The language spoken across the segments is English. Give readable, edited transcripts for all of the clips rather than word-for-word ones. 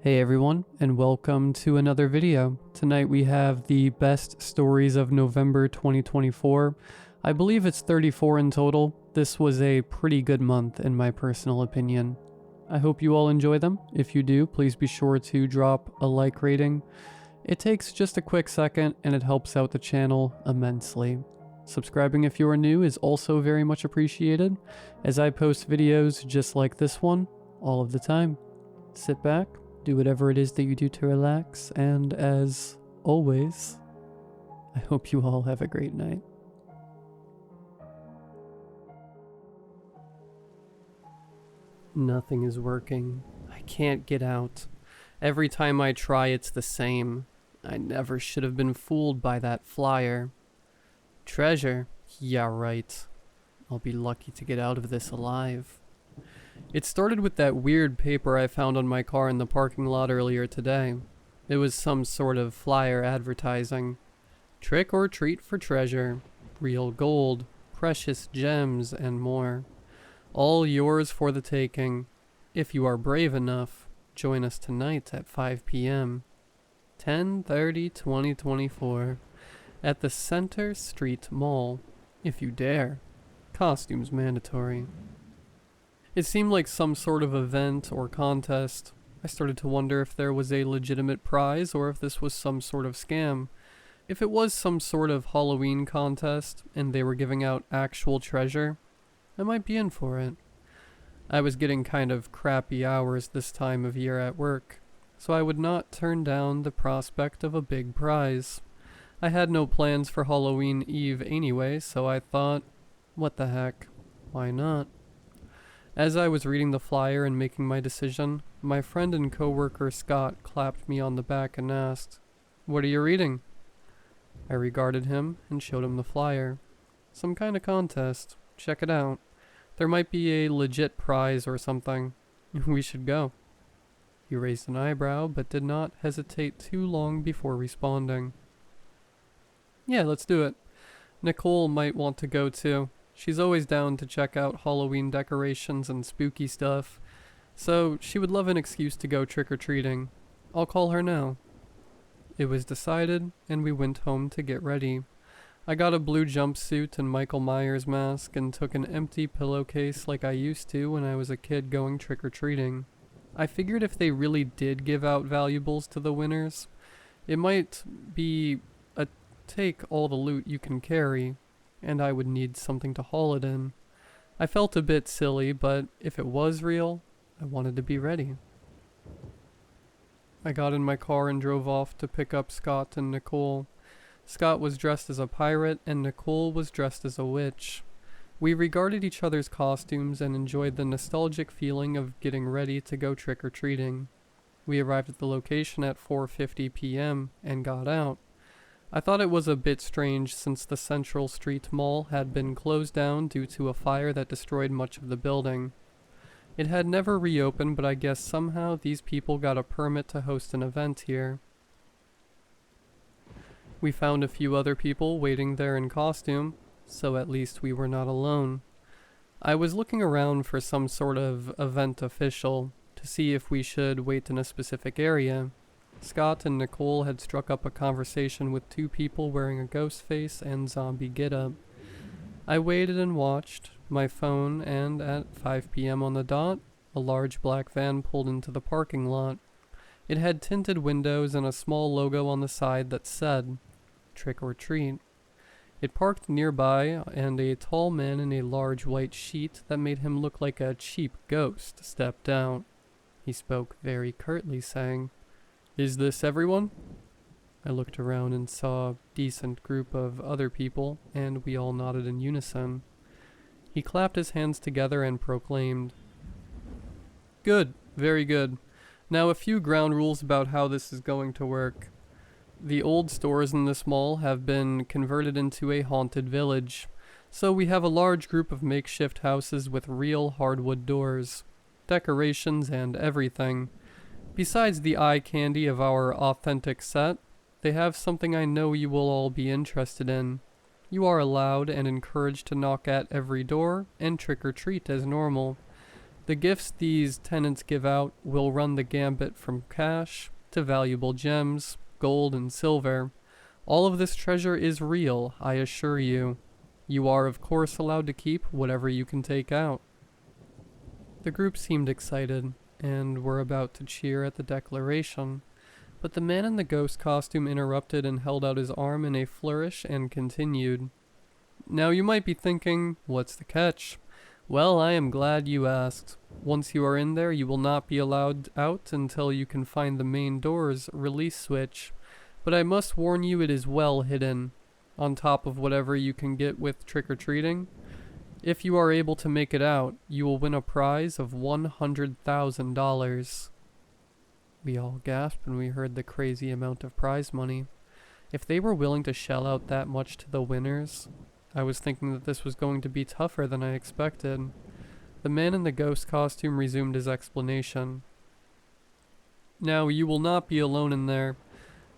Hey everyone, and welcome to another video. Tonight we have the best stories of November 2024. I believe it's 34 in total. This was a pretty good month in my personal opinion. I hope you all enjoy them. If you do, please be sure to drop a like rating. It takes just a quick second and it helps out the channel immensely. Subscribing if you are new is also very much appreciated, as I post videos just like this one all of the time. Sit back, do whatever it is that you do to relax, and as always, I hope you all have a great night. Nothing is working. I can't get out. Every time I try, it's the same. I never should have been fooled by that flyer. Treasure? Yeah, right. I'll be lucky to get out of this alive. It started with that weird paper I found on my car in the parking lot earlier today. It was some sort of flyer advertising. Trick or treat for treasure. Real gold, precious gems, and more. All yours for the taking. If you are brave enough, join us tonight at 5 p.m. 10/30/2024 at the Center Street Mall. If you dare. Costumes mandatory. It seemed like some sort of event or contest. I started to wonder if there was a legitimate prize or if this was some sort of scam. If it was some sort of Halloween contest and they were giving out actual treasure, I might be in for it. I was getting kind of crappy hours this time of year at work, so I would not turn down the prospect of a big prize. I had no plans for Halloween Eve anyway, so I thought, what the heck, why not? As I was reading the flyer and making my decision, my friend and coworker Scott clapped me on the back and asked, "What are you reading?" I regarded him and showed him the flyer. Some kind of contest. Check it out. There might be a legit prize or something. We should go. He raised an eyebrow but did not hesitate too long before responding. Yeah, let's do it. Nicole might want to go too. She's always down to check out Halloween decorations and spooky stuff, so she would love an excuse to go trick-or-treating. I'll call her now. It was decided, and we went home to get ready. I got a blue jumpsuit and Michael Myers mask and took an empty pillowcase like I used to when I was a kid going trick-or-treating. I figured if they really did give out valuables to the winners, it might be a take all the loot you can carry, and I would need something to haul it in. I felt a bit silly, but if it was real, I wanted to be ready. I got in my car and drove off to pick up Scott and Nicole. Scott was dressed as a pirate and Nicole was dressed as a witch. We regarded each other's costumes and enjoyed the nostalgic feeling of getting ready to go trick-or-treating. We arrived at the location at 4:50 p.m. and got out. I thought it was a bit strange since the Central Street Mall had been closed down due to a fire that destroyed much of the building. It had never reopened, but I guess somehow these people got a permit to host an event here. We found a few other people waiting there in costume, so at least we were not alone. I was looking around for some sort of event official to see if we should wait in a specific area. Scott and Nicole had struck up a conversation with two people wearing a ghost face and zombie getup. I waited and watched my phone, and at 5 p.m. on the dot, a large black van pulled into the parking lot. It had tinted windows and a small logo on the side that said, "Trick or Treat." It parked nearby, and a tall man in a large white sheet that made him look like a cheap ghost stepped out. He spoke very curtly, saying, "Is this everyone?" I looked around and saw a decent group of other people, and we all nodded in unison. He clapped his hands together and proclaimed, "Good, very good. Now a few ground rules about how this is going to work. The old stores in this mall have been converted into a haunted village, so we have a large group of makeshift houses with real hardwood doors, decorations, and everything. Besides the eye candy of our authentic set, they have something I know you will all be interested in. You are allowed and encouraged to knock at every door and trick or treat as normal. The gifts these tenants give out will run the gambit from cash to valuable gems, gold, and silver. All of this treasure is real, I assure you. You are of course allowed to keep whatever you can take out. The group seemed excited, and were about to cheer at the declaration, but the man in the ghost costume interrupted and held out his arm in a flourish and continued. Now you might be thinking, what's the catch? Well, I am glad you asked. Once you are in there, you will not be allowed out until you can find the main door's release switch. But I must warn you, it is well hidden, on top of whatever you can get with trick-or-treating. If you are able to make it out, you will win a prize of $100,000. We all gasped when we heard the crazy amount of prize money. If they were willing to shell out that much to the winners, I was thinking that this was going to be tougher than I expected. The man in the ghost costume resumed his explanation. Now, you will not be alone in there.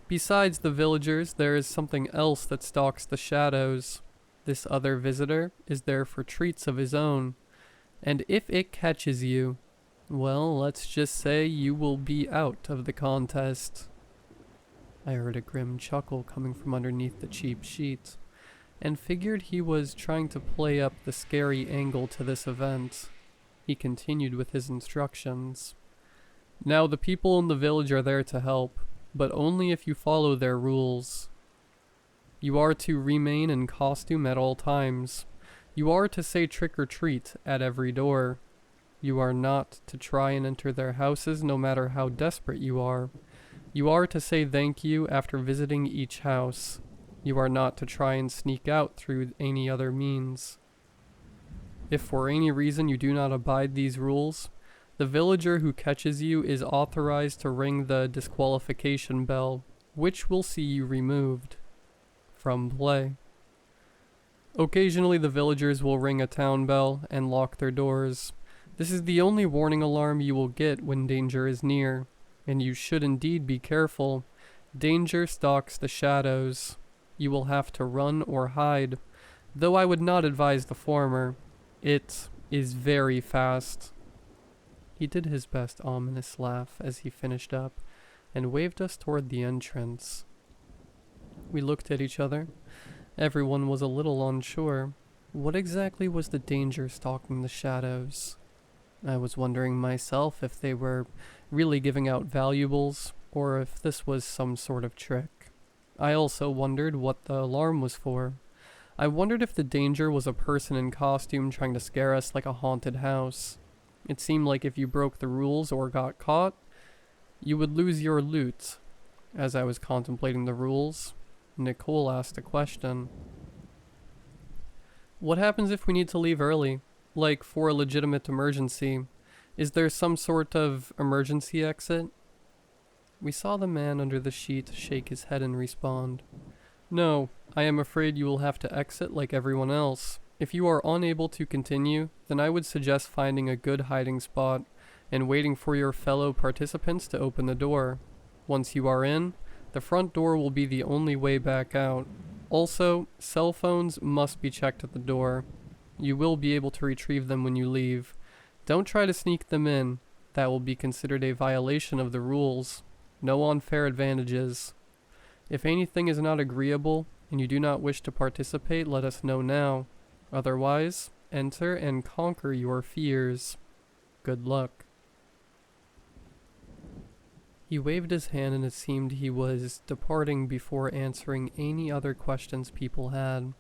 Besides the villagers, there is something else that stalks the shadows. This other visitor is there for treats of his own. And if it catches you, well, let's just say you will be out of the contest. I heard a grim chuckle coming from underneath the cheap sheet, and figured he was trying to play up the scary angle to this event. He continued with his instructions. Now, the people in the village are there to help, but only if you follow their rules. You are to remain in costume at all times. You are to say trick or treat at every door. You are not to try and enter their houses no matter how desperate you are. You are to say thank you after visiting each house. You are not to try and sneak out through any other means. If for any reason you do not abide these rules, the villager who catches you is authorized to ring the disqualification bell, which will see you removed from play. Occasionally the villagers will ring a town bell and lock their doors. This is the only warning alarm you will get when danger is near, and you should indeed be careful. Danger stalks the shadows. You will have to run or hide, though I would not advise the former. It is very fast. He did his best ominous laugh as he finished up, and waved us toward the entrance. We looked at each other. Everyone was a little unsure. What exactly was the danger stalking the shadows? I was wondering myself if they were really giving out valuables, or if this was some sort of trick. I also wondered what the alarm was for. I wondered if the danger was a person in costume trying to scare us like a haunted house. It seemed like if you broke the rules or got caught, you would lose your loot. As I was contemplating the rules, Nicole asked a question. What happens if we need to leave early? Like for a legitimate emergency? Is there some sort of emergency exit? We saw the man under the sheet shake his head and respond. No, I am afraid you will have to exit like everyone else. If you are unable to continue, then I would suggest finding a good hiding spot and waiting for your fellow participants to open the door. Once you are in, the front door will be the only way back out. Also, cell phones must be checked at the door. You will be able to retrieve them when you leave. Don't try to sneak them in. That will be considered a violation of the rules. No unfair advantages. If anything is not agreeable and you do not wish to participate, let us know now. Otherwise, enter and conquer your fears. Good luck. He waved his hand and it seemed he was departing before answering any other questions people had.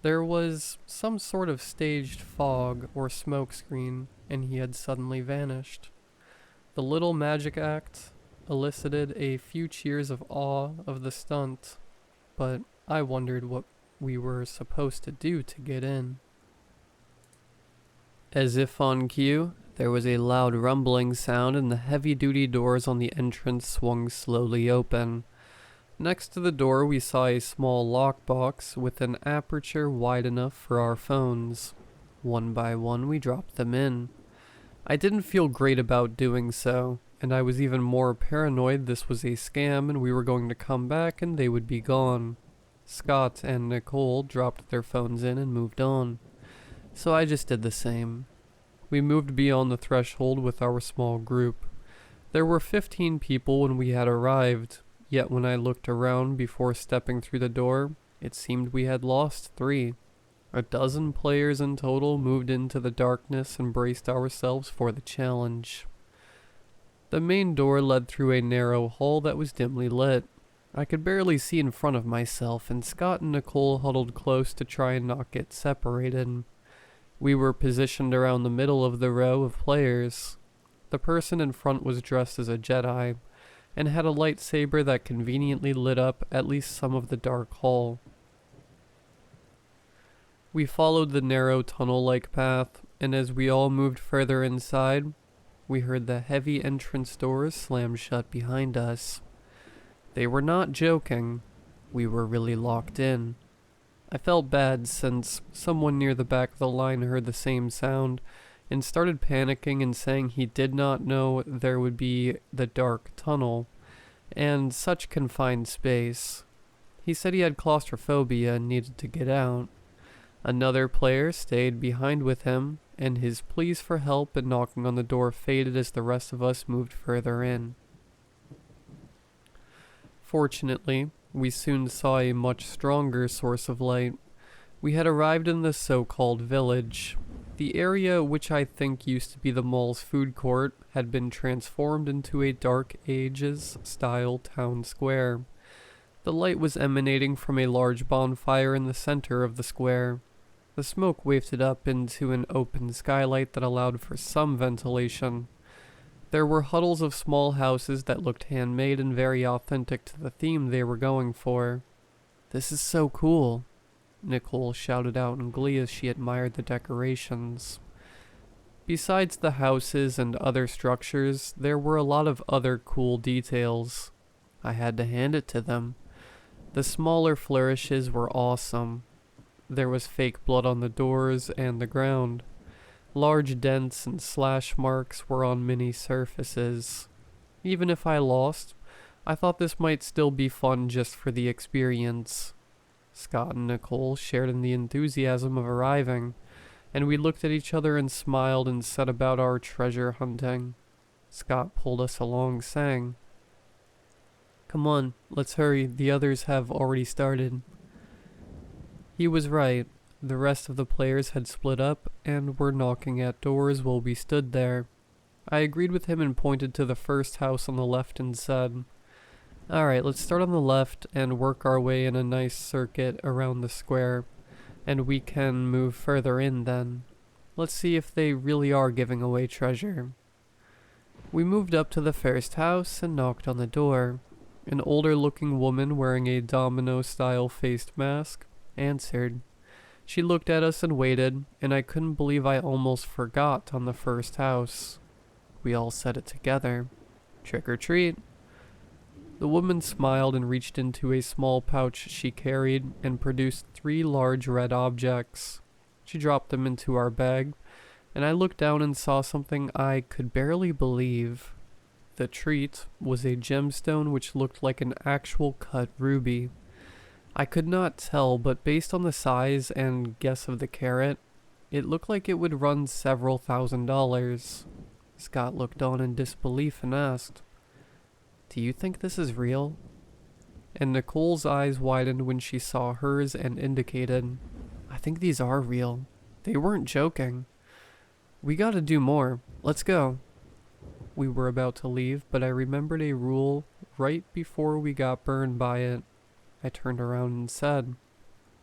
There was some sort of staged fog or smoke screen, and he had suddenly vanished. The little magic act elicited a few cheers of awe of the stunt, but I wondered what we were supposed to do to get in. As if on cue, there was a loud rumbling sound and the heavy-duty doors on the entrance swung slowly open. Next to the door we saw a small lockbox with an aperture wide enough for our phones. One by one we dropped them in. I didn't feel great about doing so, and I was even more paranoid this was a scam and we were going to come back and they would be gone. Scott and Nicole dropped their phones in and moved on, so I just did the same. We moved beyond the threshold with our small group. There were 15 people when we had arrived, yet when I looked around before stepping through the door, it seemed we had lost 3. A dozen players in total moved into the darkness and braced ourselves for the challenge. The main door led through a narrow hall that was dimly lit. I could barely see in front of myself, and Scott and Nicole huddled close to try and not get separated. We were positioned around the middle of the row of players. The person in front was dressed as a Jedi, and had a lightsaber that conveniently lit up at least some of the dark hall. We followed the narrow tunnel-like path, and as we all moved further inside, we heard the heavy entrance doors slam shut behind us. They were not joking. We were really locked in. I felt bad since someone near the back of the line heard the same sound and started panicking and saying he did not know there would be the dark tunnel and such confined space. He said he had claustrophobia and needed to get out. Another player stayed behind with him, and his pleas for help and knocking on the door faded as the rest of us moved further in. Fortunately, we soon saw a much stronger source of light. We had arrived in the so-called village. The area, which I think used to be the mall's food court, had been transformed into a Dark Ages-style town square. The light was emanating from a large bonfire in the center of the square. The smoke wafted up into an open skylight that allowed for some ventilation. There were huddles of small houses that looked handmade and very authentic to the theme they were going for. "This is so cool," Nicole shouted out in glee as she admired the decorations. Besides the houses and other structures, there were a lot of other cool details. I had to hand it to them. The smaller flourishes were awesome. There was fake blood on the doors and the ground. Large dents and slash marks were on many surfaces. Even if I lost, I thought this might still be fun just for the experience. Scott and Nicole shared in the enthusiasm of arriving, and we looked at each other and smiled and set about our treasure hunting. Scott pulled us along, saying, "Come on, let's hurry, the others have already started." He was right. The rest of the players had split up and were knocking at doors while we stood there. I agreed with him and pointed to the first house on the left and said, "Alright, let's start on the left and work our way in a nice circuit around the square, and we can move further in then. Let's see if they really are giving away treasure." We moved up to the first house and knocked on the door. An older-looking woman wearing a domino-style face mask answered. She looked at us and waited, and I couldn't believe I almost forgot on the first house. We all said it together. "Trick or treat." The woman smiled and reached into a small pouch she carried and produced 3 large red objects. She dropped them into our bag, and I looked down and saw something I could barely believe. The treat was a gemstone which looked like an actual cut ruby. I could not tell, but based on the size and guess of the carat, it looked like it would run several $1,000s. Scott looked on in disbelief and asked, "Do you think this is real?" And Nicole's eyes widened when she saw hers and indicated, "I think these are real. They weren't joking. We gotta do more. Let's go." We were about to leave, but I remembered a rule right before we got burned by it. I turned around and said,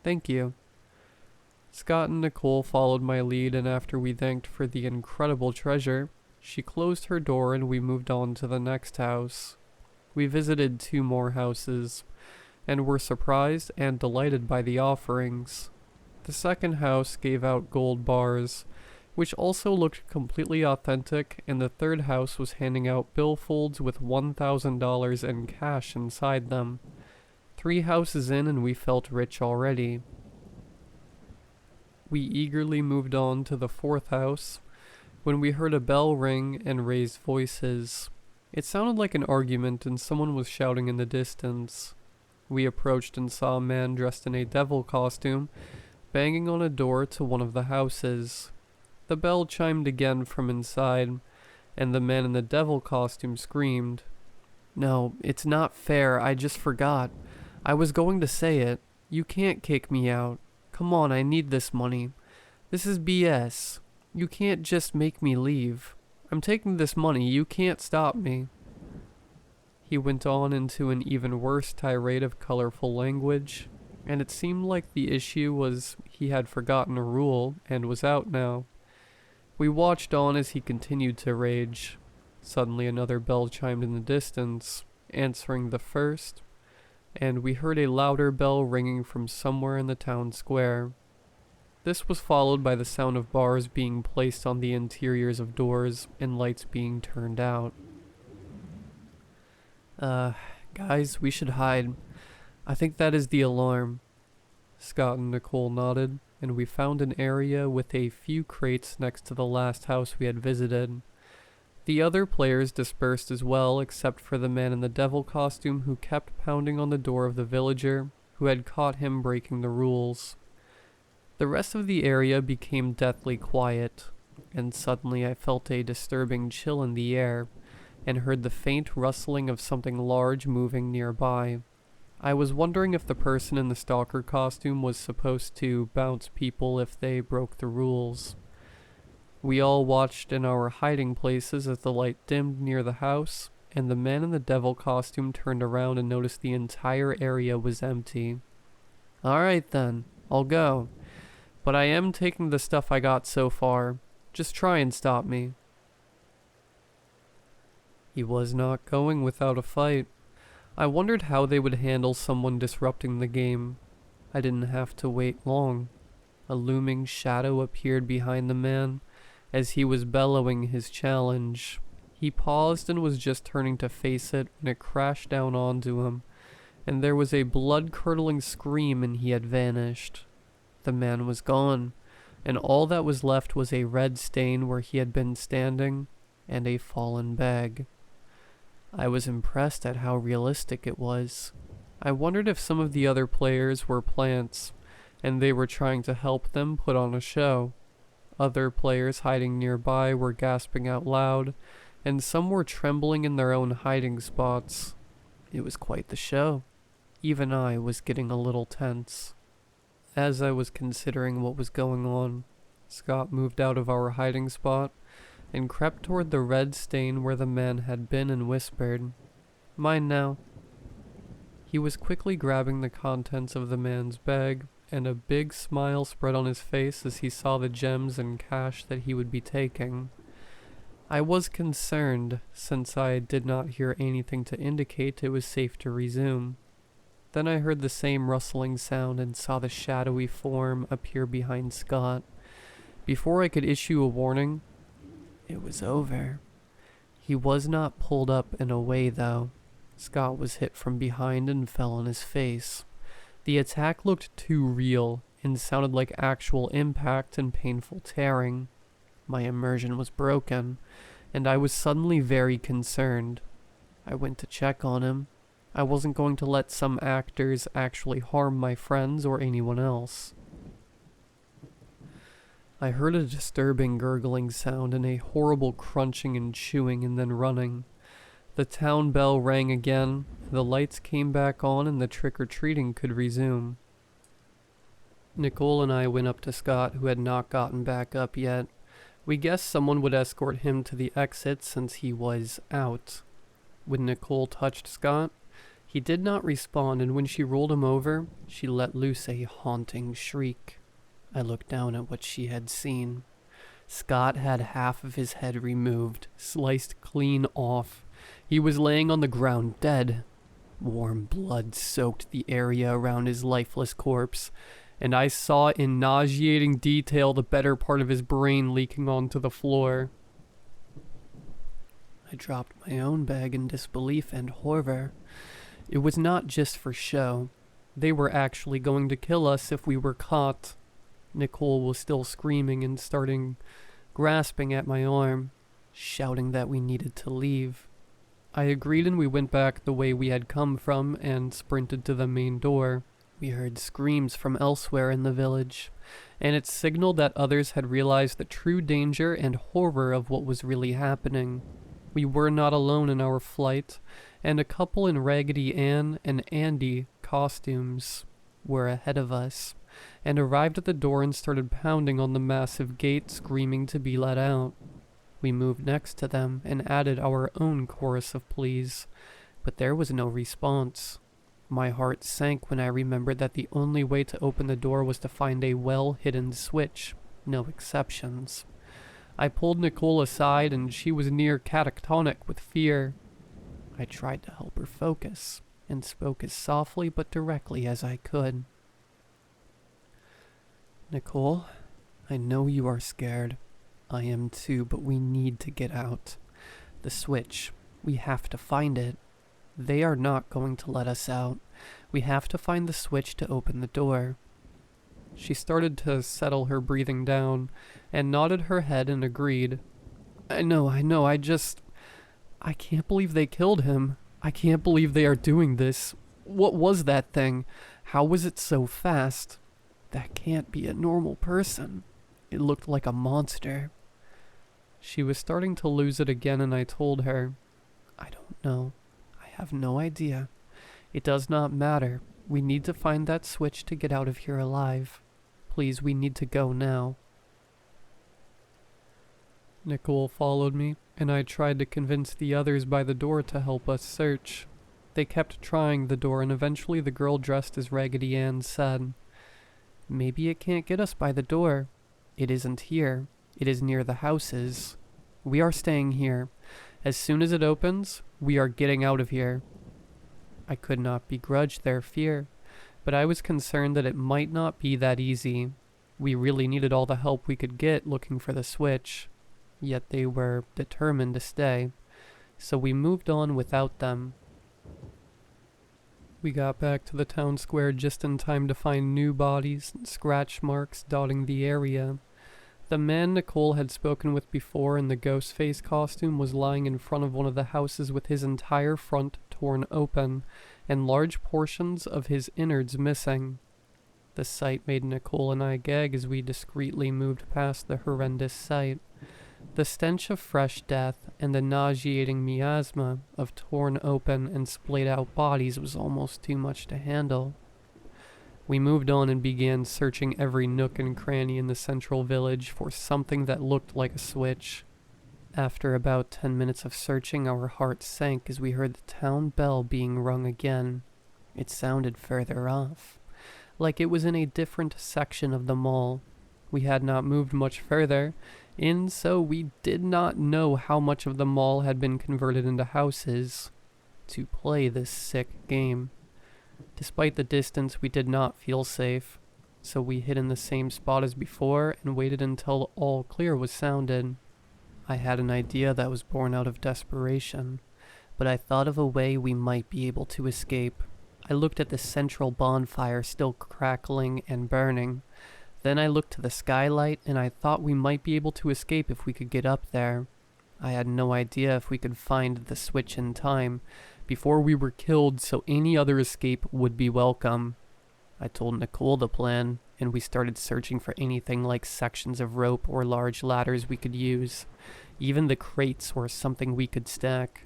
"Thank you." Scott and Nicole followed my lead, and after we thanked for the incredible treasure, she closed her door and we moved on to the next house. We visited 2 more houses, and were surprised and delighted by the offerings. The second house gave out gold bars, which also looked completely authentic, and the third house was handing out billfolds with $1,000 in cash inside them. 3 houses in and we felt rich already. We eagerly moved on to the 4th house when we heard a bell ring and raised voices. It sounded like an argument and someone was shouting in the distance. We approached and saw a man dressed in a devil costume banging on a door to one of the houses. The bell chimed again from inside, and the man in the devil costume screamed. "No, it's not fair, I just forgot. I was going to say it. You can't kick me out. Come on, I need this money. This is BS. You can't just make me leave. I'm taking this money, you can't stop me." He went on into an even worse tirade of colorful language, and it seemed like the issue was he had forgotten a rule and was out now. We watched on as he continued to rage. Suddenly another bell chimed in the distance, answering the first, and we heard a louder bell ringing from somewhere in the town square. This was followed by the sound of bars being placed on the interiors of doors and lights being turned out. Guys, we should hide. I think that is the alarm." Scott and Nicole nodded, and we found an area with a few crates next to the last house we had visited. The other players dispersed as well, except for the man in the devil costume who kept pounding on the door of the villager, who had caught him breaking the rules. The rest of the area became deathly quiet, and suddenly I felt a disturbing chill in the air, and heard the faint rustling of something large moving nearby. I was wondering if the person in the stalker costume was supposed to bounce people if they broke the rules. We all watched in our hiding places as the light dimmed near the house, and the man in the devil costume turned around and noticed the entire area was empty. "Alright then, I'll go. But I am taking the stuff I got so far. Just try and stop me." He was not going without a fight. I wondered how they would handle someone disrupting the game. I didn't have to wait long. A looming shadow appeared behind the man as he was bellowing his challenge. He paused and was just turning to face it when it crashed down onto him, and there was a blood-curdling scream and he had vanished. The man was gone, and all that was left was a red stain where he had been standing, and a fallen bag. I was impressed at how realistic it was. I wondered if some of the other players were plants, and they were trying to help them put on a show. Other players hiding nearby were gasping out loud, and some were trembling in their own hiding spots. It was quite the show. Even I was getting a little tense. As I was considering what was going on, Scott moved out of our hiding spot and crept toward the red stain where the man had been and whispered, "Mine now." He was quickly grabbing the contents of the man's bag, and a big smile spread on his face as he saw the gems and cash that he would be taking. I was concerned, since I did not hear anything to indicate it was safe to resume. Then I heard the same rustling sound and saw the shadowy form appear behind Scott. Before I could issue a warning, it was over. He was not pulled up and away, though. Scott was hit from behind and fell on his face. The attack looked too real and sounded like actual impact and painful tearing. My immersion was broken, and I was suddenly very concerned. I went to check on him. I wasn't going to let some actors actually harm my friends or anyone else. I heard a disturbing gurgling sound and a horrible crunching and chewing and then running. The town bell rang again, the lights came back on and the trick-or-treating could resume. Nicole and I went up to Scott, who had not gotten back up yet. We guessed someone would escort him to the exit since he was out. When Nicole touched Scott, he did not respond, and when she rolled him over, she let loose a haunting shriek. I looked down at what she had seen. Scott had half of his head removed, sliced clean off. He was laying on the ground dead. Warm blood soaked the area around his lifeless corpse, and I saw in nauseating detail the better part of his brain leaking onto the floor. I dropped my own bag in disbelief and horror. It was not just for show. They were actually going to kill us if we were caught. Nicole was still screaming and grasping at my arm, shouting that we needed to leave. I agreed, and we went back the way we had come from and sprinted to the main door. We heard screams from elsewhere in the village, and it signaled that others had realized the true danger and horror of what was really happening. We were not alone in our flight, and a couple in Raggedy Ann and Andy costumes were ahead of us, and arrived at the door and started pounding on the massive gate, screaming to be let out. We moved next to them and added our own chorus of pleas, but there was no response. My heart sank when I remembered that the only way to open the door was to find a well-hidden switch, no exceptions. I pulled Nicole aside and she was near catatonic with fear. I tried to help her focus and spoke as softly but directly as I could. Nicole, I know you are scared. I am too, but we need to get out. The switch. We have to find it. They are not going to let us out. We have to find the switch to open the door. She started to settle her breathing down and nodded her head and agreed. I know, I can't believe they killed him. I can't believe they are doing this. What was that thing? How was it so fast? That can't be a normal person. It looked like a monster. She was starting to lose it again and I told her, I don't know. I have no idea. It does not matter. We need to find that switch to get out of here alive. Please, we need to go now. Nicole followed me, and I tried to convince the others by the door to help us search. They kept trying the door, and eventually the girl dressed as Raggedy Ann said, Maybe it can't get us by the door. It isn't here. It is near the houses. We are staying here. As soon as it opens, we are getting out of here. I could not begrudge their fear, but I was concerned that it might not be that easy. We really needed all the help we could get looking for the switch, yet they were determined to stay, so we moved on without them. We got back to the town square just in time to find new bodies and scratch marks dotting the area. The man Nicole had spoken with before in the ghost face costume was lying in front of one of the houses with his entire front torn open and large portions of his innards missing. The sight made Nicole and I gag as we discreetly moved past the horrendous sight. The stench of fresh death and the nauseating miasma of torn open and splayed out bodies was almost too much to handle. We moved on and began searching every nook and cranny in the central village for something that looked like a switch. After about 10 minutes of searching, our hearts sank as we heard the town bell being rung again. It sounded further off, like it was in a different section of the mall. We had not moved much further, and so we did not know how much of the mall had been converted into houses to play this sick game. Despite the distance, we did not feel safe, so we hid in the same spot as before and waited until all clear was sounded. I had an idea that was born out of desperation, but I thought of a way we might be able to escape. I looked at the central bonfire still crackling and burning. Then I looked to the skylight and I thought we might be able to escape if we could get up there. I had no idea if we could find the switch in time before we were killed, so any other escape would be welcome. I told Nicole the plan, and we started searching for anything like sections of rope or large ladders we could use, even the crates or something we could stack.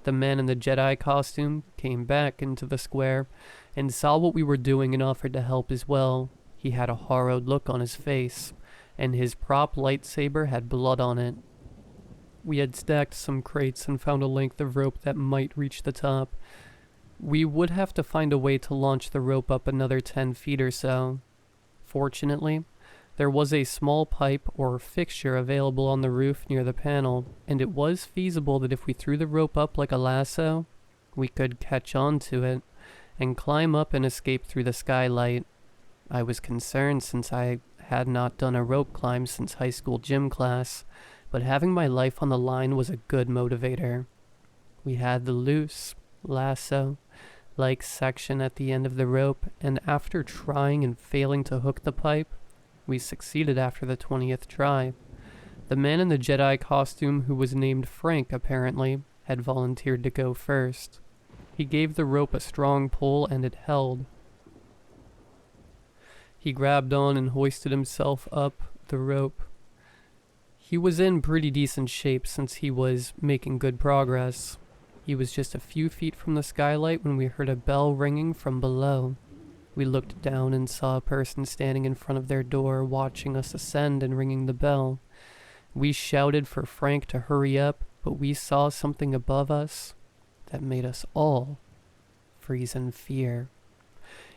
The man in the Jedi costume came back into the square and saw what we were doing and offered to help as well. He had a harrowed look on his face, and his prop lightsaber had blood on it. We had stacked some crates and found a length of rope that might reach the top. We would have to find a way to launch the rope up another 10 feet or so. Fortunately, there was a small pipe or fixture available on the roof near the panel, and it was feasible that if we threw the rope up like a lasso, we could catch on to it and climb up and escape through the skylight. I was concerned since I had not done a rope climb since high school gym class, but having my life on the line was a good motivator. We had the loose, lasso-like section at the end of the rope, and after trying and failing to hook the pipe, we succeeded after the 20th try. The man in the Jedi costume, who was named Frank apparently, had volunteered to go first. He gave the rope a strong pull and it held. He grabbed on and hoisted himself up the rope. He was in pretty decent shape since he was making good progress. He was just a few feet from the skylight when we heard a bell ringing from below. We looked down and saw a person standing in front of their door watching us ascend and ringing the bell. We shouted for Frank to hurry up, but we saw something above us that made us all freeze in fear.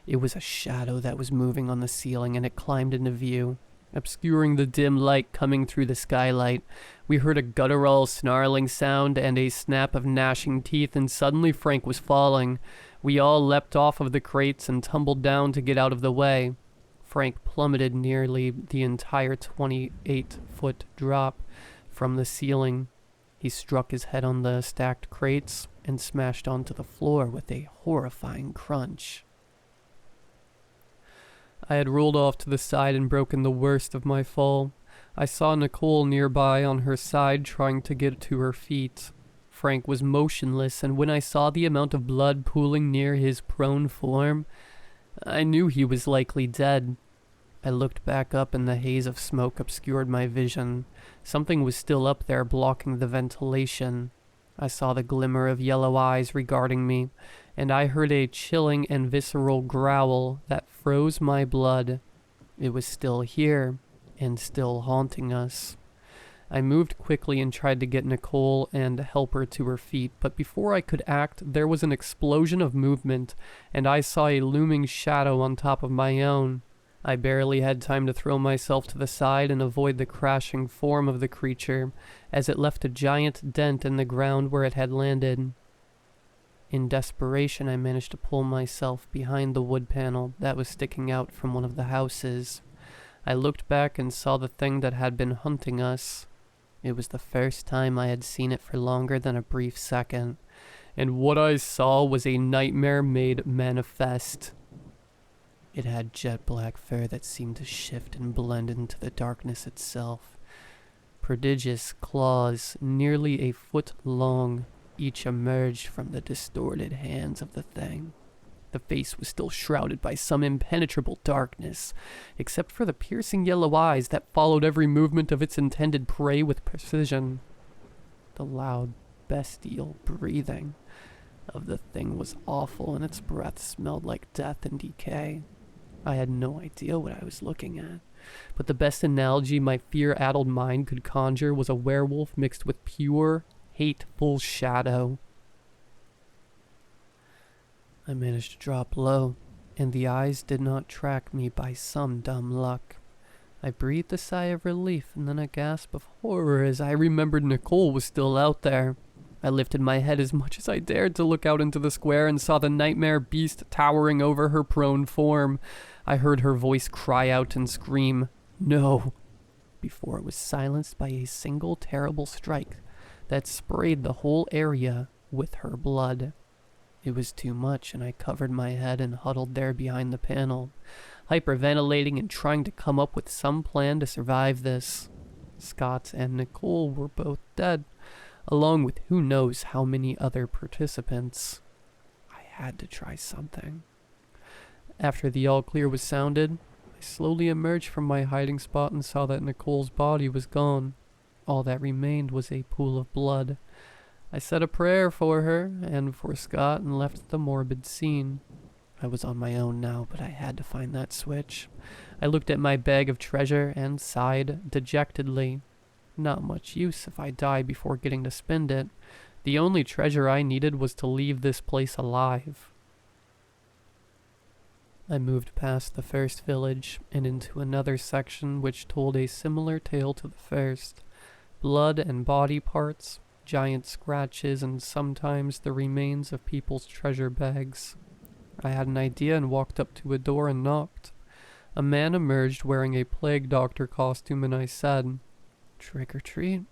It was a shadow that was moving on the ceiling, and it climbed into view, obscuring the dim light coming through the skylight. We heard a guttural snarling sound and a snap of gnashing teeth, and suddenly Frank was falling. We all leapt off of the crates and tumbled down to get out of the way. Frank plummeted nearly the entire 28-foot drop from the ceiling. He struck his head on the stacked crates and smashed onto the floor with a horrifying crunch. I had rolled off to the side and broken the worst of my fall. I saw Nicole nearby on her side trying to get to her feet. Frank was motionless, and when I saw the amount of blood pooling near his prone form, I knew he was likely dead. I looked back up and the haze of smoke obscured my vision. Something was still up there blocking the ventilation. I saw the glimmer of yellow eyes regarding me, and I heard a chilling and visceral growl that froze my blood. It was still here, and still haunting us. I moved quickly and tried to get Nicole and help her to her feet, but before I could act, there was an explosion of movement, and I saw a looming shadow on top of my own. I barely had time to throw myself to the side and avoid the crashing form of the creature, as it left a giant dent in the ground where it had landed. In desperation, I managed to pull myself behind the wood panel that was sticking out from one of the houses. I looked back and saw the thing that had been hunting us. It was the first time I had seen it for longer than a brief second, and what I saw was a nightmare made manifest. It had jet black fur that seemed to shift and blend into the darkness itself. Prodigious claws, nearly a foot long, each emerged from the distorted hands of the thing. The face was still shrouded by some impenetrable darkness, except for the piercing yellow eyes that followed every movement of its intended prey with precision. The loud, bestial breathing of the thing was awful, and its breath smelled like death and decay. I had no idea what I was looking at, but the best analogy my fear-addled mind could conjure was a werewolf mixed with pure, hateful shadow. I managed to drop low, and the eyes did not track me by some dumb luck. I breathed a sigh of relief and then a gasp of horror as I remembered Nicole was still out there. I lifted my head as much as I dared to look out into the square and saw the nightmare beast towering over her prone form. I heard her voice cry out and scream, "No!" before it was silenced by a single terrible strike that sprayed the whole area with her blood. It was too much, and I covered my head and huddled there behind the panel, hyperventilating and trying to come up with some plan to survive this. Scott and Nicole were both dead, along with who knows how many other participants. I had to try something. After the all clear was sounded, I slowly emerged from my hiding spot and saw that Nicole's body was gone. All that remained was a pool of blood. I said a prayer for her and for Scott and left the morbid scene. I was on my own now, but I had to find that switch. I looked at my bag of treasure and sighed dejectedly. Not much use if I die before getting to spend it. The only treasure I needed was to leave this place alive. I moved past the first village and into another section which told a similar tale to the first. Blood and body parts, giant scratches, and sometimes the remains of people's treasure bags. I had an idea and walked up to a door and knocked. A man emerged wearing a plague doctor costume, and I said, "Trick or treat?"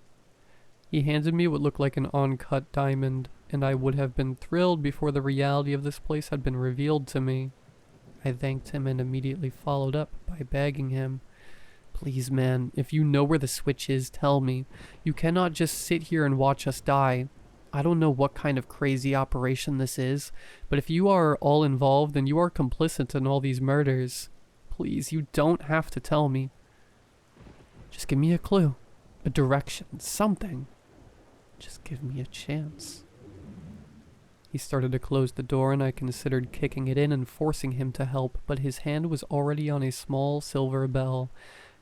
He handed me what looked like an uncut diamond, and I would have been thrilled before the reality of this place had been revealed to me. I thanked him and immediately followed up by begging him, "Please, man, if you know where the switch is, tell me. You cannot just sit here and watch us die. I don't know what kind of crazy operation this is, but if you are all involved, then you are complicit in all these murders. Please, you don't have to tell me. Just give me a clue, a direction, something. Just give me a chance. He started to close the door and I considered kicking it in and forcing him to help, but his hand was already on a small silver bell,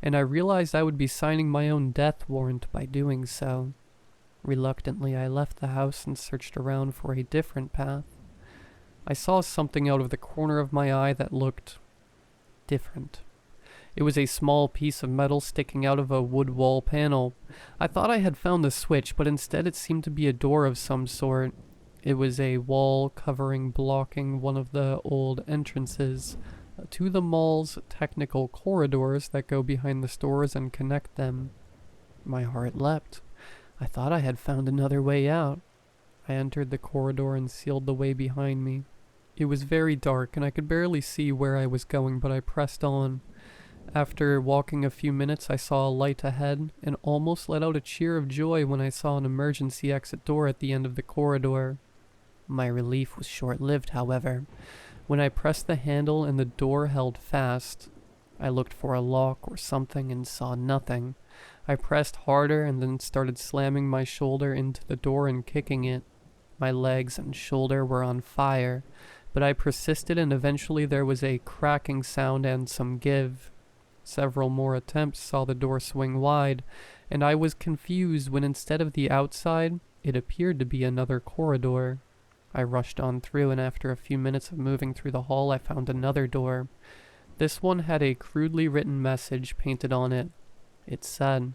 and I realized I would be signing my own death warrant by doing so. Reluctantly, I left the house and searched around for a different path. I saw something out of the corner of my eye that looked different. It was a small piece of metal sticking out of a wood wall panel. I thought I had found the switch, but instead it seemed to be a door of some sort. It was a wall blocking one of the old entrances to the mall's technical corridors that go behind the stores and connect them. My heart leapt. I thought I had found another way out. I entered the corridor and sealed the way behind me. It was very dark and I could barely see where I was going, but I pressed on. After walking a few minutes, I saw a light ahead and almost let out a cheer of joy when I saw an emergency exit door at the end of the corridor. My relief was short-lived, however. When I pressed the handle and the door held fast, I looked for a lock or something and saw nothing. I pressed harder and then started slamming my shoulder into the door and kicking it. My legs and shoulder were on fire, but I persisted and eventually there was a cracking sound and some give. Several more attempts saw the door swing wide, and I was confused when instead of the outside, it appeared to be another corridor. I rushed on through, and after a few minutes of moving through the hall, I found another door. This one had a crudely written message painted on it. It said,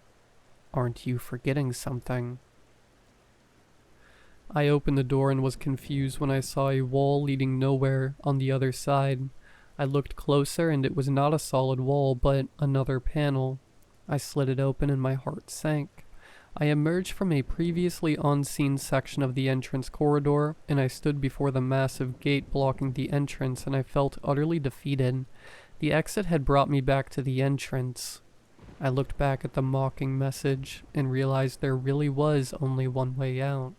"Aren't you forgetting something?" I opened the door and was confused when I saw a wall leading nowhere on the other side. I looked closer and it was not a solid wall, but another panel. I slid it open and my heart sank. I emerged from a previously unseen section of the entrance corridor, and I stood before the massive gate blocking the entrance, and I felt utterly defeated. The exit had brought me back to the entrance. I looked back at the mocking message and realized there really was only one way out.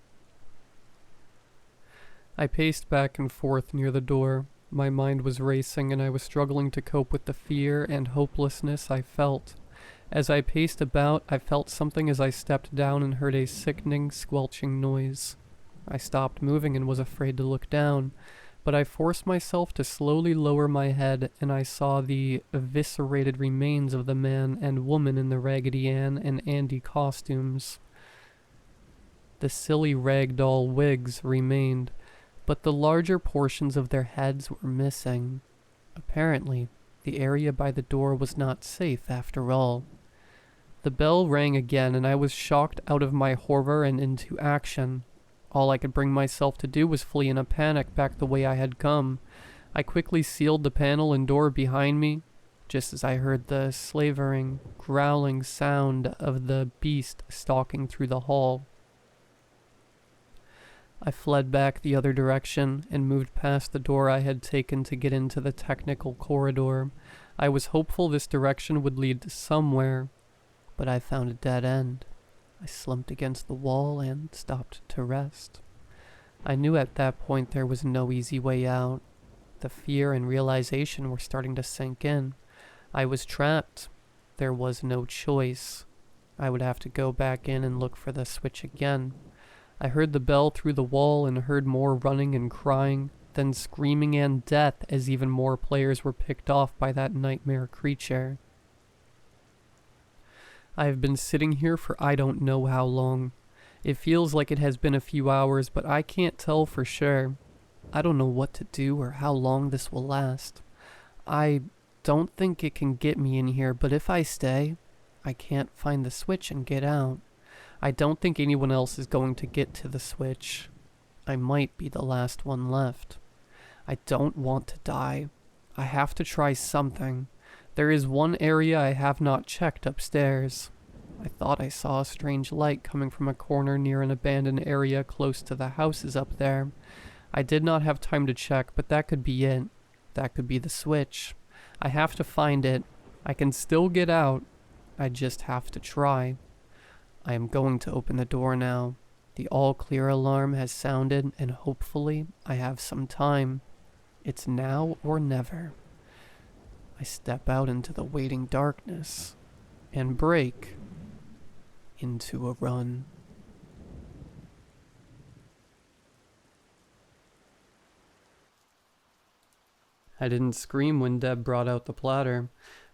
I paced back and forth near the door. My mind was racing and I was struggling to cope with the fear and hopelessness I felt. As I paced about, I felt something as I stepped down and heard a sickening, squelching noise. I stopped moving and was afraid to look down, but I forced myself to slowly lower my head and I saw the eviscerated remains of the man and woman in the Raggedy Ann and Andy costumes. The silly ragdoll wigs remained, but the larger portions of their heads were missing. Apparently, the area by the door was not safe after all. The bell rang again and I was shocked out of my horror and into action. All I could bring myself to do was flee in a panic back the way I had come. I quickly sealed the panel and door behind me, just as I heard the slavering, growling sound of the beast stalking through the hall. I fled back the other direction and moved past the door I had taken to get into the technical corridor. I was hopeful this direction would lead somewhere, but I found a dead end. I slumped against the wall and stopped to rest. I knew at that point there was no easy way out. The fear and realization were starting to sink in. I was trapped. There was no choice. I would have to go back in and look for the switch again. I heard the bell through the wall and heard more running and crying, then screaming and death as even more players were picked off by that nightmare creature. I have been sitting here for I don't know how long. It feels like it has been a few hours, but I can't tell for sure. I don't know what to do or how long this will last. I don't think it can get me in here, but if I stay, I can't find the switch and get out. I don't think anyone else is going to get to the switch. I might be the last one left. I don't want to die. I have to try something. There is one area I have not checked upstairs. I thought I saw a strange light coming from a corner near an abandoned area close to the houses up there. I did not have time to check, but that could be it. That could be the switch. I have to find it. I can still get out. I just have to try. I am going to open the door now. The all-clear alarm has sounded, and hopefully I have some time. It's now or never. I step out into the waiting darkness and break into a run. I didn't scream when Deb brought out the platter.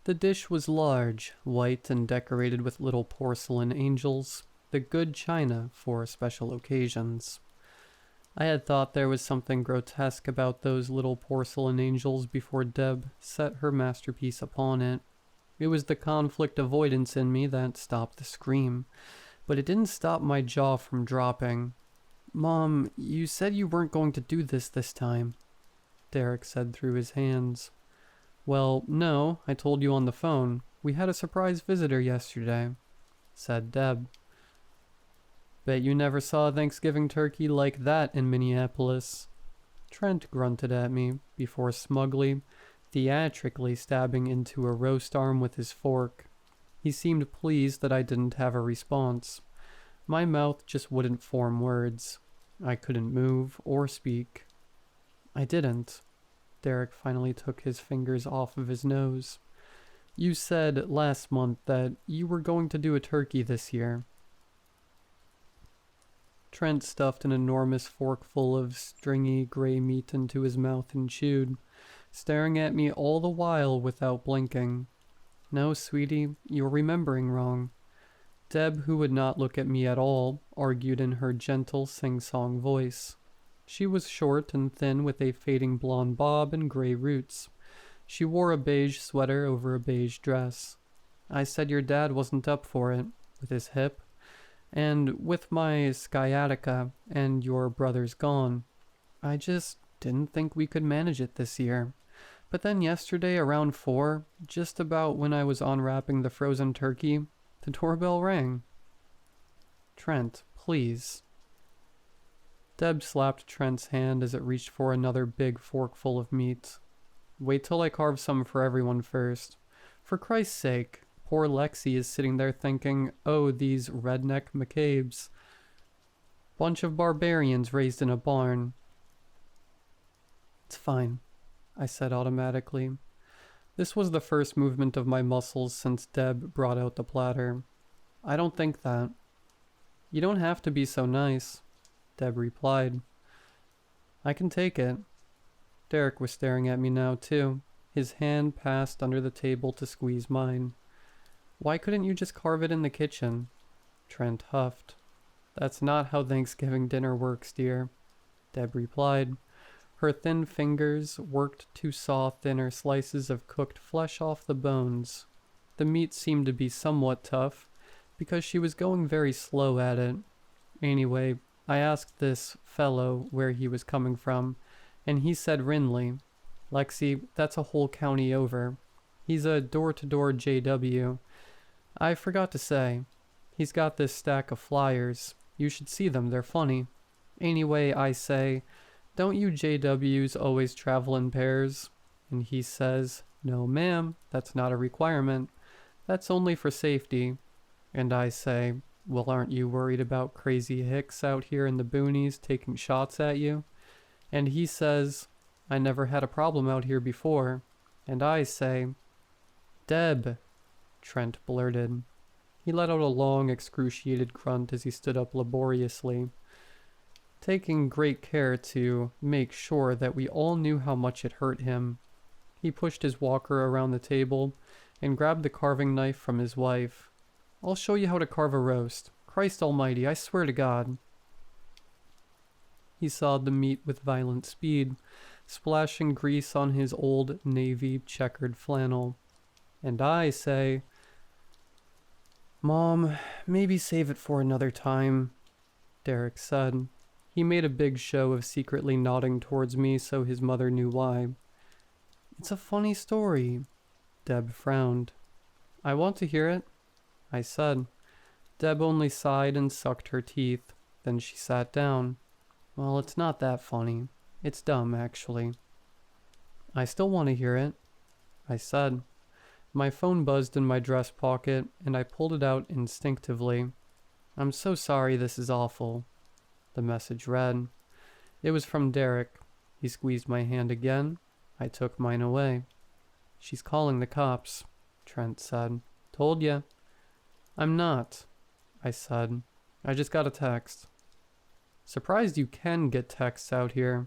The dish was large, white, and decorated with little porcelain angels, the good china for special occasions. I had thought there was something grotesque about those little porcelain angels before Deb set her masterpiece upon it. It was the conflict avoidance in me that stopped the scream, but it didn't stop my jaw from dropping. "Mom, you said you weren't going to do this time," Derek said through his hands. "Well, no, I told you on the phone. We had a surprise visitor yesterday," said Deb. "Bet you never saw a Thanksgiving turkey like that in Minneapolis." Trent grunted at me before smugly, theatrically stabbing into a roast arm with his fork. He seemed pleased that I didn't have a response. My mouth just wouldn't form words. I couldn't move or speak. I didn't. Derek finally took his fingers off of his nose. "You said last month that you were going to do a turkey this year." Trent stuffed an enormous forkful of stringy gray meat into his mouth and chewed, staring at me all the while without blinking. "No, sweetie, you're remembering wrong." Deb, who would not look at me at all, argued in her gentle sing-song voice. She was short and thin with a fading blonde bob and gray roots. She wore a beige sweater over a beige dress. "I said your dad wasn't up for it, with his hip. And with my sciatica and your brothers gone, I just didn't think we could manage it this year. But then yesterday around 4, just about when I was unwrapping the frozen turkey, the doorbell rang." "Trent, please." Deb slapped Trent's hand as it reached for another big forkful of meat. "Wait till I carve some for everyone first. For Christ's sake. Poor Lexi is sitting there thinking, oh, these redneck McCabe's. Bunch of barbarians raised in a barn." "It's fine," I said automatically. This was the first movement of my muscles since Deb brought out the platter. "I don't think that." "You don't have to be so nice," Deb replied. "I can take it." Derek was staring at me now, too. His hand passed under the table to squeeze mine. "Why couldn't you just carve it in the kitchen?" Trent huffed. "That's not how Thanksgiving dinner works, dear," Deb replied. Her thin fingers worked to saw thinner slices of cooked flesh off the bones. The meat seemed to be somewhat tough, because she was going very slow at it. Anyway, I asked this fellow where he was coming from, and he said Rinley. "Lexi, that's a whole county over. He's a door-to-door JW. I forgot to say, he's got this stack of flyers. You should see them, they're funny. Anyway, I say, don't you JWs always travel in pairs?" And he says, "No, ma'am, that's not a requirement. That's only for safety." And I say, "Well, aren't you worried about crazy hicks out here in the boonies taking shots at you?" And he says, "I never had a problem out here before." And I say, "Deb," Trent blurted. He let out a long, excruciated grunt as he stood up laboriously, taking great care to make sure that we all knew how much it hurt him. He pushed his walker around the table and grabbed the carving knife from his wife. "I'll show you how to carve a roast. Christ almighty, I swear to God." He sawed the meat with violent speed, splashing grease on his old navy checkered flannel. And I say, "Mom, maybe save it for another time," Derek said. He made a big show of secretly nodding towards me so his mother knew why. "It's a funny story." Deb frowned. "I want to hear it," I said. Deb only sighed and sucked her teeth. Then she sat down. "Well, it's not that funny. It's dumb, actually." "I still want to hear it," I said. My phone buzzed in my dress pocket, and I pulled it out instinctively. "I'm so sorry this is awful," the message read. It was from Derek. He squeezed my hand again. I took mine away. She's calling the cops, Trent said. Told ya. I'm not, I said. I just got a text. Surprised you can get texts out here,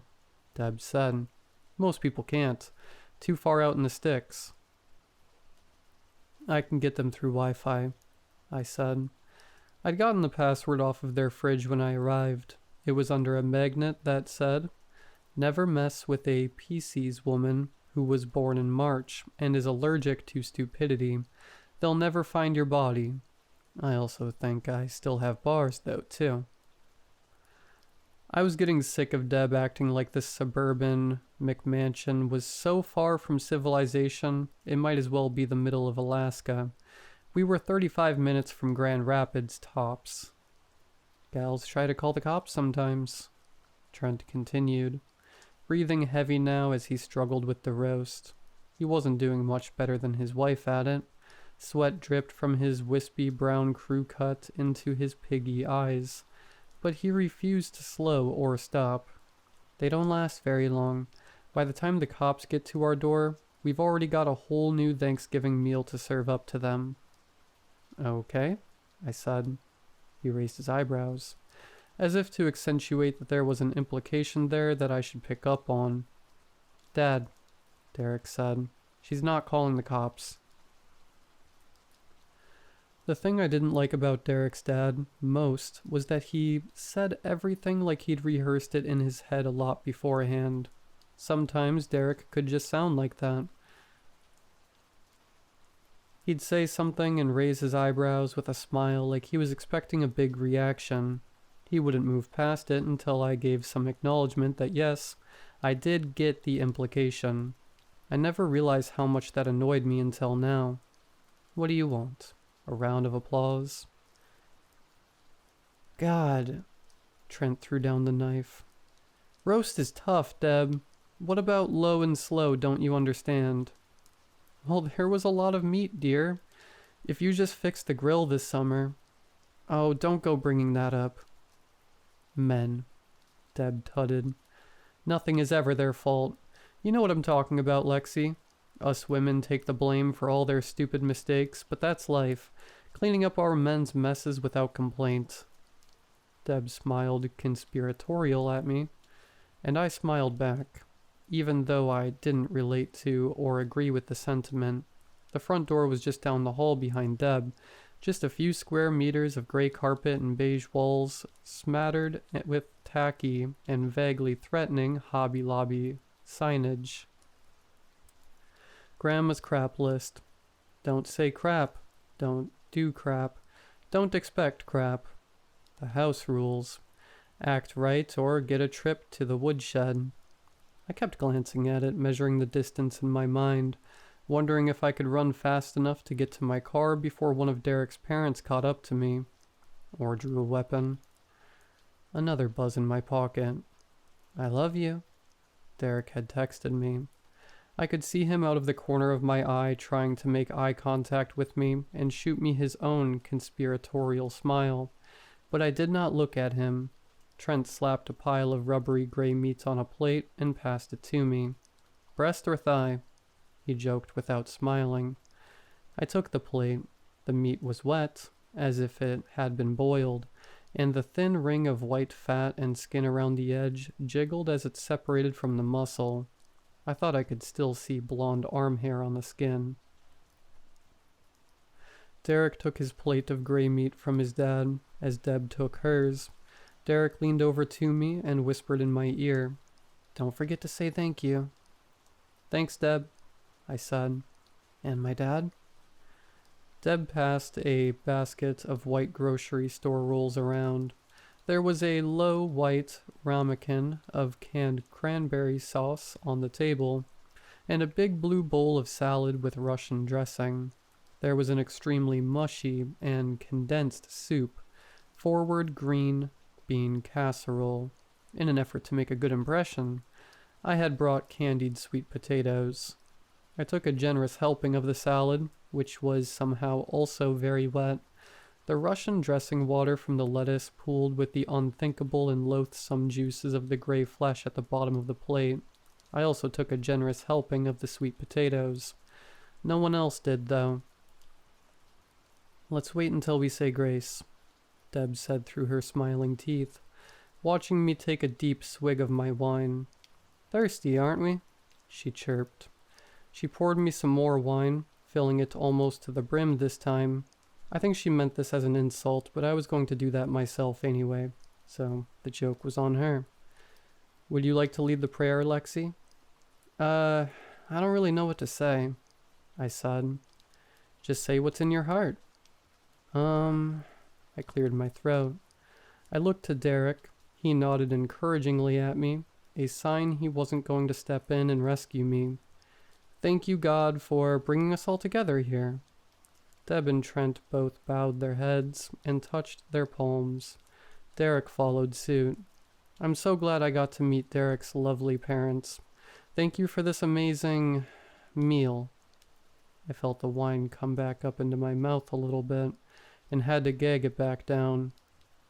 Deb said. Most people can't. Too far out in the sticks. I can get them through Wi-Fi, I said. I'd gotten the password off of their fridge when I arrived. It was under a magnet that said, "Never mess with a Pisces woman who was born in March and is allergic to stupidity. They'll never find your body." I also think I still have bars, though, too. I was getting sick of Deb acting like this suburban McMansion was so far from civilization, it might as well be the middle of Alaska. We were 35 minutes from Grand Rapids, tops. Gals try to call the cops sometimes, Trent continued, breathing heavy now as he struggled with the roast. He wasn't doing much better than his wife at it. Sweat dripped from his wispy brown crew cut into his piggy eyes. But he refused to slow or stop. They don't last very long. By the time the cops get to our door, we've already got a whole new Thanksgiving meal to serve up to them. Okay, I said. He raised his eyebrows, as if to accentuate that there was an implication there that I should pick up on. Dad, Derek said. She's not calling the cops. The thing I didn't like about Derek's dad most was that he said everything like he'd rehearsed it in his head a lot beforehand. Sometimes Derek could just sound like that. He'd say something and raise his eyebrows with a smile like he was expecting a big reaction. He wouldn't move past it until I gave some acknowledgement that yes, I did get the implication. I never realized how much that annoyed me until now. What do you want? A round of applause? God, Trent threw down the knife. Roast is tough, Deb. What about low and slow, don't you understand? Well, there was a lot of meat, dear. If you just fixed the grill this summer. Oh, don't go bringing that up. Men, Deb tutted. Nothing is ever their fault. You know what I'm talking about, Lexi. Us women take the blame for all their stupid mistakes, but that's life. Cleaning up our men's messes without complaint. Deb smiled conspiratorial at me, and I smiled back, even though I didn't relate to or agree with the sentiment. The front door was just down the hall behind Deb, just a few square meters of gray carpet and beige walls, smattered with tacky and vaguely threatening Hobby Lobby signage. Grandma's crap list. Don't say crap. Don't do crap. Don't expect crap. The house rules. Act right or get a trip to the woodshed. I kept glancing at it, measuring the distance in my mind, wondering if I could run fast enough to get to my car before one of Derek's parents caught up to me, or drew a weapon. Another buzz in my pocket. I love you, Derek had texted me. I could see him out of the corner of my eye trying to make eye contact with me and shoot me his own conspiratorial smile, but I did not look at him. Trent slapped a pile of rubbery gray meat on a plate and passed it to me. Breast or thigh? He joked without smiling. I took the plate. The meat was wet, as if it had been boiled, and the thin ring of white fat and skin around the edge jiggled as it separated from the muscle. I thought I could still see blonde arm hair on the skin. Derek took his plate of gray meat from his dad, as Deb took hers. Derek leaned over to me and whispered in my ear, "Don't forget to say thank you." "Thanks, Deb," I said. "And my dad?" Deb passed a basket of white grocery store rolls around. There was a low white ramekin of canned cranberry sauce on the table, and a big blue bowl of salad with Russian dressing. There was an extremely mushy and condensed soup, forward green bean casserole. In an effort to make a good impression, I had brought candied sweet potatoes. I took a generous helping of the salad, which was somehow also very wet. The Russian dressing water from the lettuce pooled with the unthinkable and loathsome juices of the gray flesh at the bottom of the plate. I also took a generous helping of the sweet potatoes. No one else did, though. Let's wait until we say grace, Deb said through her smiling teeth, watching me take a deep swig of my wine. Thirsty, aren't we? She chirped. She poured me some more wine, filling it almost to the brim this time. I think she meant this as an insult, but I was going to do that myself anyway, so the joke was on her. Would you like to lead the prayer, Lexi? I don't really know what to say, I said. Just say what's in your heart. I cleared my throat. I looked to Derek. He nodded encouragingly at me, a sign he wasn't going to step in and rescue me. Thank you, God, for bringing us all together here. Deb and Trent both bowed their heads and touched their palms. Derek followed suit. I'm so glad I got to meet Derek's lovely parents. Thank you for this amazing meal. I felt the wine come back up into my mouth a little bit and had to gag it back down.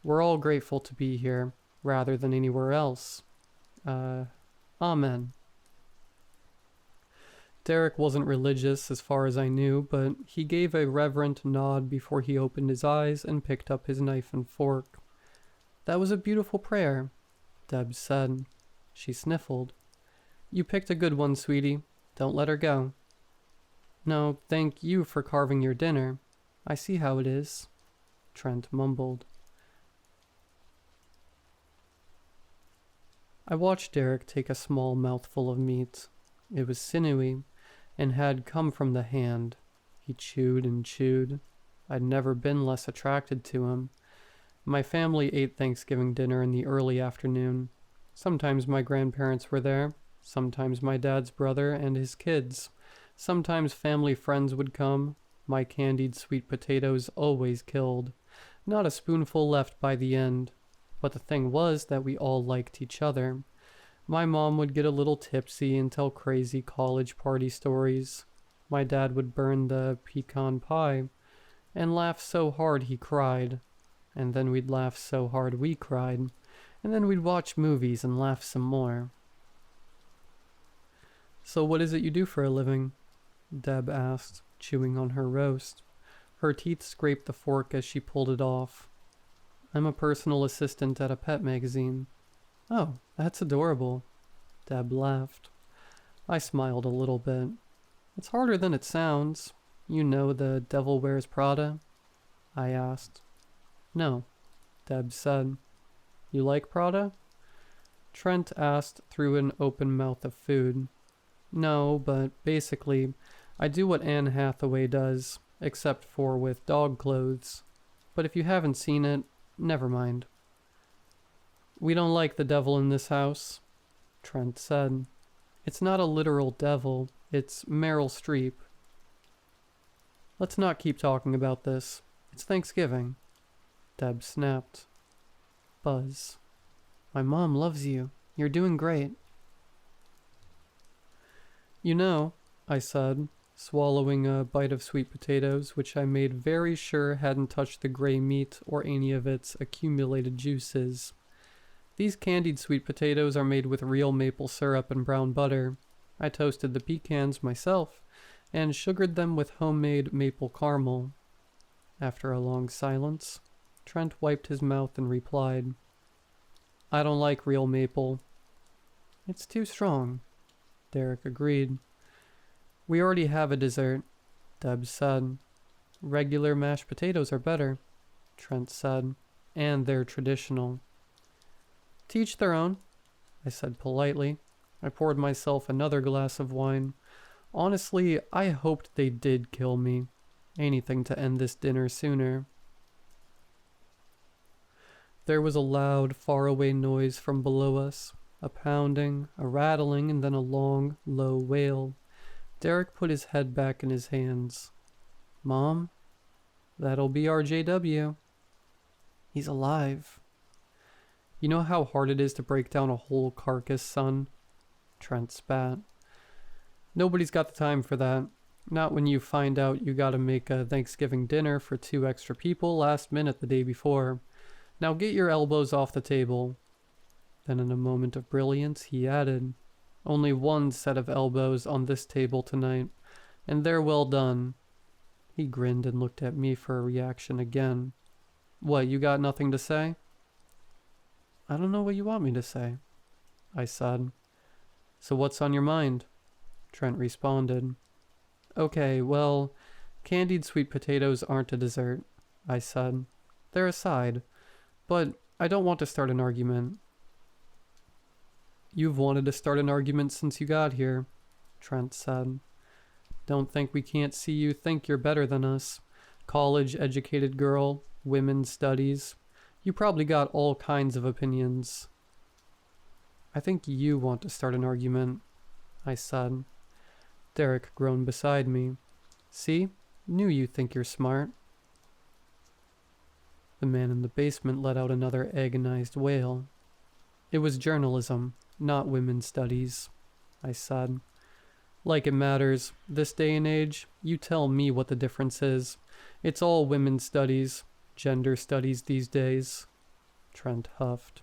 We're all grateful to be here, rather than anywhere else. Amen. Derek wasn't religious as far as I knew, but he gave a reverent nod before he opened his eyes and picked up his knife and fork. That was a beautiful prayer, Deb said. She sniffled. You picked a good one, sweetie. Don't let her go. No, thank you for carving your dinner. I see how it is, Trent mumbled. I watched Derek take a small mouthful of meat. It was sinewy and had come from the hand. He chewed and chewed. I'd never been less attracted to him. My family ate Thanksgiving dinner in the early afternoon. Sometimes my grandparents were there, sometimes my dad's brother and his kids. Sometimes family friends would come. My candied sweet potatoes always killed. Not a spoonful left by the end. But the thing was that we all liked each other. My mom would get a little tipsy and tell crazy college party stories. My dad would burn the pecan pie and laugh so hard he cried. And then we'd laugh so hard we cried. And then we'd watch movies and laugh some more. So what is it you do for a living? Deb asked, chewing on her roast. Her teeth scraped the fork as she pulled it off. I'm a personal assistant at a pet magazine. Oh, that's adorable. Deb laughed. I smiled a little bit. It's harder than it sounds. You know The Devil Wears Prada? I asked. No, Deb said. You like Prada? Trent asked through an open mouth of food. No, but basically, I do what Anne Hathaway does, except for with dog clothes. But if you haven't seen it, never mind. We don't like the devil in this house, Trent said. It's not a literal devil, it's Meryl Streep. Let's not keep talking about this. It's Thanksgiving. Deb snapped. Buzz. My mom loves you. You're doing great. You know, I said, swallowing a bite of sweet potatoes, which I made very sure hadn't touched the gray meat or any of its accumulated juices. These candied sweet potatoes are made with real maple syrup and brown butter. I toasted the pecans myself and sugared them with homemade maple caramel. After a long silence, Trent wiped his mouth and replied, I don't like real maple. It's too strong, Derek agreed. We already have a dessert, Deb said. Regular mashed potatoes are better, Trent said, and they're traditional. To each their own, I said politely. I poured myself another glass of wine. Honestly, I hoped they did kill me. Anything to end this dinner sooner. There was a loud, faraway noise from below us. A pounding, a rattling, and then a long, low wail. Derek put his head back in his hands. Mom, that'll be our JW. He's alive. You know how hard it is to break down a whole carcass, son? Trent spat. Nobody's got the time for that. Not when you find out you gotta make a Thanksgiving dinner for 2 extra people last minute the day before. Now get your elbows off the table. Then in a moment of brilliance, he added, Only one set of elbows on this table tonight. And they're well done. He grinned and looked at me for a reaction again. What, you got nothing to say? I don't know what you want me to say, I said. So what's on your mind? Trent responded. Okay, well, candied sweet potatoes aren't a dessert, I said. They're a side, but I don't want to start an argument. You've wanted to start an argument since you got here, Trent said. Don't think we can't see you think you're better than us. College-educated girl, women's studies. You probably got all kinds of opinions. I think you want to start an argument, I said. Derek groaned beside me. See? Knew you think you're smart. The man in the basement let out another agonized wail. It was journalism, not women's studies, I said. Like it matters. This day and age, you tell me what the difference is. It's all women's studies, gender studies these days. Trent huffed.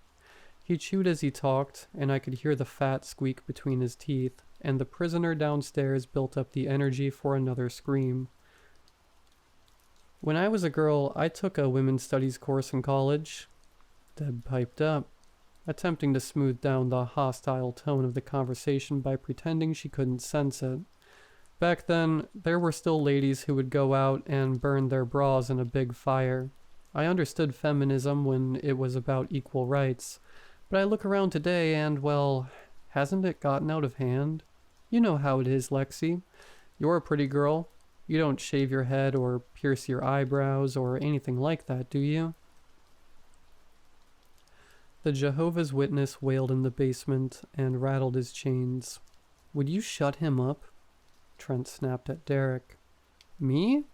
He chewed as he talked, and I could hear the fat squeak between his teeth, and the prisoner downstairs built up the energy for another scream. When I was a girl, I took a women's studies course in college. Deb piped up, attempting to smooth down the hostile tone of the conversation by pretending she couldn't sense it. Back then, there were still ladies who would go out and burn their bras in a big fire. I understood feminism when it was about equal rights, but I look around today and, well, hasn't it gotten out of hand? You know how it is, Lexi. You're a pretty girl. You don't shave your head or pierce your eyebrows or anything like that, do you? The Jehovah's Witness wailed in the basement and rattled his chains. Would you shut him up? Trent snapped at Derek. Me?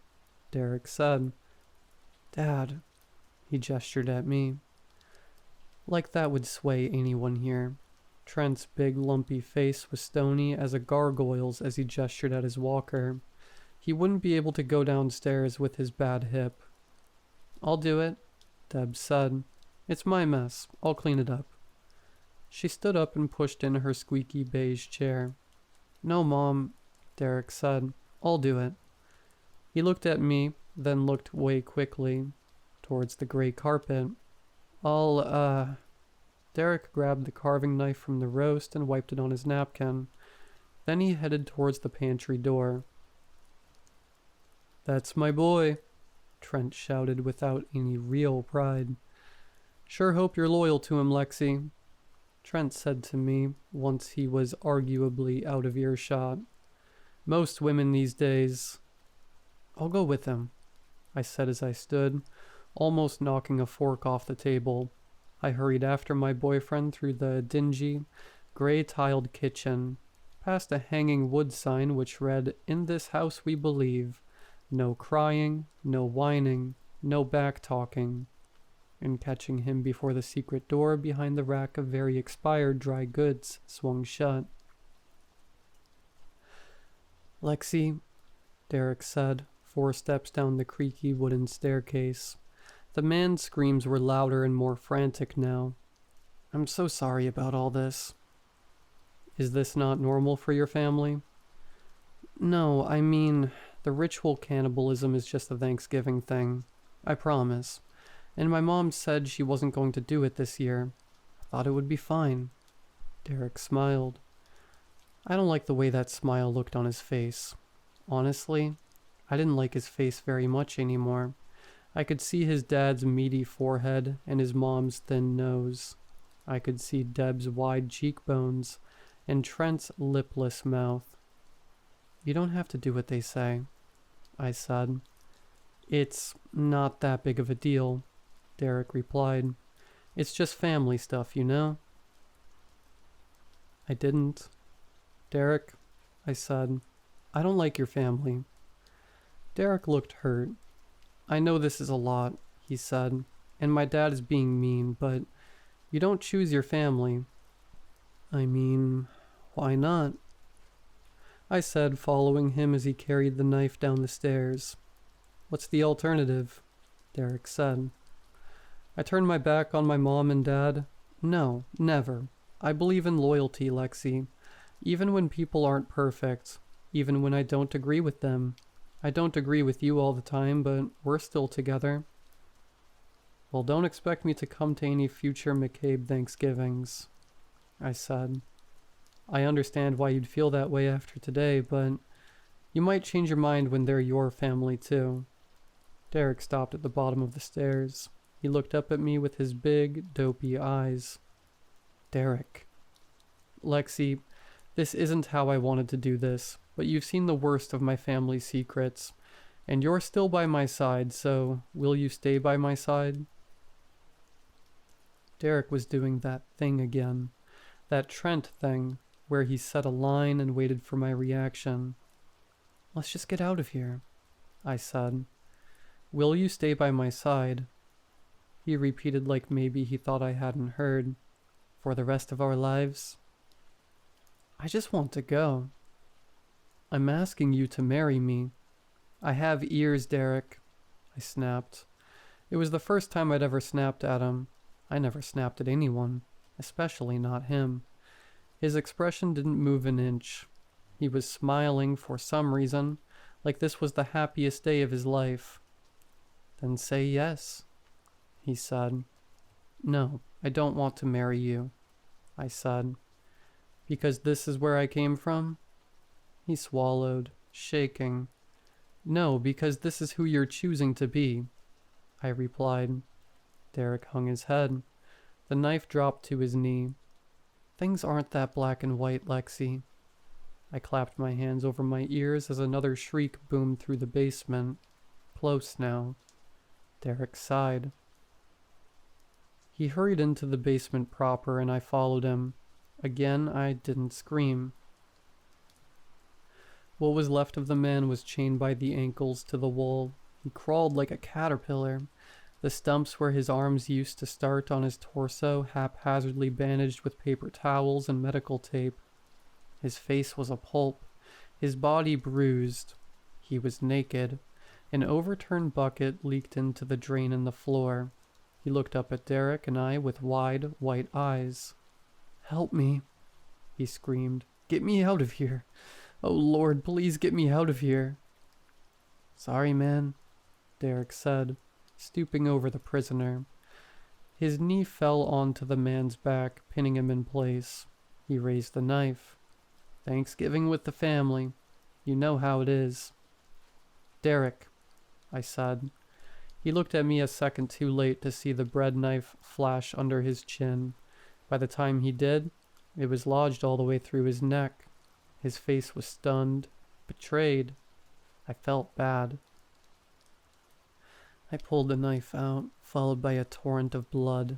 Derek said. Dad. He gestured at me. Like that would sway anyone here. Trent's big lumpy face was stony as a gargoyle's as he gestured at his walker. He wouldn't be able to go downstairs with his bad hip. I'll do it, Deb said. It's my mess. I'll clean it up. She stood up and pushed in her squeaky beige chair. No, Mom, Derek said. I'll do it. He looked at me, then looked away quickly, towards the gray carpet. Derek grabbed the carving knife from the roast and wiped it on his napkin. Then he headed towards the pantry door. That's my boy, Trent shouted without any real pride. Sure hope you're loyal to him, Lexi, Trent said to me once he was arguably out of earshot. Most women these days. I'll go with him, I said as I stood, almost knocking a fork off the table. I hurried after my boyfriend through the dingy, gray-tiled kitchen, past a hanging wood sign which read, "In this house we believe. No crying, no whining, no back-talking," and catching him before the secret door behind the rack of very expired dry goods swung shut. Lexi, Derek said, 4 steps down the creaky wooden staircase. The man's screams were louder and more frantic now. I'm so sorry about all this. Is this not normal for your family? No, I mean, the ritual cannibalism is just a Thanksgiving thing. I promise. And my mom said she wasn't going to do it this year. I thought it would be fine. Derek smiled. I don't like the way that smile looked on his face. Honestly, I didn't like his face very much anymore. I could see his dad's meaty forehead and his mom's thin nose. I could see Deb's wide cheekbones and Trent's lipless mouth. You don't have to do what they say, I said. It's not that big of a deal, Derek replied. It's just family stuff, you know? I didn't. Derek, I said, I don't like your family. Derek looked hurt. I know this is a lot, he said, and my dad is being mean, but you don't choose your family. I mean, why not? I said, following him as he carried the knife down the stairs. What's the alternative? Derek said. I turned my back on my mom and dad. No, never. I believe in loyalty, Lexi. Even when people aren't perfect. even when I don't agree with them. I don't agree with you all the time, but we're still together. Well, don't expect me to come to any future McCabe Thanksgivings, I said. I understand why you'd feel that way after today, but you might change your mind when they're your family too. Derek stopped at the bottom of the stairs. He looked up at me with his big, dopey eyes. Derek. Lexi, this isn't how I wanted to do this, but you've seen the worst of my family's secrets, and you're still by my side, so will you stay by my side? Derek was doing that thing again, that Trent thing, where he set a line and waited for my reaction. Let's just get out of here, I said. Will you stay by my side? He repeated like maybe he thought I hadn't heard. For the rest of our lives? I just want to go. I'm asking you to marry me. I have ears, Derek, I snapped. It was the first time I'd ever snapped at him. I never snapped at anyone, especially not him. His expression didn't move an inch. He was smiling for some reason, like this was the happiest day of his life. Then say yes, he said. No, I don't want to marry you, I said. Because this is where I came from? He swallowed, shaking. No, because this is who you're choosing to be, I replied. Derek hung his head. The knife dropped to his knee. Things aren't that black and white, Lexi. I clapped my hands over my ears as another shriek boomed through the basement. Close now. Derek sighed. He hurried into the basement proper and I followed him. Again, I didn't scream. What was left of the man was chained by the ankles to the wall. He crawled like a caterpillar. The stumps where his arms used to start on his torso haphazardly bandaged with paper towels and medical tape. His face was a pulp, his body bruised. He was naked. An overturned bucket leaked into the drain in the floor. He looked up at Derek and I with wide, white eyes. Help me, he screamed. Get me out of here. Oh Lord, please get me out of here. Sorry, man, Derek said, stooping over the prisoner. His knee fell onto the man's back, pinning him in place. He raised the knife. Thanksgiving with the family. You know how it is. Derek, I said. He looked at me a second too late to see the bread knife flash under his chin. By the time he did, it was lodged all the way through his neck. His face was stunned, betrayed. I felt bad. I pulled the knife out, followed by a torrent of blood.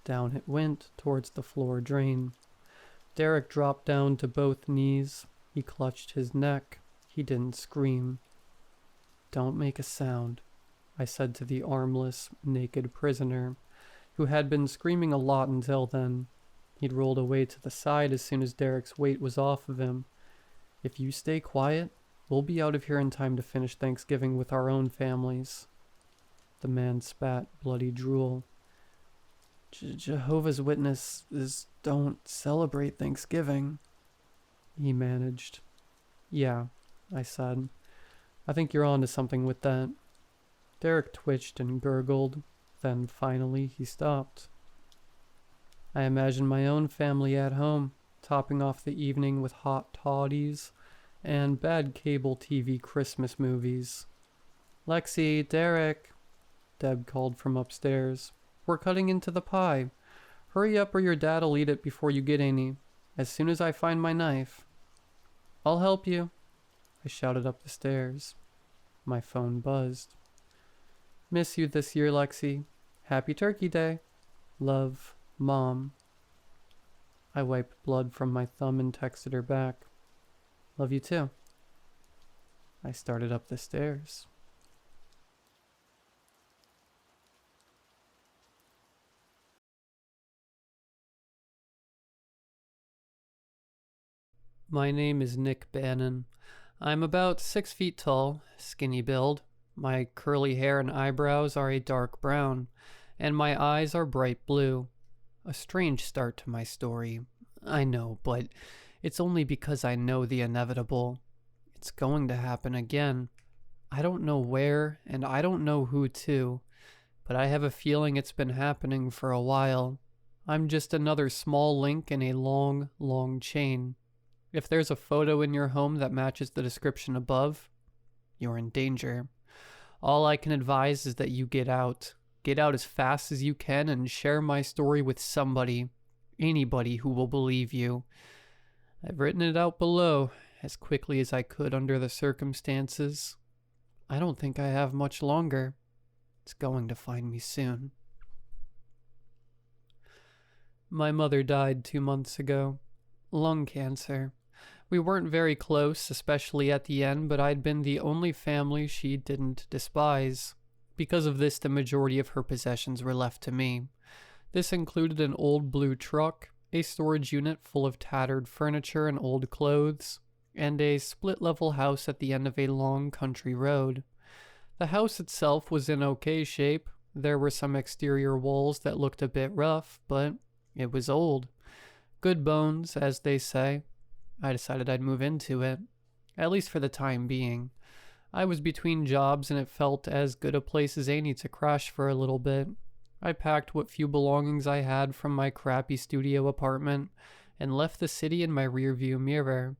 Down it went, towards the floor drain. Derek dropped down to both knees. He clutched his neck. He didn't scream. Don't make a sound, I said to the armless, naked prisoner, who had been screaming a lot until then. He'd rolled away to the side as soon as Derek's weight was off of him. If you stay quiet, we'll be out of here in time to finish Thanksgiving with our own families. The man spat bloody drool. Jehovah's Witnesses don't celebrate Thanksgiving, he managed. Yeah, I said. I think you're on to something with that. Derek twitched and gurgled. Then finally he stopped. I imagined my own family at home, topping off the evening with hot toddies and bad cable TV Christmas movies. Lexi, Derek, Deb called from upstairs. We're cutting into the pie. Hurry up or your dad'll eat it before you get any, as soon as I find my knife. I'll help you, I shouted up the stairs. My phone buzzed. Miss you this year, Lexi. Happy Turkey Day. Love, Mom. I wiped blood from my thumb and texted her back. Love you too. I started up the stairs. My name is Nick Bannon. I'm about 6 feet tall, skinny build. My curly hair and eyebrows are a dark brown, and my eyes are bright blue. A strange start to my story, I know, but it's only because I know the inevitable. It's going to happen again. I don't know where, and I don't know who to, but I have a feeling it's been happening for a while. I'm just another small link in a long, long chain. If there's a photo in your home that matches the description above, you're in danger. All I can advise is that you get out. Get out as fast as you can and share my story with somebody, anybody who will believe you. I've written it out below as quickly as I could under the circumstances. I don't think I have much longer. It's going to find me soon. My mother died 2 months ago. Lung cancer. We weren't very close, especially at the end, but I'd been the only family she didn't despise. Because of this, the majority of her possessions were left to me. This included an old blue truck, a storage unit full of tattered furniture and old clothes, and a split-level house at the end of a long country road. The house itself was in okay shape. There were some exterior walls that looked a bit rough, but it was old. Good bones, as they say. I decided I'd move into it, at least for the time being. I was between jobs and it felt as good a place as any to crash for a little bit. I packed what few belongings I had from my crappy studio apartment and left the city in my rearview mirror.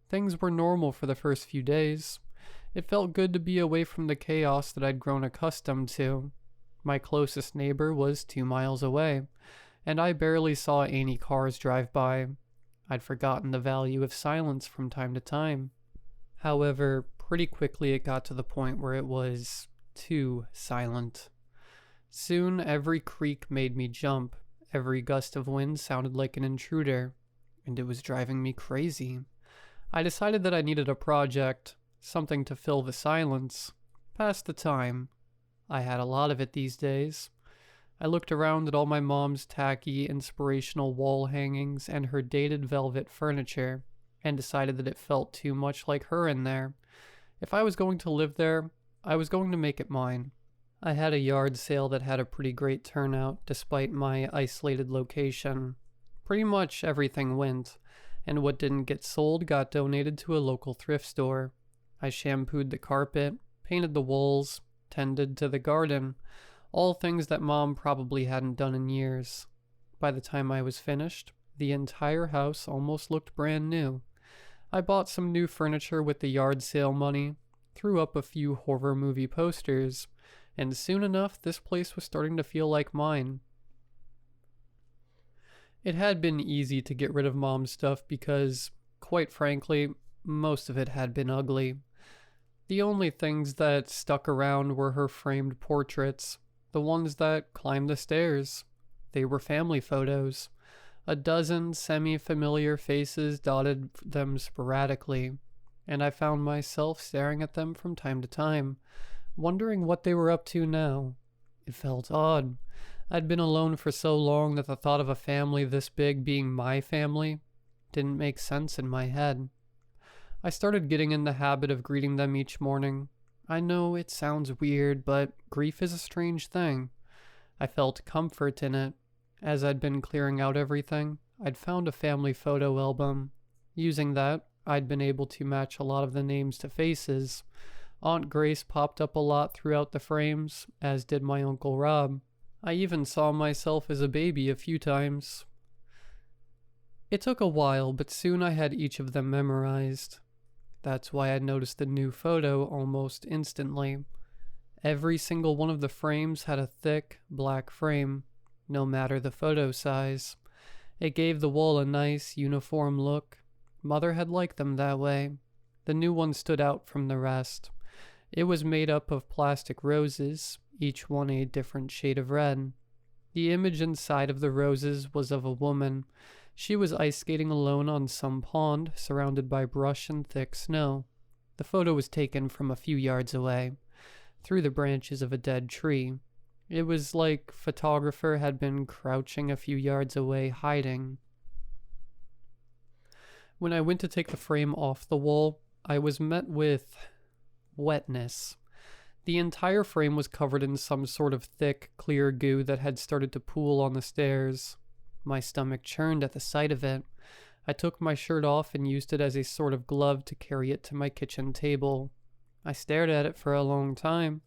Things were normal for the first few days. It felt good to be away from the chaos that I'd grown accustomed to. My closest neighbor was 2 miles away, and I barely saw any cars drive by. I'd forgotten the value of silence from time to time. However, pretty quickly it got to the point where it was too silent. Soon every creak made me jump, every gust of wind sounded like an intruder, and it was driving me crazy. I decided that I needed a project, something to fill the silence, pass the time. I had a lot of it these days. I looked around at all my mom's tacky, inspirational wall hangings and her dated velvet furniture, and decided that it felt too much like her in there. If I was going to live there, I was going to make it mine. I had a yard sale that had a pretty great turnout, despite my isolated location. Pretty much everything went, and what didn't get sold got donated to a local thrift store. I shampooed the carpet, painted the walls, tended to the garden, all things that Mom probably hadn't done in years. By the time I was finished, the entire house almost looked brand new. I bought some new furniture with the yard sale money, threw up a few horror movie posters, and soon enough this place was starting to feel like mine. It had been easy to get rid of Mom's stuff because, quite frankly, most of it had been ugly. The only things that stuck around were her framed portraits, the ones that climbed the stairs. They were family photos. A dozen semi-familiar faces dotted them sporadically, and I found myself staring at them from time to time, wondering what they were up to now. It felt odd. I'd been alone for so long that the thought of a family this big being my family didn't make sense in my head. I started getting in the habit of greeting them each morning. I know it sounds weird, but grief is a strange thing. I felt comfort in it. As I'd been clearing out everything, I'd found a family photo album. Using that, I'd been able to match a lot of the names to faces. Aunt Grace popped up a lot throughout the frames, as did my Uncle Rob. I even saw myself as a baby a few times. It took a while, but soon I had each of them memorized. That's why I noticed the new photo almost instantly. Every single one of the frames had a thick, black frame, no matter the photo size. It gave the wall a nice, uniform look. Mother had liked them that way. The new one stood out from the rest. It was made up of plastic roses, each one a different shade of red. The image inside of the roses was of a woman. She was ice skating alone on some pond, surrounded by brush and thick snow. The photo was taken from a few yards away, through the branches of a dead tree. It was like photographer had been crouching a few yards away, hiding. When I went to take the frame off the wall, I was met with wetness. The entire frame was covered in some sort of thick, clear goo that had started to pool on the stairs. My stomach churned at the sight of it. I took my shirt off and used it as a sort of glove to carry it to my kitchen table. I stared at it for a long time.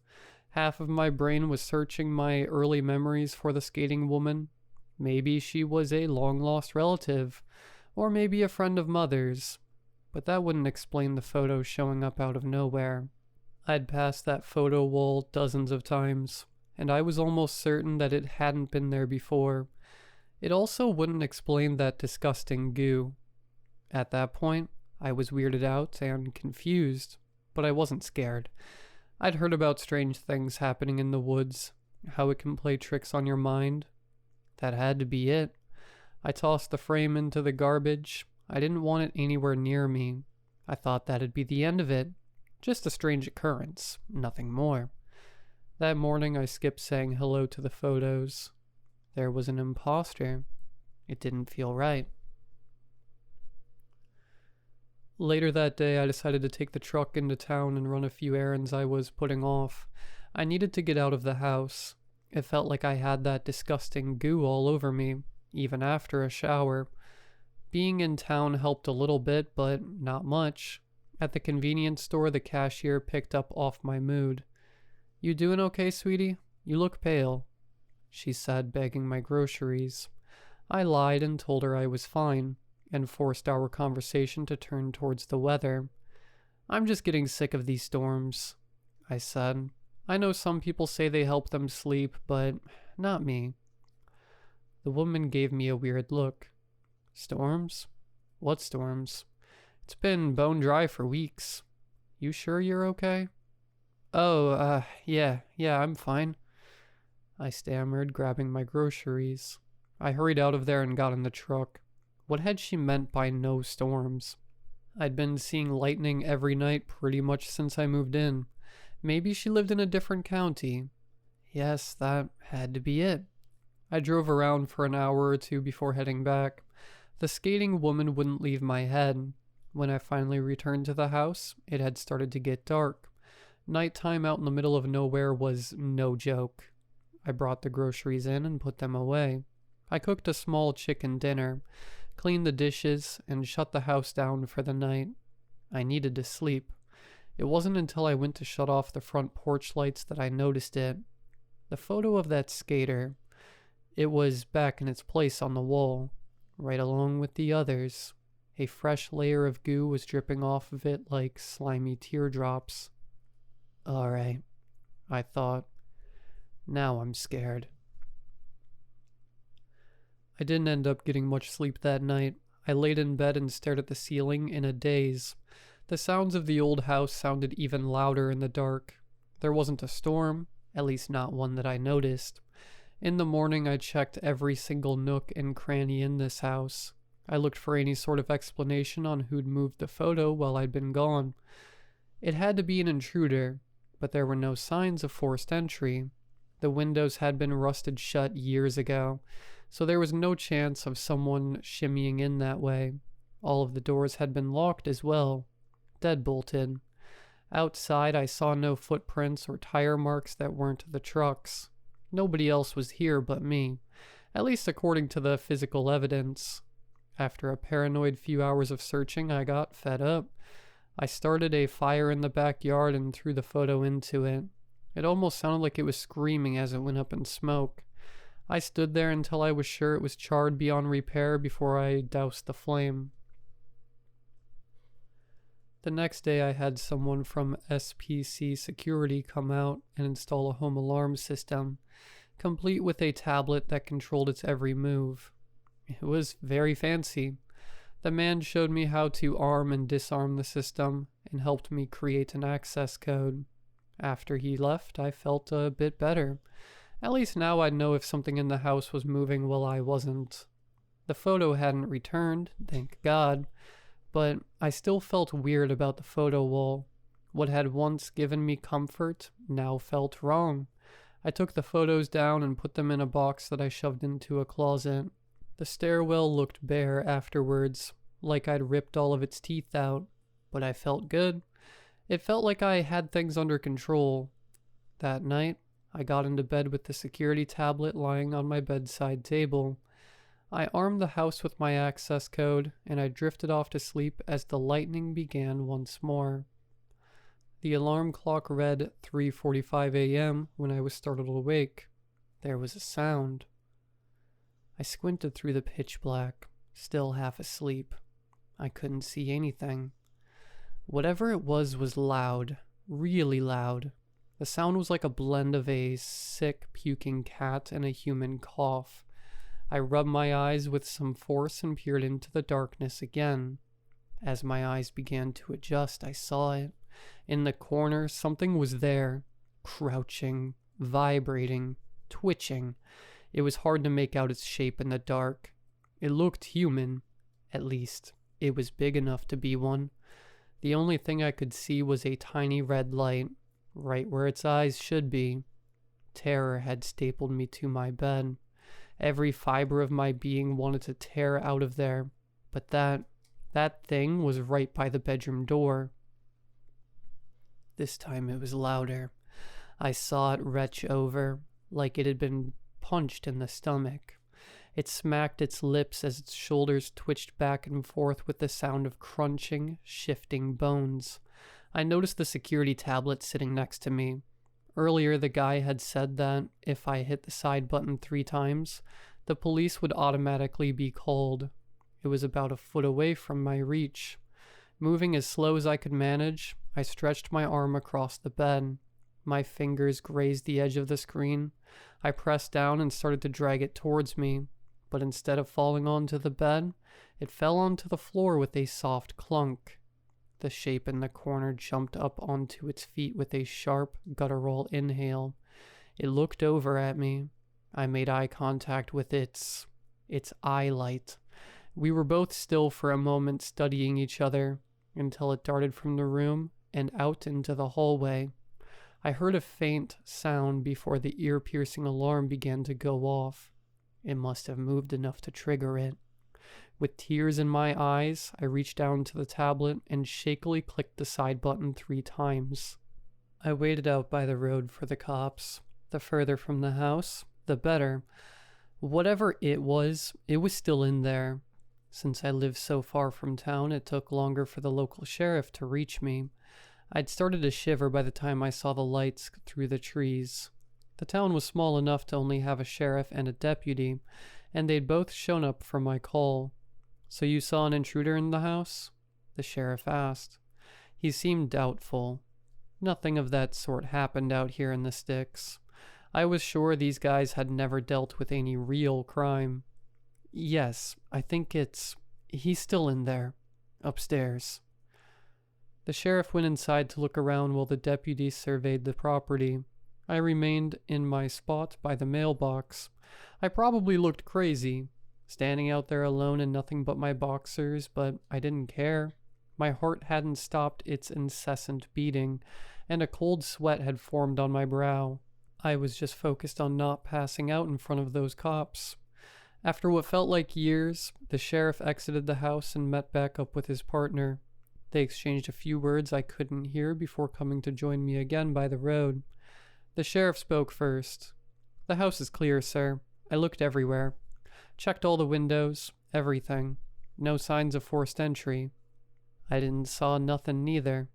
Half of my brain was searching my early memories for the skating woman. Maybe she was a long-lost relative, or maybe a friend of Mother's. But that wouldn't explain the photo showing up out of nowhere. I'd passed that photo wall dozens of times, and I was almost certain that it hadn't been there before. It also wouldn't explain that disgusting goo. At that point, I was weirded out and confused, but I wasn't scared. I'd heard about strange things happening in the woods, how it can play tricks on your mind. That had to be it. I tossed the frame into the garbage. I didn't want it anywhere near me. I thought that'd be the end of it. Just a strange occurrence, nothing more. That morning I skipped saying hello to the photos. There was an imposter. It didn't feel right. Later that day, I decided to take the truck into town and run a few errands I was putting off. I needed to get out of the house. It felt like I had that disgusting goo all over me, even after a shower. Being in town helped a little bit, but not much. At the convenience store, the cashier picked up off my mood. "You doing okay, sweetie? You look pale," she said, bagging my groceries. I lied and told her I was fine, and forced our conversation to turn towards the weather. "I'm just getting sick of these storms," I said. "I know some people say they help them sleep, but not me." The woman gave me a weird look. "Storms? What storms? It's been bone dry for weeks. You sure you're okay?" "Oh, yeah, I'm fine," I stammered, grabbing my groceries. I hurried out of there and got in the truck. What had she meant by no storms? I'd been seeing lightning every night pretty much since I moved in. Maybe she lived in a different county. Yes, that had to be it. I drove around for an hour or two before heading back. The skating woman wouldn't leave my head. When I finally returned to the house, it had started to get dark. Nighttime out in the middle of nowhere was no joke. I brought the groceries in and put them away. I cooked a small chicken dinner, cleaned the dishes, and shut the house down for the night. I needed to sleep. It wasn't until I went to shut off the front porch lights that I noticed it. The photo of that skater. It was back in its place on the wall, right along with the others. A fresh layer of goo was dripping off of it like slimy teardrops. Alright, I thought. Now I'm scared. I didn't end up getting much sleep that night. I laid in bed and stared at the ceiling in a daze. The sounds of the old house sounded even louder in the dark. There wasn't a storm, at least not one that I noticed. In the morning, I checked every single nook and cranny in this house. I looked for any sort of explanation on who'd moved the photo while I'd been gone. It had to be an intruder, but there were no signs of forced entry. The windows had been rusted shut years ago, so there was no chance of someone shimmying in that way. All of the doors had been locked as well, deadbolted. Outside, I saw no footprints or tire marks that weren't the truck's. Nobody else was here but me, at least according to the physical evidence. After a paranoid few hours of searching, I got fed up. I started a fire in the backyard and threw the photo into it. It almost sounded like it was screaming as it went up in smoke. I stood there until I was sure it was charred beyond repair before I doused the flame. The next day I had someone from SPC Security come out and install a home alarm system, complete with a tablet that controlled its every move. It was very fancy. The man showed me how to arm and disarm the system and helped me create an access code. After he left, I felt a bit better. At least now I'd know if something in the house was moving while I wasn't. The photo hadn't returned, thank God, but I still felt weird about the photo wall. What had once given me comfort now felt wrong. I took the photos down and put them in a box that I shoved into a closet. The stairwell looked bare afterwards, like I'd ripped all of its teeth out, but I felt good. It felt like I had things under control. That night, I got into bed with the security tablet lying on my bedside table. I armed the house with my access code, and I drifted off to sleep as the lightning began once more. The alarm clock read 3:45 a.m. when I was startled awake. There was a sound. I squinted through the pitch black, still half asleep. I couldn't see anything. Whatever it was loud, really loud. The sound was like a blend of a sick, puking cat and a human cough. I rubbed my eyes with some force and peered into the darkness again. As my eyes began to adjust, I saw it. In the corner, something was there, crouching, vibrating, twitching. It was hard to make out its shape in the dark. It looked human. At least, it was big enough to be one. The only thing I could see was a tiny red light, right where its eyes should be. Terror had stapled me to my bed. Every fiber of my being wanted to tear out of there, but that thing was right by the bedroom door. This time it was louder. I saw it retch over, like it had been punched in the stomach. It smacked its lips as its shoulders twitched back and forth with the sound of crunching, shifting bones. I noticed the security tablet sitting next to me. Earlier, the guy had said that if I hit the side button 3 times, the police would automatically be called. It was about a foot away from my reach. Moving as slow as I could manage, I stretched my arm across the bed. My fingers grazed the edge of the screen. I pressed down and started to drag it towards me, but instead of falling onto the bed, it fell onto the floor with a soft clunk. The shape in the corner jumped up onto its feet with a sharp, guttural inhale. It looked over at me. I made eye contact with its eye light. We were both still for a moment, studying each other, until it darted from the room and out into the hallway. I heard a faint sound before the ear-piercing alarm began to go off. It must have moved enough to trigger it. With tears in my eyes, I reached down to the tablet and shakily clicked the side button 3 times. I waited out by the road for the cops. The further from the house, the better. Whatever it was still in there. Since I lived so far from town, it took longer for the local sheriff to reach me. I'd started to shiver by the time I saw the lights through the trees. The town was small enough to only have a sheriff and a deputy, and they'd both shown up for my call. "So you saw an intruder in the house?" the sheriff asked. He seemed doubtful. Nothing of that sort happened out here in the sticks. I was sure these guys had never dealt with any real crime. "Yes, I think he's still in there, upstairs." The sheriff went inside to look around while the deputy surveyed the property. I remained in my spot by the mailbox. I probably looked crazy, standing out there alone in nothing but my boxers, but I didn't care. My heart hadn't stopped its incessant beating, and a cold sweat had formed on my brow. I was just focused on not passing out in front of those cops. After what felt like years, the sheriff exited the house and met back up with his partner. They exchanged a few words I couldn't hear before coming to join me again by the road. The sheriff spoke first. "The house is clear, sir. I looked everywhere. Checked all the windows, everything. No signs of forced entry." "I didn't saw nothing neither,"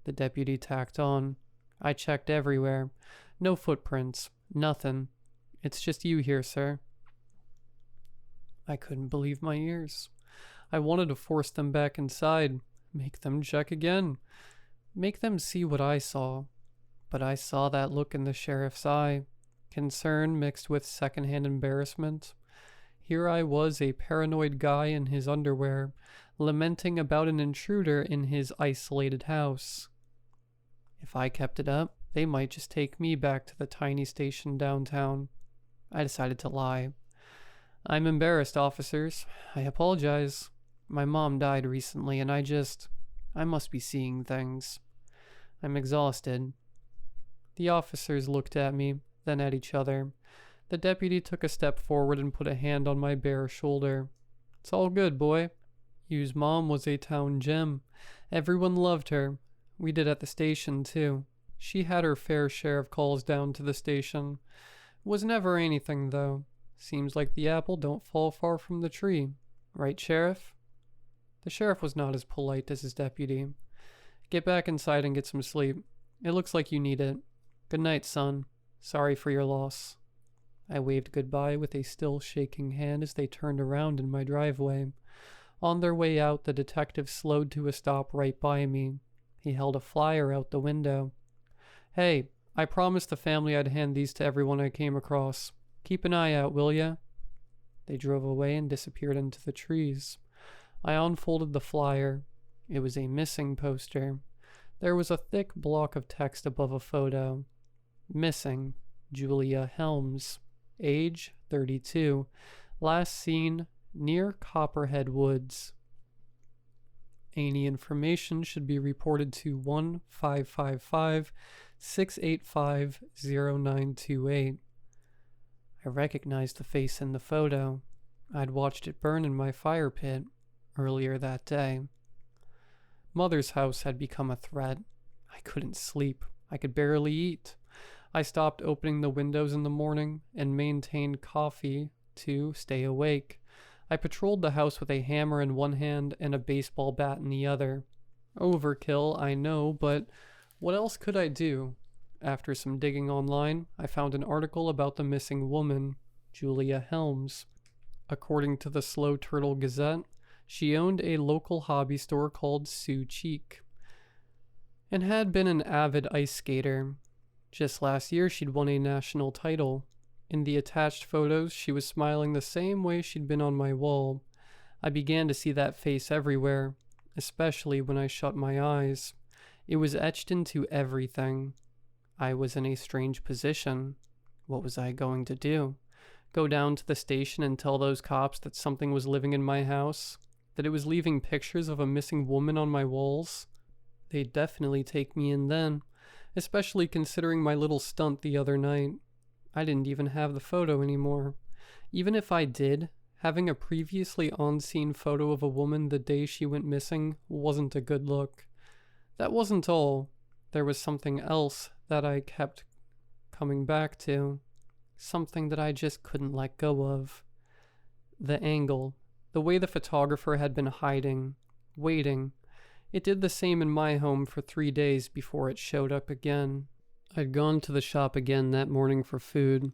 the deputy tacked on. "I checked everywhere. No footprints. Nothing. It's just you here, sir." I couldn't believe my ears. I wanted to force them back inside, make them check again, make them see what I saw. But I saw that look in the sheriff's eye, concern mixed with secondhand embarrassment. Here I was, a paranoid guy in his underwear, lamenting about an intruder in his isolated house. If I kept it up, they might just take me back to the tiny station downtown. I decided to lie. "I'm embarrassed, officers. I apologize. My mom died recently, and I must be seeing things. I'm exhausted." The officers looked at me, then at each other. The deputy took a step forward and put a hand on my bare shoulder. "It's all good, boy. You's mom was a town gem. Everyone loved her. We did at the station, too. She had her fair share of calls down to the station. Was never anything, though. Seems like the apple don't fall far from the tree. Right, Sheriff? The sheriff was not as polite as his deputy. Get back inside and get some sleep. It looks like you need it. Good night, son. Sorry for your loss. I waved goodbye with a still shaking hand as they turned around in my driveway. On their way out, the detective slowed to a stop right by me. He held a flyer out the window. Hey, I promised the family I'd hand these to everyone I came across. Keep an eye out, will ya? They drove away and disappeared into the trees. I unfolded the flyer. It was a missing poster. There was a thick block of text above a photo. Missing, Julia Helms. Age, 32. Last seen, near Copperhead Woods. Any information should be reported to 1-555-685-0928. I recognized the face in the photo. I'd watched it burn in my fire pit earlier that day. Mother's house had become a threat. I couldn't sleep. I could barely eat. I stopped opening the windows in the morning and maintained coffee to stay awake. I patrolled the house with a hammer in one hand and a baseball bat in the other. Overkill, I know, but what else could I do? After some digging online, I found an article about the missing woman, Julia Helms. According to the Slow Turtle Gazette, she owned a local hobby store called Sue Cheek and had been an avid ice skater. Just last year, she'd won a national title. In the attached photos, she was smiling the same way she'd been on my wall. I began to see that face everywhere, especially when I shut my eyes. It was etched into everything. I was in a strange position. What was I going to do? Go down to the station and tell those cops that something was living in my house? That it was leaving pictures of a missing woman on my walls? They'd definitely take me in then, especially considering my little stunt the other night. I didn't even have the photo anymore. Even if I did, having a previously on-scene photo of a woman the day she went missing wasn't a good look. That wasn't all. There was something else that I kept coming back to. Something that I just couldn't let go of. The angle. The way the photographer had been hiding. Waiting. It did the same in my home for 3 days before it showed up again. I'd gone to the shop again that morning for food.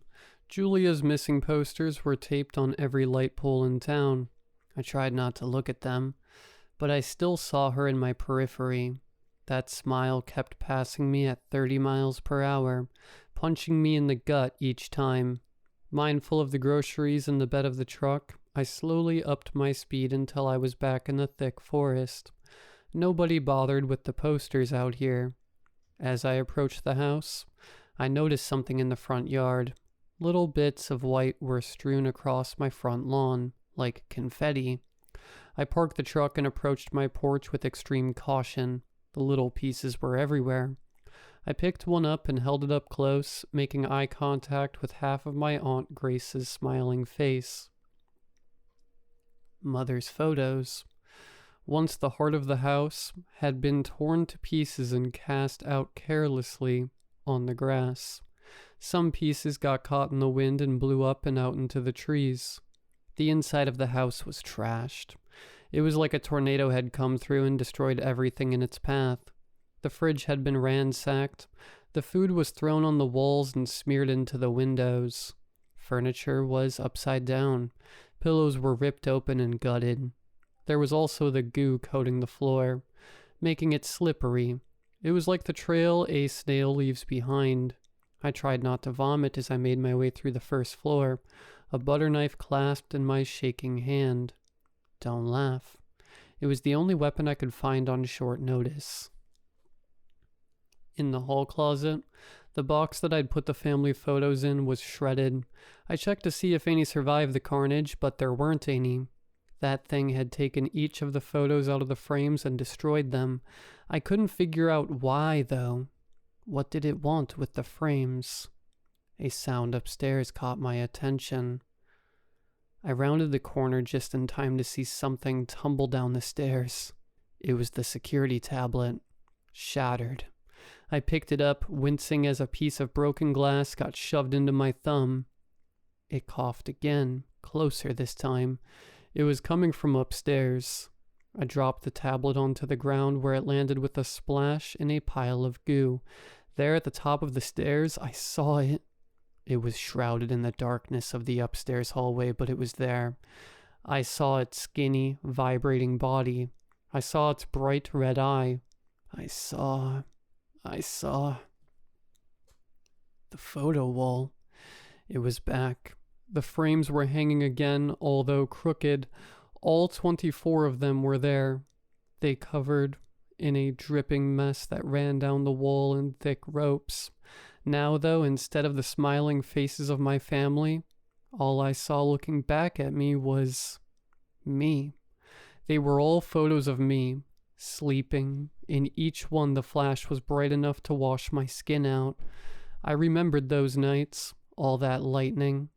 Julia's missing posters were taped on every light pole in town. I tried not to look at them, but I still saw her in my periphery. That smile kept passing me at 30 miles per hour, punching me in the gut each time. Mindful of the groceries in the bed of the truck, I slowly upped my speed until I was back in the thick forest. Nobody bothered with the posters out here. As I approached the house, I noticed something in the front yard. Little bits of white were strewn across my front lawn, like confetti. I parked the truck and approached my porch with extreme caution. The little pieces were everywhere. I picked one up and held it up close, making eye contact with half of my Aunt Grace's smiling face. Mother's photos. Once the heart of the house had been torn to pieces and cast out carelessly on the grass. Some pieces got caught in the wind and blew up and out into the trees. The inside of the house was trashed. It was like a tornado had come through and destroyed everything in its path. The fridge had been ransacked. The food was thrown on the walls and smeared into the windows. Furniture was upside down. Pillows were ripped open and gutted. There was also the goo coating the floor, making it slippery. It was like the trail a snail leaves behind. I tried not to vomit as I made my way through the first floor, a butter knife clasped in my shaking hand. Don't laugh. It was the only weapon I could find on short notice. In the hall closet, the box that I'd put the family photos in was shredded. I checked to see if any survived the carnage, but there weren't any. That thing had taken each of the photos out of the frames and destroyed them. I couldn't figure out why, though. What did it want with the frames? A sound upstairs caught my attention. I rounded the corner just in time to see something tumble down the stairs. It was the security tablet, shattered. I picked it up, wincing as a piece of broken glass got shoved into my thumb. It coughed again, closer this time. It was coming from upstairs. I dropped the tablet onto the ground where it landed with a splash in a pile of goo. There at the top of the stairs, I saw it. It was shrouded in the darkness of the upstairs hallway, but it was there. I saw its skinny, vibrating body. I saw its bright red eye. I saw... The photo wall. It was back. The frames were hanging again, although crooked. All 24 of them were there. They covered in a dripping mess that ran down the wall in thick ropes. Now, though, instead of the smiling faces of my family, all I saw looking back at me was me. They were all photos of me, sleeping. In each one the flash was bright enough to wash my skin out. I remembered those nights, all that lightning.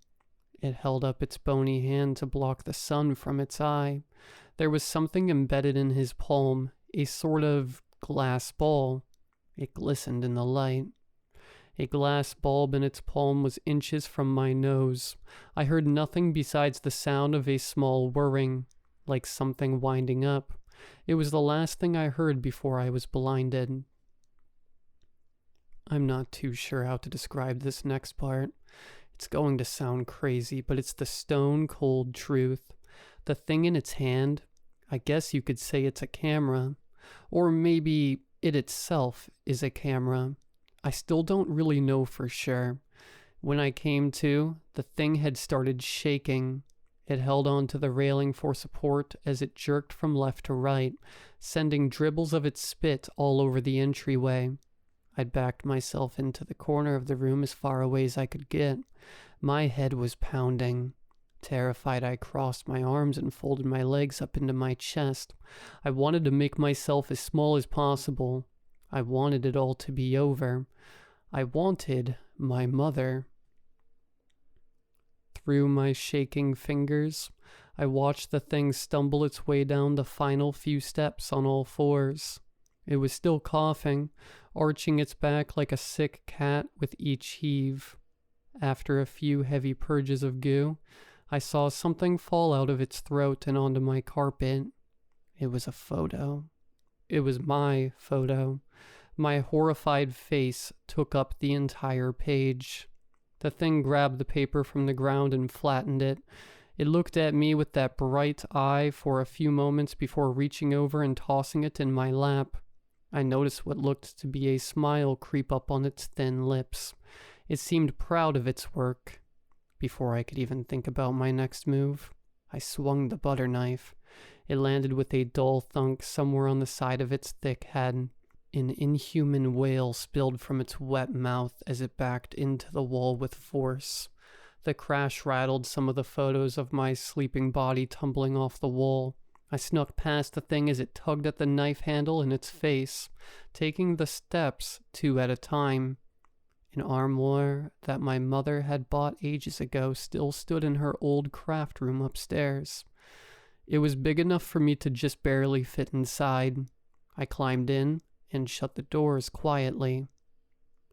It held up its bony hand to block the sun from its eye. There was something embedded in his palm, a sort of glass ball. It glistened in the light. A glass bulb in its palm was inches from my nose. I heard nothing besides the sound of a small whirring, like something winding up. It was the last thing I heard before I was blinded. I'm not too sure how to describe this next part. It's going to sound crazy, but it's the stone cold truth. The thing in its hand, I guess you could say it's a camera. Or maybe it itself is a camera. I still don't really know for sure. When I came to, the thing had started shaking. It held on to the railing for support as it jerked from left to right, sending dribbles of its spit all over the entryway. I'd backed myself into the corner of the room as far away as I could get. My head was pounding. Terrified, I crossed my arms and folded my legs up into my chest. I wanted to make myself as small as possible. I wanted it all to be over. I wanted my mother. Through my shaking fingers, I watched the thing stumble its way down the final few steps on all fours. It was still coughing, arching its back like a sick cat with each heave. After a few heavy purges of goo, I saw something fall out of its throat and onto my carpet. It was a photo. It was my photo. My horrified face took up the entire page. The thing grabbed the paper from the ground and flattened it. It looked at me with that bright eye for a few moments before reaching over and tossing it in my lap. I noticed what looked to be a smile creep up on its thin lips. It seemed proud of its work. Before I could even think about my next move, I swung the butter knife. It landed with a dull thunk somewhere on the side of its thick head. An inhuman wail spilled from its wet mouth as it backed into the wall with force. The crash rattled some of the photos of my sleeping body tumbling off the wall. I snuck past the thing as it tugged at the knife handle in its face, taking the steps 2 at a time. An armoire that my mother had bought ages ago still stood in her old craft room upstairs. It was big enough for me to just barely fit inside. I climbed in and shut the doors quietly.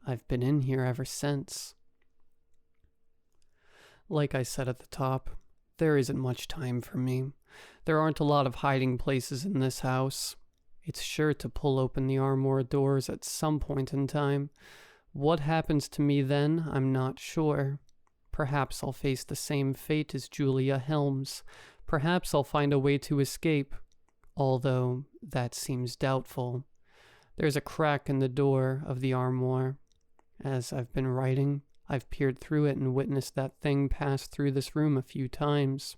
I've been in here ever since. Like I said at the top, there isn't much time for me. There aren't a lot of hiding places in this house. It's sure to pull open the armoire doors at some point in time. What happens to me then, I'm not sure. Perhaps I'll face the same fate as Julia Helms. Perhaps I'll find a way to escape, although that seems doubtful. There's a crack in the door of the armoire. As I've been writing, I've peered through it and witnessed that thing pass through this room a few times.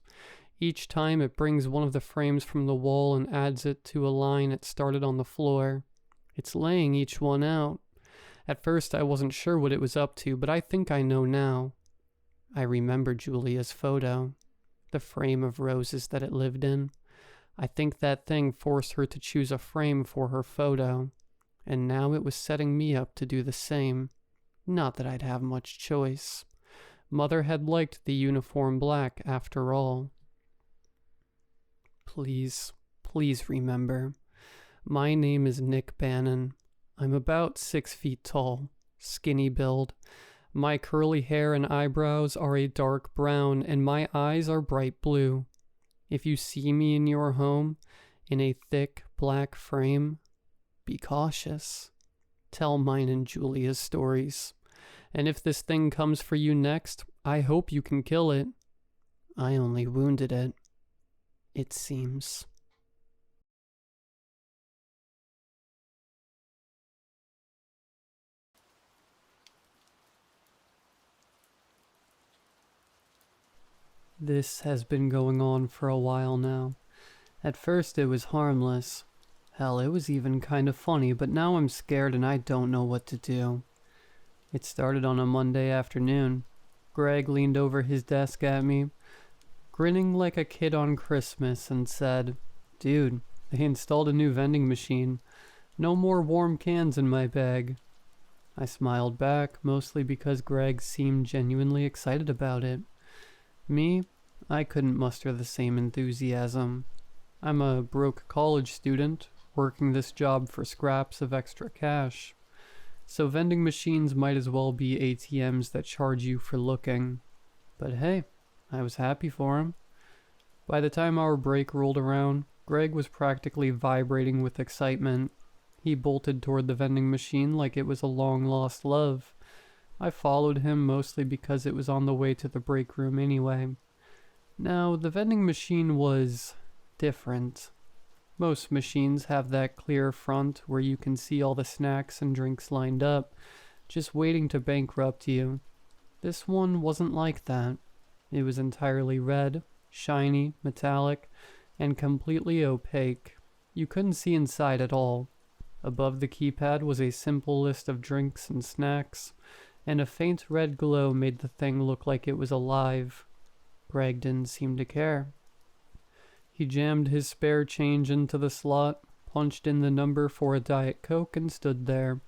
Each time it brings one of the frames from the wall and adds it to a line it started on the floor. It's laying each one out. At first I wasn't sure what it was up to, but I think I know now. I remember Julia's photo, the frame of roses that it lived in. I think that thing forced her to choose a frame for her photo, and now it was setting me up to do the same. Not that I'd have much choice. Mother had liked the uniform black after all. Please, please remember. My name is Nick Bannon. I'm about 6 feet tall, skinny build. My curly hair and eyebrows are a dark brown, and my eyes are bright blue. If you see me in your home, in a thick black frame, be cautious. Tell mine and Julia's stories. And if this thing comes for you next, I hope you can kill it. I only wounded it, it seems. This has been going on for a while now. At first it was harmless. Hell, it was even kind of funny, but now I'm scared and I don't know what to do. It started on a Monday afternoon. Greg leaned over his desk at me, grinning like a kid on Christmas, and said, "Dude, they installed a new vending machine. No more warm cans in my bag." I smiled back, mostly because Greg seemed genuinely excited about it. Me, I couldn't muster the same enthusiasm. I'm a broke college student, working this job for scraps of extra cash. So vending machines might as well be ATMs that charge you for looking. But hey, I was happy for him. By the time our break rolled around, Greg was practically vibrating with excitement. He bolted toward the vending machine like it was a long-lost love. I followed him mostly because it was on the way to the break room anyway. Now, the vending machine was different. Most machines have that clear front where you can see all the snacks and drinks lined up, just waiting to bankrupt you. This one wasn't like that. It was entirely red, shiny, metallic, and completely opaque. You couldn't see inside at all. Above the keypad was a simple list of drinks and snacks, and a faint red glow made the thing look like it was alive. Greg didn't seem to care. He jammed his spare change into the slot, punched in the number for a Diet Coke, and stood there,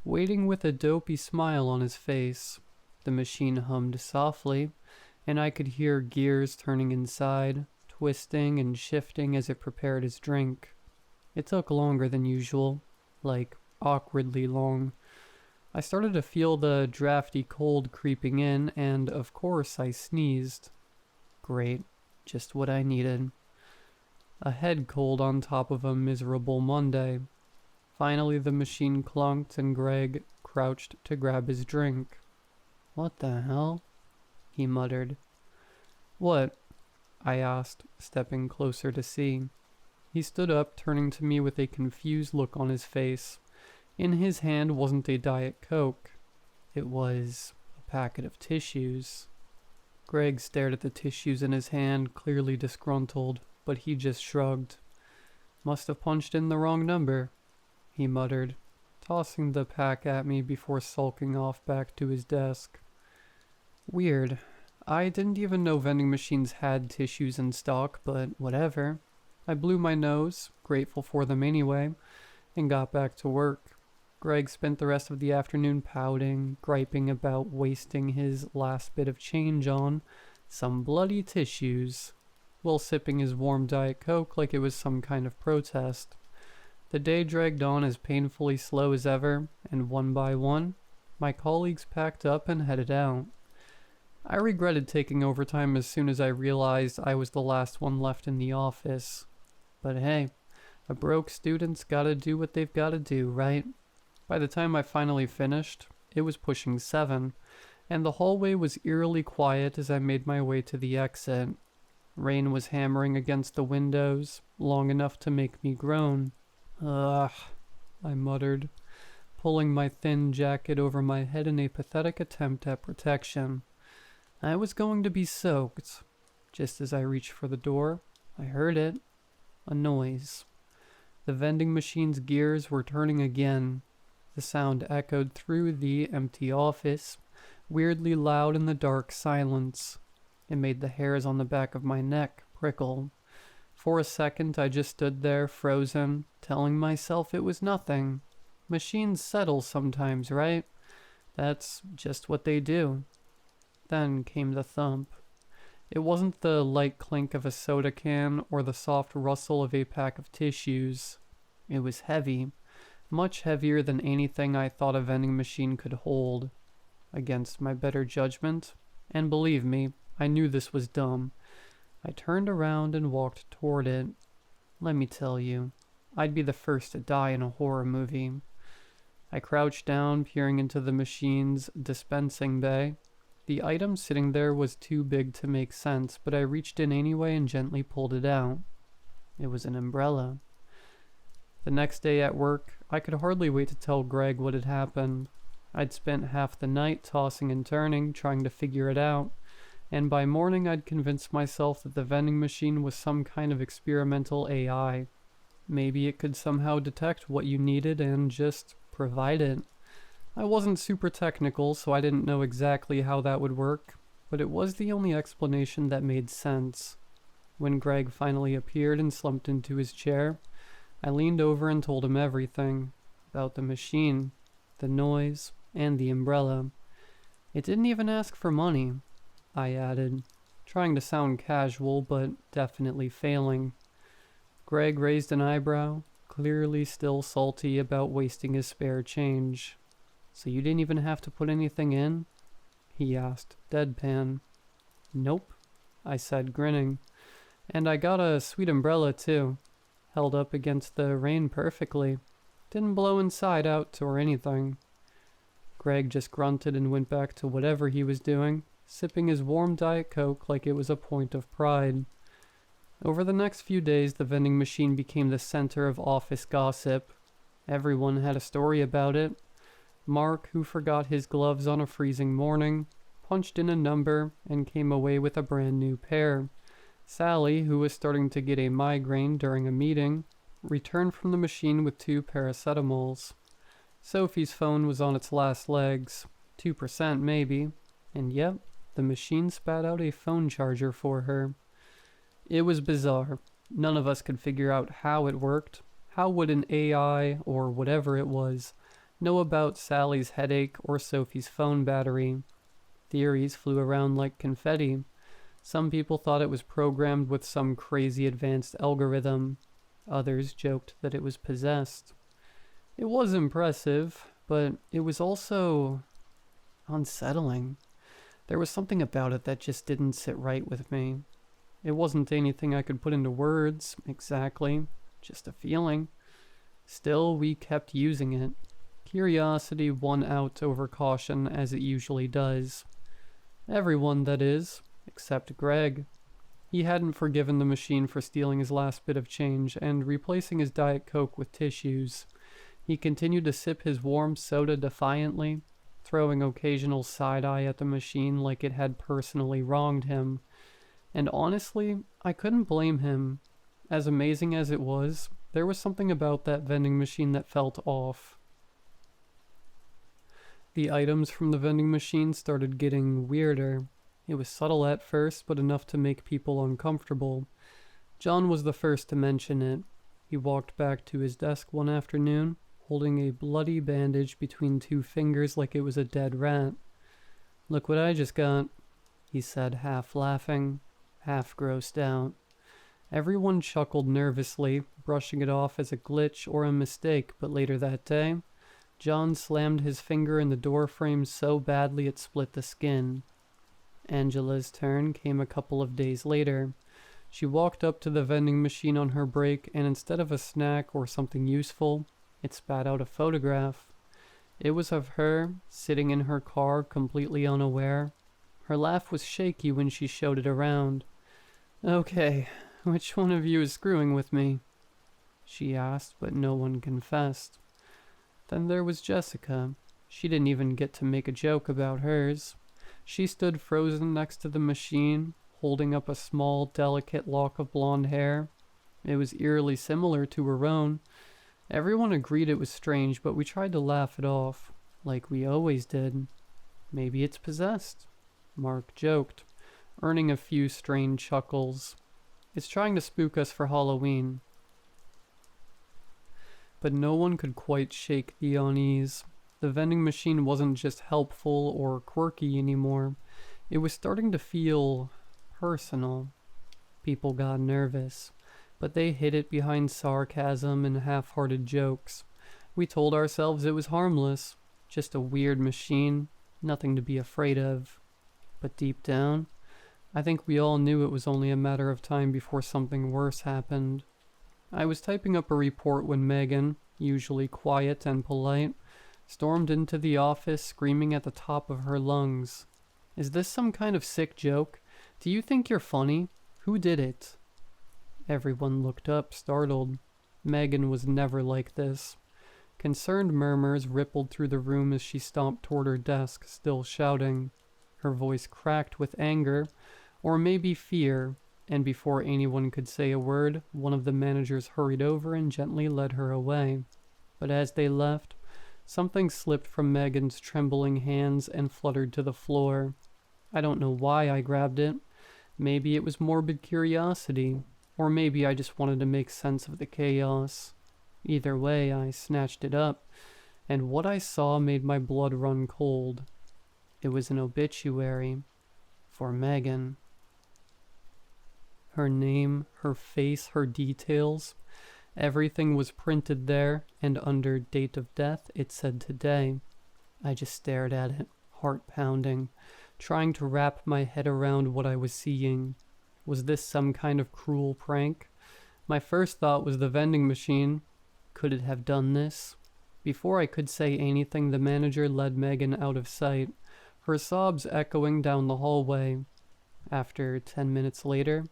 waiting with a dopey smile on his face. The machine hummed softly, and I could hear gears turning inside, twisting and shifting as it prepared his drink. It took longer than usual, like awkwardly long. I started to feel the drafty cold creeping in, and of course I sneezed. Great, just what I needed. A head cold on top of a miserable Monday. Finally the machine clunked and Greg crouched to grab his drink. "What the hell?" he muttered. "What?" I asked, stepping closer to see. He stood up, turning to me with a confused look on his face. In his hand wasn't a Diet Coke. It was a packet of tissues. Greg stared at the tissues in his hand, clearly disgruntled, but he just shrugged. "Must have punched in the wrong number," he muttered, tossing the pack at me before sulking off back to his desk. Weird. I didn't even know vending machines had tissues in stock, but whatever. I blew my nose, grateful for them anyway, and got back to work. Greg spent the rest of the afternoon pouting, griping about wasting his last bit of change on some bloody tissues, while sipping his warm Diet Coke like it was some kind of protest. The day dragged on as painfully slow as ever, and one by one, my colleagues packed up and headed out. I regretted taking overtime as soon as I realized I was the last one left in the office. But hey, a broke student's gotta do what they've gotta do, right? By the time I finally finished, it was pushing 7, and the hallway was eerily quiet as I made my way to the exit. Rain was hammering against the windows, long enough to make me groan. "Ugh," I muttered, pulling my thin jacket over my head in a pathetic attempt at protection. I was going to be soaked. Just as I reached for the door, I heard it. A noise. The vending machine's gears were turning again. The sound echoed through the empty office, weirdly loud in the dark silence. It made the hairs on the back of my neck prickle. For a second I just stood there, frozen, telling myself it was nothing. Machines settle sometimes, right? That's just what they do. Then came the thump. It wasn't the light clink of a soda can or the soft rustle of a pack of tissues. It was heavy, much heavier than anything I thought a vending machine could hold. against my better judgment, and believe me, I knew this was dumb. I turned around and walked toward it. Let me tell you, I'd be the first to die in a horror movie. I crouched down, peering into the machine's dispensing bay. The item sitting there was too big to make sense, but I reached in anyway and gently pulled it out. It was an umbrella. The next day at work, I could hardly wait to tell Greg what had happened. I'd spent half the night tossing and turning, trying to figure it out, and by morning I'd convinced myself that the vending machine was some kind of experimental AI. Maybe it could somehow detect what you needed and just provide it. I wasn't super technical, so I didn't know exactly how that would work, but it was the only explanation that made sense. When Greg finally appeared and slumped into his chair, I leaned over and told him everything about the machine, the noise, and the umbrella. It didn't even ask for money, I added, trying to sound casual but definitely failing. Greg raised an eyebrow, clearly still salty about wasting his spare change. So you didn't even have to put anything in? He asked, deadpan. Nope, I said, grinning. And I got a sweet umbrella too. Held up against the rain perfectly. Didn't blow inside out or anything. Greg just grunted and went back to whatever he was doing, sipping his warm Diet Coke like it was a point of pride. Over the next few days, the vending machine became the center of office gossip. Everyone had a story about it. Mark, who forgot his gloves on a freezing morning, punched in a number and came away with a brand new pair. Sally, who was starting to get a migraine during a meeting, returned from the machine with 2 paracetamols. Sophie's phone was on its last legs, 2% maybe, and yep, the machine spat out a phone charger for her. It was bizarre. None of us could figure out how it worked. How would an AI, or whatever it was, know about Sally's headache or Sophie's phone battery? Theories flew around like confetti. Some people thought it was programmed with some crazy advanced algorithm. Others joked that it was possessed. It was impressive, but it was also unsettling. There was something about it that just didn't sit right with me. It wasn't anything I could put into words, exactly, just a feeling. Still, we kept using it. Curiosity won out over caution, as it usually does. Everyone, that is, except Greg. He hadn't forgiven the machine for stealing his last bit of change and replacing his Diet Coke with tissues. He continued to sip his warm soda defiantly, throwing occasional side-eye at the machine like it had personally wronged him. And honestly, I couldn't blame him. As amazing as it was, there was something about that vending machine that felt off. The items from the vending machine started getting weirder. It was subtle at first, but enough to make people uncomfortable. John was the first to mention it. He walked back to his desk one afternoon, holding a bloody bandage between 2 fingers like it was a dead rat. "Look what I just got," he said, half laughing, half grossed out. Everyone chuckled nervously, brushing it off as a glitch or a mistake, but later that day, John slammed his finger in the door frame so badly it split the skin. Angela's turn came a couple of days later. She walked up to the vending machine on her break, and instead of a snack or something useful, it spat out a photograph. It was of her, sitting in her car, completely unaware. Her laugh was shaky when she showed it around. "Okay, which one of you is screwing with me?" she asked, but no one confessed. Then there was Jessica. She didn't even get to make a joke about hers. She stood frozen next to the machine, holding up a small, delicate lock of blonde hair. It was eerily similar to her own. Everyone agreed it was strange, but we tried to laugh it off, like we always did. "Maybe it's possessed," Mark joked, earning a few strained chuckles. "It's trying to spook us for Halloween." But no one could quite shake the unease. The vending machine wasn't just helpful or quirky anymore. It was starting to feel personal. People got nervous, but they hid it behind sarcasm and half-hearted jokes. We told ourselves it was harmless, just a weird machine, Nothing to be afraid of. But deep down, I think we all knew it was only a matter of time before something worse happened. I was typing up a report when Megan, usually quiet and polite, stormed into the office screaming at the top of her lungs. "Is this some kind of sick joke? Do you think you're funny? Who did it?" Everyone looked up, startled. Megan was never like this. Concerned murmurs rippled through the room as she stomped toward her desk, still shouting. Her voice cracked with anger, or maybe fear, and before anyone could say a word, one of the managers hurried over and gently led her away. But as they left, something slipped from Megan's trembling hands and fluttered to the floor. I don't know why I grabbed it. Maybe it was morbid curiosity, or maybe I just wanted to make sense of the chaos. Either way, I snatched it up, and what I saw made my blood run cold. It was an obituary for Megan. Her name, her face, her details, everything was printed there, and under date of death it said today. I just stared at it, heart pounding, trying to wrap my head around what I was seeing. Was this some kind of cruel prank? My first thought was the vending machine. Could it have done this? Before I could say anything, the manager led Megan out of sight, her sobs echoing down the hallway. After 10 minutes later,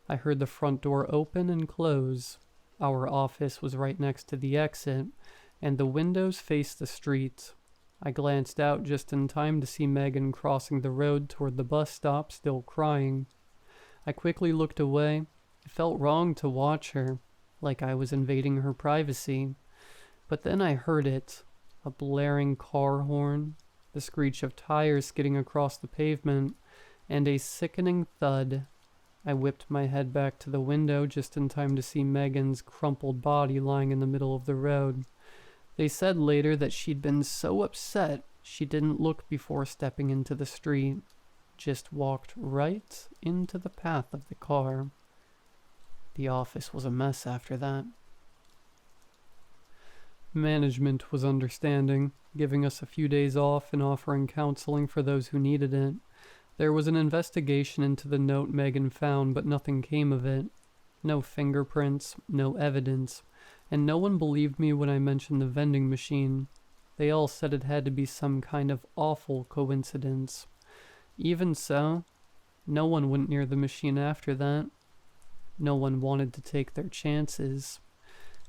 I heard the front door open and close. Our office was right next to the exit, and the windows faced the street. I glanced out just in time to see Megan crossing the road toward the bus stop, still crying. I quickly looked away. It felt wrong to watch her, like I was invading her privacy. But then I heard it, a blaring car horn, the screech of tires skidding across the pavement, and a sickening thud. I whipped my head back to the window just in time to see Megan's crumpled body lying in the middle of the road. They said later that she'd been so upset she didn't look before stepping into the street, just walked right into the path of the car. The office was a mess after that. Management was understanding, giving us a few days off and offering counseling for those who needed it. There was an investigation into the note Megan found, but nothing came of it. No fingerprints, no evidence, and no one believed me when I mentioned the vending machine. They all said it had to be some kind of awful coincidence. Even so, no one went near the machine after that. No one wanted to take their chances.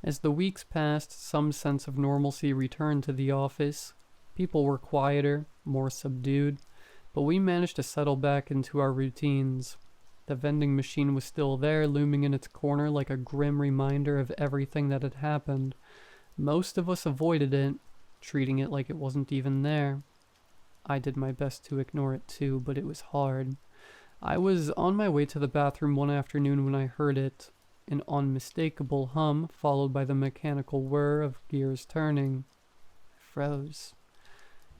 As the weeks passed, some sense of normalcy returned to the office. People were quieter, more subdued, but we managed to settle back into our routines. The vending machine was still there, looming in its corner like a grim reminder of everything that had happened. Most of us avoided it, treating it like it wasn't even there. I did my best to ignore it too, but it was hard. I was on my way to the bathroom one afternoon when I heard it, an unmistakable hum followed by the mechanical whir of gears turning. I froze.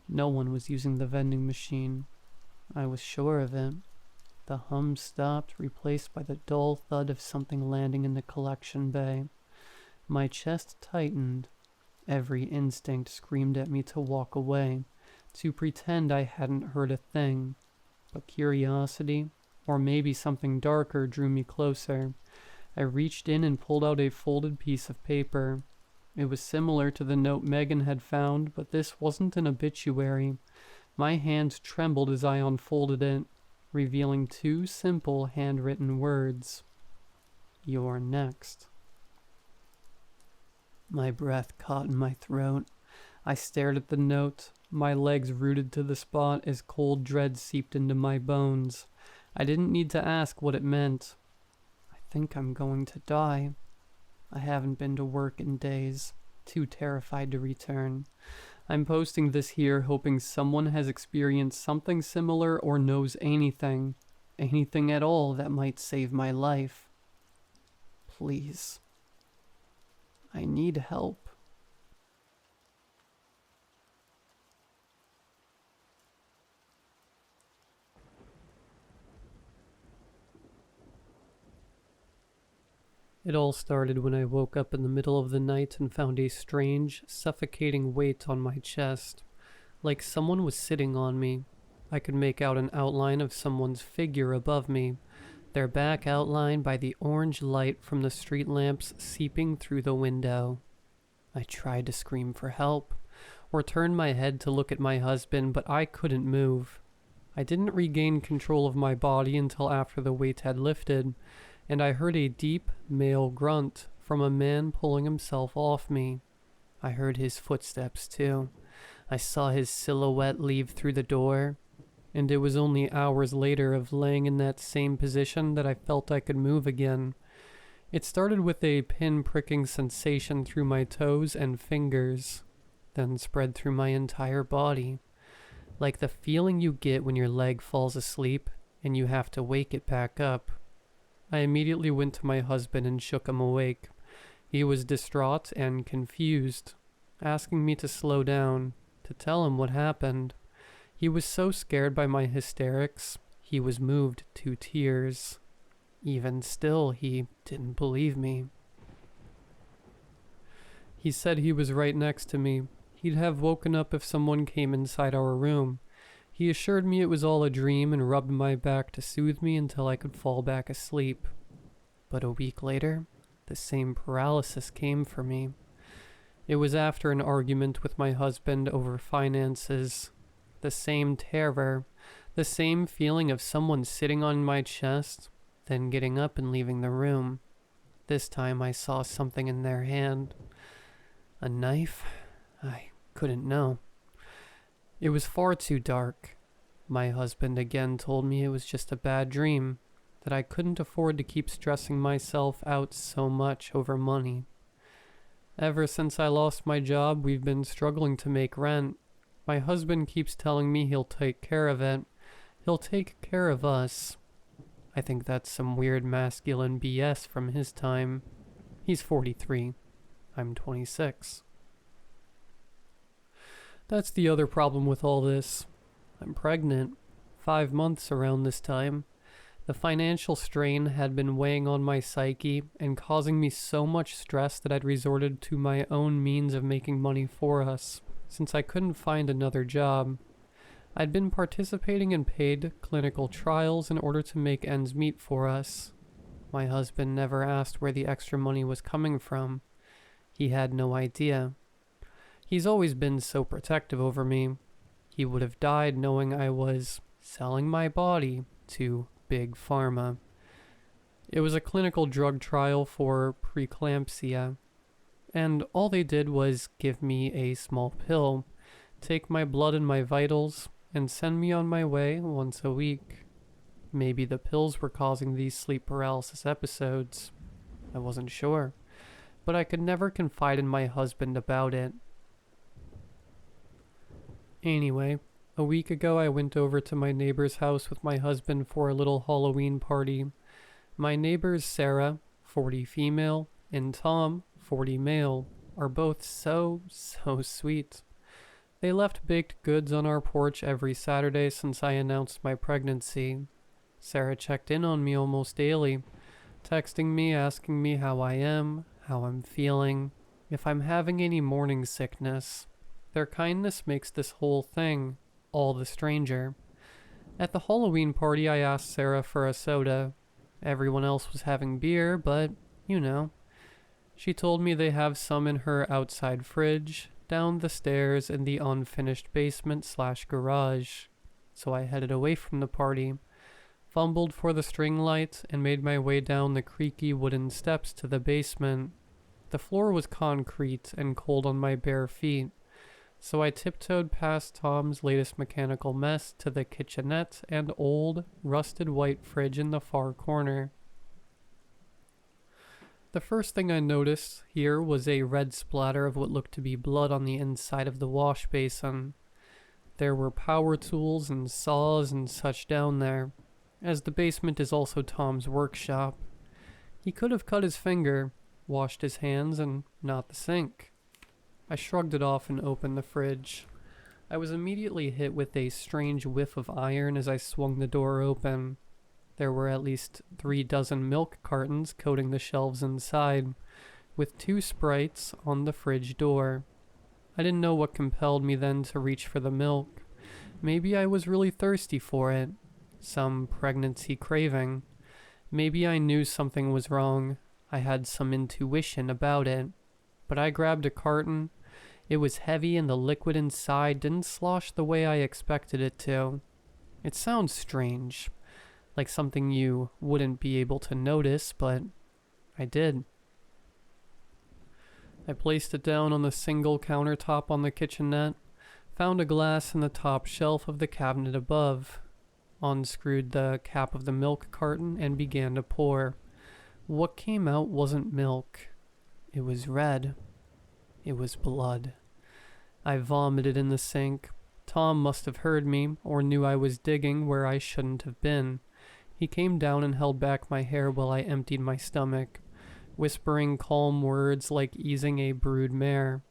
No one was using the vending machine. I was sure of it. The hum stopped, replaced by the dull thud of something landing in the collection bay. My chest tightened. Every instinct screamed at me to walk away, to pretend I hadn't heard a thing. But curiosity, or maybe something darker, drew me closer. I reached in and pulled out a folded piece of paper. It was similar to the note Megan had found, but this wasn't an obituary. My hands trembled as I unfolded it, revealing 2 simple handwritten words. "You're next." My breath caught in my throat. I stared at the note, my legs rooted to the spot as cold dread seeped into my bones. I didn't need to ask what it meant. I think I'm going to die. I haven't been to work in days, too terrified to return. I'm posting this here hoping someone has experienced something similar or knows anything at all that might save my life. Please. I need help. It all started when I woke up in the middle of the night and found a strange, suffocating weight on my chest, like someone was sitting on me. I could make out an outline of someone's figure above me, their back outlined by the orange light from the street lamps seeping through the window. I tried to scream for help, or turn my head to look at my husband, but I couldn't move. I didn't regain control of my body until after the weight had lifted, and I heard a deep male grunt from a man pulling himself off me. I heard his footsteps too. I saw his silhouette leave through the door, and it was only hours later of laying in that same position that I felt I could move again. It started with a pin-pricking sensation through my toes and fingers, then spread through my entire body, like the feeling you get when your leg falls asleep and you have to wake it back up. I immediately went to my husband and shook him awake. He was distraught and confused, asking me to slow down, to tell him what happened. He was so scared by my hysterics, he was moved to tears. Even still, he didn't believe me. He said he was right next to me. He'd have woken up if someone came inside our room. He assured me it was all a dream and rubbed my back to soothe me until I could fall back asleep. But a week later, the same paralysis came for me. It was after an argument with my husband over finances. The same terror, the same feeling of someone sitting on my chest, then getting up and leaving the room. This time I saw something in their hand. A knife? I couldn't know. It was far too dark. My husband again told me it was just a bad dream, that I couldn't afford to keep stressing myself out so much over money. Ever since I lost my job, we've been struggling to make rent. My husband keeps telling me he'll take care of it. He'll take care of us. I think that's some weird masculine BS from his time. He's 43. I'm 26. That's the other problem with all this. I'm pregnant. 5 months around this time. The financial strain had been weighing on my psyche and causing me so much stress that I'd resorted to my own means of making money for us, since I couldn't find another job. I'd been participating in paid clinical trials in order to make ends meet for us. My husband never asked where the extra money was coming from. He had no idea. He's always been so protective over me. He would have died knowing I was selling my body to Big Pharma. It was a clinical drug trial for preeclampsia, and all they did was give me a small pill, take my blood and my vitals, and send me on my way once a week. Maybe the pills were causing these sleep paralysis episodes. I wasn't sure, but I could never confide in my husband about it. Anyway, a week ago I went over to my neighbor's house with my husband for a little Halloween party. My neighbors Sarah, 40 female, and Tom, 40 male, are both so sweet. They left baked goods on our porch every Saturday since I announced my pregnancy. Sarah checked in on me almost daily, texting me, asking me how I am, how I'm feeling, if I'm having any morning sickness. Their kindness makes this whole thing all the stranger. At the Halloween party, I asked Sarah for a soda. Everyone else was having beer, but, you know. She told me they have some in her outside fridge, down the stairs in the unfinished basement/garage. So I headed away from the party, fumbled for the string light, and made my way down the creaky wooden steps to the basement. The floor was concrete and cold on my bare feet, so I tiptoed past Tom's latest mechanical mess to the kitchenette and old, rusted white fridge in the far corner. The first thing I noticed here was a red splatter of what looked to be blood on the inside of the wash basin. There were power tools and saws and such down there, as the basement is also Tom's workshop. He could have cut his finger, washed his hands, and not the sink. I shrugged it off and opened the fridge. I was immediately hit with a strange whiff of iron as I swung the door open. There were at least 3 dozen milk cartons coating the shelves inside, with 2 sprites on the fridge door. I didn't know what compelled me then to reach for the milk. Maybe I was really thirsty for it. Some pregnancy craving. Maybe I knew something was wrong. I had some intuition about it. But I grabbed a carton. It was heavy and the liquid inside didn't slosh the way I expected it to. It sounds strange, like something you wouldn't be able to notice, but I did. I placed it down on the single countertop on the kitchenette, found a glass in the top shelf of the cabinet above, unscrewed the cap of the milk carton, and began to pour. What came out wasn't milk. It was red. It was blood. I vomited in the sink. Tom must have heard me, or knew I was digging where I shouldn't have been. He came down and held back my hair while I emptied my stomach, whispering calm words like easing a brood mare.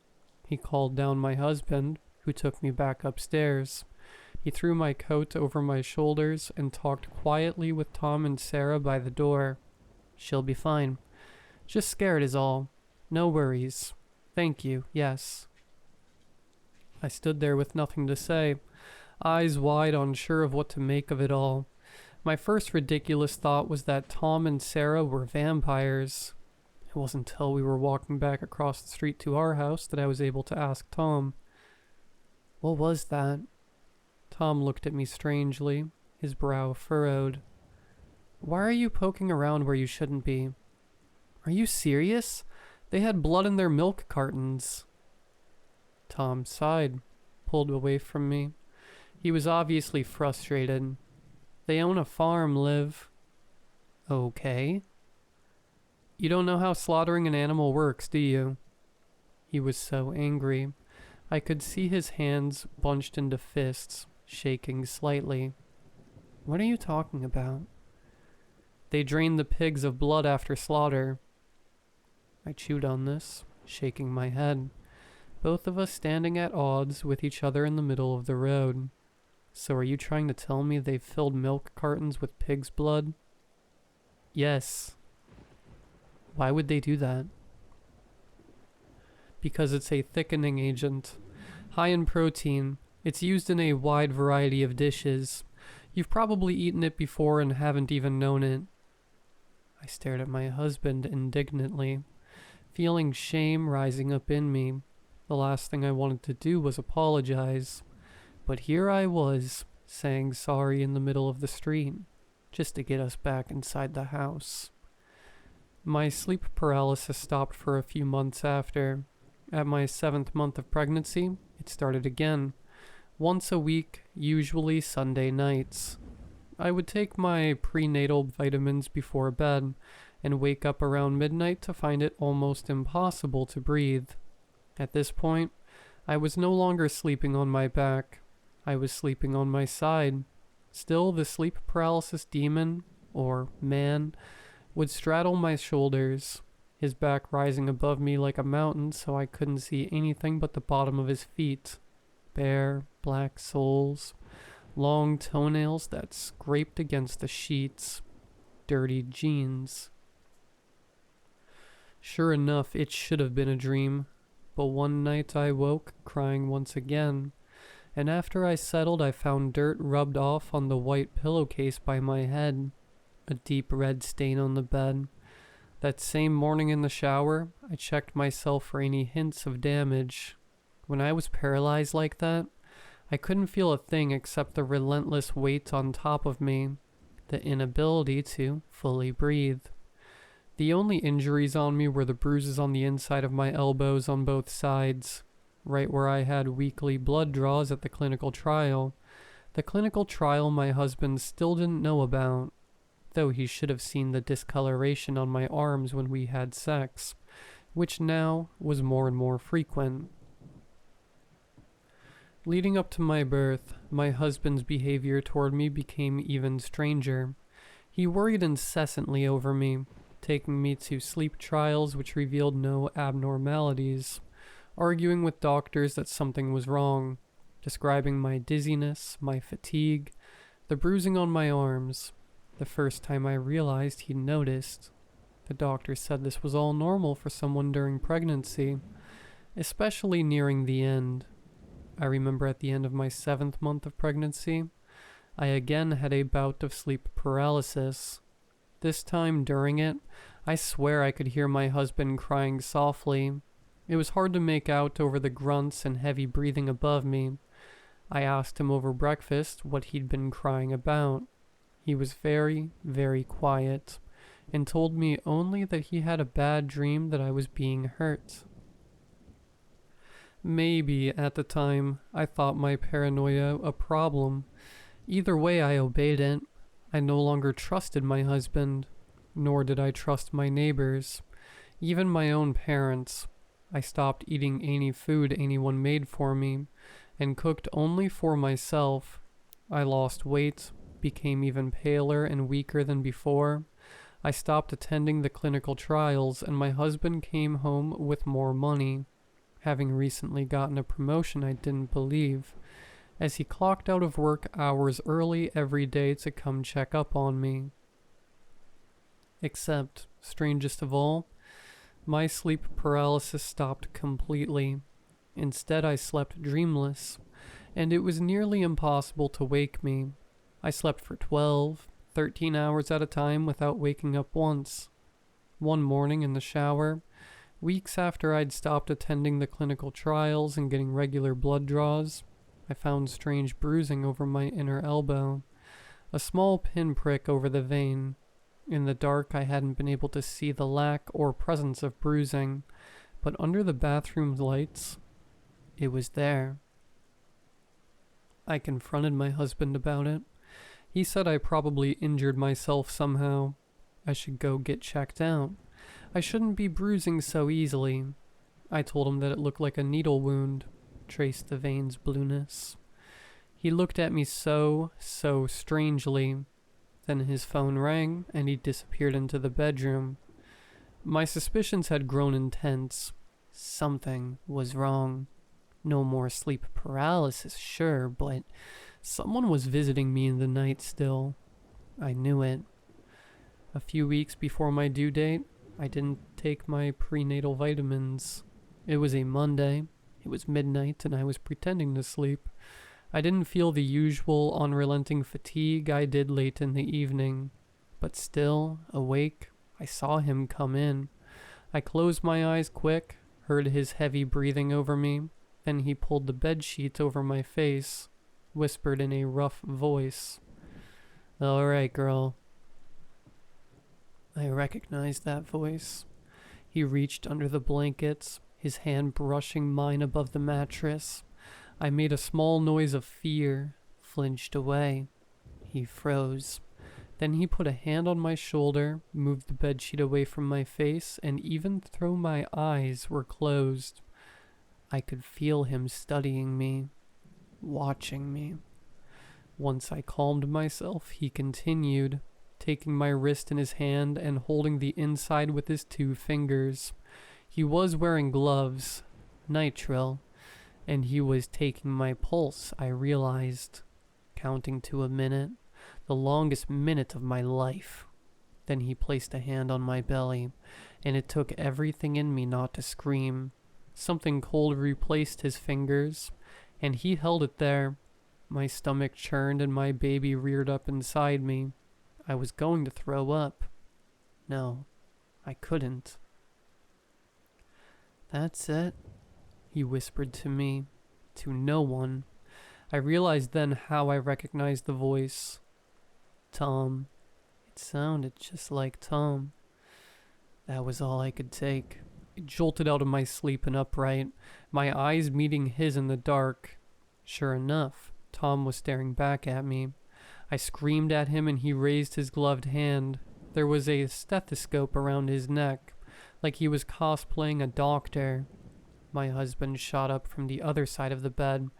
He called down my husband, who took me back upstairs. He threw my coat over my shoulders and talked quietly with Tom and Sarah by the door. She'll be fine. Just scared is all. No worries. Thank you, yes. I stood there with nothing to say, eyes wide, unsure of what to make of it all. My first ridiculous thought was that Tom and Sarah were vampires. It wasn't until we were walking back across the street to our house that I was able to ask Tom. What was that? Tom looked at me strangely, his brow furrowed. Why are you poking around where you shouldn't be? Are you serious? They had blood in their milk cartons. Tom sighed, pulled away from me. He was obviously frustrated. They own a farm, Liv. Okay. You don't know how slaughtering an animal works, do you? He was so angry. I could see his hands bunched into fists, shaking slightly. What are you talking about? They drain the pigs of blood after slaughter. I chewed on this, shaking my head. Both of us standing at odds with each other in the middle of the road. So are you trying to tell me they've filled milk cartons with pig's blood? Yes. Why would they do that? Because it's a thickening agent. High in protein. It's used in a wide variety of dishes. You've probably eaten it before and haven't even known it. I stared at my husband indignantly, feeling shame rising up in me. The last thing I wanted to do was apologize. But here I was, saying sorry in the middle of the street, just to get us back inside the house. My sleep paralysis stopped for a few months after. At my 7th month of pregnancy, it started again. Once a week, usually Sunday nights. I would take my prenatal vitamins before bed and wake up around midnight to find it almost impossible to breathe. At this point, I was no longer sleeping on my back. I was sleeping on my side. Still, the sleep paralysis demon, or man, would straddle my shoulders, his back rising above me like a mountain so I couldn't see anything but the bottom of his feet. Bare, black soles, long toenails that scraped against the sheets, dirty jeans. Sure enough, it should have been a dream, but one night I woke crying once again, and after I settled I found dirt rubbed off on the white pillowcase by my head, a deep red stain on the bed. That same morning in the shower, I checked myself for any hints of damage. When I was paralyzed like that, I couldn't feel a thing except the relentless weight on top of me, the inability to fully breathe. The only injuries on me were the bruises on the inside of my elbows on both sides, right where I had weekly blood draws at the clinical trial. The clinical trial my husband still didn't know about, though he should have seen the discoloration on my arms when we had sex, which now was more and more frequent. Leading up to my birth, my husband's behavior toward me became even stranger. He worried incessantly over me, taking me to sleep trials which revealed no abnormalities, arguing with doctors that something was wrong, describing my dizziness, my fatigue, the bruising on my arms. The first time I realized he'd noticed. The doctor said this was all normal for someone during pregnancy. especially nearing the end. I remember at the end of my 7th month of pregnancy, I again had a bout of sleep paralysis. This time during it, I swear I could hear my husband crying softly. It was hard to make out over the grunts and heavy breathing above me. I asked him over breakfast what he'd been crying about. He was very, very quiet, and told me only that he had a bad dream that I was being hurt. Maybe, at the time, I thought my paranoia a problem. Either way, I obeyed it. I no longer trusted my husband, nor did I trust my neighbors, even my own parents. I stopped eating any food anyone made for me, and cooked only for myself. I lost weight, became even paler and weaker than before. I stopped attending the clinical trials, and my husband came home with more money, having recently gotten a promotion I didn't believe, as he clocked out of work hours early every day to come check up on me. Except, strangest of all, my sleep paralysis stopped completely. Instead, I slept dreamless, and it was nearly impossible to wake me. I slept for 12, 13 hours at a time without waking up once. One morning in the shower, weeks after I'd stopped attending the clinical trials and getting regular blood draws, I found strange bruising over my inner elbow, a small pinprick over the vein. In the dark, I hadn't been able to see the lack or presence of bruising, but under the bathroom lights, it was there. I confronted my husband about it. He said I probably injured myself somehow. I should go get checked out. I shouldn't be bruising so easily. I told him that it looked like a needle wound, traced the vein's blueness. He looked at me so strangely. Then his phone rang, and he disappeared into the bedroom. My suspicions had grown intense. Something was wrong. No more sleep paralysis, sure, but someone was visiting me in the night still. I knew it. A few weeks before my due date, I didn't take my prenatal vitamins. It was a Monday. It was midnight, and I was pretending to sleep. I didn't feel the usual unrelenting fatigue I did late in the evening. But still, awake, I saw him come in. I closed my eyes quick, heard his heavy breathing over me. Then he pulled the bedsheet over my face, whispered in a rough voice, "All right, girl." I recognized that voice. He reached under the blankets, his hand brushing mine above the mattress. I made a small noise of fear, flinched away. He froze. Then he put a hand on my shoulder, moved the bedsheet away from my face, and even though my eyes were closed, I could feel him studying me, watching me. Once I calmed myself, he continued, taking my wrist in his hand and holding the inside with his 2 fingers. He was wearing gloves, nitrile, and he was taking my pulse, I realized, counting to a minute, the longest minute of my life. Then he placed a hand on my belly, and it took everything in me not to scream. Something cold replaced his fingers, and he held it there. My stomach churned and my baby reared up inside me. I was going to throw up. No, I couldn't. "That's it," he whispered to me, to no one. I realized then how I recognized the voice. Tom. It sounded just like Tom. That was all I could take. I jolted out of my sleep and upright, my eyes meeting his in the dark. Sure enough, Tom was staring back at me. I screamed at him and he raised his gloved hand. There was a stethoscope around his neck, like he was cosplaying a doctor. My husband shot up from the other side of the bed.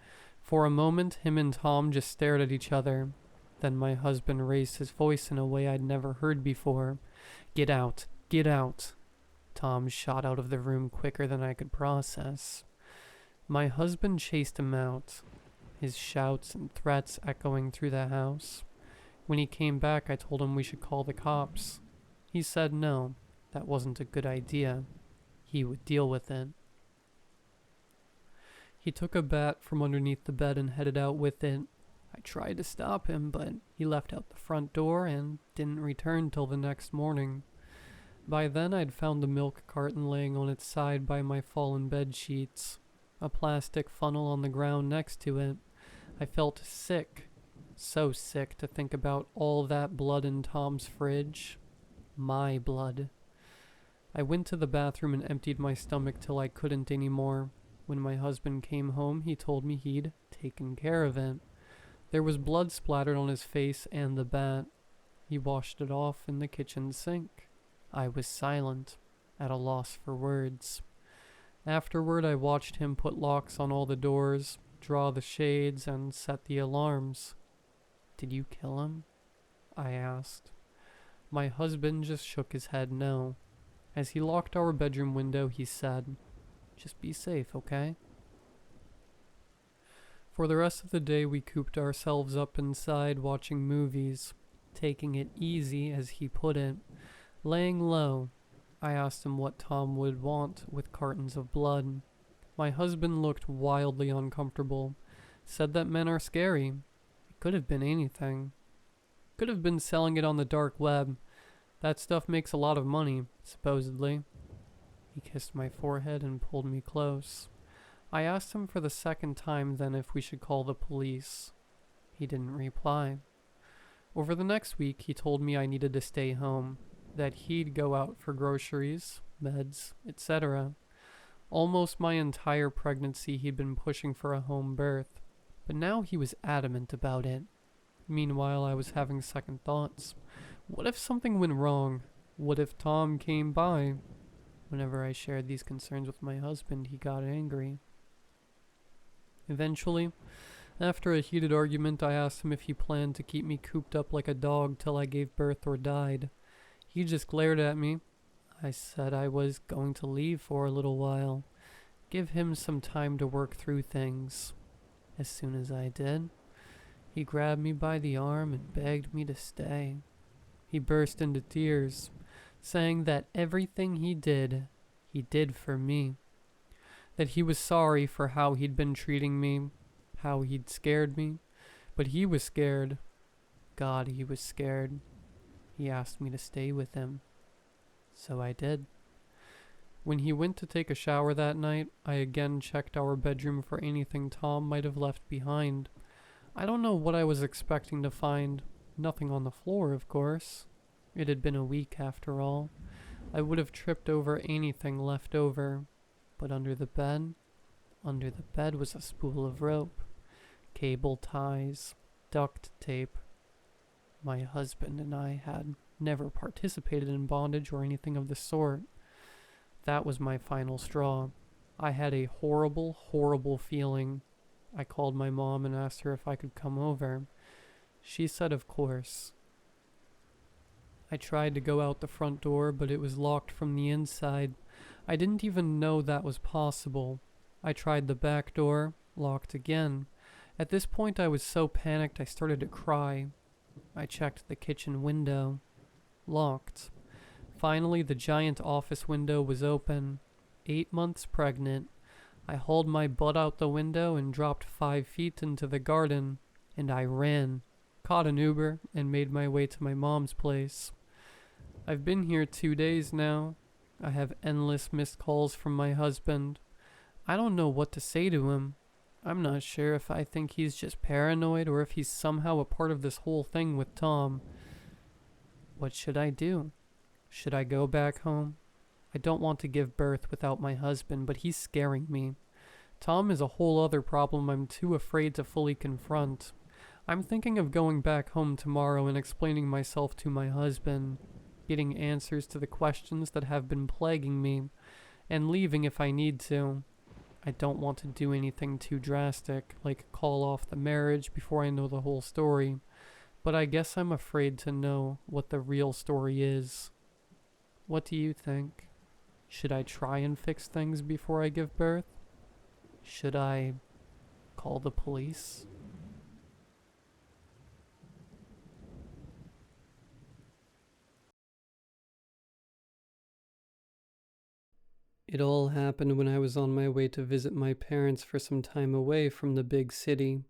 For a moment, him and Tom just stared at each other. Then my husband raised his voice in a way I'd never heard before. "Get out! Get out!" Tom shot out of the room quicker than I could process. My husband chased him out, his shouts and threats echoing through the house. When he came back, I told him we should call the cops. He said no, that wasn't a good idea. He would deal with it. He took a bat from underneath the bed and headed out with it. I tried to stop him, but he left out the front door and didn't return till the next morning. By then I'd found the milk carton laying on its side by my fallen bed sheets, a plastic funnel on the ground next to it. I felt sick, so sick to think about all that blood in Tom's fridge. My blood. I went to the bathroom and emptied my stomach till I couldn't anymore. When my husband came home, he told me he'd taken care of it. There was blood splattered on his face and the bat. He washed it off in the kitchen sink. I was silent, at a loss for words. Afterward, I watched him put locks on all the doors, draw the shades, and set the alarms. "Did you kill him?" I asked. My husband just shook his head no. As he locked our bedroom window, he said, "Just be safe, okay?" For the rest of the day, we cooped ourselves up inside watching movies, taking it easy, as he put it, laying low. I asked him what Tom would want with cartons of blood. My husband looked wildly uncomfortable, said that men are scary. It could have been anything. Could have been selling it on the dark web. That stuff makes a lot of money, supposedly. He kissed my forehead and pulled me close. I asked him for the second time then if we should call the police. He didn't reply. Over the next week, he told me I needed to stay home, that he'd go out for groceries, meds, etc. Almost my entire pregnancy he'd been pushing for a home birth, but now he was adamant about it. Meanwhile, I was having second thoughts. What if something went wrong? What if Tom came by? Whenever I shared these concerns with my husband, he got angry. Eventually, after a heated argument, I asked him if he planned to keep me cooped up like a dog till I gave birth or died. He just glared at me. I said I was going to leave for a little while, give him some time to work through things. As soon as I did, he grabbed me by the arm and begged me to stay. He burst into tears, saying that everything he did for me. That he was sorry for how he'd been treating me, how he'd scared me, but he was scared. God, he was scared. He asked me to stay with him. So I did. When he went to take a shower that night, I again checked our bedroom for anything Tom might have left behind. I don't know what I was expecting to find. Nothing on the floor, of course. It had been a week after all. I would have tripped over anything left over. But under the bed was a spool of rope, cable ties, duct tape. My husband and I had never participated in bondage or anything of the sort. That was my final straw. I had a horrible, horrible feeling. I called my mom and asked her if I could come over. She said of course. I tried to go out the front door, but it was locked from the inside. I didn't even know that was possible. I tried the back door, locked again. At this point I was so panicked I started to cry. I checked the kitchen window. Locked. Finally, the giant office window was open. 8 months pregnant. I hauled my butt out the window and dropped 5 feet into the garden, and I ran, caught an Uber, and made my way to my mom's place. I've been here 2 days now. I have endless missed calls from my husband. I don't know what to say to him. I'm not sure if I think he's just paranoid or if he's somehow a part of this whole thing with Tom. What should I do? Should I go back home? I don't want to give birth without my husband, but he's scaring me. Tom is a whole other problem I'm too afraid to fully confront. I'm thinking of going back home tomorrow and explaining myself to my husband, getting answers to the questions that have been plaguing me, and leaving if I need to. I don't want to do anything too drastic, like call off the marriage before I know the whole story, but I guess I'm afraid to know what the real story is. What do you think? Should I try and fix things before I give birth? Should I call the police? It all happened when I was on my way to visit my parents for some time away from the big city.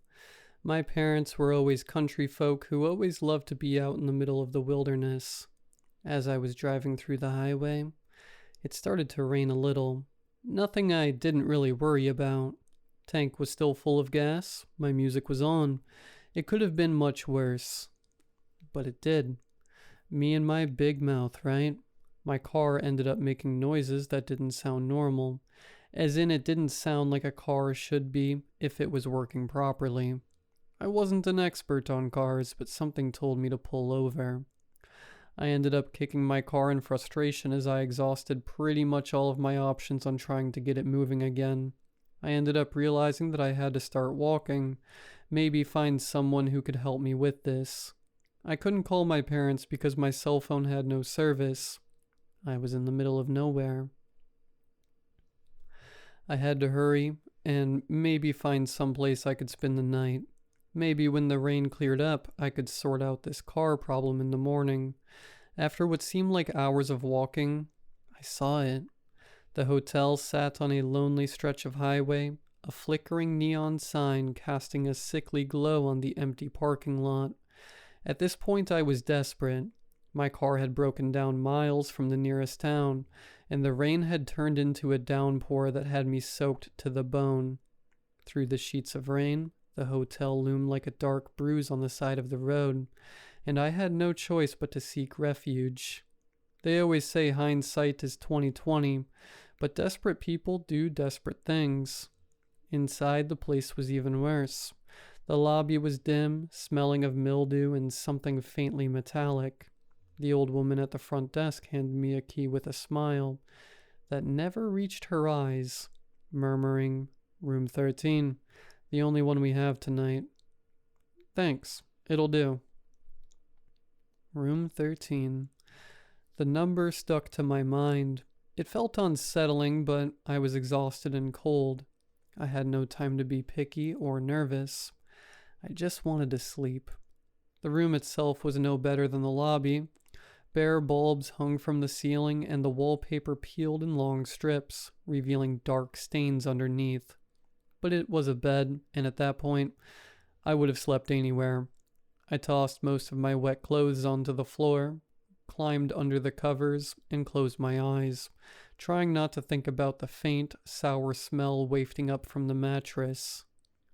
My parents were always country folk who always loved to be out in the middle of the wilderness. As I was driving through the highway, it started to rain a little. Nothing I didn't really worry about. Tank was still full of gas, my music was on. It could have been much worse. But it did. Me and my big mouth, right? My car ended up making noises that didn't sound normal. As in, it didn't sound like a car should be if it was working properly. I wasn't an expert on cars, but something told me to pull over. I ended up kicking my car in frustration as I exhausted pretty much all of my options on trying to get it moving again. I ended up realizing that I had to start walking, maybe find someone who could help me with this. I couldn't call my parents because my cell phone had no service. I was in the middle of nowhere. I had to hurry and maybe find someplace I could spend the night. Maybe when the rain cleared up, I could sort out this car problem in the morning. After what seemed like hours of walking, I saw it. The hotel sat on a lonely stretch of highway, a flickering neon sign casting a sickly glow on the empty parking lot. At this point, I was desperate. My car had broken down miles from the nearest town, and the rain had turned into a downpour that had me soaked to the bone. Through the sheets of rain, the hotel loomed like a dark bruise on the side of the road, and I had no choice but to seek refuge. They always say hindsight is 20/20, but desperate people do desperate things. Inside, the place was even worse. The lobby was dim, smelling of mildew and something faintly metallic. The old woman at the front desk handed me a key with a smile that never reached her eyes, murmuring, "Room 13, the only one we have tonight." "Thanks, it'll do." Room 13. The number stuck to my mind. It felt unsettling, but I was exhausted and cold. I had no time to be picky or nervous. I just wanted to sleep. The room itself was no better than the lobby. Bare bulbs hung from the ceiling, and the wallpaper peeled in long strips, revealing dark stains underneath. But it was a bed, and at that point, I would have slept anywhere. I tossed most of my wet clothes onto the floor, climbed under the covers, and closed my eyes, trying not to think about the faint, sour smell wafting up from the mattress.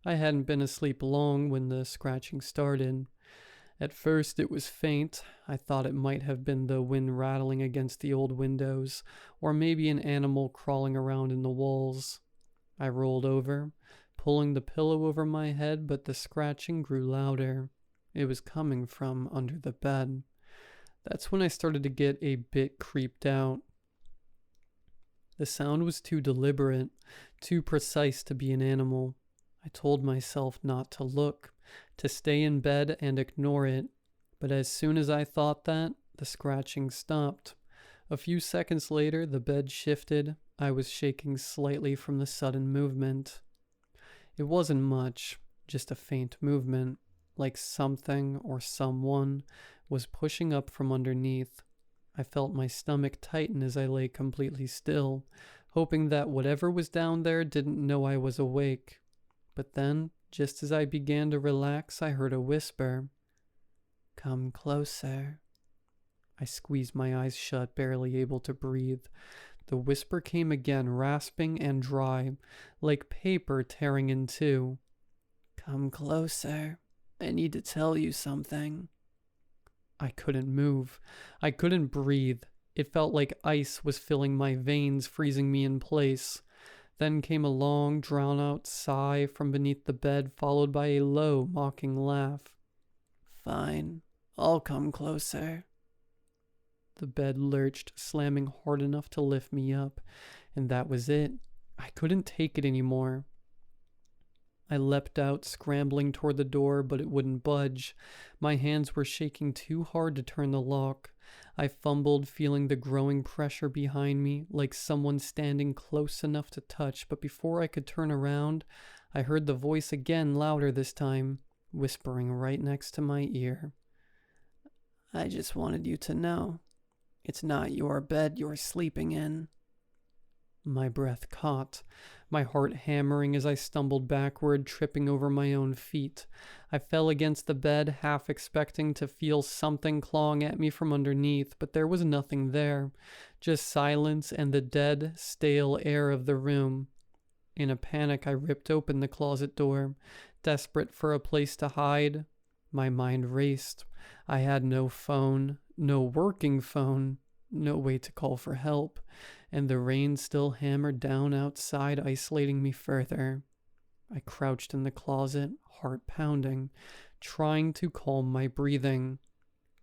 I hadn't been asleep long when the scratching started. At first it was faint. I thought it might have been the wind rattling against the old windows, or maybe an animal crawling around in the walls. I rolled over, pulling the pillow over my head, but the scratching grew louder. It was coming from under the bed. That's when I started to get a bit creeped out. The sound was too deliberate, too precise to be an animal. I told myself not to look, to stay in bed and ignore it, but as soon as I thought that, the scratching stopped. A few seconds later, the bed shifted. I was shaking slightly from the sudden movement. It wasn't much, just a faint movement, like something or someone was pushing up from underneath. I felt my stomach tighten as I lay completely still, hoping that whatever was down there didn't know I was awake. But then, just as I began to relax, I heard a whisper. "Come closer." I squeezed my eyes shut, barely able to breathe. The whisper came again, rasping and dry, like paper tearing in two. "Come closer. I need to tell you something." I couldn't move. I couldn't breathe. It felt like ice was filling my veins, freezing me in place. Then came a long, drawn-out sigh from beneath the bed, followed by a low, mocking laugh. "Fine, I'll come closer." The bed lurched, slamming hard enough to lift me up, and that was it. I couldn't take it anymore. I leapt out, scrambling toward the door, but it wouldn't budge. My hands were shaking too hard to turn the lock. I fumbled, feeling the growing pressure behind me, like someone standing close enough to touch, but before I could turn around, I heard the voice again, louder this time, whispering right next to my ear. "I just wanted you to know. It's not your bed you're sleeping in." My breath caught, my heart hammering as I stumbled backward, tripping over my own feet. I fell against the bed, half expecting to feel something clawing at me from underneath, but there was nothing there, just silence and the dead, stale air of the room. In a panic, I ripped open the closet door, desperate for a place to hide. My mind raced. I had no phone, no working phone, no way to call for help, and the rain still hammered down outside, isolating me further. I crouched in the closet, heart pounding, trying to calm my breathing.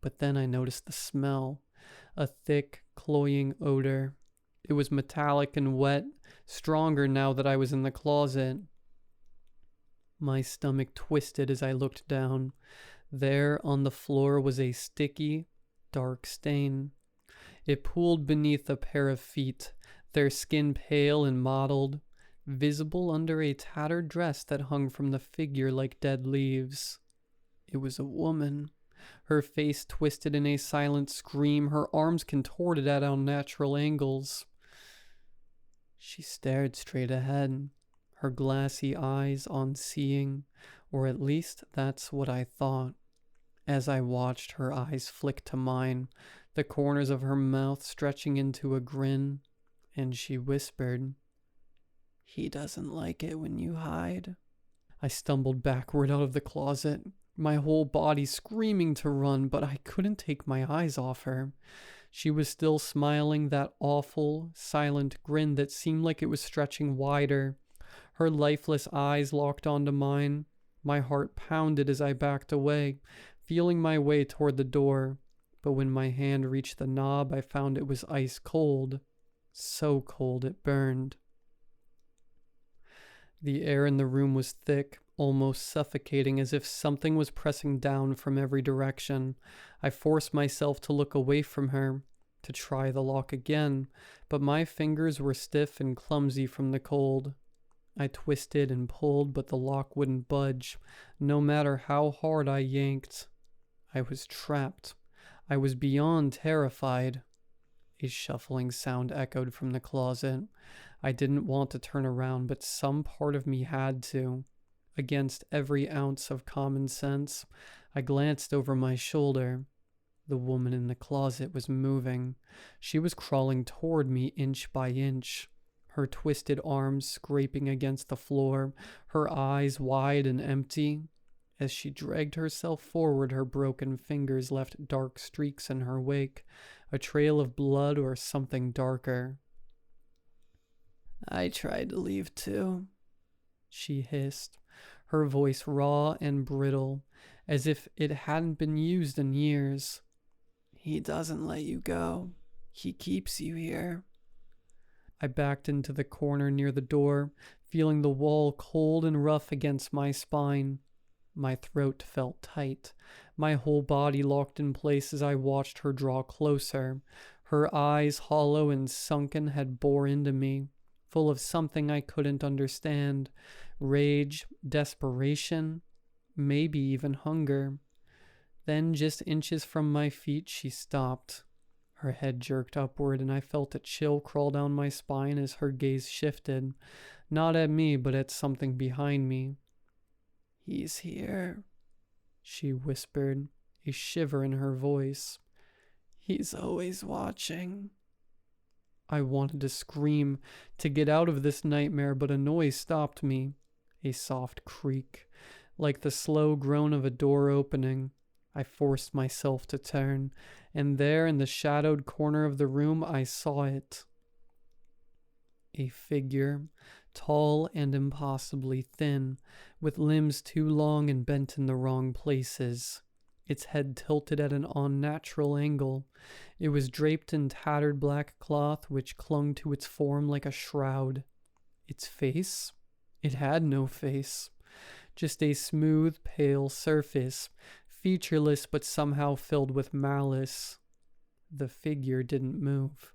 But then I noticed the smell, a thick, cloying odor. It was metallic and wet, stronger now that I was in the closet. My stomach twisted as I looked down. There on the floor was a sticky, dark stain. It pooled beneath a pair of feet, their skin pale and mottled, visible under a tattered dress that hung from the figure like dead leaves. It was a woman, her face twisted in a silent scream, her arms contorted at unnatural angles. She stared straight ahead, her glassy eyes unseeing, or at least that's what I thought. As I watched her eyes flick to mine, the corners of her mouth stretching into a grin, and she whispered, "He doesn't like it when you hide." I stumbled backward out of the closet, my whole body screaming to run, but I couldn't take my eyes off her. She was still smiling, that awful, silent grin that seemed like it was stretching wider. Her lifeless eyes locked onto mine. My heart pounded as I backed away, feeling my way toward the door. But when my hand reached the knob, I found it was ice cold. So cold it burned. The air in the room was thick, almost suffocating, as if something was pressing down from every direction. I forced myself to look away from her, to try the lock again, but my fingers were stiff and clumsy from the cold. I twisted and pulled, but the lock wouldn't budge, no matter how hard I yanked. I was trapped. I was beyond terrified. A shuffling sound echoed from the closet. I didn't want to turn around, but some part of me had to. Against every ounce of common sense, I glanced over my shoulder. The woman in the closet was moving. She was crawling toward me inch by inch, her twisted arms scraping against the floor, her eyes wide and empty. As she dragged herself forward, her broken fingers left dark streaks in her wake, a trail of blood or something darker. "I tried to leave too," she hissed, her voice raw and brittle, as if it hadn't been used in years. "He doesn't let you go. He keeps you here." I backed into the corner near the door, feeling the wall cold and rough against my spine. My throat felt tight. My whole body locked in place as I watched her draw closer. Her eyes, hollow and sunken, had bored into me, full of something I couldn't understand. Rage, desperation, maybe even hunger. Then, just inches from my feet, she stopped. Her head jerked upward, and I felt a chill crawl down my spine as her gaze shifted, not at me, but at something behind me. "He's here," she whispered, a shiver in her voice. "He's always watching." I wanted to scream, to get out of this nightmare, but a noise stopped me. A soft creak, like the slow groan of a door opening. I forced myself to turn, and there in the shadowed corner of the room I saw it. A figure, tall and impossibly thin, with limbs too long and bent in the wrong places. Its head tilted at an unnatural angle. It was draped in tattered black cloth which clung to its form like a shroud. Its face? It had no face. Just a smooth, pale surface, featureless but somehow filled with malice. The figure didn't move.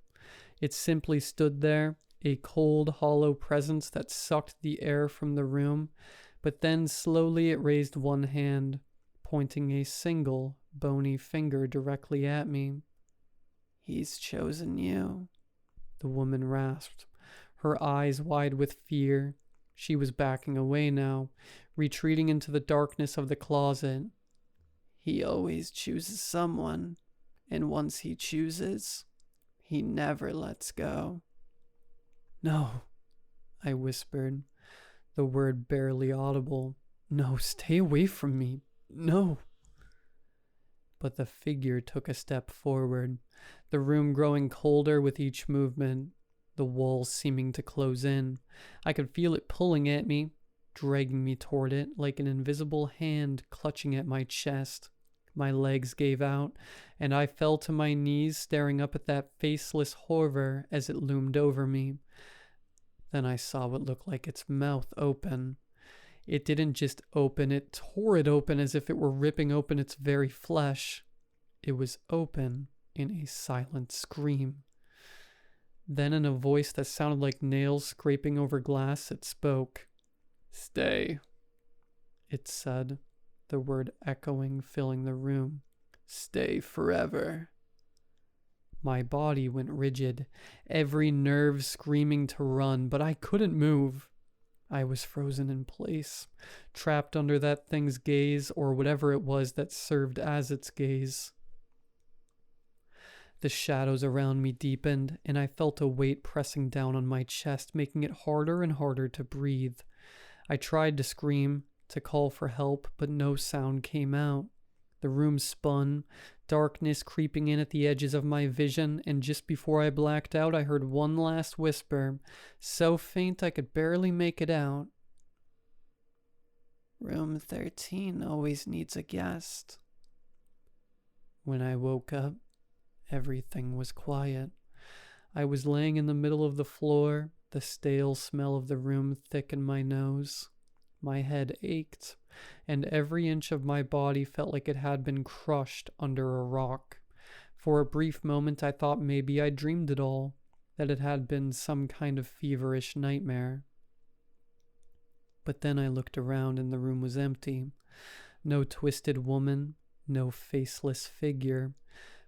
It simply stood there, a cold, hollow presence that sucked the air from the room, but then slowly it raised one hand, pointing a single, bony finger directly at me. "He's chosen you," the woman rasped. her eyes wide with fear. She was backing away now, retreating into the darkness of the closet. He always chooses someone, and once he chooses, he never lets go. No, I whispered, the word barely audible. No, stay away from me. No. But the figure took a step forward, the room growing colder with each movement, the walls seeming to close in. I could feel it pulling at me, dragging me toward it like an invisible hand clutching at my chest. My legs gave out, and I fell to my knees staring up at that faceless horror as it loomed over me. Then I saw what looked like its mouth open. It didn't just open, it tore it open as if it were ripping open its very flesh. It was open in a silent scream. Then in a voice that sounded like nails scraping over glass, it spoke. "Stay," it said, the word echoing, filling the room. "Stay forever." My body went rigid, every nerve screaming to run, but I couldn't move. I was frozen in place, trapped under that thing's gaze or whatever it was that served as its gaze. The shadows around me deepened, and I felt a weight pressing down on my chest, making it harder and harder to breathe. I tried to scream, to call for help, but no sound came out. The room spun, darkness creeping in at the edges of my vision, and just before I blacked out, I heard one last whisper, so faint I could barely make it out. "Room 13 always needs a guest." When I woke up, everything was quiet. I was laying in the middle of the floor, the stale smell of the room thick in my nose. My head ached, and every inch of my body felt like it had been crushed under a rock. For a brief moment I thought maybe I dreamed it all, that it had been some kind of feverish nightmare. But then I looked around and the room was empty. No twisted woman, no faceless figure.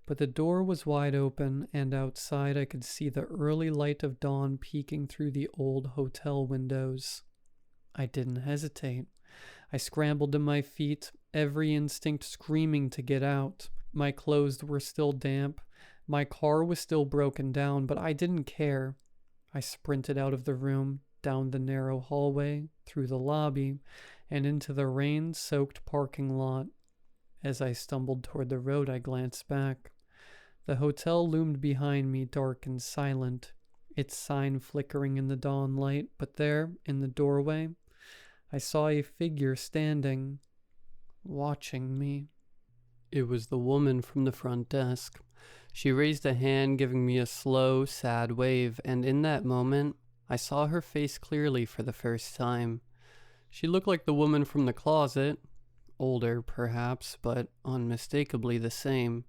But the door was wide open, and outside I could see the early light of dawn peeking through the old hotel windows. I didn't hesitate. I scrambled to my feet, every instinct screaming to get out. My clothes were still damp. My car was still broken down, but I didn't care. I sprinted out of the room, down the narrow hallway, through the lobby, and into the rain-soaked parking lot. As I stumbled toward the road, I glanced back. The hotel loomed behind me, dark and silent, its sign flickering in the dawn light, but there, in the doorway, I saw a figure standing, watching me. It was the woman from the front desk. She raised a hand, giving me a slow, sad wave, and in that moment, I saw her face clearly for the first time. She looked like the woman from the closet, older perhaps, but unmistakably the same.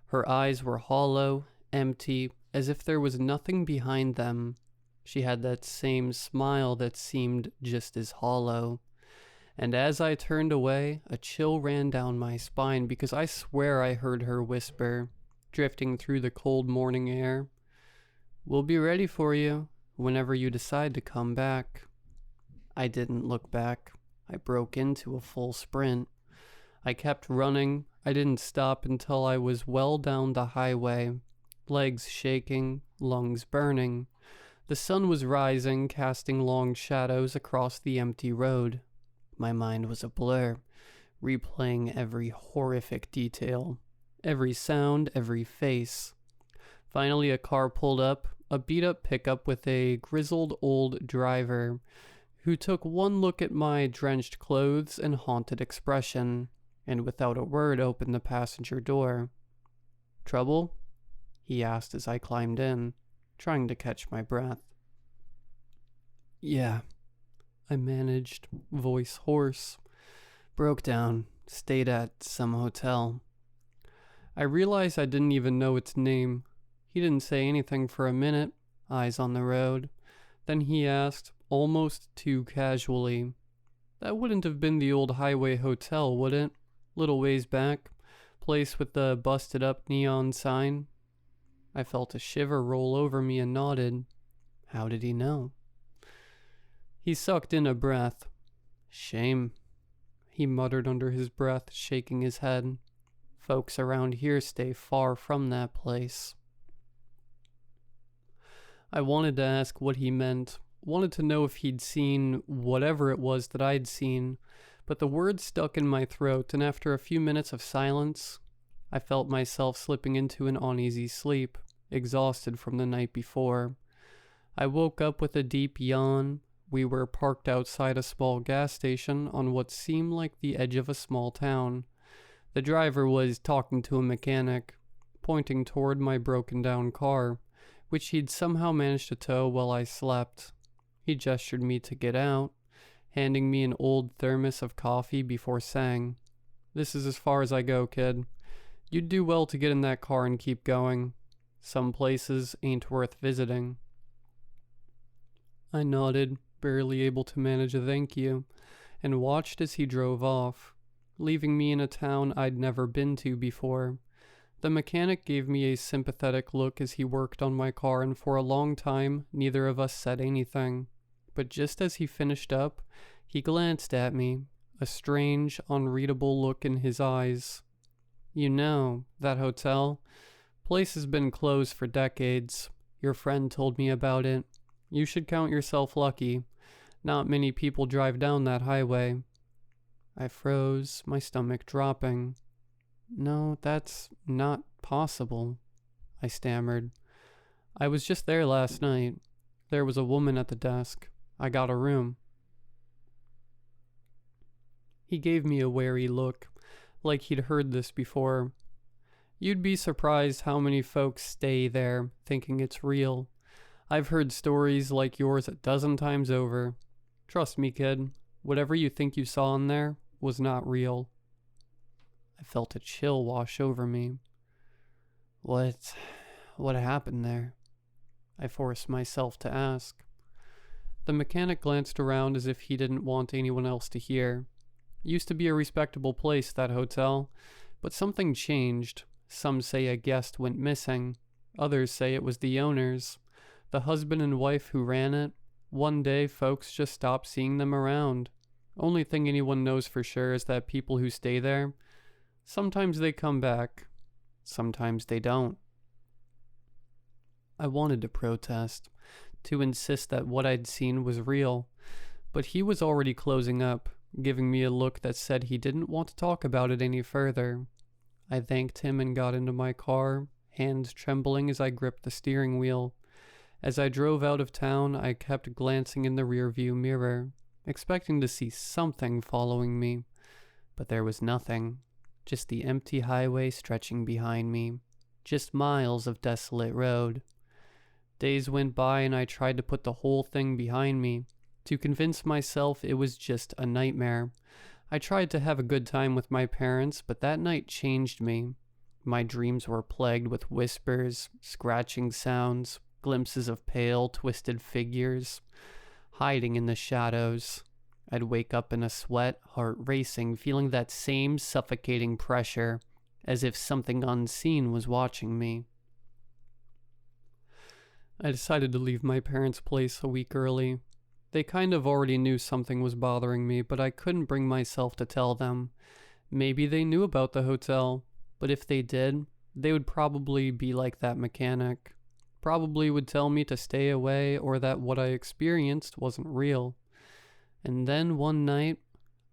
Her eyes were hollow, empty, as if there was nothing behind them. She had that same smile that seemed just as hollow. And as I turned away, a chill ran down my spine because I swear I heard her whisper, drifting through the cold morning air, "We'll be ready for you whenever you decide to come back." I didn't look back. I broke into a full sprint. I kept running. I didn't stop until I was well down the highway, legs shaking, lungs burning. The sun was rising, casting long shadows across the empty road. My mind was a blur, replaying every horrific detail, every sound, every face. Finally, a car pulled up, a beat-up pickup with a grizzled old driver, who took one look at my drenched clothes and haunted expression, and without a word opened the passenger door. "Trouble?" he asked as I climbed in, trying to catch my breath. "Yeah," I managed, voice hoarse. "Broke down, stayed at some hotel." I realized I didn't even know its name. He didn't say anything for a minute, eyes on the road. Then he asked, almost too casually, "That wouldn't have been the old highway hotel, would it? Little ways back, place with the busted up neon sign?" I felt a shiver roll over me and nodded. How did he know? He sucked in a breath. Shame, he muttered under his breath, shaking his head. Folks around here stay far from that place. I wanted to ask what he meant, wanted to know if he'd seen whatever it was that I'd seen, but the words stuck in my throat, and after a few minutes of silence, I felt myself slipping into an uneasy sleep, exhausted from the night before. I woke up with a deep yawn. We were parked outside a small gas station on what seemed like the edge of a small town. The driver was talking to a mechanic, pointing toward my broken down car, which he'd somehow managed to tow while I slept. He gestured me to get out, handing me an old thermos of coffee before saying, "This is as far as I go, kid. You'd do well to get in that car and keep going. Some places ain't worth visiting." I nodded, barely able to manage a thank you, and watched as he drove off, leaving me in a town I'd never been to before. The mechanic gave me a sympathetic look as he worked on my car, and for a long time, neither of us said anything. But just as he finished up, he glanced at me, a strange, unreadable look in his eyes. "You know, that hotel? Place has been closed for decades. Your friend told me about it. You should count yourself lucky. Not many people drive down that highway." I froze, my stomach dropping. "No, that's not possible," I stammered. "I was just there last night. There was a woman at the desk. I got a room." He gave me a wary look, like he'd heard this before. "You'd be surprised how many folks stay there, thinking it's real. I've heard stories like yours a dozen times over. Trust me, kid, whatever you think you saw in there was not real." I felt a chill wash over me. What happened there?" I forced myself to ask. The mechanic glanced around as if he didn't want anyone else to hear. Used to be a respectable place, that hotel, but something changed. Some say a guest went missing. Others say it was the owners, the husband and wife who ran it. One day, folks just stopped seeing them around. Only thing anyone knows for sure is that people who stay there, sometimes they come back, sometimes they don't. I wanted to protest, to insist that what I'd seen was real, but he was already closing up, giving me a look that said he didn't want to talk about it any further. I thanked him and got into my car, hands trembling as I gripped the steering wheel. As I drove out of town, I kept glancing in the rearview mirror, expecting to see something following me, but there was nothing. Just the empty highway stretching behind me, just miles of desolate road. Days went by and I tried to put the whole thing behind me, to convince myself it was just a nightmare. I tried to have a good time with my parents, but that night changed me. My dreams were plagued with whispers, scratching sounds, glimpses of pale, twisted figures, hiding in the shadows. I'd wake up in a sweat, heart racing, feeling that same suffocating pressure, as if something unseen was watching me. I decided to leave my parents' place a week early. They kind of already knew something was bothering me, but I couldn't bring myself to tell them. Maybe they knew about the hotel, but if they did, they would probably be like that mechanic. Probably would tell me to stay away or that what I experienced wasn't real. And then one night,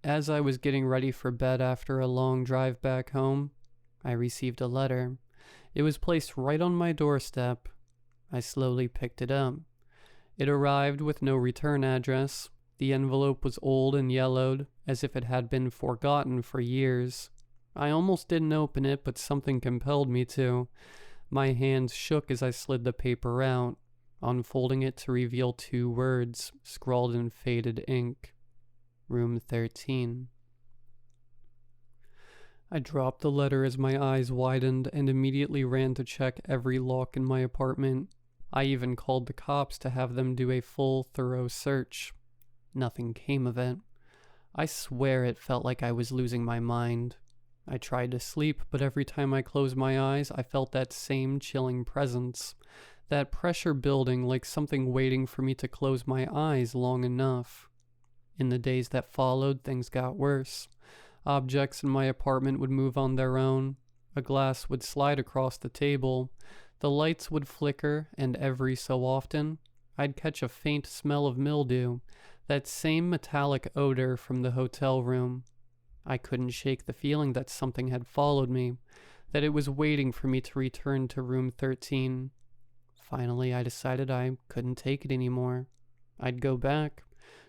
as I was getting ready for bed after a long drive back home, I received a letter. It was placed right on my doorstep. I slowly picked it up. It arrived with no return address. The envelope was old and yellowed, as if it had been forgotten for years. I almost didn't open it, but something compelled me to. My hands shook as I slid the paper out, unfolding it to reveal 2 words, scrawled in faded ink. Room 13. I dropped the letter as my eyes widened and immediately ran to check every lock in my apartment. I even called the cops to have them do a full, thorough search. Nothing came of it. I swear it felt like I was losing my mind. I tried to sleep, but every time I closed my eyes, I felt that same chilling presence. That pressure building like something waiting for me to close my eyes long enough. In the days that followed, things got worse. Objects in my apartment would move on their own. A glass would slide across the table. The lights would flicker, and every so often, I'd catch a faint smell of mildew, that same metallic odor from the hotel room. I couldn't shake the feeling that something had followed me, that it was waiting for me to return to room 13. Finally, I decided I couldn't take it anymore. I'd go back,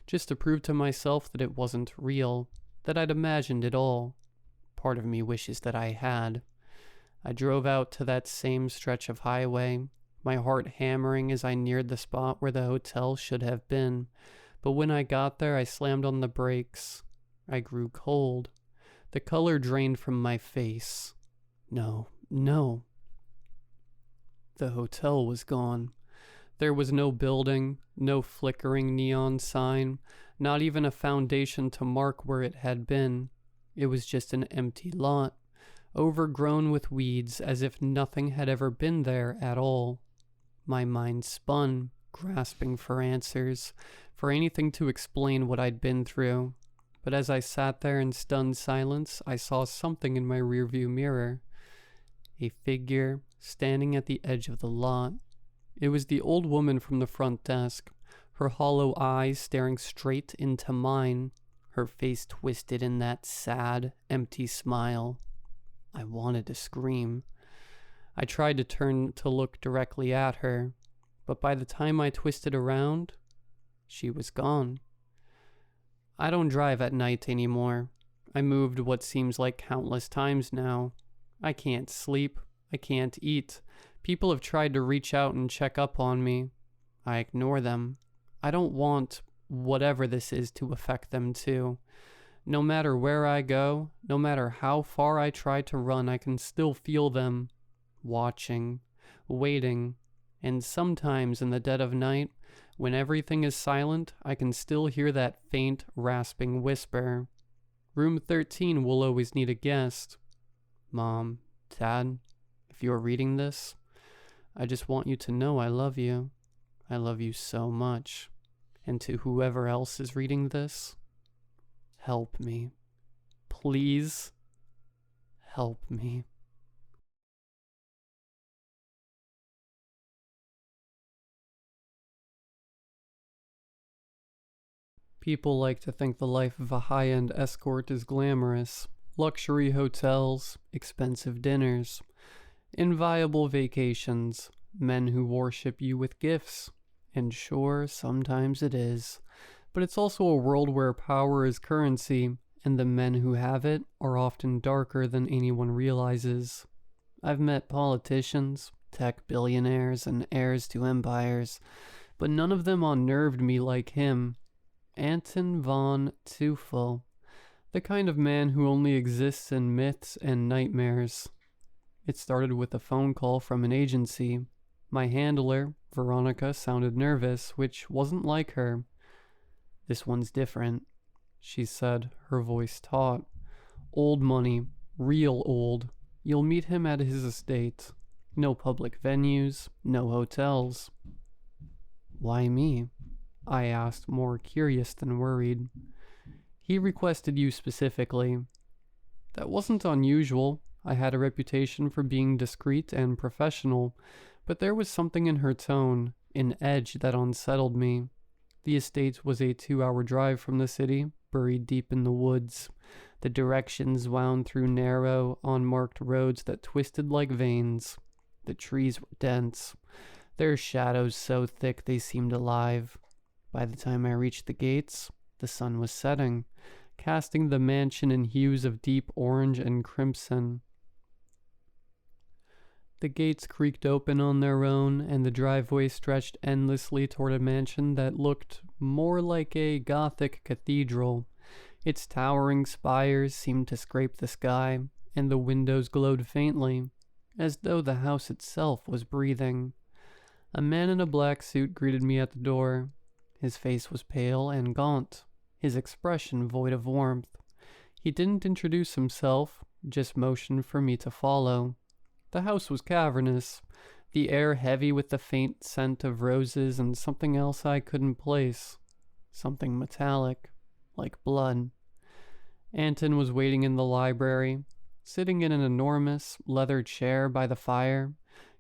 just to prove to myself that it wasn't real, that I'd imagined it all. Part of me wishes that I had. I drove out to that same stretch of highway, my heart hammering as I neared the spot where the hotel should have been. But when I got there, I slammed on the brakes. I grew cold. The color drained from my face. No. The hotel was gone. There was no building, no flickering neon sign, not even a foundation to mark where it had been. It was just an empty lot, overgrown with weeds as if nothing had ever been there at all. My mind spun, grasping for answers, for anything to explain what I'd been through. But as I sat there in stunned silence, I saw something in my rearview mirror. A figure standing at the edge of the lot. It was the old woman from the front desk, her hollow eyes staring straight into mine, her face twisted in that sad, empty smile. I wanted to scream. I tried to turn to look directly at her, but by the time I twisted around, she was gone. I don't drive at night anymore. I moved what seems like countless times now. I can't sleep. I can't eat. People have tried to reach out and check up on me. I ignore them. I don't want whatever this is to affect them too. No matter where I go, no matter how far I try to run, I can still feel them, watching, waiting, and sometimes in the dead of night, when everything is silent, I can still hear that faint, rasping whisper. Room 13 will always need a guest. Mom, Dad, if you're reading this, I just want you to know I love you. I love you so much. And to whoever else is reading this, help me. Please, help me. People like to think the life of a high-end escort is glamorous. Luxury hotels, expensive dinners, inviolable vacations, men who worship you with gifts. And sure, sometimes it is. But it's also a world where power is currency, and the men who have it are often darker than anyone realizes. I've met politicians, tech billionaires, and heirs to empires, but none of them unnerved me like him. Anton von Teufel, the kind of man who only exists in myths and nightmares. It started with a phone call from an agency. My handler, Veronica, sounded nervous, which wasn't like her. "This one's different," she said, her voice taut. "Old money, real old. You'll meet him at his estate. No public venues, no hotels." "Why me?" I asked, more curious than worried. "He requested you specifically." That wasn't unusual. I had a reputation for being discreet and professional, but there was something in her tone, an edge that unsettled me. The estate was a 2-hour drive from the city, buried deep in the woods. The directions wound through narrow, unmarked roads that twisted like veins. The trees were dense, their shadows so thick they seemed alive. By the time I reached the gates, the sun was setting, casting the mansion in hues of deep orange and crimson. The gates creaked open on their own, and the driveway stretched endlessly toward a mansion that looked more like a Gothic cathedral. Its towering spires seemed to scrape the sky, and the windows glowed faintly, as though the house itself was breathing. A man in a black suit greeted me at the door. His face was pale and gaunt, his expression void of warmth. He didn't introduce himself, just motioned for me to follow. The house was cavernous. the air heavy with the faint scent of roses and something else I couldn't place. Something metallic, like blood. Anton was waiting in the library, sitting in an enormous leather chair by the fire.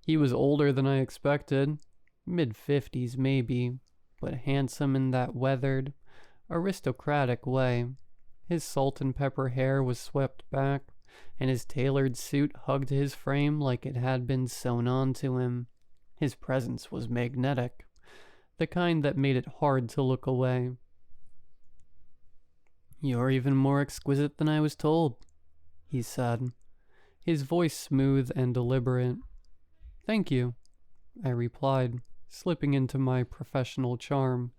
He was older than I expected, mid-50s maybe, but handsome in that weathered, aristocratic way. His salt and pepper hair was swept back, and his tailored suit hugged his frame like it had been sewn onto him. His presence was magnetic, the kind that made it hard to look away. "You're even more exquisite than I was told," he said, his voice smooth and deliberate. "Thank you," I replied, slipping into my professional charm.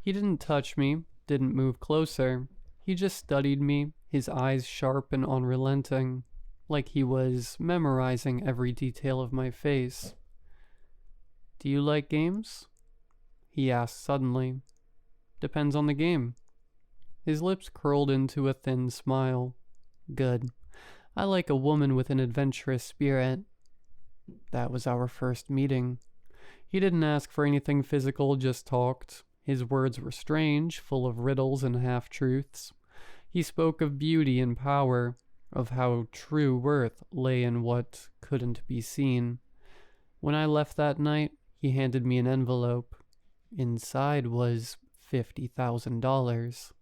He didn't touch me, didn't move closer. He just studied me, his eyes sharp and unrelenting, like he was memorizing every detail of my face. "Do you like games?" he asked suddenly. "Depends on the game." His lips curled into a thin smile. "Good. I like a woman with an adventurous spirit." That was our first meeting. He didn't ask for anything physical, just talked. His words were strange, full of riddles and half-truths. He spoke of beauty and power, of how true worth lay in what couldn't be seen. When I left that night, he handed me an envelope. Inside was $50,000.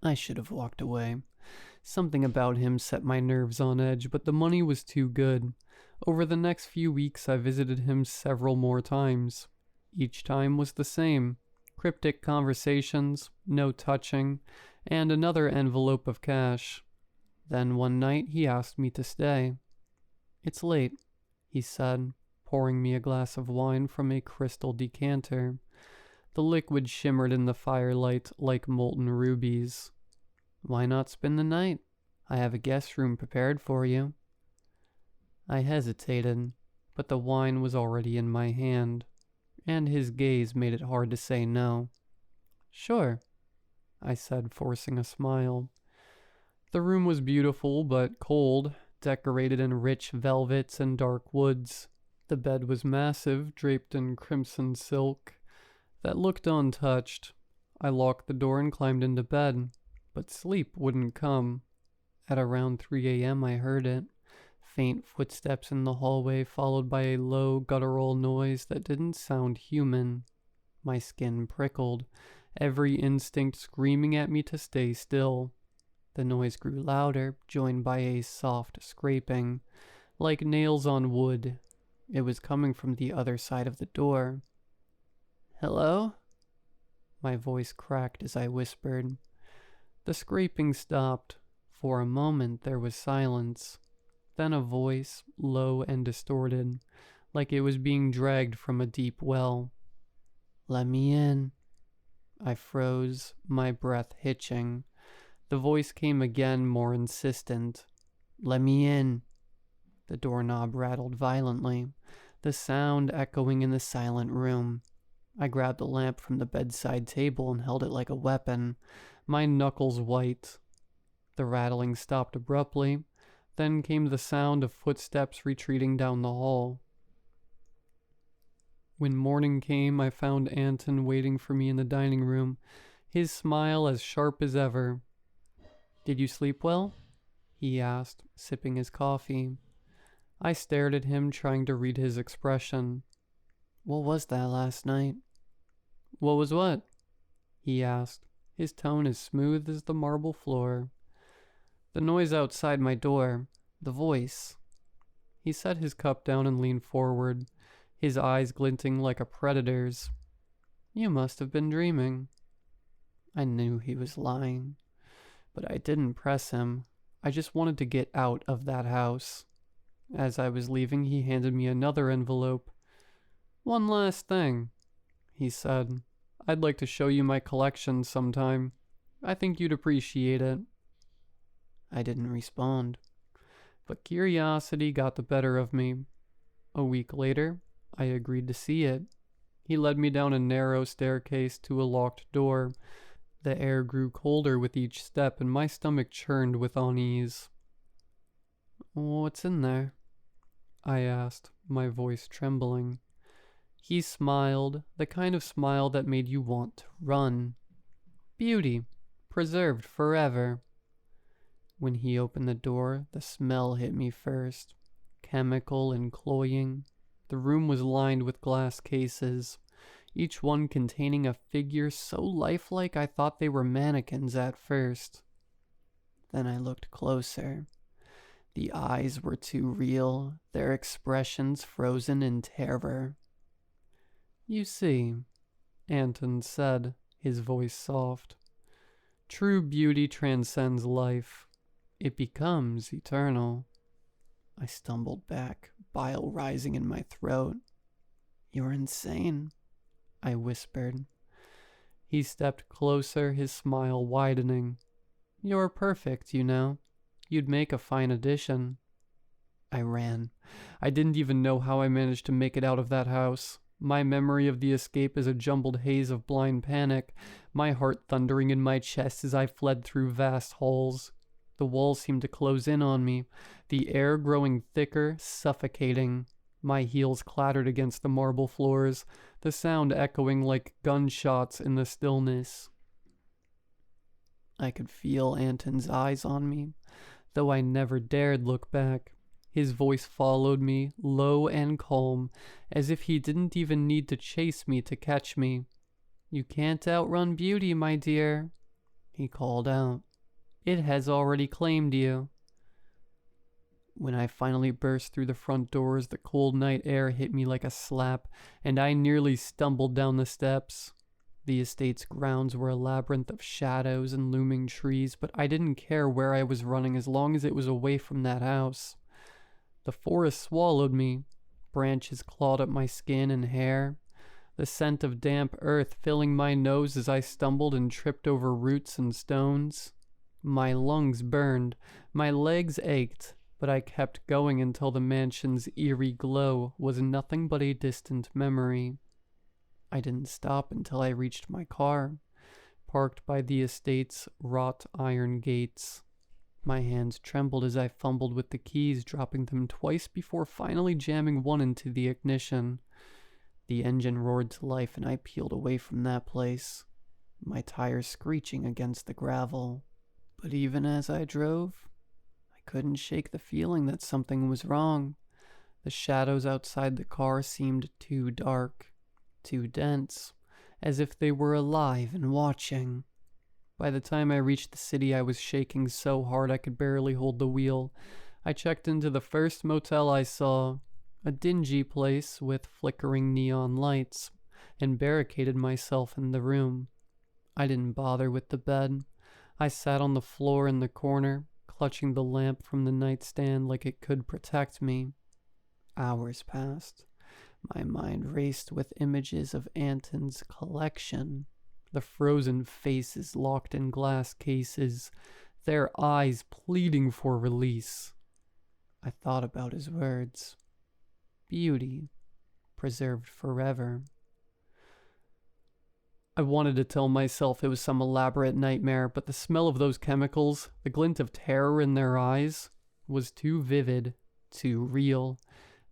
I should have walked away. Something about him set my nerves on edge, but the money was too good. Over the next few weeks, I visited him several more times. Each time was the same. Cryptic conversations, no touching, and another envelope of cash. Then one night he asked me to stay. "It's late," he said, pouring me a glass of wine from a crystal decanter. The liquid shimmered in the firelight like molten rubies. "Why not spend the night? I have a guest room prepared for you." I hesitated, but the wine was already in my hand, and his gaze made it hard to say no. "Sure," I said, forcing a smile. The room was beautiful but cold, decorated in rich velvets and dark woods. The bed was massive, draped in crimson silk that looked untouched. I locked the door and climbed into bed, but sleep wouldn't come. At around 3 a.m. I heard it. Faint footsteps in the hallway, followed by a low, guttural noise that didn't sound human. My skin prickled, every instinct screaming at me to stay still. The noise grew louder, joined by a soft scraping, like nails on wood. It was coming from the other side of the door. "Hello?" My voice cracked as I whispered. The scraping stopped. For a moment there was silence. Then a voice, low and distorted, like it was being dragged from a deep well. "Let me in." I froze, my breath hitching. The voice came again, more insistent. "Let me in." The doorknob rattled violently, the sound echoing in the silent room. I grabbed a lamp from the bedside table and held it like a weapon, my knuckles white. The rattling stopped abruptly. Then came the sound of footsteps retreating down the hall. When morning came, I found Anton waiting for me in the dining room, his smile as sharp as ever. "Did you sleep well?" he asked, sipping his coffee. I stared at him, trying to read his expression. "What was that last night?" "What was what?" he asked, his tone as smooth as the marble floor. "The noise outside my door. The voice." He set his cup down and leaned forward, his eyes glinting like a predator's. "You must have been dreaming." I knew he was lying, but I didn't press him. I just wanted to get out of that house. As I was leaving, he handed me another envelope. "One last thing," he said. "I'd like to show you my collection sometime. I think you'd appreciate it." I didn't respond, but curiosity got the better of me. A week later, I agreed to see it. He led me down a narrow staircase to a locked door. The air grew colder with each step, and my stomach churned with unease. "What's in there?" I asked, my voice trembling. He smiled, the kind of smile that made you want to run. Beauty, preserved forever. When he opened the door, the smell hit me first. Chemical and cloying. The room was lined with glass cases, each one containing a figure so lifelike I thought they were mannequins at first. Then I looked closer. The eyes were too real, their expressions frozen in terror. You see, Anton said, his voice soft. True beauty transcends life. It becomes eternal. I stumbled back, bile rising in my throat. You're insane, I whispered. He stepped closer, his smile widening. You're perfect, you know. You'd make a fine addition. I ran. I didn't even know how I managed to make it out of that house. My memory of the escape is a jumbled haze of blind panic, my heart thundering in my chest as I fled through vast halls. The walls seemed to close in on me, the air growing thicker, suffocating. My heels clattered against the marble floors, the sound echoing like gunshots in the stillness. I could feel Anton's eyes on me, though I never dared look back. His voice followed me, low and calm, as if he didn't even need to chase me to catch me. You can't outrun beauty, my dear, he called out. It has already claimed you. When I finally burst through the front doors, the cold night air hit me like a slap, and I nearly stumbled down the steps. The estate's grounds were a labyrinth of shadows and looming trees, but I didn't care where I was running as long as it was away from that house. The forest swallowed me. Branches clawed at my skin and hair. The scent of damp earth filling my nose as I stumbled and tripped over roots and stones. My lungs burned, my legs ached, but I kept going until the mansion's eerie glow was nothing but a distant memory. I didn't stop until I reached my car, parked by the estate's wrought iron gates. My hands trembled as I fumbled with the keys, dropping them twice before finally jamming one into the ignition. The engine roared to life and I peeled away from that place, my tires screeching against the gravel. But even as I drove, I couldn't shake the feeling that something was wrong. The shadows outside the car seemed too dark, too dense, as if they were alive and watching. By the time I reached the city, I was shaking so hard I could barely hold the wheel. I checked into the first motel I saw, a dingy place with flickering neon lights, and barricaded myself in the room. I didn't bother with the bed. I sat on the floor in the corner, clutching the lamp from the nightstand like it could protect me. Hours passed. My mind raced with images of Anton's collection. The frozen faces locked in glass cases, their eyes pleading for release. I thought about his words. Beauty, preserved forever. I wanted to tell myself it was some elaborate nightmare, but the smell of those chemicals, the glint of terror in their eyes, was too vivid, too real.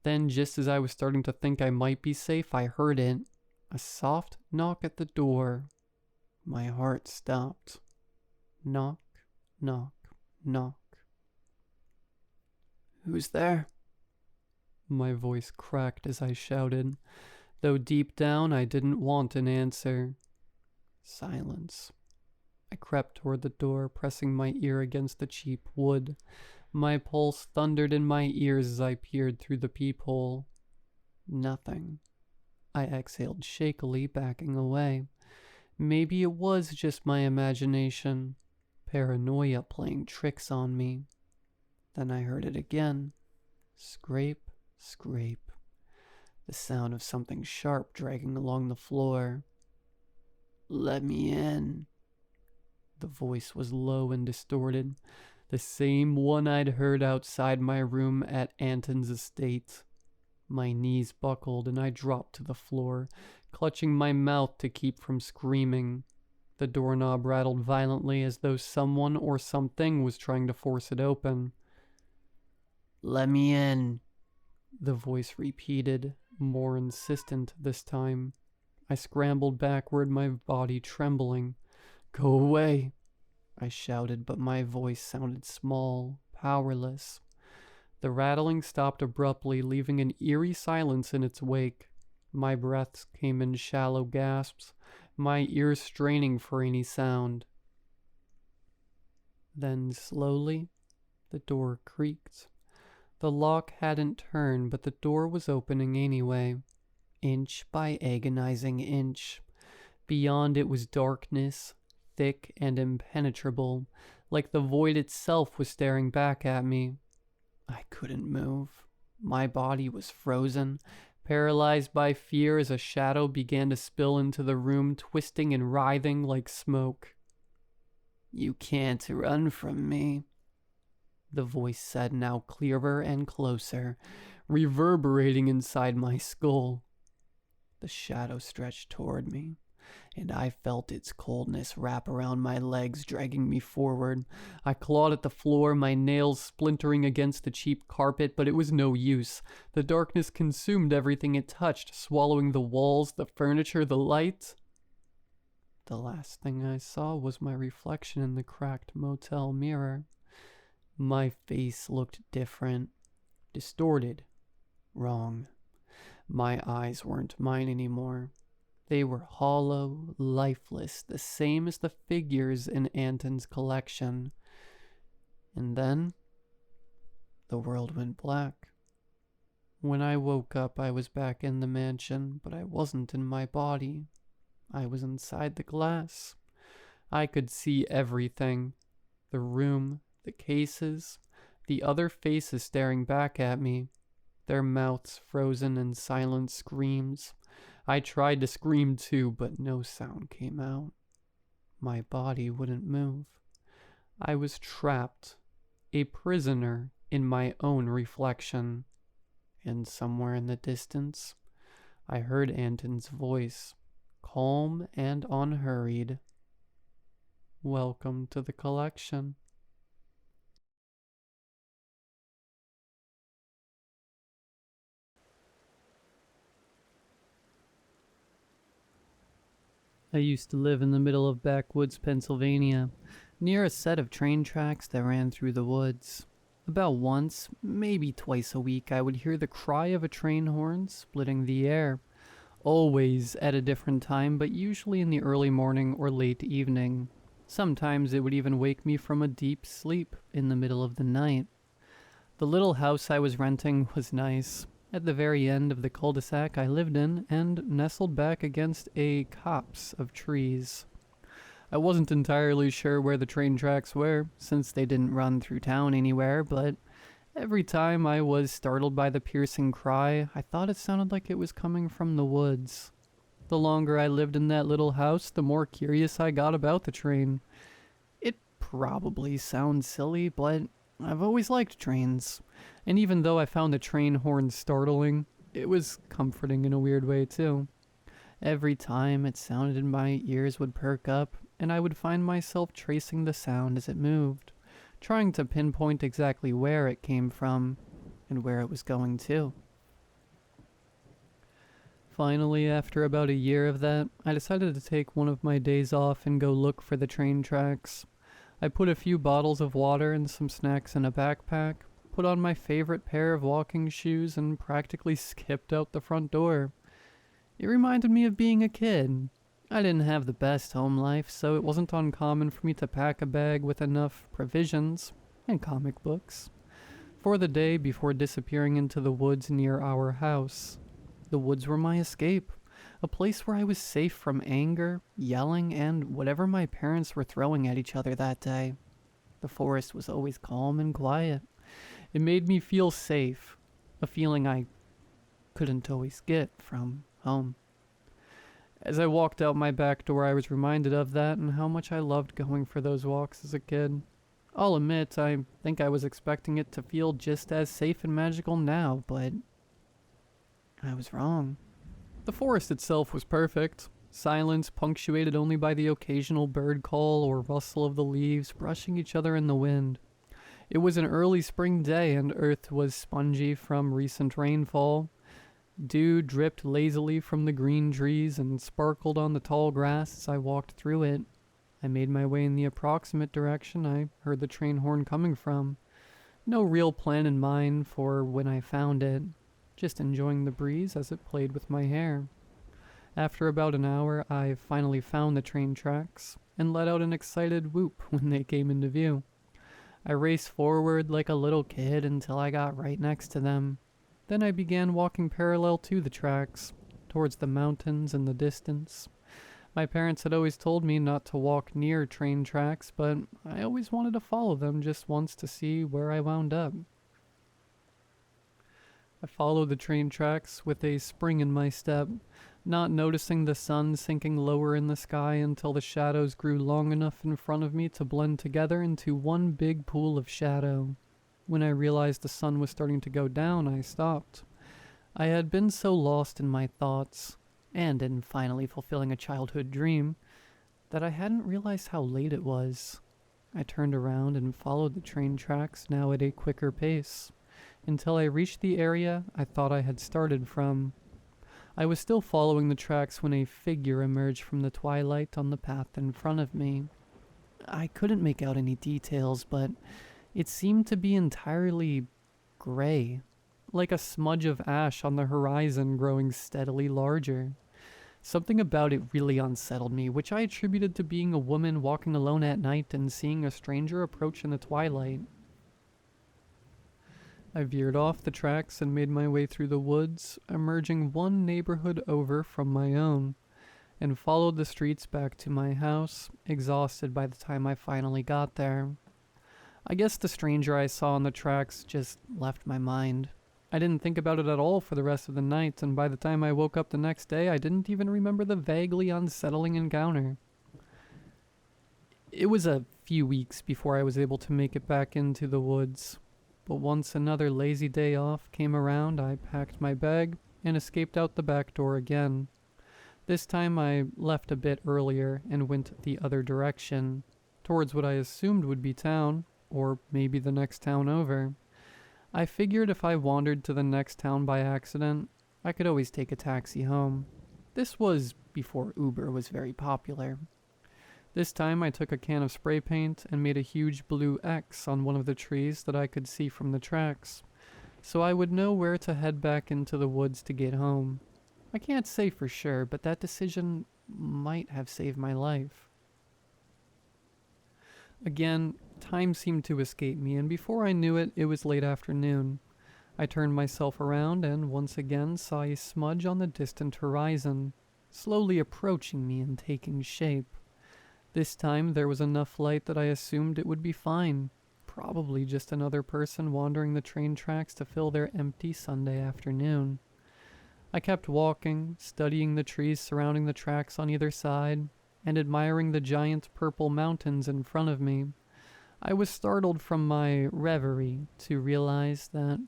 Then, just as I was starting to think I might be safe, I heard it. A soft knock at the door. My heart stopped. Knock, knock, knock. Who's there? My voice cracked as I shouted, though deep down I didn't want an answer. Silence. I crept toward the door, pressing my ear against the cheap wood. My pulse thundered in my ears as I peered through the peephole. Nothing. I exhaled shakily, backing away. Maybe it was just my imagination, paranoia playing tricks on me. Then I heard it again. Scrape, scrape. The sound of something sharp dragging along the floor. Let me in. The voice was low and distorted, the same one I'd heard outside my room at Anton's estate. My knees buckled and I dropped to the floor, clutching my mouth to keep from screaming. The doorknob rattled violently as though someone or something was trying to force it open. Let me in, the voice repeated, more insistent this time. I scrambled backward, my body trembling. "Go away," I shouted, but my voice sounded small, powerless. The rattling stopped abruptly, leaving an eerie silence in its wake. My breaths came in shallow gasps, my ears straining for any sound. Then, slowly, the door creaked. The lock hadn't turned, but the door was opening anyway, inch by agonizing inch. Beyond it was darkness, thick and impenetrable, like the void itself was staring back at me. I couldn't move. My body was frozen, paralyzed by fear as a shadow began to spill into the room, twisting and writhing like smoke. "You can't run from me," the voice said, now clearer and closer, reverberating inside my skull. The shadow stretched toward me, and I felt its coldness wrap around my legs, dragging me forward. I clawed at the floor, my nails splintering against the cheap carpet, but it was no use. The darkness consumed everything it touched, swallowing the walls, the furniture, the light. The last thing I saw was my reflection in the cracked motel mirror. My face looked different, distorted, wrong. My eyes weren't mine anymore. They were hollow, lifeless, the same as the figures in Anton's collection. And then, the world went black. When I woke up, I was back in the mansion, but I wasn't in my body. I was inside the glass. I could see everything. The room, the cases, the other faces staring back at me, their mouths frozen in silent screams. I tried to scream too, but no sound came out. My body wouldn't move. I was trapped, a prisoner in my own reflection. And somewhere in the distance, I heard Anton's voice, calm and unhurried. "Welcome to the collection." I used to live in the middle of backwoods Pennsylvania, near a set of train tracks that ran through the woods. About once, maybe twice a week, I would hear the cry of a train horn splitting the air. Always at a different time, but usually in the early morning or late evening. Sometimes it would even wake me from a deep sleep in the middle of the night. The little house I was renting was nice, at the very end of the cul-de-sac I lived in, and nestled back against a copse of trees. I wasn't entirely sure where the train tracks were, since they didn't run through town anywhere, but every time I was startled by the piercing cry, I thought it sounded like it was coming from the woods. The longer I lived in that little house, the more curious I got about the train. It probably sounds silly, but I've always liked trains. And even though I found the train horn startling, it was comforting in a weird way too. Every time it sounded, my ears would perk up, and I would find myself tracing the sound as it moved, trying to pinpoint exactly where it came from, and where it was going to. Finally, after about a year of that, I decided to take one of my days off and go look for the train tracks. I put a few bottles of water and some snacks in a backpack, put on my favorite pair of walking shoes, and practically skipped out the front door. It reminded me of being a kid. I didn't have the best home life, so it wasn't uncommon for me to pack a bag with enough provisions and comic books for the day before disappearing into the woods near our house. The woods were my escape, a place where I was safe from anger, yelling, and whatever my parents were throwing at each other that day. The forest was always calm and quiet. It made me feel safe, a feeling I couldn't always get from home. As I walked out my back door, I was reminded of that and how much I loved going for those walks as a kid. I'll admit, I think I was expecting it to feel just as safe and magical now, but I was wrong. The forest itself was perfect. Silence punctuated only by the occasional bird call or rustle of the leaves brushing each other in the wind. It was an early spring day and earth was spongy from recent rainfall. Dew dripped lazily from the green trees and sparkled on the tall grass as I walked through it. I made my way in the approximate direction I heard the train horn coming from. No real plan in mind for when I found it, just enjoying the breeze as it played with my hair. After about an hour, I finally found the train tracks and let out an excited whoop when they came into view. I raced forward like a little kid until I got right next to them. Then I began walking parallel to the tracks, towards the mountains in the distance. My parents had always told me not to walk near train tracks, but I always wanted to follow them just once to see where I wound up. I followed the train tracks with a spring in my step, not noticing the sun sinking lower in the sky until the shadows grew long enough in front of me to blend together into one big pool of shadow. When I realized the sun was starting to go down, I stopped. I had been so lost in my thoughts, and in finally fulfilling a childhood dream, that I hadn't realized how late it was. I turned around and followed the train tracks, now at a quicker pace, until I reached the area I thought I had started from. I was still following the tracks when a figure emerged from the twilight on the path in front of me. I couldn't make out any details, but it seemed to be entirely gray, like a smudge of ash on the horizon growing steadily larger. Something about it really unsettled me, which I attributed to being a woman walking alone at night and seeing a stranger approach in the twilight. I veered off the tracks and made my way through the woods, emerging one neighborhood over from my own, and followed the streets back to my house, exhausted by the time I finally got there. I guess the stranger I saw on the tracks just left my mind. I didn't think about it at all for the rest of the night, and by the time I woke up the next day, I didn't even remember the vaguely unsettling encounter. It was a few weeks before I was able to make it back into the woods. But once another lazy day off came around, I packed my bag and escaped out the back door again. This time I left a bit earlier and went the other direction, towards what I assumed would be town, or maybe the next town over. I figured if I wandered to the next town by accident, I could always take a taxi home. This was before Uber was very popular. This time I took a can of spray paint and made a huge blue X on one of the trees that I could see from the tracks, so I would know where to head back into the woods to get home. I can't say for sure, but that decision might have saved my life. Again, time seemed to escape me, and before I knew it, it was late afternoon. I turned myself around and once again saw a smudge on the distant horizon, slowly approaching me and taking shape. This time there was enough light that I assumed it would be fine. Probably just another person wandering the train tracks to fill their empty Sunday afternoon. I kept walking, studying the trees surrounding the tracks on either side, and admiring the giant purple mountains in front of me. I was startled from my reverie to realize that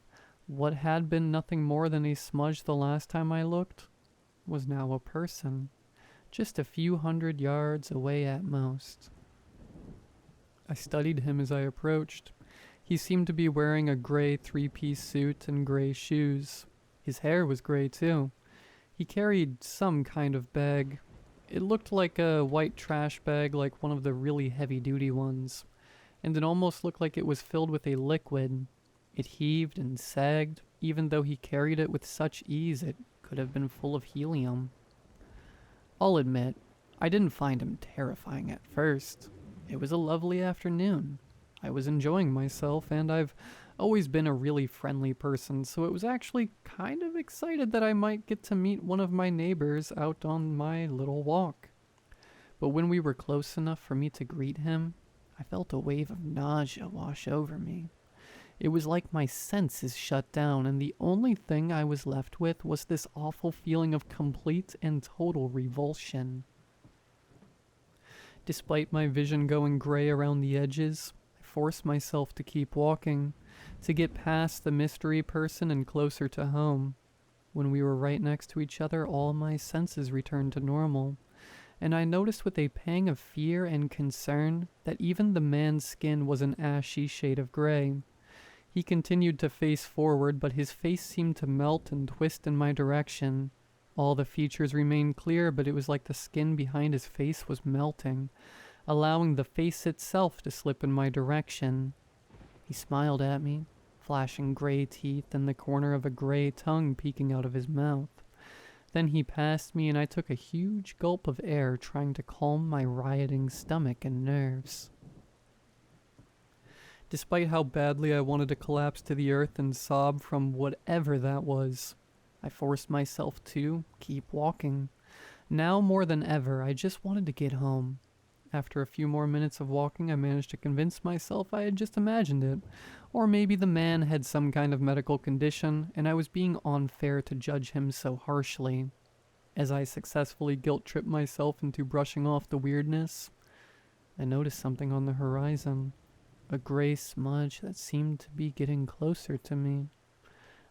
what had been nothing more than a smudge the last time I looked was now a person, just a few hundred yards away at most. I studied him as I approached. He seemed to be wearing a gray three-piece suit and gray shoes. His hair was gray too. He carried some kind of bag. It looked like a white trash bag, like one of the really heavy-duty ones, and it almost looked like it was filled with a liquid. It heaved and sagged, even though he carried it with such ease it could have been full of helium. I'll admit, I didn't find him terrifying at first. It was a lovely afternoon. I was enjoying myself, and I've always been a really friendly person, so it was actually kind of excited that I might get to meet one of my neighbors out on my little walk. But when we were close enough for me to greet him, I felt a wave of nausea wash over me. It was like my senses shut down, and the only thing I was left with was this awful feeling of complete and total revulsion. Despite my vision going gray around the edges, I forced myself to keep walking, to get past the mystery person and closer to home. When we were right next to each other, all my senses returned to normal, and I noticed with a pang of fear and concern that even the man's skin was an ashy shade of gray. He continued to face forward, but his face seemed to melt and twist in my direction. All the features remained clear, but it was like the skin behind his face was melting, allowing the face itself to slip in my direction. He smiled at me, flashing gray teeth and the corner of a gray tongue peeking out of his mouth. Then he passed me and I took a huge gulp of air, trying to calm my rioting stomach and nerves. Despite how badly I wanted to collapse to the earth and sob from whatever that was, I forced myself to keep walking. Now more than ever, I just wanted to get home. After a few more minutes of walking, I managed to convince myself I had just imagined it. Or maybe the man had some kind of medical condition, and I was being unfair to judge him so harshly. As I successfully guilt-tripped myself into brushing off the weirdness, I noticed something on the horizon. A gray smudge that seemed to be getting closer to me.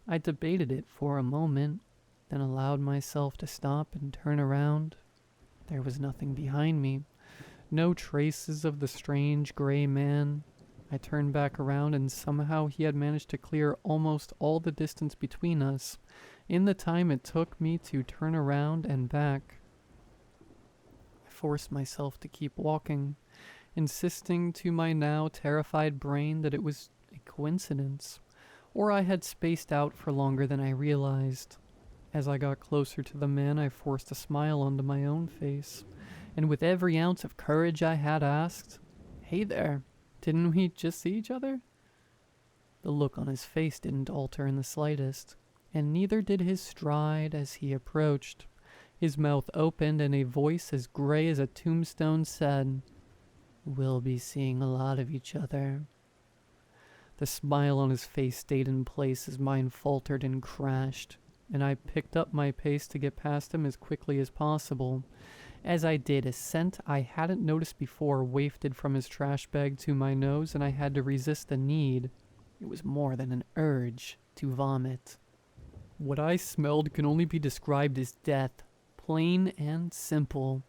I debated it for a moment, then allowed myself to stop and turn around. There was nothing behind me. No traces of the strange gray man. I turned back around and somehow he had managed to clear almost all the distance between us, in the time it took me to turn around and back. I forced myself to keep walking, insisting to my now terrified brain that it was a coincidence, or I had spaced out for longer than I realized. As I got closer to the man, I forced a smile onto my own face, and with every ounce of courage I had asked, "Hey there, didn't we just see each other?" The look on his face didn't alter in the slightest, and neither did his stride as he approached. His mouth opened and a voice as gray as a tombstone said, "We'll be seeing a lot of each other." The smile on his face stayed in place as mine faltered and crashed, and I picked up my pace to get past him as quickly as possible. As I did, a scent I hadn't noticed before wafted from his trash bag to my nose, and I had to resist the need. It was more than an urge to vomit. What I smelled can only be described as death, plain and simple.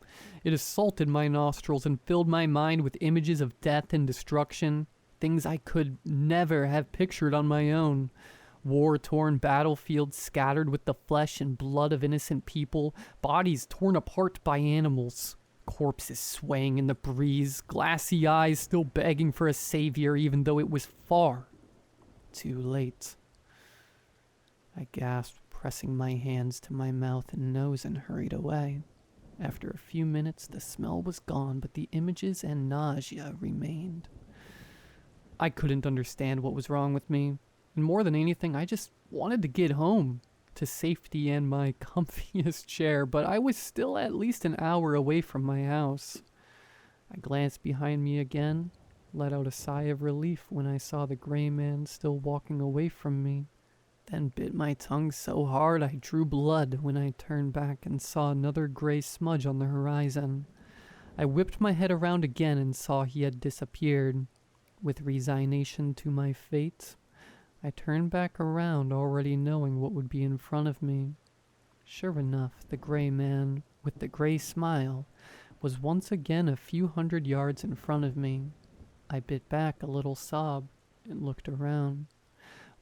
It assaulted my nostrils and filled my mind with images of death and destruction, things I could never have pictured on my own. War-torn battlefields scattered with the flesh and blood of innocent people, bodies torn apart by animals, corpses swaying in the breeze, glassy eyes still begging for a savior even though it was far too late. I gasped, pressing my hands to my mouth and nose, and hurried away. After a few minutes, the smell was gone, but the images and nausea remained. I couldn't understand what was wrong with me, and more than anything, I just wanted to get home, to safety and my comfiest chair, but I was still at least an hour away from my house. I glanced behind me again, let out a sigh of relief when I saw the gray man still walking away from me. Then bit my tongue so hard I drew blood when I turned back and saw another gray smudge on the horizon. I whipped my head around again and saw he had disappeared. With resignation to my fate, I turned back around, already knowing what would be in front of me. Sure enough, the gray man, with the gray smile, was once again a few hundred yards in front of me. I bit back a little sob and looked around,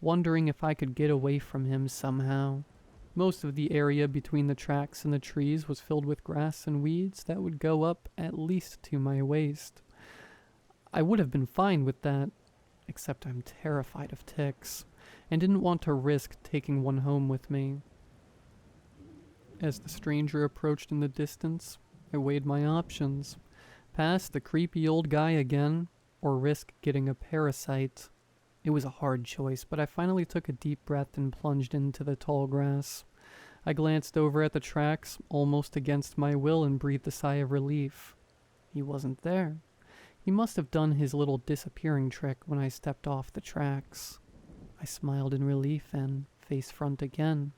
wondering if I could get away from him somehow. Most of the area between the tracks and the trees was filled with grass and weeds that would go up at least to my waist. I would have been fine with that, except I'm terrified of ticks, and didn't want to risk taking one home with me. As the stranger approached in the distance, I weighed my options. Pass the creepy old guy again, or risk getting a parasite. It was a hard choice, but I finally took a deep breath and plunged into the tall grass. I glanced over at the tracks, almost against my will, and breathed a sigh of relief. He wasn't there. He must have done his little disappearing trick when I stepped off the tracks. I smiled in relief and face front again,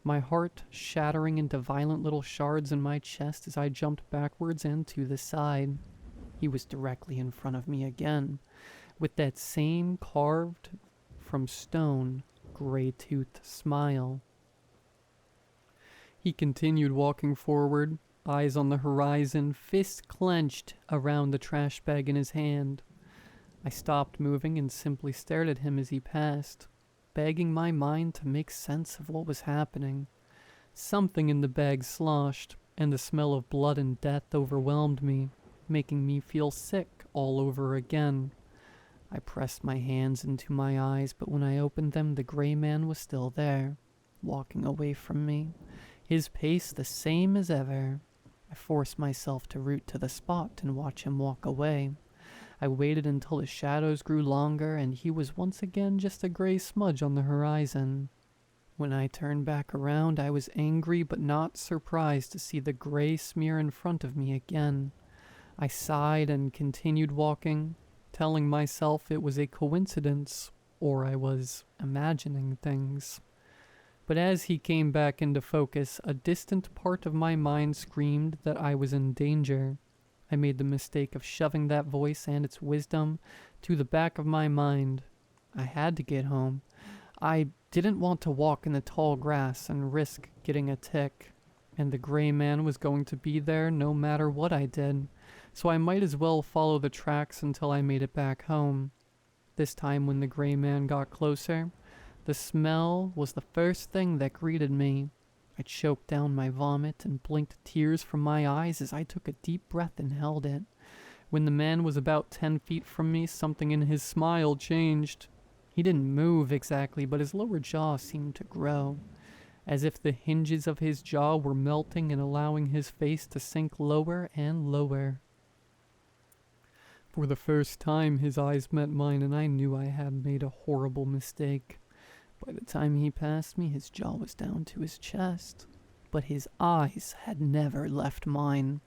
my heart shattering into violent little shards in my chest as I jumped backwards and to the side. He was directly in front of me again, with that same carved from stone, gray-toothed smile. He continued walking forward, eyes on the horizon, fist clenched around the trash bag in his hand. I stopped moving and simply stared at him as he passed, begging my mind to make sense of what was happening. Something in the bag sloshed, and the smell of blood and death overwhelmed me, making me feel sick all over again. I pressed my hands into my eyes, but when I opened them, the gray man was still there, walking away from me, his pace the same as ever. I forced myself to root to the spot and watch him walk away. I waited until the shadows grew longer and he was once again just a gray smudge on the horizon. When I turned back around, I was angry but not surprised to see the gray smear in front of me again. I sighed and continued walking, telling myself it was a coincidence or I was imagining things. But as he came back into focus, a distant part of my mind screamed that I was in danger. I made the mistake of shoving that voice and its wisdom to the back of my mind. I had to get home. I didn't want to walk in the tall grass and risk getting a tick, and the gray man was going to be there no matter what I did, so I might as well follow the tracks until I made it back home. This time when the gray man got closer, the smell was the first thing that greeted me. I choked down my vomit and blinked tears from my eyes as I took a deep breath and held it. When the man was about 10 feet from me, something in his smile changed. He didn't move exactly, but his lower jaw seemed to grow, as if the hinges of his jaw were melting and allowing his face to sink lower and lower. For the first time, his eyes met mine, and I knew I had made a horrible mistake. By the time he passed me, his jaw was down to his chest, but his eyes had never left mine.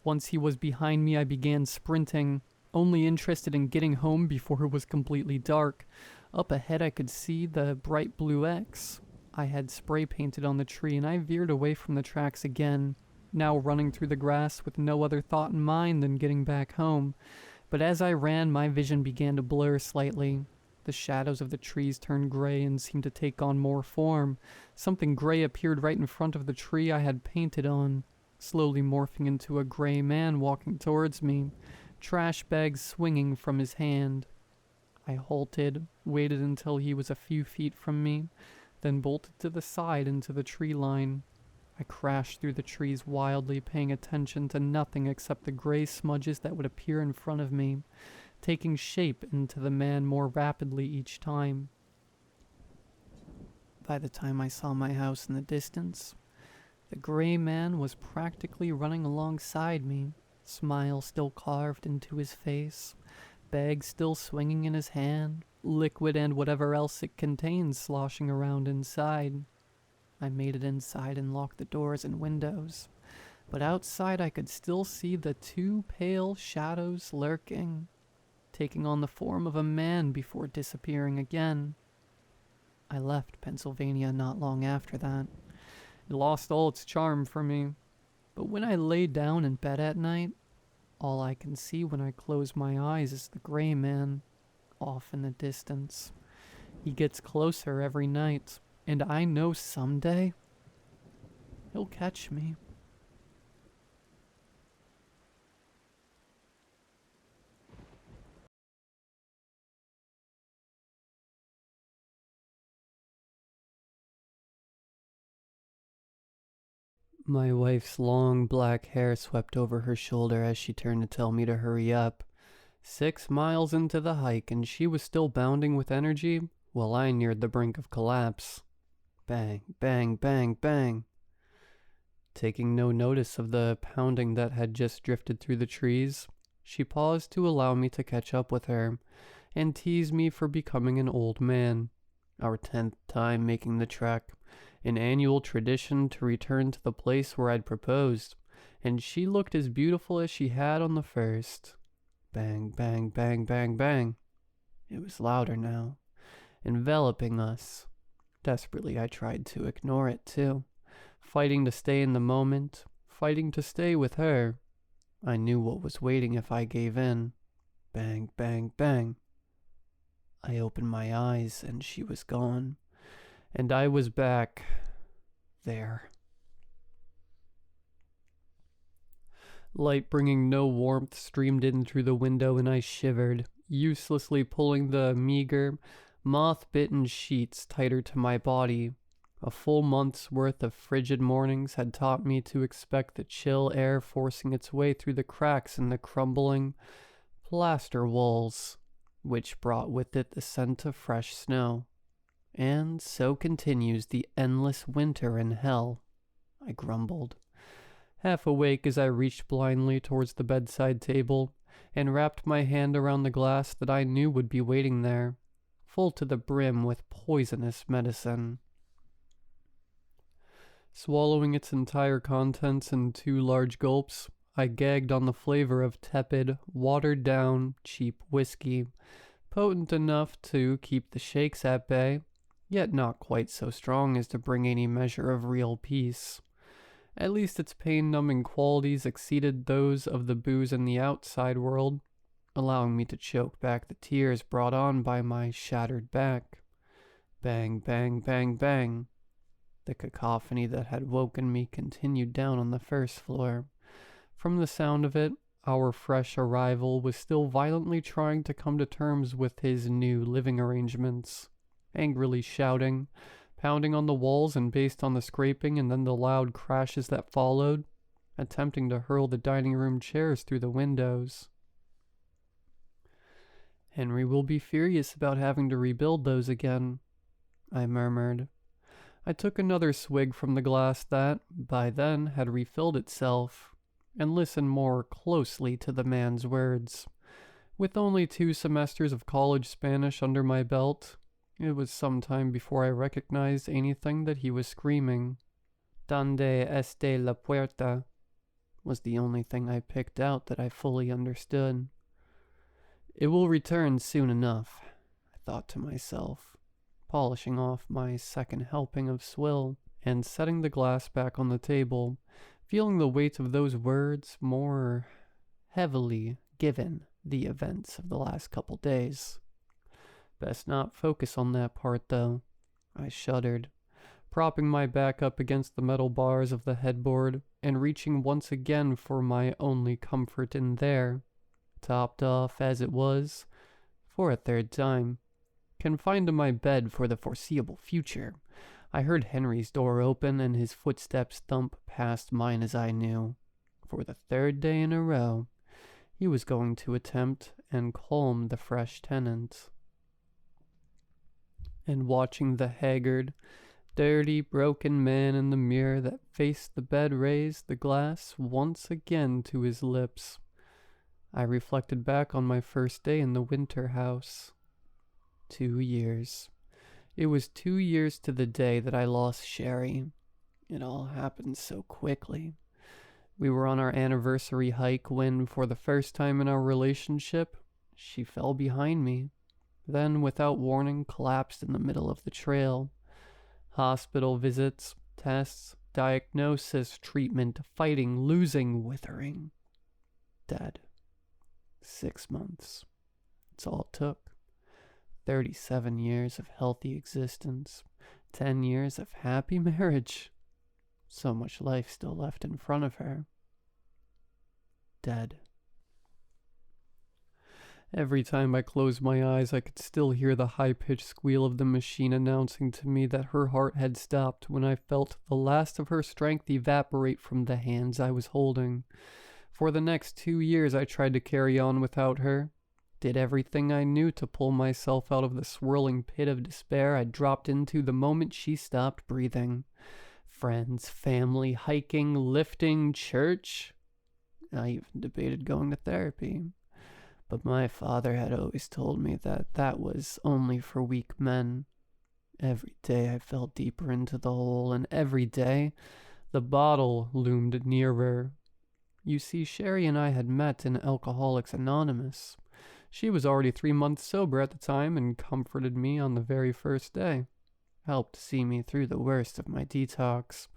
Once he was behind me, I began sprinting, only interested in getting home before it was completely dark. Up ahead, I could see the bright blue X I had spray painted on the tree, and I veered away from the tracks again, now running through the grass with no other thought in mind than getting back home. But as I ran, my vision began to blur slightly. The shadows of the trees turned gray and seemed to take on more form. Something gray appeared right in front of the tree I had painted on, slowly morphing into a gray man walking towards me, trash bags swinging from his hand. I halted, waited until he was a few feet from me, then bolted to the side into the tree line. I crashed through the trees wildly, paying attention to nothing except the gray smudges that would appear in front of me, taking shape into the man more rapidly each time. By the time I saw my house in the distance, the gray man was practically running alongside me, smile still carved into his face, bag still swinging in his hand, liquid and whatever else it contains sloshing around inside. I made it inside and locked the doors and windows, but outside I could still see the two pale shadows lurking, taking on the form of a man before disappearing again. I left Pennsylvania not long after that. It lost all its charm for me, but when I lay down in bed at night, all I can see when I close my eyes is the gray man, off in the distance. He gets closer every night, and I know someday he'll catch me. My wife's long black hair swept over her shoulder as she turned to tell me to hurry up. 6 miles into the hike, and she was still bounding with energy, while I neared the brink of collapse. Bang, bang, bang, bang. Taking no notice of the pounding that had just drifted through the trees, she paused to allow me to catch up with her, and tease me for becoming an old man. Our 10th time making the trek, an annual tradition to return to the place where I'd proposed, and she looked as beautiful as she had on the first. Bang, bang, bang, bang, bang. It was louder now, enveloping us. Desperately I tried to ignore it too, fighting to stay in the moment, fighting to stay with her. I knew what was waiting if I gave in. Bang, bang, bang. I opened my eyes and she was gone, and I was back there. Light bringing no warmth streamed in through the window, and I shivered, uselessly pulling the meager, moth-bitten sheets tighter to my body. A full month's worth of frigid mornings had taught me to expect the chill air forcing its way through the cracks in the crumbling plaster walls, which brought with it the scent of fresh snow. And so continues the endless winter in hell, I grumbled, half awake as I reached blindly towards the bedside table and wrapped my hand around the glass that I knew would be waiting there, full to the brim with poisonous medicine. Swallowing its entire contents in 2 large gulps, I gagged on the flavor of tepid, watered-down, cheap whiskey, potent enough to keep the shakes at bay, yet not quite so strong as to bring any measure of real peace. At least its pain-numbing qualities exceeded those of the booze in the outside world, allowing me to choke back the tears brought on by my shattered back. Bang, bang, bang, bang. The cacophony that had woken me continued down on the first floor. From the sound of it, our fresh arrival was still violently trying to come to terms with his new living arrangements, angrily shouting, pounding on the walls and based on the scraping and then the loud crashes that followed, attempting to hurl the dining room chairs through the windows. "Henry will be furious about having to rebuild those again," I murmured. I took another swig from the glass that, by then, had refilled itself, and listened more closely to the man's words. With only 2 semesters of college Spanish under my belt, it was some time before I recognized anything that he was screaming. "Donde esté la puerta?" was the only thing I picked out that I fully understood. It will return soon enough, I thought to myself, polishing off my second helping of swill and setting the glass back on the table, feeling the weight of those words more heavily given the events of the last couple days. Best not focus on that part, though. I shuddered, propping my back up against the metal bars of the headboard and reaching once again for my only comfort in there, topped off as it was, for a 3rd time. Confined to my bed for the foreseeable future, I heard Henry's door open and his footsteps thump past mine as I knew, for the 3rd day in a row, he was going to attempt and calm the fresh tenant. And watching the haggard, dirty, broken man in the mirror that faced the bed raise the glass once again to his lips, I reflected back on my first day in the winter house. 2 years. It was 2 years to the day that I lost Sherry. It all happened so quickly. We were on our anniversary hike when, for the first time in our relationship, she fell behind me. Then, without warning, collapsed in the middle of the trail. Hospital visits, tests, diagnosis, treatment, fighting, losing, withering. Dead. 6 months. It's all it took. 37 years of healthy existence. 10 years of happy marriage. So much life still left in front of her. Dead. Every time I closed my eyes, I could still hear the high-pitched squeal of the machine announcing to me that her heart had stopped when I felt the last of her strength evaporate from the hands I was holding. For the next 2 years, I tried to carry on without her. Did everything I knew to pull myself out of the swirling pit of despair I dropped into the moment she stopped breathing. Friends, family, hiking, lifting, church. I even debated going to therapy. But my father had always told me that that was only for weak men. Every day I fell deeper into the hole, and every day the bottle loomed nearer. You see, Sherry and I had met in Alcoholics Anonymous. She was already 3 months sober at the time and comforted me on the very first day. Helped see me through the worst of my detox.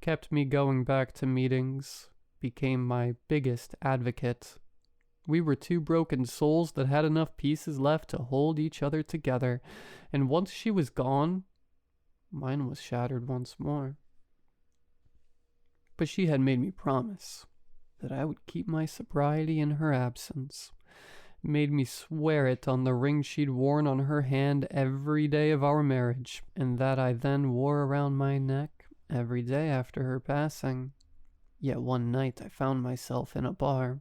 Kept me going back to meetings. Became my biggest advocate. We were 2 broken souls that had enough pieces left to hold each other together, and once she was gone, mine was shattered once more. But she had made me promise. that I would keep my sobriety in her absence. Made me swear it on the ring she'd worn on her hand every day of our marriage, and that I then wore around my neck every day after her passing. Yet one night I found myself in a bar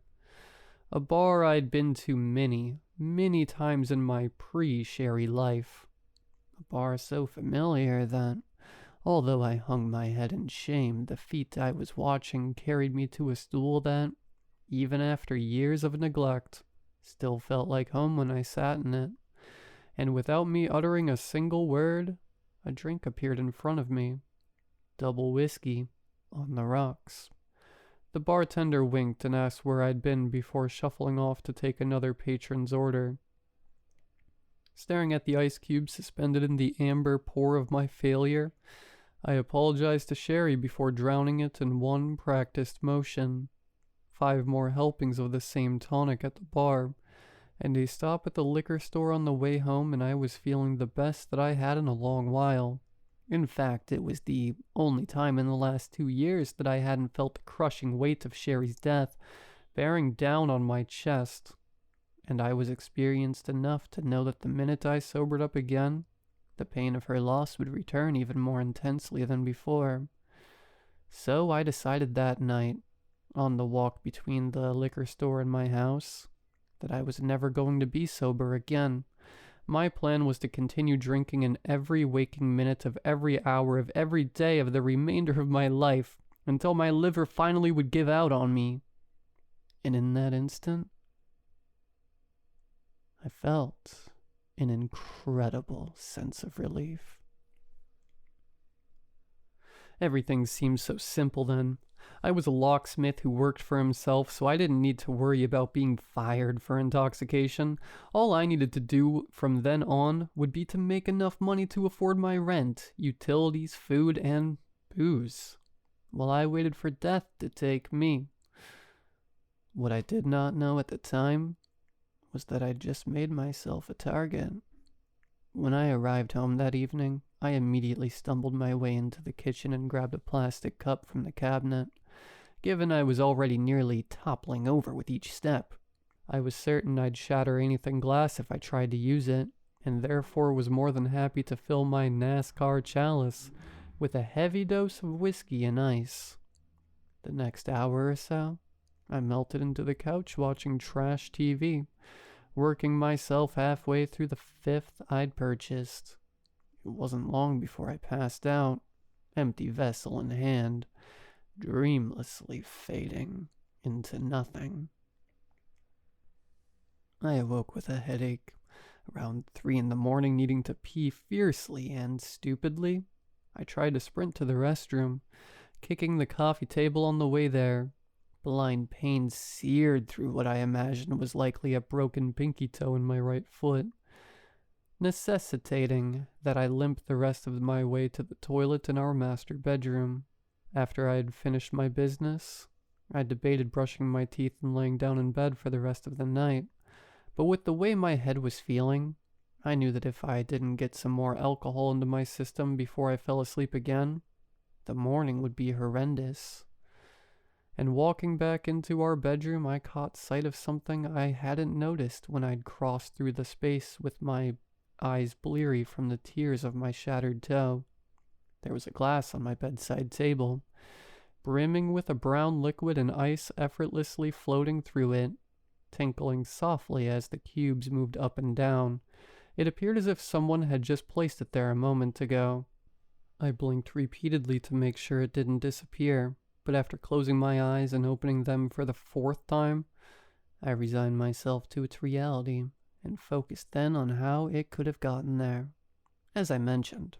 I'd been to many, many times in my pre-Sherry life. A bar so familiar that, although I hung my head in shame, the feat I was watching carried me to a stool that, even after years of neglect, still felt like home when I sat in it. And without me uttering a single word, a drink appeared in front of me. Double whiskey, on the rocks. The bartender winked and asked where I'd been before shuffling off to take another patron's order. Staring at the ice cube suspended in the amber pour of my failure, I apologized to Sherry before drowning it in one practiced motion. 5 more helpings of the same tonic at the bar, and a stop at the liquor store on the way home, and I was feeling the best that I had in a long while. In fact, it was the only time in the last 2 years that I hadn't felt the crushing weight of Sherry's death bearing down on my chest, and I was experienced enough to know that the minute I sobered up again, the pain of her loss would return even more intensely than before. So I decided that night, on the walk between the liquor store and my house, that I was never going to be sober again. My plan was to continue drinking in every waking minute of every hour of every day of the remainder of my life until my liver finally would give out on me. And in that instant, I felt an incredible sense of relief. Everything seemed so simple then. I was a locksmith who worked for himself, so I didn't need to worry about being fired for intoxication. All I needed to do from then on would be to make enough money to afford my rent, utilities, food, and booze, while I waited for death to take me. What I did not know at the time was that I'd just made myself a target. When I arrived home that evening, I immediately stumbled my way into the kitchen and grabbed a plastic cup from the cabinet. Given I was already nearly toppling over with each step, I was certain I'd shatter anything glass if I tried to use it, and therefore was more than happy to fill my NASCAR chalice with a heavy dose of whiskey and ice. The next hour or so, I melted into the couch watching trash TV, working myself halfway through the 5th I'd purchased. It wasn't long before I passed out, empty vessel in hand, dreamlessly fading into nothing. I awoke with a headache, around 3 in the morning, needing to pee fiercely, and stupidly, I tried to sprint to the restroom, kicking the coffee table on the way there. Blind pain seared through what I imagined was likely a broken pinky toe in my right foot, necessitating that I limp the rest of my way to the toilet in our master bedroom. After I had finished my business, I debated brushing my teeth and laying down in bed for the rest of the night, but with the way my head was feeling, I knew that if I didn't get some more alcohol into my system before I fell asleep again, the morning would be horrendous. And walking back into our bedroom, I caught sight of something I hadn't noticed when I'd crossed through the space with my eyes bleary from the tears of my shattered toe. There was a glass on my bedside table, brimming with a brown liquid and ice effortlessly floating through it, tinkling softly as the cubes moved up and down. It appeared as if someone had just placed it there a moment ago. I blinked repeatedly to make sure it didn't disappear, but after closing my eyes and opening them for the 4th time, I resigned myself to its reality and focused then on how it could have gotten there. As I mentioned,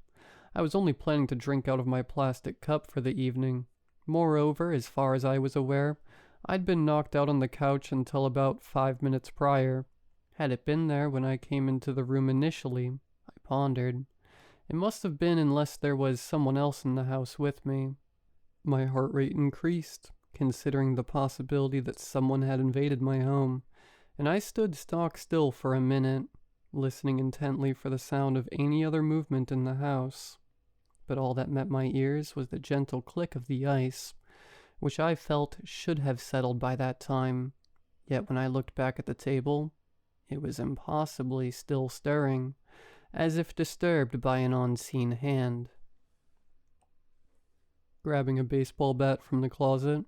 I was only planning to drink out of my plastic cup for the evening. Moreover, as far as I was aware, I'd been knocked out on the couch until about 5 minutes prior. Had it been there when I came into the room initially? I pondered. It must have been, unless there was someone else in the house with me. My heart rate increased, considering the possibility that someone had invaded my home, and I stood stock still for a minute, listening intently for the sound of any other movement in the house. But all that met my ears was the gentle click of the ice, which I felt should have settled by that time. Yet when I looked back at the table, it was impossibly still stirring, as if disturbed by an unseen hand. Grabbing a baseball bat from the closet,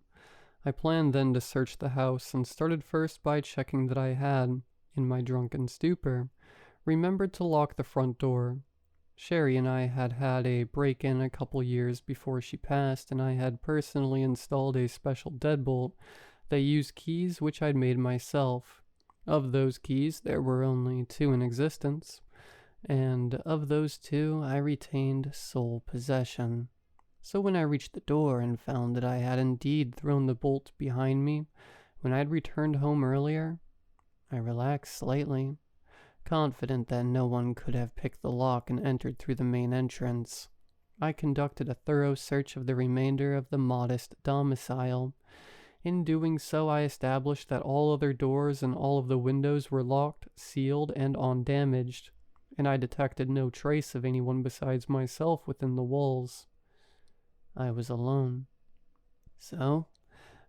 I planned then to search the house and started first by checking that I had, in my drunken stupor, remembered to lock the front door. Sherry and I had had a break-in a couple years before she passed, and I had personally installed a special deadbolt that used keys which I'd made myself. Of those keys, there were only 2 in existence, and of those 2, I retained sole possession. So when I reached the door and found that I had indeed thrown the bolt behind me when I had returned home earlier, I relaxed slightly, confident that no one could have picked the lock and entered through the main entrance. I conducted a thorough search of the remainder of the modest domicile. In doing so, I established that all other doors and all of the windows were locked, sealed, and undamaged, and I detected no trace of anyone besides myself within the walls. I was alone. So,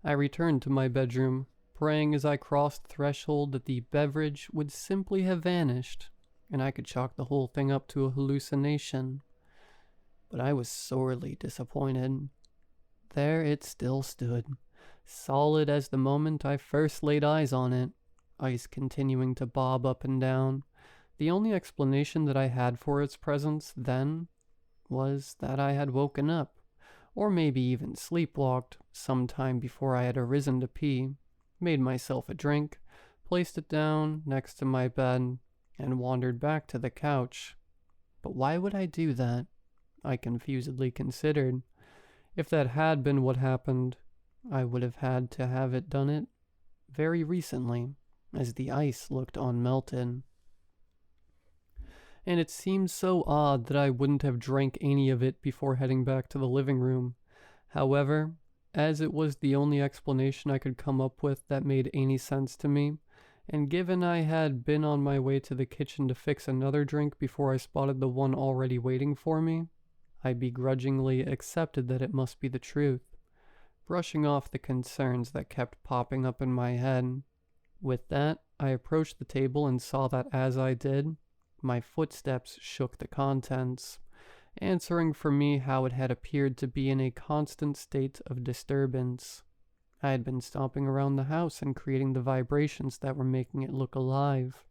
I returned to my bedroom, praying as I crossed the threshold that the beverage would simply have vanished, and I could chalk the whole thing up to a hallucination. But I was sorely disappointed. There it still stood, solid as the moment I first laid eyes on it, ice continuing to bob up and down. The only explanation that I had for its presence then was that I had woken up, or maybe even sleepwalked, some time before I had arisen to pee, made myself a drink, placed it down next to my bed, and wandered back to the couch. But why would I do that? I confusedly considered. If that had been what happened, I would have had to have it done it very recently, as the ice looked unmelted. And it seemed so odd that I wouldn't have drank any of it before heading back to the living room. However, as it was the only explanation I could come up with that made any sense to me, and given I had been on my way to the kitchen to fix another drink before I spotted the one already waiting for me, I begrudgingly accepted that it must be the truth, brushing off the concerns that kept popping up in my head. With that, I approached the table and saw that as I did, my footsteps shook the contents, answering for me how it had appeared to be in a constant state of disturbance. I had been stomping around the house and creating the vibrations that were making it look alive.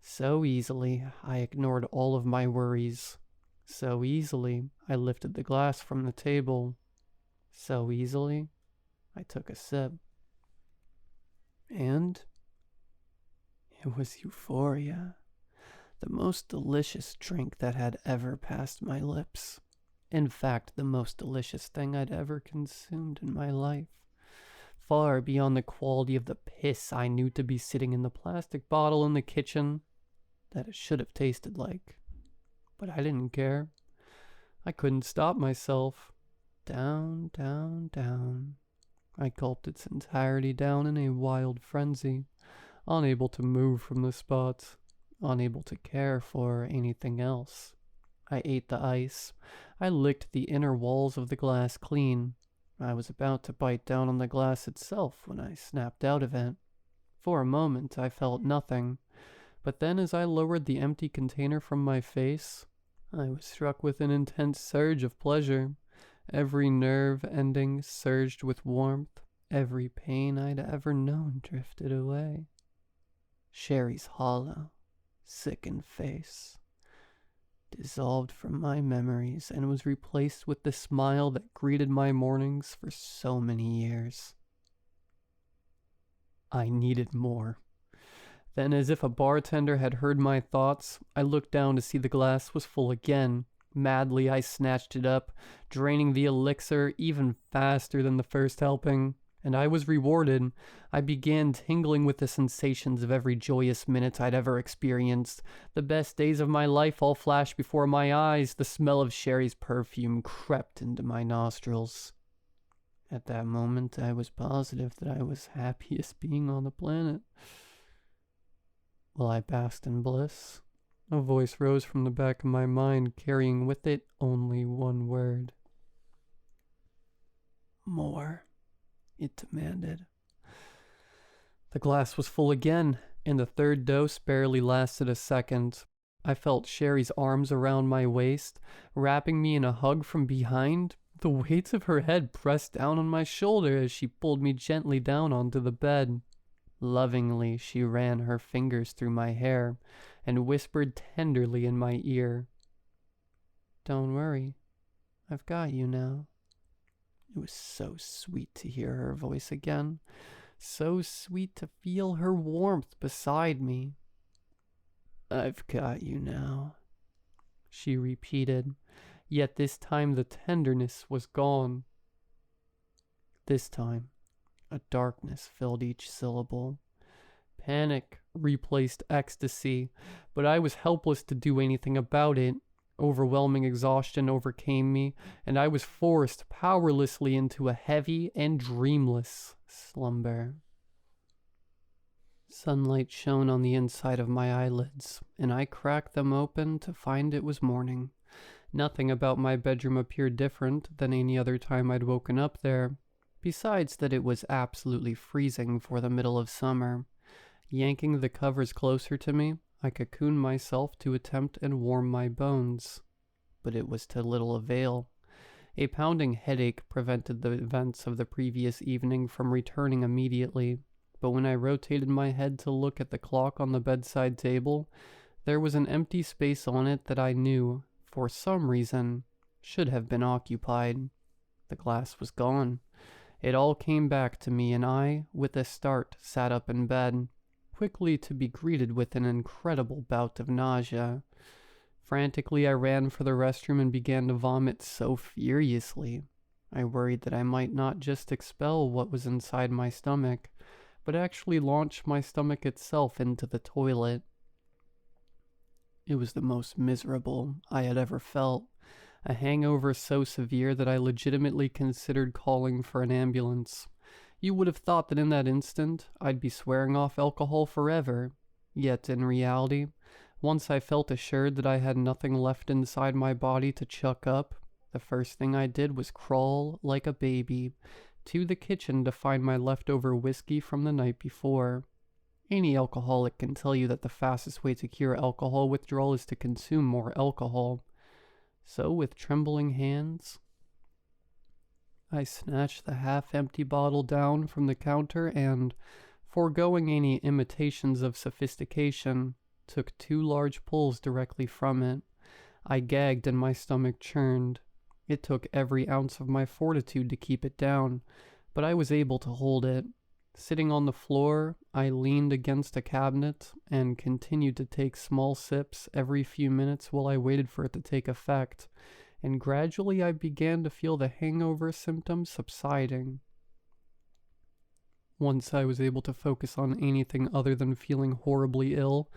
So easily, I ignored all of my worries. So easily, I lifted the glass from the table. So easily, I took a sip. And it was euphoria. The most delicious drink that had ever passed my lips. In fact, the most delicious thing I'd ever consumed in my life. Far beyond the quality of the piss I knew to be sitting in the plastic bottle in the kitchen that it should have tasted like. But I didn't care. I couldn't stop myself. Down, down, down. I gulped its entirety down in a wild frenzy, unable to move from the spot. Unable to care for anything else. I ate the ice. I licked the inner walls of the glass clean. I was about to bite down on the glass itself when I snapped out of it. For a moment I felt nothing, but then as I lowered the empty container from my face, I was struck with an intense surge of pleasure. Every nerve ending surged with warmth. Every pain I'd ever known drifted away. Sherry's hollow, sickened face dissolved from my memories and was replaced with the smile that greeted my mornings for so many years. I needed more. Then, as if a bartender had heard my thoughts, I looked down to see the glass was full again. Madly, I snatched it up, draining the elixir even faster than the first helping. And I was rewarded. I began tingling with the sensations of every joyous minute I'd ever experienced. The best days of my life all flashed before my eyes. The smell of Sherry's perfume crept into my nostrils. At that moment, I was positive that I was happiest being on the planet. While I basked in bliss, a voice rose from the back of my mind, carrying with it only one word. More, it demanded. The glass was full again, and the third dose barely lasted a second. I felt Sherry's arms around my waist, wrapping me in a hug from behind. The weight of her head pressed down on my shoulder as she pulled me gently down onto the bed. Lovingly, she ran her fingers through my hair and whispered tenderly in my ear, "Don't worry, I've got you now." It was so sweet to hear her voice again, so sweet to feel her warmth beside me. "I've got you now," she repeated, yet this time the tenderness was gone. This time, a darkness filled each syllable. Panic replaced ecstasy, but I was helpless to do anything about it. Overwhelming exhaustion overcame me, and I was forced powerlessly into a heavy and dreamless slumber. Sunlight shone on the inside of my eyelids, and I cracked them open to find it was morning. Nothing about my bedroom appeared different than any other time I'd woken up there, besides that it was absolutely freezing for the middle of summer. Yanking the covers closer to me, I cocooned myself to attempt and warm my bones. But it was to little avail. A pounding headache prevented the events of the previous evening from returning immediately. But when I rotated my head to look at the clock on the bedside table, there was an empty space on it that I knew, for some reason, should have been occupied. The glass was gone. It all came back to me, and I, with a start, sat up in bed, quickly to be greeted with an incredible bout of nausea. Frantically, I ran for the restroom and began to vomit so furiously. I worried that I might not just expel what was inside my stomach, but actually launch my stomach itself into the toilet. It was the most miserable I had ever felt, a hangover so severe that I legitimately considered calling for an ambulance. You would have thought that in that instant I'd be swearing off alcohol forever, yet in reality, once I felt assured that I had nothing left inside my body to chuck up, the first thing I did was crawl like a baby to the kitchen to find my leftover whiskey from the night before. Any alcoholic can tell you that the fastest way to cure alcohol withdrawal is to consume more alcohol. So with trembling hands, I snatched the half-empty bottle down from the counter and, foregoing any imitations of sophistication, took 2 large pulls directly from it. I gagged and my stomach churned. It took every ounce of my fortitude to keep it down, but I was able to hold it. Sitting on the floor, I leaned against a cabinet and continued to take small sips every few minutes while I waited for it to take effect, and gradually I began to feel the hangover symptoms subsiding. Once I was able to focus on anything other than feeling horribly ill,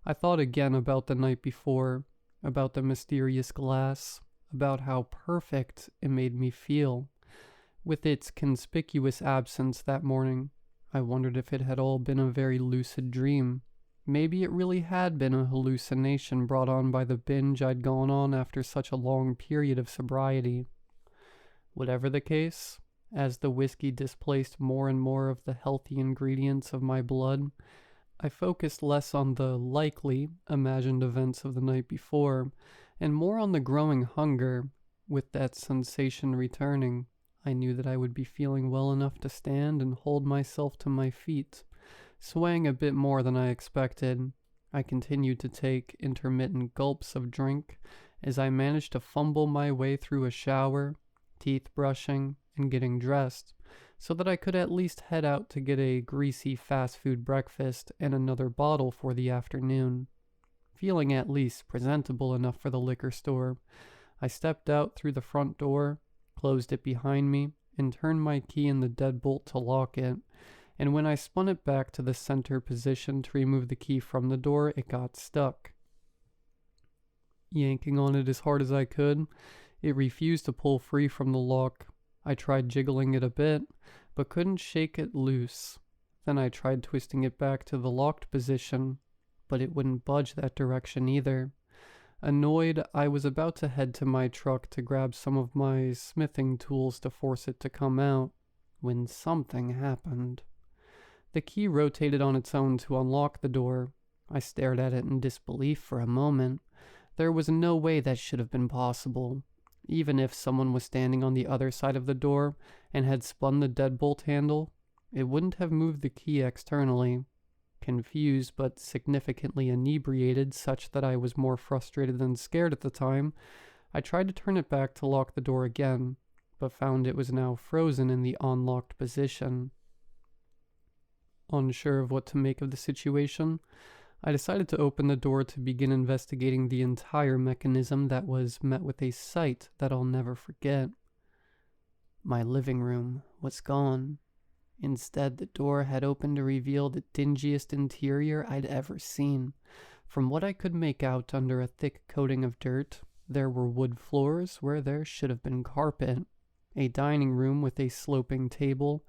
I thought again about the night before, about the mysterious glass, about how perfect it made me feel. With its conspicuous absence that morning, I wondered if it had all been a very lucid dream. Maybe it really had been a hallucination brought on by the binge I'd gone on after such a long period of sobriety. Whatever the case, as the whiskey displaced more and more of the healthy ingredients of my blood, I focused less on the likely imagined events of the night before, and more on the growing hunger. With that sensation returning, I knew that I would be feeling well enough to stand and hold myself to my feet. Swaying a bit more than I expected, I continued to take intermittent gulps of drink as I managed to fumble my way through a shower, teeth brushing, and getting dressed, so that I could at least head out to get a greasy fast food breakfast and another bottle for the afternoon. Feeling at least presentable enough for the liquor store, I stepped out through the front door, closed it behind me, and turned my key in the deadbolt to lock it. And when I spun it back to the center position to remove the key from the door, it got stuck. Yanking on it as hard as I could, it refused to pull free from the lock. I tried jiggling it a bit, but couldn't shake it loose. Then I tried twisting it back to the locked position, but it wouldn't budge that direction either. Annoyed, I was about to head to my truck to grab some of my smithing tools to force it to come out, when something happened. The key rotated on its own to unlock the door. I stared at it in disbelief for a moment. There was no way that should have been possible. Even if someone was standing on the other side of the door and had spun the deadbolt handle, it wouldn't have moved the key externally. Confused but significantly inebriated such that I was more frustrated than scared at the time, I tried to turn it back to lock the door again, but found it was now frozen in the unlocked position. Unsure of what to make of the situation, I decided to open the door to begin investigating the entire mechanism that was met with a sight that I'll never forget. My living room was gone. Instead, the door had opened to reveal the dingiest interior I'd ever seen. From what I could make out under a thick coating of dirt, there were wood floors where there should have been carpet, a dining room with a sloping table,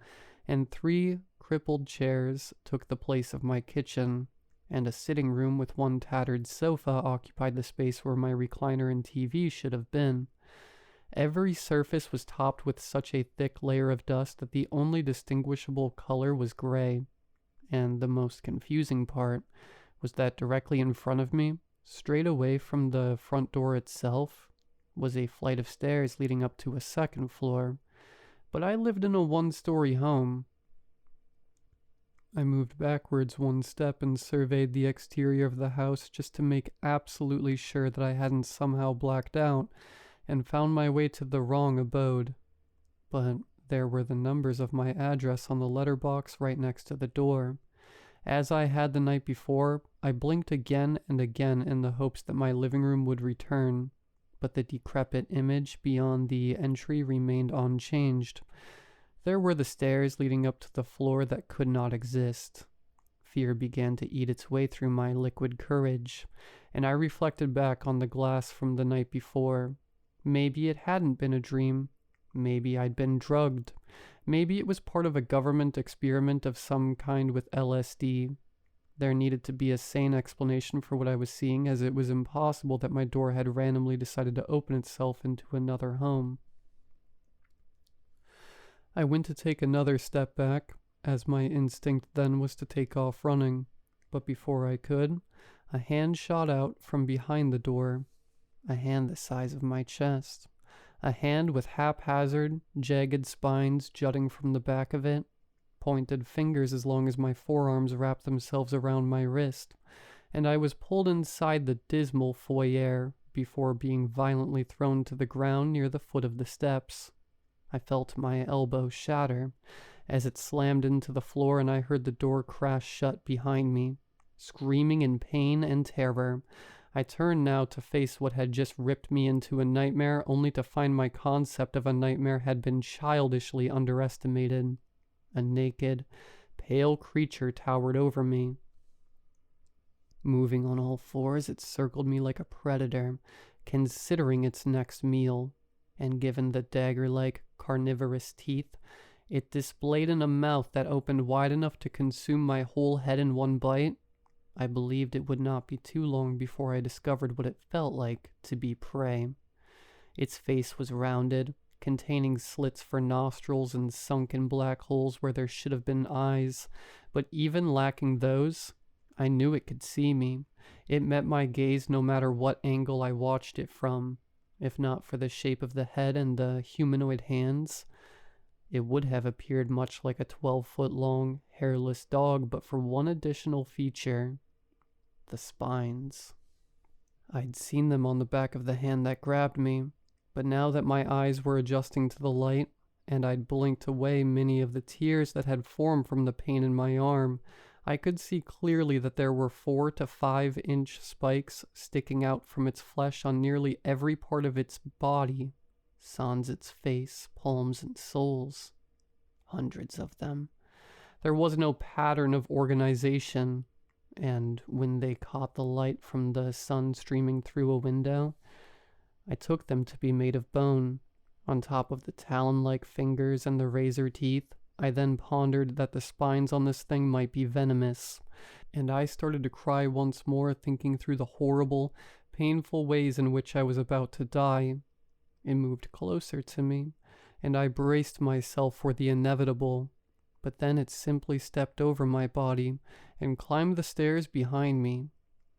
and 3 crippled chairs took the place of my kitchen, and a sitting room with one tattered sofa occupied the space where my recliner and TV should have been. Every surface was topped with such a thick layer of dust that the only distinguishable color was gray, and the most confusing part was that directly in front of me, straight away from the front door itself, was a flight of stairs leading up to a second floor. But I lived in a 1-story home. I moved backwards 1 step and surveyed the exterior of the house just to make absolutely sure that I hadn't somehow blacked out, and found my way to the wrong abode. But there were the numbers of my address on the letterbox right next to the door. As I had the night before, I blinked again and again in the hopes that my living room would return, but the decrepit image beyond the entry remained unchanged. There were the stairs leading up to the floor that could not exist. Fear began to eat its way through my liquid courage, and I reflected back on the glass from the night before. Maybe it hadn't been a dream. Maybe I'd been drugged. Maybe it was part of a government experiment of some kind with LSD. There needed to be a sane explanation for what I was seeing, as it was impossible that my door had randomly decided to open itself into another home. I went to take another step back, as my instinct then was to take off running. But before I could, a hand shot out from behind the door. A hand the size of my chest. A hand with haphazard, jagged spines jutting from the back of it. Pointed fingers as long as my forearms wrapped themselves around my wrist. And I was pulled inside the dismal foyer before being violently thrown to the ground near the foot of the steps. I felt my elbow shatter as it slammed into the floor, and I heard the door crash shut behind me. Screaming in pain and terror, I turned now to face what had just ripped me into a nightmare, only to find my concept of a nightmare had been childishly underestimated. A naked, pale creature towered over me. Moving on all fours, it circled me like a predator, considering its next meal, and given the dagger-like carnivorous teeth, it displayed in a mouth that opened wide enough to consume my whole head in one bite. I believed it would not be too long before I discovered what it felt like to be prey. Its face was rounded, containing slits for nostrils and sunken black holes where there should have been eyes, but even lacking those, I knew it could see me. It met my gaze no matter what angle I watched it from. If not for the shape of the head and the humanoid hands, it would have appeared much like a 12-foot-long, hairless dog, but for one additional feature: the spines. I'd seen them on the back of the hand that grabbed me, but now that my eyes were adjusting to the light, and I'd blinked away many of the tears that had formed from the pain in my arm, I could see clearly that there were 4 to 5 inch spikes sticking out from its flesh on nearly every part of its body, sans its face, palms, and soles. Hundreds of them. There was no pattern of organization, and when they caught the light from the sun streaming through a window, I took them to be made of bone. On top of the talon-like fingers and the razor teeth, I then pondered that the spines on this thing might be venomous, and I started to cry once more, thinking through the horrible, painful ways in which I was about to die. It moved closer to me, and I braced myself for the inevitable, but then it simply stepped over my body and climbed the stairs behind me.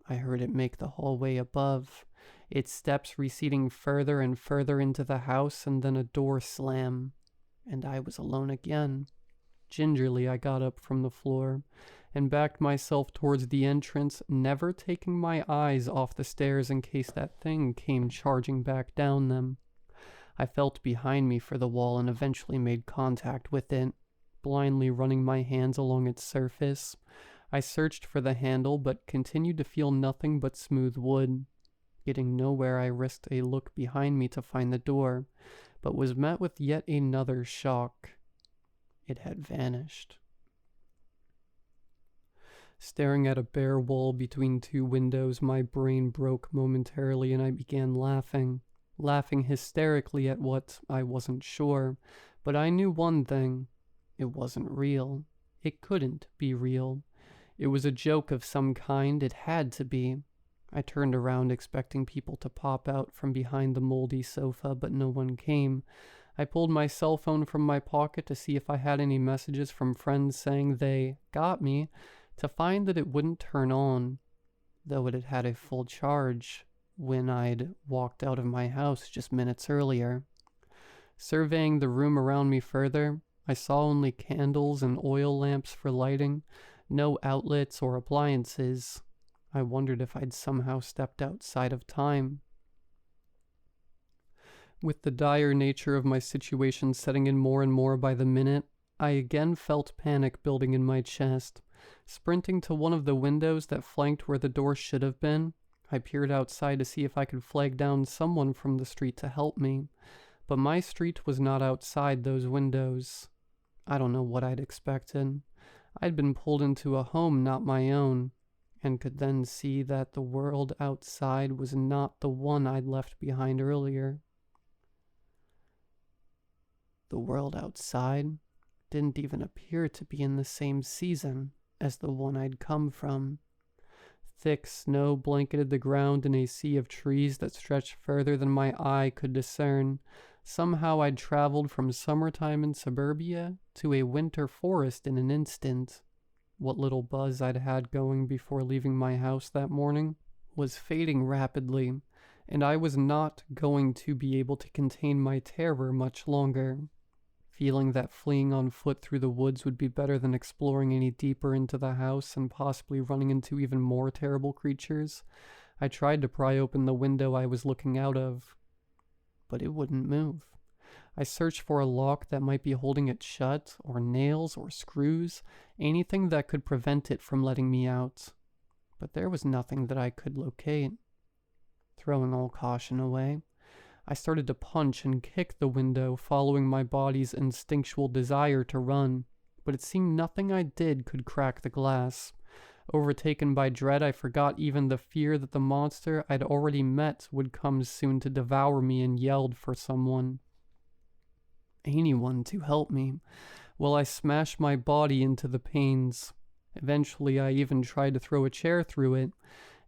I heard it make the hallway above, its steps receding further and further into the house, and then a door slam, and I was alone again. Gingerly, I got up from the floor and backed myself towards the entrance, never taking my eyes off the stairs in case that thing came charging back down them. I felt behind me for the wall and eventually made contact with it, blindly running my hands along its surface. I searched for the handle, but continued to feel nothing but smooth wood. Getting nowhere, I risked a look behind me to find the door, but was met with yet another shock. It had vanished. Staring at a bare wall between two windows, my brain broke momentarily and I began laughing hysterically at what I wasn't sure, but I knew one thing. It wasn't real. It couldn't be real. It was a joke of some kind. It had to be. I turned around expecting people to pop out from behind the moldy sofa, but no one came. I pulled my cell phone from my pocket to see if I had any messages from friends saying they got me, to find that it wouldn't turn on, though it had had a full charge when I'd walked out of my house just minutes earlier. Surveying the room around me further, I saw only candles and oil lamps for lighting, no outlets or appliances. I wondered if I'd somehow stepped outside of time. With the dire nature of my situation setting in more and more by the minute, I again felt panic building in my chest. Sprinting to one of the windows that flanked where the door should have been, I peered outside to see if I could flag down someone from the street to help me. But my street was not outside those windows. I don't know what I'd expected. I'd been pulled into a home not my own, and could then see that the world outside was not the one I'd left behind earlier. The world outside didn't even appear to be in the same season as the one I'd come from. Thick snow blanketed the ground in a sea of trees that stretched further than my eye could discern. Somehow I'd traveled from summertime in suburbia to a winter forest in an instant. What little buzz I'd had going before leaving my house that morning was fading rapidly, and I was not going to be able to contain my terror much longer. Feeling that fleeing on foot through the woods would be better than exploring any deeper into the house and possibly running into even more terrible creatures, I tried to pry open the window I was looking out of, but it wouldn't move. I searched for a lock that might be holding it shut, or nails, or screws, anything that could prevent it from letting me out, but there was nothing that I could locate. Throwing all caution away, I started to punch and kick the window, following my body's instinctual desire to run, but it seemed nothing I did could crack the glass. Overtaken by dread, I forgot even the fear that the monster I'd already met would come soon to devour me, and yelled for someone. Anyone to help me, while I smashed my body into the panes. Eventually, I even tried to throw a chair through it,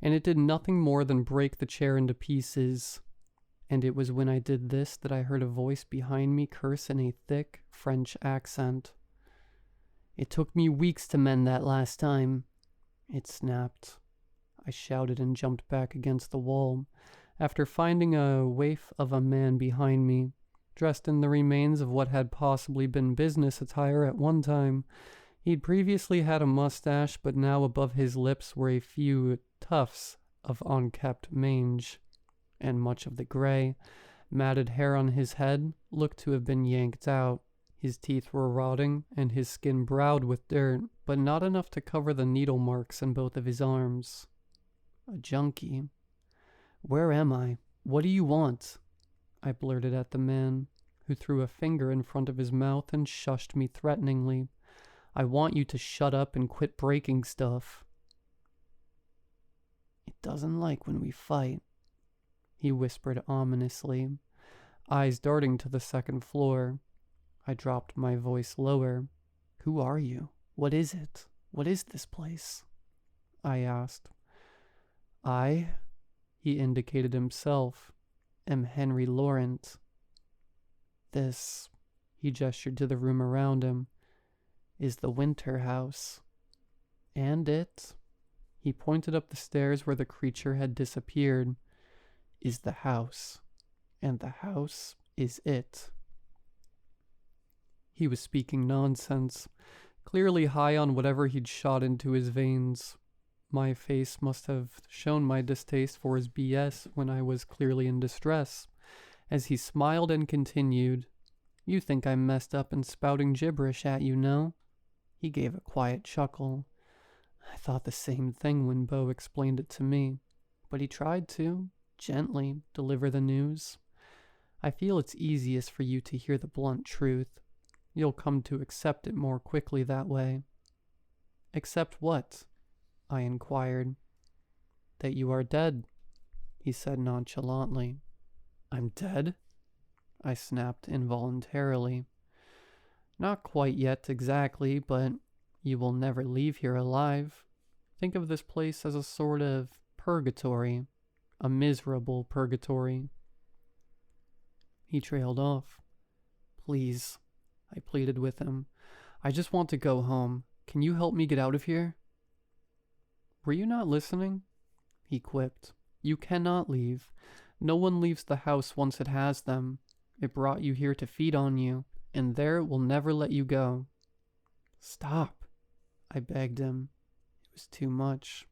and it did nothing more than break the chair into pieces. And it was when I did this that I heard a voice behind me curse in a thick French accent. "It took me weeks to mend that last time," it snapped. I shouted and jumped back against the wall, after finding a waif of a man behind me, dressed in the remains of what had possibly been business attire at one time. He'd previously had a mustache, but now above his lips were a few tufts of unkempt mange, and much of the gray, matted hair on his head looked to have been yanked out. His teeth were rotting, and his skin browed with dirt, but not enough to cover the needle marks in both of his arms. A junkie. "Where am I? What do you want?" I blurted at the man, who threw a finger in front of his mouth and shushed me threateningly. "I want you to shut up and quit breaking stuff." "It doesn't like when we fight," he whispered ominously, eyes darting to the second floor. I dropped my voice lower, Who are you? What is it? What is this place? I asked. He indicated himself, am Henry Laurent. This, he gestured to the room around him, is the Winter House. And it, he pointed up the stairs where the creature had disappeared, is the house. And the house is it. He was speaking nonsense, clearly high on whatever he'd shot into his veins. My face must have shown my distaste for his BS when I was clearly in distress, as he smiled and continued, You think I'm messed up and spouting gibberish at you, no? He gave a quiet chuckle. I thought the same thing when Beau explained it to me, but he tried to, gently, deliver the news. I feel it's easiest for you to hear the blunt truth. You'll come to accept it more quickly that way. Accept what? I inquired. That you are dead, he said nonchalantly. I'm dead? I snapped involuntarily. Not quite yet exactly, but you will never leave here alive. Think of this place as a sort of purgatory, a miserable purgatory. He trailed off. Please, I pleaded with him. I just want to go home. Can you help me get out of here? Were you not listening? He quipped. You cannot leave. No one leaves the house once it has them. It brought you here to feed on you, and there it will never let you go. Stop, I begged him. It was too much.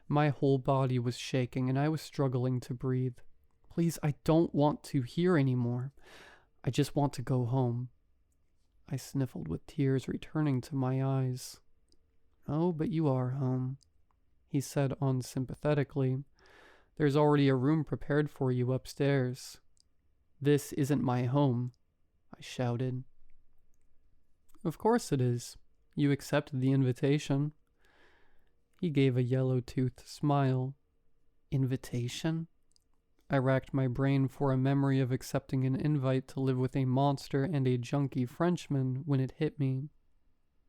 My whole body was shaking, and I was struggling to breathe. Please, I don't want to hear anymore. I just want to go home. I sniffled with tears returning to my eyes. Oh, but you are home, he said unsympathetically. There's already a room prepared for you upstairs. This isn't my home, I shouted. Of course it is. You accepted the invitation. He gave a yellow-toothed smile. Invitation? I racked my brain for a memory of accepting an invite to live with a monster and a junkie Frenchman when it hit me.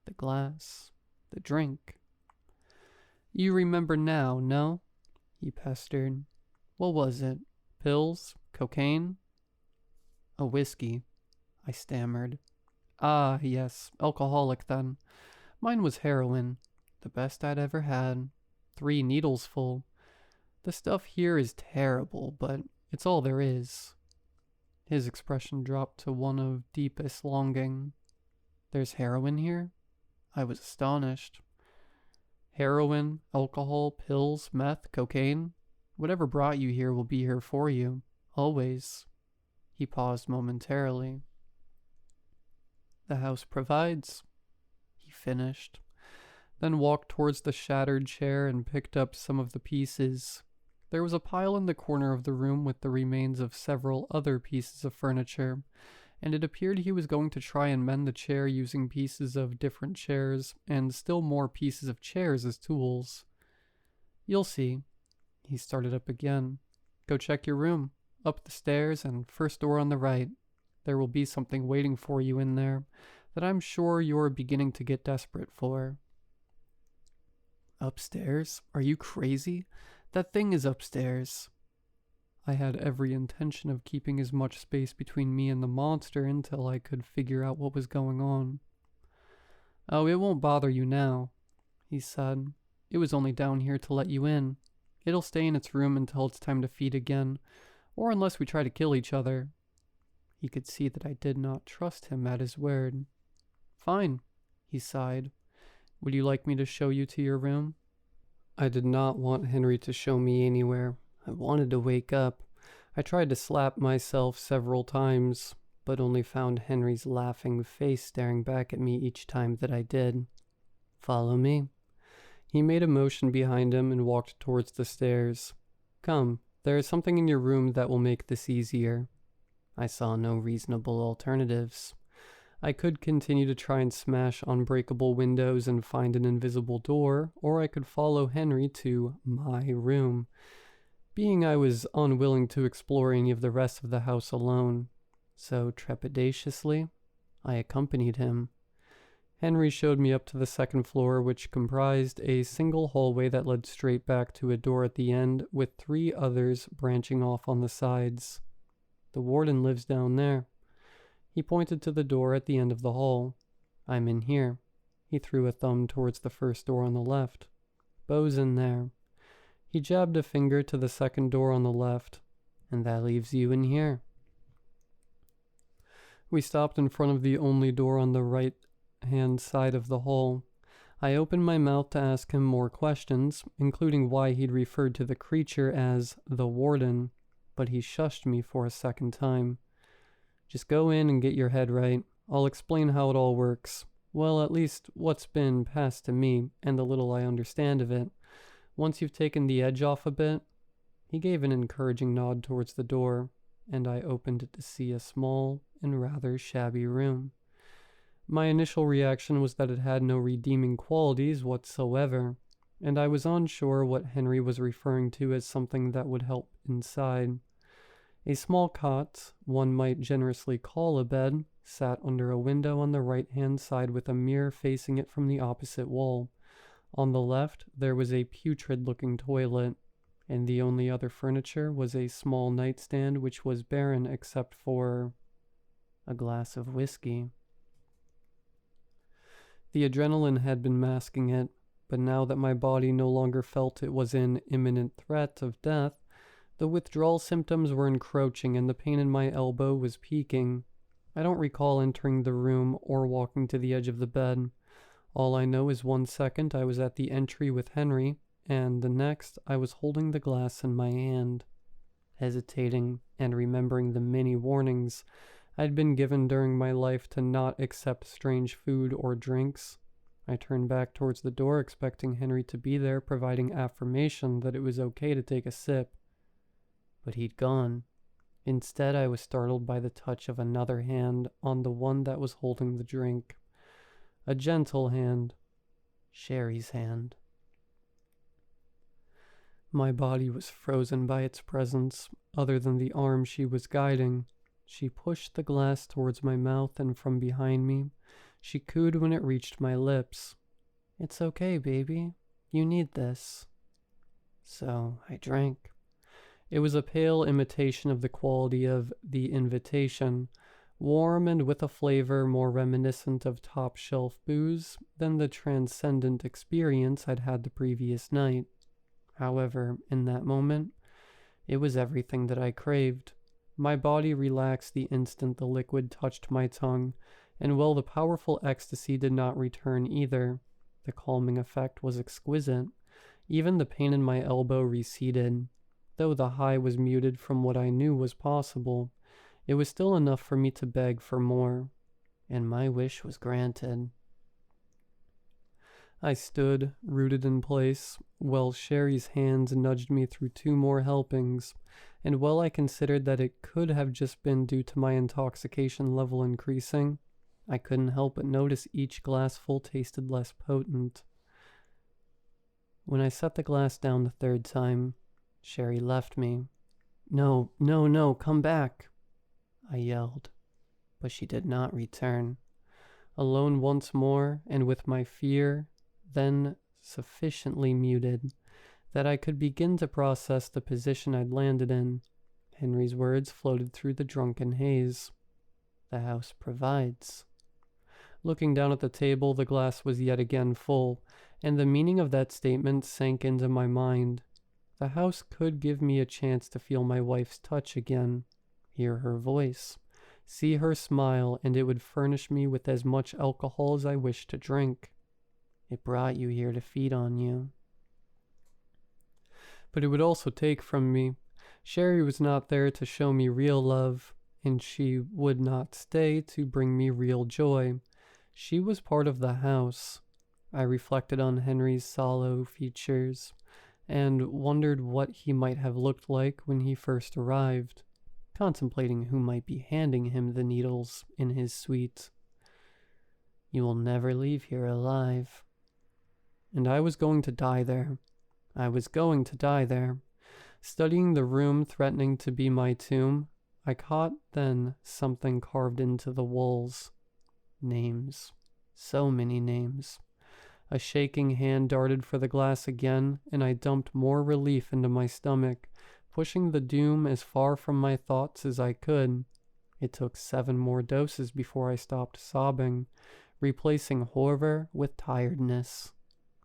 The glass. The drink. You remember now, no? He pestered. What was it? Pills? Cocaine? A whiskey, I stammered. Ah, yes, alcoholic then. Mine was heroin, the best I'd ever had. 3 needles full. The stuff here is terrible, but it's all there is. His expression dropped to one of deepest longing. There's heroin here? I was astonished. Heroin, alcohol, pills, meth, cocaine. Whatever brought you here will be here for you. Always. He paused momentarily. The house provides, he finished, then walked towards the shattered chair and picked up some of the pieces. There was a pile in the corner of the room with the remains of several other pieces of furniture, and it appeared he was going to try and mend the chair using pieces of different chairs and still more pieces of chairs as tools. You'll see. He started up again. Go check your room. Up the stairs and first door on the right. There will be something waiting for you in there that I'm sure you're beginning to get desperate for. Upstairs? Are you crazy? That thing is upstairs. I had every intention of keeping as much space between me and the monster until I could figure out what was going on. Oh, it won't bother you now, he said. It was only down here to let you in. It'll stay in its room until it's time to feed again, or unless we try to kill each other. He could see that I did not trust him at his word. Fine, he sighed. Would you like me to show you to your room? I did not want Henry to show me anywhere. I wanted to wake up. I tried to slap myself several times, but only found Henry's laughing face staring back at me each time that I did. Follow me. He made a motion behind him and walked towards the stairs. Come, there is something in your room that will make this easier. I saw no reasonable alternatives. I could continue to try and smash unbreakable windows and find an invisible door, or I could follow Henry to my room. Being I was unwilling to explore any of the rest of the house alone, so trepidatiously, I accompanied him. Henry showed me up to the second floor, which comprised a single hallway that led straight back to a door at the end, with 3 others branching off on the sides. The warden lives down there. He pointed to the door at the end of the hall. I'm in here. He threw a thumb towards the first door on the left. Beau's in there. He jabbed a finger to the second door on the left. And that leaves you in here. We stopped in front of the only door on the right-hand side of the hall. I opened my mouth to ask him more questions, including why he'd referred to the creature as the warden, but he shushed me for a second time. Just go in and get your head right. I'll explain how it all works. Well, at least what's been passed to me, and the little I understand of it. Once you've taken the edge off a bit. He gave an encouraging nod towards the door, and I opened it to see a small and rather shabby room. My initial reaction was that it had no redeeming qualities whatsoever, and I was unsure what Henry was referring to as something that would help inside. A small cot, one might generously call a bed, sat under a window on the right-hand side with a mirror facing it from the opposite wall. On the left, there was a putrid-looking toilet, and the only other furniture was a small nightstand which was barren except for a glass of whiskey. The adrenaline had been masking it, but now that my body no longer felt it was in imminent threat of death, the withdrawal symptoms were encroaching and the pain in my elbow was peaking. I don't recall entering the room or walking to the edge of the bed. All I know is 1 second I was at the entry with Henry, and the next I was holding the glass in my hand, hesitating and remembering the many warnings I'd been given during my life to not accept strange food or drinks. I turned back towards the door, expecting Henry to be there, providing affirmation that it was okay to take a sip. But he'd gone. Instead, I was startled by the touch of another hand on the one that was holding the drink. A gentle hand. Sherry's hand. My body was frozen by its presence, other than the arm she was guiding. She pushed the glass towards my mouth, and from behind me, she cooed when it reached my lips. It's okay, baby. You need this. So I drank. It was a pale imitation of the quality of the invitation, warm and with a flavor more reminiscent of top-shelf booze than the transcendent experience I'd had the previous night. However, in that moment, it was everything that I craved. My body relaxed the instant the liquid touched my tongue, and while the powerful ecstasy did not return either, the calming effect was exquisite. Even the pain in my elbow receded. Though the high was muted from what I knew was possible, it was still enough for me to beg for more, and my wish was granted. I stood, rooted in place, while Sherry's hands nudged me through 2 more helpings, and while I considered that it could have just been due to my intoxication level increasing, I couldn't help but notice each glassful tasted less potent. When I set the glass down the 3rd time, Sherry left me. No, come back, I yelled, but she did not return. Alone once more, and with my fear then sufficiently muted that I could begin to process the position I'd landed in, Henry's words floated through the drunken haze. The house provides. Looking down at the table, the glass was yet again full, and the meaning of that statement sank into my mind. The house could give me a chance to feel my wife's touch again, hear her voice, see her smile, and it would furnish me with as much alcohol as I wished to drink. It brought you here to feed on you. But it would also take from me. Sherry was not there to show me real love, and she would not stay to bring me real joy. She was part of the house. I reflected on Henry's sallow features, and wondered what he might have looked like when he first arrived, contemplating who might be handing him the needles in his suite. You will never leave here alive. And I was going to die there. I was going to die there. Studying the room threatening to be my tomb, I caught then something carved into the walls. Names. So many names. A shaking hand darted for the glass again, and I dumped more relief into my stomach, pushing the doom as far from my thoughts as I could. It took 7 more doses before I stopped sobbing, replacing horror with tiredness.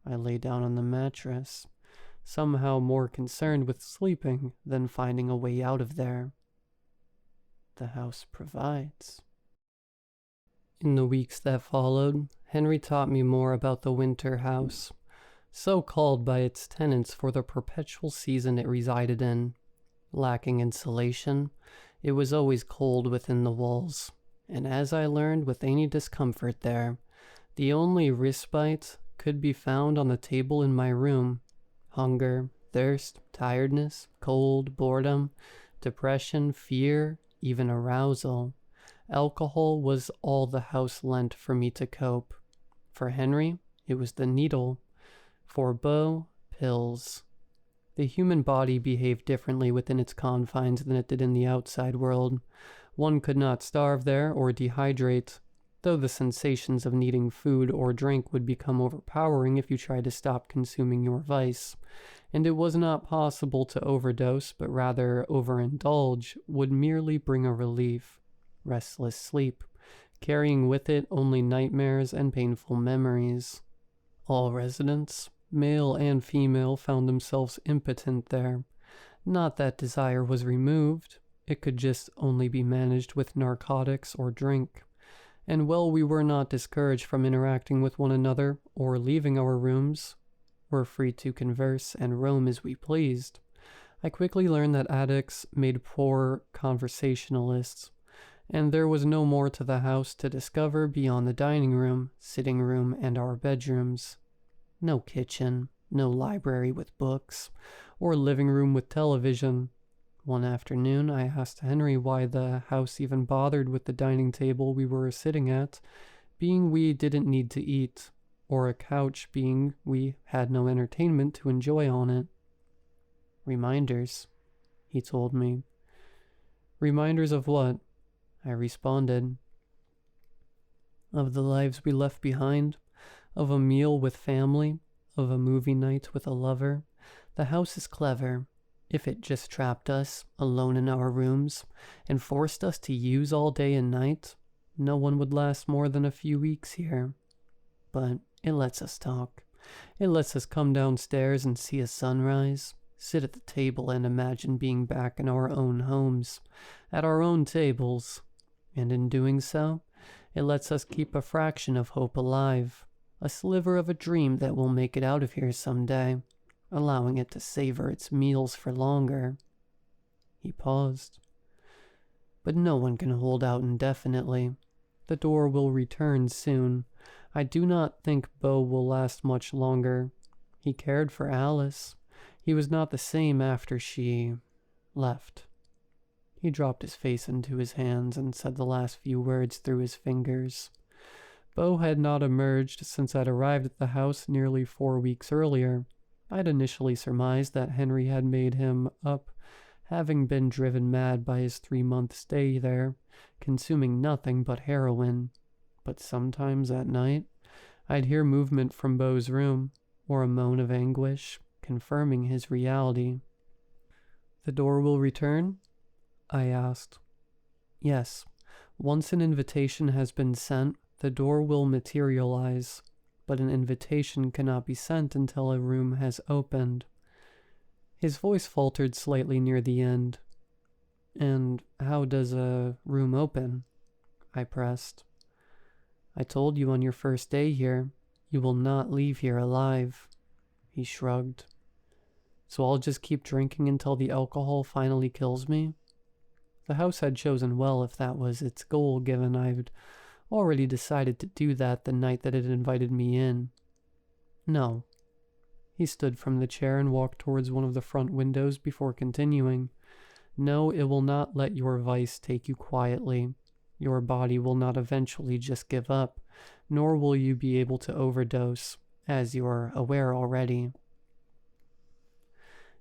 I lay down on the mattress, somehow more concerned with sleeping than finding a way out of there. The house provides. In the weeks that followed, Henry taught me more about the winter house, so called by its tenants for the perpetual season it resided in. Lacking insulation, it was always cold within the walls, and as I learned with any discomfort there, the only respite could be found on the table in my room. Hunger, thirst, tiredness, cold, boredom, depression, fear, even arousal. Alcohol was all the house lent for me to cope. For Henry, it was the needle. For Beau, pills. The human body behaved differently within its confines than it did in the outside world. One could not starve there or dehydrate, though the sensations of needing food or drink would become overpowering if you tried to stop consuming your vice. And it was not possible to overdose, but rather overindulge would merely bring a relief. Restless sleep, carrying with it only nightmares and painful memories. All residents, male and female, found themselves impotent there. Not that desire was removed, it could just only be managed with narcotics or drink. And while we were not discouraged from interacting with one another or leaving our rooms, were free to converse and roam as we pleased, I quickly learned that addicts made poor conversationalists, and there was no more to the house to discover beyond the dining room, sitting room, and our bedrooms. No kitchen, no library with books, or living room with television. One afternoon, I asked Henry why the house even bothered with the dining table we were sitting at, being we didn't need to eat, or a couch being we had no entertainment to enjoy on it. Reminders, he told me. Reminders of what? I responded. Of the lives we left behind, of a meal with family, of a movie night with a lover. The house is clever. If it just trapped us, alone in our rooms, and forced us to use all day and night, no one would last more than a few weeks here. But it lets us talk. It lets us come downstairs and see a sunrise, sit at the table and imagine being back in our own homes, at our own tables. And in doing so, it lets us keep a fraction of hope alive, a sliver of a dream that we'll make it out of here someday, allowing it to savor its meals for longer. He paused. But no one can hold out indefinitely. The door will return soon. I do not think Beau will last much longer. He cared for Alice. He was not the same after she left. He dropped his face into his hands and said the last few words through his fingers. Beau had not emerged since I'd arrived at the house nearly 4 weeks earlier. I'd initially surmised that Henry had made him up, having been driven mad by his 3-month stay there, consuming nothing but heroin. But sometimes at night, I'd hear movement from Beau's room, or a moan of anguish, confirming his reality. The door will return? I asked. Yes. Once an invitation has been sent, the door will materialize, but an invitation cannot be sent until a room has opened. His voice faltered slightly near the end. And how does a room open? I pressed. I told you on your first day here, you will not leave here alive. He shrugged. So I'll just keep drinking until the alcohol finally kills me? The house had chosen well if that was its goal, given I'd already decided to do that the night that it invited me in. No. He stood from the chair and walked towards one of the front windows before continuing. No, it will not let your vice take you quietly. Your body will not eventually just give up, nor will you be able to overdose, as you are aware already.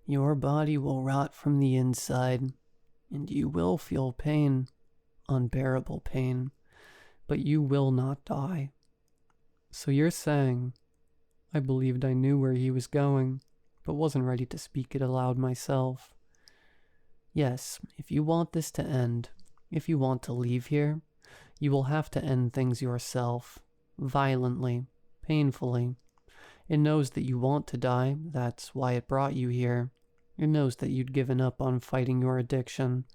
Your body will rot from the inside, and you will feel pain, unbearable pain, but you will not die. So you're saying, I believed I knew where he was going, but wasn't ready to speak it aloud myself. Yes, if you want this to end, if you want to leave here, you will have to end things yourself, violently, painfully. It knows that you want to die, that's why it brought you here. It knows that you'd given up on fighting your addiction,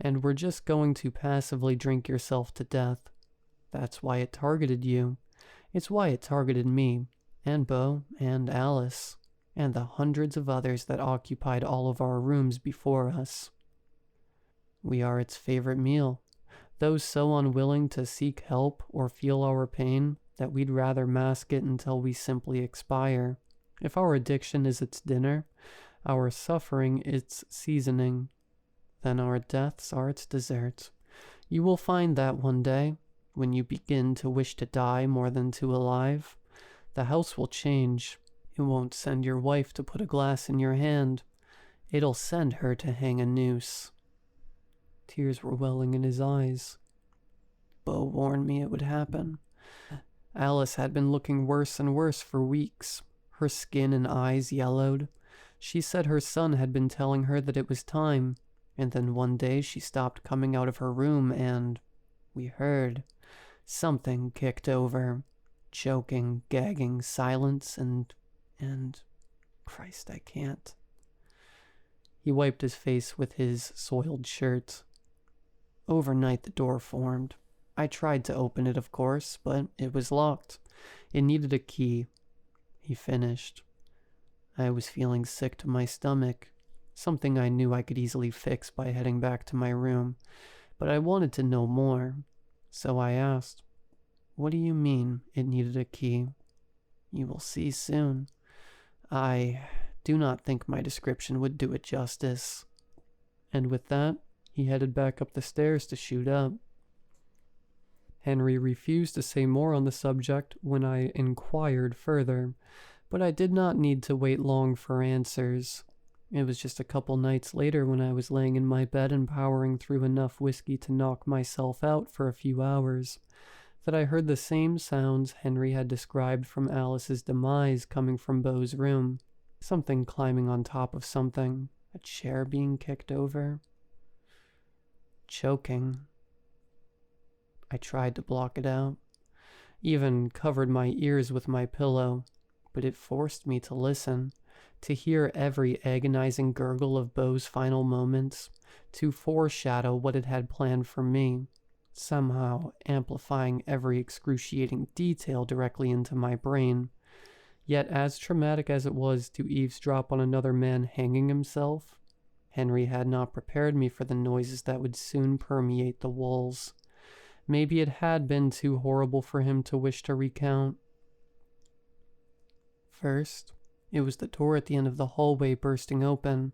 and were just going to passively drink yourself to death. That's why it targeted you. It's why it targeted me, and Beau, and Alice, and the hundreds of others that occupied all of our rooms before us. We are its favorite meal, those so unwilling to seek help or feel our pain that we'd rather mask it until we simply expire. If our addiction is its dinner, our suffering its seasoning, then our deaths are its dessert. You will find that one day, when you begin to wish to die more than to alive, the house will change. It won't send your wife to put a glass in your hand. It'll send her to hang a noose. Tears were welling in his eyes. Beau warned me it would happen. Alice had been looking worse and worse for weeks. Her skin and eyes yellowed. She said her son had been telling her that it was time, and then one day she stopped coming out of her room and we heard something kicked over. Choking, gagging, silence, and Christ, I can't. He wiped his face with his soiled shirt. Overnight the door formed. I tried to open it, of course, but it was locked. It needed a key. He finished. I was feeling sick to my stomach, something I knew I could easily fix by heading back to my room, but I wanted to know more, so I asked, "What do you mean it needed a key?" "You will see soon. I do not think my description would do it justice." And with that, he headed back up the stairs to shoot up. Henry refused to say more on the subject when I inquired further, but I did not need to wait long for answers. It was just a couple nights later when I was laying in my bed and powering through enough whiskey to knock myself out for a few hours, that I heard the same sounds Henry had described from Alice's demise coming from Beau's room. Something climbing on top of something, a chair being kicked over. Choking. I tried to block it out, even covered my ears with my pillow, but it forced me to listen, to hear every agonizing gurgle of Beau's final moments, to foreshadow what it had planned for me, somehow amplifying every excruciating detail directly into my brain. Yet as traumatic as it was to eavesdrop on another man hanging himself, Henry had not prepared me for the noises that would soon permeate the walls. Maybe it had been too horrible for him to wish to recount. First, it was the door at the end of the hallway bursting open,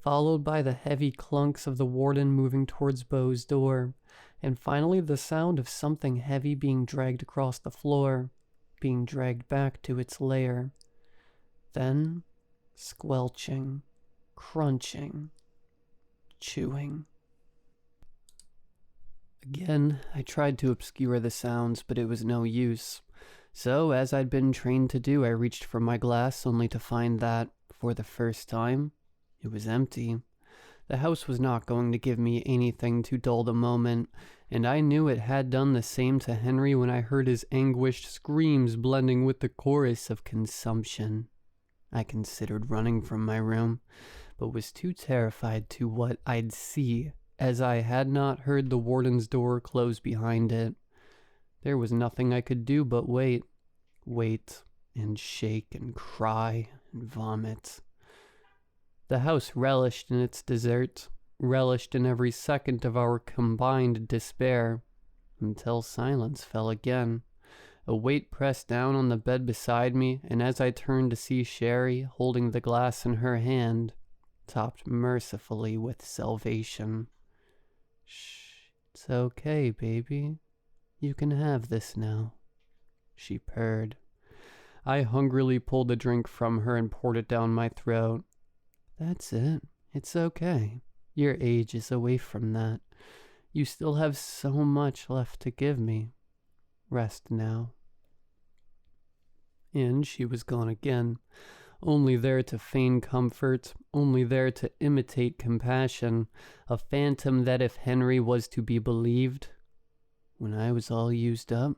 followed by the heavy clunks of the warden moving towards Beau's door, and finally the sound of something heavy being dragged across the floor, being dragged back to its lair. Then, squelching, crunching, chewing. Again, I tried to obscure the sounds, but it was no use. So, as I'd been trained to do, I reached for my glass only to find that, for the first time, it was empty. The house was not going to give me anything to dull the moment, and I knew it had done the same to Henry when I heard his anguished screams blending with the chorus of consumption. I considered running from my room, but was too terrified to what I'd see, as I had not heard the warden's door close behind it. There was nothing I could do but wait. Wait, and shake, and cry, and vomit. The house relished in its dessert, relished in every second of our combined despair, until silence fell again. A weight pressed down on the bed beside me, and as I turned to see Sherry, holding the glass in her hand, topped mercifully with salvation. "Shh, it's okay, baby. You can have this now," she purred. I hungrily pulled the drink from her and poured it down my throat. "That's it. It's okay. Your age is away from that. You still have so much left to give me. Rest now." And she was gone again, only there to feign comfort, only there to imitate compassion, a phantom that, if Henry was to be believed, when I was all used up,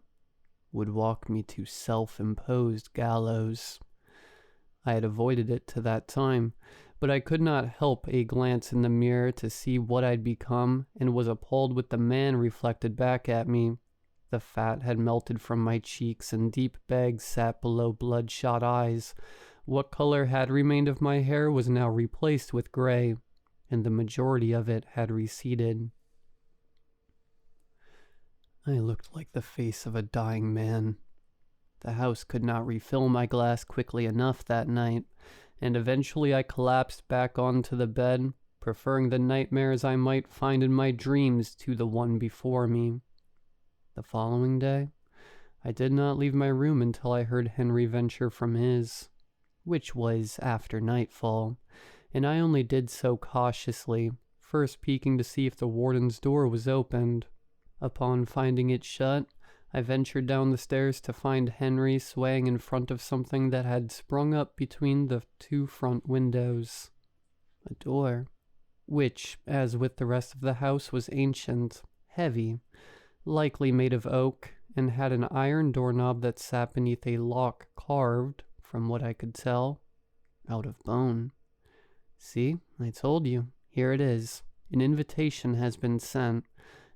would walk me to self-imposed gallows. I had avoided it to that time, but I could not help a glance in the mirror to see what I'd become, and was appalled with the man reflected back at me. The fat had melted from my cheeks, and deep bags sat below bloodshot eyes. What color had remained of my hair was now replaced with gray, and the majority of it had receded. I looked like the face of a dying man. The house could not refill my glass quickly enough that night, and eventually I collapsed back onto the bed, preferring the nightmares I might find in my dreams to the one before me. The following day, I did not leave my room until I heard Henry venture from his, which was after nightfall, and I only did so cautiously, first peeking to see if the warden's door was opened. Upon finding it shut, I ventured down the stairs to find Henry swaying in front of something that had sprung up between the two front windows. A door, which, as with the rest of the house, was ancient, heavy, likely made of oak, and had an iron doorknob that sat beneath a lock carved, from what I could tell, out of bone. See, I told you. Here it is. An invitation has been sent.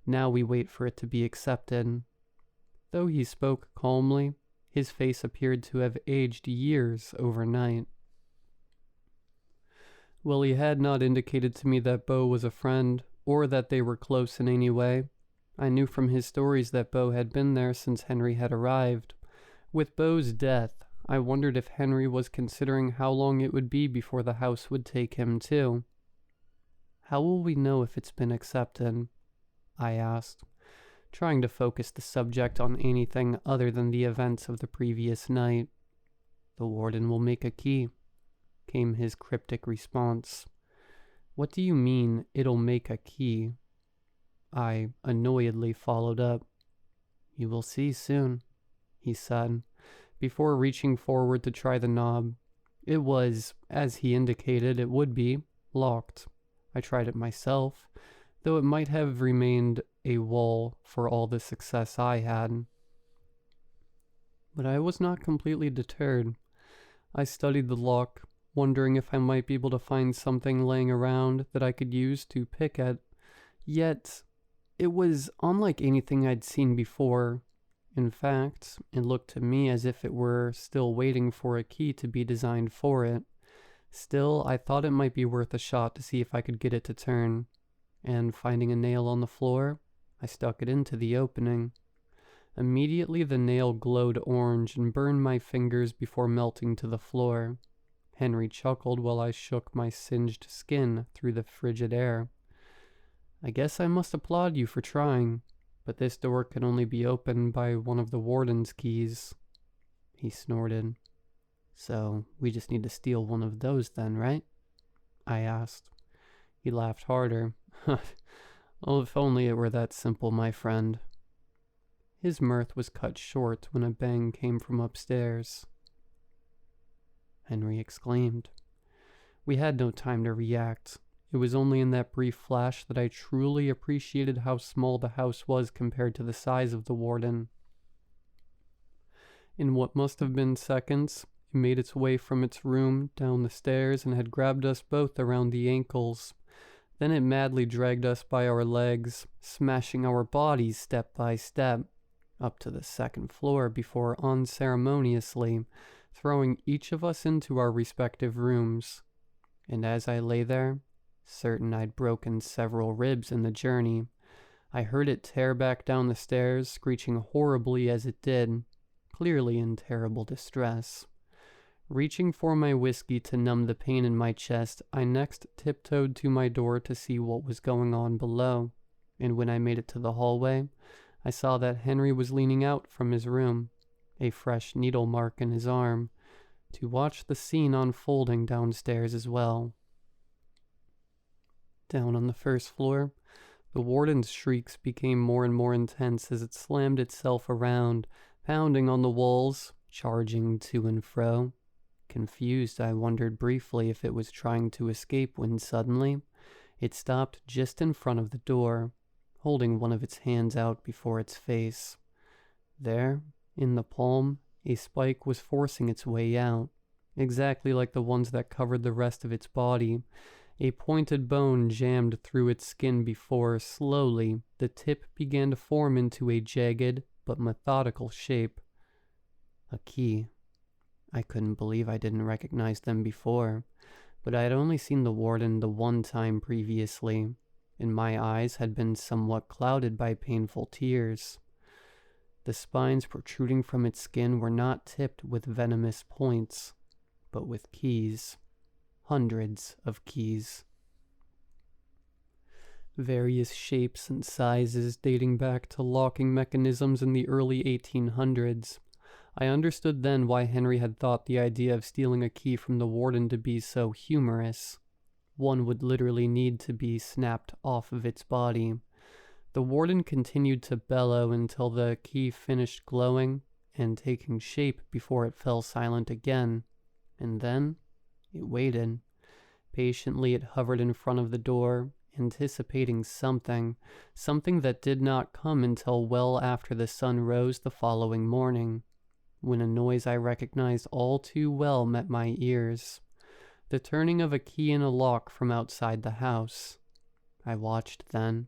Now we wait for it to be accepted. Though he spoke calmly, his face appeared to have aged years overnight. Well, he had not indicated to me that Beau was a friend, or that they were close in any way. I knew from his stories that Beau had been there since Henry had arrived. With Beau's death, I wondered if Henry was considering how long it would be before the house would take him too. How will we know if it's been accepted? I asked, trying to focus the subject on anything other than the events of the previous night. The warden will make a key, came his cryptic response. What do you mean, it'll make a key? I annoyedly followed up. You will see soon, he said, before reaching forward to try the knob. It was, as he indicated it would be, locked. I tried it myself, though it might have remained a wall for all the success I had. But I was not completely deterred. I studied the lock, wondering if I might be able to find something laying around that I could use to pick at. Yet, it was unlike anything I'd seen before. In fact, it looked to me as if it were still waiting for a key to be designed for it. Still, I thought it might be worth a shot to see if I could get it to turn, and finding a nail on the floor, I stuck it into the opening. Immediately the nail glowed orange and burned my fingers before melting to the floor. Henry chuckled while I shook my singed skin through the frigid air. I guess I must applaud you for trying, but this door can only be opened by one of the warden's keys. He snorted. So, we just need to steal one of those then, right? I asked. He laughed harder. Oh, if only it were that simple, my friend. His mirth was cut short when a bang came from upstairs. Henry exclaimed. We had no time to react. It was only in that brief flash that I truly appreciated how small the house was compared to the size of the warden. In what must have been seconds, it made its way from its room down the stairs and had grabbed us both around the ankles. Then it madly dragged us by our legs, smashing our bodies step by step, up to the second floor before unceremoniously throwing each of us into our respective rooms. And as I lay there, certain I'd broken several ribs in the journey, I heard it tear back down the stairs, screeching horribly as it did, clearly in terrible distress. Reaching for my whiskey to numb the pain in my chest, I next tiptoed to my door to see what was going on below, and when I made it to the hallway, I saw that Henry was leaning out from his room, a fresh needle mark in his arm, to watch the scene unfolding downstairs as well. Down on the first floor, the warden's shrieks became more and more intense as it slammed itself around, pounding on the walls, charging to and fro. Confused, I wondered briefly if it was trying to escape when suddenly it stopped just in front of the door, holding one of its hands out before its face. There, in the palm, a spike was forcing its way out, exactly like the ones that covered the rest of its body. A pointed bone jammed through its skin before, slowly, the tip began to form into a jagged but methodical shape. A key. I couldn't believe I didn't recognize them before, but I had only seen the warden the one time previously, and my eyes had been somewhat clouded by painful tears. The spines protruding from its skin were not tipped with venomous points, but with keys. Hundreds of keys. Various shapes and sizes dating back to locking mechanisms in the early 1800s. I understood then why Henry had thought the idea of stealing a key from the warden to be so humorous. One would literally need to be snapped off of its body. The warden continued to bellow until the key finished glowing and taking shape before it fell silent again. And then it waited. Patiently it hovered in front of the door, anticipating something that did not come until well after the sun rose the following morning, when a noise I recognized all too well met my ears. The turning of a key in a lock from outside the house. I watched then,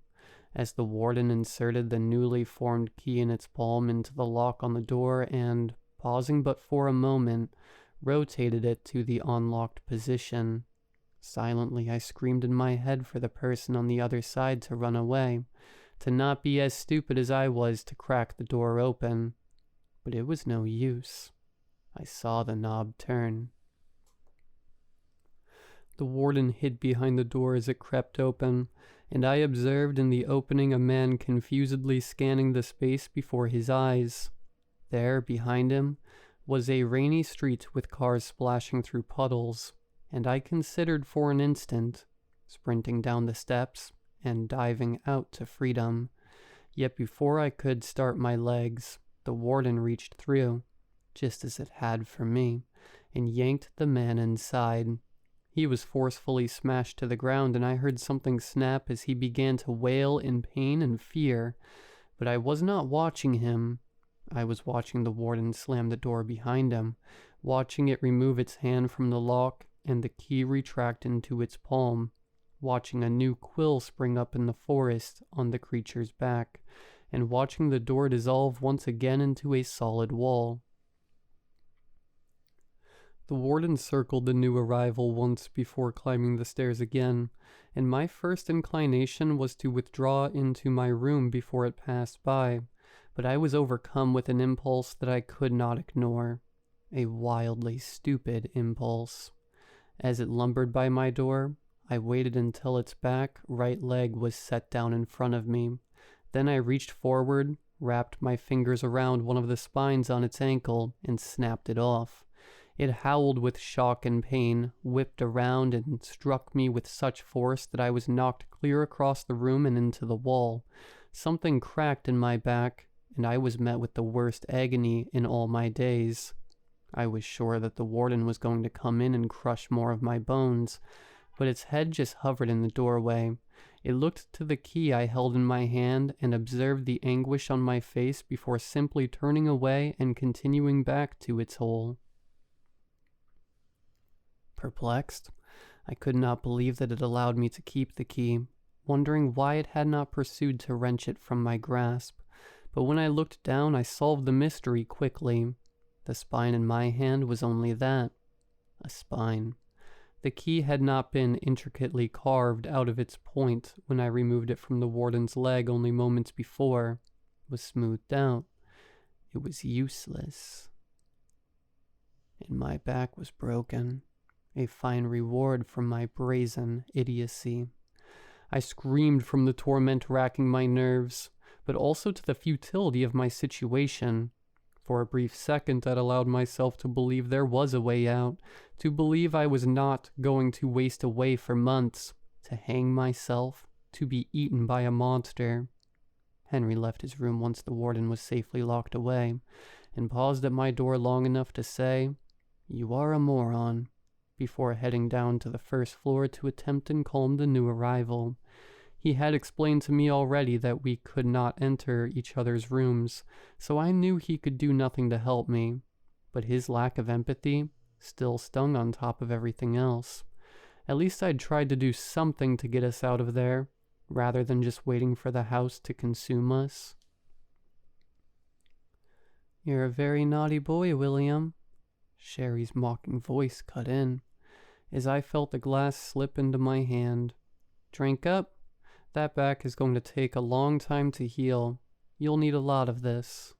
as the warden inserted the newly formed key in its palm into the lock on the door and, pausing but for a moment, rotated it to the unlocked position. Silently I screamed in my head for the person on the other side to run away, to not be as stupid as I was to crack the door open. But it was no use. I saw the knob turn. The warden hid behind the door as it crept open, and I observed in the opening a man confusedly scanning the space before his eyes. There, behind him, was a rainy street with cars splashing through puddles, and I considered for an instant sprinting down the steps and diving out to freedom. Yet before I could start my legs, the warden reached through, just as it had for me, and yanked the man inside. He was forcefully smashed to the ground, and I heard something snap as he began to wail in pain and fear. But I was not watching him. I was watching the warden slam the door behind him, watching it remove its hand from the lock and the key retract into its palm, watching a new quill spring up in the forest on the creature's back, and watching the door dissolve once again into a solid wall. The warden circled the new arrival once before climbing the stairs again, and my first inclination was to withdraw into my room before it passed by, but I was overcome with an impulse that I could not ignore, a wildly stupid impulse. As it lumbered by my door, I waited until its back right leg was set down in front of me. Then I reached forward, wrapped my fingers around one of the spines on its ankle, and snapped it off. It howled with shock and pain, whipped around, and struck me with such force that I was knocked clear across the room and into the wall. Something cracked in my back, and I was met with the worst agony in all my days. I was sure that the warden was going to come in and crush more of my bones, but its head just hovered in the doorway. It looked to the key I held in my hand and observed the anguish on my face before simply turning away and continuing back to its hole. Perplexed, I could not believe that it allowed me to keep the key, wondering why it had not pursued to wrench it from my grasp. But when I looked down, I solved the mystery quickly. The spine in my hand was only that, a spine. The key had not been intricately carved out of its point when I removed it from the warden's leg only moments before. It was smoothed out. It was useless. And my back was broken, a fine reward for my brazen idiocy. I screamed from the torment racking my nerves, but also to the futility of my situation. For a brief second, I'd allowed myself to believe there was a way out, to believe I was not going to waste away for months, to hang myself, to be eaten by a monster. Henry left his room once the warden was safely locked away, and paused at my door long enough to say, "You are a moron," before heading down to the first floor to attempt and calm the new arrival. He had explained to me already that we could not enter each other's rooms, so I knew he could do nothing to help me, but his lack of empathy still stung on top of everything else. At least I'd tried to do something to get us out of there, rather than just waiting for the house to consume us. "You're a very naughty boy, William," Sherry's mocking voice cut in, as I felt the glass slip into my hand. "Drink up. That back is going to take a long time to heal. You'll need a lot of this."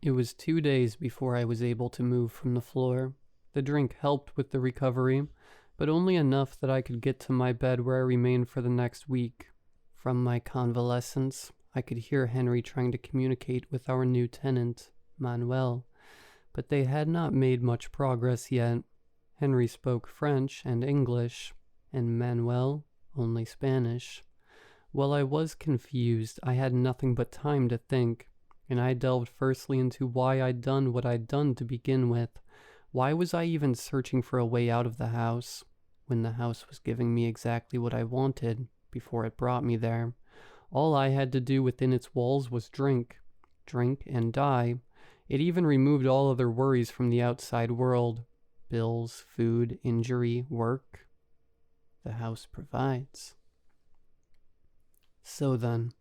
It was 2 days before I was able to move from the floor. The drink helped with the recovery, but only enough that I could get to my bed where I remained for the next week. From my convalescence, I could hear Henry trying to communicate with our new tenant, Manuel, but they had not made much progress yet. Henry spoke French and English, and Manuel only Spanish. While I was confused, I had nothing but time to think, and I delved firstly into why I'd done what I'd done to begin with. Why was I even searching for a way out of the house, when the house was giving me exactly what I wanted before it brought me there? All I had to do within its walls was drink and die. It even removed all other worries from the outside world. Bills, food, injury, work. The house provides. So then,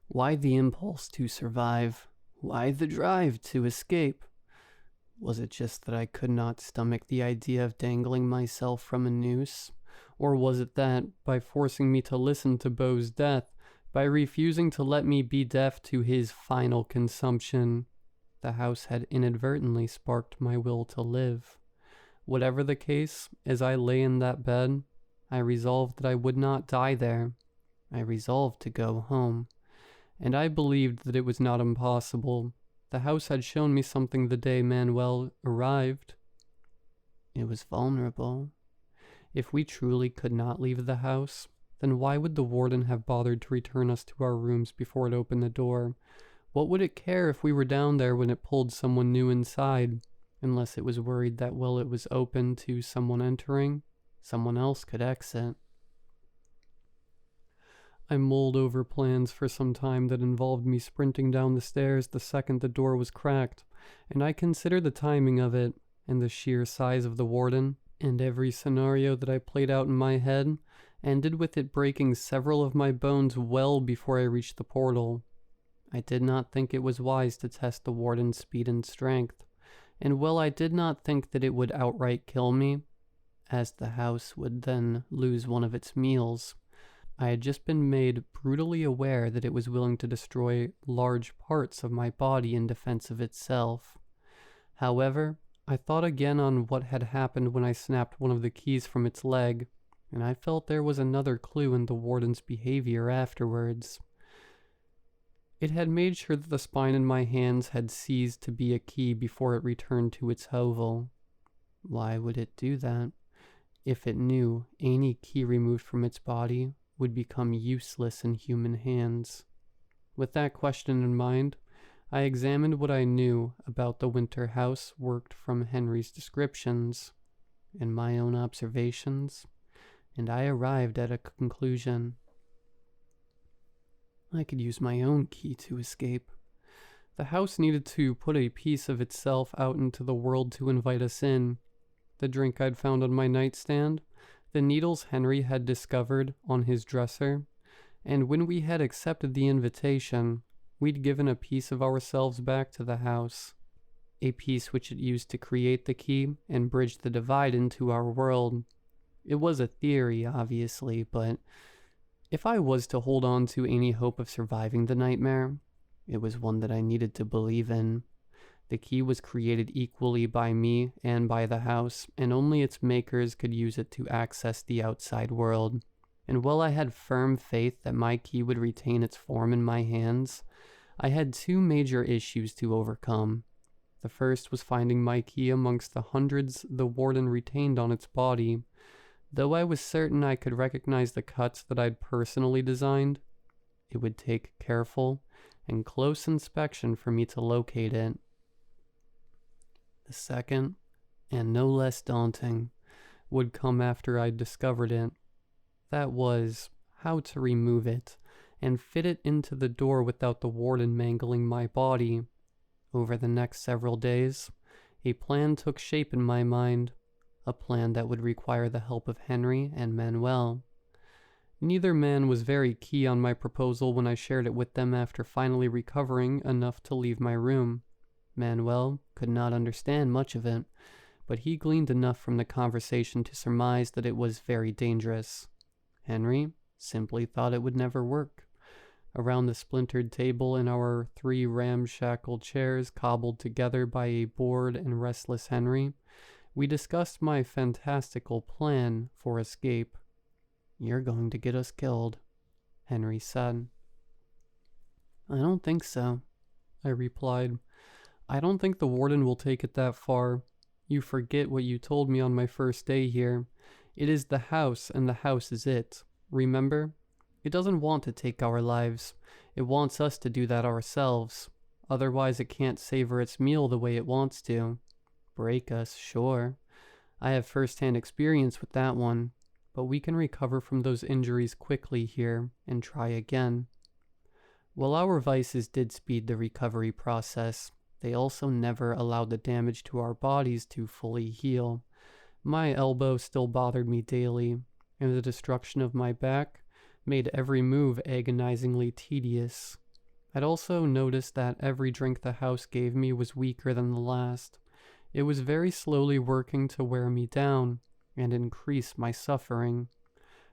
why the impulse to survive? Why the drive to escape? Was it just that I could not stomach the idea of dangling myself from a noose? Or was it that, by forcing me to listen to Beau's death, by refusing to let me be deaf to his final consumption, the house had inadvertently sparked my will to live? Whatever the case, as I lay in that bed, I resolved that I would not die there. I resolved to go home. And I believed that it was not impossible. The house had shown me something the day Manuel arrived. It was vulnerable. If we truly could not leave the house, then why would the warden have bothered to return us to our rooms before it opened the door? What would it care if we were down there when it pulled someone new inside? Unless it was worried that while it was open to someone entering, someone else could exit. I mulled over plans for some time that involved me sprinting down the stairs the second the door was cracked, and I considered the timing of it, and the sheer size of the warden, and every scenario that I played out in my head ended with it breaking several of my bones well before I reached the portal. I did not think it was wise to test the warden's speed and strength, and while I did not think that it would outright kill me, as the house would then lose one of its meals, I had just been made brutally aware that it was willing to destroy large parts of my body in defense of itself. However, I thought again on what had happened when I snapped one of the keys from its leg, and I felt there was another clue in the warden's behavior afterwards. It had made sure that the spine in my hands had ceased to be a key before it returned to its hovel. Why would it do that? If it knew any key removed from its body would become useless in human hands. With that question in mind, I examined what I knew about the winter house worked from Henry's descriptions and my own observations, and I arrived at a conclusion. I could use my own key to escape. The house needed to put a piece of itself out into the world to invite us in. The drink I'd found on my nightstand, the needles Henry had discovered on his dresser, and when we had accepted the invitation, we'd given a piece of ourselves back to the house, a piece which it used to create the key and bridge the divide into our world. It was a theory, obviously, but if I was to hold on to any hope of surviving the nightmare, it was one that I needed to believe in. The key was created equally by me and by the house, and only its makers could use it to access the outside world. And while I had firm faith that my key would retain its form in my hands, I had two major issues to overcome. The first was finding my key amongst the hundreds the warden retained on its body. Though I was certain I could recognize the cuts that I'd personally designed, it would take careful and close inspection for me to locate it. The second, and no less daunting, would come after I discovered it. That was how to remove it and fit it into the door without the warden mangling my body. Over the next several days, a plan took shape in my mind, a plan that would require the help of Henry and Manuel. Neither man was very keen on my proposal when I shared it with them after finally recovering enough to leave my room. Manuel could not understand much of it, but he gleaned enough from the conversation to surmise that it was very dangerous. Henry simply thought it would never work. Around the splintered table in our 3 ramshackle chairs cobbled together by a bored and restless Henry, we discussed my fantastical plan for escape. "You're going to get us killed," Henry said. "I don't think so," I replied. "I don't think the warden will take it that far. You forget what you told me on my first day here. It is the house, and the house is it. Remember? It doesn't want to take our lives. It wants us to do that ourselves. Otherwise it can't savor its meal the way it wants to. Break us, sure. I have first-hand experience with that one. But we can recover from those injuries quickly here and try again." While our vices did speed the recovery process, they also never allowed the damage to our bodies to fully heal. My elbow still bothered me daily, and the destruction of my back made every move agonizingly tedious. I'd also noticed that every drink the house gave me was weaker than the last. It was very slowly working to wear me down and increase my suffering,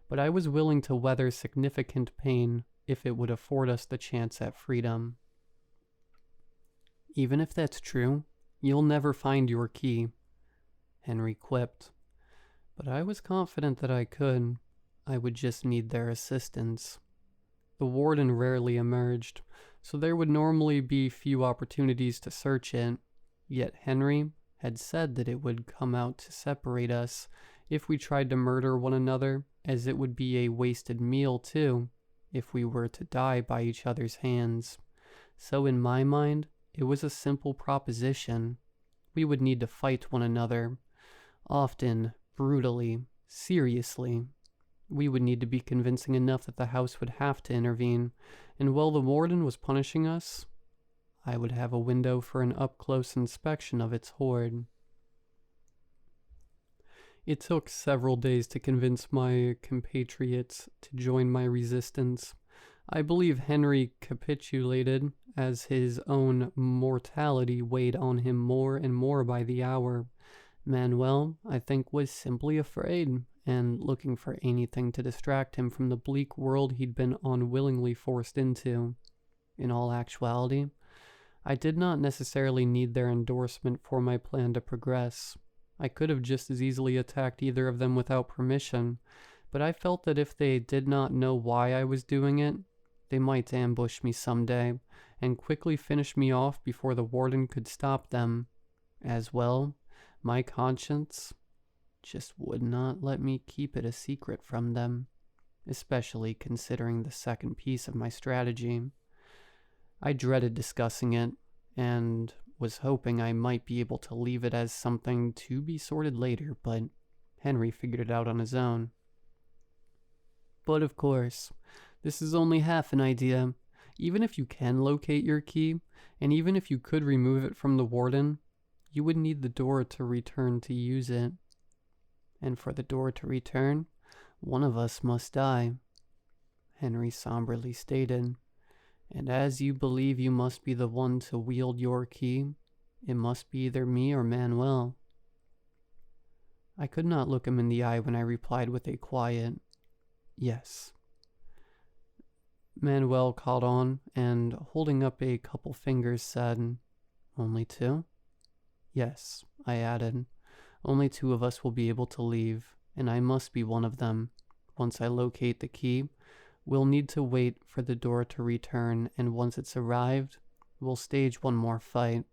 but I was willing to weather significant pain if it would afford us the chance at freedom. "Even if that's true, you'll never find your key," Henry quipped. But I was confident that I could. I would just need their assistance. The warden rarely emerged, so there would normally be few opportunities to search it, yet Henry had said that it would come out to separate us if we tried to murder one another, as it would be a wasted meal too, if we were to die by each other's hands. So in my mind, it was a simple proposition. We would need to fight one another, often brutally, seriously. We would need to be convincing enough that the house would have to intervene, and while the warden was punishing us, I would have a window for an up-close inspection of its hoard. It took several days to convince my compatriots to join my resistance. I believe Henry capitulated, as his own mortality weighed on him more and more by the hour. Manuel, I think, was simply afraid, and looking for anything to distract him from the bleak world he'd been unwillingly forced into. In all actuality, I did not necessarily need their endorsement for my plan to progress. I could have just as easily attacked either of them without permission, but I felt that if they did not know why I was doing it, they might ambush me someday and quickly finish me off before the warden could stop them. As well, my conscience just would not let me keep it a secret from them, especially considering the second piece of my strategy. I dreaded discussing it, and was hoping I might be able to leave it as something to be sorted later, but Henry figured it out on his own. But of course, this is only half an idea. Even if you can locate your key, and even if you could remove it from the warden, you would need the door to return to use it. And for the door to return, one of us must die, Henry somberly stated. And as you believe you must be the one to wield your key, it must be either me or Manuel. I could not look him in the eye when I replied with a quiet, "Yes." Manuel caught on, and holding up a couple fingers said, "Only 2? "Yes," I added. "Only 2 of us will be able to leave, and I must be one of them. Once I locate the key, we'll need to wait for the door to return, and once it's arrived, we'll stage one more fight.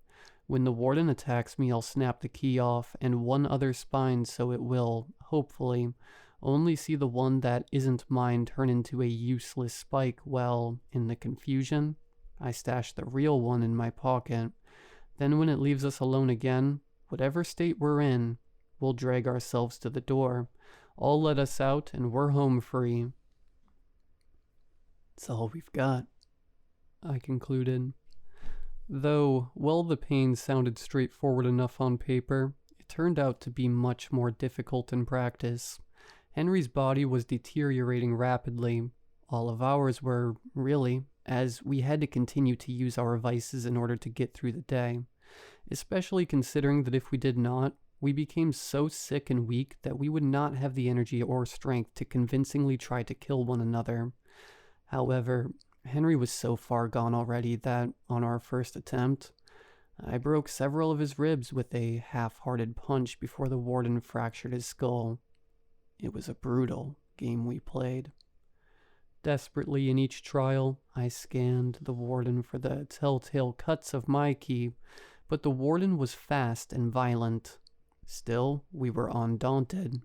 When the warden attacks me, I'll snap the key off, and one other spine so it will, hopefully, only see the one that isn't mine turn into a useless spike while, in the confusion, I stash the real one in my pocket. Then when it leaves us alone again, whatever state we're in, we'll drag ourselves to the door. I'll let us out and we're home free. It's all we've got, I concluded. Though, while the pain sounded straightforward enough on paper, it turned out to be much more difficult in practice. Henry's body was deteriorating rapidly. All of ours were, really, as we had to continue to use our vices in order to get through the day. Especially considering that if we did not, we became so sick and weak that we would not have the energy or strength to convincingly try to kill one another. However, Henry was so far gone already that, on our first attempt, I broke several of his ribs with a half-hearted punch before the warden fractured his skull. It was a brutal game we played. Desperately in each trial, I scanned the warden for the telltale cuts of my key, but the warden was fast and violent. Still, we were undaunted.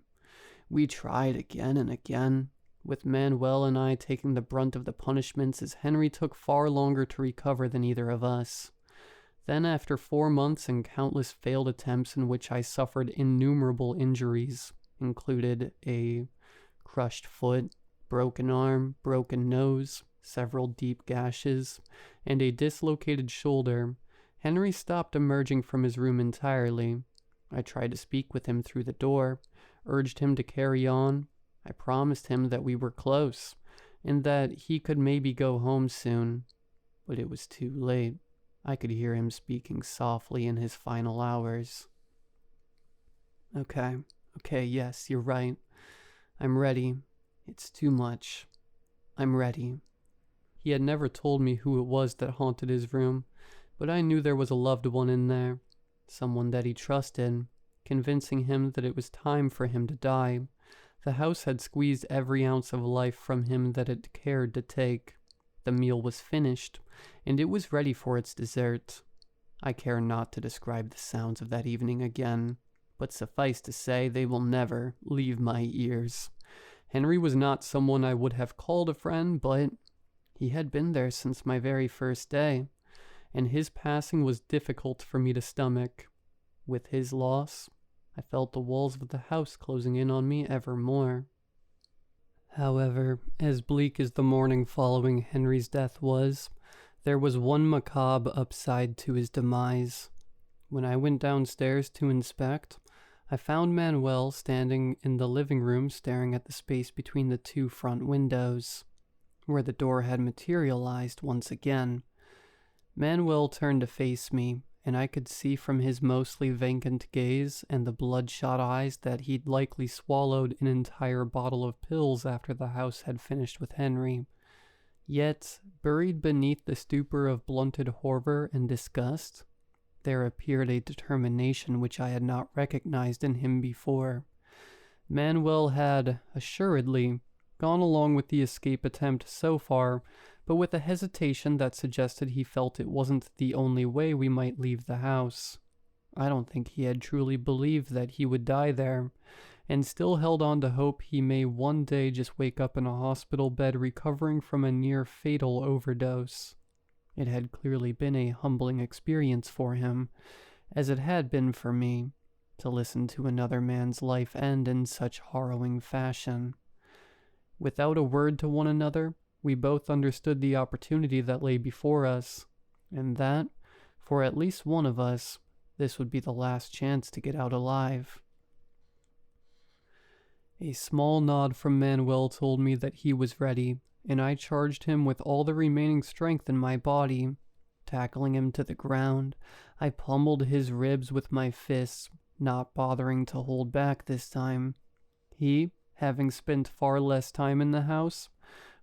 We tried again and again, with Manuel and I taking the brunt of the punishments as Henry took far longer to recover than either of us. Then, after 4 months and countless failed attempts in which I suffered innumerable injuries, included a crushed foot, broken arm, broken nose, several deep gashes, and a dislocated shoulder, Henry stopped emerging from his room entirely. I tried to speak with him through the door, urged him to carry on. I promised him that we were close, and that he could maybe go home soon. But it was too late. I could hear him speaking softly in his final hours. Okay, yes, you're right. I'm ready. It's too much. I'm ready. He had never told me who it was that haunted his room, but I knew there was a loved one in there, someone that he trusted, convincing him that it was time for him to die. The house had squeezed every ounce of life from him that it cared to take. The meal was finished, and it was ready for its dessert. I care not to describe the sounds of that evening again, but suffice to say they will never leave my ears. Henry was not someone I would have called a friend, but he had been there since my very first day, and his passing was difficult for me to stomach. With his loss, I felt the walls of the house closing in on me ever more. However, as bleak as the morning following Henry's death was, there was one macabre upside to his demise. When I went downstairs to inspect, I found Manuel standing in the living room staring at the space between the 2 front windows, where the door had materialized once again. Manuel turned to face me, and I could see from his mostly vacant gaze and the bloodshot eyes that he'd likely swallowed an entire bottle of pills after the house had finished with Henry. Yet, buried beneath the stupor of blunted horror and disgust, there appeared a determination which I had not recognized in him before. Manuel had, assuredly, gone along with the escape attempt so far, but with a hesitation that suggested he felt it wasn't the only way we might leave the house. I don't think he had truly believed that he would die there, and still held on to hope he may one day just wake up in a hospital bed recovering from a near-fatal overdose. It had clearly been a humbling experience for him, as it had been for me, to listen to another man's life end in such harrowing fashion. Without a word to one another, we both understood the opportunity that lay before us, and that, for at least one of us, this would be the last chance to get out alive. A small nod from Manuel told me that he was ready, and I charged him with all the remaining strength in my body. Tackling him to the ground, I pummeled his ribs with my fists, not bothering to hold back this time. He, having spent far less time in the house,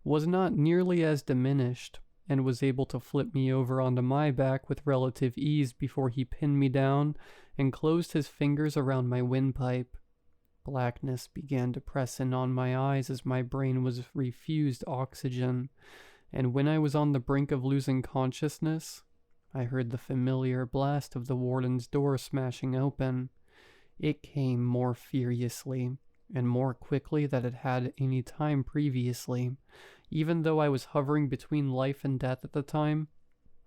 was not nearly as diminished, and was able to flip me over onto my back with relative ease before he pinned me down and closed his fingers around my windpipe. Blackness began to press in on my eyes as my brain was refused oxygen, and when I was on the brink of losing consciousness, I heard the familiar blast of the warden's door smashing open. It came more furiously, and more quickly than it had any time previously. Even though I was hovering between life and death at the time,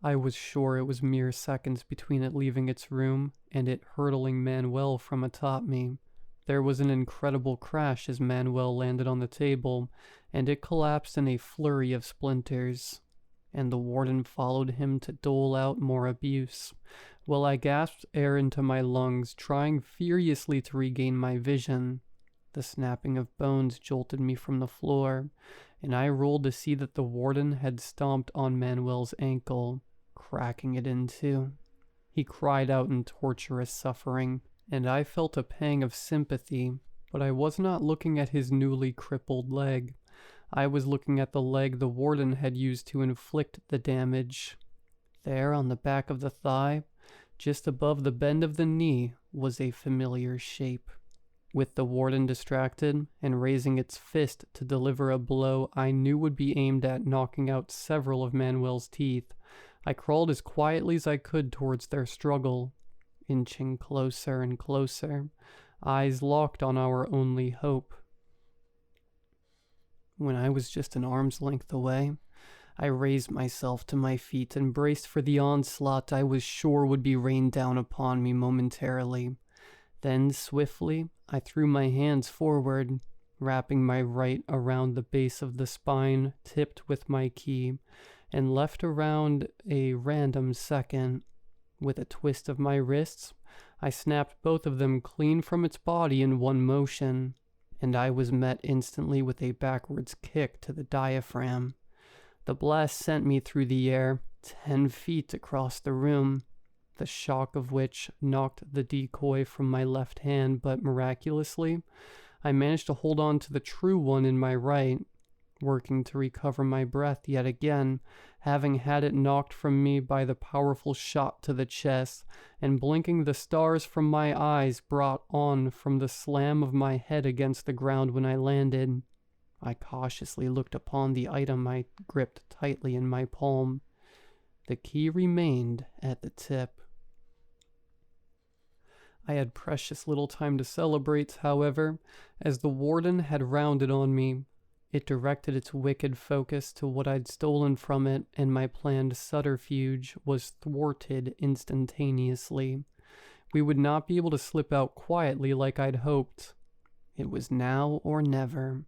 I was sure it was mere seconds between it leaving its room and it hurtling Manuel from atop me. There was an incredible crash as Manuel landed on the table, and it collapsed in a flurry of splinters. And the warden followed him to dole out more abuse, while I gasped air into my lungs, trying furiously to regain my vision. The snapping of bones jolted me from the floor, and I rolled to see that the warden had stomped on Manuel's ankle, cracking it in two. He cried out in torturous suffering, and I felt a pang of sympathy, but I was not looking at his newly crippled leg. I was looking at the leg the warden had used to inflict the damage. There, on the back of the thigh, just above the bend of the knee, was a familiar shape. With the warden distracted and raising its fist to deliver a blow I knew would be aimed at knocking out several of Manuel's teeth, I crawled as quietly as I could towards their struggle, inching closer and closer, eyes locked on our only hope. When I was just an arm's length away, I raised myself to my feet and braced for the onslaught I was sure would be rained down upon me momentarily. Then, swiftly, I threw my hands forward, wrapping my right around the base of the spine, tipped with my key, and left around a random second. With a twist of my wrists, I snapped both of them clean from its body in one motion, and I was met instantly with a backwards kick to the diaphragm. The blast sent me through the air, 10 feet across the room, the shock of which knocked the decoy from my left hand, but miraculously, I managed to hold on to the true one in my right, working to recover my breath yet again, having had it knocked from me by the powerful shot to the chest, and blinking the stars from my eyes brought on from the slam of my head against the ground when I landed. I cautiously looked upon the item I gripped tightly in my palm. The key remained at the tip. I had precious little time to celebrate, however, as the warden had rounded on me. It directed its wicked focus to what I'd stolen from it, and my planned subterfuge was thwarted instantaneously. We would not be able to slip out quietly like I'd hoped. It was now or never.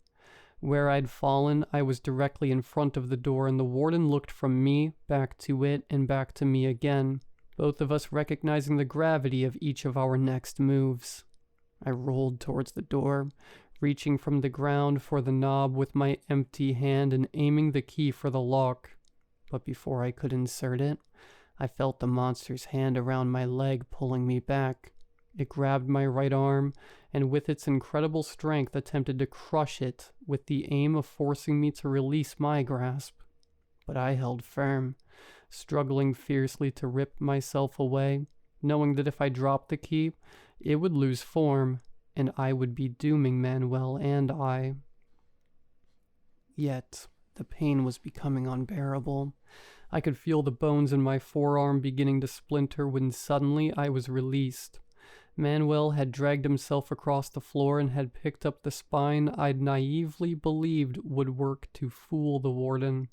Where I'd fallen, I was directly in front of the door, and the warden looked from me, back to it, and back to me again, both of us recognizing the gravity of each of our next moves. I rolled towards the door, reaching from the ground for the knob with my empty hand and aiming the key for the lock. But before I could insert it, I felt the monster's hand around my leg pulling me back. It grabbed my right arm, and with its incredible strength attempted to crush it with the aim of forcing me to release my grasp. But I held firm, struggling fiercely to rip myself away, knowing that if I dropped the key, it would lose form, and I would be dooming Manuel and I. Yet, the pain was becoming unbearable. I could feel the bones in my forearm beginning to splinter when suddenly I was released. Manuel had dragged himself across the floor and had picked up the spine I'd naively believed would work to fool the warden.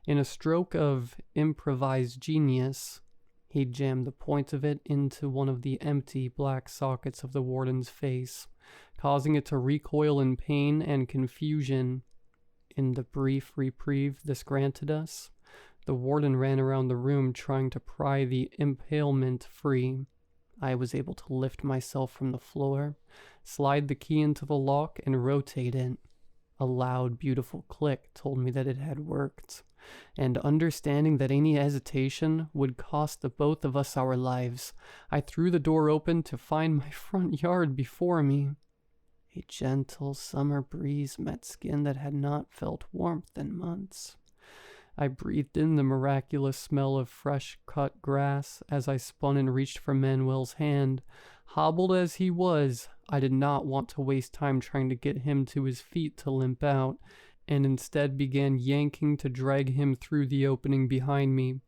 In a stroke of improvised genius, he jammed the point of it into one of the empty black sockets of the warden's face, causing it to recoil in pain and confusion. In the brief reprieve this granted us, the warden ran around the room trying to pry the impalement free. I was able to lift myself from the floor, slide the key into the lock, and rotate it. A loud, beautiful click told me that it had worked, and understanding that any hesitation would cost the both of us our lives, I threw the door open to find my front yard before me. A gentle summer breeze met skin that had not felt warmth in months. I breathed in the miraculous smell of fresh-cut grass as I spun and reached for Manuel's hand. Hobbled as he was, I did not want to waste time trying to get him to his feet to limp out, and instead began yanking to drag him through the opening behind me.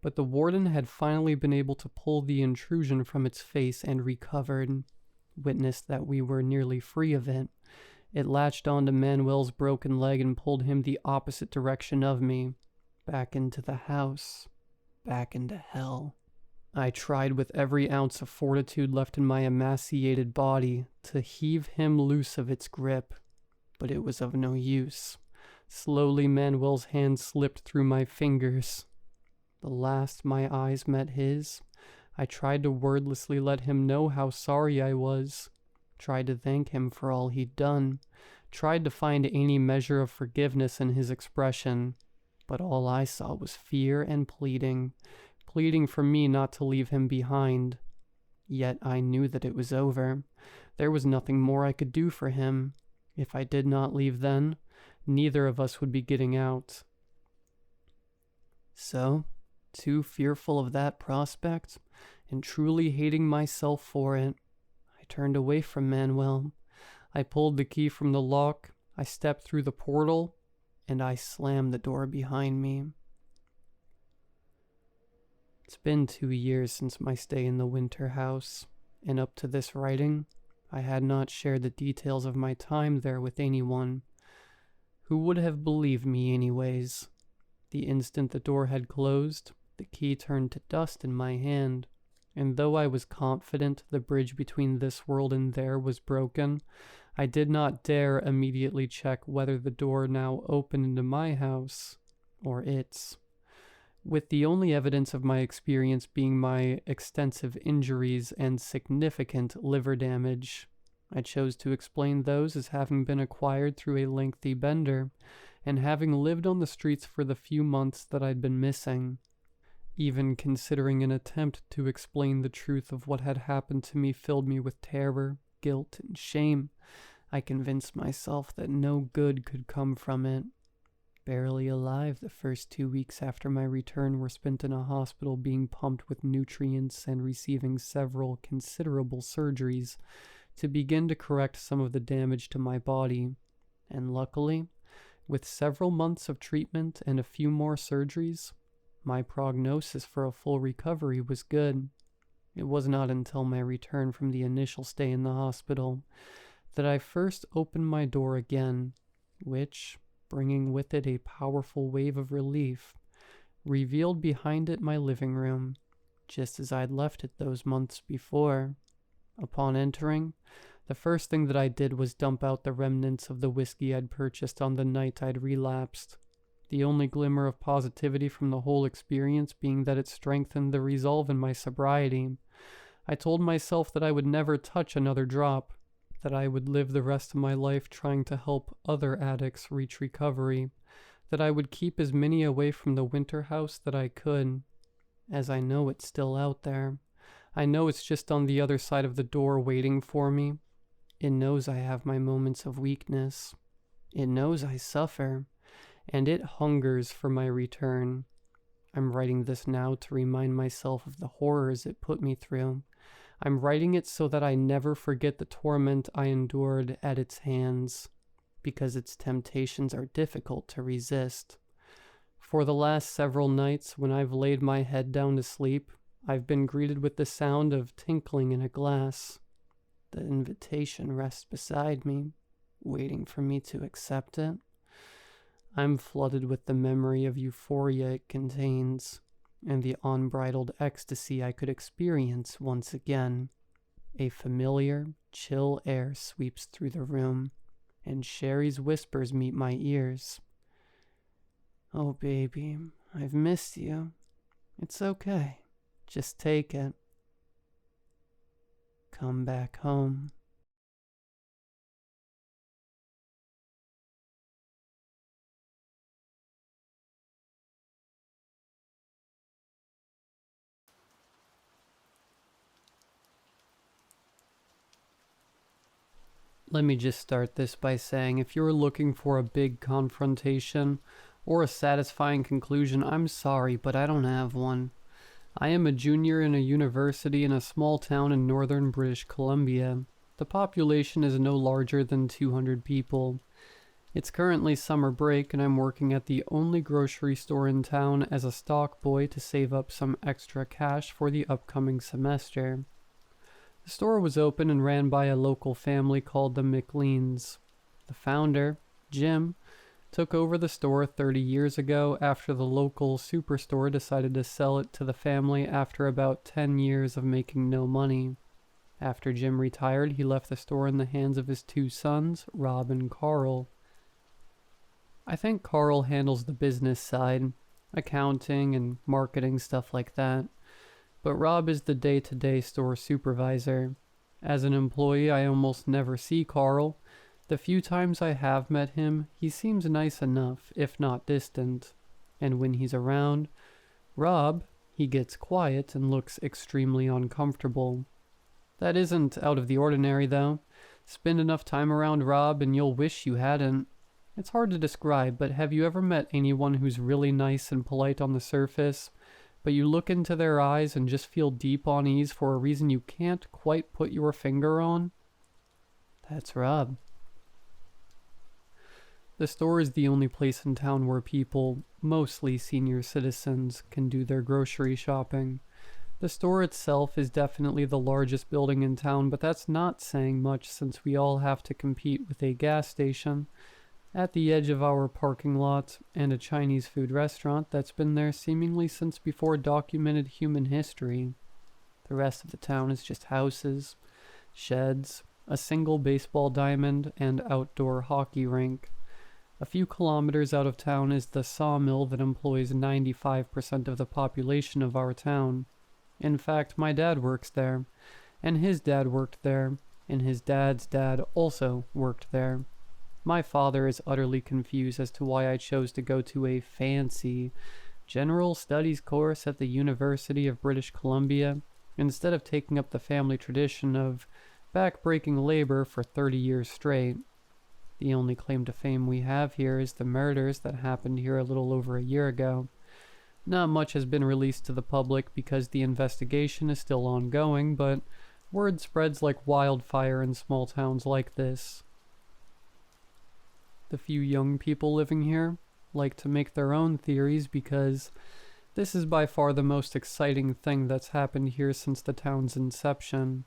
But the warden had finally been able to pull the intrusion from its face and recovered. Witnessed that we were nearly free of it. It latched onto Manuel's broken leg and pulled him the opposite direction of me. Back into the house. back into hell. I tried with every ounce of fortitude left in my emaciated body to heave him loose of its grip, but it was of no use. Slowly Manuel's hand slipped through my fingers. The last my eyes met his, I tried to wordlessly let him know how sorry I was, tried to thank him for all he'd done, tried to find any measure of forgiveness in his expression, but all I saw was fear and pleading for me not to leave him behind. Yet I knew that it was over. There was nothing more I could do for him. If I did not leave then, neither of us would be getting out. So, too fearful of that prospect, and truly hating myself for it, I turned away from Manuel. I pulled the key from the lock, I stepped through the portal, and I slammed the door behind me. It's been 2 years since my stay in the winter house, and up to this writing, I had not shared the details of my time there with anyone. Who would have believed me anyways? The instant the door had closed, the key turned to dust in my hand, and though I was confident the bridge between this world and there was broken, I did not dare immediately check whether the door now opened into my house or its. With the only evidence of my experience being my extensive injuries and significant liver damage, I chose to explain those as having been acquired through a lengthy bender, and having lived on the streets for the few months that I'd been missing. Even considering an attempt to explain the truth of what had happened to me filled me with terror, guilt, and shame, I convinced myself that no good could come from it. Barely alive, the first 2 weeks after my return were spent in a hospital being pumped with nutrients and receiving several considerable surgeries to begin to correct some of the damage to my body. And luckily, with several months of treatment and a few more surgeries, my prognosis for a full recovery was good. It was not until my return from the initial stay in the hospital that I first opened my door again, which, bringing with it a powerful wave of relief, revealed behind it my living room, just as I'd left it those months before. Upon entering, the first thing that I did was dump out the remnants of the whiskey I'd purchased on the night I'd relapsed, the only glimmer of positivity from the whole experience being that it strengthened the resolve in my sobriety. I told myself that I would never touch another drop, that I would live the rest of my life trying to help other addicts reach recovery, that I would keep as many away from the winter house that I could, as I know it's still out there. I know it's just on the other side of the door waiting for me. It knows I have my moments of weakness. It knows I suffer, and it hungers for my return. I'm writing this now to remind myself of the horrors it put me through. I'm writing it so that I never forget the torment I endured at its hands, because its temptations are difficult to resist. For the last several nights, when I've laid my head down to sleep, I've been greeted with the sound of tinkling in a glass. The invitation rests beside me, waiting for me to accept it. I'm flooded with the memory of euphoria it contains, and the unbridled ecstasy I could experience once again. A familiar, chill air sweeps through the room, and Sherry's whispers meet my ears. "Oh, baby, I've missed you. It's okay. Just take it. Come back home." Let me just start this by saying, if you're looking for a big confrontation or a satisfying conclusion, I'm sorry, but I don't have one. I am a junior in a university in a small town in northern British Columbia. The population is no larger than 200 people. It's currently summer break, and I'm working at the only grocery store in town as a stock boy to save up some extra cash for the upcoming semester. The store was open and ran by a local family called the McLeans. The founder, Jim, Took over the store 30 years ago after the local superstore decided to sell it to the family after about 10 years of making no money. After Jim retired, he left the store in the hands of his two sons, Rob and Carl. I think Carl handles the business side, accounting and marketing, stuff like that. But Rob is the day-to-day store supervisor. As an employee, I almost never see Carl. The few times I have met him, he seems nice enough, if not distant. And when he's around, Rob, he gets quiet and looks extremely uncomfortable. That isn't out of the ordinary, though. Spend enough time around Rob and you'll wish you hadn't. It's hard to describe, but have you ever met anyone who's really nice and polite on the surface, but you look into their eyes and just feel deep unease for a reason you can't quite put your finger on? That's Rob. The store is the only place in town where people, mostly senior citizens, can do their grocery shopping. The store itself is definitely the largest building in town, but that's not saying much since we all have to compete with a gas station at the edge of our parking lot and a Chinese food restaurant that's been there seemingly since before documented human history. The rest of the town is just houses, sheds, a single baseball diamond, and outdoor hockey rink. A few kilometers out of town is the sawmill that employs 95% of the population of our town. In fact, my dad works there, and his dad worked there, and his dad's dad also worked there. My father is utterly confused as to why I chose to go to a fancy general studies course at the University of British Columbia instead of taking up the family tradition of back-breaking labor for 30 years straight. The only claim to fame we have here is the murders that happened here a little over a year ago. Not much has been released to the public because the investigation is still ongoing, but word spreads like wildfire in small towns like this. The few young people living here like to make their own theories because this is by far the most exciting thing that's happened here since the town's inception.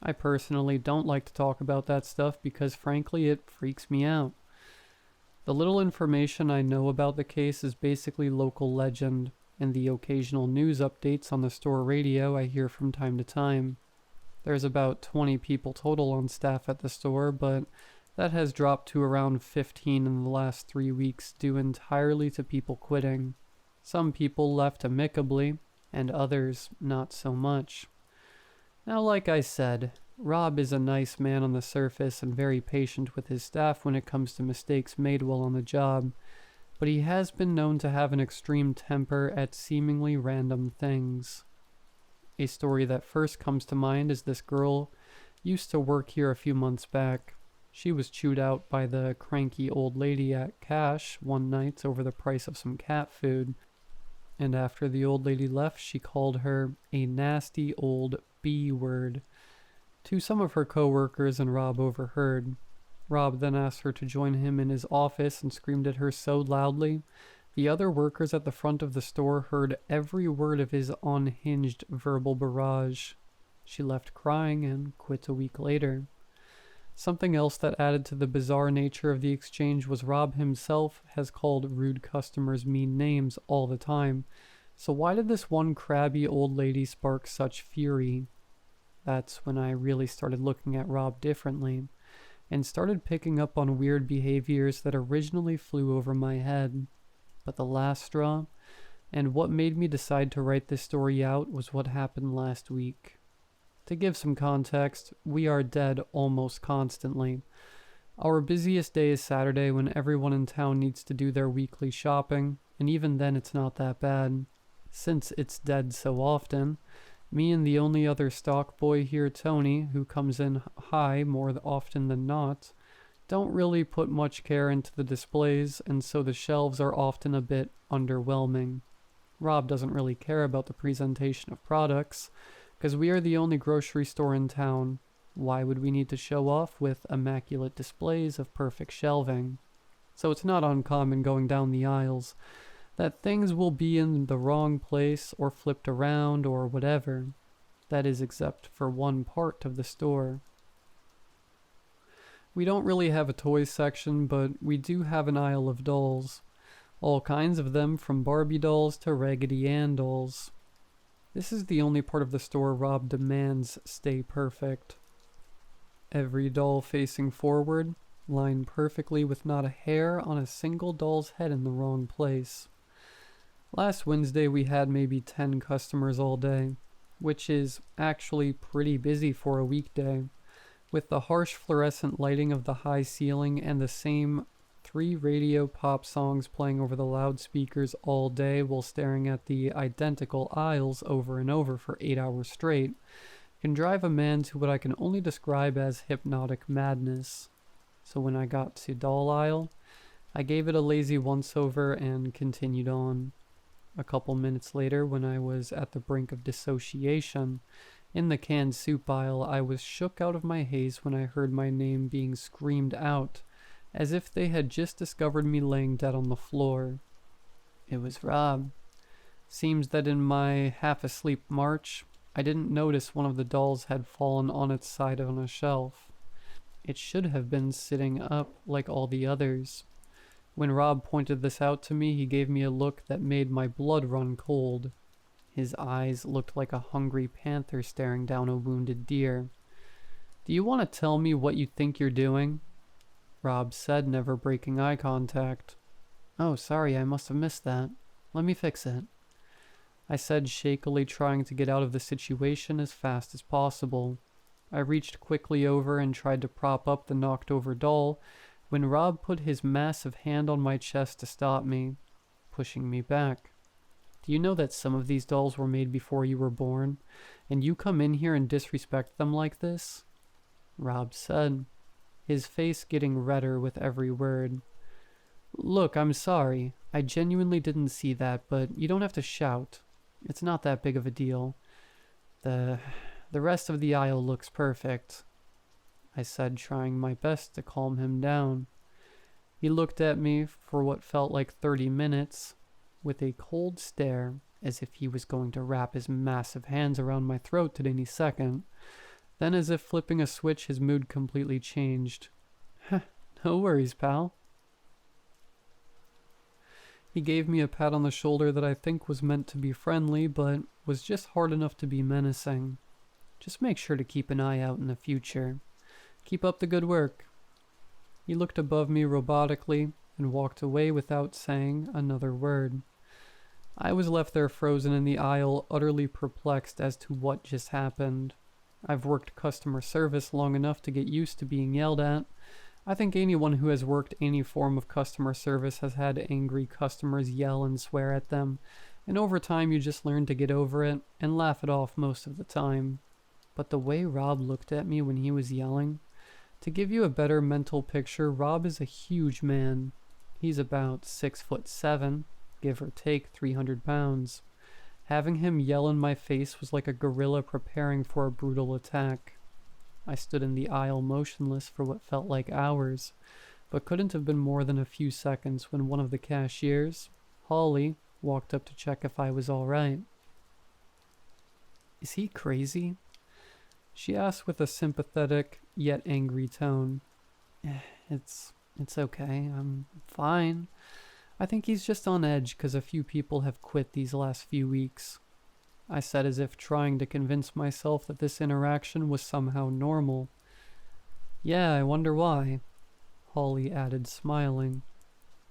I personally don't like to talk about that stuff because frankly it freaks me out. The little information I know about the case is basically local legend and the occasional news updates on the store radio I hear from time to time. There's about 20 people total on staff at the store, but that has dropped to around 15 in the last 3 weeks due entirely to people quitting. Some people left amicably, and others not so much. Now, like I said, Rob is a nice man on the surface and very patient with his staff when it comes to mistakes made while on the job, but he has been known to have an extreme temper at seemingly random things. A story that first comes to mind is this girl used to work here a few months back. She was chewed out by the cranky old lady at cash one night over the price of some cat food, and after the old lady left, she called her a nasty old B word to some of her co-workers, and Rob overheard. Rob then asked her to join him in his office and screamed at her so loudly, the other workers at the front of the store heard every word of his unhinged verbal barrage. She left crying and quit a week later. Something else that added to the bizarre nature of the exchange was Rob himself has called rude customers mean names all the time. So why did this one crabby old lady spark such fury? That's when I really started looking at Rob differently, and started picking up on weird behaviors that originally flew over my head. But the last straw, and what made me decide to write this story out, was what happened last week. To give some context, we are dead almost constantly. Our busiest day is Saturday when everyone in town needs to do their weekly shopping, and even then it's not that bad. Since it's dead so often, me and the only other stock boy here, Tony, who comes in high more often than not, don't really put much care into the displays, and so the shelves are often a bit underwhelming. Rob doesn't really care about the presentation of products, because we are the only grocery store in town. Why would we need to show off with immaculate displays of perfect shelving? So it's not uncommon going down the aisles that things will be in the wrong place or flipped around or whatever. That is except for one part of the store. We don't really have a toys section, but we do have an aisle of dolls. All kinds of them, from Barbie dolls to Raggedy Ann dolls. This is the only part of the store Rob demands stay perfect. Every doll facing forward, lined perfectly with not a hair on a single doll's head in the wrong place. Last Wednesday we had maybe 10 customers all day, which is actually pretty busy for a weekday, with the harsh fluorescent lighting of the high ceiling and the same 3 radio pop songs playing over the loudspeakers all day while staring at the identical aisles over and over for 8 hours straight can drive a man to what I can only describe as hypnotic madness. So when I got to doll aisle, I gave it a lazy once-over and continued on. A couple minutes later, when I was at the brink of dissociation, in the canned soup aisle, I was shook out of my haze when I heard my name being screamed out, as if they had just discovered me laying dead on the floor. It was Rob. Seems that in my half-asleep march, I didn't notice one of the dolls had fallen on its side on a shelf. It should have been sitting up like all the others. When Rob pointed this out to me, he gave me a look that made my blood run cold. His eyes looked like a hungry panther staring down a wounded deer. "Do you want to tell me what you think you're doing?" Rob said, never breaking eye contact. "Oh, sorry, I must have missed that. Let me fix it," I said, shakily, trying to get out of the situation as fast as possible. I reached quickly over and tried to prop up the knocked-over doll when Rob put his massive hand on my chest to stop me, pushing me back. "Do you know that some of these dolls were made before you were born, and you come in here and disrespect them like this?" Rob said, his face getting redder with every word. "Look, I'm sorry. I genuinely didn't see that, but you don't have to shout. It's not that big of a deal. The rest of the aisle looks perfect," I said, trying my best to calm him down. He looked at me for what felt like 30 minutes, with a cold stare, as if he was going to wrap his massive hands around my throat at any second. Then, as if flipping a switch, his mood completely changed. "No worries, pal." He gave me a pat on the shoulder that I think was meant to be friendly, but was just hard enough to be menacing. "Just make sure to keep an eye out in the future. Keep up the good work." He looked above me robotically and walked away without saying another word. I was left there frozen in the aisle, utterly perplexed as to what just happened. I've worked customer service long enough to get used to being yelled at. I think anyone who has worked any form of customer service has had angry customers yell and swear at them, and over time you just learn to get over it and laugh it off most of the time. But the way Rob looked at me when he was yelling, to give you a better mental picture, Rob is a huge man. He's about 6'7", give or take 300 pounds. Having him yell in my face was like a gorilla preparing for a brutal attack. I stood in the aisle motionless for what felt like hours, but couldn't have been more than a few seconds when one of the cashiers, Holly, walked up to check if I was all right. "Is he crazy?" she asked with a sympathetic yet angry tone. It's okay. I'm fine. I think he's just on edge because a few people have quit these last few weeks," I said, as if trying to convince myself that this interaction was somehow normal. "Yeah, I wonder why," Holly added, smiling.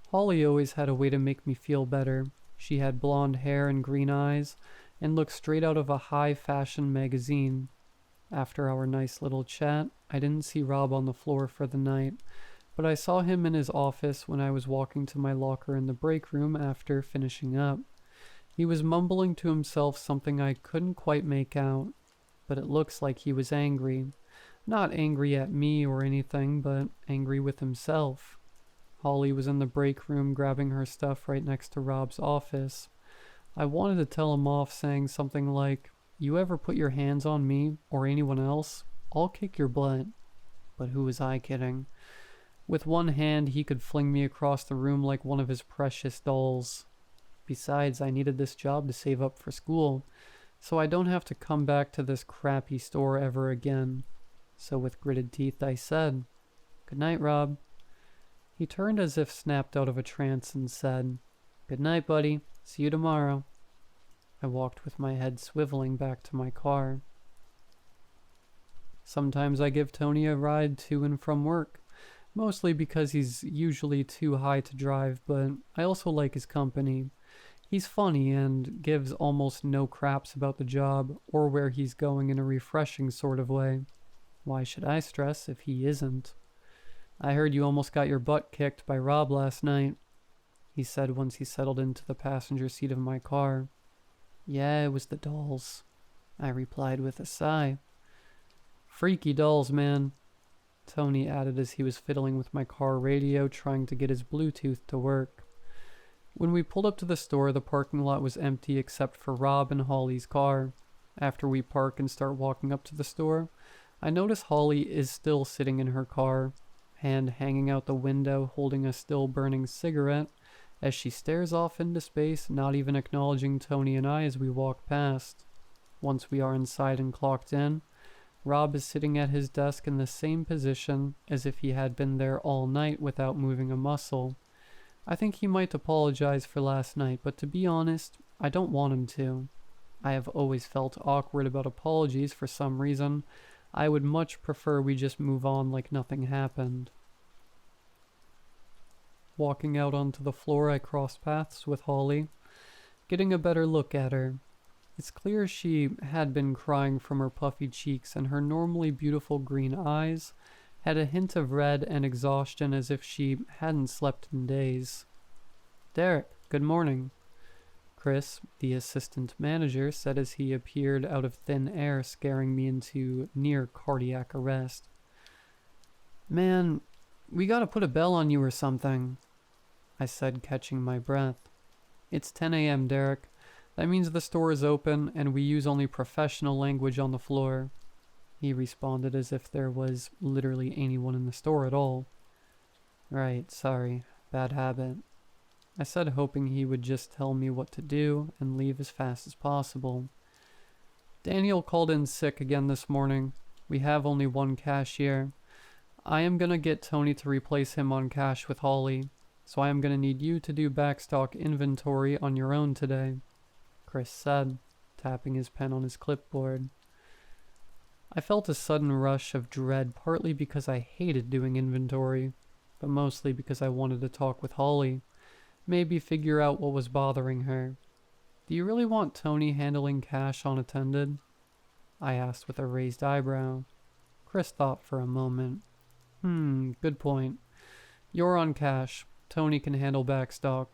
Holly always had a way to make me feel better. She had blonde hair and green eyes, and looked straight out of a high-fashion magazine. After our nice little chat, I didn't see Rob on the floor for the night, but I saw him in his office when I was walking to my locker in the break room after finishing up. He was mumbling to himself something I couldn't quite make out, but it looks like he was angry. Not angry at me or anything, but angry with himself. Holly was in the break room grabbing her stuff right next to Rob's office. I wanted to tell him off, saying something like, "You ever put your hands on me or anyone else, I'll kick your butt." But who was I kidding? With one hand, he could fling me across the room like one of his precious dolls. Besides, I needed this job to save up for school, so I don't have to come back to this crappy store ever again. So with gritted teeth, I said, Good night, Rob. He turned as if snapped out of a trance and said, Good night, buddy. See you tomorrow. I walked with my head swiveling back to my car. Sometimes I give Tony a ride to and from work, mostly because he's usually too high to drive, but I also like his company. He's funny and gives almost no craps about the job or where he's going in a refreshing sort of way. Why should I stress if he isn't? I heard you almost got your butt kicked by Rob last night, he said once he settled into the passenger seat of my car. Yeah, it was the dolls, I replied with a sigh. Freaky dolls, man, Tony added as he was fiddling with my car radio trying to get his Bluetooth to work. When we pulled up to the store, the parking lot was empty except for Rob and Holly's car. After we park and start walking up to the store, I notice Holly is still sitting in her car, hand hanging out the window holding a still burning cigarette, as she stares off into space, not even acknowledging Tony and I as we walk past. Once we are inside and clocked in, Rob is sitting at his desk in the same position as if he had been there all night without moving a muscle. I think he might apologize for last night, but to be honest, I don't want him to. I have always felt awkward about apologies for some reason. I would much prefer we just move on like nothing happened. Walking out onto the floor, I crossed paths with Holly, getting a better look at her. It's clear she had been crying from her puffy cheeks, and her normally beautiful green eyes had a hint of red and exhaustion as if she hadn't slept in days. Derek, good morning, Chris, the assistant manager, said as he appeared out of thin air, scaring me into near cardiac arrest. Man, we gotta put a bell on you or something, I said, catching my breath. It's 10 a.m., Derek. That means the store is open and we use only professional language on the floor. He responded as if there was literally anyone in the store at all. Right, sorry. Bad habit. I said, hoping he would just tell me what to do and leave as fast as possible. Daniel called in sick again this morning. We have only one cashier. I am gonna get Tony to replace him on cash with Holly, so I am gonna need you to do backstock inventory on your own today, Chris said, tapping his pen on his clipboard. I felt a sudden rush of dread, partly because I hated doing inventory, but mostly because I wanted to talk with Holly, maybe figure out what was bothering her. Do you really want Tony handling cash unattended? I asked with a raised eyebrow. Chris thought for a moment. Good point. You're on cash. Tony can handle backstock.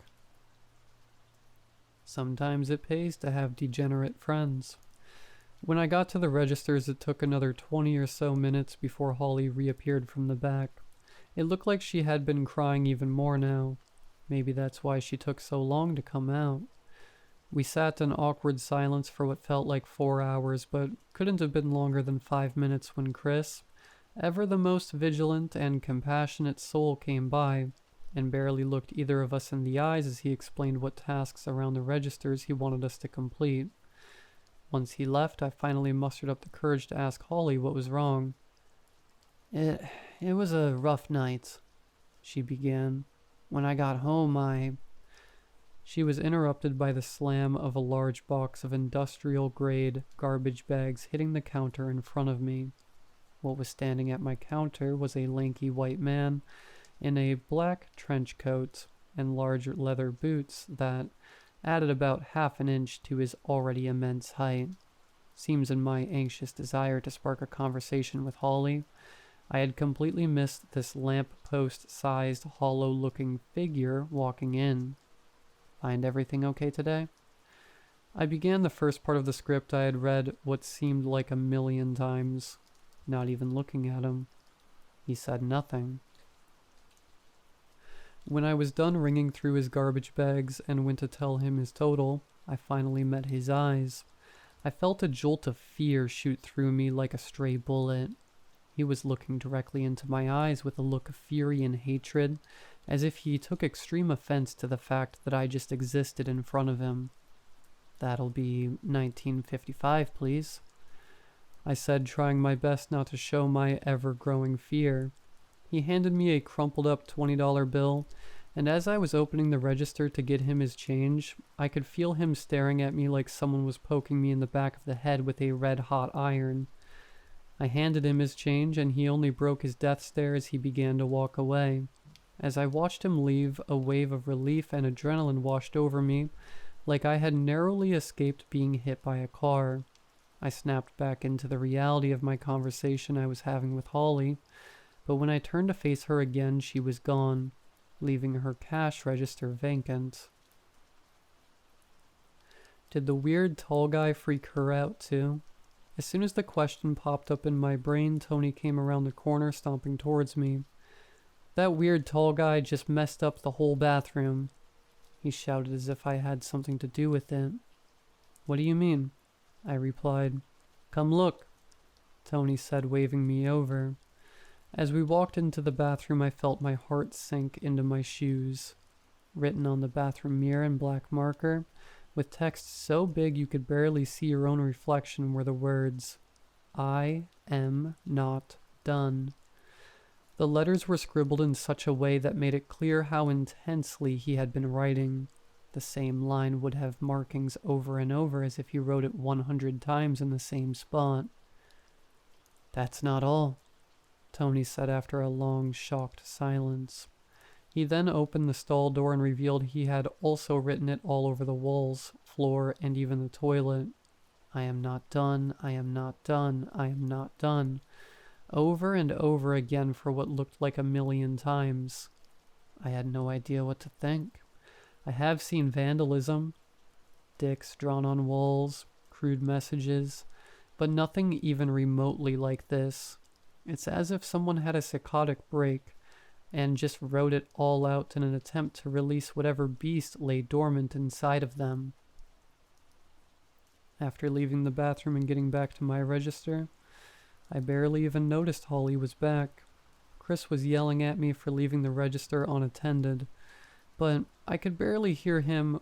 Sometimes it pays to have degenerate friends. When I got to the registers, it took another 20 or so minutes before Holly reappeared from the back. It looked like she had been crying even more now. Maybe that's why she took so long to come out. We sat in awkward silence for what felt like 4 hours, but couldn't have been longer than 5 minutes when Chris, ever the most vigilant and compassionate soul, came by and barely looked either of us in the eyes as he explained what tasks around the registers he wanted us to complete. Once he left, I finally mustered up the courage to ask Holly what was wrong. It was a rough night, she began. When I got home, She was interrupted by the slam of a large box of industrial-grade garbage bags hitting the counter in front of me. What was standing at my counter was a lanky white man in a black trench coat and large leather boots that added about half an inch to his already immense height. Seems in my anxious desire to spark a conversation with Holly, I had completely missed this lamp-post-sized, hollow-looking figure walking in. Find everything okay today? I began the first part of the script I had read what seemed like 1,000,000 times, not even looking at him. He said nothing. When I was done ringing through his garbage bags and went to tell him his total, I finally met his eyes. I felt a jolt of fear shoot through me like a stray bullet. He was looking directly into my eyes with a look of fury and hatred, as if he took extreme offense to the fact that I just existed in front of him. That'll be 1955, please, I said, trying my best not to show my ever-growing fear. He handed me a crumpled up $20 bill, and as I was opening the register to get him his change, I could feel him staring at me like someone was poking me in the back of the head with a red-hot iron. I handed him his change, and he only broke his death stare as he began to walk away. As I watched him leave, a wave of relief and adrenaline washed over me, like I had narrowly escaped being hit by a car. I snapped back into the reality of my conversation I was having with Holly, but when I turned to face her again, she was gone, leaving her cash register vacant. Did the weird tall guy freak her out too? As soon as the question popped up in my brain, Tony came around the corner, stomping towards me. That weird tall guy just messed up the whole bathroom. He shouted as if I had something to do with it. What do you mean? I replied. Come look, Tony said, waving me over. As we walked into the bathroom, I felt my heart sink into my shoes. Written on the bathroom mirror in black marker, with text so big you could barely see your own reflection, were the words, I am not done. The letters were scribbled in such a way that made it clear how intensely he had been writing. The same line would have markings over and over as if he wrote it 100 times in the same spot. That's not all, Tony said after a long, shocked silence. He then opened the stall door and revealed he had also written it all over the walls, floor, and even the toilet. I am not done, I am not done, I am not done. Over and over again for what looked like 1,000,000 times. I had no idea what to think. I have seen vandalism, dicks drawn on walls, crude messages, but nothing even remotely like this. It's as if someone had a psychotic break and just wrote it all out in an attempt to release whatever beast lay dormant inside of them. After leaving the bathroom and getting back to my register, I barely even noticed Holly was back. Chris was yelling at me for leaving the register unattended, but I could barely hear him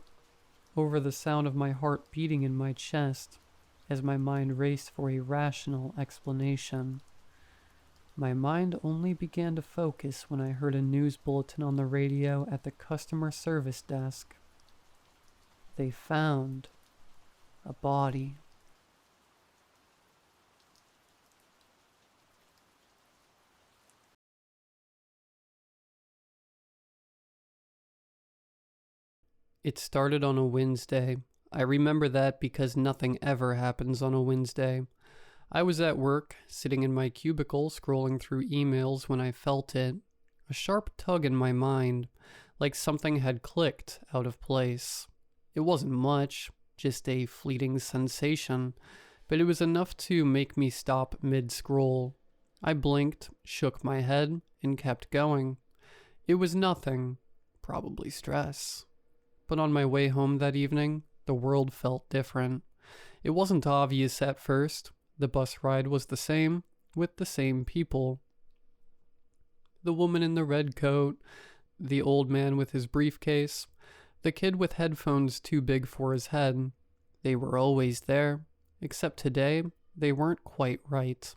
over the sound of my heart beating in my chest as my mind raced for a rational explanation. My mind only began to focus when I heard a news bulletin on the radio at the customer service desk. They found a body. It started on a Wednesday. I remember that because nothing ever happens on a Wednesday. I was at work, sitting in my cubicle, scrolling through emails when I felt it. A sharp tug in my mind, like something had clicked out of place. It wasn't much, just a fleeting sensation, but it was enough to make me stop mid-scroll. I blinked, shook my head, and kept going. It was nothing, probably stress. But on my way home that evening, the world felt different. It wasn't obvious at first. The bus ride was the same, with the same people. The woman in the red coat, the old man with his briefcase, the kid with headphones too big for his head. They were always there, except today, they weren't quite right.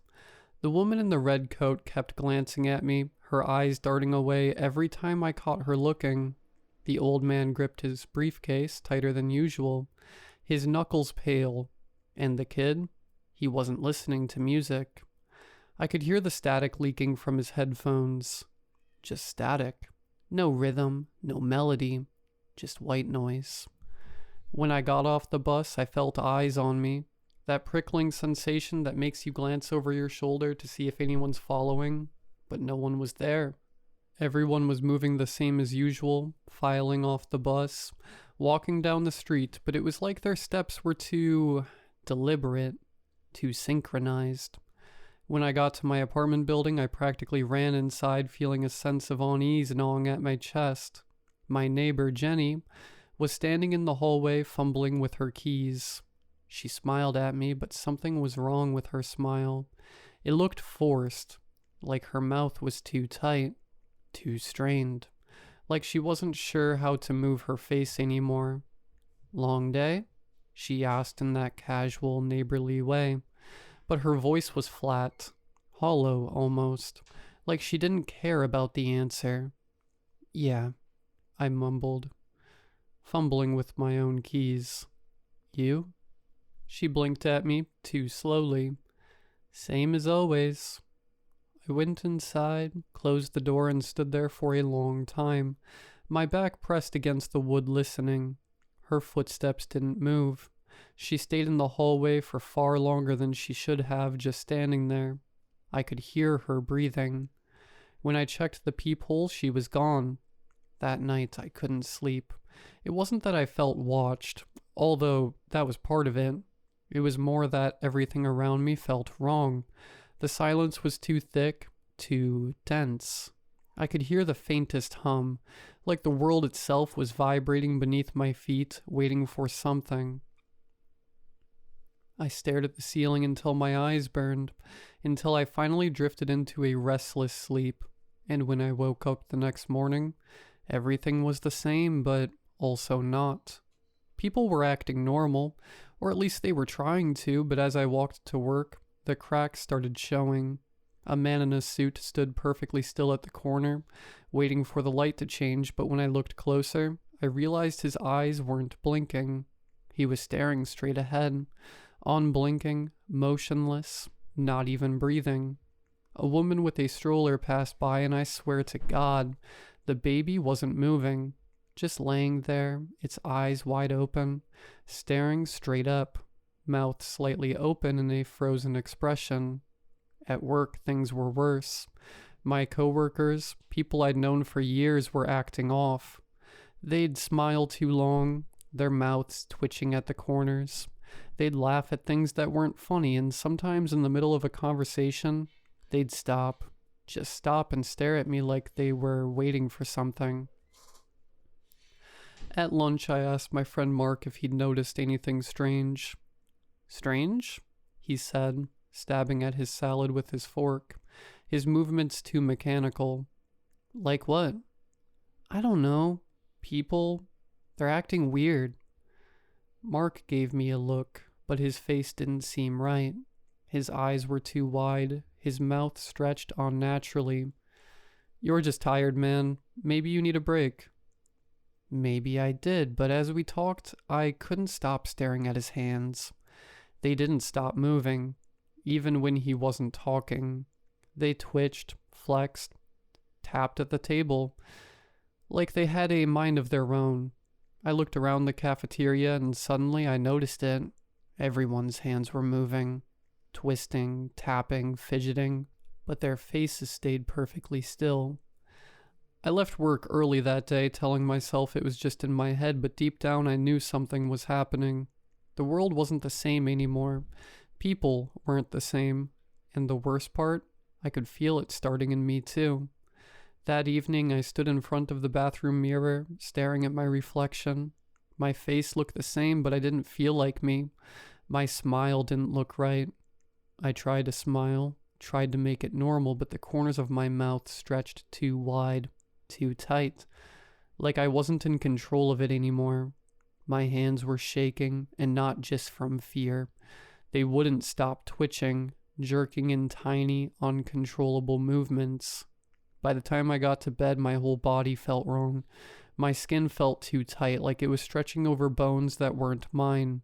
The woman in the red coat kept glancing at me, her eyes darting away every time I caught her looking. The old man gripped his briefcase tighter than usual, his knuckles pale, and the kid, he wasn't listening to music. I could hear the static leaking from his headphones. Just static. No rhythm, no melody, just white noise. When I got off the bus, I felt eyes on me, that prickling sensation that makes you glance over your shoulder to see if anyone's following, but no one was there. Everyone was moving the same as usual, filing off the bus, walking down the street, but it was like their steps were too deliberate, too synchronized. When I got to my apartment building, I practically ran inside, feeling a sense of unease gnawing at my chest. My neighbor, Jenny, was standing in the hallway fumbling with her keys. She smiled at me, but something was wrong with her smile. It looked forced, like her mouth was too tight. Too strained, like she wasn't sure how to move her face anymore. Long day? She asked in that casual, neighborly way, but her voice was flat, hollow almost, like she didn't care about the answer. "Yeah," I mumbled, fumbling with my own keys. "You?" She blinked at me, too slowly. "Same as always." I went inside, closed the door, and stood there for a long time, my back pressed against the wood listening. Her footsteps didn't move. She stayed in the hallway for far longer than she should have, just standing there. I could hear her breathing. When I checked the peephole, she was gone. That night, I couldn't sleep. It wasn't that I felt watched, although that was part of it. It was more that everything around me felt wrong. The silence was too thick, too dense. I could hear the faintest hum, like the world itself was vibrating beneath my feet, waiting for something. I stared at the ceiling until my eyes burned, until I finally drifted into a restless sleep. And when I woke up the next morning, everything was the same, but also not. People were acting normal, or at least they were trying to, but as I walked to work, the cracks started showing. A man in a suit stood perfectly still at the corner, waiting for the light to change, but when I looked closer, I realized his eyes weren't blinking. He was staring straight ahead, unblinking, motionless, not even breathing. A woman with a stroller passed by, and I swear to God, the baby wasn't moving, just laying there, its eyes wide open, staring straight up, mouth slightly open in a frozen expression. At work, things were worse. My coworkers, people I'd known for years, were acting off. They'd smile too long, their mouths twitching at the corners. They'd laugh at things that weren't funny, and sometimes in the middle of a conversation, they'd stop. Just stop and stare at me like they were waiting for something. At lunch, I asked my friend Mark if he'd noticed anything strange. "Strange?" he said, stabbing at his salad with his fork, his movements too mechanical. "Like what?" "I don't know. People. They're acting weird." Mark gave me a look, but his face didn't seem right. His eyes were too wide, his mouth stretched unnaturally. "You're just tired, man. Maybe you need a break." Maybe I did, but as we talked, I couldn't stop staring at his hands. They didn't stop moving, even when he wasn't talking. They twitched, flexed, tapped at the table, like they had a mind of their own. I looked around the cafeteria and suddenly I noticed it. Everyone's hands were moving, twisting, tapping, fidgeting, but their faces stayed perfectly still. I left work early that day, telling myself it was just in my head, but deep down I knew something was happening. The world wasn't the same anymore. People weren't the same. And the worst part, I could feel it starting in me too. That evening, I stood in front of the bathroom mirror, staring at my reflection. My face looked the same, but I didn't feel like me. My smile didn't look right. I tried to smile, tried to make it normal, but the corners of my mouth stretched too wide, too tight, like I wasn't in control of it anymore. My hands were shaking, and not just from fear. They wouldn't stop twitching, jerking in tiny, uncontrollable movements. By the time I got to bed, my whole body felt wrong. My skin felt too tight, like it was stretching over bones that weren't mine.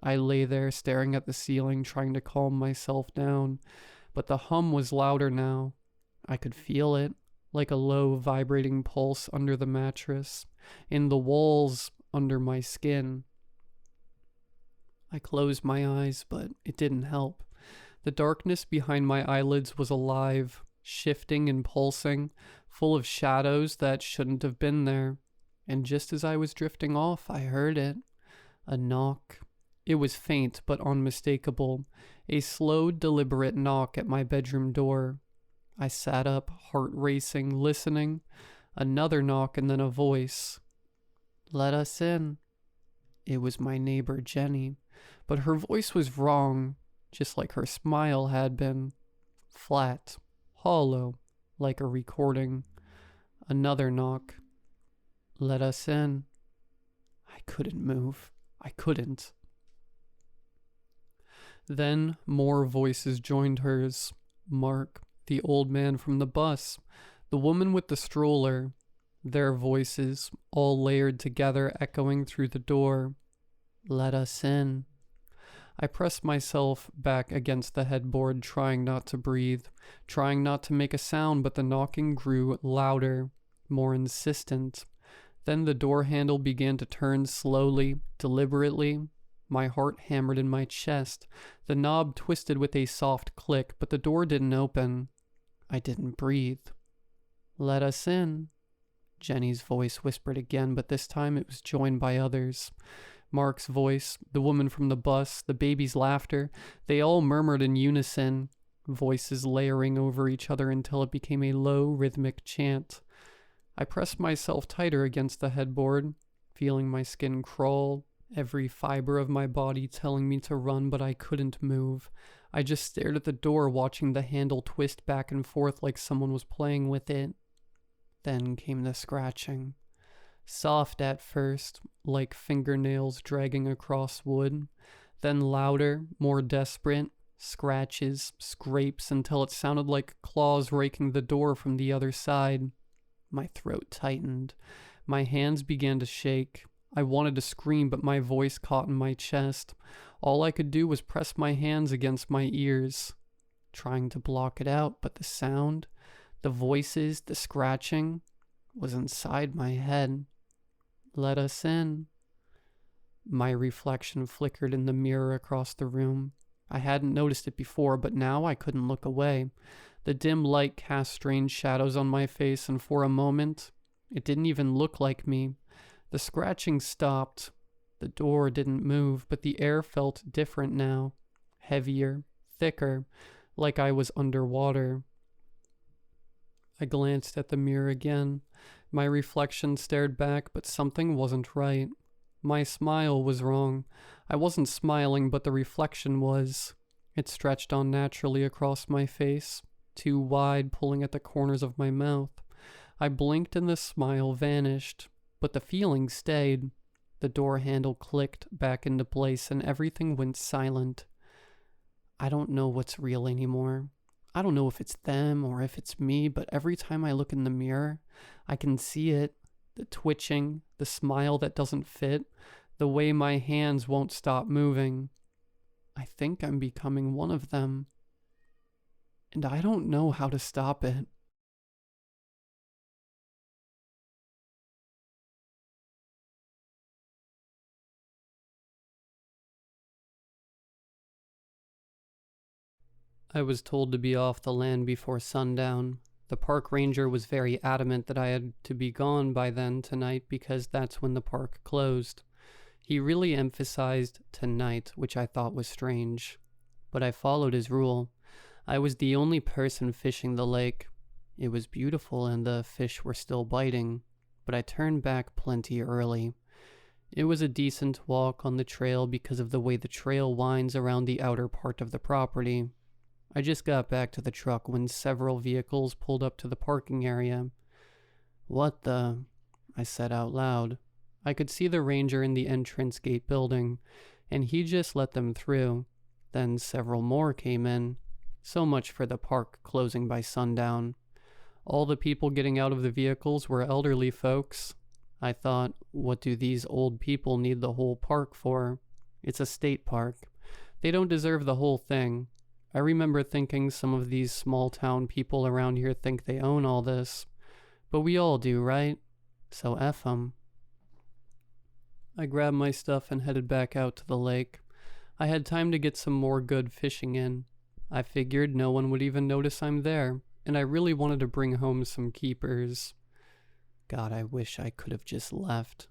I lay there staring at the ceiling, trying to calm myself down, but the hum was louder now. I could feel it, like a low, vibrating pulse under the mattress, in the walls under my skin. I closed my eyes, but it didn't help. The darkness behind my eyelids was alive, shifting and pulsing, full of shadows that shouldn't have been there. And just as I was drifting off, I heard it. A knock. It was faint but unmistakable. A slow, deliberate knock at my bedroom door. I sat up, heart racing, listening. Another knock and then a voice. "Let us in." It was my neighbor, Jenny. But her voice was wrong, just like her smile had been. Flat, hollow, like a recording. Another knock. "Let us in." I couldn't move. I couldn't. Then more voices joined hers. Mark, the old man from the bus, the woman with the stroller, their voices, all layered together, echoing through the door. Let us in. I pressed myself back against the headboard, trying not to breathe, trying not to make a sound, but the knocking grew louder, more insistent. Then the door handle began to turn slowly, deliberately. My heart hammered in my chest. The knob twisted with a soft click, but the door didn't open. I didn't breathe. Let us in. Jenny's voice whispered again, but this time it was joined by others. Mark's voice, the woman from the bus, the baby's laughter, they all murmured in unison, voices layering over each other until it became a low, rhythmic chant. I pressed myself tighter against the headboard, feeling my skin crawl, every fiber of my body telling me to run, but I couldn't move. I just stared at the door, watching the handle twist back and forth like someone was playing with it. Then came the scratching. Soft at first, like fingernails dragging across wood, then louder, more desperate, scratches, scrapes until it sounded like claws raking the door from the other side. My throat tightened. My hands began to shake. I wanted to scream, but my voice caught in my chest. All I could do was press my hands against my ears, trying to block it out, but the sound, the voices, the scratching, was inside my head. Let us in. My reflection flickered in the mirror across the room. I hadn't noticed it before, but now I couldn't look away. The dim light cast strange shadows on my face, and for a moment, it didn't even look like me. The scratching stopped. The door didn't move, but the air felt different now. Heavier, thicker, like I was underwater. I glanced at the mirror again. My reflection stared back, but something wasn't right. My smile was wrong. I wasn't smiling, but the reflection was. It stretched unnaturally across my face, too wide, pulling at the corners of my mouth. I blinked and the smile vanished, but the feeling stayed. The door handle clicked back into place and everything went silent. I don't know what's real anymore. I don't know if it's them or if it's me, but every time I look in the mirror, I can see it. The twitching, the smile that doesn't fit, the way my hands won't stop moving. I think I'm becoming one of them. And I don't know how to stop it. I was told to be off the land before sundown. The park ranger was very adamant that I had to be gone by then tonight because that's when the park closed. He really emphasized tonight, which I thought was strange. But I followed his rule. I was the only person fishing the lake. It was beautiful and the fish were still biting, but I turned back plenty early. It was a decent walk on the trail because of the way the trail winds around the outer part of the property. I just got back to the truck when several vehicles pulled up to the parking area. What the? I said out loud. I could see the ranger in the entrance gate building, and he just let them through. Then several more came in. So much for the park closing by sundown. All the people getting out of the vehicles were elderly folks. I thought, what do these old people need the whole park for? It's a state park. They don't deserve the whole thing. I remember thinking some of these small town people around here think they own all this. But we all do, right? So F 'em. I grabbed my stuff and headed back out to the lake. I had time to get some more good fishing in. I figured no one would even notice I'm there, and I really wanted to bring home some keepers. God, I wish I could have just left.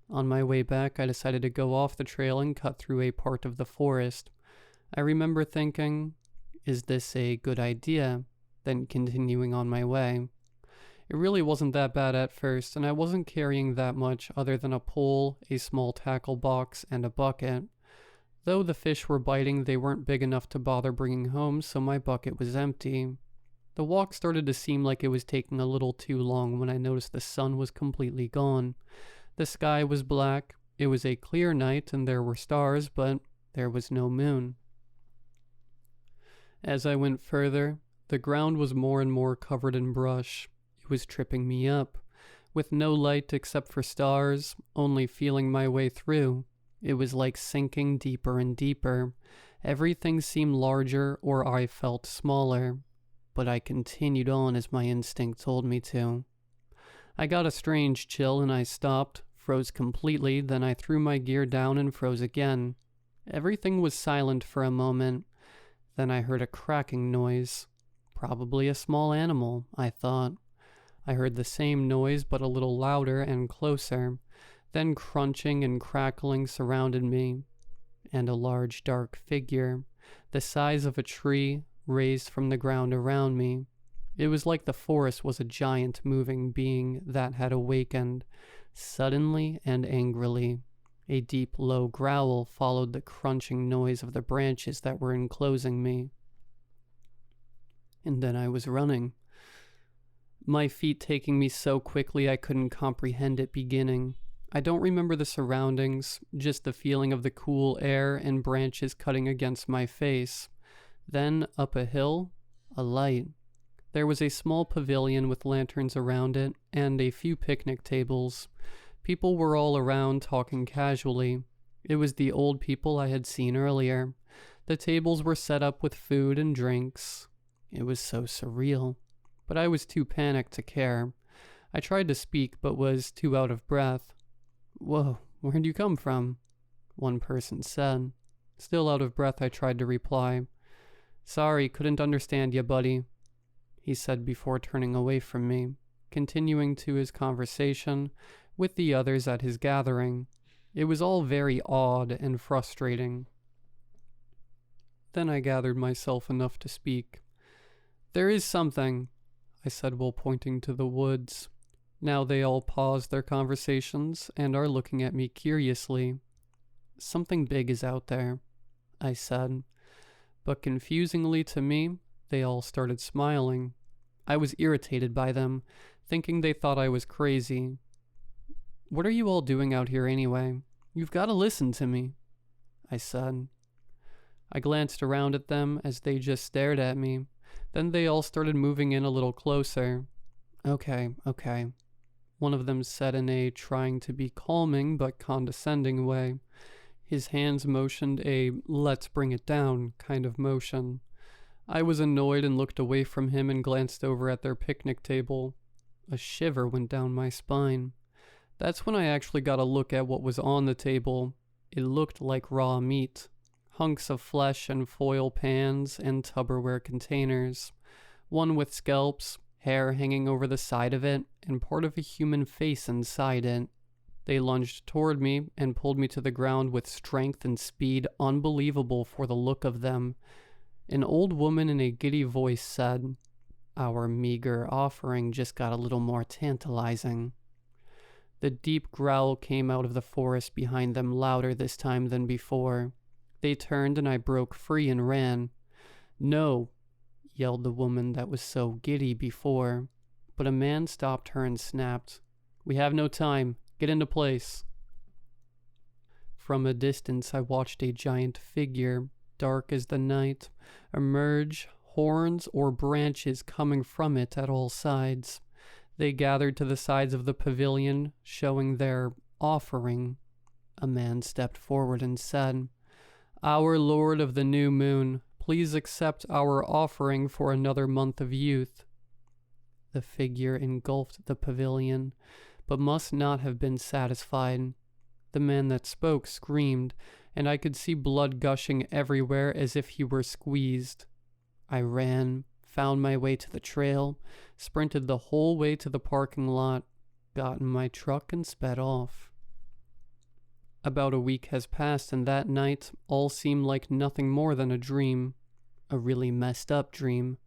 On my way back, I decided to go off the trail and cut through a part of the forest. I remember thinking, is this a good idea? Then continuing on my way. It really wasn't that bad at first, and I wasn't carrying that much other than a pole, a small tackle box, and a bucket. Though the fish were biting, they weren't big enough to bother bringing home, so my bucket was empty. The walk started to seem like it was taking a little too long when I noticed the sun was completely gone. The sky was black. It was a clear night and there were stars, but there was no moon. As I went further, The ground was more and more covered in brush. It was tripping me up. With no light except for stars, only feeling my way through. It was like sinking deeper and deeper. Everything seemed larger, or I felt smaller. But I continued on as my instinct told me to. I got a strange chill and I stopped, froze completely, then I threw my gear down and froze again. Everything was silent for a moment. Then I heard a cracking noise. Probably a small animal, I thought. I heard the same noise but a little louder and closer. Then crunching and crackling surrounded me. And a large dark figure, the size of a tree, raised from the ground around me. It was like the forest was a giant moving being that had awakened, suddenly and angrily. A deep, low growl followed the crunching noise of the branches that were enclosing me. And then I was running. My feet taking me so quickly I couldn't comprehend it beginning. I don't remember the surroundings, just the feeling of the cool air and branches cutting against my face. Then, up a hill, a light. There was a small pavilion with lanterns around it, and a few picnic tables. People were all around talking casually. It was the old people I had seen earlier. The tables were set up with food and drinks. It was so surreal. But I was too panicked to care. I tried to speak, but was too out of breath. "Whoa, where'd you come from?" one person said. Still out of breath, I tried to reply. "Sorry, couldn't understand ya, buddy," he said before turning away from me, continuing to his conversation with the others at his gathering. It was all very odd and frustrating. Then I gathered myself enough to speak. "There is something," I said while pointing to the woods. Now they all paused their conversations and are looking at me curiously. "Something big is out there," I said. But confusingly to me, they all started smiling. I was irritated by them, thinking they thought I was crazy. "What are you all doing out here anyway? You've got to listen to me," I said. I glanced around at them as they just stared at me. Then they all started moving in a little closer. Okay. One of them said in a trying to be calming but condescending way. His hands motioned a "let's bring it down" kind of motion. I was annoyed and looked away from him and glanced over at their picnic table. A shiver went down my spine. That's when I actually got a look at what was on the table. It looked like raw meat. Hunks of flesh and foil pans and Tupperware containers. One with scalps, hair hanging over the side of it, and part of a human face inside it. They lunged toward me and pulled me to the ground with strength and speed unbelievable for the look of them. An old woman in a giddy voice said, "Our meager offering just got a little more tantalizing." The deep growl came out of the forest behind them louder this time than before. They turned and I broke free and ran. "No," yelled the woman that was so giddy before. But a man stopped her and snapped, "We have no time. Get into place." From a distance I watched a giant figure, dark as the night, emerge, horns or branches coming from it at all sides. They gathered to the sides of the pavilion, showing their offering. A man stepped forward and said, "Our Lord of the New Moon, please accept our offering for another month of youth." The figure engulfed the pavilion, but must not have been satisfied. The man that spoke screamed, and I could see blood gushing everywhere as if he were squeezed. I ran, found my way to the trail, sprinted the whole way to the parking lot, got in my truck and sped off. About a week has passed, and that night all seemed like nothing more than a dream. A really messed up dream.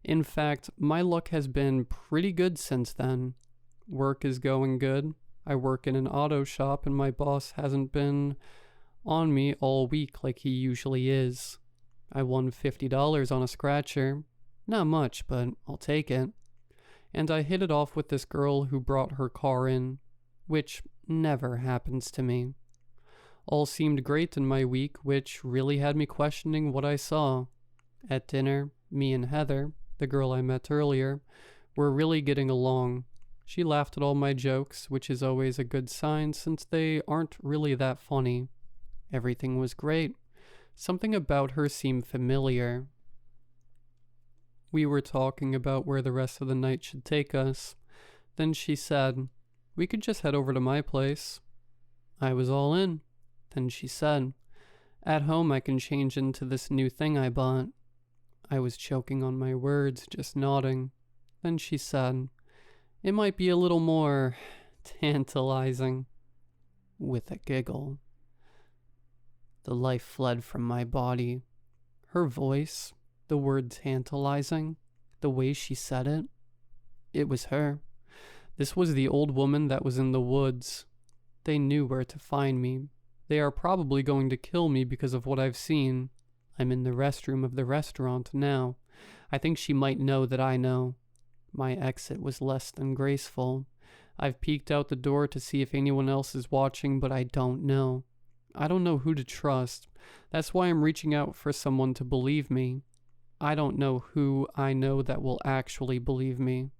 In fact, my luck has been pretty good since then. Work is going good. I work in an auto shop and my boss hasn't been on me all week like he usually is. I won $50 on a scratcher. Not much, but I'll take it. And I hit it off with this girl who brought her car in, which never happens to me. All seemed great in my week, which really had me questioning what I saw. At dinner, me and Heather, the girl I met earlier, were really getting along. She laughed at all my jokes, which is always a good sign since they aren't really that funny. Everything was great. Something about her seemed familiar. We were talking about where the rest of the night should take us. Then she said, "We could just head over to my place." I was all in. Then she said, "At home I can change into this new thing I bought." I was choking on my words, just nodding. Then she said, "It might be a little more tantalizing," with a giggle. The life fled from my body. Her voice, the word tantalizing, the way she said it, it was her. This was the old woman that was in the woods. They knew where to find me. They are probably going to kill me because of what I've seen. I'm in the restroom of the restaurant now. I think she might know that I know. My exit was less than graceful. I've peeked out the door to see if anyone else is watching, but I don't know. I don't know who to trust. That's why I'm reaching out for someone to believe me. I don't know who I know that will actually believe me.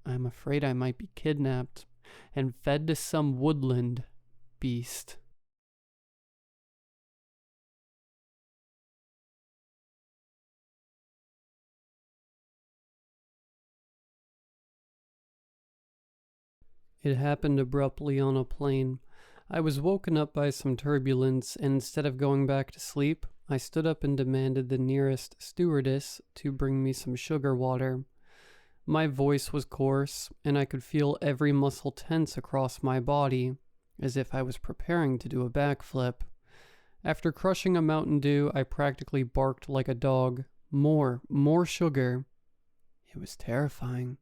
I'm afraid I might be kidnapped and fed to some woodland beast. It happened abruptly on a plane. I was woken up by some turbulence, and instead of going back to sleep, I stood up and demanded the nearest stewardess to bring me some sugar water. My voice was coarse, and I could feel every muscle tense across my body, as if I was preparing to do a backflip. After crushing a Mountain Dew, I practically barked like a dog. More sugar. It was terrifying.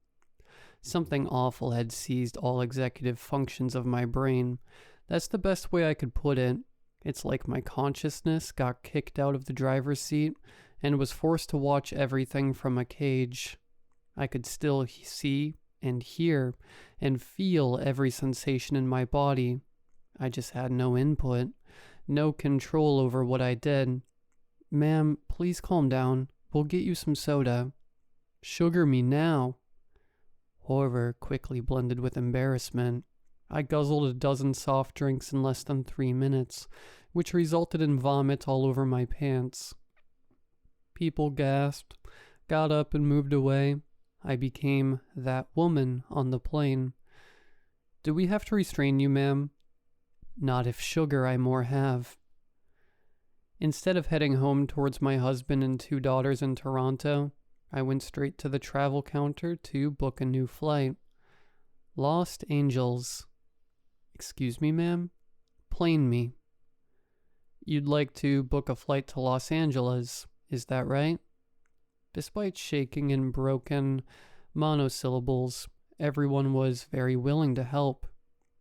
Something awful had seized all executive functions of my brain. That's the best way I could put it. It's like my consciousness got kicked out of the driver's seat and was forced to watch everything from a cage. I could still see and hear and feel every sensation in my body. I just had no input, no control over what I did. "Ma'am, please calm down. We'll get you some soda." "Sugar me now." Horror quickly blended with embarrassment. I guzzled a dozen soft drinks in less than 3 minutes, which resulted in vomit all over my pants. People gasped, got up and moved away. I became that woman on the plane. "Do we have to restrain you, ma'am?" "Not if sugar I more have." Instead of heading home towards my husband and 2 daughters in Toronto, I went straight to the travel counter to book a new flight. Lost Angels. "Excuse me, ma'am?" "Plane me." "You'd like to book a flight to Los Angeles, is that right?" Despite shaking in broken monosyllables, everyone was very willing to help.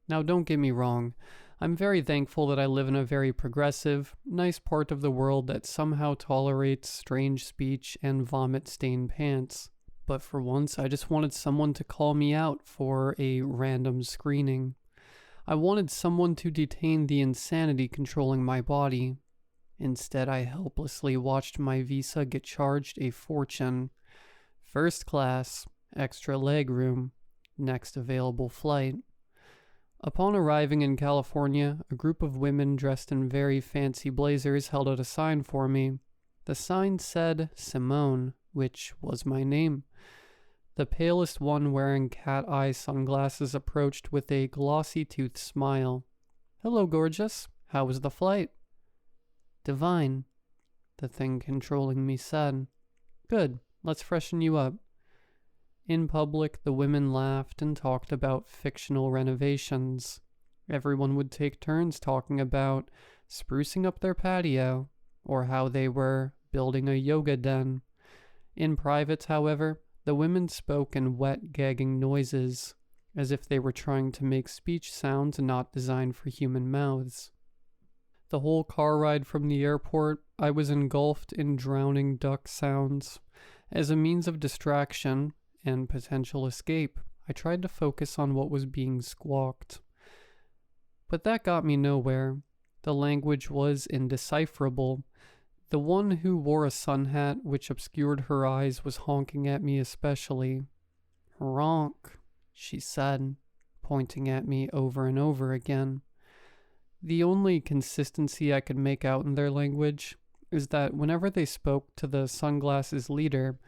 Now don't get me wrong, I'm very thankful that I live in a very progressive, nice part of the world that somehow tolerates strange speech and vomit-stained pants. But for once, I just wanted someone to call me out for a random screening. I wanted someone to detain the insanity controlling my body. Instead, I helplessly watched my visa get charged a fortune. First class, extra leg room, next available flight. Upon arriving in California, a group of women dressed in very fancy blazers held out a sign for me. The sign said Simone, which was my name. The palest one wearing cat-eye sunglasses approached with a glossy-toothed smile. "Hello, gorgeous. How was the flight?" "Divine," the thing controlling me said. "Good. Let's freshen you up." In public, the women laughed and talked about fictional renovations. Everyone would take turns talking about sprucing up their patio, or how they were building a yoga den. In private, however, the women spoke in wet, gagging noises, as if they were trying to make speech sounds not designed for human mouths. The whole car ride from the airport, I was engulfed in drowning duck sounds. As a means of distraction and potential escape, I tried to focus on what was being squawked. But that got me nowhere. The language was indecipherable. The one who wore a sun hat which obscured her eyes was honking at me especially. "Honk," she said, pointing at me over and over again. The only consistency I could make out in their language is that whenever they spoke to the sunglasses leader,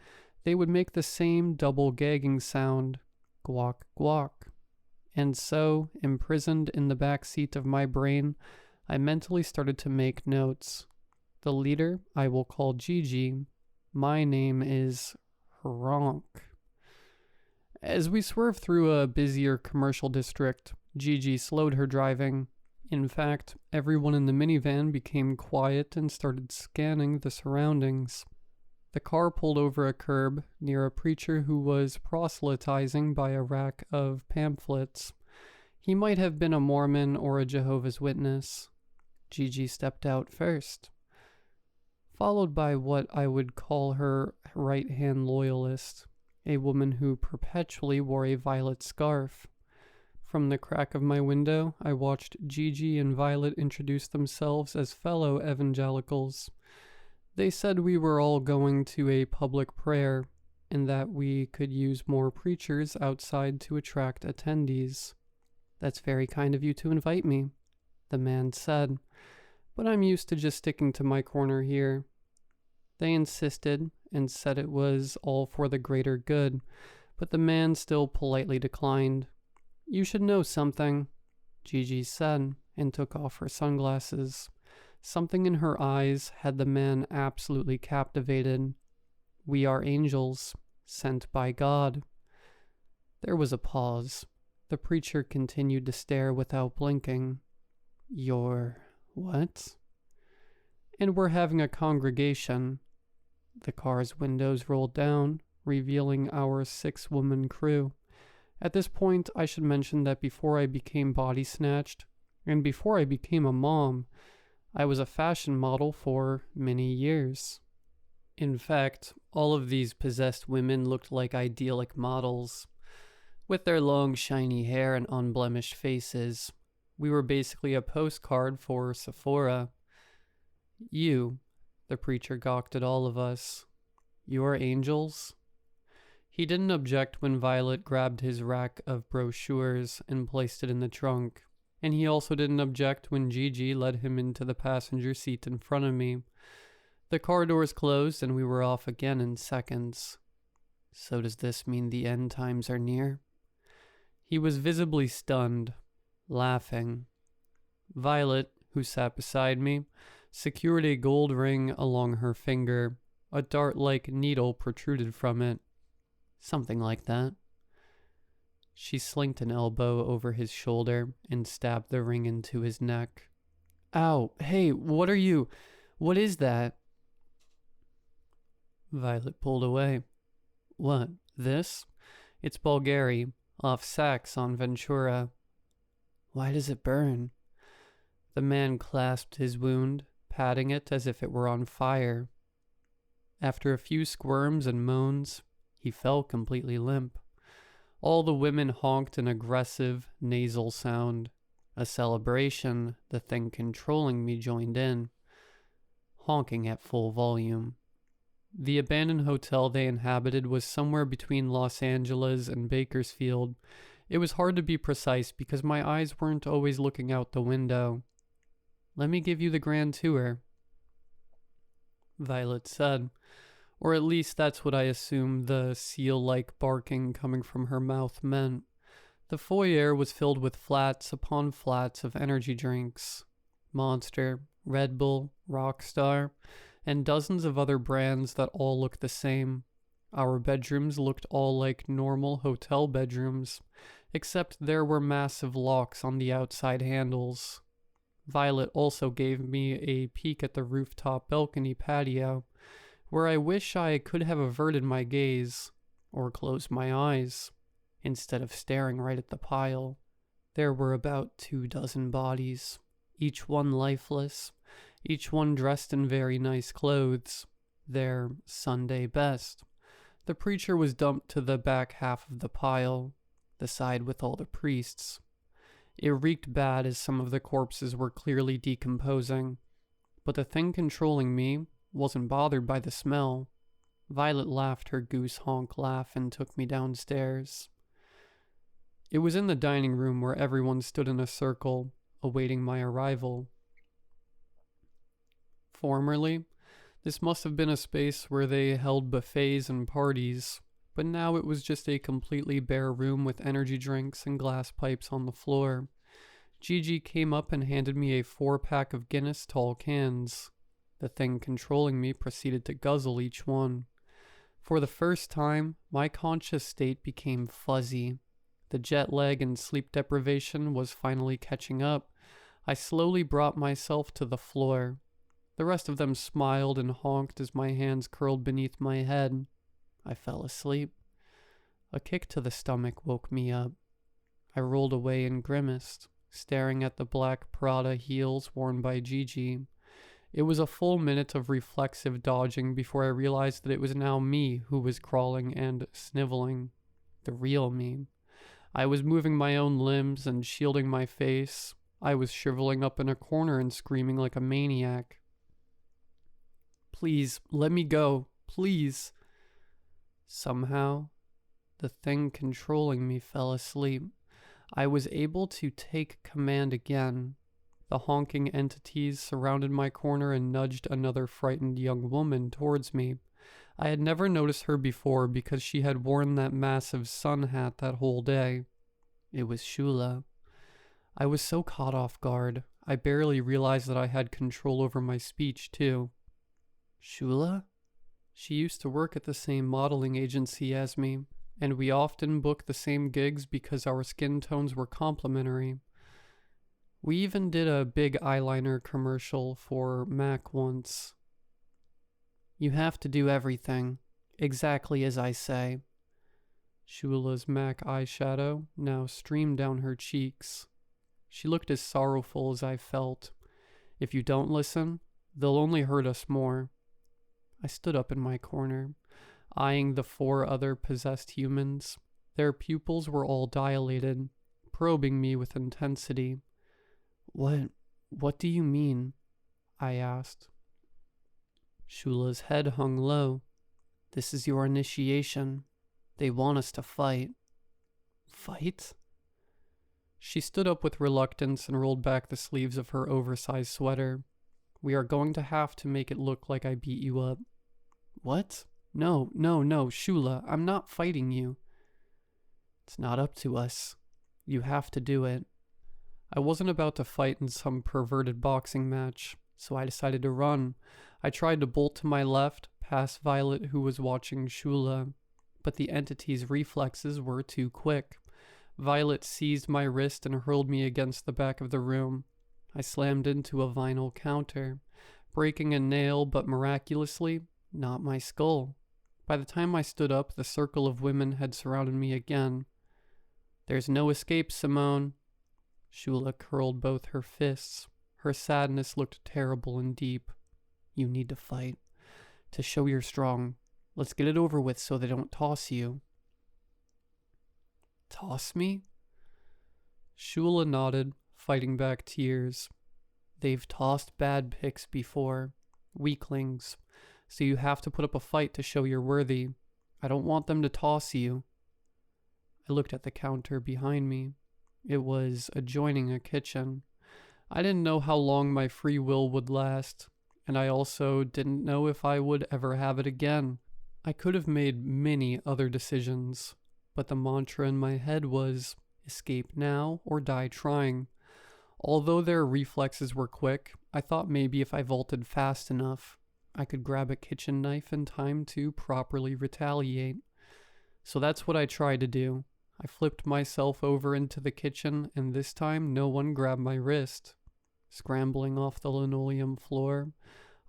they would make the same double gagging sound, guac guac. And so, imprisoned in the back seat of my brain, I mentally started to make notes. The leader I will call Gigi. My name is Honk. As we swerved through a busier commercial district, Gigi slowed her driving. In fact, everyone in the minivan became quiet and started scanning the surroundings. The car pulled over a curb near a preacher who was proselytizing by a rack of pamphlets. He might have been a Mormon or a Jehovah's Witness. Gigi stepped out first, followed by what I would call her right-hand loyalist, a woman who perpetually wore a violet scarf. From the crack of my window, I watched Gigi and Violet introduce themselves as fellow evangelicals. They said we were all going to a public prayer, and that we could use more preachers outside to attract attendees. "That's very kind of you to invite me," the man said, "but I'm used to just sticking to my corner here." They insisted and said it was all for the greater good, but the man still politely declined. "You should know something," Gigi said, and took off her sunglasses. Something in her eyes had the man absolutely captivated. "We are angels, sent by God." There was a pause. The preacher continued to stare without blinking. "You're what?" "And we're having a congregation." The car's windows rolled down, revealing our 6-woman crew. At this point, I should mention that before I became body snatched, and before I became a mom, I was a fashion model for many years. In fact, all of these possessed women looked like idyllic models. With their long, shiny hair and unblemished faces, we were basically a postcard for Sephora. "You," the preacher gawked at all of us. "You're angels?" He didn't object when Violet grabbed his rack of brochures and placed it in the trunk, and he also didn't object when Gigi led him into the passenger seat in front of me. The car doors closed and we were off again in seconds. "So does this mean the end times are near?" He was visibly stunned, laughing. Violet, who sat beside me, secured a gold ring along her finger. A dart-like needle protruded from it. "Something like that." She slinked an elbow over his shoulder and stabbed the ring into his neck. "Ow, hey, what is that?" Violet pulled away. "What, this? It's Bulgari, off Saks on Ventura." "Why does it burn?" The man clasped his wound, patting it as if it were on fire. After a few squirms and moans, he fell completely limp. All the women honked an aggressive, nasal sound. A celebration, the thing controlling me joined in, honking at full volume. The abandoned hotel they inhabited was somewhere between Los Angeles and Bakersfield. It was hard to be precise because my eyes weren't always looking out the window. "Let me give you the grand tour," Violet said. Or at least that's what I assumed the seal-like barking coming from her mouth meant. The foyer was filled with flats upon flats of energy drinks. Monster, Red Bull, Rockstar, and dozens of other brands that all looked the same. Our bedrooms looked all like normal hotel bedrooms, except there were massive locks on the outside handles. Violet also gave me a peek at the rooftop balcony patio, where I wish I could have averted my gaze, or closed my eyes, instead of staring right at the pile. There were about 24 bodies, each one lifeless, each one dressed in very nice clothes, their Sunday best. The preacher was dumped to the back half of the pile, the side with all the priests. It reeked bad as some of the corpses were clearly decomposing, but the thing controlling me wasn't bothered by the smell. Violet laughed her goose honk laugh and took me downstairs. It was in the dining room where everyone stood in a circle, awaiting my arrival. Formerly, this must have been a space where they held buffets and parties, but now it was just a completely bare room with energy drinks and glass pipes on the floor. Gigi came up and handed me a 4-pack of Guinness tall cans. The thing controlling me proceeded to guzzle each one. For the first time, my conscious state became fuzzy. The jet lag and sleep deprivation was finally catching up. I slowly brought myself to the floor. The rest of them smiled and honked as my hands curled beneath my head. I fell asleep. A kick to the stomach woke me up. I rolled away and grimaced, staring at the black Prada heels worn by Gigi. It was a full minute of reflexive dodging before I realized that it was now me who was crawling and sniveling. The real me. I was moving my own limbs and shielding my face. I was shriveling up in a corner and screaming like a maniac. Please, let me go. Please. Somehow, the thing controlling me fell asleep. I was able to take command again. The honking entities surrounded my corner and nudged another frightened young woman towards me. I had never noticed her before because she had worn that massive sun hat that whole day. It was Shula. I was so caught off guard, I barely realized that I had control over my speech, too. Shula? She used to work at the same modeling agency as me, and we often booked the same gigs because our skin tones were complementary. We even did a big eyeliner commercial for MAC once. You have to do everything, exactly as I say. Shula's MAC eyeshadow now streamed down her cheeks. She looked as sorrowful as I felt. If you don't listen, they'll only hurt us more. I stood up in my corner, eyeing the 4 other possessed humans. Their pupils were all dilated, probing me with intensity. What do you mean? I asked. Shula's head hung low. This is your initiation. They want us to fight. Fight? She stood up with reluctance and rolled back the sleeves of her oversized sweater. We are going to have to make it look like I beat you up. What? No, Shula, I'm not fighting you. It's not up to us. You have to do it. I wasn't about to fight in some perverted boxing match, so I decided to run. I tried to bolt to my left, past Violet who was watching Shula, but the entity's reflexes were too quick. Violet seized my wrist and hurled me against the back of the room. I slammed into a vinyl counter, breaking a nail, but miraculously, not my skull. By the time I stood up, the circle of women had surrounded me again. There's no escape, Simone. Shula curled both her fists. Her sadness looked terrible and deep. You need to fight. To show you're strong. Let's get it over with so they don't toss you. Toss me? Shula nodded, fighting back tears. They've tossed bad picks before. Weaklings. So you have to put up a fight to show you're worthy. I don't want them to toss you. I looked at the counter behind me. It was adjoining a kitchen. I didn't know how long my free will would last, and I also didn't know if I would ever have it again. I could have made many other decisions, but the mantra in my head was, escape now or die trying. Although their reflexes were quick, I thought maybe if I vaulted fast enough, I could grab a kitchen knife in time to properly retaliate. So that's what I tried to do. I flipped myself over into the kitchen, and this time no one grabbed my wrist. Scrambling off the linoleum floor,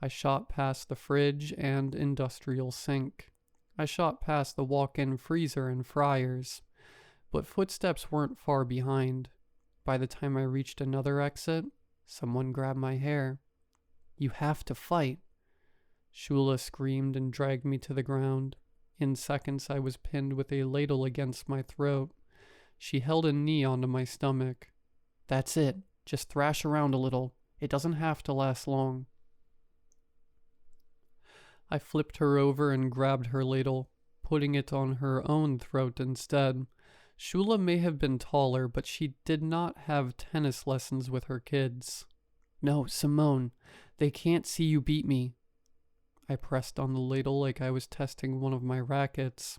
I shot past the fridge and industrial sink. I shot past the walk-in freezer and fryers, but footsteps weren't far behind. By the time I reached another exit, someone grabbed my hair. You have to fight. Shula screamed and dragged me to the ground. In seconds, I was pinned with a ladle against my throat. She held a knee onto my stomach. That's it. Just thrash around a little. It doesn't have to last long. I flipped her over and grabbed her ladle, putting it on her own throat instead. Shula may have been taller, but she did not have tennis lessons with her kids. No, Simone, they can't see you beat me. I pressed on the ladle like I was testing one of my rackets.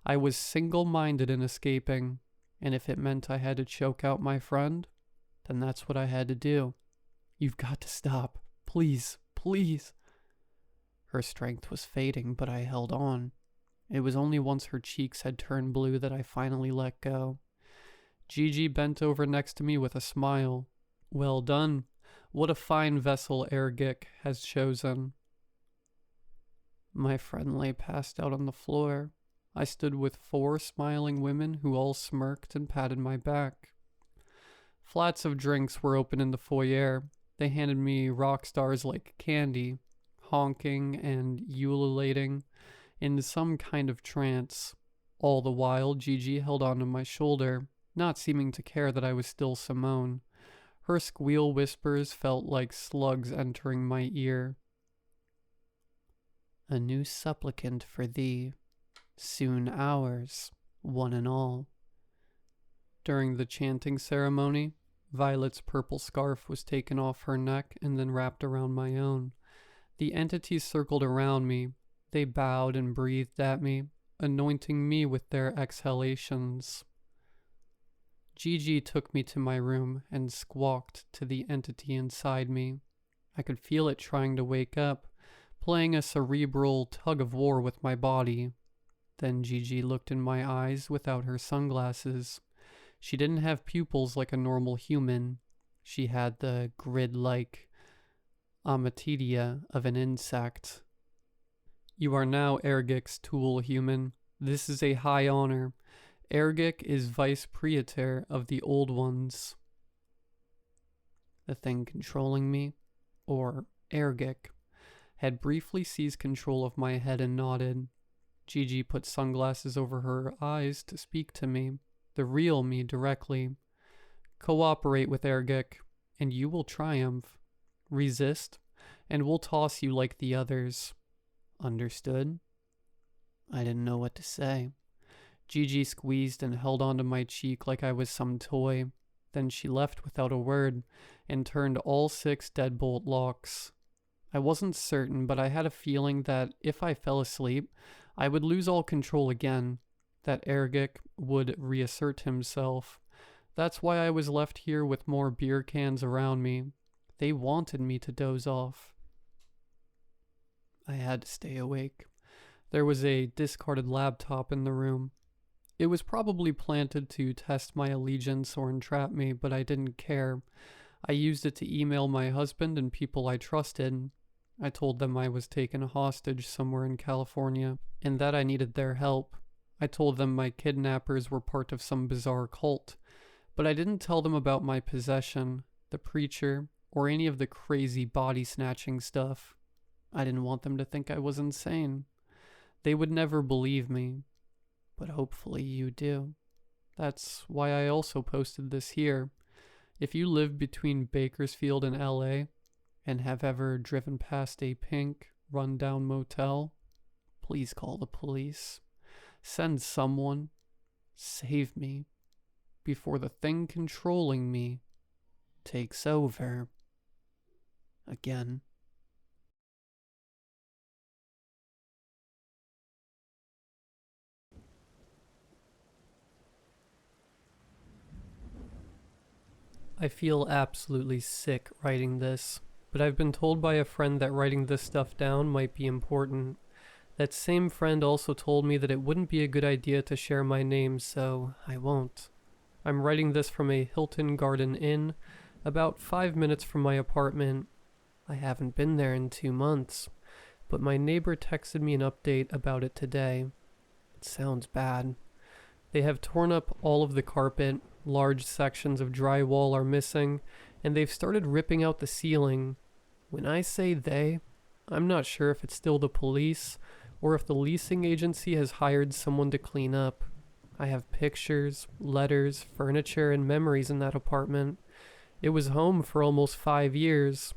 I was single-minded in escaping, and if it meant I had to choke out my friend, then that's what I had to do. You've got to stop. Please, please. Her strength was fading, but I held on. It was only once her cheeks had turned blue that I finally let go. Gigi bent over next to me with a smile. Well done. What a fine vessel Ergic has chosen. My friend lay passed out on the floor. I stood with 4 smiling women who all smirked and patted my back. Flats of drinks were open in the foyer. They handed me rock stars like candy, honking and ululating in some kind of trance. All the while, Gigi held onto my shoulder, not seeming to care that I was still Simone. Her squeal whispers felt like slugs entering my ear. A new supplicant for thee, soon ours, one and all. During the chanting ceremony, Violet's purple scarf was taken off her neck and then wrapped around my own. The entities circled around me. They bowed and breathed at me, anointing me with their exhalations. Gigi took me to my room and squawked to the entity inside me. I could feel it trying to wake up, playing a cerebral tug-of-war with my body. Then Gigi looked in my eyes without her sunglasses. She didn't have pupils like a normal human. She had the grid-like ommatidia of an insect. You are now Ergic's tool, human. This is a high honor. Ergic is vice praetor of the Old Ones. The thing controlling me, or Ergic, had briefly seized control of my head and nodded. Gigi put sunglasses over her eyes to speak to me, the real me directly. Cooperate with Ergic, and you will triumph. Resist, and we'll toss you like the others. Understood? I didn't know what to say. Gigi squeezed and held onto my cheek like I was some toy. Then she left without a word and turned all 6 deadbolt locks. I wasn't certain, but I had a feeling that if I fell asleep, I would lose all control again, that Ergic would reassert himself. That's why I was left here with more beer cans around me. They wanted me to doze off. I had to stay awake. There was a discarded laptop in the room. It was probably planted to test my allegiance or entrap me, but I didn't care. I used it to email my husband and people I trusted. I told them I was taken hostage somewhere in California, and that I needed their help. I told them my kidnappers were part of some bizarre cult, but I didn't tell them about my possession, the preacher, or any of the crazy body-snatching stuff. I didn't want them to think I was insane. They would never believe me, but hopefully you do. That's why I also posted this here. If you live between Bakersfield and LA, and have ever driven past a pink, run-down motel, please call the police. Send someone. Save me before the thing controlling me takes over again. I feel absolutely sick writing this, but I've been told by a friend that writing this stuff down might be important. That same friend also told me that it wouldn't be a good idea to share my name, so I won't. I'm writing this from a Hilton Garden Inn, about 5 minutes from my apartment. I haven't been there in 2 months, but my neighbor texted me an update about it today. It sounds bad. They have torn up all of the carpet, large sections of drywall are missing, and they've started ripping out the ceiling. When I say they, I'm not sure if it's still the police, or if the leasing agency has hired someone to clean up. I have pictures, letters, furniture, and memories in that apartment. It was home for almost 5 years,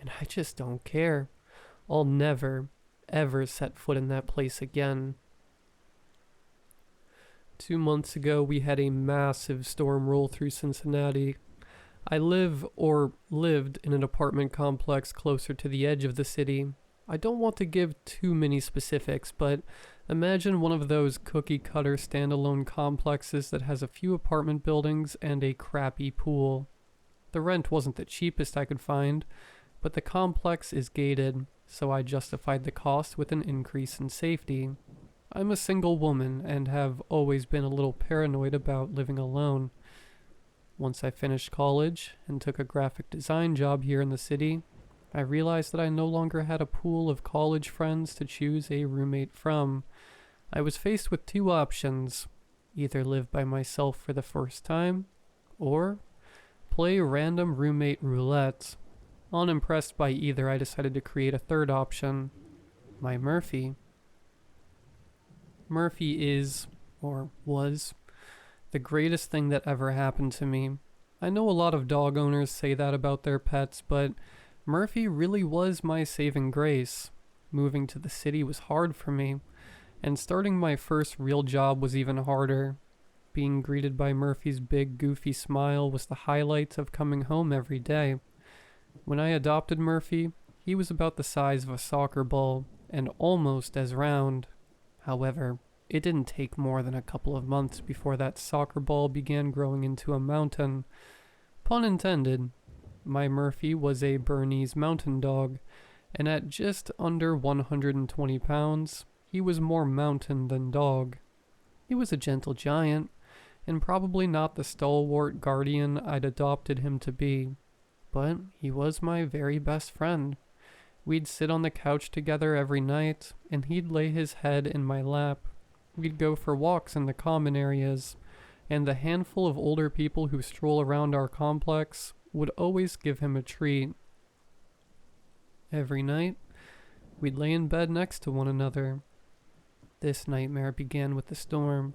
and I just don't care. I'll never, ever set foot in that place again. 2 months ago, we had a massive storm roll through Cincinnati. I lived in an apartment complex closer to the edge of the city. I don't want to give too many specifics, but imagine one of those cookie-cutter standalone complexes that has a few apartment buildings and a crappy pool. The rent wasn't the cheapest I could find, but the complex is gated, so I justified the cost with an increase in safety. I'm a single woman and have always been a little paranoid about living alone. Once I finished college and took a graphic design job here in the city, I realized that I no longer had a pool of college friends to choose a roommate from. I was faced with two options: either live by myself for the first time, or play random roommate roulette. Unimpressed by either, I decided to create a third option: my Murphy. Murphy is, or was, the greatest thing that ever happened to me. I know a lot of dog owners say that about their pets, but Murphy really was my saving grace. Moving to the city was hard for me, and starting my first real job was even harder. Being greeted by Murphy's big, goofy smile was the highlight of coming home every day. When I adopted Murphy, he was about the size of a soccer ball, and almost as round. However, it didn't take more than a couple of months before that soccer ball began growing into a mountain. Pun intended. My Murphy was a Bernese mountain dog, and at just under 120 pounds, he was more mountain than dog. He was a gentle giant, and probably not the stalwart guardian I'd adopted him to be, but he was my very best friend. We'd sit on the couch together every night, and he'd lay his head in my lap. We'd go for walks in the common areas, and the handful of older people who stroll around our complex would always give him a treat. Every night, we'd lay in bed next to one another. This nightmare began with the storm.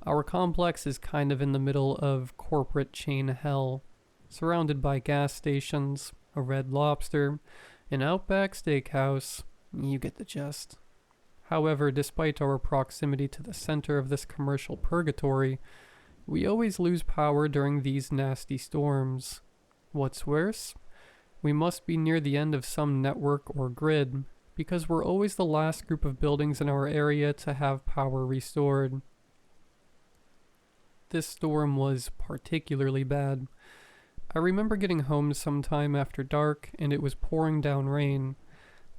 Our complex is kind of in the middle of corporate chain hell, surrounded by gas stations, a Red Lobster, an Outback Steakhouse. You get the gist. However, despite our proximity to the center of this commercial purgatory, we always lose power during these nasty storms. What's worse, we must be near the end of some network or grid, because we're always the last group of buildings in our area to have power restored. This storm was particularly bad. I remember getting home sometime after dark, and it was pouring down rain.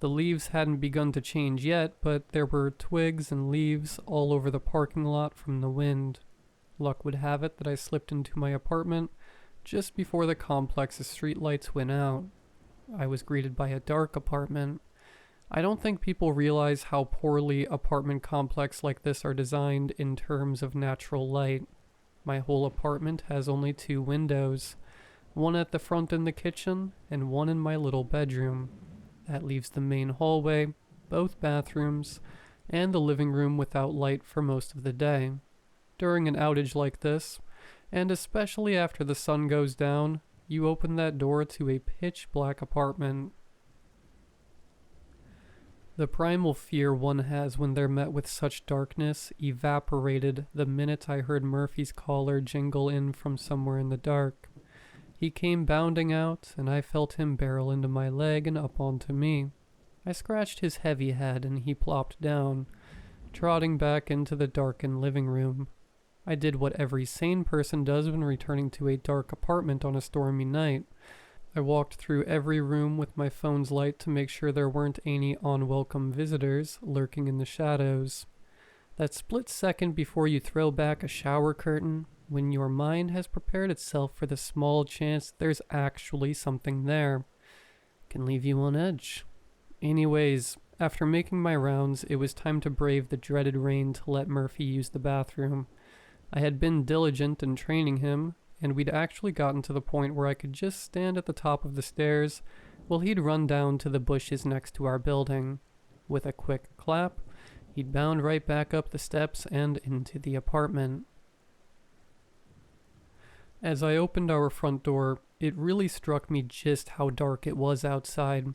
The leaves hadn't begun to change yet, but there were twigs and leaves all over the parking lot from the wind. Luck would have it that I slipped into my apartment just before the complex's streetlights went out. I was greeted by a dark apartment. I don't think people realize how poorly apartment complexes like this are designed in terms of natural light. My whole apartment has only 2 windows, one at the front in the kitchen and one in my little bedroom. That leaves the main hallway, both bathrooms, and the living room without light for most of the day. During an outage like this, and especially after the sun goes down, you open that door to a pitch-black apartment. The primal fear one has when they're met with such darkness evaporated the minute I heard Murphy's collar jingle in from somewhere in the dark. He came bounding out, and I felt him barrel into my leg and up onto me. I scratched his heavy head, and he plopped down, trotting back into the darkened living room. I did what every sane person does when returning to a dark apartment on a stormy night. I walked through every room with my phone's light to make sure there weren't any unwelcome visitors lurking in the shadows. That split second before you throw back a shower curtain, when your mind has prepared itself for the small chance there's actually something there, can leave you on edge. Anyways, after making my rounds, it was time to brave the dreaded rain to let Murphy use the bathroom. I had been diligent in training him, and we'd actually gotten to the point where I could just stand at the top of the stairs while he'd run down to the bushes next to our building. With a quick clap, he'd bound right back up the steps and into the apartment. As I opened our front door, it really struck me just how dark it was outside.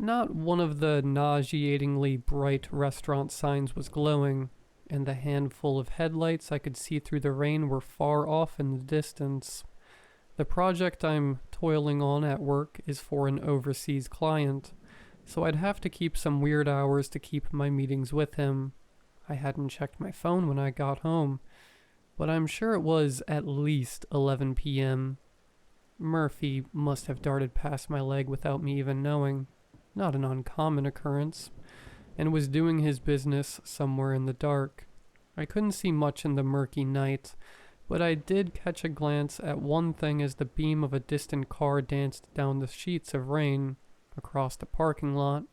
Not one of the nauseatingly bright restaurant signs was glowing, and the handful of headlights I could see through the rain were far off in the distance. The project I'm toiling on at work is for an overseas client, so I'd have to keep some weird hours to keep my meetings with him. I hadn't checked my phone when I got home, but I'm sure it was at least 11 p.m. Murphy must have darted past my leg without me even knowing, not an uncommon occurrence, and was doing his business somewhere in the dark. I couldn't see much in the murky night, but I did catch a glance at one thing as the beam of a distant car danced down the sheets of rain across the parking lot.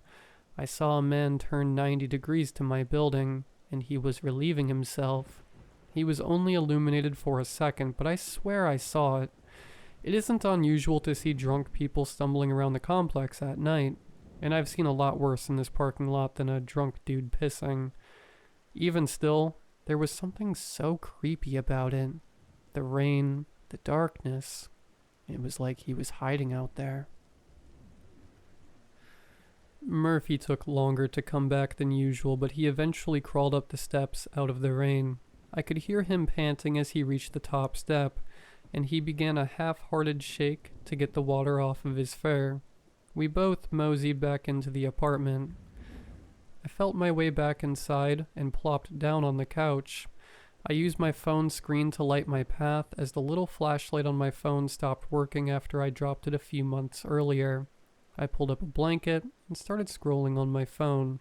I saw a man turn 90 degrees to my building, and he was relieving himself. He was only illuminated for a second, but I swear I saw it. It isn't unusual to see drunk people stumbling around the complex at night, and I've seen a lot worse in this parking lot than a drunk dude pissing. Even still, there was something so creepy about it. The rain, the darkness. It was like he was hiding out there. Murphy took longer to come back than usual, but he eventually crawled up the steps out of the rain. I could hear him panting as he reached the top step, and he began a half-hearted shake to get the water off of his fur. We both moseyed back into the apartment. I felt my way back inside and plopped down on the couch. I used my phone screen to light my path as the little flashlight on my phone stopped working after I dropped it a few months earlier. I pulled up a blanket and started scrolling on my phone.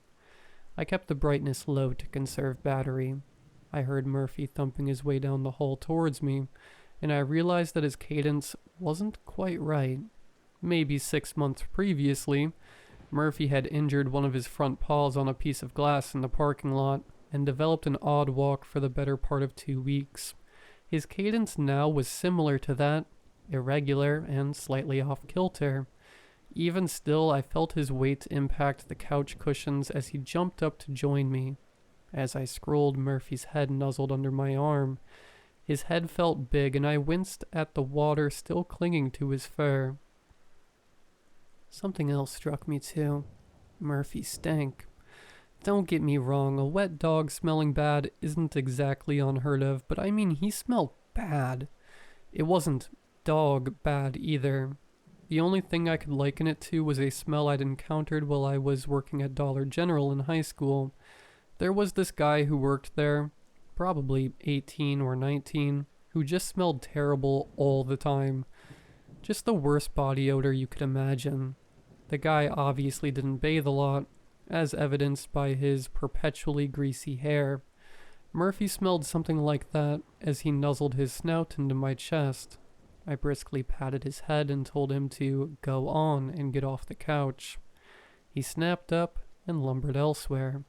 I kept the brightness low to conserve battery. I heard Murphy thumping his way down the hall towards me, and I realized that his cadence wasn't quite right. Maybe 6 months previously, Murphy had injured one of his front paws on a piece of glass in the parking lot and developed an odd walk for the better part of 2 weeks. His cadence now was similar to that, irregular and slightly off-kilter. Even still, I felt his weight impact the couch cushions as he jumped up to join me. As I scrolled, Murphy's head nuzzled under my arm. His head felt big, and I winced at the water still clinging to his fur. Something else struck me too. Murphy stank. Don't get me wrong, a wet dog smelling bad isn't exactly unheard of, but I mean he smelled bad. It wasn't dog bad either. The only thing I could liken it to was a smell I'd encountered while I was working at Dollar General in high school. There was this guy who worked there, probably 18 or 19, who just smelled terrible all the time. Just the worst body odor you could imagine. The guy obviously didn't bathe a lot, as evidenced by his perpetually greasy hair. Murphy smelled something like that as he nuzzled his snout into my chest. I briskly patted his head and told him to go on and get off the couch. He snapped up and lumbered elsewhere.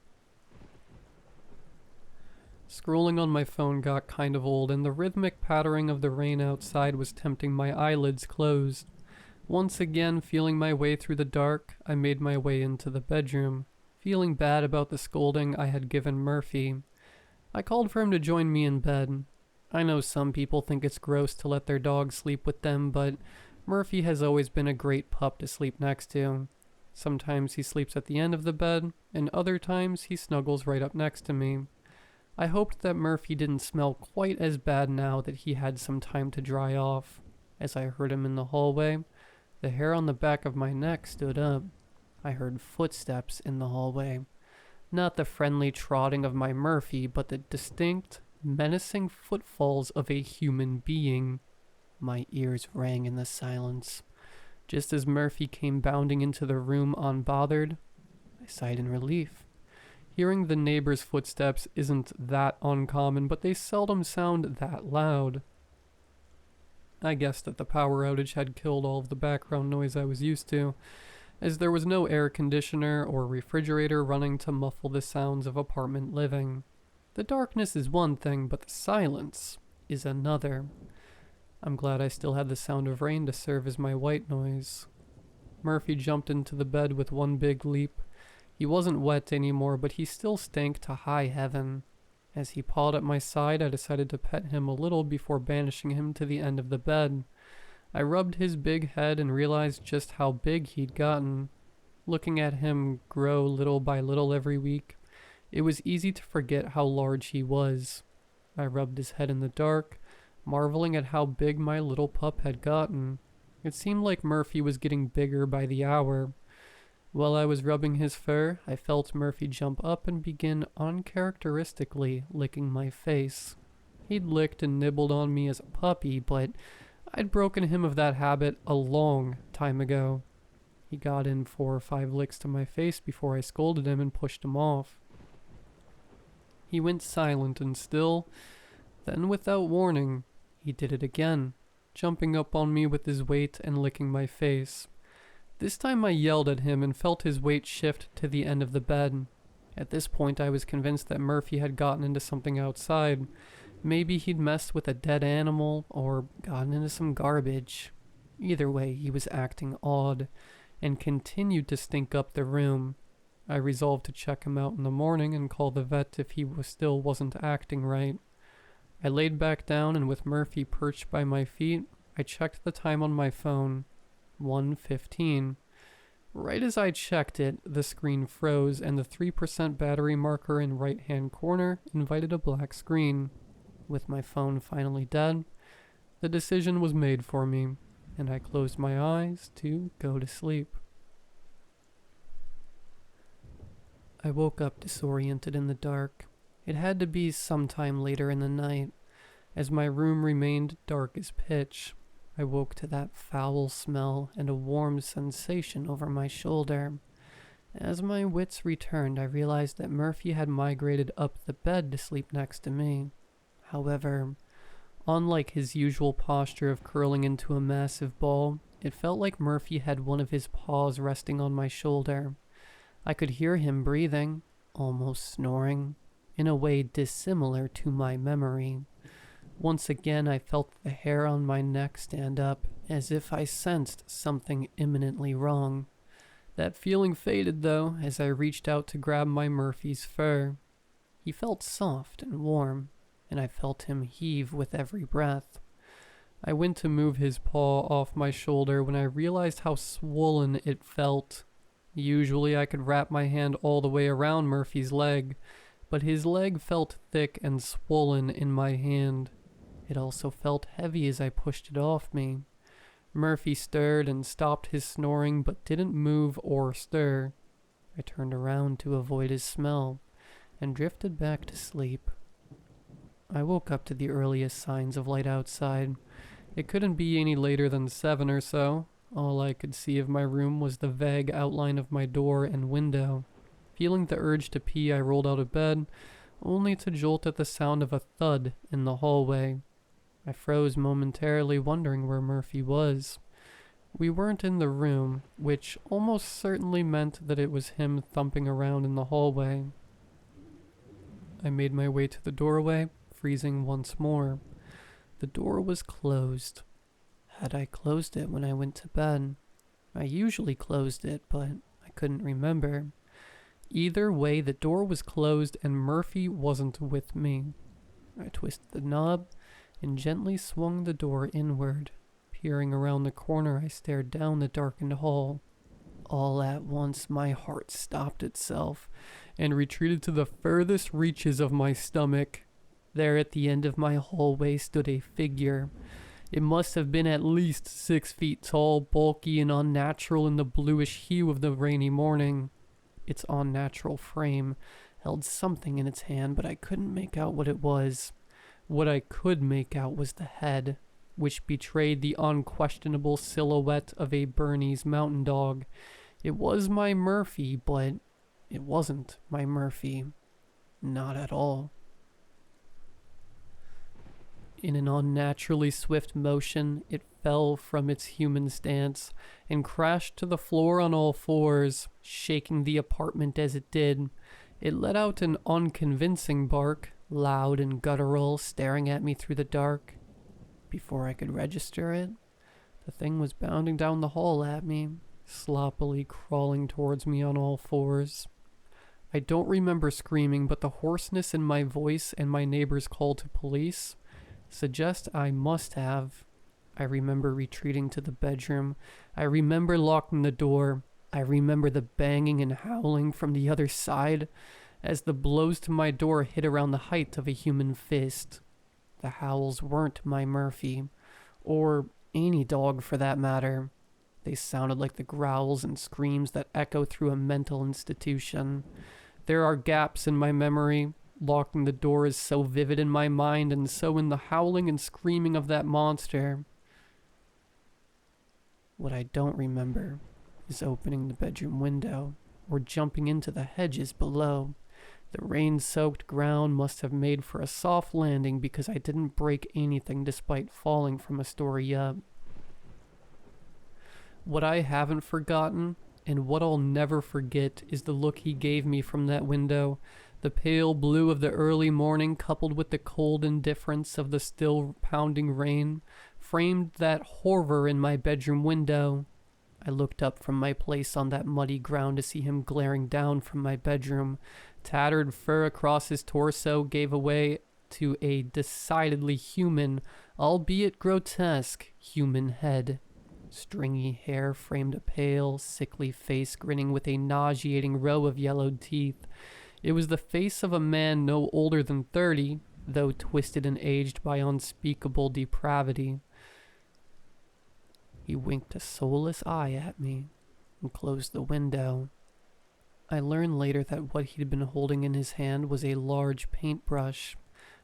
Scrolling on my phone got kind of old, and the rhythmic pattering of the rain outside was tempting my eyelids closed. Once again, feeling my way through the dark, I made my way into the bedroom, feeling bad about the scolding I had given Murphy. I called for him to join me in bed. I know some people think it's gross to let their dog sleep with them, but Murphy has always been a great pup to sleep next to. Sometimes he sleeps at the end of the bed, and other times he snuggles right up next to me. I hoped that Murphy didn't smell quite as bad now that he had some time to dry off. As I heard him in the hallway, the hair on the back of my neck stood up. I heard footsteps in the hallway. Not the friendly trotting of my Murphy, but the distinct, menacing footfalls of a human being. My ears rang in the silence. Just as Murphy came bounding into the room unbothered, I sighed in relief. Hearing the neighbor's footsteps isn't that uncommon, but they seldom sound that loud. I guessed that the power outage had killed all of the background noise I was used to, as there was no air conditioner or refrigerator running to muffle the sounds of apartment living. The darkness is one thing, but the silence is another. I'm glad I still had the sound of rain to serve as my white noise. Murphy jumped into the bed with one big leap. He wasn't wet anymore, but he still stank to high heaven. As he pawed at my side, I decided to pet him a little before banishing him to the end of the bed. I rubbed his big head and realized just how big he'd gotten. Looking at him grow little by little every week, it was easy to forget how large he was. I rubbed his head in the dark, marveling at how big my little pup had gotten. It seemed like Murphy was getting bigger by the hour. While I was rubbing his fur, I felt Murphy jump up and begin uncharacteristically licking my face. He'd licked and nibbled on me as a puppy, but I'd broken him of that habit a long time ago. He got in 4 or 5 licks to my face before I scolded him and pushed him off. He went silent and still. Then, without warning, he did it again, jumping up on me with his weight and licking my face. This time I yelled at him and felt his weight shift to the end of the bed. At this point I was convinced that Murphy had gotten into something outside. Maybe he'd messed with a dead animal or gotten into some garbage. Either way, he was acting odd and continued to stink up the room. I resolved to check him out in the morning and call the vet if he still wasn't acting right. I laid back down and with Murphy perched by my feet, I checked the time on my phone. 1:15. Right as I checked it, the screen froze and the 3% battery marker in right-hand corner invited a black screen. With my phone finally dead, the decision was made for me, and I closed my eyes to go to sleep. I woke up disoriented in the dark. It had to be sometime later in the night. As my room remained dark as pitch, I woke to that foul smell and a warm sensation over my shoulder. As my wits returned, I realized that Murphy had migrated up the bed to sleep next to me. However, unlike his usual posture of curling into a massive ball, it felt like Murphy had one of his paws resting on my shoulder. I could hear him breathing, almost snoring, in a way dissimilar to my memory. Once again, I felt the hair on my neck stand up, as if I sensed something imminently wrong. That feeling faded, though, as I reached out to grab my Murphy's fur. He felt soft and warm, and I felt him heave with every breath. I went to move his paw off my shoulder when I realized how swollen it felt. Usually I could wrap my hand all the way around Murphy's leg, but his leg felt thick and swollen in my hand. It also felt heavy as I pushed it off me. Murphy stirred and stopped his snoring but didn't move or stir. I turned around to avoid his smell and drifted back to sleep. I woke up to the earliest signs of light outside. It couldn't be any later than 7 or so. All I could see of my room was the vague outline of my door and window. Feeling the urge to pee, I rolled out of bed, only to jolt at the sound of a thud in the hallway. I froze momentarily, wondering where Murphy was. We weren't in the room, which almost certainly meant that it was him thumping around in the hallway. I made my way to the doorway, freezing once more. The door was closed. Had I closed it when I went to bed? I usually closed it, but I couldn't remember. Either way, the door was closed and Murphy wasn't with me. I twisted the knob and gently swung the door inward. Peering around the corner, I stared down the darkened hall. All at once, my heart stopped itself and retreated to the furthest reaches of my stomach. There at the end of my hallway stood a figure. It must have been at least 6 feet tall, bulky, and unnatural in the bluish hue of the rainy morning. Its unnatural frame held something in its hand, but I couldn't make out what it was. What I could make out was the head, which betrayed the unquestionable silhouette of a Bernese mountain dog. It was my Murphy, but it wasn't my Murphy. Not at all. In an unnaturally swift motion, it fell from its human stance and crashed to the floor on all fours, shaking the apartment as it did. It let out an unconvincing bark, loud and guttural, staring at me through the dark. Before I could register it, the thing was bounding down the hall at me, sloppily crawling towards me on all fours. I don't remember screaming, but the hoarseness in my voice and my neighbor's call to police suggest I must have. I remember retreating to the bedroom. I remember locking the door. I remember the banging and howling from the other side as the blows to my door hit around the height of a human fist. The howls weren't my Murphy, or any dog for that matter. They sounded like the growls and screams that echo through a mental institution. There are gaps in my memory. Locking the door is so vivid in my mind, and so in the howling and screaming of that monster. What I don't remember is opening the bedroom window, or jumping into the hedges below. The rain-soaked ground must have made for a soft landing because I didn't break anything despite falling from a story up. What I haven't forgotten, and what I'll never forget, is the look he gave me from that window. The pale blue of the early morning coupled with the cold indifference of the still pounding rain framed that horror in my bedroom window. I looked up from my place on that muddy ground to see him glaring down from my bedroom. Tattered fur across his torso gave way to a decidedly human, albeit grotesque, human head. Stringy hair framed a pale, sickly face grinning with a nauseating row of yellowed teeth. It was the face of a man no older than 30, though twisted and aged by unspeakable depravity. He winked a soulless eye at me and closed the window. I learned later that what he'd been holding in his hand was a large paintbrush,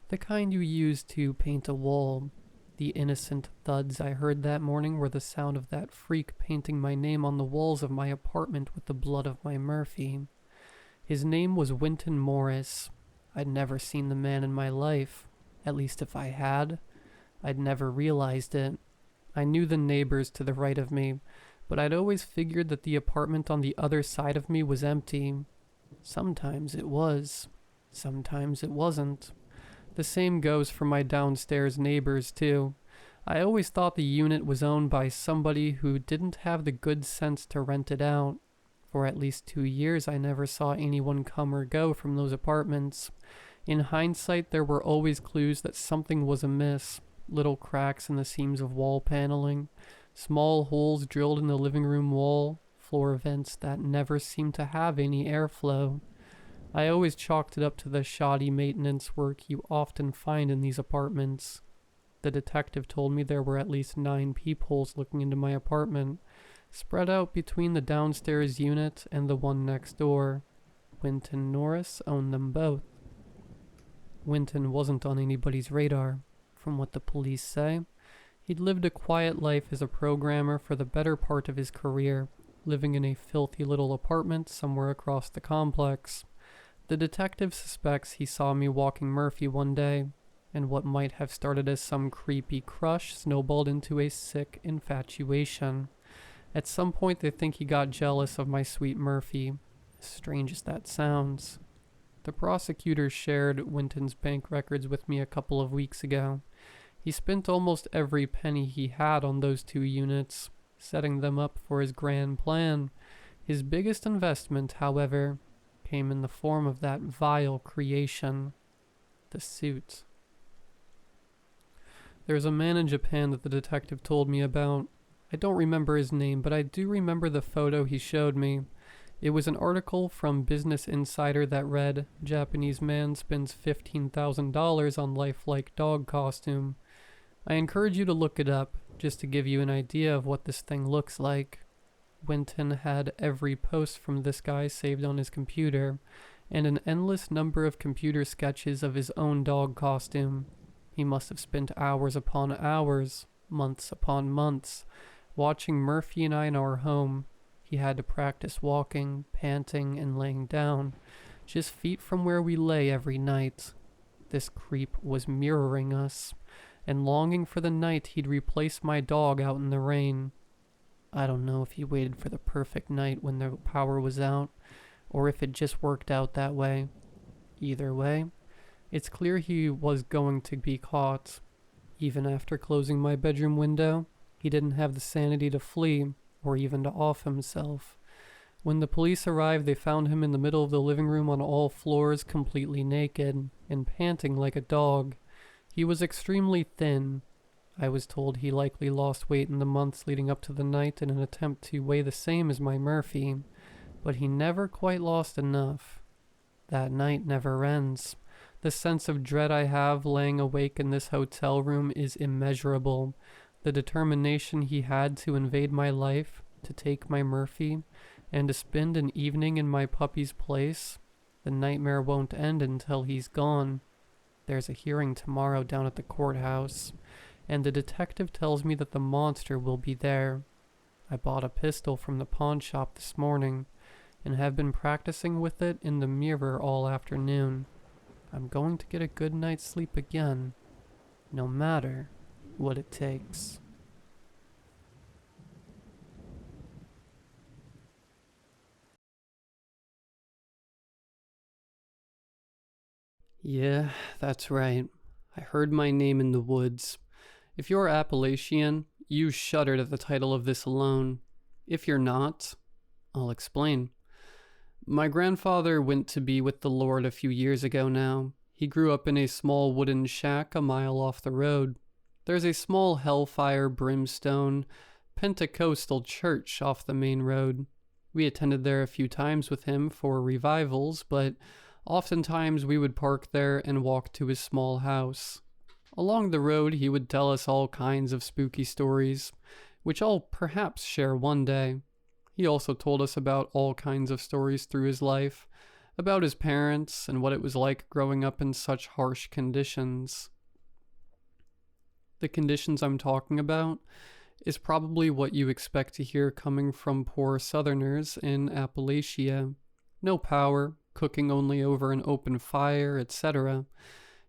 the kind you use to paint a wall. The innocent thuds I heard that morning were the sound of that freak painting my name on the walls of my apartment with the blood of my Murphy. His name was Winton Morris. I'd never seen the man in my life. At least if I had, I'd never realized it. I knew the neighbors to the right of me, but I'd always figured that the apartment on the other side of me was empty. Sometimes it was. Sometimes it wasn't. The same goes for my downstairs neighbors, too. I always thought the unit was owned by somebody who didn't have the good sense to rent it out. For at least 2 years, I never saw anyone come or go from those apartments. In hindsight, there were always clues that something was amiss. Little cracks in the seams of wall paneling, small holes drilled in the living room wall, floor vents that never seemed to have any airflow. I always chalked it up to the shoddy maintenance work you often find in these apartments. The detective told me there were at least 9 peepholes looking into my apartment, spread out between the downstairs unit and the one next door. Winton Norris owned them both. Winton wasn't on anybody's radar, from what the police say. He'd lived a quiet life as a programmer for the better part of his career, living in a filthy little apartment somewhere across the complex. The detective suspects he saw me walking Murphy one day, and what might have started as some creepy crush snowballed into a sick infatuation. At some point they think he got jealous of my sweet Murphy, as strange as that sounds. The prosecutor shared Winton's bank records with me a couple of weeks ago. He spent almost every penny he had on those 2 units, setting them up for his grand plan. His biggest investment, however, came in the form of that vile creation, the suit. There's a man in Japan that the detective told me about. I don't remember his name, but I do remember the photo he showed me. It was an article from Business Insider that read, "Japanese man spends $15,000 on lifelike dog costume." I encourage you to look it up, just to give you an idea of what this thing looks like. Winton had every post from this guy saved on his computer, and an endless number of computer sketches of his own dog costume. He must have spent hours upon hours, months upon months, watching Murphy and I in our home. He had to practice walking, panting, and laying down, just feet from where we lay every night. This creep was mirroring us, and longing for the night he'd replace my dog out in the rain. I don't know if he waited for the perfect night when the power was out, or if it just worked out that way. Either way, it's clear he was going to be caught. Even after closing my bedroom window, he didn't have the sanity to flee, or even to off himself. When the police arrived, they found him in the middle of the living room on all floors, completely naked, and panting like a dog. He was extremely thin. I was told he likely lost weight in the months leading up to the night in an attempt to weigh the same as my Murphy, but he never quite lost enough. That night never ends. The sense of dread I have laying awake in this hotel room is immeasurable. The determination he had to invade my life, to take my Murphy, and to spend an evening in my puppy's place. The nightmare won't end until he's gone. There's a hearing tomorrow down at the courthouse, and the detective tells me that the monster will be there. I bought a pistol from the pawn shop this morning, and have been practicing with it in the mirror all afternoon. I'm going to get a good night's sleep again, no matter what it takes. Yeah, that's right. I heard my name in the woods. If you're Appalachian, you shuddered at the title of this alone. If you're not, I'll explain. My grandfather went to be with the Lord a few years ago now. He grew up in a small wooden shack a mile off the road. There's a small hellfire, brimstone, Pentecostal church off the main road. We attended there a few times with him for revivals, but oftentimes we would park there and walk to his small house. Along the road, he would tell us all kinds of spooky stories, which I'll perhaps share one day. He also told us about all kinds of stories through his life, about his parents and what it was like growing up in such harsh conditions. The conditions I'm talking about is probably what you expect to hear coming from poor Southerners in Appalachia. No power, cooking only over an open fire, etc.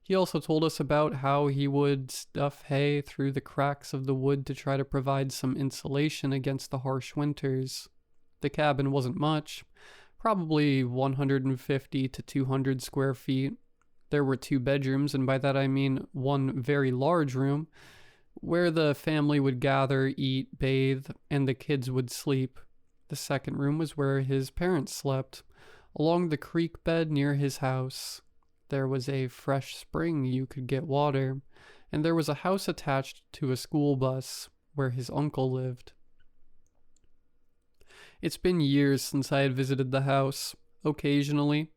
He also told us about how he would stuff hay through the cracks of the wood to try to provide some insulation against the harsh winters. The cabin wasn't much, probably 150 to 200 square feet. There were 2 bedrooms, and by that I mean one very large room, where the family would gather, eat, bathe, and the kids would sleep. The second room was where his parents slept, along the creek bed near his house. There was a fresh spring you could get water, and there was a house attached to a school bus where his uncle lived. It's been years since I had visited the house. Occasionally,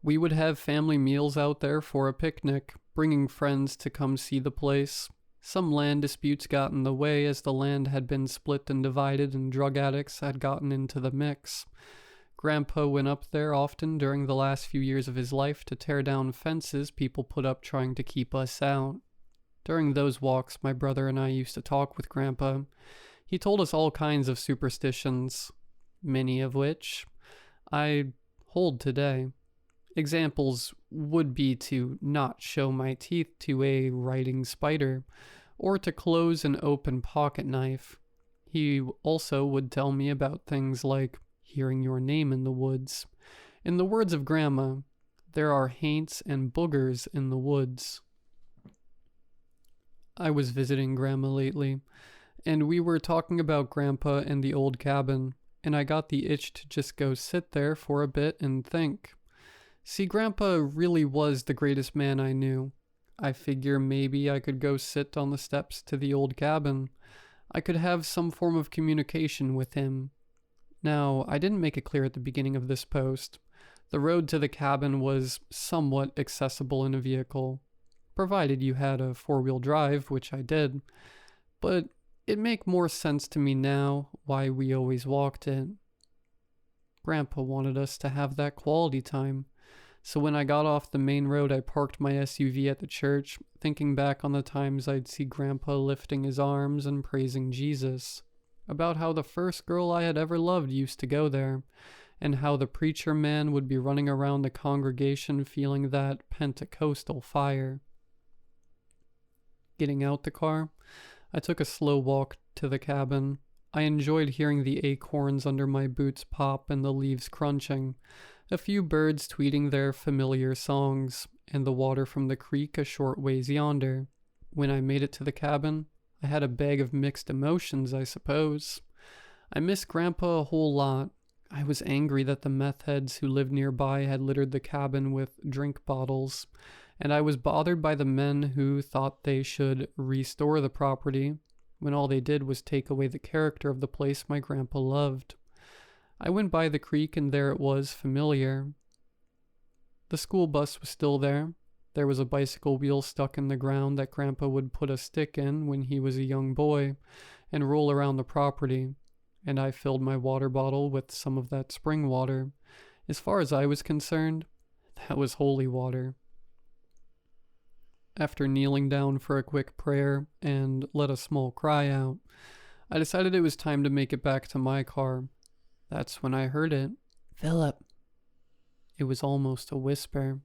we would have family meals out there for a picnic, bringing friends to come see the place. Some land disputes got in the way as the land had been split and divided and drug addicts had gotten into the mix. Grandpa went up there often during the last few years of his life to tear down fences people put up trying to keep us out. During those walks, my brother and I used to talk with Grandpa. He told us all kinds of superstitions, many of which I hold today. Examples would be to not show my teeth to a writing spider, or to close an open pocket knife. He also would tell me about things like hearing your name in the woods. In the words of Grandma, there are haints and boogers in the woods. I was visiting Grandma lately, and we were talking about Grandpa and the old cabin, and I got the itch to just go sit there for a bit and think. See, Grandpa really was the greatest man I knew. I figure maybe I could go sit on the steps to the old cabin. I could have some form of communication with him. Now, I didn't make it clear at the beginning of this post. The road to the cabin was somewhat accessible in a vehicle, provided you had a 4-wheel drive, which I did. But it make more sense to me now why we always walked it. Grandpa wanted us to have that quality time. So when I got off the main road, I parked my SUV at the church, thinking back on the times I'd see Grandpa lifting his arms and praising Jesus, about how the first girl I had ever loved used to go there, and how the preacher man would be running around the congregation feeling that Pentecostal fire. Getting out the car, I took a slow walk to the cabin. I enjoyed hearing the acorns under my boots pop and the leaves crunching, a few birds tweeting their familiar songs, and the water from the creek a short ways yonder. When I made it to the cabin, I had a bag of mixed emotions, I suppose. I missed Grandpa a whole lot. I was angry that the meth heads who lived nearby had littered the cabin with drink bottles, and I was bothered by the men who thought they should restore the property when all they did was take away the character of the place my grandpa loved. I went by the creek and there it was, familiar. The school bus was still there. There was a bicycle wheel stuck in the ground that Grandpa would put a stick in when he was a young boy and roll around the property, and I filled my water bottle with some of that spring water. As far as I was concerned, that was holy water. After kneeling down for a quick prayer and let a small cry out, I decided it was time to make it back to my car. That's when I heard it. "Philip." It was almost a whisper.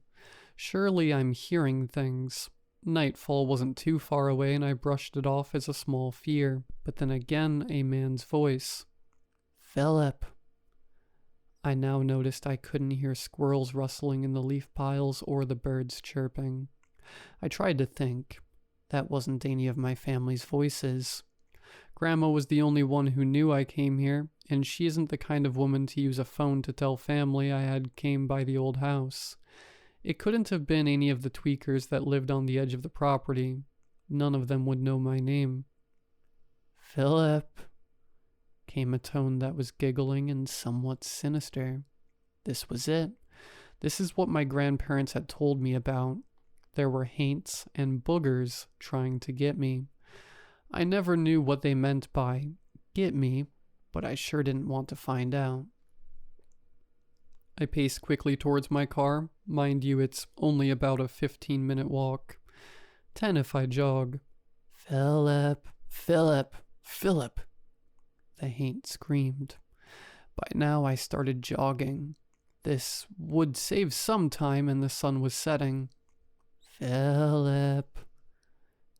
Surely I'm hearing things. Nightfall wasn't too far away and I brushed it off as a small fear, but then again a man's voice. "Philip." I now noticed I couldn't hear squirrels rustling in the leaf piles or the birds chirping. I tried to think. That wasn't any of my family's voices. Grandma was the only one who knew I came here, and she isn't the kind of woman to use a phone to tell family I had came by the old house. It couldn't have been any of the tweakers that lived on the edge of the property. None of them would know my name. "Philip," came a tone that was giggling and somewhat sinister. This was it. This is what my grandparents had told me about. There were haints and boogers trying to get me. I never knew what they meant by get me, but I sure didn't want to find out. I paced quickly towards my car. Mind you, it's only about a 15-minute walk. 10 if I jog. "Philip, Philip, Philip," the haint screamed. By now I started jogging. This would save some time and the sun was setting. "Philip,"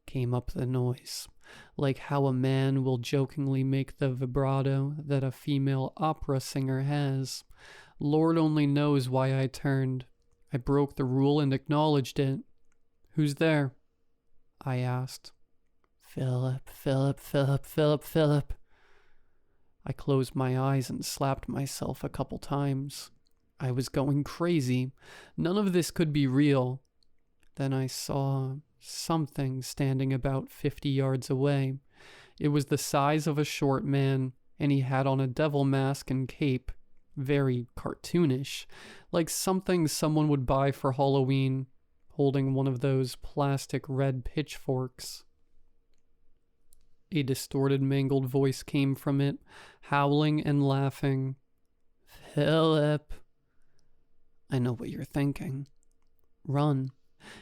came up the noise, like how a man will jokingly make the vibrato that a female opera singer has. Lord only knows why I turned. I broke the rule and acknowledged it. "Who's there?" I asked. "Philip, Philip, Philip, Philip, Philip." I closed my eyes and slapped myself a couple times. I was going crazy. None of this could be real. Then I saw something standing about 50 yards away. It was the size of a short man, and he had on a devil mask and cape. Very cartoonish, like something someone would buy for Halloween, holding one of those plastic red pitchforks. A distorted, mangled voice came from it, howling and laughing. "Philip." I know what you're thinking. Run.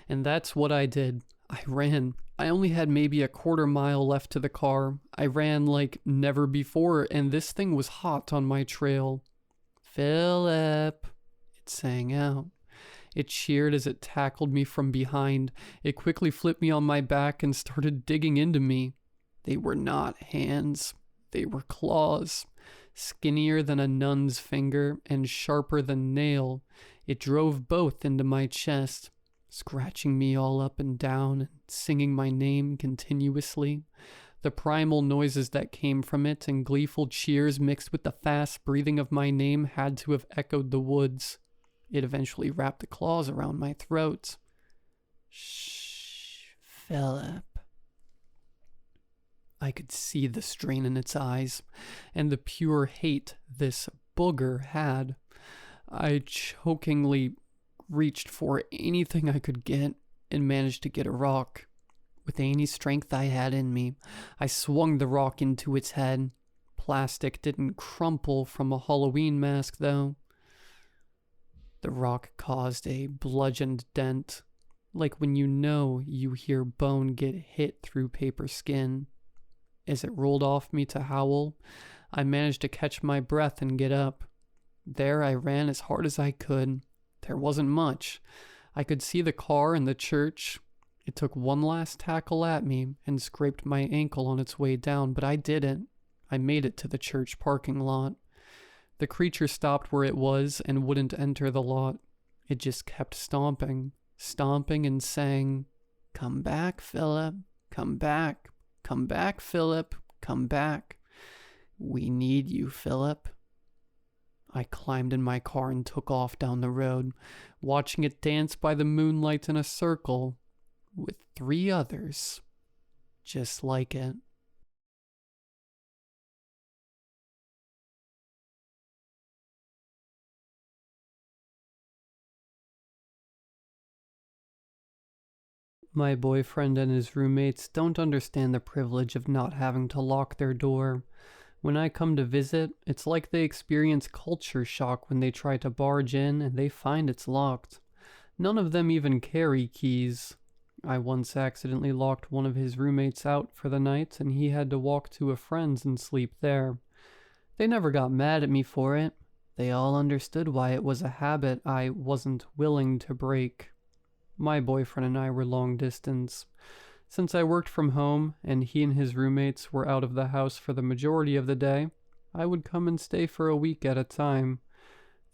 And that's what I did. I ran. I only had maybe a quarter mile left to the car. I ran like never before, and this thing was hot on my trail. "Philip," it sang out. It cheered as it tackled me from behind. It quickly flipped me on my back and started digging into me. They were not hands. They were claws. Skinnier than a nun's finger and sharper than nail. It drove both into my chest, scratching me all up and down and singing my name continuously. The primal noises that came from it and gleeful cheers mixed with the fast breathing of my name had to have echoed the woods. It eventually wrapped the claws around my throat. "Shh, Philip." I could see the strain in its eyes and the pure hate this booger had. I chokingly reached for anything I could get and managed to get a rock. With any strength I had in me, I swung the rock into its head. Plastic didn't crumple from a Halloween mask, though. The rock caused a bludgeoned dent, like when you hear bone get hit through paper skin. As it rolled off me to howl, I managed to catch my breath and get up. There I ran as hard as I could. There wasn't much. I could see the car and the church. It took one last tackle at me and scraped my ankle on its way down, but I didn't. I made it to the church parking lot. The creature stopped where it was and wouldn't enter the lot. It just kept stomping and saying, "Come back, Philip. Come back. Come back, Philip. Come back. We need you, Philip." I climbed in my car and took off down the road, watching it dance by the moonlight in a circle with 3 others just like it. My boyfriend and his roommates don't understand the privilege of not having to lock their door. When I come to visit, it's like they experience culture shock when they try to barge in and they find it's locked. None of them even carry keys. I once accidentally locked one of his roommates out for the night and he had to walk to a friend's and sleep there. They never got mad at me for it. They all understood why it was a habit I wasn't willing to break. My boyfriend and I were long distance. Since I worked from home and he and his roommates were out of the house for the majority of the day, I would come and stay for a week at a time.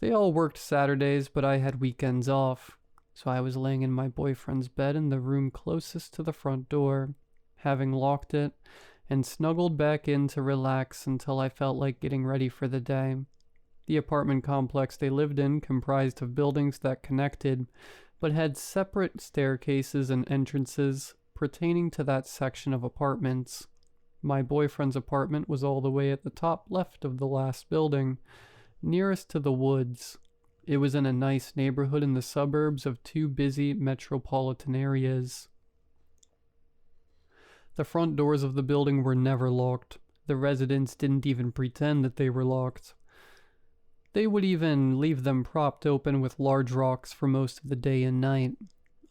They all worked Saturdays, but I had weekends off, so I was laying in my boyfriend's bed in the room closest to the front door, having locked it, and snuggled back in to relax until I felt like getting ready for the day. The apartment complex they lived in comprised of buildings that connected, but had separate staircases and entrances pertaining to that section of apartments. My boyfriend's apartment was all the way at the top left of the last building, nearest to the woods. It was in a nice neighborhood in the suburbs of 2 busy metropolitan areas. The front doors of the building were never locked. The residents didn't even pretend that they were locked. They would even leave them propped open with large rocks for most of the day and night.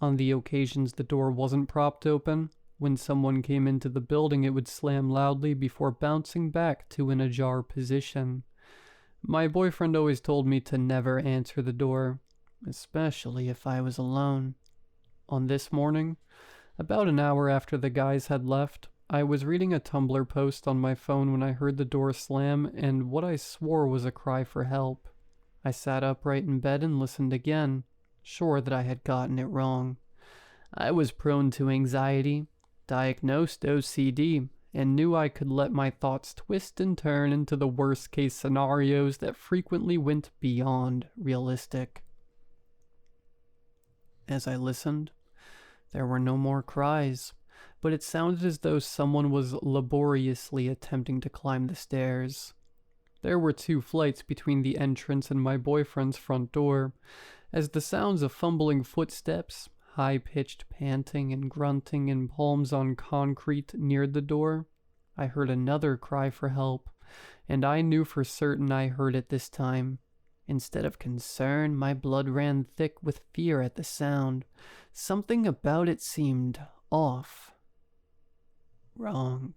On the occasions the door wasn't propped open, when someone came into the building it would slam loudly before bouncing back to an ajar position. My boyfriend always told me to never answer the door, especially if I was alone. On this morning, about an hour after the guys had left, I was reading a Tumblr post on my phone when I heard the door slam and what I swore was a cry for help. I sat upright in bed and listened again, sure that I had gotten it wrong. I was prone to anxiety, diagnosed OCD, and knew I could let my thoughts twist and turn into the worst case scenarios that frequently went beyond realistic. As I listened, there were no more cries, but it sounded as though someone was laboriously attempting to climb the stairs. There were 2 flights between the entrance and my boyfriend's front door. As the sounds of fumbling footsteps, high-pitched panting and grunting and palms on concrete neared the door, I heard another cry for help, and I knew for certain I heard it this time. Instead of concern, my blood ran thick with fear at the sound. Something about it seemed off. Wrong.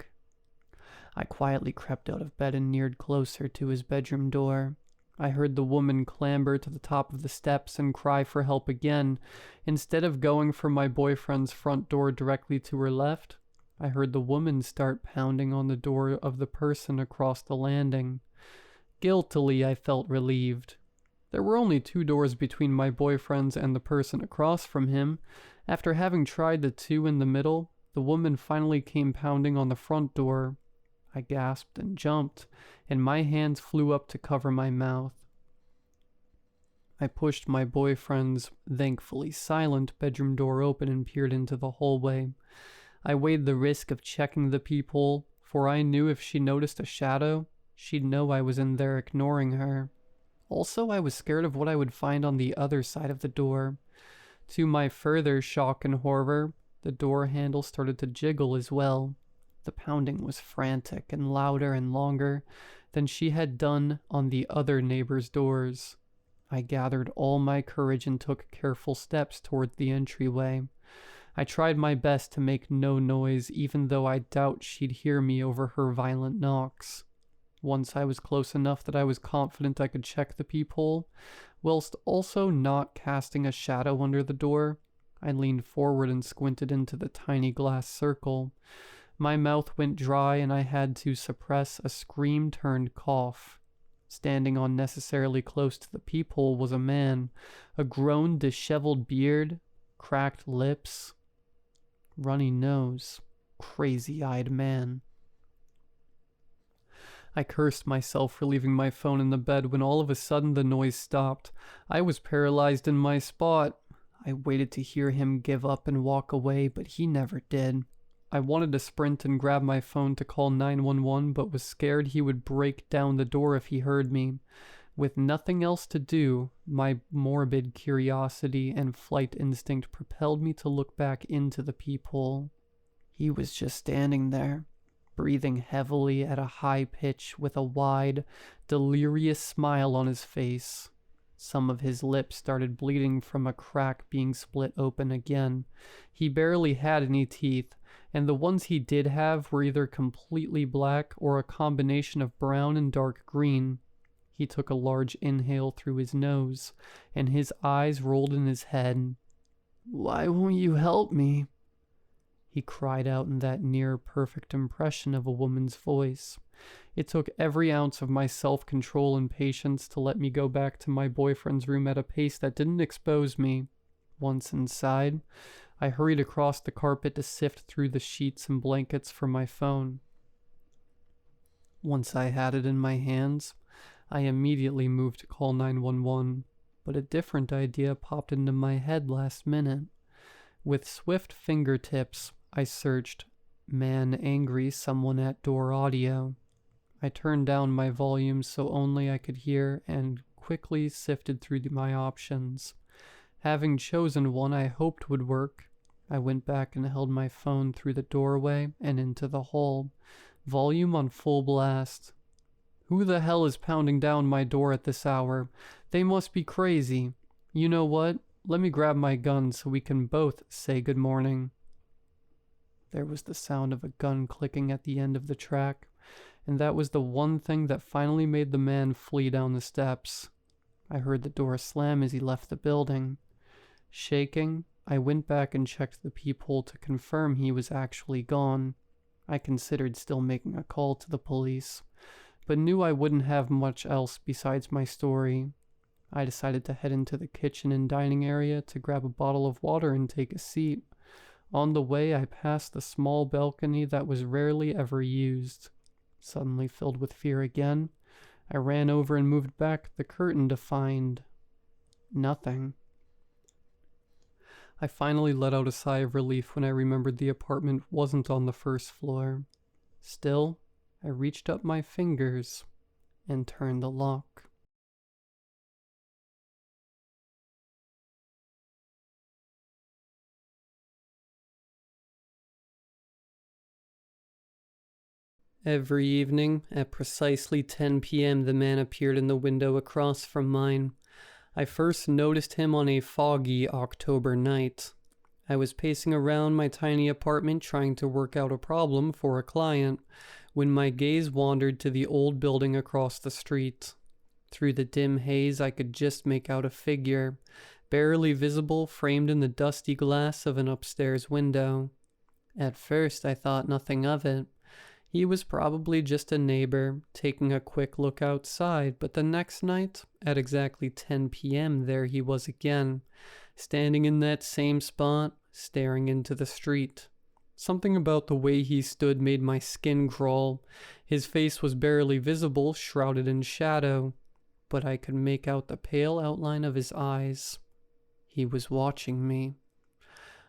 I quietly crept out of bed and neared closer to his bedroom door. I heard the woman clamber to the top of the steps and cry for help again. Instead of going for my boyfriend's front door directly to her left, I heard the woman start pounding on the door of the person across the landing. Guiltily, I felt relieved. There were only 2 doors between my boyfriend's and the person across from him. After having tried the 2 in the middle, the woman finally came pounding on the front door. I gasped and jumped, and my hands flew up to cover my mouth. I pushed my boyfriend's, thankfully silent, bedroom door open and peered into the hallway. I weighed the risk of checking the peephole, for I knew if she noticed a shadow, she'd know I was in there ignoring her. Also, I was scared of what I would find on the other side of the door. To my further shock and horror, the door handle started to jiggle as well. The pounding was frantic and louder and longer than she had done on the other neighbors' doors. I gathered all my courage and took careful steps toward the entryway. I tried my best to make no noise, even though I doubt she'd hear me over her violent knocks. Once I was close enough that I was confident I could check the peephole, whilst also not casting a shadow under the door, I leaned forward and squinted into the tiny glass circle. My mouth went dry and I had to suppress a scream-turned-cough. Standing unnecessarily close to the peephole was a man, a grown, disheveled beard, cracked lips, runny nose, crazy-eyed man. I cursed myself for leaving my phone in the bed when all of a sudden the noise stopped. I was paralyzed in my spot. I waited to hear him give up and walk away, but he never did. I wanted to sprint and grab my phone to call 911, but was scared he would break down the door if he heard me. With nothing else to do, my morbid curiosity and flight instinct propelled me to look back into the peephole. He was just standing there, breathing heavily at a high pitch with a wide, delirious smile on his face. Some of his lips started bleeding from a crack being split open again. He barely had any teeth, and the ones he did have were either completely black or a combination of brown and dark green. He took a large inhale through his nose, and his eyes rolled in his head. "Why won't you help me?" He cried out in that near-perfect impression of a woman's voice. It took every ounce of my self-control and patience to let me go back to my boyfriend's room at a pace that didn't expose me. Once inside, I hurried across the carpet to sift through the sheets and blankets for my phone. Once I had it in my hands, I immediately moved to call 911, but a different idea popped into my head last minute. With swift fingertips, I searched "man angry, someone at door" audio. I turned down my volume so only I could hear and quickly sifted through my options. Having chosen one I hoped would work, I went back and held my phone through the doorway and into the hall, volume on full blast. Who the hell is pounding down my door at this hour? They must be crazy. You know what? Let me grab my gun so we can both say good morning. There was the sound of a gun clicking at the end of the track, and that was the one thing that finally made the man flee down the steps. I heard the door slam as he left the building. Shaking, I went back and checked the peephole to confirm he was actually gone. I considered still making a call to the police, but knew I wouldn't have much else besides my story. I decided to head into the kitchen and dining area to grab a bottle of water and take a seat. On the way, I passed the small balcony that was rarely ever used. Suddenly filled with fear again, I ran over and moved back the curtain to find nothing. I finally let out a sigh of relief when I remembered the apartment wasn't on the first floor. Still, I reached up my fingers and turned the lock. Every evening, at precisely 10 p.m., the man appeared in the window across from mine. I first noticed him on a foggy October night. I was pacing around my tiny apartment trying to work out a problem for a client, when my gaze wandered to the old building across the street. Through the dim haze, I could just make out a figure, barely visible, framed in the dusty glass of an upstairs window. At first, I thought nothing of it. He was probably just a neighbor, taking a quick look outside, but the next night, at exactly 10 p.m., there he was again, standing in that same spot, staring into the street. Something about the way he stood made my skin crawl. His face was barely visible, shrouded in shadow, but I could make out the pale outline of his eyes. He was watching me.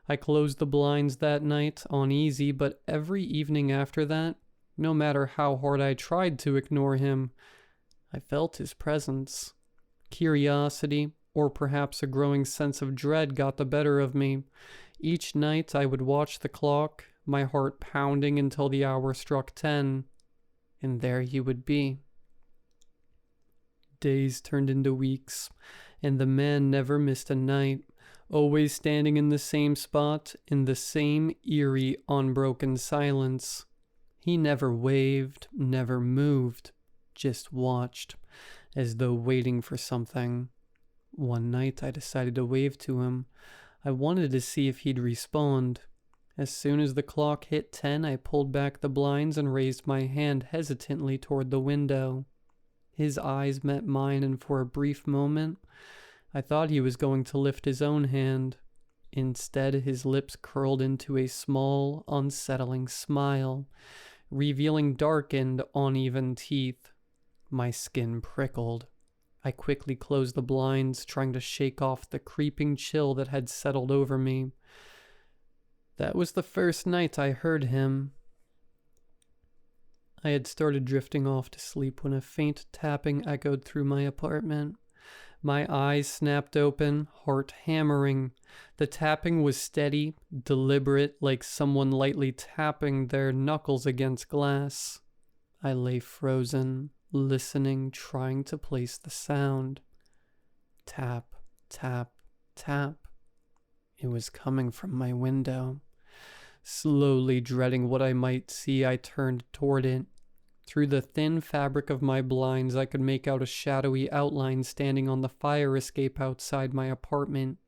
I closed the blinds that night, uneasy, but every evening after that, no matter how hard I tried to ignore him, I felt his presence. Curiosity, or perhaps a growing sense of dread, got the better of me. Each night I would watch the clock, my heart pounding until the hour struck 10, and there he would be. Days turned into weeks, and the man never missed a night, always standing in the same spot, in the same eerie, unbroken silence. He never waved, never moved, just watched, as though waiting for something. One night I decided to wave to him. I wanted to see if he'd respond. As soon as the clock hit 10, I pulled back the blinds and raised my hand hesitantly toward the window. His eyes met mine, and for a brief moment, I thought he was going to lift his own hand. Instead, his lips curled into a small, unsettling smile, revealing darkened, uneven teeth. My skin prickled. I quickly closed the blinds, trying to shake off the creeping chill that had settled over me. That was the first night I heard him. I had started drifting off to sleep when a faint tapping echoed through my apartment. My eyes snapped open, heart hammering. The tapping was steady, deliberate, like someone lightly tapping their knuckles against glass. I lay frozen, listening, trying to place the sound. Tap, tap, tap. It was coming from my window. Slowly dreading what I might see, I turned toward it. Through the thin fabric of my blinds, I could make out a shadowy outline standing on the fire escape outside my apartment.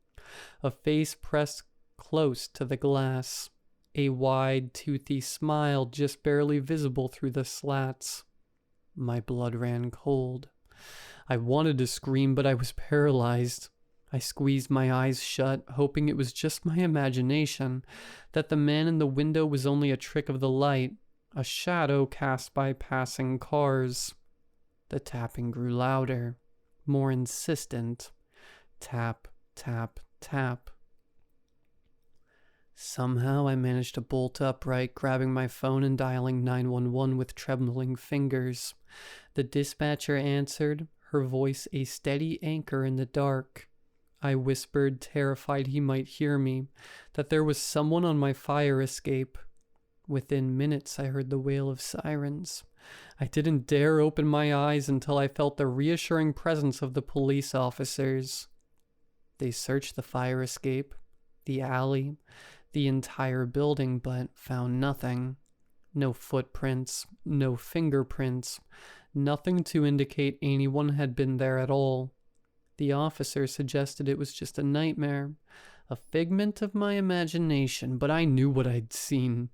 A face pressed close to the glass. A wide, toothy smile just barely visible through the slats. My blood ran cold. I wanted to scream, but I was paralyzed. I squeezed my eyes shut, hoping it was just my imagination, that the man in the window was only a trick of the light, a shadow cast by passing cars. The tapping grew louder, more insistent. Tap, tap, tap. Somehow I managed to bolt upright, grabbing my phone and dialing 911 with trembling fingers. The dispatcher answered, her voice a steady anchor in the dark. I whispered, terrified he might hear me, that there was someone on my fire escape. Within minutes, I heard the wail of sirens. I didn't dare open my eyes until I felt the reassuring presence of the police officers. They searched the fire escape, the alley, the entire building, but found nothing. No footprints, no fingerprints, nothing to indicate anyone had been there at all. The officer suggested it was just a nightmare, a figment of my imagination, but I knew what I'd seen.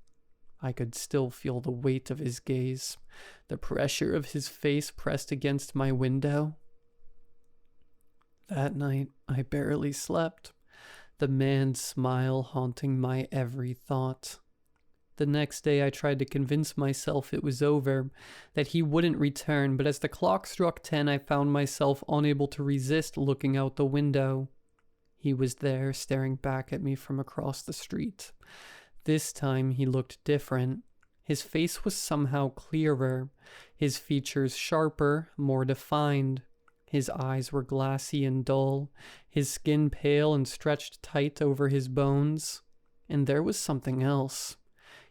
I could still feel the weight of his gaze, the pressure of his face pressed against my window. That night, I barely slept, the man's smile haunting my every thought. The next day, I tried to convince myself it was over, that he wouldn't return, but as the clock struck 10, I found myself unable to resist looking out the window. He was there, staring back at me from across the street. This time, he looked different. His face was somehow clearer, his features sharper, more defined. His eyes were glassy and dull, his skin pale and stretched tight over his bones. And there was something else.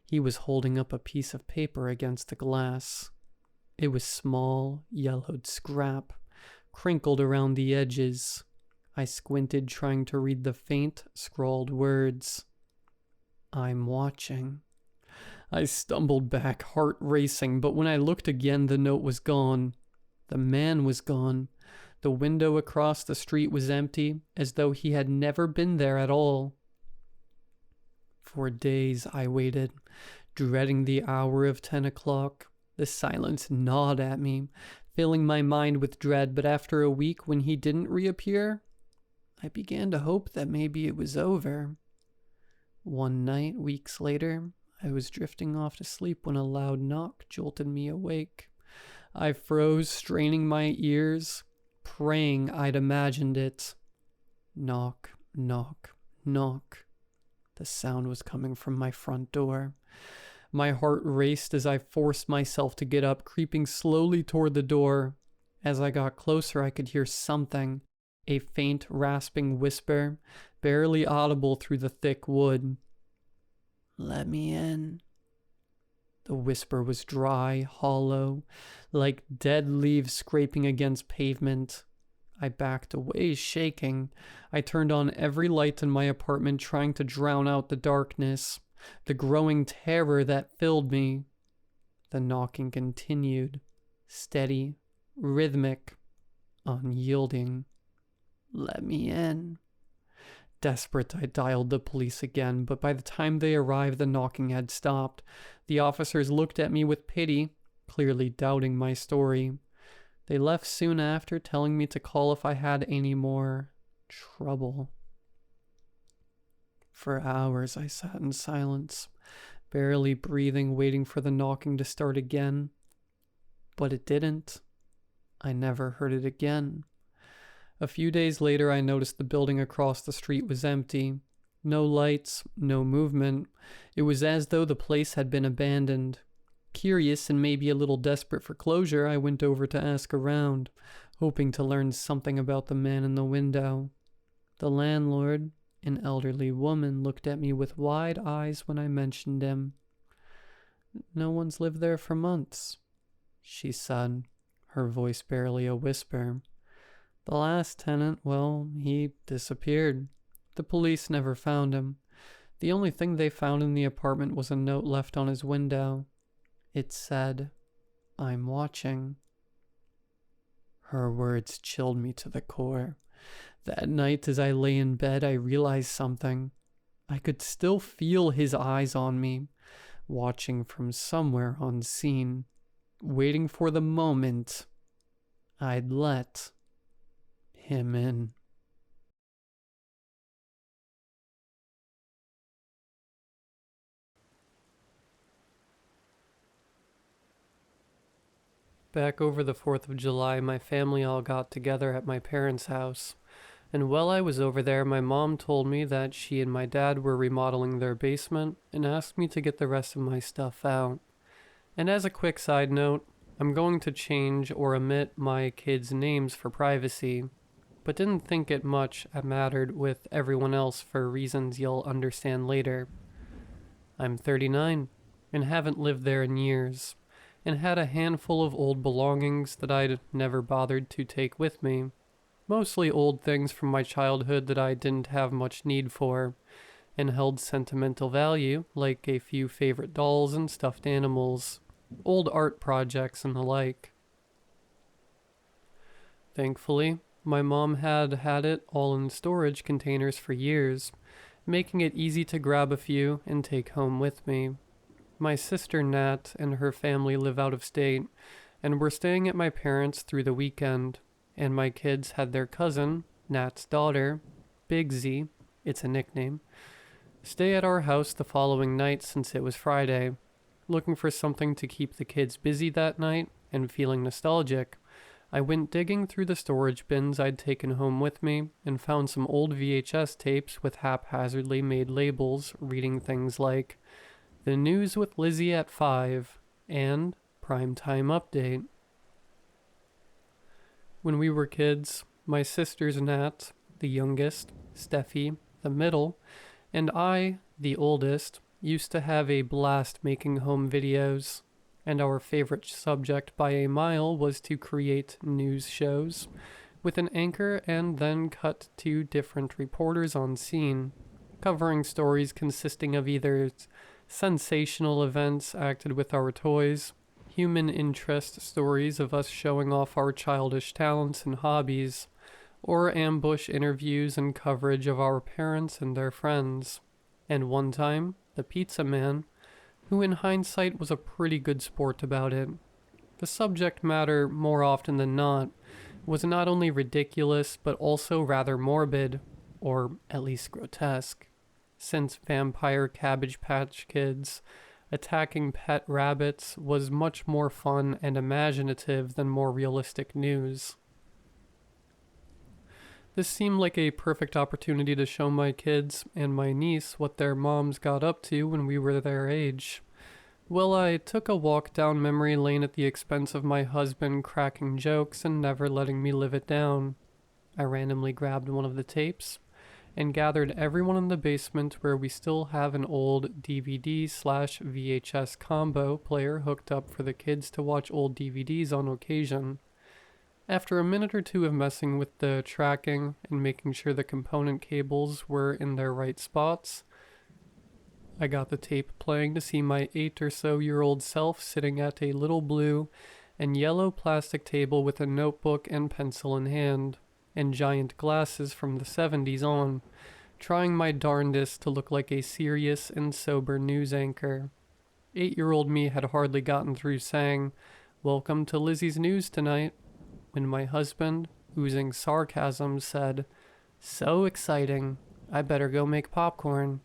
He was holding up a piece of paper against the glass. It was small, yellowed scrap, crinkled around the edges. I squinted, trying to read the faint, scrawled words. I'm watching. I stumbled back, heart racing, but when I looked again, the note was gone. The man was gone. The window across the street was empty, as though he had never been there at all. For days I waited, dreading the hour of 10 o'clock. The silence gnawed at me, filling my mind with dread, but after a week, when he didn't reappear, I began to hope that maybe it was over. One night, weeks later, I was drifting off to sleep when a loud knock jolted me awake. I froze, straining my ears, praying I'd imagined it. Knock, knock, knock. The sound was coming from my front door. My heart raced as I forced myself to get up, creeping slowly toward the door. As I got closer, I could hear something, a faint, rasping whisper, barely audible through the thick wood. Let me in. The whisper was dry, hollow, like dead leaves scraping against pavement. I backed away, shaking. I turned on every light in my apartment, trying to drown out the darkness, the growing terror that filled me. The knocking continued, steady, rhythmic, unyielding. Let me in. Desperate, I dialed the police again, but by the time they arrived, the knocking had stopped. The officers looked at me with pity, clearly doubting my story. They left soon after, telling me to call if I had any more trouble. For hours I sat in silence, barely breathing, waiting for the knocking to start again. But it didn't. I never heard it again. A few days later, I noticed the building across the street was empty. No lights, no movement. It was as though the place had been abandoned. Curious and maybe a little desperate for closure, I went over to ask around, hoping to learn something about the man in the window. The landlord, an elderly woman, looked at me with wide eyes when I mentioned him. "No one's lived there for months," she said, her voice barely a whisper. "The last tenant, well, he disappeared. The police never found him. The only thing they found in the apartment was a note left on his window. It said, 'I'm watching.'" Her words chilled me to the core. That night, as I lay in bed, I realized something. I could still feel his eyes on me, watching from somewhere unseen, waiting for the moment I'd let him in. Back over the 4th of July, my family all got together at my parents' house. And while I was over there, my mom told me that she and my dad were remodeling their basement and asked me to get the rest of my stuff out. And as a quick side note, I'm going to change or omit my kids' names for privacy, but didn't think it much mattered with everyone else for reasons you'll understand later. I'm 39 and haven't lived there in years, and had a handful of old belongings that I'd never bothered to take with me. Mostly old things from my childhood that I didn't have much need for, and held sentimental value, like a few favorite dolls and stuffed animals, old art projects and the like. Thankfully, my mom had it all in storage containers for years, making it easy to grab a few and take home with me. My sister Nat and her family live out of state, and were staying at my parents' through the weekend, and my kids had their cousin, Nat's daughter, Big Z, it's a nickname, stay at our house the following night since it was Friday. Looking for something to keep the kids busy that night and feeling nostalgic, I went digging through the storage bins I'd taken home with me and found some old VHS tapes with haphazardly made labels reading things like "The News with Lizzie at 5" and "Primetime Update." When we were kids, my sisters Nat, the youngest, Steffi, the middle, and I, the oldest, used to have a blast making home videos, and our favorite subject by a mile was to create news shows with an anchor and then cut to different reporters on scene, covering stories consisting of either sensational events acted with our toys, human interest stories of us showing off our childish talents and hobbies, or ambush interviews and coverage of our parents and their friends. And one time, the pizza man, who in hindsight was a pretty good sport about it. The subject matter, more often than not, was not only ridiculous but also rather morbid, or at least grotesque, since vampire Cabbage Patch Kids attacking pet rabbits was much more fun and imaginative than more realistic news. This seemed like a perfect opportunity to show my kids and my niece what their moms got up to when we were their age. Well, I took a walk down memory lane at the expense of my husband cracking jokes and never letting me live it down. I randomly grabbed one of the tapes and gathered everyone in the basement where we still have an old DVD/VHS combo player hooked up for the kids to watch old DVDs on occasion. After a minute or two of messing with the tracking and making sure the component cables were in their right spots, I got the tape playing to see my 8 or so year old self sitting at a little blue and yellow plastic table with a notebook and pencil in hand, and giant glasses from the 70s on, trying my darndest to look like a serious and sober news anchor. 8-year-old me had hardly gotten through saying, "Welcome to Lizzie's News tonight," when my husband, oozing sarcasm, said, "So exciting, I better go make popcorn,"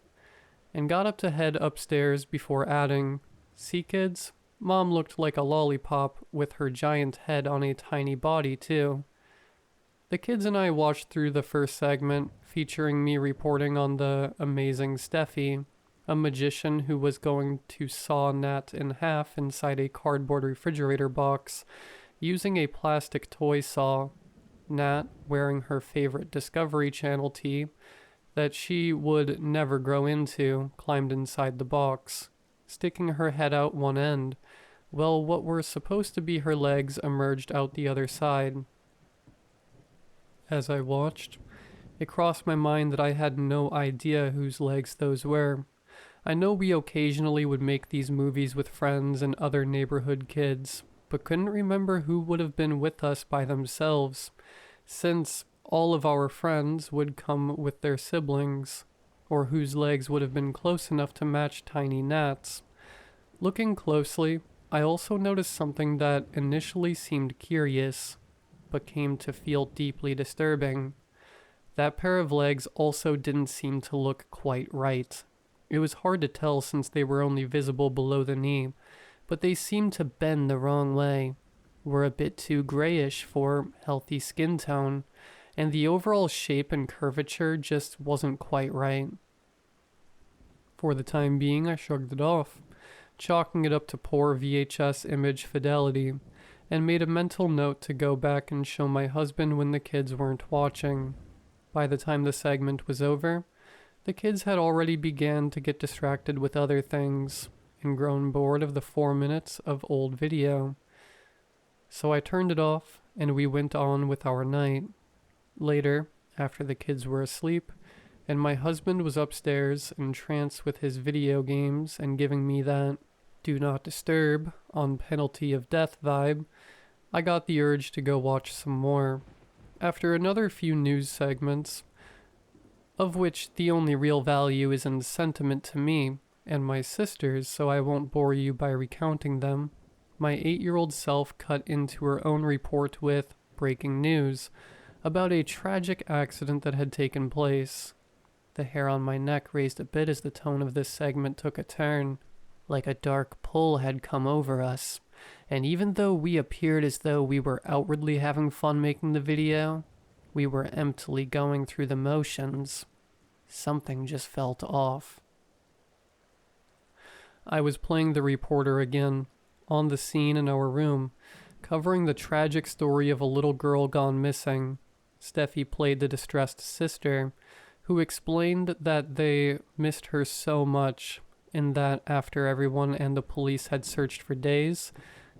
and got up to head upstairs before adding, "See, kids? Mom looked like a lollipop with her giant head on a tiny body, too." The kids and I watched through the first segment, featuring me reporting on the amazing Steffi, a magician who was going to saw Nat in half inside a cardboard refrigerator box using a plastic toy saw. Nat, wearing her favorite Discovery Channel tee that she would never grow into, climbed inside the box, sticking her head out one end, while what were supposed to be her legs emerged out the other side. As I watched, it crossed my mind that I had no idea whose legs those were. I know we occasionally would make these movies with friends and other neighborhood kids, but couldn't remember who would have been with us by themselves, since all of our friends would come with their siblings, or whose legs would have been close enough to match tiny Nat's. Looking closely, I also noticed something that initially seemed curious, but came to feel deeply disturbing. That pair of legs also didn't seem to look quite right. It was hard to tell since they were only visible below the knee, but they seemed to bend the wrong way, were a bit too grayish for healthy skin tone, and the overall shape and curvature just wasn't quite right. For the time being, I shrugged it off, chalking it up to poor VHS image fidelity, and made a mental note to go back and show my husband when the kids weren't watching. By the time the segment was over, the kids had already began to get distracted with other things and grown bored of the 4 minutes of old video. So I turned it off and we went on with our night. Later, after the kids were asleep and my husband was upstairs entranced with his video games and giving me that "do not disturb" on penalty of death vibe, I got the urge to go watch some more. After another few news segments, of which the only real value is in sentiment to me and my sisters, so I won't bore you by recounting them, my 8-year-old self cut into her own report with breaking news about a tragic accident that had taken place. The hair on my neck raised a bit as the tone of this segment took a turn, like a dark pull had come over us, and even though we appeared as though we were outwardly having fun making the video, we were emptily going through the motions. Something just felt off. I was playing the reporter again, on the scene in our room, covering the tragic story of a little girl gone missing. Steffi played the distressed sister, who explained that they missed her so much, and that after everyone and the police had searched for days,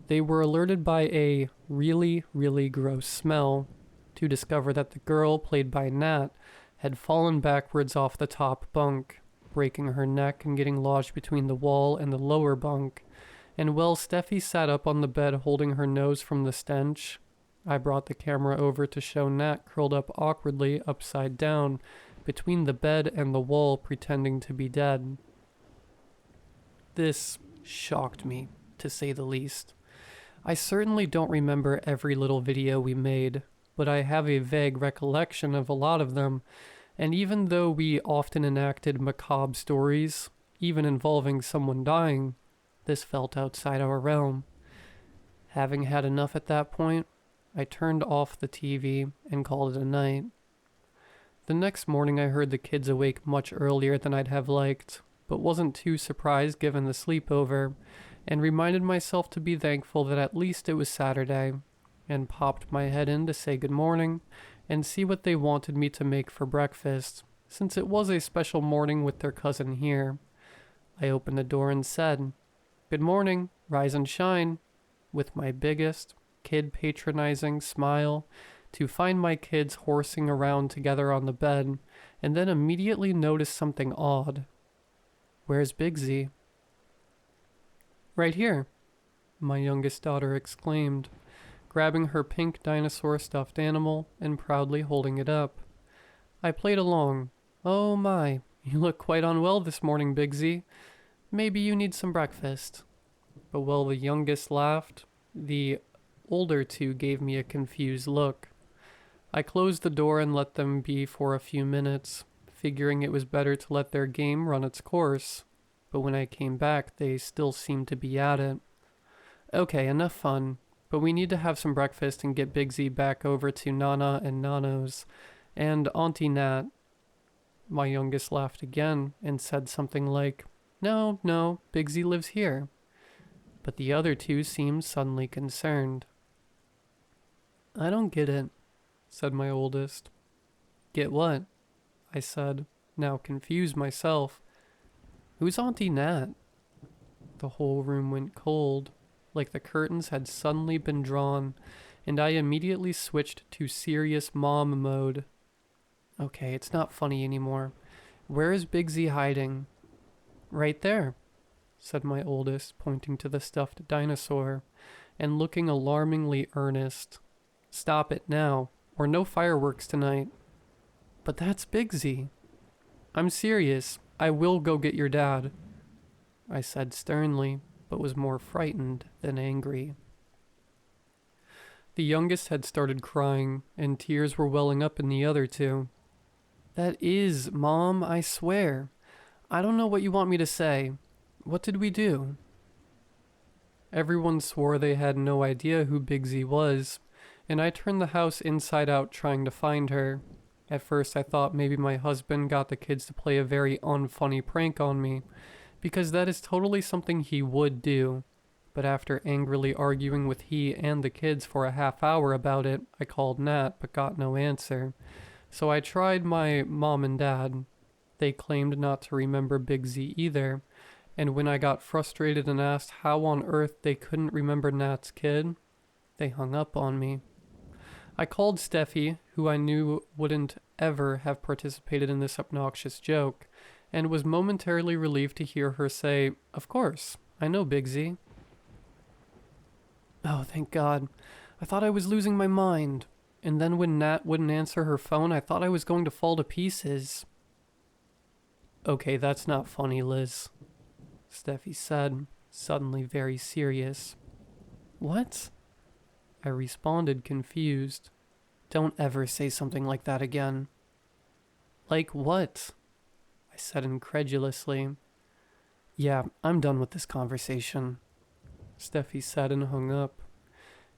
they were alerted by a really, really gross smell to discover that the girl, played by Nat, had fallen backwards off the top bunk, breaking her neck and getting lodged between the wall and the lower bunk. And while Steffi sat up on the bed holding her nose from the stench, I brought the camera over to show Nat curled up awkwardly upside down between the bed and the wall, pretending to be dead. This shocked me, to say the least. I certainly don't remember every little video we made, but I have a vague recollection of a lot of them, and even though we often enacted macabre stories, even involving someone dying, this felt outside our realm. Having had enough at that point, I turned off the TV and called it a night. The next morning I heard the kids awake much earlier than I'd have liked, but wasn't too surprised given the sleepover, and reminded myself to be thankful that at least it was Saturday, and popped my head in to say good morning and see what they wanted me to make for breakfast, since it was a special morning with their cousin here. I opened the door and said, "Good morning, rise and shine," with my biggest, kid-patronizing smile, to find my kids horsing around together on the bed, and then immediately noticed something odd. "Where's Big Z?" "Right here," my youngest daughter exclaimed, grabbing her pink dinosaur stuffed animal and proudly holding it up. I played along. "Oh my, you look quite unwell this morning, Big Z. Maybe you need some breakfast." But while the youngest laughed, the older two gave me a confused look. I closed the door and let them be for a few minutes, figuring it was better to let their game run its course. But when I came back, they still seemed to be at it. Okay, enough fun, but we need to have some breakfast and get Big Z back over to Nana and Nano's. And Auntie Nat. My youngest laughed again and said something like, No, Big Z lives here. But the other two seemed suddenly concerned. I don't get it, said my oldest. Get what? I said, now confused myself. Who's Auntie Nat? The whole room went cold, like the curtains had suddenly been drawn, and I immediately switched to serious mom mode. Okay, it's not funny anymore. Where is Big Z hiding? Right there, said my oldest, pointing to the stuffed dinosaur, and looking alarmingly earnest. Stop it now, or no fireworks tonight. But that's Big Z. I'm serious. I will go get your dad, I said sternly, but was more frightened than angry. The youngest had started crying, and tears were welling up in the other two. That is, Mom, I swear. I don't know what you want me to say. What did we do? Everyone swore they had no idea who Big Z was, and I turned the house inside out trying to find her. At first I thought maybe my husband got the kids to play a very unfunny prank on me, because that is totally something he would do. But after angrily arguing with he and the kids for a half hour about it, I called Nat but got no answer. So I tried my mom and dad. They claimed not to remember Big Z either, and when I got frustrated and asked how on earth they couldn't remember Nat's kid, they hung up on me. I called Steffi, who I knew wouldn't ever have participated in this obnoxious joke, and was momentarily relieved to hear her say, Of course, I know Big Z. Oh, thank God. I thought I was losing my mind. And then when Nat wouldn't answer her phone, I thought I was going to fall to pieces. Okay, that's not funny, Liz, Steffi said, suddenly very serious. What? I responded, confused. Don't ever say something like that again. Like what? I said incredulously. Yeah, I'm done with this conversation, Steffi said and hung up.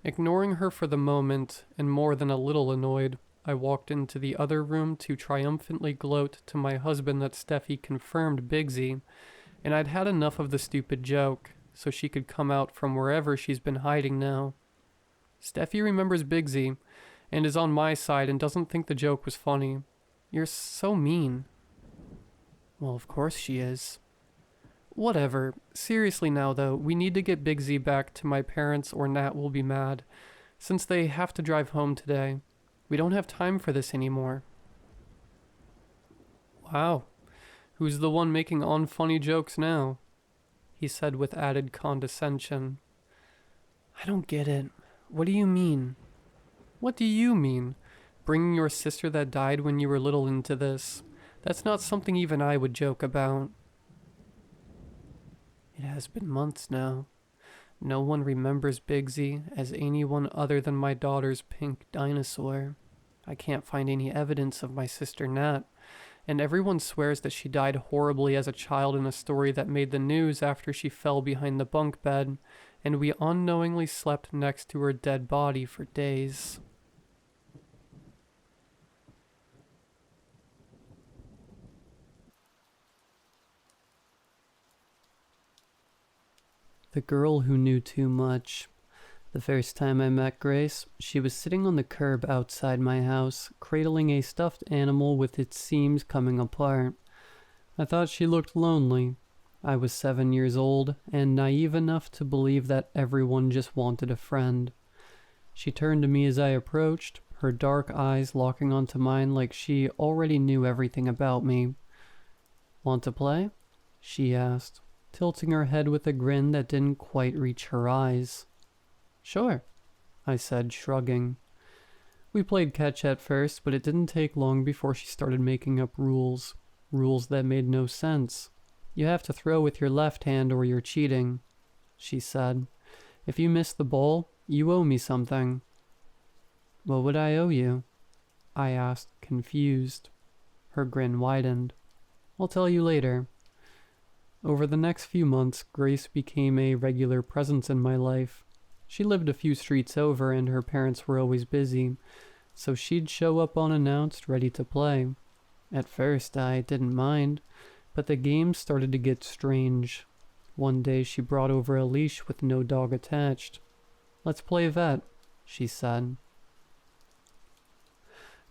Ignoring her for the moment, and more than a little annoyed, I walked into the other room to triumphantly gloat to my husband that Steffi confirmed Big Z, and I'd had enough of the stupid joke, so she could come out from wherever she's been hiding now. Steffi remembers Big Z, and is on my side and doesn't think the joke was funny. You're so mean. Well, of course she is. Whatever. Seriously now, though, we need to get Big Z back to my parents or Nat will be mad, since they have to drive home today. We don't have time for this anymore. Wow. Who's the one making unfunny jokes now? He said with added condescension. I don't get it. What do you mean? What do you mean? Bringing your sister that died when you were little into this. That's not something even I would joke about. It has been months now. No one remembers Big Z as anyone other than my daughter's pink dinosaur. I can't find any evidence of my sister Nat, and everyone swears that she died horribly as a child in a story that made the news after she fell behind the bunk bed, and we unknowingly slept next to her dead body for days. The girl who knew too much. The first time I met Grace, she was sitting on the curb outside my house, cradling a stuffed animal with its seams coming apart. I thought she looked lonely. I was 7 years old, and naive enough to believe that everyone just wanted a friend. She turned to me as I approached, her dark eyes locking onto mine like she already knew everything about me. Want to play? She asked, tilting her head with a grin that didn't quite reach her eyes. Sure, I said, shrugging. We played catch at first, but it didn't take long before she started making up rules. Rules that made no sense. You have to throw with your left hand or you're cheating, she said. If you miss the ball, you owe me something. What would I owe you? I asked, confused. Her grin widened. I'll tell you later. Over the next few months, Grace became a regular presence in my life. She lived a few streets over and her parents were always busy, so she'd show up unannounced, ready to play. At first, I didn't mind, but the games started to get strange. One day, she brought over a leash with no dog attached. Let's play vet, she said.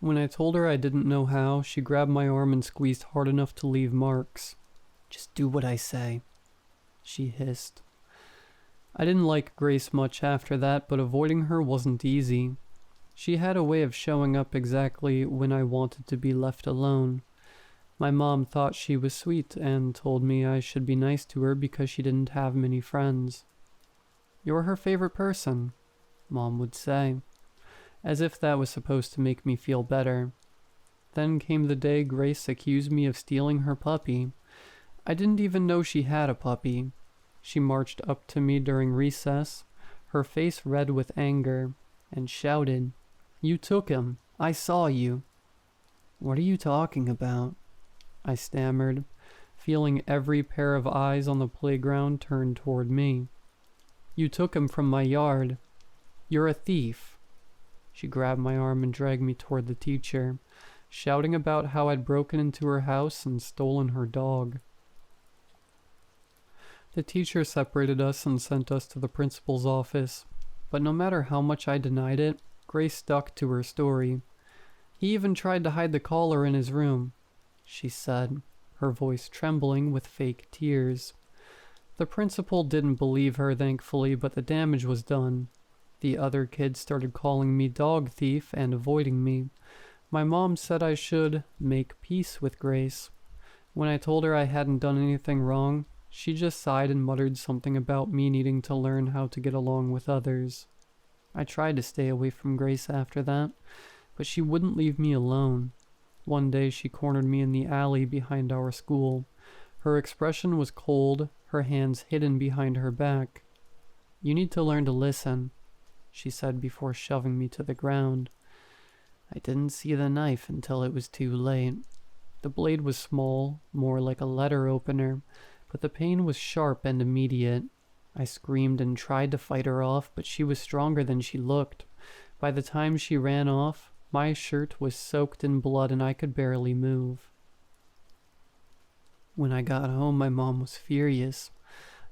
When I told her I didn't know how, she grabbed my arm and squeezed hard enough to leave marks. Just do what I say, she hissed. I didn't like Grace much after that, but avoiding her wasn't easy. She had a way of showing up exactly when I wanted to be left alone. My mom thought she was sweet and told me I should be nice to her because she didn't have many friends. You're her favorite person, Mom would say, as if that was supposed to make me feel better. Then came the day Grace accused me of stealing her puppy. I didn't even know she had a puppy. She marched up to me during recess, her face red with anger, and shouted, "You took him. I saw you." "What are you talking about?" I stammered, feeling every pair of eyes on the playground turn toward me. "You took him from my yard. You're a thief." She grabbed my arm and dragged me toward the teacher, shouting about how I'd broken into her house and stolen her dog. The teacher separated us and sent us to the principal's office, but no matter how much I denied it, Grace stuck to her story. "He even tried to hide the collar in his room," she said, her voice trembling with fake tears. The principal didn't believe her, thankfully, but the damage was done. The other kids started calling me dog thief and avoiding me. My mom said I should make peace with Grace. When I told her I hadn't done anything wrong, she just sighed and muttered something about me needing to learn how to get along with others. I tried to stay away from Grace after that, but she wouldn't leave me alone. One day she cornered me in the alley behind our school. Her expression was cold, her hands hidden behind her back. "You need to learn to listen," she said before shoving me to the ground. I didn't see the knife until it was too late. The blade was small, more like a letter opener, but the pain was sharp and immediate. I screamed and tried to fight her off, but she was stronger than she looked. By the time she ran off, my shirt was soaked in blood and I could barely move. When I got home, my mom was furious.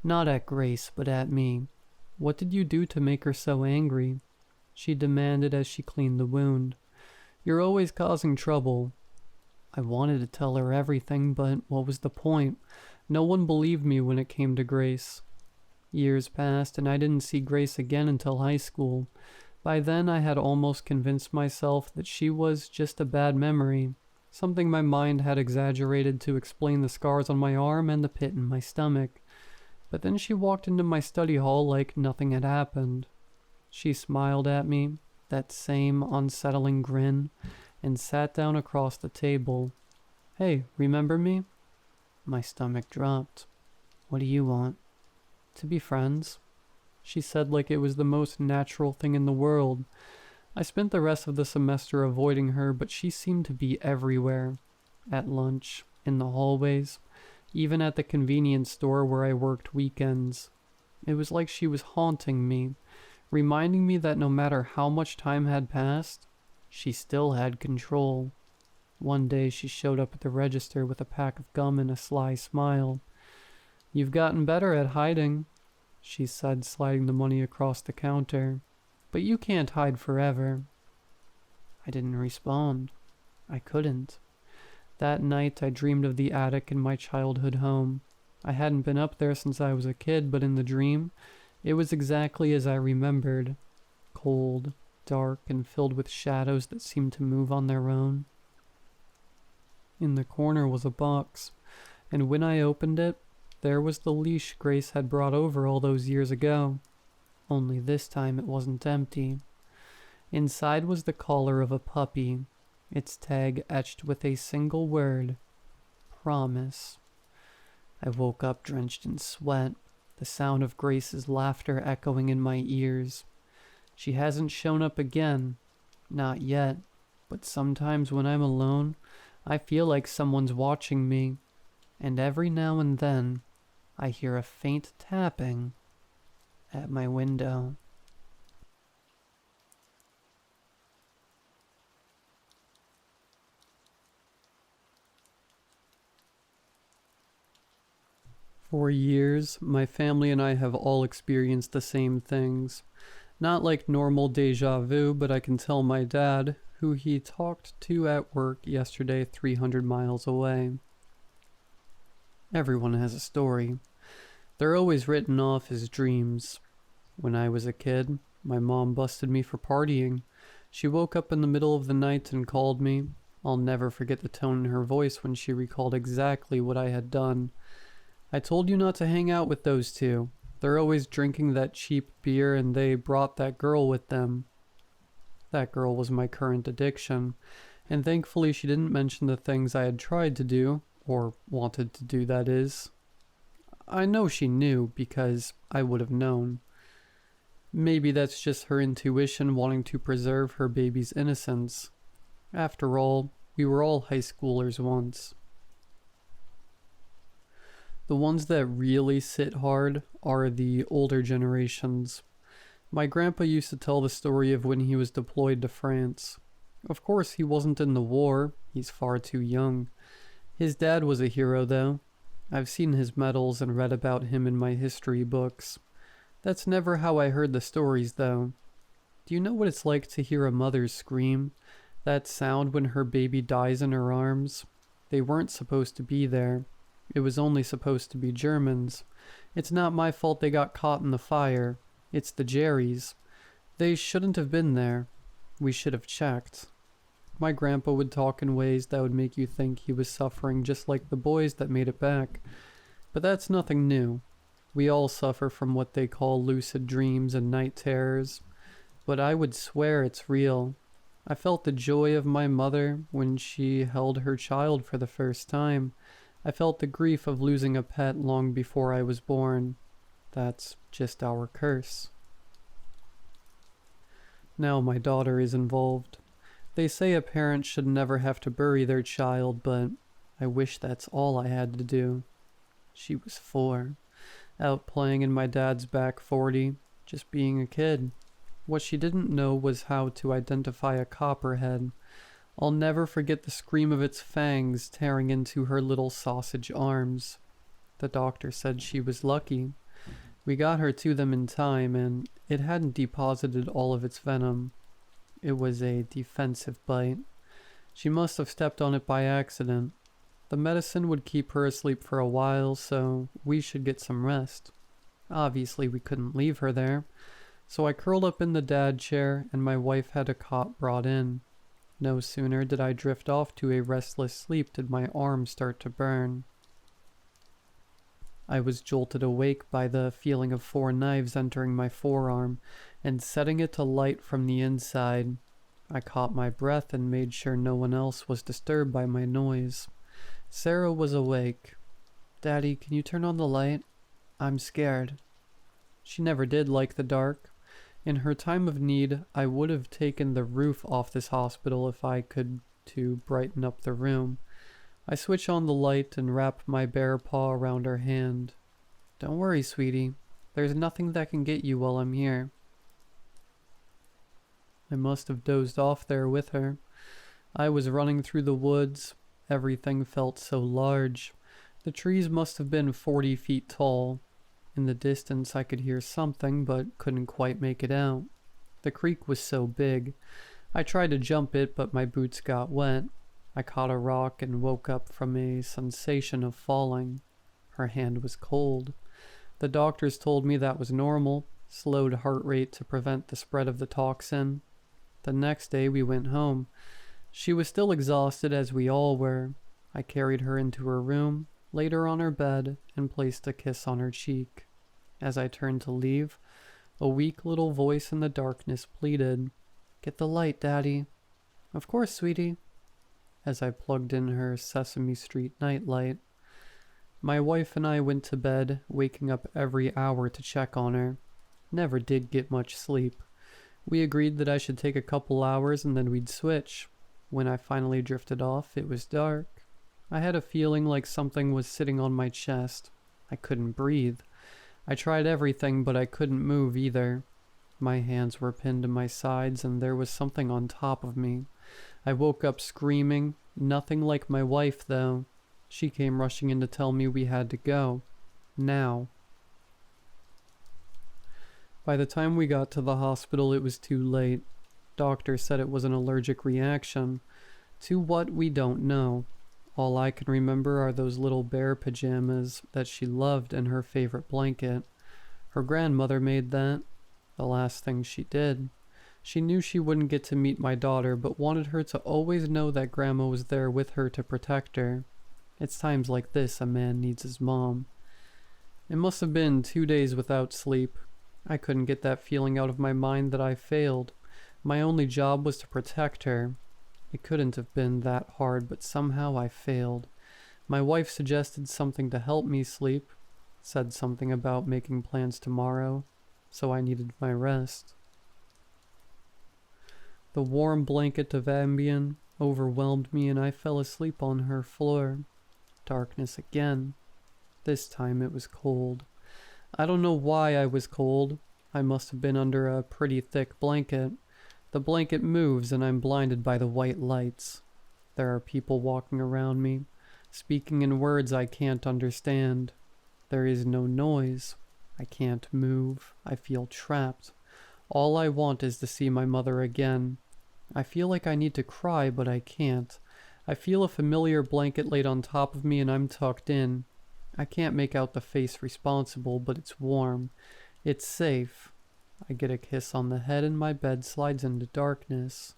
Not at Grace, but at me. "What did you do to make her so angry?" she demanded as she cleaned the wound. "You're always causing trouble." I wanted to tell her everything, but what was the point? No one believed me when it came to Grace. Years passed, and I didn't see Grace again until high school. By then, I had almost convinced myself that she was just a bad memory, something my mind had exaggerated to explain the scars on my arm and the pit in my stomach. But then she walked into my study hall like nothing had happened. She smiled at me, that same unsettling grin, and sat down across the table. "Hey, remember me?" My stomach dropped. "What do you want?" "To be friends," she said like it was the most natural thing in the world. I spent the rest of the semester avoiding her, but she seemed to be everywhere. At lunch, in the hallways, even at the convenience store where I worked weekends. It was like she was haunting me, reminding me that no matter how much time had passed, she still had control. One day she showed up at the register with a pack of gum and a sly smile. "You've gotten better at hiding," she said, sliding the money across the counter. "But you can't hide forever." I didn't respond. I couldn't. That night I dreamed of the attic in my childhood home. I hadn't been up there since I was a kid, but in the dream, it was exactly as I remembered. Cold, dark, and filled with shadows that seemed to move on their own. In the corner was a box, and when I opened it, there was the leash Grace had brought over all those years ago. Only this time it wasn't empty. Inside was the collar of a puppy, its tag etched with a single word: promise. I woke up drenched in sweat, the sound of Grace's laughter echoing in my ears. She hasn't shown up again. Not yet. But sometimes when I'm alone, I feel like someone's watching me, and every now and then I hear a faint tapping at my window. For years, my family and I have all experienced the same things. Not like normal deja vu, but I can tell my dad, who he talked to at work yesterday 300 miles away. Everyone has a story. They're always written off as dreams. When I was a kid, my mom busted me for partying. She woke up in the middle of the night and called me. I'll never forget the tone in her voice when she recalled exactly what I had done. I told you not to hang out with those two. They're always drinking that cheap beer and they brought that girl with them. That girl was my current addiction, and thankfully she didn't mention the things I had tried to do, or wanted to do, that is. I know she knew because I would have known. Maybe that's just her intuition wanting to preserve her baby's innocence. After all, we were all high schoolers once. The ones that really sit hard are the older generations. My grandpa used to tell the story of when he was deployed to France. Of course, he wasn't in the war. He's far too young. His dad was a hero, though. I've seen his medals and read about him in my history books. That's never how I heard the stories, though. Do you know what it's like to hear a mother scream? That sound when her baby dies in her arms? They weren't supposed to be there. It was only supposed to be Germans. It's not my fault they got caught in the fire. It's the Jerrys. They shouldn't have been there. We should have checked. My grandpa would talk in ways that would make you think he was suffering just like the boys that made it back. But that's nothing new. We all suffer from what they call lucid dreams and night terrors. But I would swear it's real. I felt the joy of my mother when she held her child for the first time. I felt the grief of losing a pet long before I was born. That's just our curse. Now my daughter is involved. They say a parent should never have to bury their child, but I wish that's all I had to do. She was 4, out playing in my dad's back 40, just being a kid. What she didn't know was how to identify a copperhead. I'll never forget the scream of its fangs tearing into her little sausage arms. The doctor said she was lucky. We got her to them in time, and it hadn't deposited all of its venom. It was a defensive bite. She must have stepped on it by accident. The medicine would keep her asleep for a while, so we should get some rest. Obviously, we couldn't leave her there. So I curled up in the dad chair, and my wife had a cot brought in. No sooner did I drift off to a restless sleep did my arm start to burn. I was jolted awake by the feeling of 4 knives entering my forearm and setting it to light from the inside. I caught my breath and made sure no one else was disturbed by my noise. Sarah was awake. "Daddy, can you turn on the light? I'm scared." She never did like the dark. In her time of need, I would have taken the roof off this hospital if I could to brighten up the room. I switch on the light and wrap my bare paw around her hand. "Don't worry, sweetie. There's nothing that can get you while I'm here." I must have dozed off there with her. I was running through the woods. Everything felt so large. The trees must have been 40 feet tall. In the distance I could hear something, but couldn't quite make it out. The creek was so big. I tried to jump it, but my boots got wet. I caught a rock and woke up from a sensation of falling. Her hand was cold. The doctors told me that was normal, slowed heart rate to prevent the spread of the toxin. The next day we went home. She was still exhausted, as we all were. I carried her into her room, laid her on her bed, and placed a kiss on her cheek. As I turned to leave, a weak little voice in the darkness pleaded, "Get the light, Daddy." "Of course, sweetie," as I plugged in her Sesame Street nightlight. My wife and I went to bed, waking up every hour to check on her. Never did get much sleep. We agreed that I should take a couple hours and then we'd switch. When I finally drifted off, it was dark. I had a feeling like something was sitting on my chest. I couldn't breathe. I tried everything, but I couldn't move either. My hands were pinned to my sides, and there was something on top of me. I woke up screaming. Nothing like my wife, though. She came rushing in to tell me we had to go. Now. By the time we got to the hospital, it was too late. Doctor said it was an allergic reaction. To what, we don't know. All I can remember are those little bear pajamas that she loved and her favorite blanket. Her grandmother made that. The last thing she did. She knew she wouldn't get to meet my daughter, but wanted her to always know that Grandma was there with her to protect her. It's times like this a man needs his mom. It must have been 2 days without sleep. I couldn't get that feeling out of my mind that I failed. My only job was to protect her. It couldn't have been that hard, but somehow I failed. My wife suggested something to help me sleep, said something about making plans tomorrow, so I needed my rest. The warm blanket of Ambien overwhelmed me and I fell asleep on her floor. Darkness again. This time it was cold. I don't know why I was cold. I must have been under a pretty thick blanket. The blanket moves and I'm blinded by the white lights. There are people walking around me, speaking in words I can't understand. There is no noise. I can't move. I feel trapped. All I want is to see my mother again. I feel like I need to cry, but I can't. I feel a familiar blanket laid on top of me and I'm tucked in. I can't make out the face responsible, but it's warm. It's safe. I get a kiss on the head and my bed slides into darkness.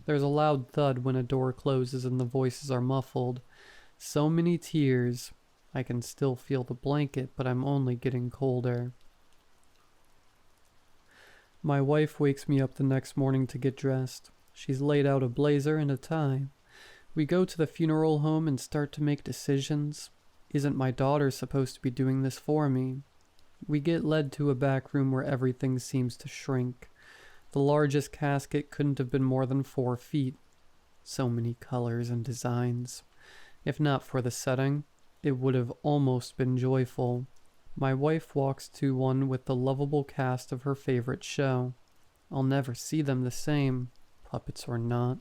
There's a loud thud when a door closes and the voices are muffled. So many tears. I can still feel the blanket, but I'm only getting colder. My wife wakes me up the next morning to get dressed. She's laid out a blazer and a tie. We go to the funeral home and start to make decisions. Isn't my daughter supposed to be doing this for me? We get led to a back room where everything seems to shrink. The largest casket couldn't have been more than 4 feet. So many colors and designs. If not for the setting, it would have almost been joyful. My wife walks to one with the lovable cast of her favorite show. I'll never see them the same, puppets or not.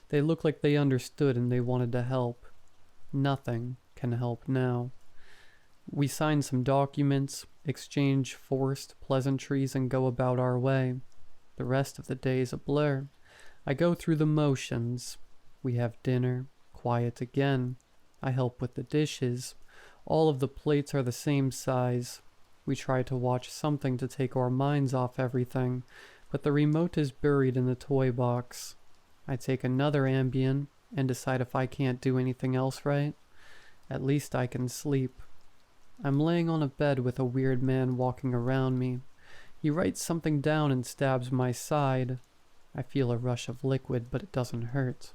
They look like they understood and they wanted to help. Nothing can help now. We sign some documents, exchange forced pleasantries, and go about our way. The rest of the day is a blur. I go through the motions. We have dinner. Quiet again. I help with the dishes. All of the plates are the same size. We try to watch something to take our minds off everything, but the remote is buried in the toy box. I take another Ambien and decide if I can't do anything else right, at least I can sleep. I'm laying on a bed with a weird man walking around me. He writes something down and stabs my side. I feel a rush of liquid, but it doesn't hurt.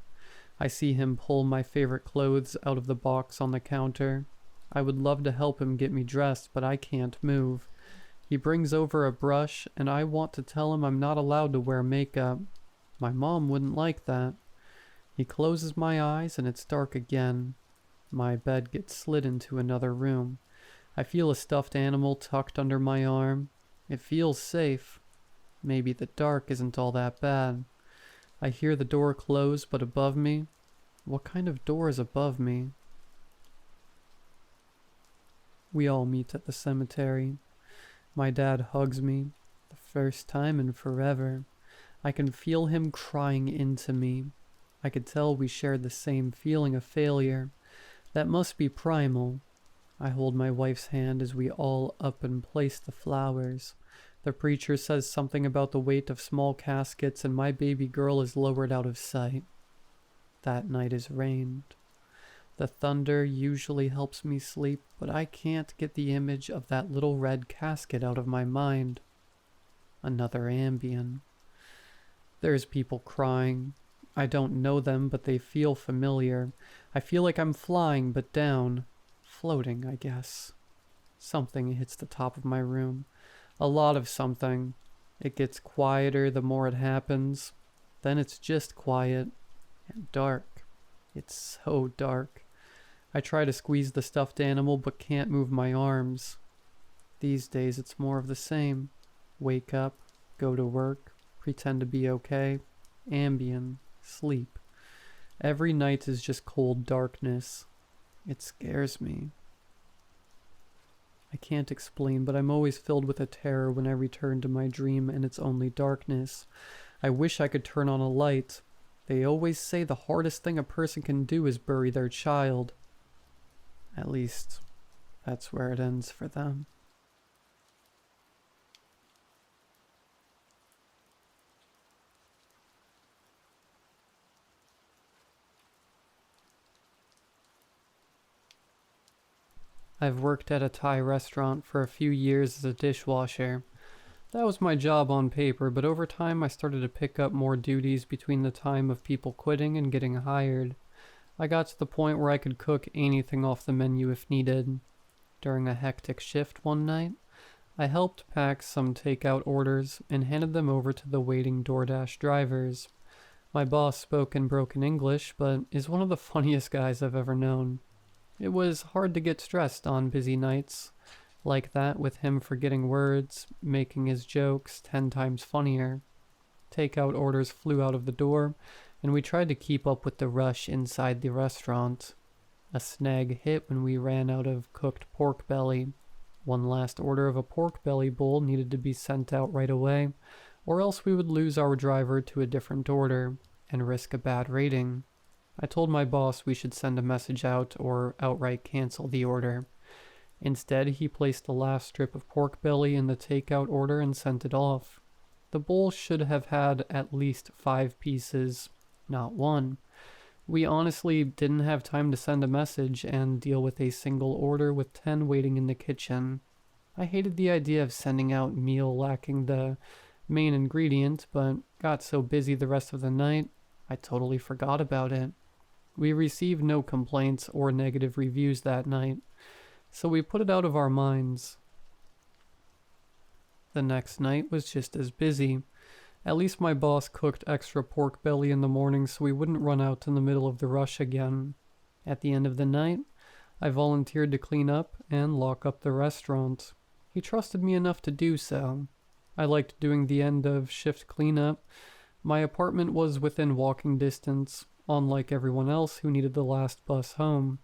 I see him pull my favorite clothes out of the box on the counter. I would love to help him get me dressed, but I can't move. He brings over a brush, and I want to tell him I'm not allowed to wear makeup. My mom wouldn't like that. He closes my eyes, and it's dark again. My bed gets slid into another room. I feel a stuffed animal tucked under my arm. It feels safe. Maybe the dark isn't all that bad. I hear the door close, but above me? What kind of door is above me? We all meet at the cemetery. My dad hugs me, the first time in forever. I can feel him crying into me. I could tell we shared the same feeling of failure. That must be primal. I hold my wife's hand as we all up and place the flowers. The preacher says something about the weight of small caskets, and my baby girl is lowered out of sight. That night is rained. The thunder usually helps me sleep, but I can't get the image of that little red casket out of my mind. Another Ambien. There's people crying. I don't know them, but they feel familiar. I feel like I'm flying, but down. Floating, I guess. Something hits the top of my room. A lot of something. It gets quieter the more it happens. Then it's just quiet. And dark. It's so dark. I try to squeeze the stuffed animal but can't move my arms. These days it's more of the same. Wake up, go to work, pretend to be okay, Ambien, sleep. Every night is just cold darkness. It scares me. I can't explain, but I'm always filled with a terror when I return to my dream and it's only darkness. I wish I could turn on a light. They always say the hardest thing a person can do is bury their child. At least, that's where it ends for them. I've worked at a Thai restaurant for a few years as a dishwasher. That was my job on paper, but over time I started to pick up more duties between the time of people quitting and getting hired. I got to the point where I could cook anything off the menu if needed. During a hectic shift one night, I helped pack some takeout orders and handed them over to the waiting DoorDash drivers. My boss spoke in broken English, but is one of the funniest guys I've ever known. It was hard to get stressed on busy nights like that with him forgetting words, making his jokes 10 times funnier. Takeout orders flew out of the door, and we tried to keep up with the rush inside the restaurant. A snag hit when we ran out of cooked pork belly. One last order of a pork belly bowl needed to be sent out right away, or else we would lose our driver to a different order and risk a bad rating. I told my boss we should send a message out or outright cancel the order. Instead, he placed the last strip of pork belly in the takeout order and sent it off. The bowl should have had at least 5 pieces, not 1. We honestly didn't have time to send a message and deal with a single order with 10 waiting in the kitchen. I hated the idea of sending out meal lacking the main ingredient, but got so busy the rest of the night, I totally forgot about it. We received no complaints or negative reviews that night, so we put it out of our minds. The next night was just as busy. At least my boss cooked extra pork belly in the morning so we wouldn't run out in the middle of the rush again. At the end of the night, I volunteered to clean up and lock up the restaurant. He trusted me enough to do so. I liked doing the end of shift cleanup. My apartment was within walking distance, unlike everyone else who needed the last bus home.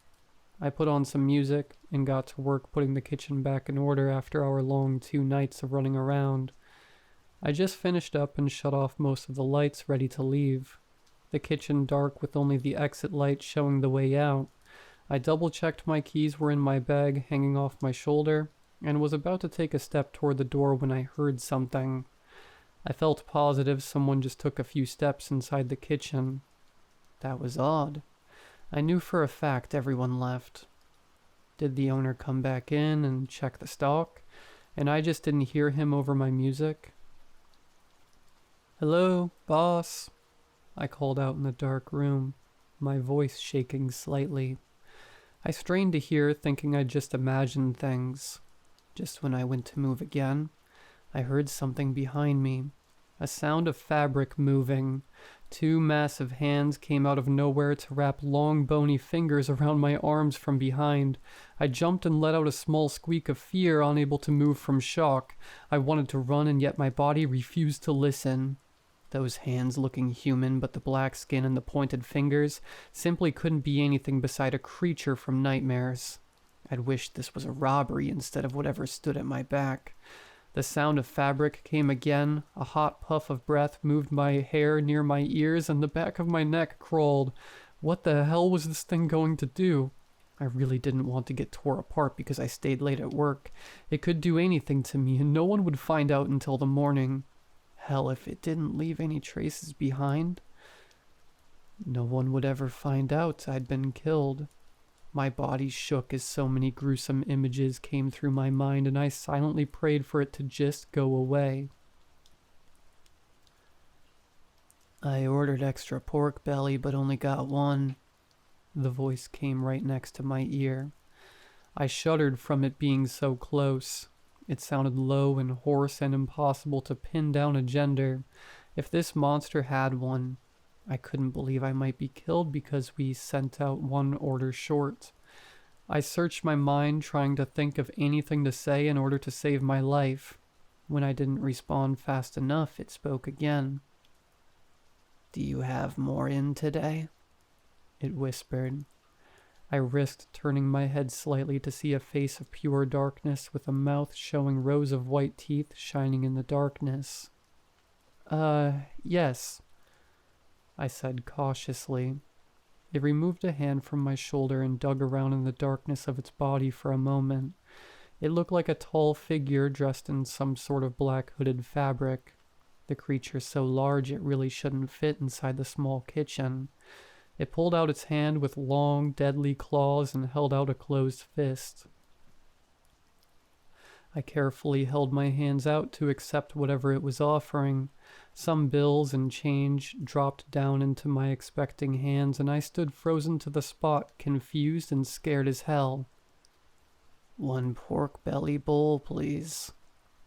I put on some music and got to work putting the kitchen back in order after our long 2 nights of running around. I just finished up and shut off most of the lights ready to leave. The kitchen dark with only the exit light showing the way out. I double-checked my keys were in my bag hanging off my shoulder and was about to take a step toward the door when I heard something. I felt positive someone just took a few steps inside the kitchen. That was odd. I knew for a fact everyone left. Did the owner come back in and check the stock, and I just didn't hear him over my music? "Hello, boss," I called out in the dark room, my voice shaking slightly. I strained to hear, thinking I'd just imagined things. Just when I went to move again, I heard something behind me. A sound of fabric moving. 2 massive hands came out of nowhere to wrap long bony fingers around my arms from behind. I jumped and let out a small squeak of fear, unable to move from shock. I wanted to run and yet my body refused to listen. Those hands looking human, but the black skin and the pointed fingers simply couldn't be anything beside a creature from nightmares. I'd wished this was a robbery instead of whatever stood at my back. The sound of fabric came again. A hot puff of breath moved my hair near my ears and the back of my neck crawled. What the hell was this thing going to do? I really didn't want to get tore apart because I stayed late at work. It could do anything to me and no one would find out until the morning. Hell, if it didn't leave any traces behind, no one would ever find out I'd been killed. My body shook as so many gruesome images came through my mind, and I silently prayed for it to just go away. "I ordered extra pork belly, but only got 1. The voice came right next to my ear. I shuddered from it being so close. It sounded low and hoarse and impossible to pin down a gender. If this monster had one, I couldn't believe I might be killed because we sent out one order short. I searched my mind trying to think of anything to say in order to save my life. When I didn't respond fast enough, it spoke again. "Do you have more in today?" it whispered. I risked turning my head slightly to see a face of pure darkness with a mouth showing rows of white teeth shining in the darkness. Yes," I said cautiously. It removed a hand from my shoulder and dug around in the darkness of its body for a moment. It looked like a tall figure dressed in some sort of black hooded fabric. The creature so large it really shouldn't fit inside the small kitchen. It pulled out its hand with long, deadly claws and held out a closed fist. I carefully held my hands out to accept whatever it was offering. Some bills and change dropped down into my expecting hands, and I stood frozen to the spot, confused and scared as hell. "One pork belly bowl, please.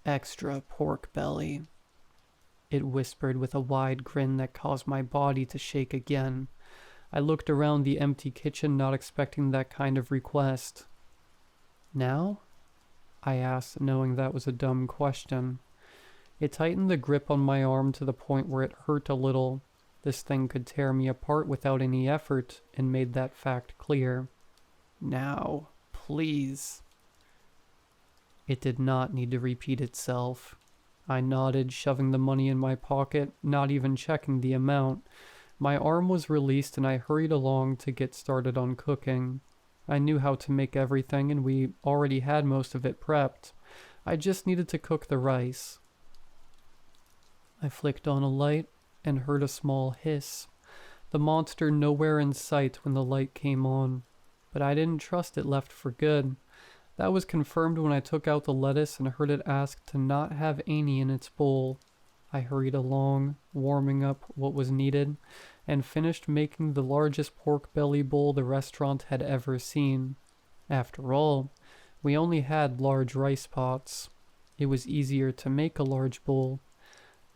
Extra pork belly," it whispered with a wide grin that caused my body to shake again. I looked around the empty kitchen, not expecting that kind of request. "Now?" I asked, knowing that was a dumb question. It tightened the grip on my arm to the point where it hurt a little. This thing could tear me apart without any effort, and made that fact clear. "Now, please." It did not need to repeat itself. I nodded, shoving the money in my pocket, not even checking the amount. My arm was released and I hurried along to get started on cooking. I knew how to make everything and we already had most of it prepped. I just needed to cook the rice. I flicked on a light and heard a small hiss. The monster nowhere in sight when the light came on, but I didn't trust it left for good. That was confirmed when I took out the lettuce and heard it ask to not have any in its bowl. I hurried along, warming up what was needed, and finished making the largest pork belly bowl the restaurant had ever seen. After all, we only had large rice pots. It was easier to make a large bowl.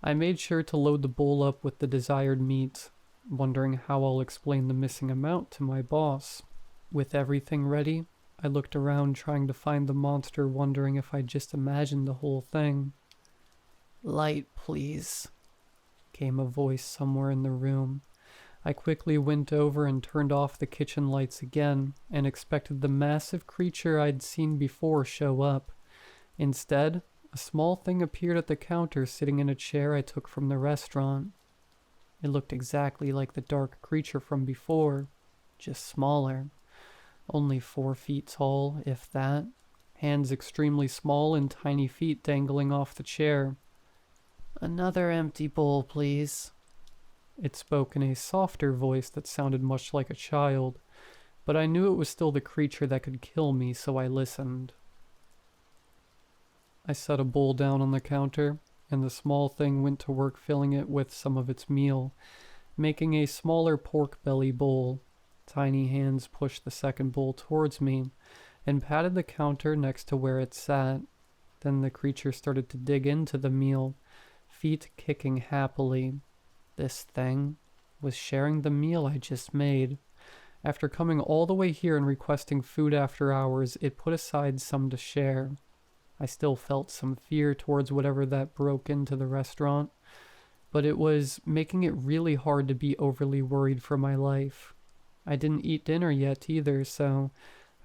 I made sure to load the bowl up with the desired meat, wondering how I'll explain the missing amount to my boss. With everything ready, I looked around trying to find the monster, wondering if I'd just imagined the whole thing. "Light, please," came a voice somewhere in the room. I quickly went over and turned off the kitchen lights again, and expected the massive creature I'd seen before show up. Instead, a small thing appeared at the counter sitting in a chair I took from the restaurant. It looked exactly like the dark creature from before, just smaller. Only 4 feet tall, if that. Hands extremely small and tiny feet dangling off the chair. "Another empty bowl, please." It spoke in a softer voice that sounded much like a child, but I knew it was still the creature that could kill me, so I listened. I set a bowl down on the counter, and the small thing went to work filling it with some of its meal, making a smaller pork belly bowl. Tiny hands pushed the second bowl towards me, and patted the counter next to where it sat. Then the creature started to dig into the meal, feet kicking happily. This thing was sharing the meal I just made. After coming all the way here and requesting food after hours, it put aside some to share. I still felt some fear towards whatever that broke into the restaurant, but it was making it really hard to be overly worried for my life. I didn't eat dinner yet either, so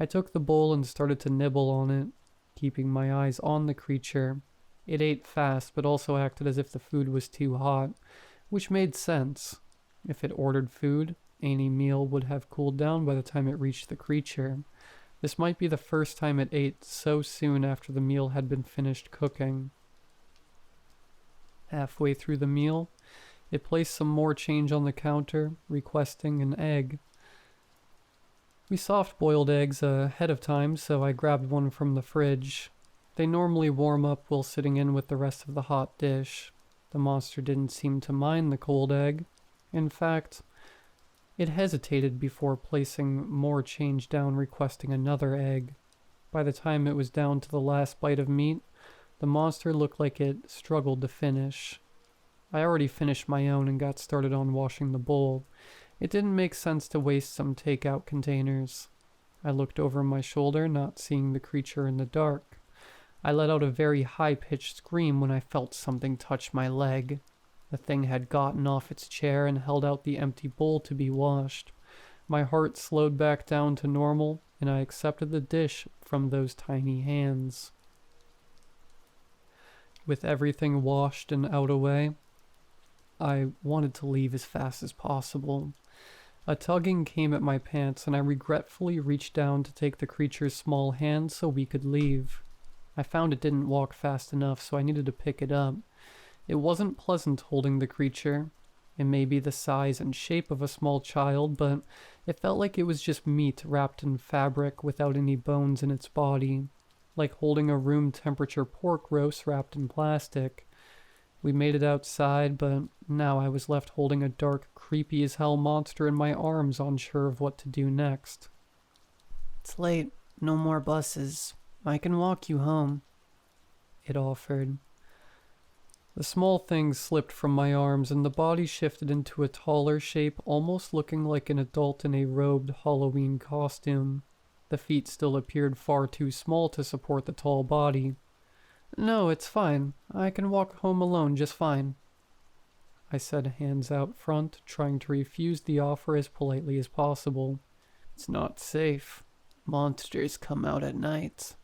I took the bowl and started to nibble on it, keeping my eyes on the creature. It ate fast, but also acted as if the food was too hot, which made sense. If it ordered food, any meal would have cooled down by the time it reached the creature. This might be the first time it ate so soon after the meal had been finished cooking. Halfway through the meal, it placed some more change on the counter, requesting an egg. We soft-boiled eggs ahead of time, so I grabbed one from the fridge. They normally warm up while sitting in with the rest of the hot dish. The monster didn't seem to mind the cold egg. In fact, it hesitated before placing more change down, requesting another egg. By the time it was down to the last bite of meat, the monster looked like it struggled to finish. I already finished my own and got started on washing the bowl. It didn't make sense to waste some takeout containers. I looked over my shoulder, not seeing the creature in the dark. I let out a very high-pitched scream when I felt something touch my leg. The thing had gotten off its chair and held out the empty bowl to be washed. My heart slowed back down to normal, and I accepted the dish from those tiny hands. With everything washed and out away, I wanted to leave as fast as possible. A tugging came at my pants, and I regretfully reached down to take the creature's small hand so we could leave. I found it didn't walk fast enough, so I needed to pick it up. It wasn't pleasant holding the creature. It may be the size and shape of a small child, but it felt like it was just meat wrapped in fabric without any bones in its body, like holding a room temperature pork roast wrapped in plastic. We made it outside, but now I was left holding a dark, creepy as hell monster in my arms, unsure of what to do next. It's late. No more buses. I can walk you home, it offered. The small thing slipped from my arms, and the body shifted into a taller shape, almost looking like an adult in a robed Halloween costume. The feet still appeared far too small to support the tall body. No, it's fine. I can walk home alone just fine, I said, hands out front, trying to refuse the offer as politely as possible. It's not safe. Monsters come out at night,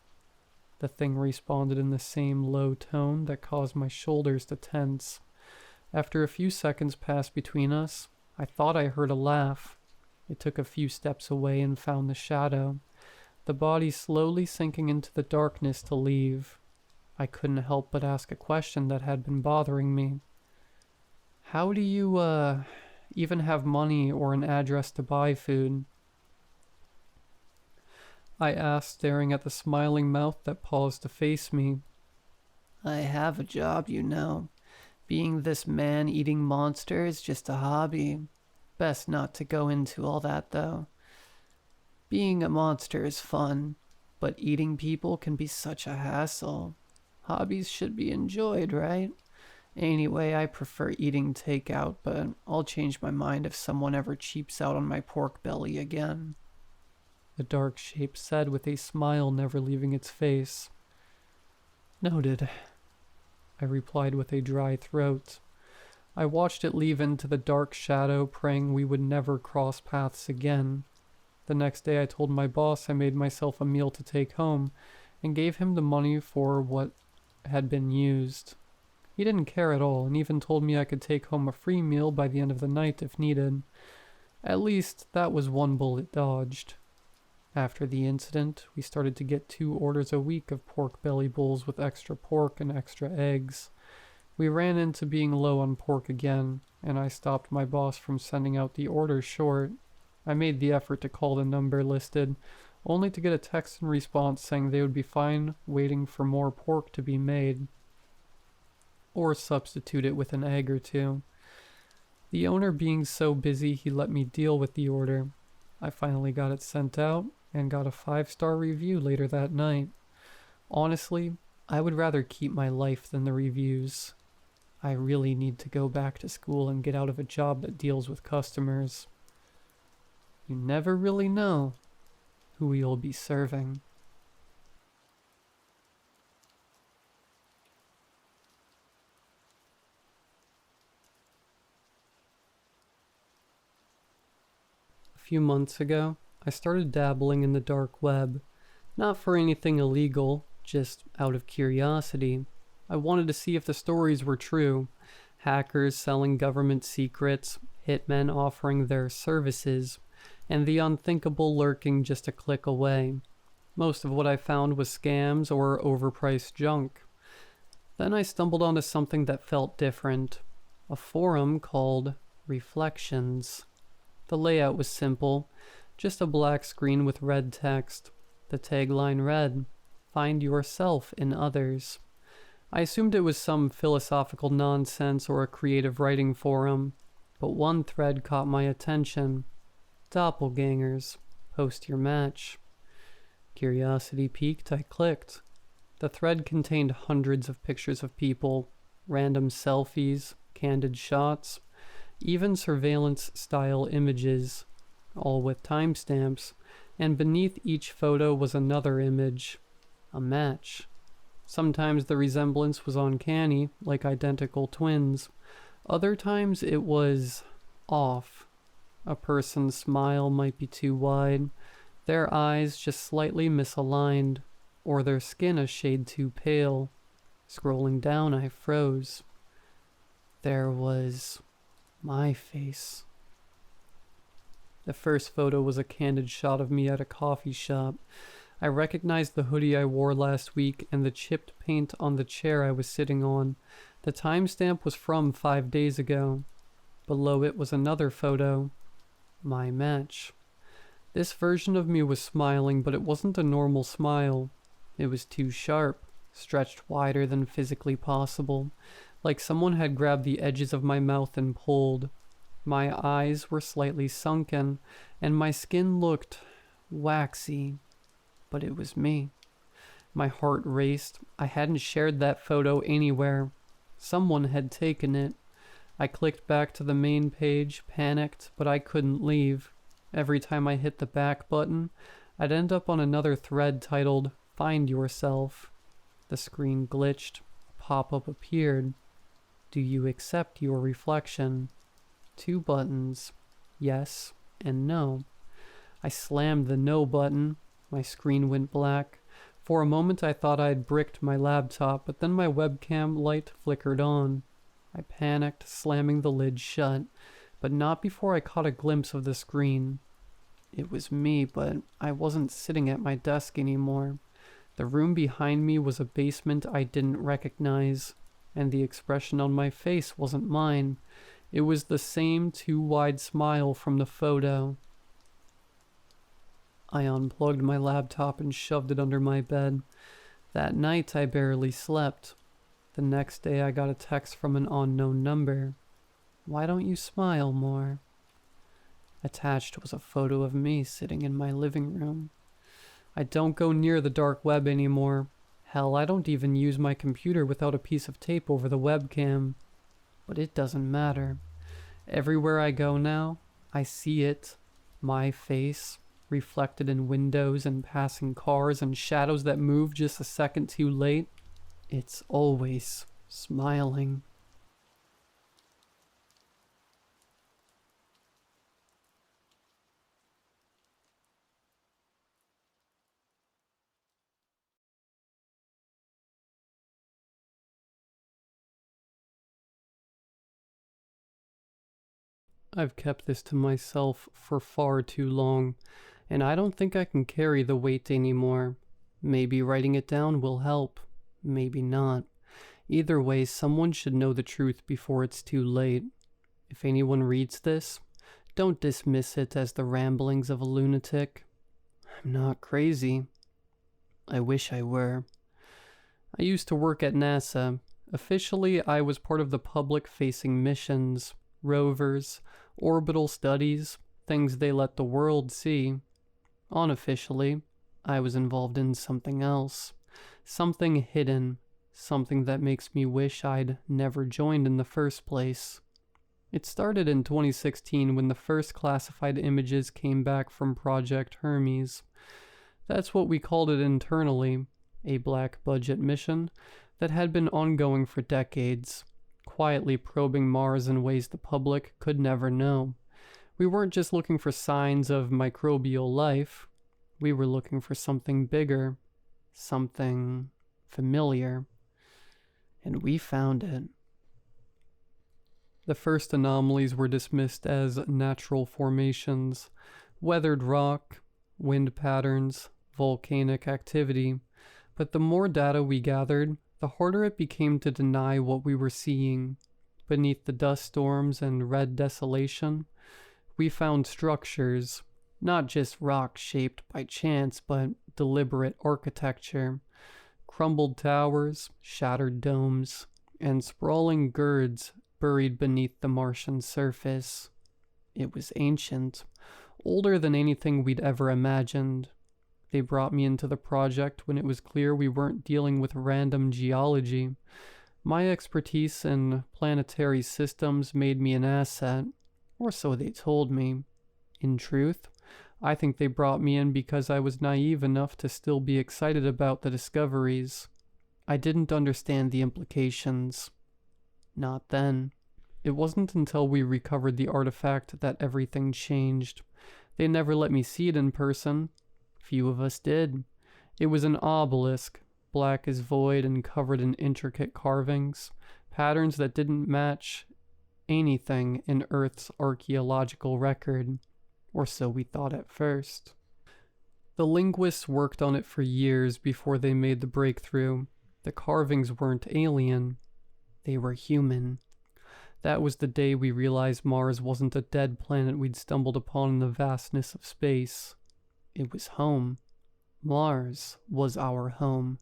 the thing responded in the same low tone that caused my shoulders to tense. After a few seconds passed between us, I thought I heard a laugh. It took a few steps away and found the shadow, the body slowly sinking into the darkness to leave. I couldn't help but ask a question that had been bothering me. How do you, even have money or an address to buy food? I asked, staring at the smiling mouth that paused to face me. I have a job, you know. Being this man-eating monster is just a hobby. Best not to go into all that, though. Being a monster is fun, but eating people can be such a hassle. Hobbies should be enjoyed, right? Anyway, I prefer eating takeout, but I'll change my mind if someone ever cheaps out on my pork belly again, the dark shape said with a smile never leaving its face. Noted, I replied with a dry throat. I watched it leave into the dark shadow, praying we would never cross paths again. The next day I told my boss I made myself a meal to take home, and gave him the money for what had been used. He didn't care at all, and even told me I could take home a free meal by the end of the night if needed. At least that was one bullet dodged. After the incident, we started to get 2 orders a week of pork belly bowls with extra pork and extra eggs. We ran into being low on pork again, and I stopped my boss from sending out the orders short. I made the effort to call the number listed, only to get a text in response saying they would be fine waiting for more pork to be made, or substitute it with an egg or 2. The owner being so busy, he let me deal with the order. I finally got it sent out, and got a 5-star review later that night. Honestly, I would rather keep my life than the reviews. I really need to go back to school and get out of a job that deals with customers. You never really know who you'll be serving. A few months ago, I started dabbling in the dark web. Not for anything illegal, just out of curiosity. I wanted to see if the stories were true. Hackers selling government secrets, hitmen offering their services, and the unthinkable lurking just a click away. Most of what I found was scams or overpriced junk. Then I stumbled onto something that felt different. A forum called Reflections. The layout was simple, just a black screen with red text. The tagline read, "Find yourself in others." I assumed it was some philosophical nonsense or a creative writing forum, but one thread caught my attention. Doppelgangers. Post your match. Curiosity piqued, I clicked. The thread contained hundreds of pictures of people, random selfies, candid shots, even surveillance-style images, all with timestamps, and beneath each photo was another image, a match. Sometimes the resemblance was uncanny, like identical twins. Other times it was off. A person's smile might be too wide, their eyes just slightly misaligned, or their skin a shade too pale. Scrolling down, I froze. There was my face. The first photo was a candid shot of me at a coffee shop. I recognized the hoodie I wore last week and the chipped paint on the chair I was sitting on. The timestamp was from 5 days ago. Below it was another photo. My match. This version of me was smiling, but it wasn't a normal smile. It was too sharp, stretched wider than physically possible, like someone had grabbed the edges of my mouth and pulled. My eyes were slightly sunken, and my skin looked waxy. But it was me. My heart raced. I hadn't shared that photo anywhere. Someone had taken it. I clicked back to the main page, panicked, but I couldn't leave. Every time I hit the back button, I'd end up on another thread titled, Find Yourself. The screen glitched. A pop-up appeared. Do you accept your reflection? 2 buttons. Yes and no. I slammed the no button. My screen went black. For a moment I thought I'd bricked my laptop, but then my webcam light flickered on. I panicked, slamming the lid shut, but not before I caught a glimpse of the screen. It was me, but I wasn't sitting at my desk anymore. The room behind me was a basement I didn't recognize, and the expression on my face wasn't mine. It was the same too wide smile from the photo. I unplugged my laptop and shoved it under my bed. That night I barely slept. The next day I got a text from an unknown number. Why don't you smile more? Attached was a photo of me sitting in my living room. I don't go near the dark web anymore. Hell, I don't even use my computer without a piece of tape over the webcam. But it doesn't matter. Everywhere I go now, I see it. My face, reflected in windows and passing cars and shadows that move just a second too late. It's always smiling. I've kept this to myself for far too long, and I don't think I can carry the weight anymore. Maybe writing it down will help. Maybe not. Either way, someone should know the truth before it's too late. If anyone reads this, don't dismiss it as the ramblings of a lunatic. I'm not crazy. I wish I were. I used to work at NASA. Officially, I was part of the public-facing missions, rovers, orbital studies, things they let the world see. Unofficially, I was involved in something else. Something hidden. Something that makes me wish I'd never joined in the first place. It started in 2016 when the first classified images came back from Project Hermes. That's what we called it internally, a black budget mission that had been ongoing for decades, quietly probing Mars in ways the public could never know. We weren't just looking for signs of microbial life. We were looking for something bigger, something familiar. And we found it. The first anomalies were dismissed as natural formations, weathered rock, wind patterns, volcanic activity. But the more data we gathered, the harder it became to deny what we were seeing. Beneath the dust storms and red desolation, we found structures, not just rock shaped by chance, but deliberate architecture. Crumbled towers, shattered domes, and sprawling girds buried beneath the Martian surface. It was ancient, older than anything we'd ever imagined. They brought me into the project when it was clear we weren't dealing with random geology. My expertise in planetary systems made me an asset, or so they told me. In truth, I think they brought me in because I was naive enough to still be excited about the discoveries. I didn't understand the implications. Not then. It wasn't until we recovered the artifact that everything changed. They never let me see it in person. Few of us did. It was an obelisk, black as void and covered in intricate carvings, patterns that didn't match anything in Earth's archaeological record, or so we thought at first. The linguists worked on it for years before they made the breakthrough. The carvings weren't alien. They were human. That was the day we realized Mars wasn't a dead planet we'd stumbled upon in the vastness of space. It was home. Mars was our home.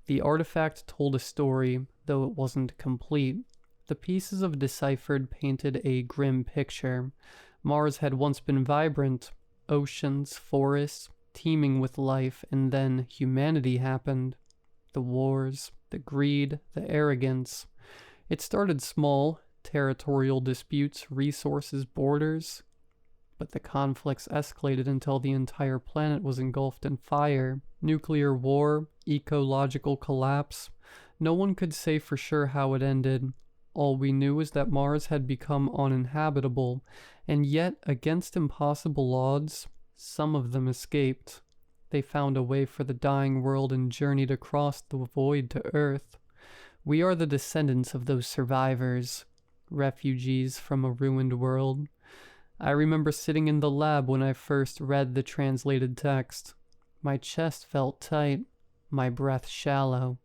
The artifact told a story, though it wasn't complete. The pieces of deciphered painted a grim picture. Mars had once been vibrant, oceans, forests, teeming with life, and then humanity happened. The wars, the greed, the arrogance. It started small, territorial disputes, resources, borders. But the conflicts escalated until the entire planet was engulfed in fire, nuclear war, ecological collapse. No one could say for sure how it ended. All we knew was that Mars had become uninhabitable, and yet, against impossible odds, some of them escaped. They found a way for the dying world and journeyed across the void to Earth. We are the descendants of those survivors, refugees from a ruined world. I remember sitting in the lab when I first read the translated text. My chest felt tight, my breath shallow.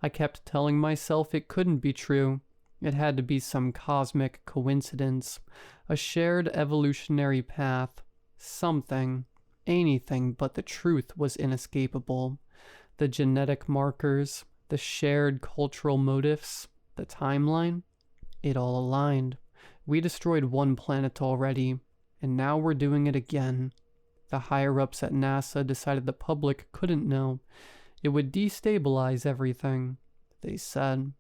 I kept telling myself it couldn't be true. It had to be some cosmic coincidence, a shared evolutionary path, something, anything, but the truth was inescapable. The genetic markers, the shared cultural motifs, the timeline, it all aligned. We destroyed one planet already, and now we're doing it again. The higher-ups at NASA decided the public couldn't know. It would destabilize everything, they said.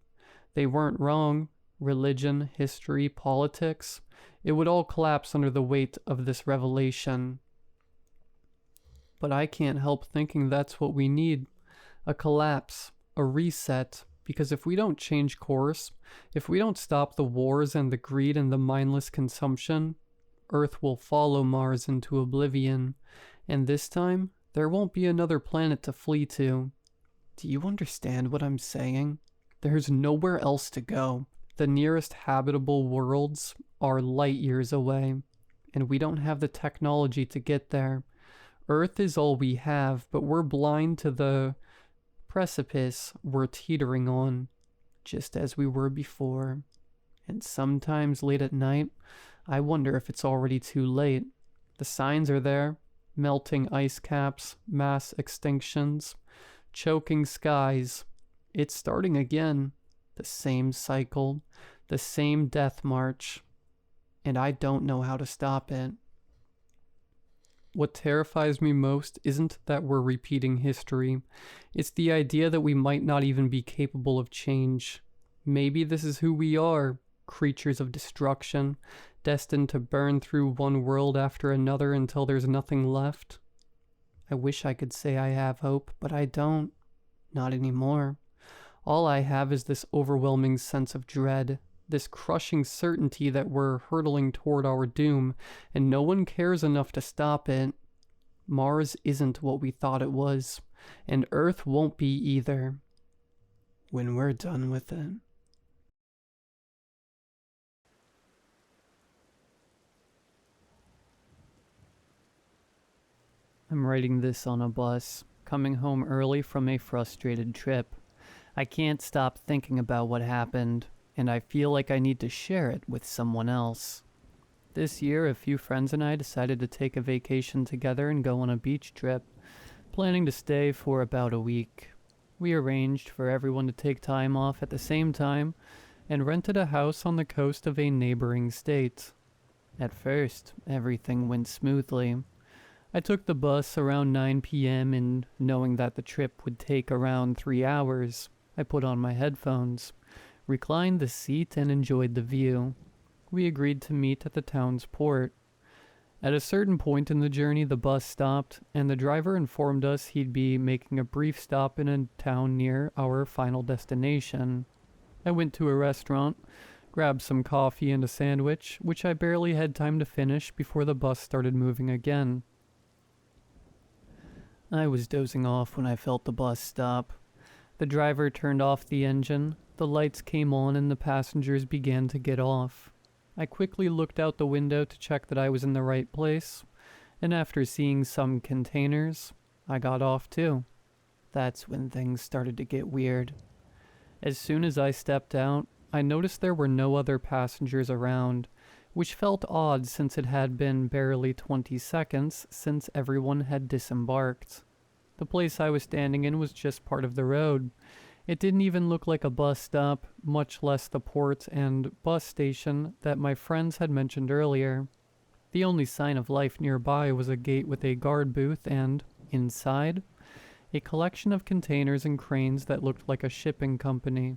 They weren't wrong. Religion, history, politics, it would all collapse under the weight of this revelation. But I can't help thinking that's what we need. A collapse, a reset, because if we don't change course, if we don't stop the wars and the greed and the mindless consumption, Earth will follow Mars into oblivion, and this time, there won't be another planet to flee to. Do you understand what I'm saying? There's nowhere else to go. The nearest habitable worlds are light years away, and we don't have the technology to get there. Earth is all we have, but we're blind to the precipice we're teetering on, just as we were before. And sometimes late at night, I wonder if it's already too late. The signs are there. Melting ice caps, mass extinctions, choking skies. It's starting again. The same cycle, the same death march. And I don't know how to stop it. What terrifies me most isn't that we're repeating history. It's the idea that we might not even be capable of change. Maybe this is who we are, creatures of destruction, destined to burn through one world after another until there's nothing left. I wish I could say I have hope, but I don't. Not anymore. All I have is this overwhelming sense of dread, this crushing certainty that we're hurtling toward our doom, and no one cares enough to stop it. Mars isn't what we thought it was, and Earth won't be either. When we're done with it. I'm writing this on a bus, coming home early from a frustrated trip. I can't stop thinking about what happened, and I feel like I need to share it with someone else. This year, a few friends and I decided to take a vacation together and go on a beach trip, planning to stay for about a week. We arranged for everyone to take time off at the same time, and rented a house on the coast of a neighboring state. At first, everything went smoothly. I took the bus around 9 p.m. and knowing that the trip would take around 3 hours, I put on my headphones. reclined the seat, and enjoyed the view. We agreed to meet at the town's port. At a certain point in the journey, the bus stopped, and the driver informed us he'd be making a brief stop in a town near our final destination. I went to a restaurant, grabbed some coffee and a sandwich, which I barely had time to finish before the bus started moving again. I was dozing off when I felt the bus stop. The driver turned off the engine, the lights came on, and the passengers began to get off. I quickly looked out the window to check that I was in the right place, and after seeing some containers, I got off too. That's when things started to get weird. As soon as I stepped out, I noticed there were no other passengers around, which felt odd since it had been barely 20 seconds since everyone had disembarked. The place I was standing in was just part of the road. It didn't even look like a bus stop, much less the port and bus station that my friends had mentioned earlier. The only sign of life nearby was a gate with a guard booth and, inside, a collection of containers and cranes that looked like a shipping company.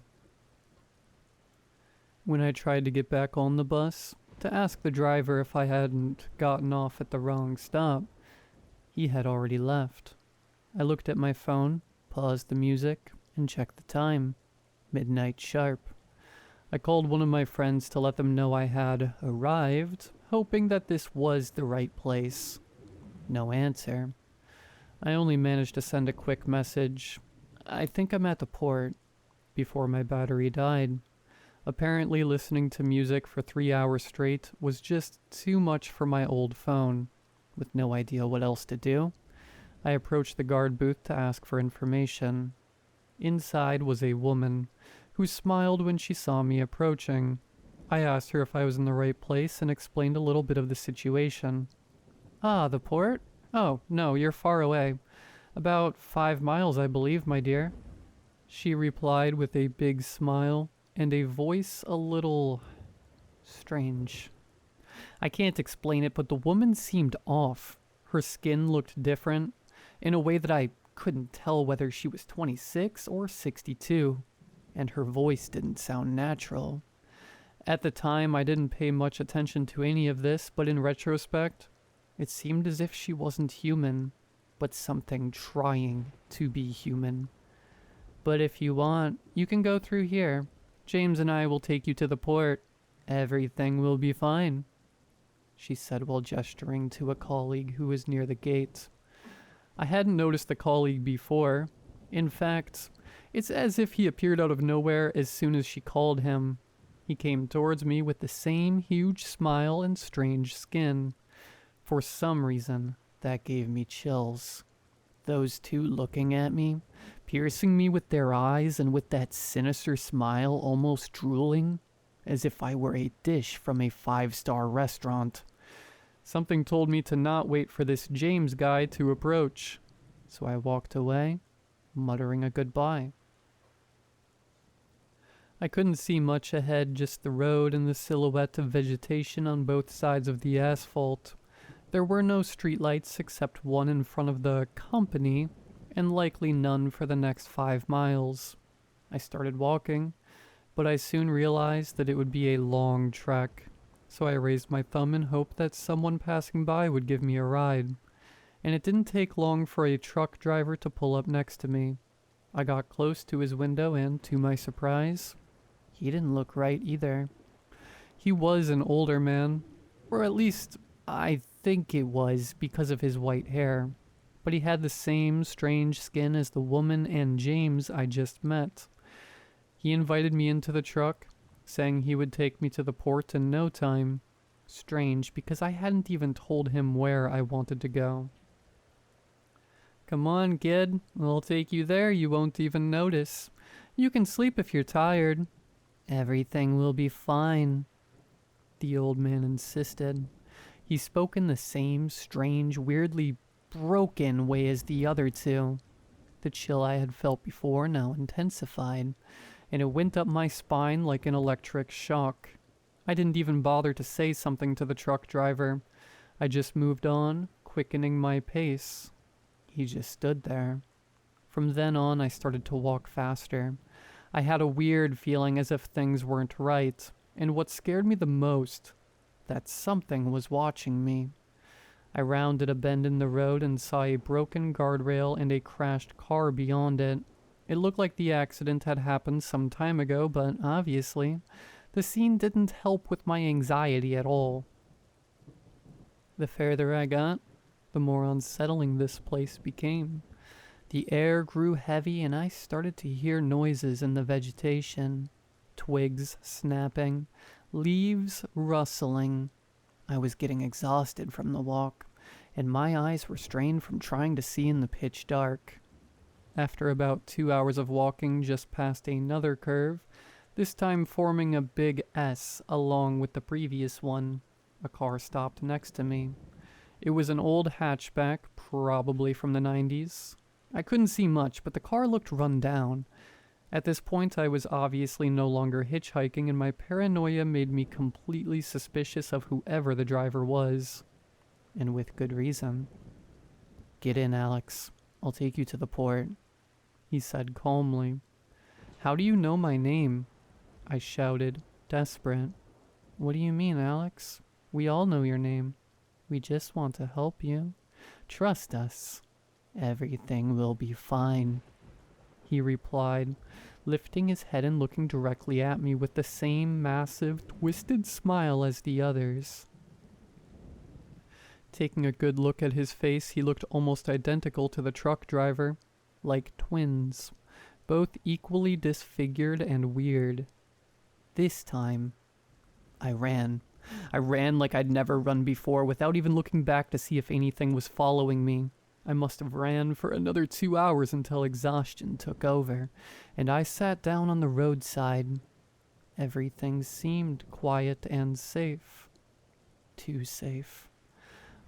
When I tried to get back on the bus, to ask the driver if I hadn't gotten off at the wrong stop, he had already left. I looked at my phone, paused the music, and checked the time. Midnight sharp. I called one of my friends to let them know I had arrived, hoping that this was the right place. No answer. I only managed to send a quick message, "I think I'm at the port," before my battery died. Apparently listening to music for 3 hours straight was just too much for my old phone. With no idea what else to do, I approached the guard booth to ask for information. Inside was a woman, who smiled when she saw me approaching. I asked her if I was in the right place and explained a little bit of the situation. "Ah, the port? Oh, no, you're far away. About 5 miles, I believe, my dear." She replied with a big smile and a voice a little strange. I can't explain it, but the woman seemed off. Her skin looked different, in a way that I couldn't tell whether she was 26 or 62, and her voice didn't sound natural. At the time, I didn't pay much attention to any of this, but in retrospect, it seemed as if she wasn't human, but something trying to be human. "But if you want, you can go through here. James and I will take you to the port. Everything will be fine," she said while gesturing to a colleague who was near the gate. I hadn't noticed the colleague before. In fact, it's as if he appeared out of nowhere as soon as she called him. He came towards me with the same huge smile and strange skin. For some reason, that gave me chills. Those two looking at me, piercing me with their eyes and with that sinister smile almost drooling, as if I were a dish from a 5-star restaurant. Something told me to not wait for this James guy to approach, so I walked away, muttering a goodbye. I couldn't see much ahead, just the road and the silhouette of vegetation on both sides of the asphalt. There were no streetlights except one in front of the company, and likely none for the next 5 miles. I started walking, but I soon realized that it would be a long trek, so I raised my thumb in hope that someone passing by would give me a ride. And it didn't take long for a truck driver to pull up next to me. I got close to his window and, to my surprise, he didn't look right either. He was an older man, or at least I think it was because of his white hair, but he had the same strange skin as the woman and James I just met. He invited me into the truck, saying he would take me to the port in no time. Strange, because I hadn't even told him where I wanted to go. "Come on, kid. I'll take you there. You won't even notice. You can sleep if you're tired." "Everything will be fine," the old man insisted. He spoke in the same strange, weirdly broken way as the other two. The chill I had felt before now intensified, and it went up my spine like an electric shock. I didn't even bother to say something to the truck driver. I just moved on, quickening my pace. He just stood there. From then on, I started to walk faster. I had a weird feeling as if things weren't right, and what scared me the most, that something was watching me. I rounded a bend in the road and saw a broken guardrail and a crashed car beyond it. It looked like the accident had happened some time ago, but obviously, the scene didn't help with my anxiety at all. The further I got, the more unsettling this place became. The air grew heavy and I started to hear noises in the vegetation. Twigs snapping, leaves rustling. I was getting exhausted from the walk, and my eyes were strained from trying to see in the pitch dark. After about 2 hours of walking just past another curve, this time forming a big S along with the previous one, a car stopped next to me. It was an old hatchback, probably from the 90s. I couldn't see much, but the car looked run down. At this point, I was obviously no longer hitchhiking, and my paranoia made me completely suspicious of whoever the driver was. And with good reason. "Get in, Alex. I'll take you to the port," he said calmly. "How do you know my name?" I shouted, desperate. "What do you mean, Alex? We all know your name. We just want to help you. Trust us. Everything will be fine," he replied, lifting his head and looking directly at me with the same massive, twisted smile as the others. Taking a good look at his face, he looked almost identical to the truck driver, like twins, both equally disfigured and weird. This time, I ran. I ran like I'd never run before, without even looking back to see if anything was following me. I must have ran for another 2 hours until exhaustion took over, and I sat down on the roadside. Everything seemed quiet and safe. Too safe.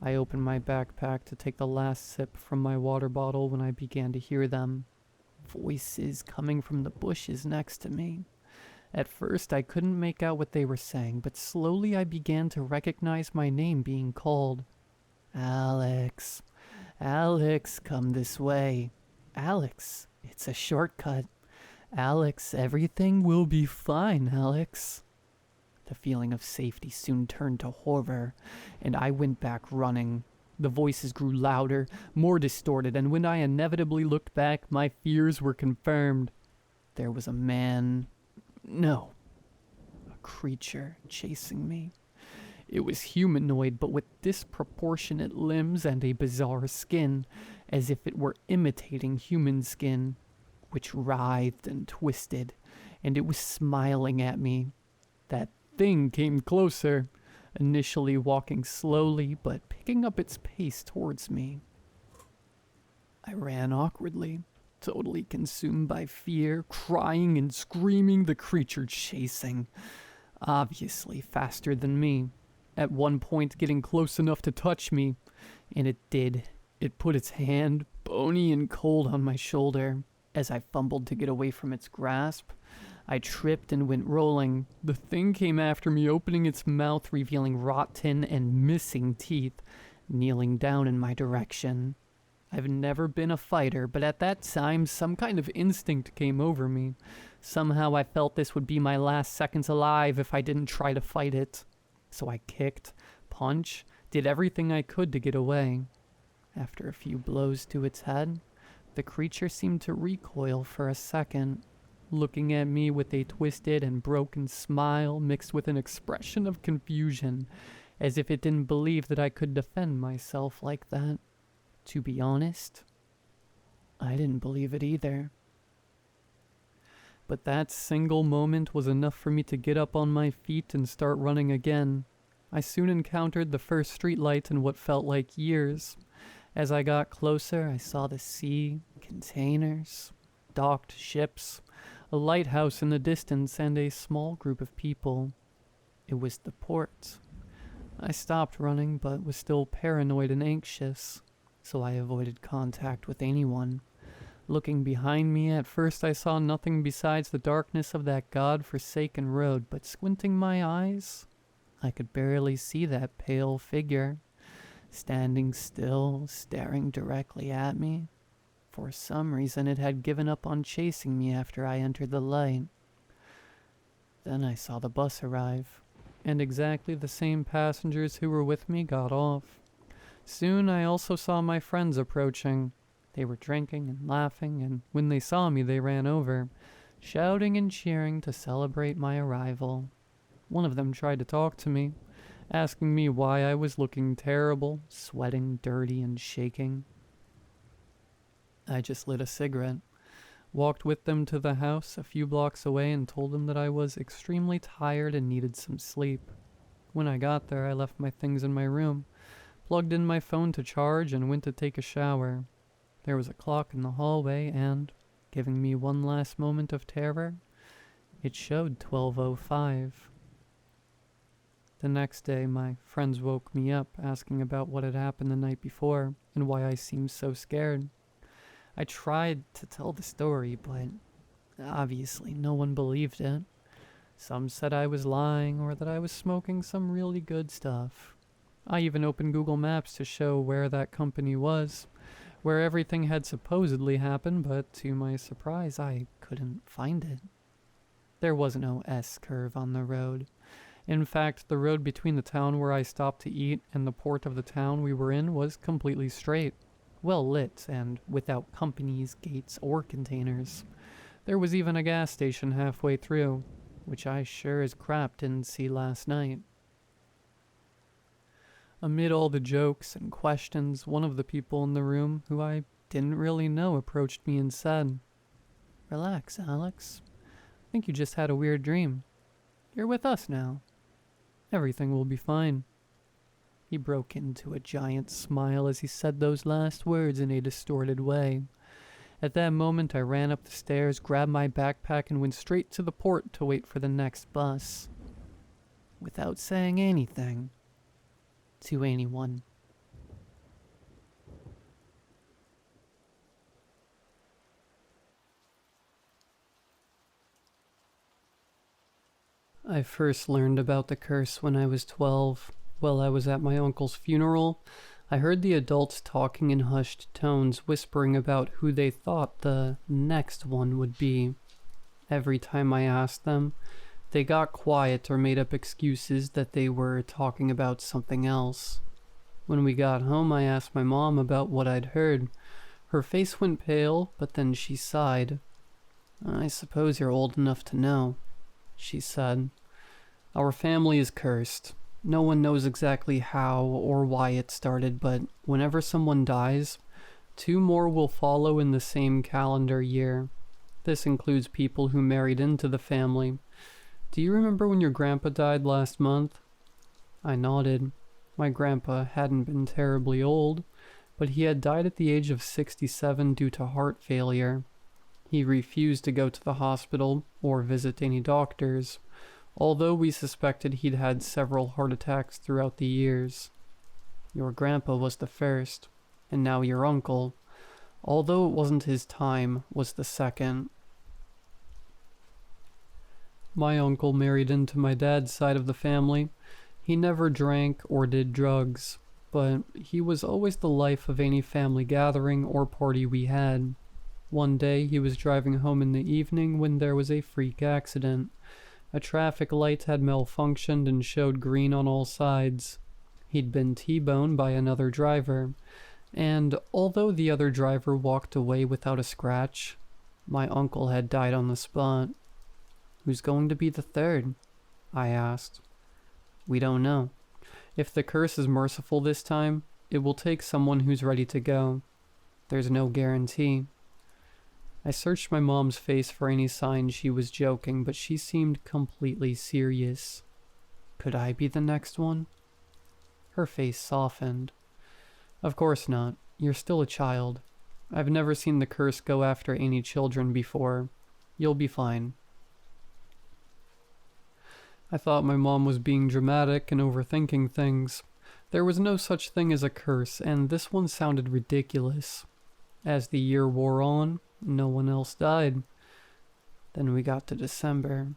I opened my backpack to take the last sip from my water bottle when I began to hear them. Voices coming from the bushes next to me. At first, I couldn't make out what they were saying, but slowly I began to recognize my name being called. "Alex. Alex, come this way. Alex, it's a shortcut. Alex, everything will be fine, Alex." The feeling of safety soon turned to horror, and I went back running. The voices grew louder, more distorted, and when I inevitably looked back, my fears were confirmed. There was a man... No. A creature chasing me. It was humanoid, but with disproportionate limbs and a bizarre skin, as if it were imitating human skin, which writhed and twisted, and it was smiling at me. That thing came closer, initially walking slowly, but picking up its pace towards me. I ran awkwardly, totally consumed by fear, crying and screaming, the creature chasing, obviously faster than me. At one point getting close enough to touch me, and it did. It put its hand, bony and cold, on my shoulder. As I fumbled to get away from its grasp, I tripped and went rolling. The thing came after me, opening its mouth, revealing rotten and missing teeth, kneeling down in my direction. I've never been a fighter, but at that time, some kind of instinct came over me. Somehow I felt this would be my last seconds alive if I didn't try to fight it. So I kicked, punched, did everything I could to get away. After a few blows to its head, the creature seemed to recoil for a second, looking at me with a twisted and broken smile mixed with an expression of confusion, as if it didn't believe that I could defend myself like that. To be honest, I didn't believe it either. But that single moment was enough for me to get up on my feet and start running again. I soon encountered the first streetlight in what felt like years. As I got closer, I saw the sea, containers, docked ships, a lighthouse in the distance, and a small group of people. It was the port. I stopped running, but was still paranoid and anxious, so I avoided contact with anyone. Looking behind me, at first I saw nothing besides the darkness of that god-forsaken road, but squinting my eyes, I could barely see that pale figure, standing still, staring directly at me. For some reason, it had given up on chasing me after I entered the light. Then I saw the bus arrive, and exactly the same passengers who were with me got off. Soon I also saw my friends approaching. They were drinking and laughing, and when they saw me, they ran over, shouting and cheering to celebrate my arrival. One of them tried to talk to me, asking me why I was looking terrible, sweating, dirty, and shaking. I just lit a cigarette, walked with them to the house a few blocks away, and told them that I was extremely tired and needed some sleep. When I got there, I left my things in my room, plugged in my phone to charge, and went to take a shower. There was a clock in the hallway, and, giving me one last moment of terror, it showed 12:05. The next day, my friends woke me up, asking about what had happened the night before, and why I seemed so scared. I tried to tell the story, but obviously no one believed it. Some said I was lying, or that I was smoking some really good stuff. I even opened Google Maps to show where that company was, where everything had supposedly happened, but to my surprise, I couldn't find it. There was no S-curve on the road. In fact, the road between the town where I stopped to eat and the port of the town we were in was completely straight, well lit, and without companies, gates, or containers. There was even a gas station halfway through, which I sure as crap didn't see last night. Amid all the jokes and questions, one of the people in the room, who I didn't really know, approached me and said, "Relax, Alex. I think you just had a weird dream. You're with us now. Everything will be fine." He broke into a giant smile as he said those last words in a distorted way. At that moment, I ran up the stairs, grabbed my backpack, and went straight to the port to wait for the next bus. Without saying anything to anyone. I first learned about the curse when I was 12. While I was at my uncle's funeral, I heard the adults talking in hushed tones, whispering about who they thought the next one would be. Every time I asked them, they got quiet or made up excuses that they were talking about something else. When we got home, I asked my mom about what I'd heard. Her face went pale, but then she sighed. "I suppose you're old enough to know," she said. "Our family is cursed. No one knows exactly how or why it started, but whenever someone dies, 2 more will follow in the same calendar year. This includes people who married into the family. Do you remember when your grandpa died last month?" I nodded. My grandpa hadn't been terribly old, but he had died at the age of 67 due to heart failure. He refused to go to the hospital or visit any doctors, although we suspected he'd had several heart attacks throughout the years. Your grandpa was the first, and now your uncle, although it wasn't his time, was the second. My uncle married into my dad's side of the family. He never drank or did drugs, but he was always the life of any family gathering or party we had. One day he was driving home in the evening when there was a freak accident. A traffic light had malfunctioned and showed green on all sides. He'd been T-boned by another driver, and although the other driver walked away without a scratch, my uncle had died on the spot. "Who's going to be the third?" I asked. "We don't know. If the curse is merciful this time, it will take someone who's ready to go. There's no guarantee." I searched my mom's face for any sign she was joking, but she seemed completely serious. Could I be the next one? Her face softened. "Of course not. You're still a child. I've never seen the curse go after any children before. You'll be fine." I thought my mom was being dramatic and overthinking things. There was no such thing as a curse, and this one sounded ridiculous. As the year wore on, no one else died. Then we got to December.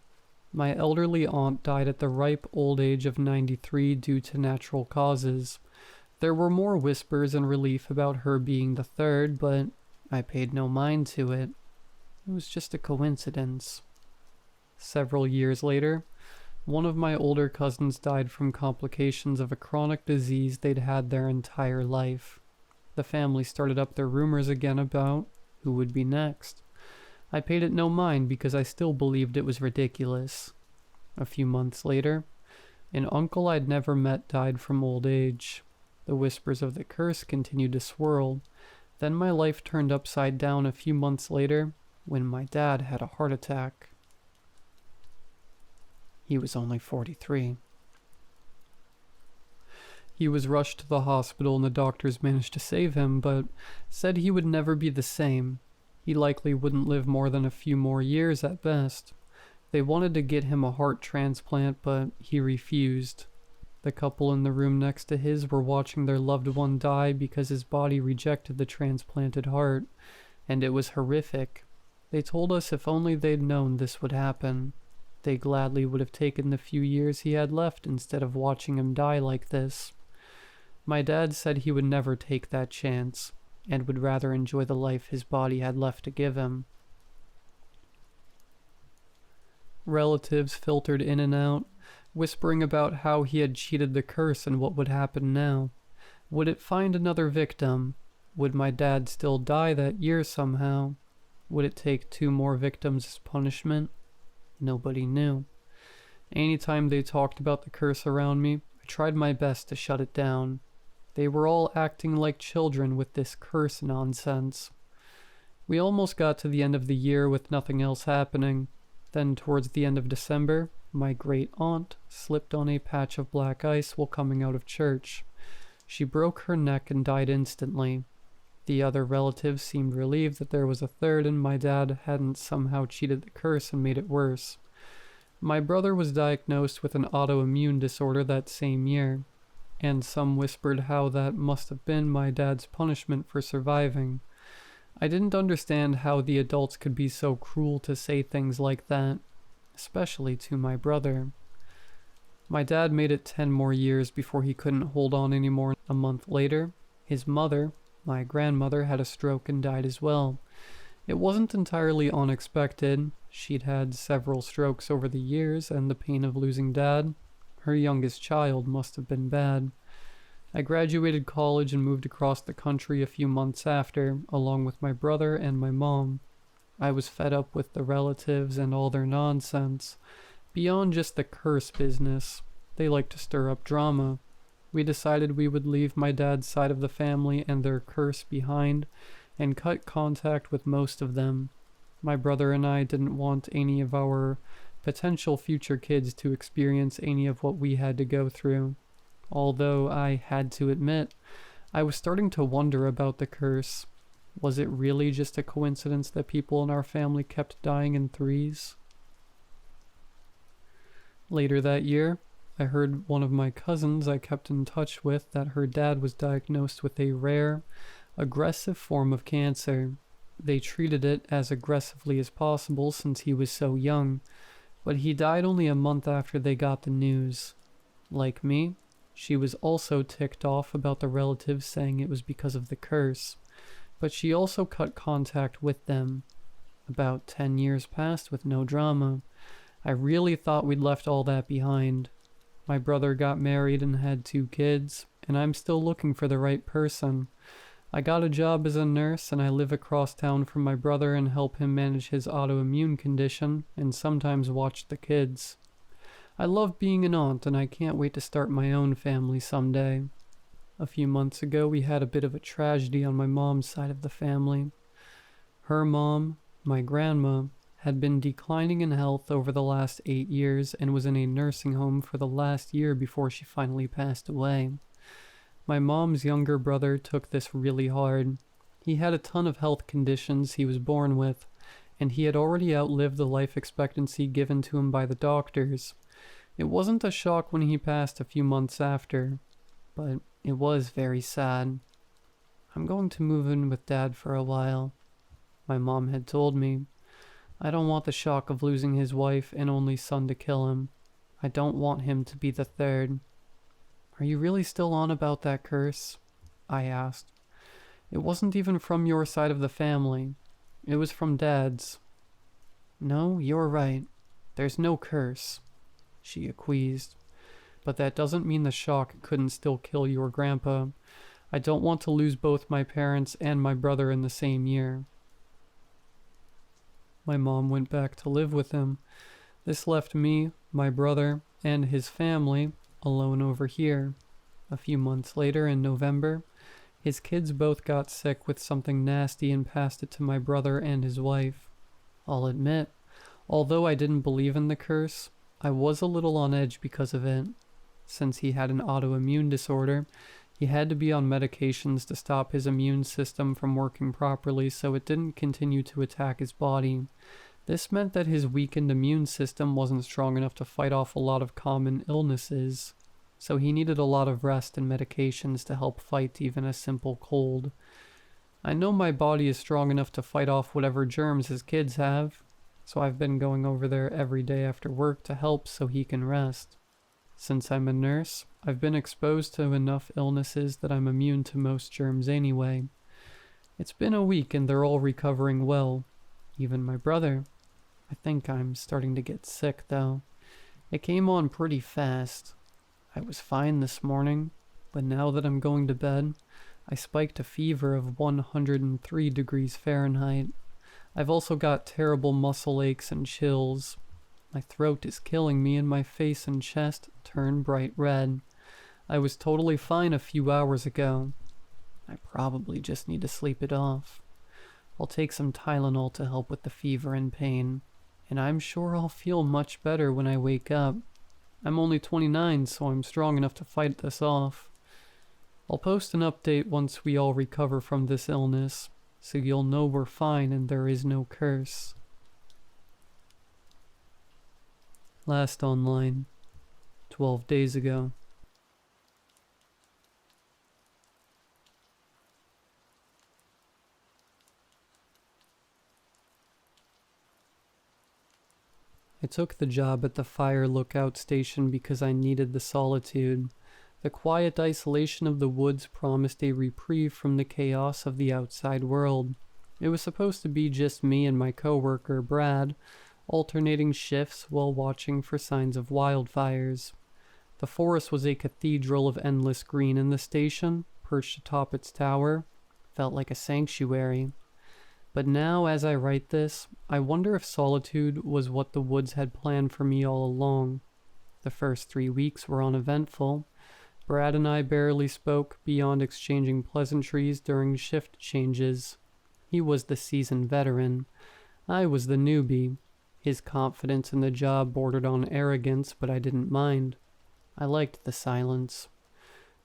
My elderly aunt died at the ripe old age of 93 due to natural causes. There were more whispers and relief about her being the third, but I paid no mind to it. It was just a coincidence. Several years later, one of my older cousins died from complications of a chronic disease they'd had their entire life. The family started up their rumors again about who would be next. I paid it no mind because I still believed it was ridiculous. A few months later, an uncle I'd never met died from old age. The whispers of the curse continued to swirl. Then my life turned upside down a few months later when my dad had a heart attack. He was only 43. He was rushed to the hospital and the doctors managed to save him, but said he would never be the same. He likely wouldn't live more than a few more years at best. They wanted to get him a heart transplant, but he refused. The couple in the room next to his were watching their loved one die because his body rejected the transplanted heart, and it was horrific. They told us if only they'd known this would happen, they gladly would have taken the few years he had left instead of watching him die like this. My dad said he would never take that chance, and would rather enjoy the life his body had left to give him. Relatives filtered in and out, whispering about how he had cheated the curse and what would happen now. Would it find another victim? Would my dad still die that year somehow? Would it take 2 more victims as punishment? Nobody knew. Anytime they talked about the curse around me, I tried my best to shut it down. They were all acting like children with this curse nonsense. We almost got to the end of the year with nothing else happening. Then towards the end of December, my great aunt slipped on a patch of black ice while coming out of church. She broke her neck and died instantly. The other relatives seemed relieved that there was a third and my dad hadn't somehow cheated the curse and made it worse. My brother was diagnosed with an autoimmune disorder that same year, and some whispered how that must have been my dad's punishment for surviving. I didn't understand how the adults could be so cruel to say things like that, especially to my brother. My dad made it 10 more years before he couldn't hold on anymore. A month later, his mother, my grandmother, had a stroke and died as well. It wasn't entirely unexpected. She'd had several strokes over the years, and the pain of losing Dad, her youngest child, must have been bad. I graduated college and moved across the country a few months after, along with my brother and my mom. I was fed up with the relatives and all their nonsense. Beyond just the curse business, they like to stir up drama. We decided we would leave my dad's side of the family and their curse behind, and cut contact with most of them. My brother and I didn't want any of our potential future kids to experience any of what we had to go through. Although I had to admit, I was starting to wonder about the curse. Was it really just a coincidence that people in our family kept dying in threes? Later that year, I heard one of my cousins I kept in touch with that her dad was diagnosed with a rare, aggressive form of cancer. They treated it as aggressively as possible since he was so young, but he died only a month after they got the news. Like me, she was also ticked off about the relatives saying it was because of the curse, but she also cut contact with them. About 10 years passed with no drama. I really thought we'd left all that behind. My brother got married and had 2 kids, and I'm still looking for the right person. I got a job as a nurse, and I live across town from my brother and help him manage his autoimmune condition, and sometimes watch the kids. I love being an aunt, and I can't wait to start my own family someday. A few months ago, we had a bit of a tragedy on my mom's side of the family. Her mom, my grandma, had been declining in health over the last 8 years and was in a nursing home for the last year before she finally passed away. My mom's younger brother took this really hard. He had a ton of health conditions he was born with, and he had already outlived the life expectancy given to him by the doctors. It wasn't a shock when he passed a few months after, but it was very sad. I'm going to move in with Dad for a while, my mom had told me. I don't want the shock of losing his wife and only son to kill him. I don't want him to be the third. Are you really still on about that curse? I asked. It wasn't even from your side of the family. It was from Dad's. No, you're right. There's no curse, she acquiesced. But that doesn't mean the shock couldn't still kill your grandpa. I don't want to lose both my parents and my brother in the same year. My mom went back to live with him. This left me, my brother, and his family alone over here. A few months later, in November, his kids both got sick with something nasty and passed it to my brother and his wife. I'll admit, although I didn't believe in the curse, I was a little on edge because of it. Since he had an autoimmune disorder, he had to be on medications to stop his immune system from working properly so it didn't continue to attack his body. This meant that his weakened immune system wasn't strong enough to fight off a lot of common illnesses, so he needed a lot of rest and medications to help fight even a simple cold. I know my body is strong enough to fight off whatever germs his kids have, so I've been going over there every day after work to help so he can rest. Since I'm a nurse, I've been exposed to enough illnesses that I'm immune to most germs anyway. It's been a week and they're all recovering well. Even my brother. I think I'm starting to get sick though. It came on pretty fast. I was fine this morning, but now that I'm going to bed, I spiked a fever of 103 degrees Fahrenheit. I've also got terrible muscle aches and chills. My throat is killing me and my face and chest turn bright red. I was totally fine a few hours ago. I probably just need to sleep it off. I'll take some Tylenol to help with the fever and pain, and I'm sure I'll feel much better when I wake up. I'm only 29, so I'm strong enough to fight this off. I'll post an update once we all recover from this illness, so you'll know we're fine and there is no curse. Last online, 12 days ago. I took the job at the fire lookout station because I needed the solitude. The quiet isolation of the woods promised a reprieve from the chaos of the outside world. It was supposed to be just me and my coworker, Brad, alternating shifts while watching for signs of wildfires. The forest was a cathedral of endless green, and the station, perched atop its tower, felt like a sanctuary. But now, as I write this, I wonder if solitude was what the woods had planned for me all along. The first 3 weeks were uneventful. Brad and I barely spoke beyond exchanging pleasantries during shift changes. He was the seasoned veteran. I was the newbie. His confidence in the job bordered on arrogance, but I didn't mind. I liked the silence.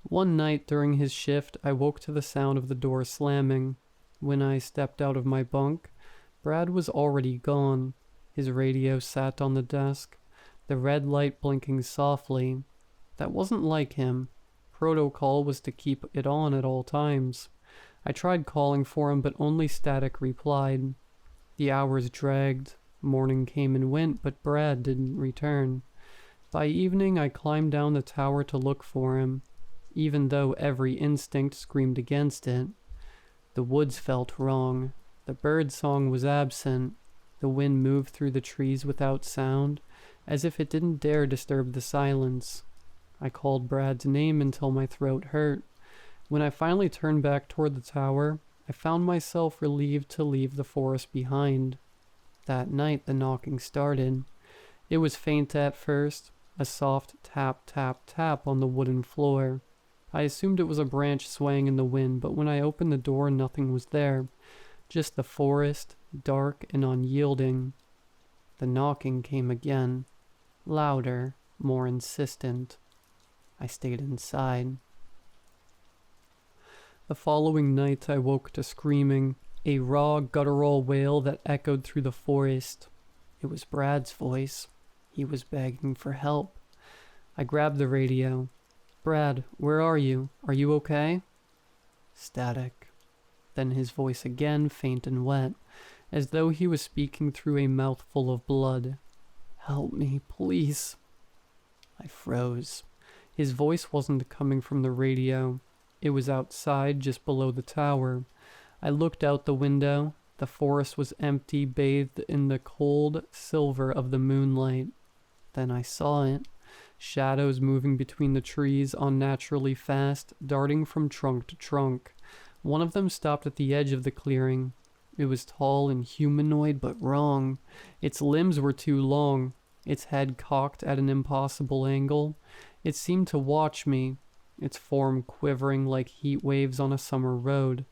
One night during his shift, I woke to the sound of the door slamming. When I stepped out of my bunk, Brad was already gone. His radio sat on the desk, the red light blinking softly. That wasn't like him. Protocol was to keep it on at all times. I tried calling for him, but only static replied. The hours dragged. Morning came and went, but Brad didn't return. By evening, I climbed down the tower to look for him, even though every instinct screamed against it. The woods felt wrong. The bird song was absent. The wind moved through the trees without sound, as if it didn't dare disturb the silence. I called Brad's name until my throat hurt. When I finally turned back toward the tower, I found myself relieved to leave the forest behind. That night the knocking started. It was faint at first, a soft tap, tap, tap on the wooden floor. I assumed it was a branch swaying in the wind, but when I opened the door, nothing was there. Just the forest, dark and unyielding. The knocking came again, louder, more insistent. I stayed inside. The following night I woke to screaming, a raw, guttural wail that echoed through the forest. It was Brad's voice. He was begging for help. I grabbed the radio. "Brad, where are you? Are you okay?" Static. Then his voice again, faint and wet, as though he was speaking through a mouthful of blood. "Help me, please." I froze. His voice wasn't coming from the radio. It was outside, just below the tower. I looked out the window. The forest was empty, bathed in the cold silver of the moonlight. Then I saw it. Shadows moving between the trees unnaturally fast, darting from trunk to trunk. One of them stopped at the edge of the clearing. It was tall and humanoid, but wrong. Its limbs were too long, its head cocked at an impossible angle. It seemed to watch me, its form quivering like heat waves on a summer road.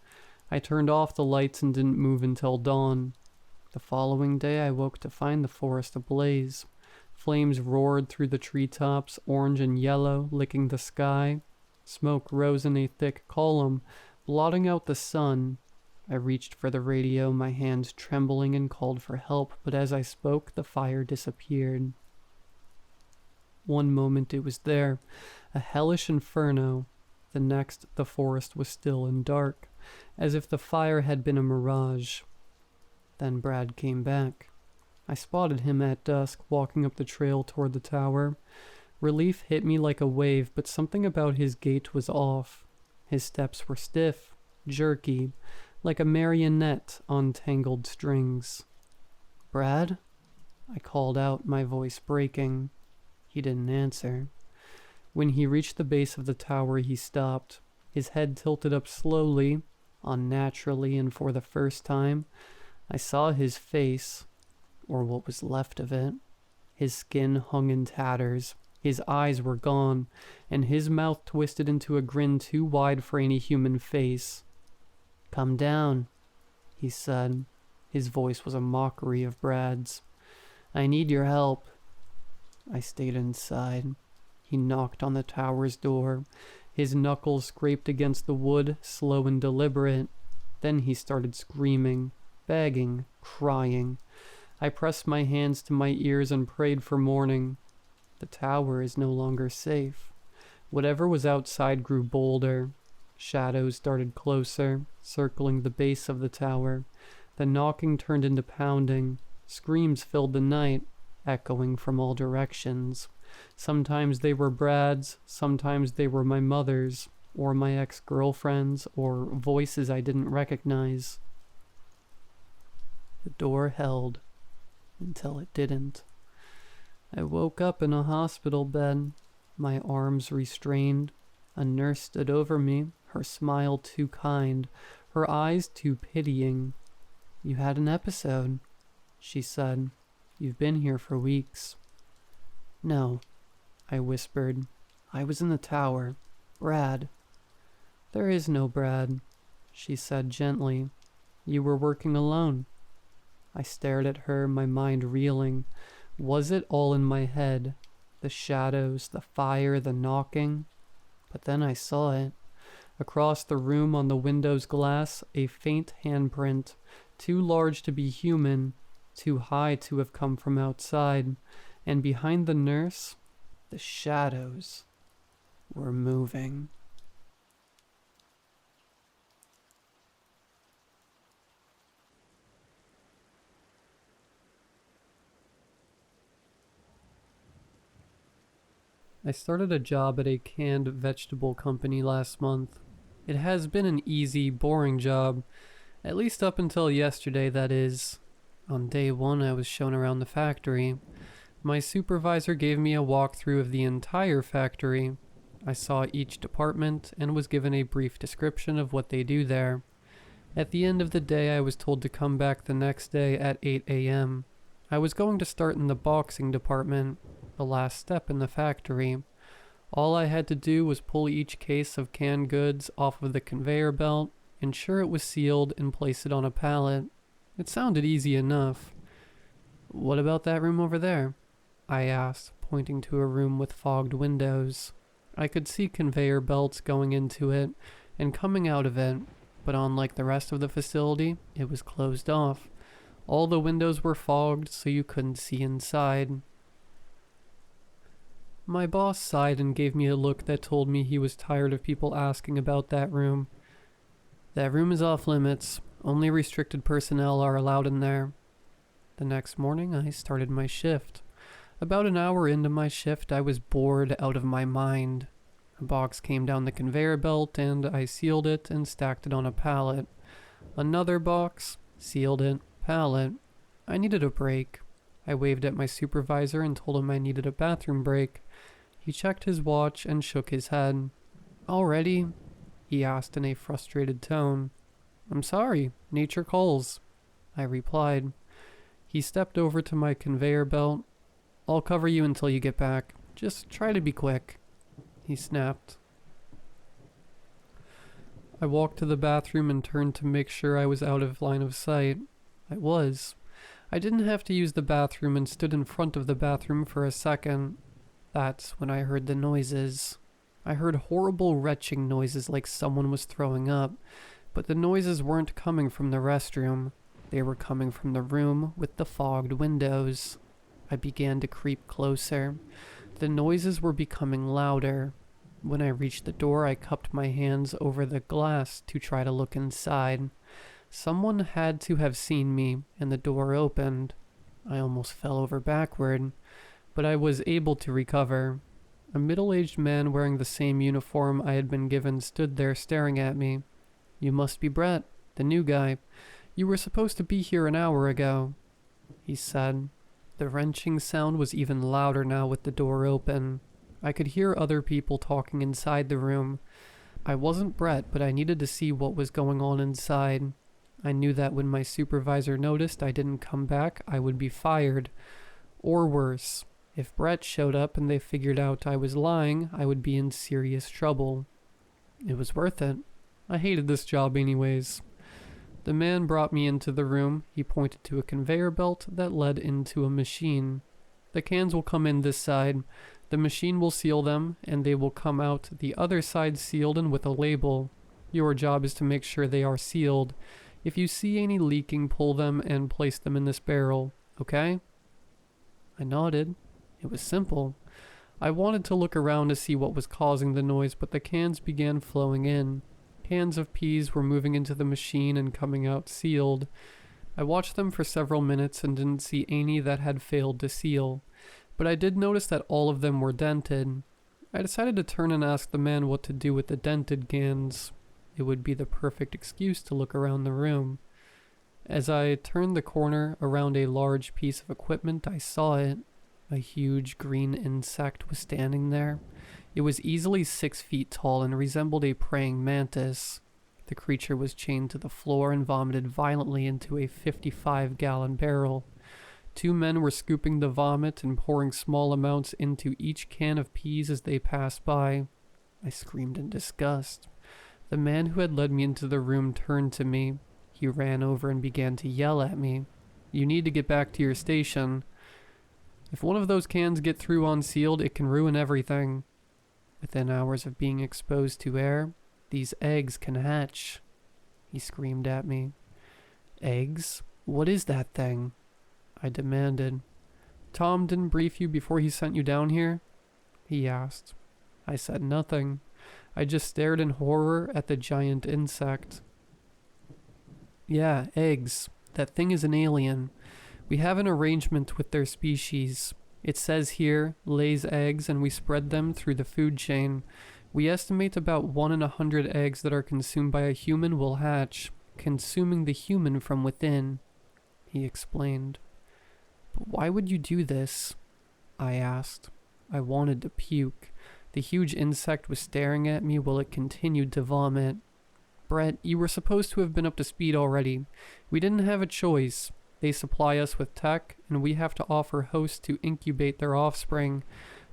I turned off the lights and didn't move until dawn. The following day I woke to find the forest ablaze. Flames roared through the treetops, orange and yellow, licking the sky. Smoke rose in a thick column, blotting out the sun. I reached for the radio, my hands trembling, and called for help, but as I spoke, the fire disappeared. One moment it was there, a hellish inferno. The next, the forest was still and dark, as if the fire had been a mirage. Then Brad came back. I spotted him at dusk, walking up the trail toward the tower. Relief hit me like a wave, but something about his gait was off. His steps were stiff, jerky, like a marionette on tangled strings. "Brad?" I called out, my voice breaking. He didn't answer. When he reached the base of the tower, he stopped. His head tilted up slowly, unnaturally, and for the first time, I saw his face, or what was left of it. His skin hung in tatters. His eyes were gone, and his mouth twisted into a grin too wide for any human face. "Come down," he said. His voice was a mockery of Brad's. "I need your help." I stayed inside. He knocked on the tower's door. His knuckles scraped against the wood, slow and deliberate. Then he started screaming, begging, crying. I pressed my hands to my ears and prayed for morning. The tower is no longer safe. Whatever was outside grew bolder. Shadows darted closer, circling the base of the tower. The knocking turned into pounding. Screams filled the night, echoing from all directions. Sometimes they were Brad's, sometimes they were my mother's, or my ex-girlfriend's, or voices I didn't recognize. The door held, until it didn't. I woke up in a hospital bed, my arms restrained. A nurse stood over me, her smile too kind, her eyes too pitying. "You had an episode," she said. "You've been here for weeks." "No," I whispered. "I was in the tower. Brad." "There is no Brad," she said gently. "You were working alone." I stared at her, my mind reeling. Was it all in my head? The shadows, the fire, the knocking? But then I saw it. Across the room on the window's glass, a faint handprint, too large to be human, too high to have come from outside. And behind the nurse, the shadows were moving. I started a job at a canned vegetable company last month. It has been an easy, boring job, at least up until yesterday, that is. On day one, I was shown around the factory. My supervisor gave me a walkthrough of the entire factory. I saw each department and was given a brief description of what they do there. At the end of the day, I was told to come back the next day at 8 a.m. I was going to start in the boxing department, the last step in the factory. All I had to do was pull each case of canned goods off of the conveyor belt, ensure it was sealed, and place it on a pallet. It sounded easy enough. "What about that room over there?" I asked, pointing to a room with fogged windows. I could see conveyor belts going into it and coming out of it, but unlike the rest of the facility, it was closed off. All the windows were fogged, so you couldn't see inside. My boss sighed and gave me a look that told me he was tired of people asking about that room. "That room is off limits. Only restricted personnel are allowed in there." The next morning, I started my shift. About an hour into my shift, I was bored out of my mind. A box came down the conveyor belt, and I sealed it and stacked it on a pallet. Another box, sealed it, pallet. I needed a break. I waved at my supervisor and told him I needed a bathroom break. He checked his watch and shook his head. Already? He asked in a frustrated tone. I'm sorry, nature calls, I replied. He stepped over to my conveyor belt. I'll cover you until you get back. Just try to be quick, he snapped. I walked to the bathroom and turned to make sure I was out of line of sight. I was. I didn't have to use the bathroom and stood in front of the bathroom for a second. That's when I heard the noises. I heard horrible retching noises like someone was throwing up, but the noises weren't coming from the restroom. They were coming from the room with the fogged windows. I began to creep closer. The noises were becoming louder. When I reached the door, I cupped my hands over the glass to try to look inside. Someone had to have seen me, and the door opened. I almost fell over backward, but I was able to recover. A middle-aged man wearing the same uniform I had been given stood there staring at me. You must be Brett, the new guy. You were supposed to be here an hour ago, he said. The wrenching sound was even louder now with the door open. I could hear other people talking inside the room. I wasn't Brett, but I needed to see what was going on inside. I knew that when my supervisor noticed I didn't come back, I would be fired. Or worse, if Brett showed up and they figured out I was lying, I would be in serious trouble. It was worth it. I hated this job anyways. The man brought me into the room. He pointed to a conveyor belt that led into a machine. The cans will come in this side. The machine will seal them, and they will come out the other side sealed and with a label. Your job is to make sure they are sealed. If you see any leaking, pull them and place them in this barrel, okay? I nodded. It was simple. I wanted to look around to see what was causing the noise, but the cans began flowing in. Cans of peas were moving into the machine and coming out sealed. I watched them for several minutes and didn't see any that had failed to seal, but I did notice that all of them were dented. I decided to turn and ask the man what to do with the dented cans. It would be the perfect excuse to look around the room. As I turned the corner around a large piece of equipment, I saw it. A huge green insect was standing there. It was easily 6 feet tall and resembled a praying mantis. The creature was chained to the floor and vomited violently into a 55-gallon barrel. 2 men were scooping the vomit and pouring small amounts into each can of peas as they passed by. I screamed in disgust. The man who had led me into the room turned to me. He ran over and began to yell at me. You need to get back to your station. If one of those cans get through unsealed, it can ruin everything. Within hours of being exposed to air, these eggs can hatch. He screamed at me. Eggs? What is that thing? I demanded. Tom didn't brief you before he sent you down here? He asked. I said nothing. I just stared in horror at the giant insect. Yeah, eggs. That thing is an alien. We have an arrangement with their species. It says here, lays eggs and we spread them through the food chain. We estimate about 1 in 100 eggs that are consumed by a human will hatch, consuming the human from within, he explained. But why would you do this? I asked. I wanted to puke. The huge insect was staring at me while it continued to vomit. Brett, you were supposed to have been up to speed already. We didn't have a choice. They supply us with tech, and we have to offer hosts to incubate their offspring.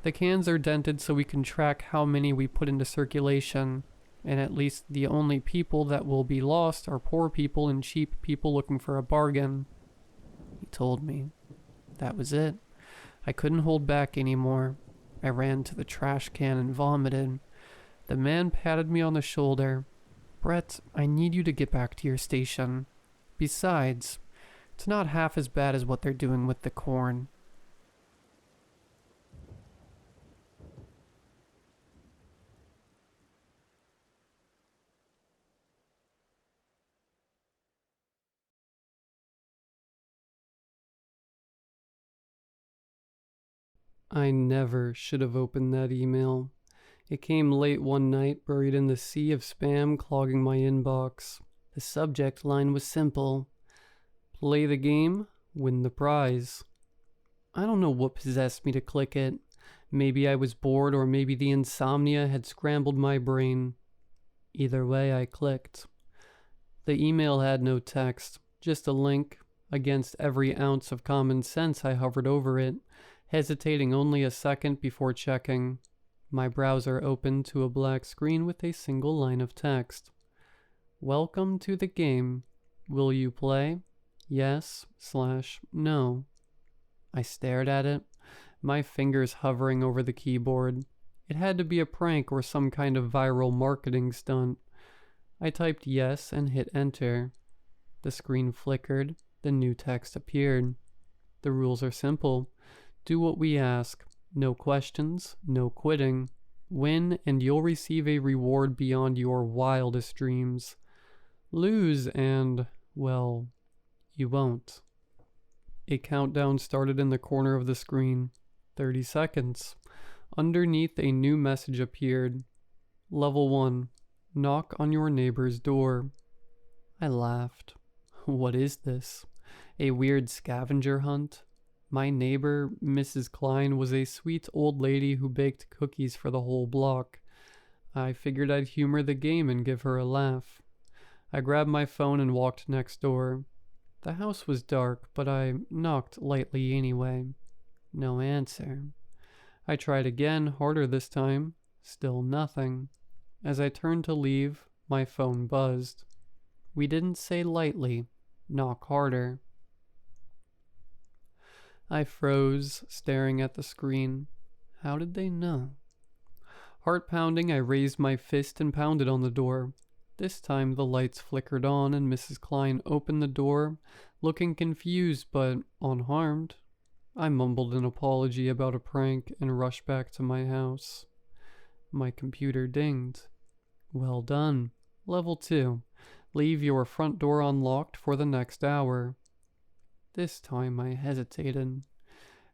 The cans are dented so we can track how many we put into circulation. And at least the only people that will be lost are poor people and cheap people looking for a bargain. He told me. That was it. I couldn't hold back anymore. I ran to the trash can and vomited. The man patted me on the shoulder. Brett, I need you to get back to your station. Besides, it's not half as bad as what they're doing with the corn. I never should have opened that email. It came late one night, buried in the sea of spam clogging my inbox. The subject line was simple. Play the game, win the prize. I don't know what possessed me to click it. Maybe I was bored, or maybe the insomnia had scrambled my brain. Either way, I clicked. The email had no text, just a link. Against every ounce of common sense, I hovered over it, hesitating only a second before checking. My browser opened to a black screen with a single line of text. Welcome to the game. Will you play? Yes/no. I stared at it, my fingers hovering over the keyboard. It had to be a prank or some kind of viral marketing stunt. I typed yes and hit enter. The screen flickered, the new text appeared. The rules are simple. Do what we ask. No questions, no quitting. Win and you'll receive a reward beyond your wildest dreams. Lose and, well, you won't. A countdown started in the corner of the screen. 30 seconds. Underneath, a new message appeared. Level 1. Knock on your neighbor's door. I laughed. What is this? A weird scavenger hunt? My neighbor, Mrs. Klein, was a sweet old lady who baked cookies for the whole block. I figured I'd humor the game and give her a laugh. I grabbed my phone and walked next door. The house was dark, but I knocked lightly anyway. No answer. I tried again, harder this time. Still nothing. As I turned to leave, my phone buzzed. We didn't say lightly. Knock harder. I froze, staring at the screen. How did they know? Heart pounding, I raised my fist and pounded on the door. This time the lights flickered on and Mrs. Klein opened the door, looking confused but unharmed. I mumbled an apology about a prank and rushed back to my house. My computer dinged. Well done. Level 2. Leave your front door unlocked for the next hour. This time I hesitated.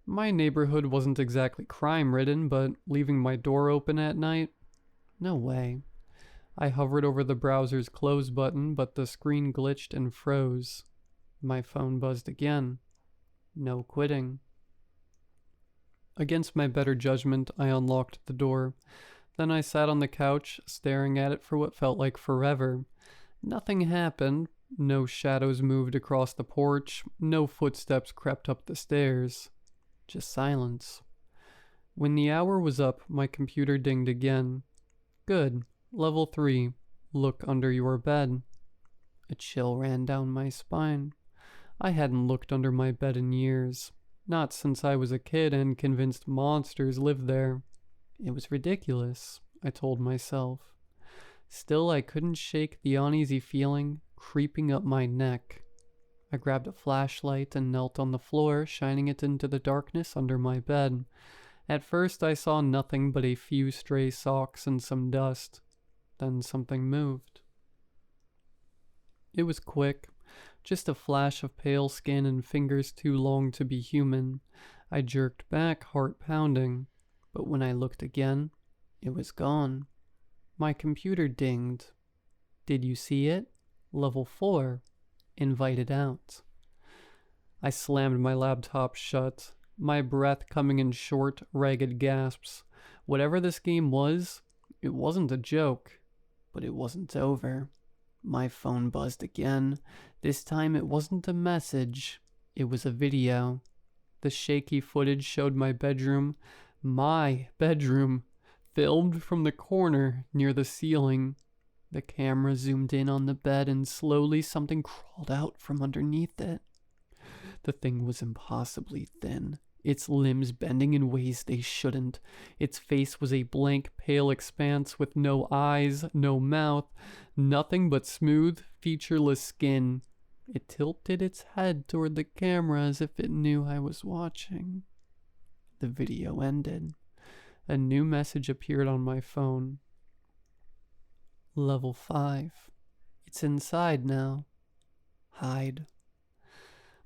My neighborhood wasn't exactly crime-ridden, but leaving my door open at night? No way. I hovered over the browser's close button, but the screen glitched and froze. My phone buzzed again. No quitting. Against my better judgment, I unlocked the door. Then I sat on the couch, staring at it for what felt like forever. Nothing happened. No shadows moved across the porch. No footsteps crept up the stairs. Just silence. When the hour was up, my computer dinged again. Good. Level 3. Look under your bed. A chill ran down my spine. I hadn't looked under my bed in years. Not since I was a kid and convinced monsters lived there. It was ridiculous, I told myself. Still, I couldn't shake the uneasy feeling creeping up my neck. I grabbed a flashlight and knelt on the floor, shining it into the darkness under my bed. At first, I saw nothing but a few stray socks and some dust. Then something moved. It was quick, just a flash of pale skin and fingers too long to be human. I jerked back, heart pounding, but when I looked again, it was gone. My computer dinged. Did you see it? Level 4. Invited out. I slammed my laptop shut, my breath coming in short, ragged gasps. Whatever this game was, it wasn't a joke. But it wasn't over. My phone buzzed again. This time it wasn't a message. It was a video. The shaky footage showed my bedroom, filmed from the corner near the ceiling. The camera zoomed in on the bed and slowly something crawled out from underneath it. The thing was impossibly thin, its limbs bending in ways they shouldn't. Its face was a blank, pale expanse with no eyes, no mouth, nothing but smooth, featureless skin. It tilted its head toward the camera as if it knew I was watching. The video ended. A new message appeared on my phone. Level 5. It's inside now. Hide.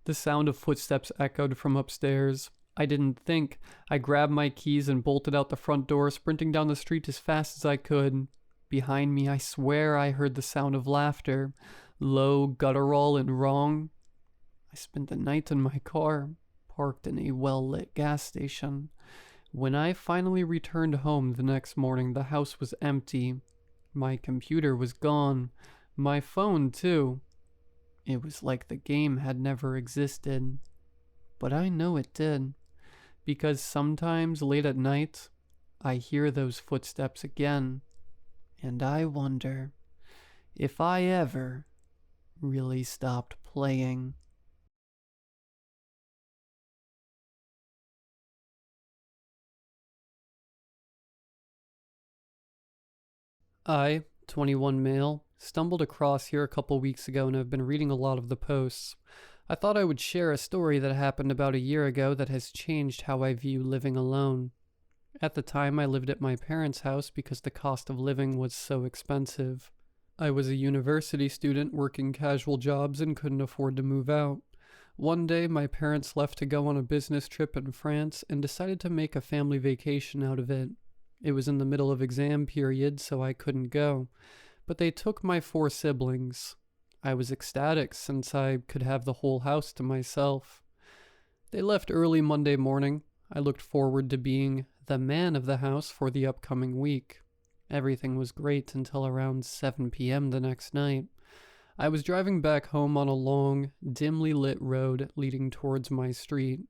The sound of footsteps echoed from upstairs. I didn't think. I grabbed my keys and bolted out the front door, sprinting down the street as fast as I could. Behind me, I swear I heard the sound of laughter. low, guttural, and wrong. I spent the night in my car, parked in a well-lit gas station. When I finally returned home the next morning, the house was empty. My computer was gone. My phone, too. It was like the game had never existed. But I know it did, because sometimes late at night, I hear those footsteps again, and I wonder if I ever really stopped playing. I, 21 male, stumbled across here a couple weeks ago and have been reading a lot of the posts. I thought I would share a story that happened about a year ago that has changed how I view living alone. At the time, I lived at my parents' house because the cost of living was so expensive. I was a university student working casual jobs and couldn't afford to move out. One day, my parents left to go on a business trip in France and decided to make a family vacation out of it. It was in the middle of exam period, so I couldn't go, but they took my 4 siblings. I was ecstatic since I could have the whole house to myself. They left early Monday morning. I looked forward to being the man of the house for the upcoming week. Everything was great until around 7 p.m. the next night. I was driving back home on a long, dimly lit road leading towards my street.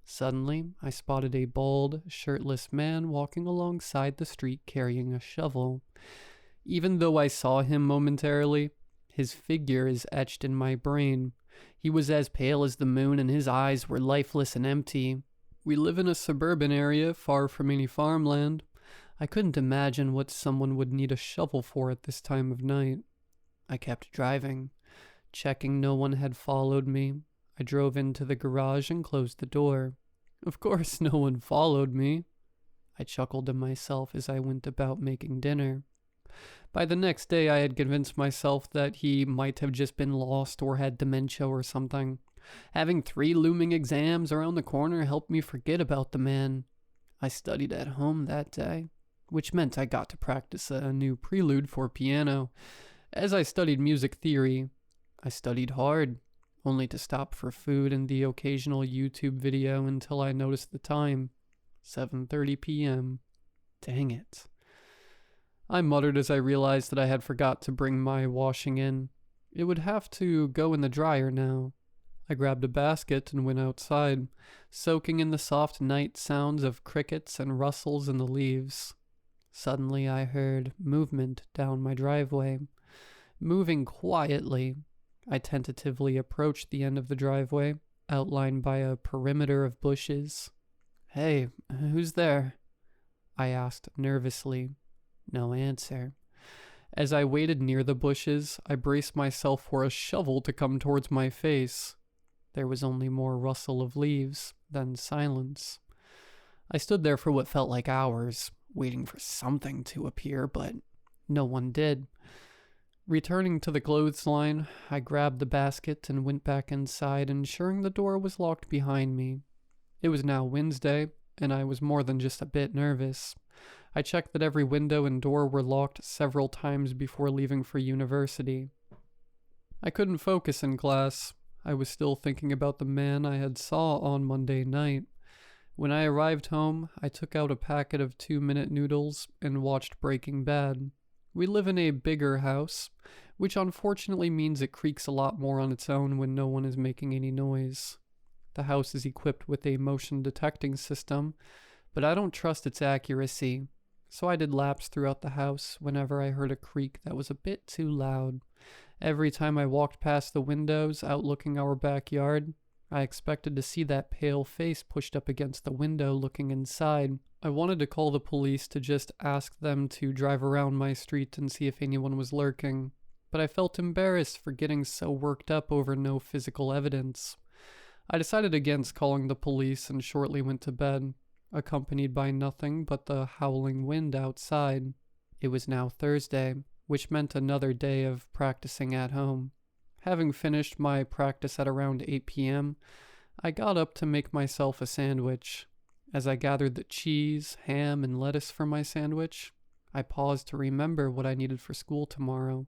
Suddenly, I spotted a bald, shirtless man walking alongside the street carrying a shovel. Even though I saw him momentarily, his figure is etched in my brain. He was as pale as the moon and his eyes were lifeless and empty. We live in a suburban area far from any farmland. I couldn't imagine what someone would need a shovel for at this time of night. I kept driving, checking no one had followed me. I drove into the garage and closed the door. Of course, no one followed me. I chuckled to myself as I went about making dinner. By the next day, I had convinced myself that he might have just been lost or had dementia or something. Having 3 looming exams around the corner helped me forget about the man. I studied at home that day, which meant I got to practice a new prelude for piano. As I studied music theory, I studied hard, only to stop for food and the occasional YouTube video until I noticed the time. 7:30 p.m. Dang it. I muttered as I realized that I had forgot to bring my washing in. It would have to go in the dryer now. I grabbed a basket and went outside, soaking in the soft night sounds of crickets and rustles in the leaves. Suddenly I heard movement down my driveway. Moving quietly, I tentatively approached the end of the driveway, outlined by a perimeter of bushes. "Hey, who's there?" I asked nervously. No answer. As I waited near the bushes, I braced myself for a shovel to come towards my face. There was only more rustle of leaves, then silence. I stood there for what felt like hours, waiting for something to appear, but no one did. Returning to the clothesline, I grabbed the basket and went back inside, ensuring the door was locked behind me. It was now Wednesday, and I was more than just a bit nervous. I checked that every window and door were locked several times before leaving for university. I couldn't focus in class. I was still thinking about the man I had saw on Monday night. When I arrived home, I took out a packet of 2-minute noodles and watched Breaking Bad. We live in a bigger house, which unfortunately means it creaks a lot more on its own when no one is making any noise. The house is equipped with a motion detecting system, but I don't trust its accuracy, so I did laps throughout the house whenever I heard a creak that was a bit too loud. Every time I walked past the windows outlooking our backyard, I expected to see that pale face pushed up against the window looking inside. I wanted to call the police to just ask them to drive around my street and see if anyone was lurking, but I felt embarrassed for getting so worked up over no physical evidence. I decided against calling the police and shortly went to bed, accompanied by nothing but the howling wind outside. It was now Thursday, which meant another day of practicing at home. Having finished my practice at around 8 p.m., I got up to make myself a sandwich. As I gathered the cheese, ham, and lettuce for my sandwich, I paused to remember what I needed for school tomorrow.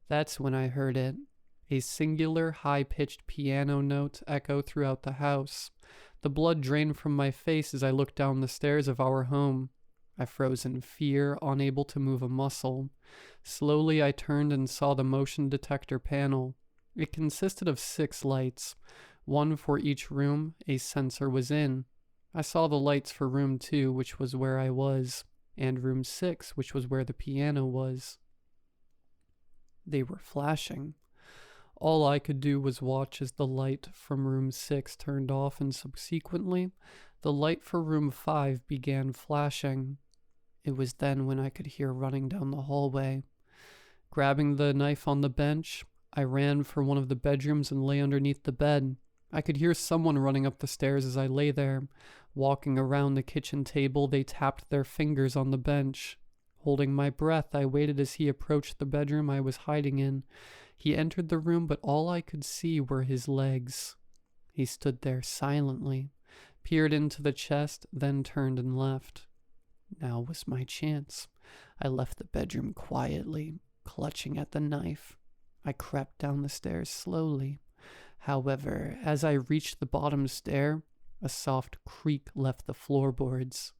That's when I heard it. A singular, high-pitched piano note echoed throughout the house. The blood drained from my face as I looked down the stairs of our home. I froze in fear, unable to move a muscle. Slowly, I turned and saw the motion detector panel. It consisted of 6 lights. 1 for each room a sensor was in. I saw the lights for room 2, which was where I was, and room 6, which was where the piano was. They were flashing. All I could do was watch as the light from room 6 turned off, and subsequently, the light for room 5 began flashing. It was then when I could hear running down the hallway. Grabbing the knife on the bench, I ran for one of the bedrooms and lay underneath the bed. I could hear someone running up the stairs as I lay there. Walking around the kitchen table, they tapped their fingers on the bench. Holding my breath, I waited as he approached the bedroom I was hiding in. He entered the room, but all I could see were his legs. He stood there silently, peered into the chest, then turned and left. Now was my chance. I left the bedroom quietly, clutching at the knife. I crept down the stairs slowly. However, as I reached the bottom stair, a soft creak left the floorboards.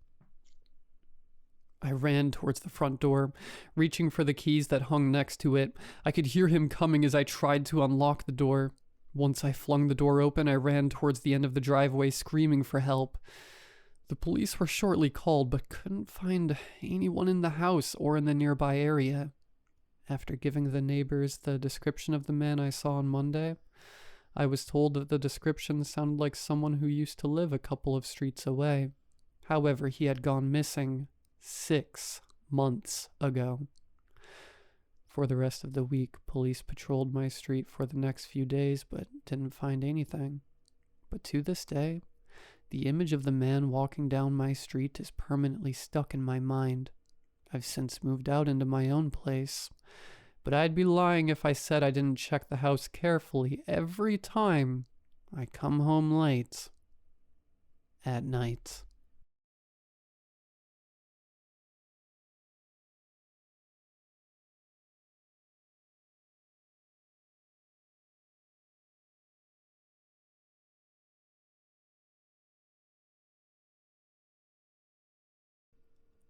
I ran towards the front door, reaching for the keys that hung next to it. I could hear him coming as I tried to unlock the door. Once I flung the door open, I ran towards the end of the driveway, screaming for help. The police were shortly called, but couldn't find anyone in the house or in the nearby area. After giving the neighbors the description of the man I saw on Monday, I was told that the description sounded like someone who used to live a couple of streets away. However, he had gone missing 6 months ago. For the rest of the week, police patrolled my street for the next few days, but didn't find anything. But to this day, the image of the man walking down my street is permanently stuck in my mind. I've since moved out into my own place, but I'd be lying if I said I didn't check the house carefully every time I come home late at night.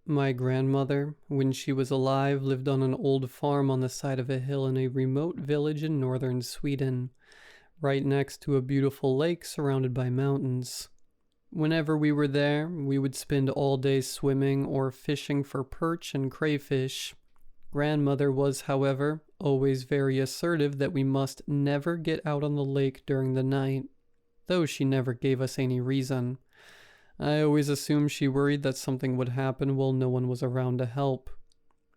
My grandmother, when she was alive, lived on an old farm on the side of a hill in a remote village in northern Sweden, right next to a beautiful lake surrounded by mountains. Whenever we were there, we would spend all day swimming or fishing for perch and crayfish. Grandmother was, however, always very assertive that we must never get out on the lake during the night, though she never gave us any reason. I always assumed she worried that something would happen while no one was around to help.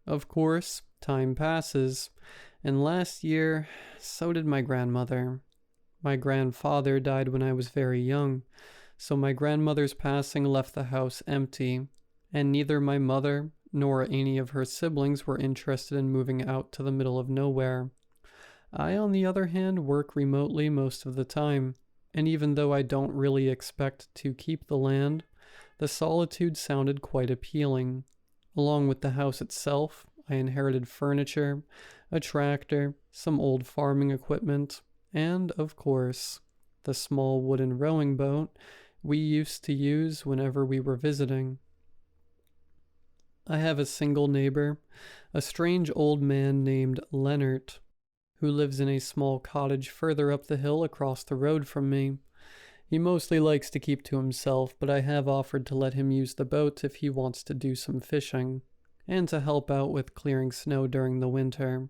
Of course, time passes, and last year, so did my grandmother. My grandfather died when I was very young, so my grandmother's passing left the house empty, and neither my mother nor any of her siblings were interested in moving out to the middle of nowhere. I, on the other hand, work remotely most of the time. And even though I don't really expect to keep the land, the solitude sounded quite appealing. Along with the house itself, I inherited furniture, a tractor, some old farming equipment, and, of course, the small wooden rowing boat we used to use whenever we were visiting. I have a single neighbor, a strange old man named Leonard, who lives in a small cottage further up the hill across the road from me. He mostly likes to keep to himself, but I have offered to let him use the boat if he wants to do some fishing, and to help out with clearing snow during the winter.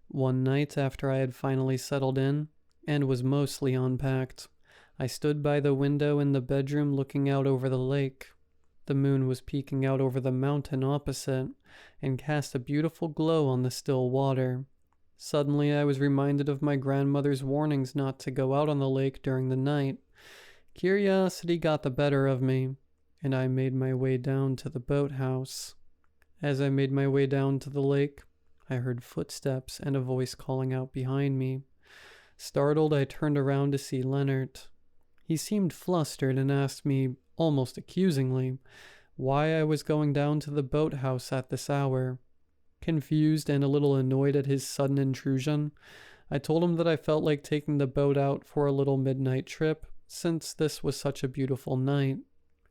One night after I had finally settled in, and was mostly unpacked, I stood by the window in the bedroom looking out over the lake. The moon was peeking out over the mountain opposite, and cast a beautiful glow on the still water. Suddenly, I was reminded of my grandmother's warnings not to go out on the lake during the night. Curiosity got the better of me, and I made my way down to the boathouse. As I made my way down to the lake, I heard footsteps and a voice calling out behind me. Startled, I turned around to see Leonard. He seemed flustered and asked me, almost accusingly, why I was going down to the boathouse at this hour. Confused and a little annoyed at his sudden intrusion, I told him that I felt like taking the boat out for a little midnight trip, since this was such a beautiful night.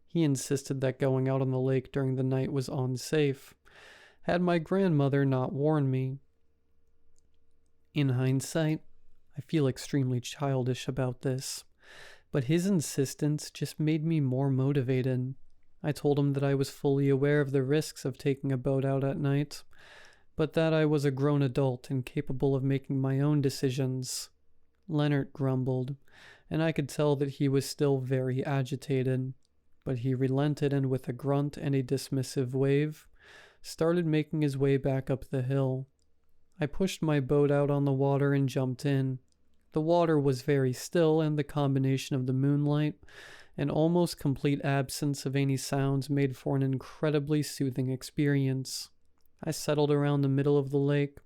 He insisted that going out on the lake during the night was unsafe, had my grandmother not warned me. In hindsight, I feel extremely childish about this, but his insistence just made me more motivated. I told him that I was fully aware of the risks of taking a boat out at night, but that I was a grown adult and capable of making my own decisions. Leonard grumbled, and I could tell that he was still very agitated, but he relented and with a grunt and a dismissive wave, started making his way back up the hill. I pushed my boat out on the water and jumped in. The water was very still, and the combination of the moonlight and almost complete absence of any sounds made for an incredibly soothing experience. I settled around the middle of the lake,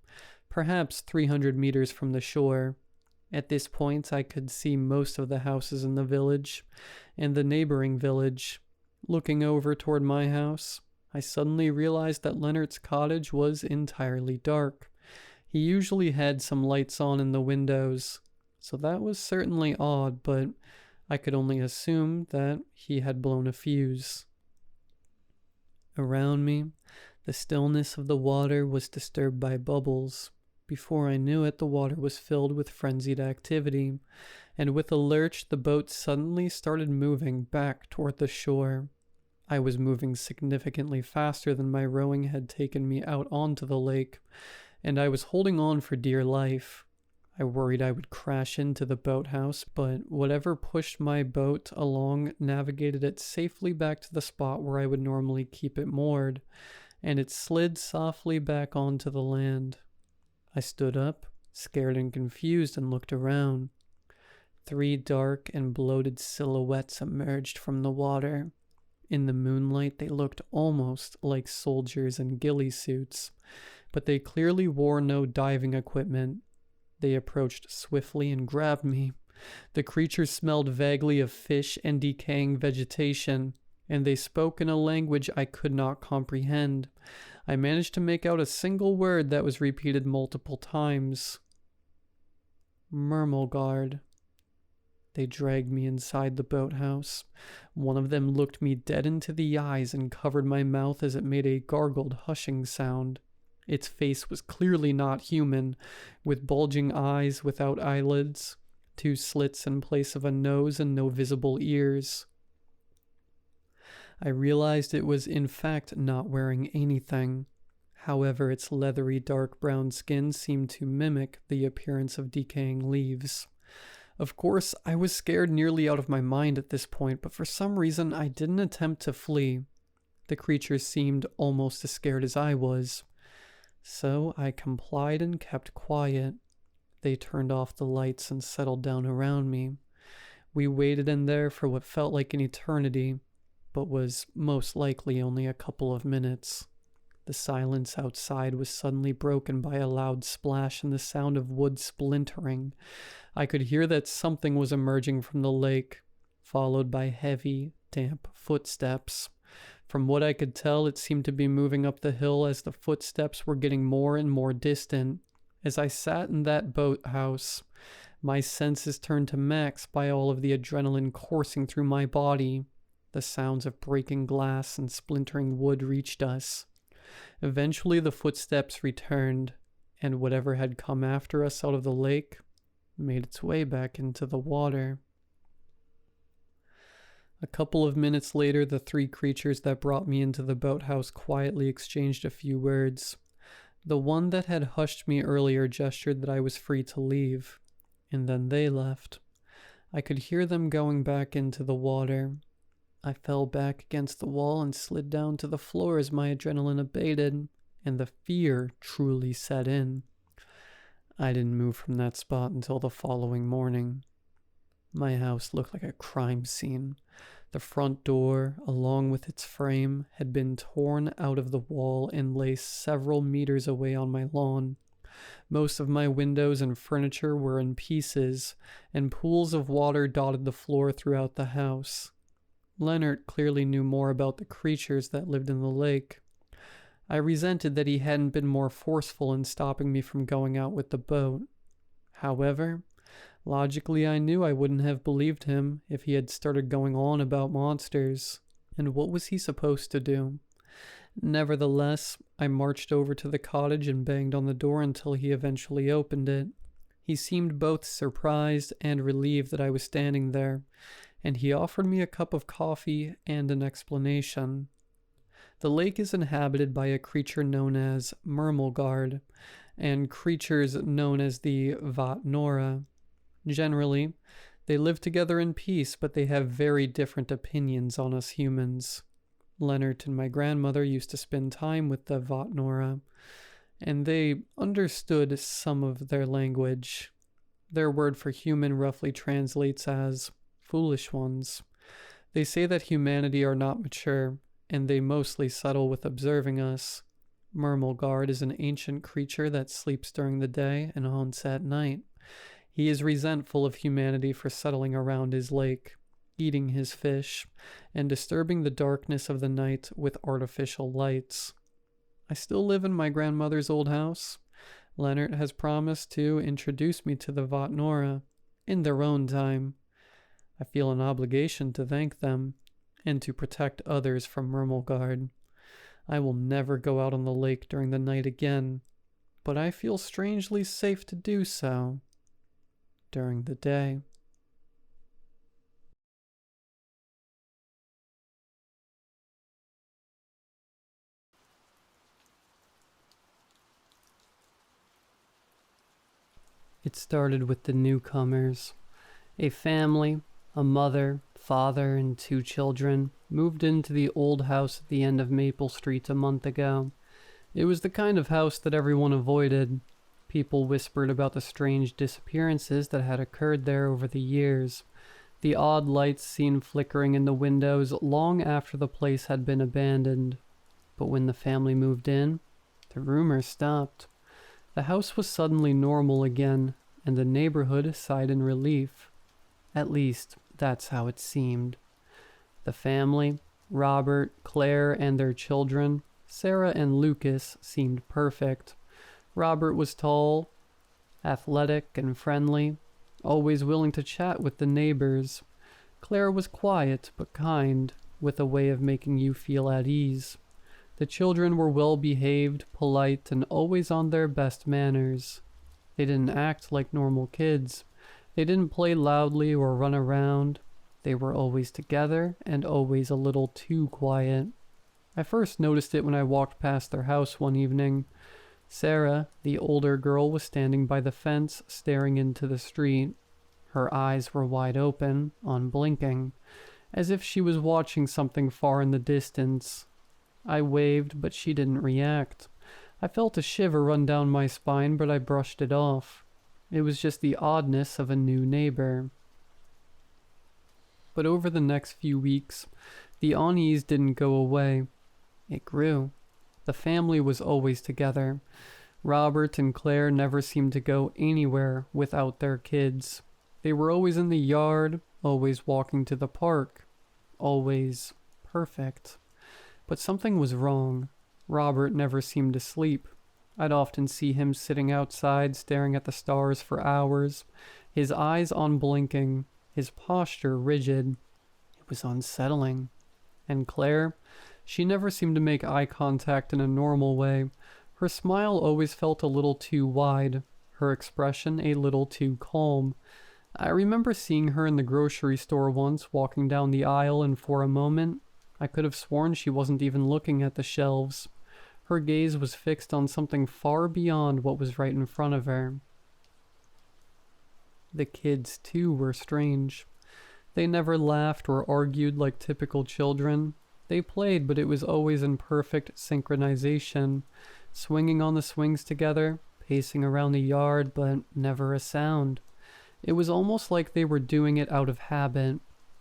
perhaps 300 meters from the shore. At this point, I could see most of the houses in the village and the neighboring village. Looking over toward my house, I suddenly realized that Leonard's cottage was entirely dark. He usually had some lights on in the windows, so that was certainly odd, but I could only assume that he had blown a fuse. Around me, the stillness of the water was disturbed by bubbles. Before I knew it, the water was filled with frenzied activity, and with a lurch, the boat suddenly started moving back toward the shore. I was moving significantly faster than my rowing had taken me out onto the lake, and I was holding on for dear life. I worried I would crash into the boathouse, but whatever pushed my boat along navigated it safely back to the spot where I would normally keep it moored, and it slid softly back onto the land. I stood up, scared and confused, and looked around. 3 dark and bloated silhouettes emerged from the water. In the moonlight, they looked almost like soldiers in ghillie suits, but they clearly wore no diving equipment. They approached swiftly and grabbed me. The creatures smelled vaguely of fish and decaying vegetation, and they spoke in a language I could not comprehend. I managed to make out a single word that was repeated multiple times. Mermelgard. They dragged me inside the boathouse. One of them looked me dead into the eyes and covered my mouth as it made a gargled, hushing sound. Its face was clearly not human, with bulging eyes without eyelids, 2 slits in place of a nose, and no visible ears. I realized it was in fact not wearing anything. However, its leathery dark brown skin seemed to mimic the appearance of decaying leaves. Of course, I was scared nearly out of my mind at this point, but for some reason I didn't attempt to flee. The creatures seemed almost as scared as I was. So I complied and kept quiet. They turned off the lights and settled down around me. We waited in there for what felt like an eternity, but was most likely only a couple of minutes. The silence outside was suddenly broken by a loud splash and the sound of wood splintering. I could hear that something was emerging from the lake, followed by heavy, damp footsteps. From what I could tell, it seemed to be moving up the hill as the footsteps were getting more and more distant. As I sat in that boathouse, my senses turned to max by all of the adrenaline coursing through my body. The sounds of breaking glass and splintering wood reached us. Eventually the footsteps returned, and whatever had come after us out of the lake made its way back into the water. A couple of minutes later, the 3 creatures that brought me into the boathouse quietly exchanged a few words. The one that had hushed me earlier gestured that I was free to leave, and then they left. I could hear them going back into the water. I fell back against the wall and slid down to the floor as my adrenaline abated, and the fear truly set in. I didn't move from that spot until the following morning. My house looked like a crime scene. The front door, along with its frame, had been torn out of the wall and lay several meters away on my lawn. Most of my windows and furniture were in pieces, and pools of water dotted the floor throughout the house. Leonard clearly knew more about the creatures that lived in the lake. I resented that he hadn't been more forceful in stopping me from going out with the boat. However, logically I knew I wouldn't have believed him if he had started going on about monsters. And what was he supposed to do? Nevertheless, I marched over to the cottage and banged on the door until he eventually opened it. He seemed both surprised and relieved that I was standing there, and he offered me a cup of coffee and an explanation. The lake is inhabited by a creature known as Myrmelgard, and creatures known as the Vatnora. Generally, they live together in peace, but they have very different opinions on us humans. Leonard and my grandmother used to spend time with the Vatnora, and they understood some of their language. Their word for human roughly translates as foolish ones. They say that humanity are not mature, and they mostly settle with observing us. Myrmelgard is an ancient creature that sleeps during the day and haunts at night. He is resentful of humanity for settling around his lake, eating his fish, and disturbing the darkness of the night with artificial lights. I still live in my grandmother's old house. Leonard has promised to introduce me to the Vatnora in their own time. I feel an obligation to thank them and to protect others from Myrmelgard. I will never go out on the lake during the night again, but I feel strangely safe to do so during the day. It started with the newcomers. A family, a mother, father, and 2 children, moved into the old house at the end of Maple Street a month ago. It was the kind of house that everyone avoided. People whispered about the strange disappearances that had occurred there over the years, the odd lights seen flickering in the windows long after the place had been abandoned. But when the family moved in, the rumors stopped. The house was suddenly normal again, and the neighborhood sighed in relief. At least, that's how it seemed. The family, Robert, Claire, and their children, Sarah and Lucas, seemed perfect. Robert was tall, athletic, and friendly, always willing to chat with the neighbors. Claire was quiet but kind, with a way of making you feel at ease. The children were well-behaved, polite, and always on their best manners. They didn't act like normal kids. They didn't play loudly or run around. They were always together and always a little too quiet. I first noticed it when I walked past their house one evening. Sarah, the older girl, was standing by the fence, staring into the street. Her eyes were wide open, unblinking, as if she was watching something far in the distance. I waved, but she didn't react. I felt a shiver run down my spine, but I brushed it off. It was just the oddness of a new neighbor. But over the next few weeks, the unease didn't go away. It grew. The family was always together. Robert and Claire never seemed to go anywhere without their kids. They were always in the yard, always walking to the park, always perfect. But something was wrong. Robert never seemed to sleep. I'd often see him sitting outside staring at the stars for hours, his eyes unblinking, his posture rigid. It was unsettling. And Claire, she never seemed to make eye contact in a normal way. Her smile always felt a little too wide, her expression a little too calm. I remember seeing her in the grocery store once, walking down the aisle, and for a moment, I could have sworn she wasn't even looking at the shelves. Her gaze was fixed on something far beyond what was right in front of her. The kids, too, were strange. They never laughed or argued like typical children. They played, but it was always in perfect synchronization, swinging on the swings together, pacing around the yard, but never a sound. It was almost like they were doing it out of habit,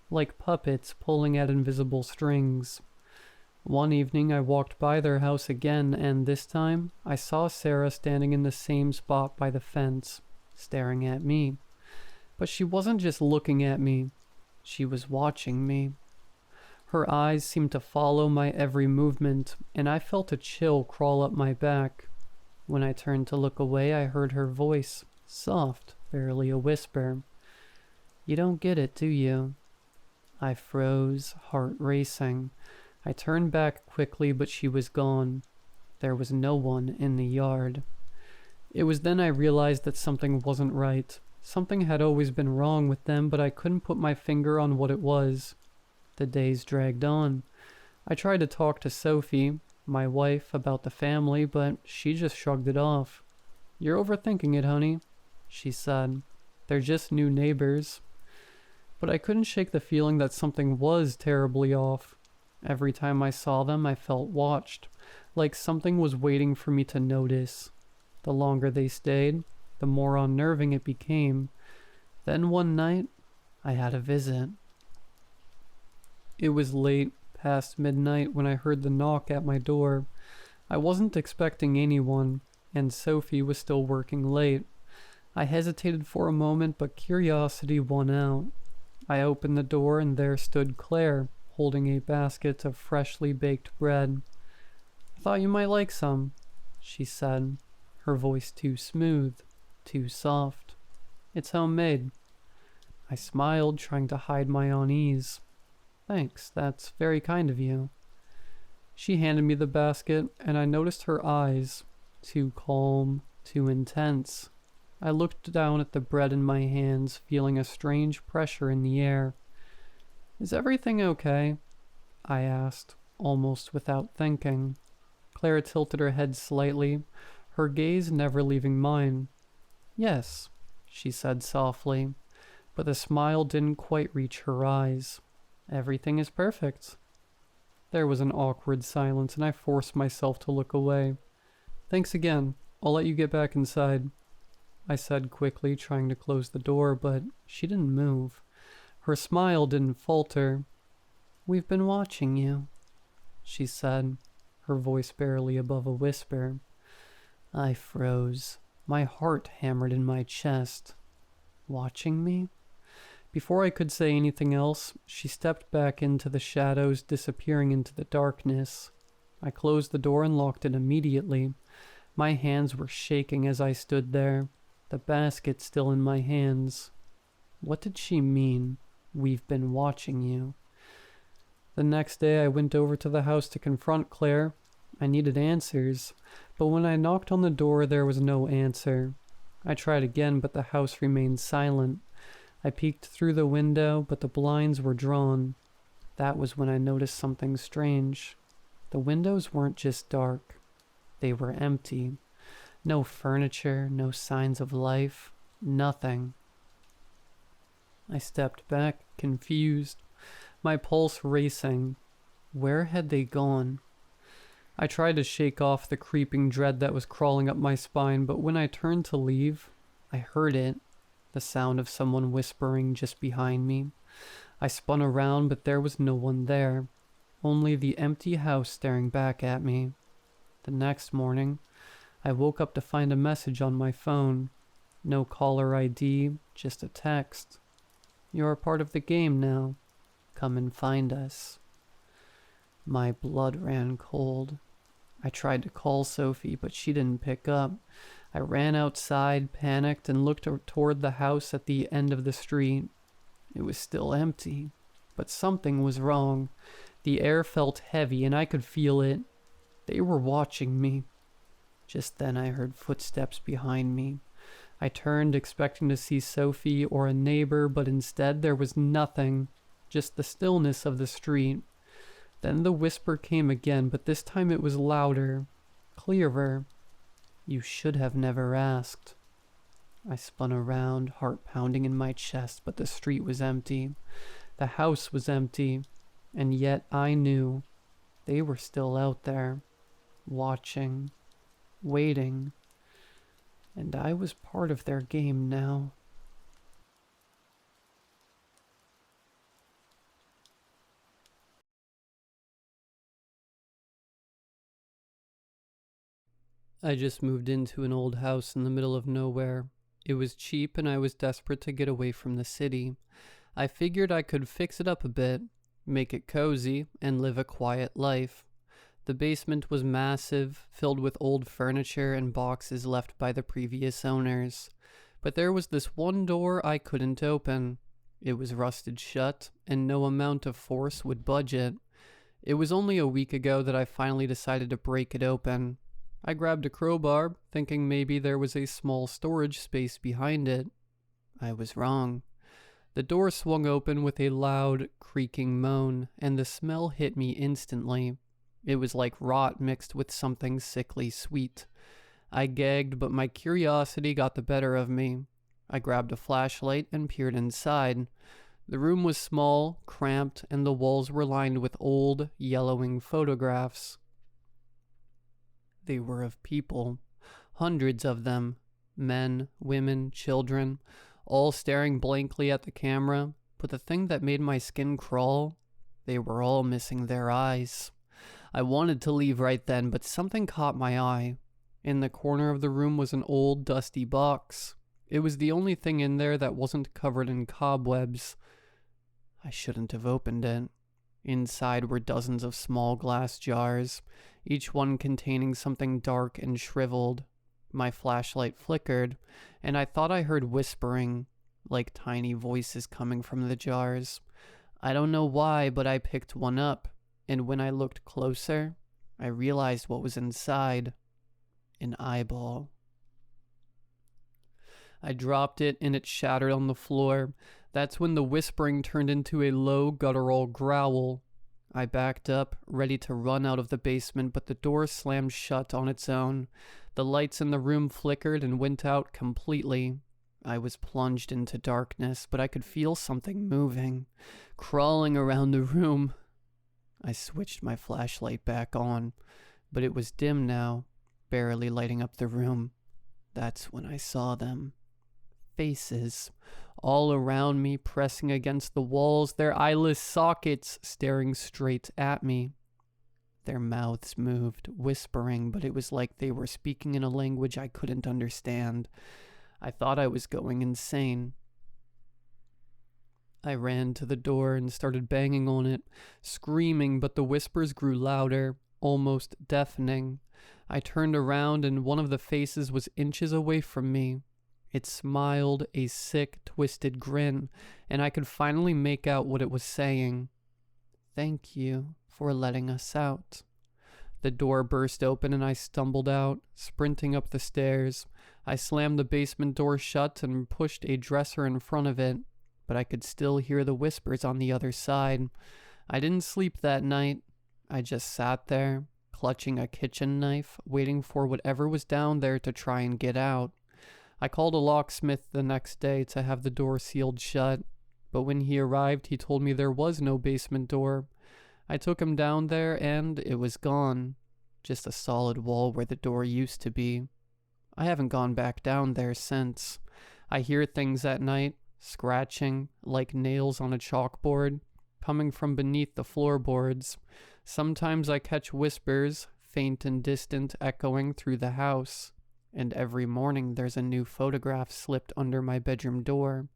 like puppets pulling at invisible strings. One evening I walked by their house again, and this time I saw Sarah standing in the same spot by the fence, staring at me. But she wasn't just looking at me, she was watching me. Her eyes seemed to follow my every movement, and I felt a chill crawl up my back. When I turned to look away, I heard her voice, soft, barely a whisper. You don't get it, do you? I froze, heart racing. I turned back quickly, but she was gone. There was no one in the yard. It was then I realized that something wasn't right. Something had always been wrong with them, but I couldn't put my finger on what it was. The days dragged on. I tried to talk to Sophie, my wife, about the family, but she just shrugged it off. You're overthinking it, honey, she said. They're just new neighbors. But I couldn't shake the feeling that something was terribly off. Every time I saw them, I felt watched, like something was waiting for me to notice. The longer they stayed, the more unnerving it became. Then one night, I had a visit. It was late, past midnight, when I heard the knock at my door. I wasn't expecting anyone, and Sophie was still working late. I hesitated for a moment, but curiosity won out. I opened the door, and there stood Claire, holding a basket of freshly baked bread. I thought you might like some, she said, her voice too smooth, too soft. It's homemade. I smiled, trying to hide my unease. Thanks, that's very kind of you. She handed me the basket, and I noticed her eyes, too calm, too intense. I looked down at the bread in my hands, feeling a strange pressure in the air. Is everything okay? I asked, almost without thinking. Claire tilted her head slightly, her gaze never leaving mine. Yes, she said softly, but the smile didn't quite reach her eyes. Everything is perfect. There was an awkward silence, and I forced myself to look away. Thanks again. I'll let you get back inside, I said quickly, trying to close the door, but she didn't move. Her smile didn't falter. We've been watching you, she said, her voice barely above a whisper. I froze. My heart hammered in my chest. Watching me? Before I could say anything else, she stepped back into the shadows, disappearing into the darkness. I closed the door and locked it immediately. My hands were shaking as I stood there, the basket still in my hands. What did she mean? We've been watching you. The next day I went over to the house to confront Claire. I needed answers, but when I knocked on the door there was no answer. I tried again, but the house remained silent. I peeked through the window, but the blinds were drawn. That was when I noticed something strange. The windows weren't just dark. They were empty. No furniture, no signs of life, nothing. I stepped back, confused, my pulse racing. Where had they gone? I tried to shake off the creeping dread that was crawling up my spine, but when I turned to leave, I heard it, the sound of someone whispering just behind me. I spun around, but there was no one there, only the empty house staring back at me. The next morning, I woke up to find a message on my phone. No caller ID, just a text. You're a part of the game now. Come and find us. My blood ran cold. I tried to call Sophie, but she didn't pick up. I ran outside, panicked, and looked toward the house at the end of the street. It was still empty, but something was wrong. The air felt heavy, and I could feel it. They were watching me. Just then I heard footsteps behind me. I turned, expecting to see Sophie or a neighbor, but instead there was nothing, just the stillness of the street. Then the whisper came again, but this time it was louder, clearer. You should have never asked. I spun around, heart pounding in my chest, but the street was empty. The house was empty, and yet I knew they were still out there, watching, waiting, and I was part of their game now. I just moved into an old house in the middle of nowhere. It was cheap and I was desperate to get away from the city. I figured I could fix it up a bit, make it cozy, and live a quiet life. The basement was massive, filled with old furniture and boxes left by the previous owners. But there was this one door I couldn't open. It was rusted shut, and no amount of force would budge it. It was only a week ago that I finally decided to break it open. I grabbed a crowbar, thinking maybe there was a small storage space behind it. I was wrong. The door swung open with a loud, creaking moan, and the smell hit me instantly. It was like rot mixed with something sickly sweet. I gagged, but my curiosity got the better of me. I grabbed a flashlight and peered inside. The room was small, cramped, and the walls were lined with old, yellowing photographs. They were of people, hundreds of them, men, women, children, all staring blankly at the camera, but the thing that made my skin crawl, they were all missing their eyes. I wanted to leave right then, but something caught my eye. In the corner of the room was an old, dusty box. It was the only thing in there that wasn't covered in cobwebs. I shouldn't have opened it. Inside were dozens of small glass jars, each one containing something dark and shriveled. My flashlight flickered, and I thought I heard whispering, like tiny voices coming from the jars. I don't know why, but I picked one up, and when I looked closer, I realized what was inside. An eyeball. I dropped it and it shattered on the floor. That's when the whispering turned into a low guttural growl. I backed up, ready to run out of the basement, but the door slammed shut on its own. The lights in the room flickered and went out completely. I was plunged into darkness, but I could feel something moving, crawling around the room. I switched my flashlight back on, but it was dim now, barely lighting up the room. That's when I saw them. Faces, all around me, pressing against the walls, their eyeless sockets staring straight at me. Their mouths moved, whispering, but it was like they were speaking in a language I couldn't understand. I thought I was going insane. I ran to the door and started banging on it, screaming, but the whispers grew louder, almost deafening. I turned around and one of the faces was inches away from me. It smiled a sick, twisted grin, and I could finally make out what it was saying. "Thank you for letting us out." The door burst open and I stumbled out, sprinting up the stairs. I slammed the basement door shut and pushed a dresser in front of it, but I could still hear the whispers on the other side. I didn't sleep that night. I just sat there, clutching a kitchen knife, waiting for whatever was down there to try and get out. I called a locksmith the next day to have the door sealed shut, but when he arrived, he told me there was no basement door. I took him down there, and it was gone. Just a solid wall where the door used to be. I haven't gone back down there since. I hear things at night, scratching, like nails on a chalkboard, coming from beneath the floorboards. Sometimes I catch whispers, faint and distant, echoing through the house. And every morning there's a new photograph slipped under my bedroom door.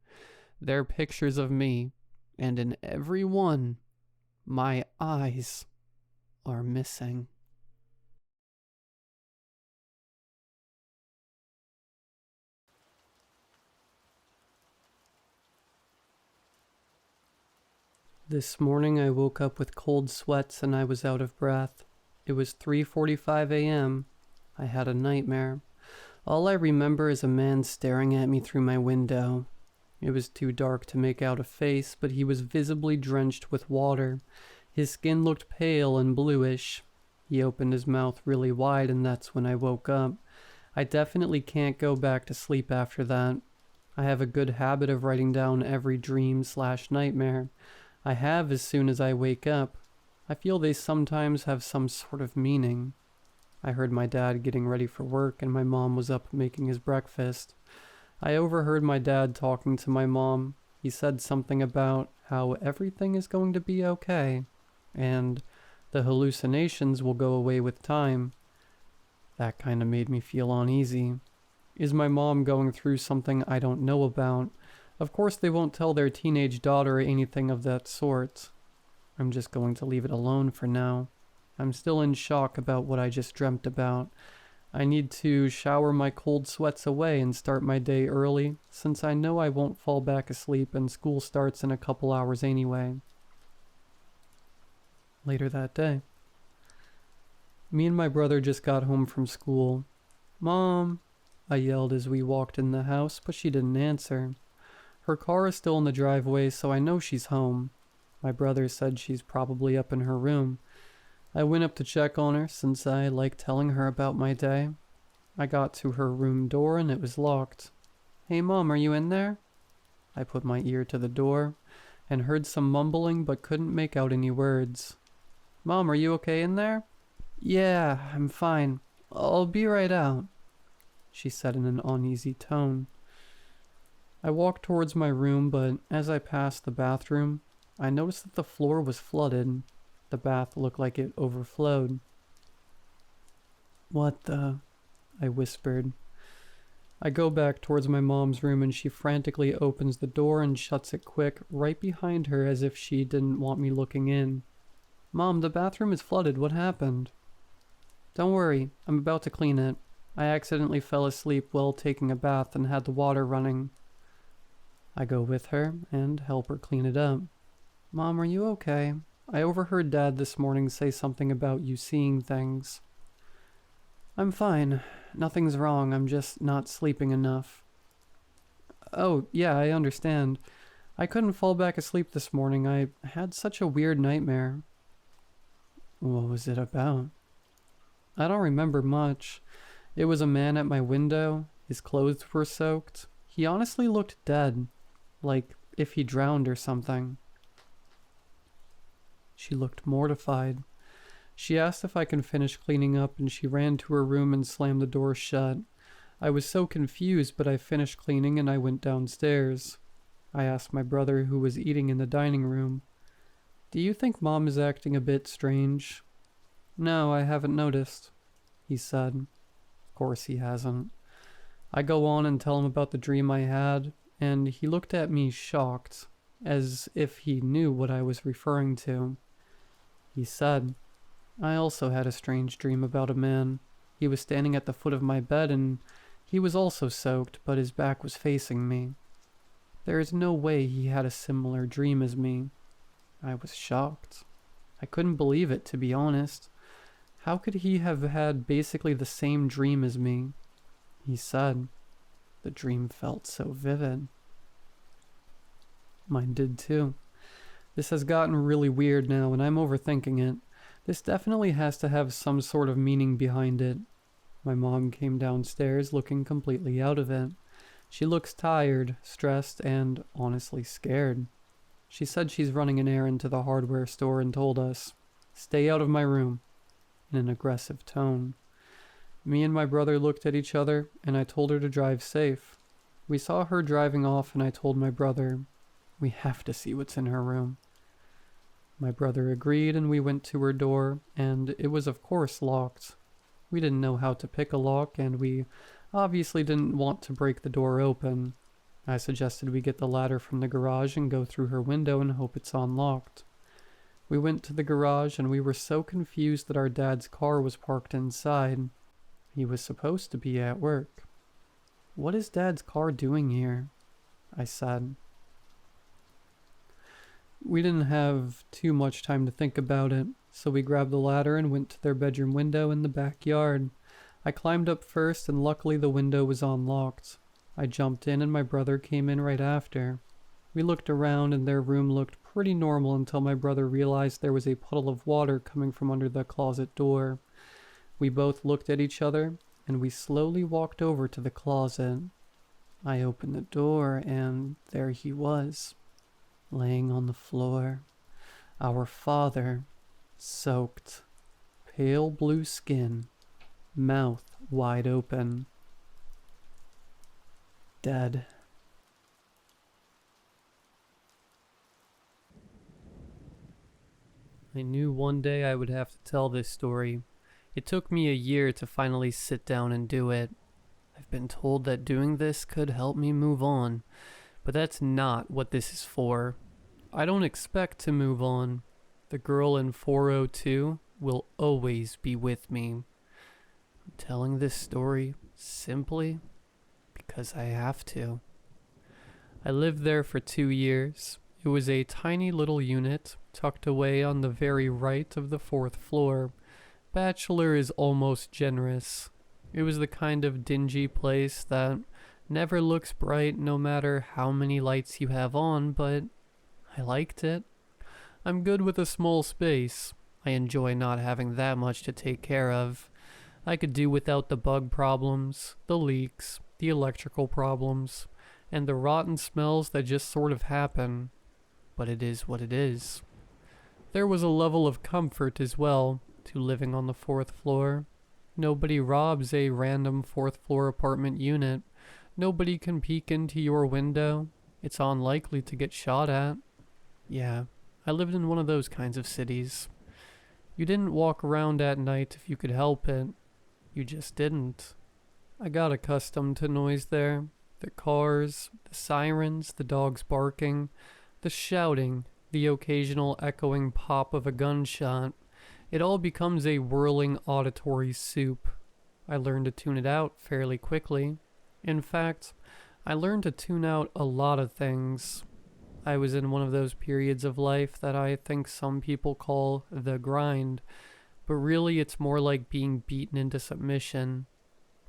They're pictures of me, and in every one, my eyes are missing. This morning I woke up with cold sweats and I was out of breath. It was 3:45 a.m. I had a nightmare. All I remember is a man staring at me through my window. It was too dark to make out a face, but he was visibly drenched with water. His skin looked pale and bluish. He opened his mouth really wide, and that's when I woke up. I definitely can't go back to sleep after that. I have a good habit of writing down every dream/nightmare. I have as soon as I wake up. I feel they sometimes have some sort of meaning. I heard my dad getting ready for work and my mom was up making his breakfast. I overheard my dad talking to my mom. He said something about how everything is going to be okay and the hallucinations will go away with time. That kind of made me feel uneasy. Is my mom going through something I don't know about? Of course they won't tell their teenage daughter anything of that sort. I'm just going to leave it alone for now. I'm still in shock about what I just dreamt about. I need to shower my cold sweats away and start my day early, since I know I won't fall back asleep and school starts in a couple hours anyway. Later that day. Me and my brother just got home from school. "Mom," I yelled as we walked in the house, but she didn't answer. Her car is still in the driveway, so I know she's home. My brother said she's probably up in her room. I went up to check on her, since I like telling her about my day. I got to her room door and it was locked. "Hey Mom, are you in there?" I put my ear to the door and heard some mumbling but couldn't make out any words. "Mom, are you okay in there?" "Yeah, I'm fine. I'll be right out," she said in an uneasy tone. I walked towards my room, but as I passed the bathroom, I noticed that the floor was flooded. The bath looked like it overflowed. "What the?" I whispered. I go back towards my mom's room and she frantically opens the door and shuts it quick right behind her as if she didn't want me looking in. "Mom, the bathroom is flooded. What happened?" "Don't worry, I'm about to clean it. I accidentally fell asleep while taking a bath and had the water running." I go with her and help her clean it up. "Mom, are you okay? I overheard Dad this morning say something about you seeing things." "I'm fine. Nothing's wrong. I'm just not sleeping enough." "Oh, yeah, I understand. I couldn't fall back asleep this morning. I had such a weird nightmare." "What was it about?" "I don't remember much. It was a man at my window. His clothes were soaked. He honestly looked dead, like if he drowned or something." She looked mortified. She asked if I can finish cleaning up and she ran to her room and slammed the door shut. I was so confused, but I finished cleaning and I went downstairs. I asked my brother, who was eating in the dining room, "Do you think Mom is acting a bit strange?" "No, I haven't noticed," he said. Of course he hasn't. I go on and tell him about the dream I had, and he looked at me shocked, as if he knew what I was referring to. He said, "I also had a strange dream about a man. He was standing at the foot of my bed and he was also soaked, but his back was facing me. There is no way he had a similar dream as me." I was shocked. I couldn't believe it, to be honest. How could he have had basically the same dream as me? He said, "The dream felt so vivid." Mine did too. This has gotten really weird now and I'm overthinking it. This definitely has to have some sort of meaning behind it. My mom came downstairs looking completely out of it. She looks tired, stressed, and honestly scared. She said she's running an errand to the hardware store and told us, "Stay out of my room," in an aggressive tone. Me and my brother looked at each other and I told her to drive safe. We saw her driving off and I told my brother, "We have to see what's in her room." My brother agreed and we went to her door, and it was of course locked. We didn't know how to pick a lock and we obviously didn't want to break the door open. I suggested we get the ladder from the garage and go through her window and hope it's unlocked. We went to the garage and we were so confused that our dad's car was parked inside. He was supposed to be at work. "What is Dad's car doing here?" I said. We didn't have too much time to think about it, so we grabbed the ladder and went to their bedroom window in the backyard. I climbed up first and luckily the window was unlocked. I jumped in and my brother came in right after. We looked around and their room looked pretty normal until my brother realized there was a puddle of water coming from under the closet door. We both looked at each other and we slowly walked over to the closet. I opened the door and there he was, laying on the floor. Our father, soaked, pale blue skin, mouth wide open. Dead. I knew one day I would have to tell this story. It took me a year to finally sit down and do it. I've been told that doing this could help me move on, but that's not what this is for. I don't expect to move on. The girl in 402 will always be with me. I'm telling this story simply because I have to. I lived there for 2 years. It was a tiny little unit tucked away on the very right of the 4th floor. Bachelor is almost generous. It was the kind of dingy place that never looks bright no matter how many lights you have on, but I liked it. I'm good with a small space. I enjoy not having that much to take care of. I could do without the bug problems, the leaks, the electrical problems, and the rotten smells that just sort of happen. But it is what it is. There was a level of comfort as well to living on the 4th floor. Nobody robs a random 4th floor apartment unit. Nobody can peek into your window. It's unlikely to get shot at. Yeah, I lived in one of those kinds of cities. You didn't walk around at night if you could help it. You just didn't. I got accustomed to noise there. The cars, the sirens, the dogs barking, the shouting, the occasional echoing pop of a gunshot. It all becomes a whirling auditory soup. I learned to tune it out fairly quickly. In fact, I learned to tune out a lot of things. I was in one of those periods of life that I think some people call the grind, but really it's more like being beaten into submission.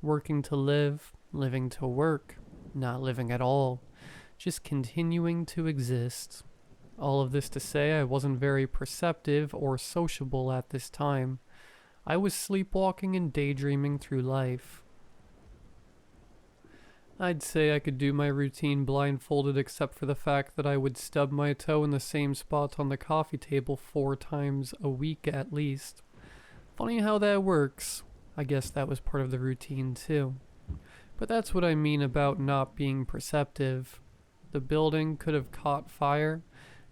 Working to live, living to work, not living at all, just continuing to exist. All of this to say I wasn't very perceptive or sociable at this time. I was sleepwalking and daydreaming through life. I'd say I could do my routine blindfolded except for the fact that I would stub my toe in the same spot on the coffee table 4 times a week at least. Funny how that works. I guess that was part of the routine too. But that's what I mean about not being perceptive. The building could have caught fire,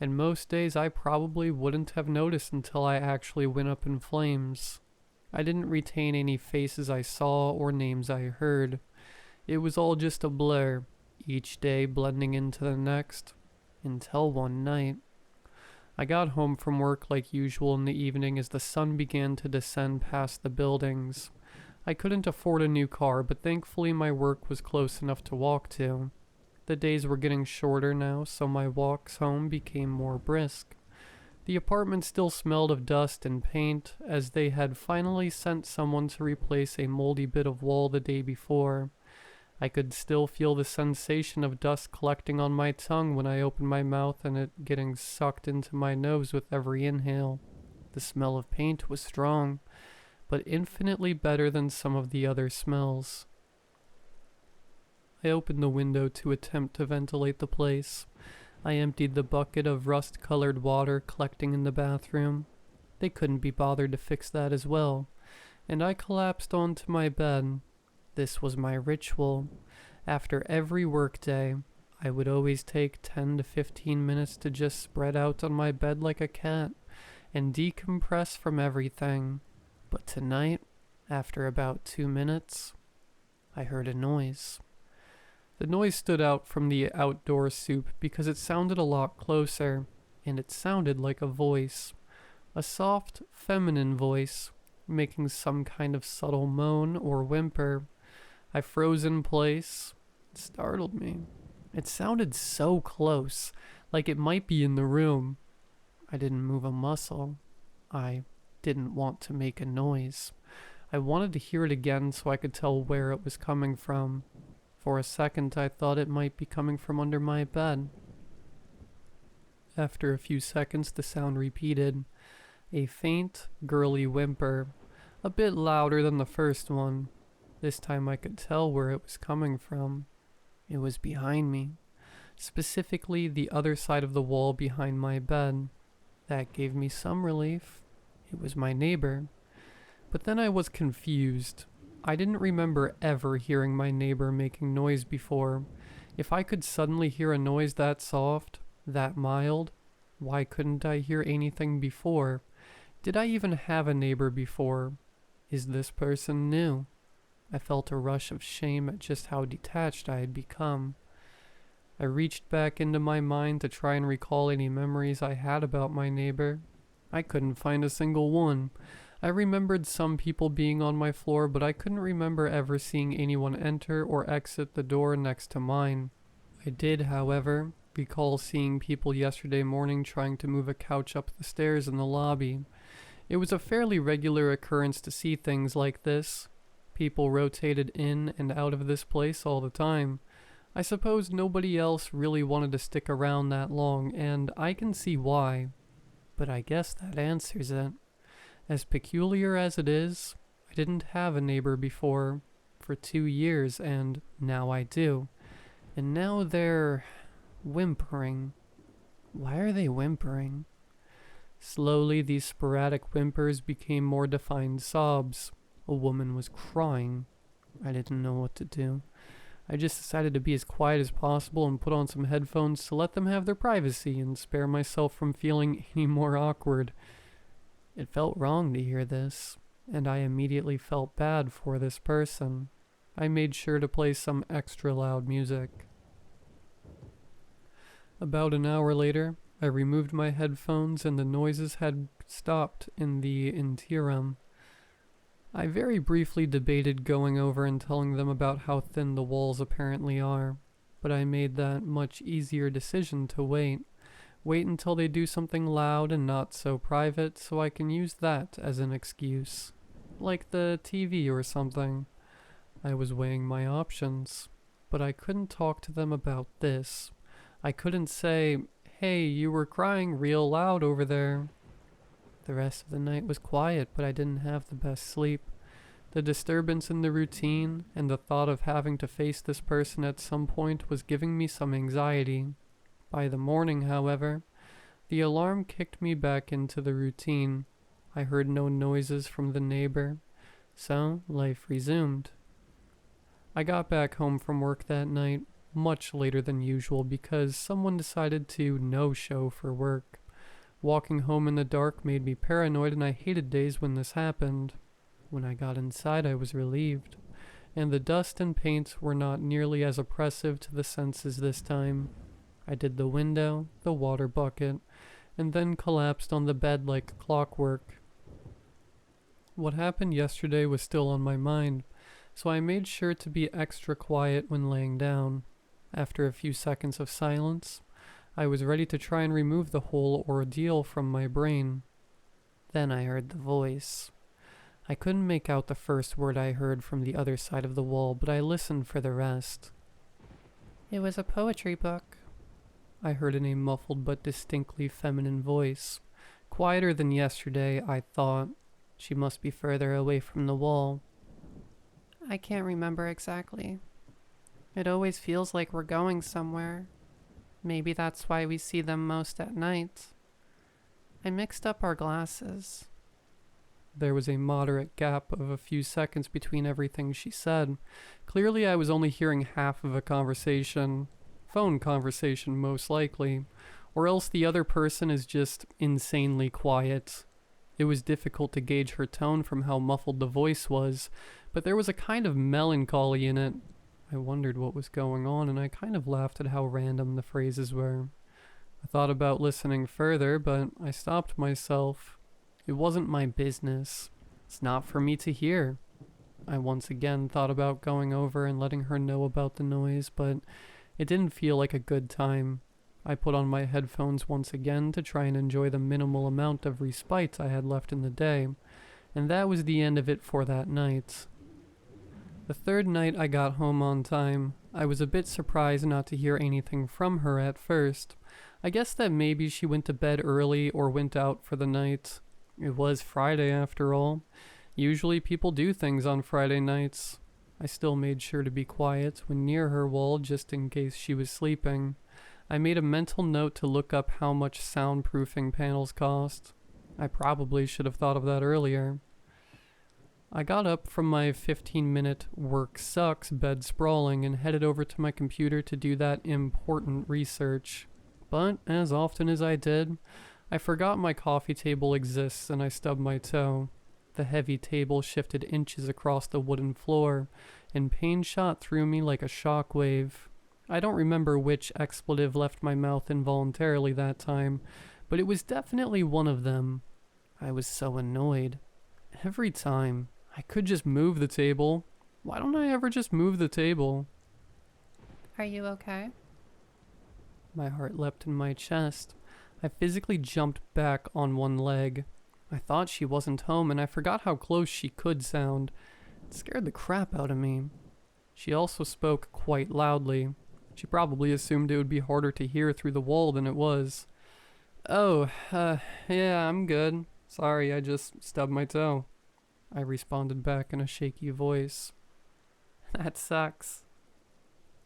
and most days I probably wouldn't have noticed until I actually went up in flames. I didn't retain any faces I saw or names I heard. It was all just a blur, each day blending into the next, until one night. I got home from work like usual in the evening as the sun began to descend past the buildings. I couldn't afford a new car, but thankfully my work was close enough to walk to. The days were getting shorter now, so my walks home became more brisk. The apartment still smelled of dust and paint, as they had finally sent someone to replace a moldy bit of wall the day before. I could still feel the sensation of dust collecting on my tongue when I opened my mouth and it getting sucked into my nose with every inhale. The smell of paint was strong, but infinitely better than some of the other smells. I opened the window to attempt to ventilate the place. I emptied the bucket of rust-colored water collecting in the bathroom. They couldn't be bothered to fix that as well, and I collapsed onto my bed. This was my ritual. After every workday, I would always take 10 to 15 minutes to just spread out on my bed like a cat and decompress from everything. But tonight, after about 2 minutes, I heard a noise. The noise stood out from the outdoor soup because it sounded a lot closer, and it sounded like a voice. A soft, feminine voice, making some kind of subtle moan or whimper. I froze in place. It startled me. It sounded so close, like it might be in the room. I didn't move a muscle. I didn't want to make a noise. I wanted to hear it again so I could tell where it was coming from. For a second, I thought it might be coming from under my bed. After a few seconds, the sound repeated. A faint, girly whimper, a bit louder than the first one. This time I could tell where it was coming from. It was behind me, specifically the other side of the wall behind my bed. That gave me some relief. It was my neighbor. But then I was confused. I didn't remember ever hearing my neighbor making noise before. If I could suddenly hear a noise that soft, that mild, why couldn't I hear anything before? Did I even have a neighbor before? Is this person new? I felt a rush of shame at just how detached I had become. I reached back into my mind to try and recall any memories I had about my neighbor. I couldn't find a single one. I remembered some people being on my floor, but I couldn't remember ever seeing anyone enter or exit the door next to mine. I did, however, recall seeing people yesterday morning trying to move a couch up the stairs in the lobby. It was a fairly regular occurrence to see things like this. People rotated in and out of this place all the time. I suppose nobody else really wanted to stick around that long, and I can see why. But I guess that answers it. As peculiar as it is, I didn't have a neighbor before for 2 years, and now I do. And now they're whimpering. Why are they whimpering? Slowly, these sporadic whimpers became more defined sobs. A woman was crying. I didn't know what to do. I just decided to be as quiet as possible and put on some headphones to let them have their privacy and spare myself from feeling any more awkward. It felt wrong to hear this, and I immediately felt bad for this person. I made sure to play some extra loud music. About an hour later, I removed my headphones and the noises had stopped in the interim. I very briefly debated going over and telling them about how thin the walls apparently are, but I made that much easier decision to wait. Wait until they do something loud and not so private so I can use that as an excuse. Like the TV or something. I was weighing my options, but I couldn't talk to them about this. I couldn't say, "Hey, you were crying real loud over there." The rest of the night was quiet, but I didn't have the best sleep. The disturbance in the routine and the thought of having to face this person at some point was giving me some anxiety. By the morning, however, the alarm kicked me back into the routine. I heard no noises from the neighbor, so life resumed. I got back home from work that night much later than usual because someone decided to no-show for work. Walking home in the dark made me paranoid, and I hated days when this happened. When I got inside, I was relieved, and the dust and paint were not nearly as oppressive to the senses this time. I did the window, the water bucket, and then collapsed on the bed like clockwork. What happened yesterday was still on my mind, so I made sure to be extra quiet when laying down. After a few seconds of silence, I was ready to try and remove the whole ordeal from my brain. Then I heard the voice. I couldn't make out the first word I heard from the other side of the wall, but I listened for the rest. "It was a poetry book," I heard in a muffled but distinctly feminine voice. Quieter than yesterday, I thought. She must be further away from the wall. "I can't remember exactly. It always feels like we're going somewhere. Maybe that's why we see them most at night. I mixed up our glasses." There was a moderate gap of a few seconds between everything she said. Clearly I was only hearing half of a conversation. Phone conversation, most likely. Or else the other person is just insanely quiet. It was difficult to gauge her tone from how muffled the voice was, but there was a kind of melancholy in it. I wondered what was going on, and I kind of laughed at how random the phrases were. I thought about listening further, but I stopped myself. It wasn't my business. It's not for me to hear. I once again thought about going over and letting her know about the noise, but it didn't feel like a good time. I put on my headphones once again to try and enjoy the minimal amount of respite I had left in the day, and that was the end of it for that night. The third night I got home on time. I was a bit surprised not to hear anything from her at first. I guess that maybe she went to bed early or went out for the night. It was Friday after all. Usually people do things on Friday nights. I still made sure to be quiet when near her wall just in case she was sleeping. I made a mental note to look up how much soundproofing panels cost. I probably should have thought of that earlier. I got up from my 15-minute work sucks bed sprawling and headed over to my computer to do that important research. But, as often as I did, I forgot my coffee table exists and I stubbed my toe. The heavy table shifted inches across the wooden floor, and pain shot through me like a shockwave. I don't remember which expletive left my mouth involuntarily that time, but it was definitely one of them. I was so annoyed. Every time. I could just move the table. Why don't I ever just move the table? Are you okay? My heart leapt in my chest. I physically jumped back on one leg. I thought she wasn't home, and I forgot how close she could sound. It scared the crap out of me. She also spoke quite loudly. She probably assumed it would be harder to hear through the wall than it was. Oh, yeah, I'm good. Sorry, I just stubbed my toe. I responded back in a shaky voice. That sucks.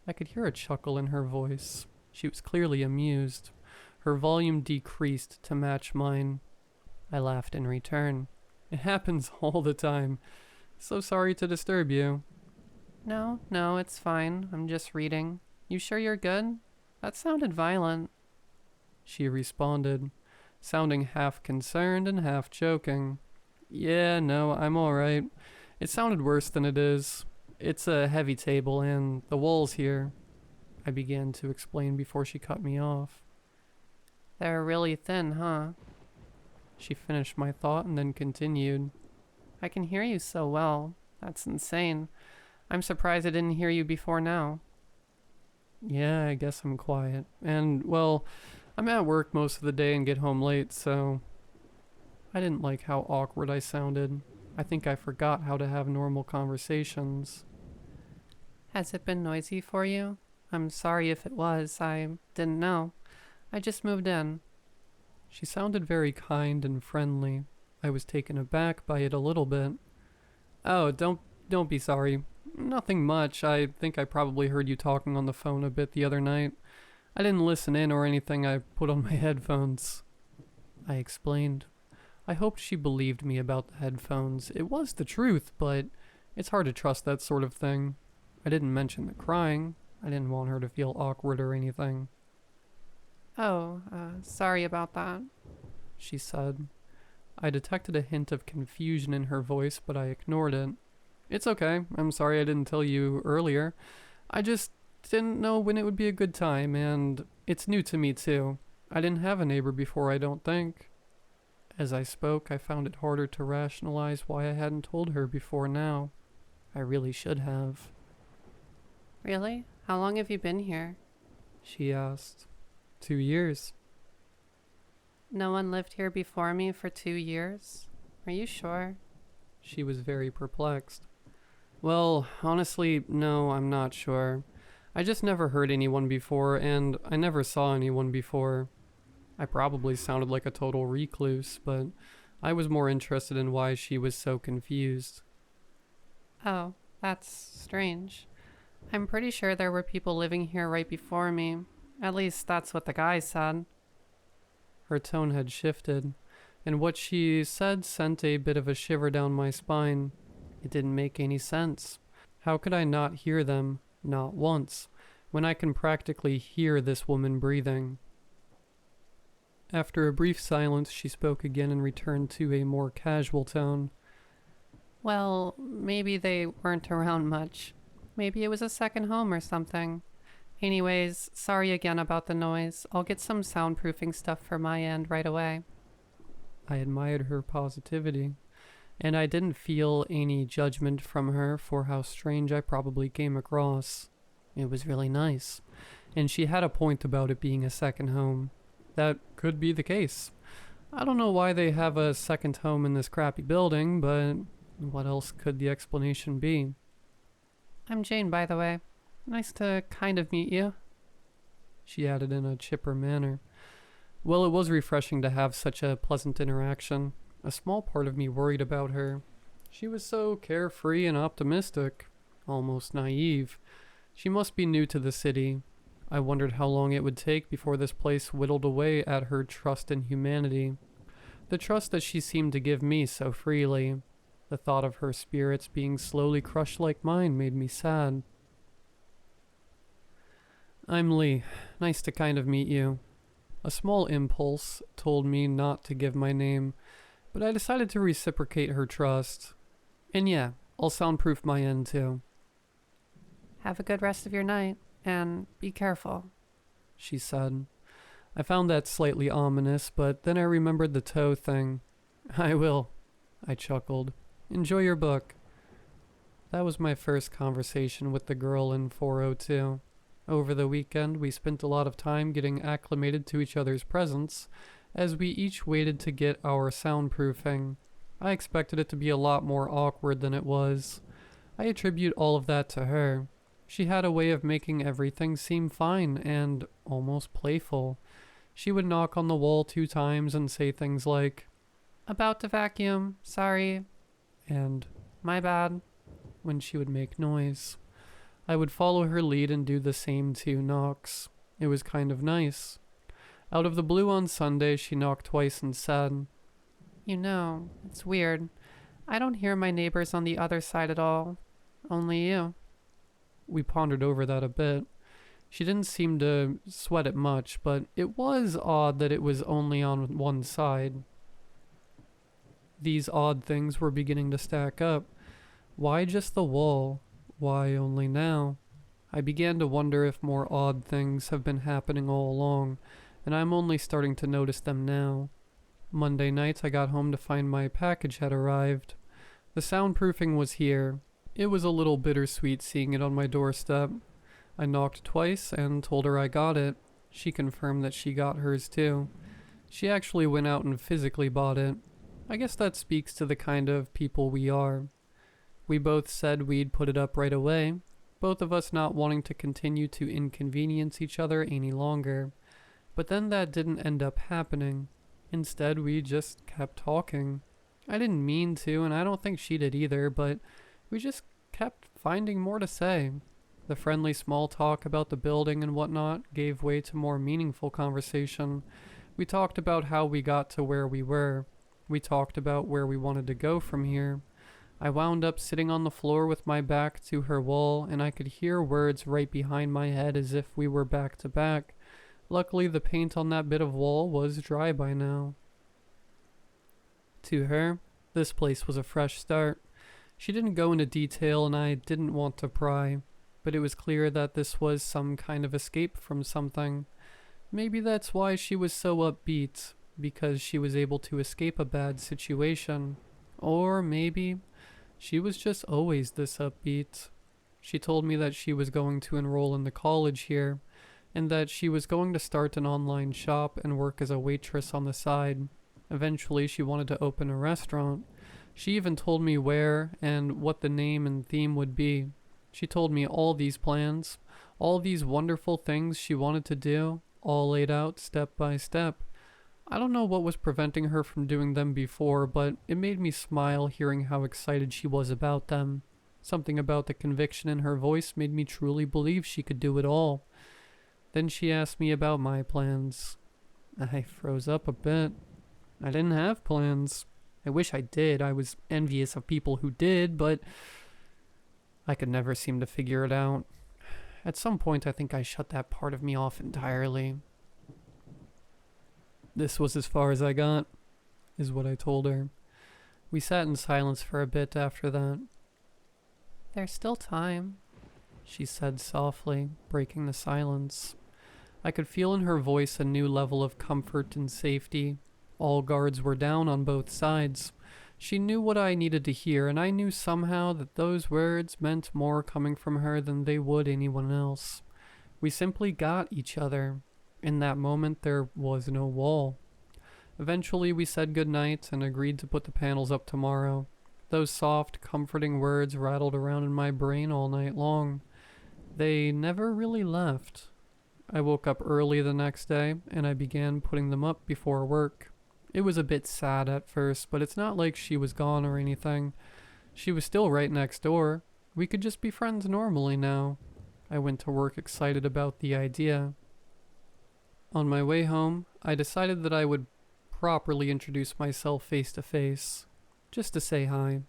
I could hear a chuckle in her voice. She was clearly amused. Her volume decreased to match mine. I laughed in return. It happens all the time. So sorry to disturb you. No, it's fine. I'm just reading. You sure you're good? That sounded violent. She responded, sounding half concerned and half joking. Yeah, no, I'm alright. It sounded worse than it is. It's a heavy table and the walls here. I began to explain before she cut me off. They're really thin, huh? She finished my thought and then continued. I can hear you so well. That's insane. I'm surprised I didn't hear you before now. Yeah, I guess I'm quiet. And, well, I'm at work most of the day and get home late, so... I didn't like how awkward I sounded. I think I forgot how to have normal conversations. Has it been noisy for you? I'm sorry if it was. I didn't know. I just moved in. She sounded very kind and friendly. I was taken aback by it a little bit. Oh, don't be sorry. Nothing much. I think I probably heard you talking on the phone a bit the other night. I didn't listen in or anything. I put on my headphones. I explained. I hoped she believed me about the headphones. It was the truth, but it's hard to trust that sort of thing. I didn't mention the crying. I didn't want her to feel awkward or anything. Oh, sorry about that, she said. I detected a hint of confusion in her voice, but I ignored it. It's okay. I'm sorry I didn't tell you earlier. I just didn't know when it would be a good time, and it's new to me too. I didn't have a neighbor before, I don't think. As I spoke, I found it harder to rationalize why I hadn't told her before now. I really should have. Really? How long have you been here? She asked. 2 years. No one lived here before me for 2 years? Are you sure? She was very perplexed. Well, honestly, no, I'm not sure. I just never heard anyone before, and I never saw anyone before. I probably sounded like a total recluse, but I was more interested in why she was so confused. Oh, that's strange. I'm pretty sure there were people living here right before me. At least that's what the guy said. Her tone had shifted, and what she said sent a bit of a shiver down my spine. It didn't make any sense. How could I not hear them, not once, when I can practically hear this woman breathing? After a brief silence, she spoke again and returned to a more casual tone. Well, maybe they weren't around much. Maybe it was a second home or something. Anyways, sorry again about the noise. I'll get some soundproofing stuff for my end right away. I admired her positivity, and I didn't feel any judgment from her for how strange I probably came across. It was really nice, and she had a point about it being a second home. That could be the case. I don't know why they have a second home in this crappy building, but what else could the explanation be? I'm Jane, by the way. Nice to kind of meet you, she added in a chipper manner. Well, it was refreshing to have such a pleasant interaction. A small part of me worried about her. She was so carefree and optimistic, almost naive. She must be new to the city. I wondered how long it would take before this place whittled away at her trust in humanity. The trust that she seemed to give me so freely. The thought of her spirits being slowly crushed like mine made me sad. I'm Lee. Nice to kind of meet you. A small impulse told me not to give my name, but I decided to reciprocate her trust. And yeah, I'll soundproof my end too. Have a good rest of your night, and be careful, she said. I found that slightly ominous, but then I remembered the toe thing. I will. I chuckled. Enjoy your book. That was my first conversation with the girl in 402. Over the weekend, we spent a lot of time getting acclimated to each other's presence as we each waited to get our soundproofing. I expected it to be a lot more awkward than it was. I attribute all of that to her. She had a way of making everything seem fine and almost playful. She would knock on the wall 2 times and say things like, "About to vacuum, sorry," and "My bad," when she would make noise. I would follow her lead and do the same 2 knocks. It was kind of nice. Out of the blue on Sunday, she knocked twice and said, "You know, it's weird. I don't hear my neighbors on the other side at all. Only you." We pondered over that a bit. She didn't seem to sweat it much, but it was odd that it was only on one side. These odd things were beginning to stack up. Why just the wall? Why only now? I began to wonder if more odd things have been happening all along, and I'm only starting to notice them now. Monday night I got home to find my package had arrived. The soundproofing was here. It was a little bittersweet seeing it on my doorstep. I knocked twice and told her I got it. She confirmed that she got hers too. She actually went out and physically bought it. I guess that speaks to the kind of people we are. We both said we'd put it up right away, both of us not wanting to continue to inconvenience each other any longer. But then that didn't end up happening. Instead, we just kept talking. I didn't mean to, and I don't think she did either, but we just kept finding more to say. The friendly small talk about the building and whatnot gave way to more meaningful conversation. We talked about how we got to where we were. We talked about where we wanted to go from here. I wound up sitting on the floor with my back to her wall, and I could hear words right behind my head as if we were back to back. Luckily, the paint on that bit of wall was dry by now. To her, this place was a fresh start. She didn't go into detail, and I didn't want to pry, but it was clear that this was some kind of escape from something. Maybe that's why she was so upbeat, because she was able to escape a bad situation. Or maybe she was just always this upbeat. She told me that she was going to enroll in the college here, and that she was going to start an online shop and work as a waitress on the side. Eventually, she wanted to open a restaurant. She even told me where and what the name and theme would be. She told me all these plans, all these wonderful things she wanted to do, all laid out step by step. I don't know what was preventing her from doing them before, but it made me smile hearing how excited she was about them. Something about the conviction in her voice made me truly believe she could do it all. Then she asked me about my plans. I froze up a bit. I didn't have plans. I wish I did. I was envious of people who did, but I could never seem to figure it out. At some point, I think I shut that part of me off entirely. This was as far as I got, is what I told her. We sat in silence for a bit after that. "There's still time," she said softly, breaking the silence. I could feel in her voice a new level of comfort and safety. All guards were down on both sides. She knew what I needed to hear, and I knew somehow that those words meant more coming from her than they would anyone else. We simply got each other. In that moment, there was no wall. Eventually, we said goodnight and agreed to put the panels up tomorrow. Those soft, comforting words rattled around in my brain all night long. They never really left. I woke up early the next day, and I began putting them up before work. It was a bit sad at first, but it's not like she was gone or anything. She was still right next door. We could just be friends normally now. I went to work excited about the idea. On my way home, I decided that I would properly introduce myself face to face, just to say hi.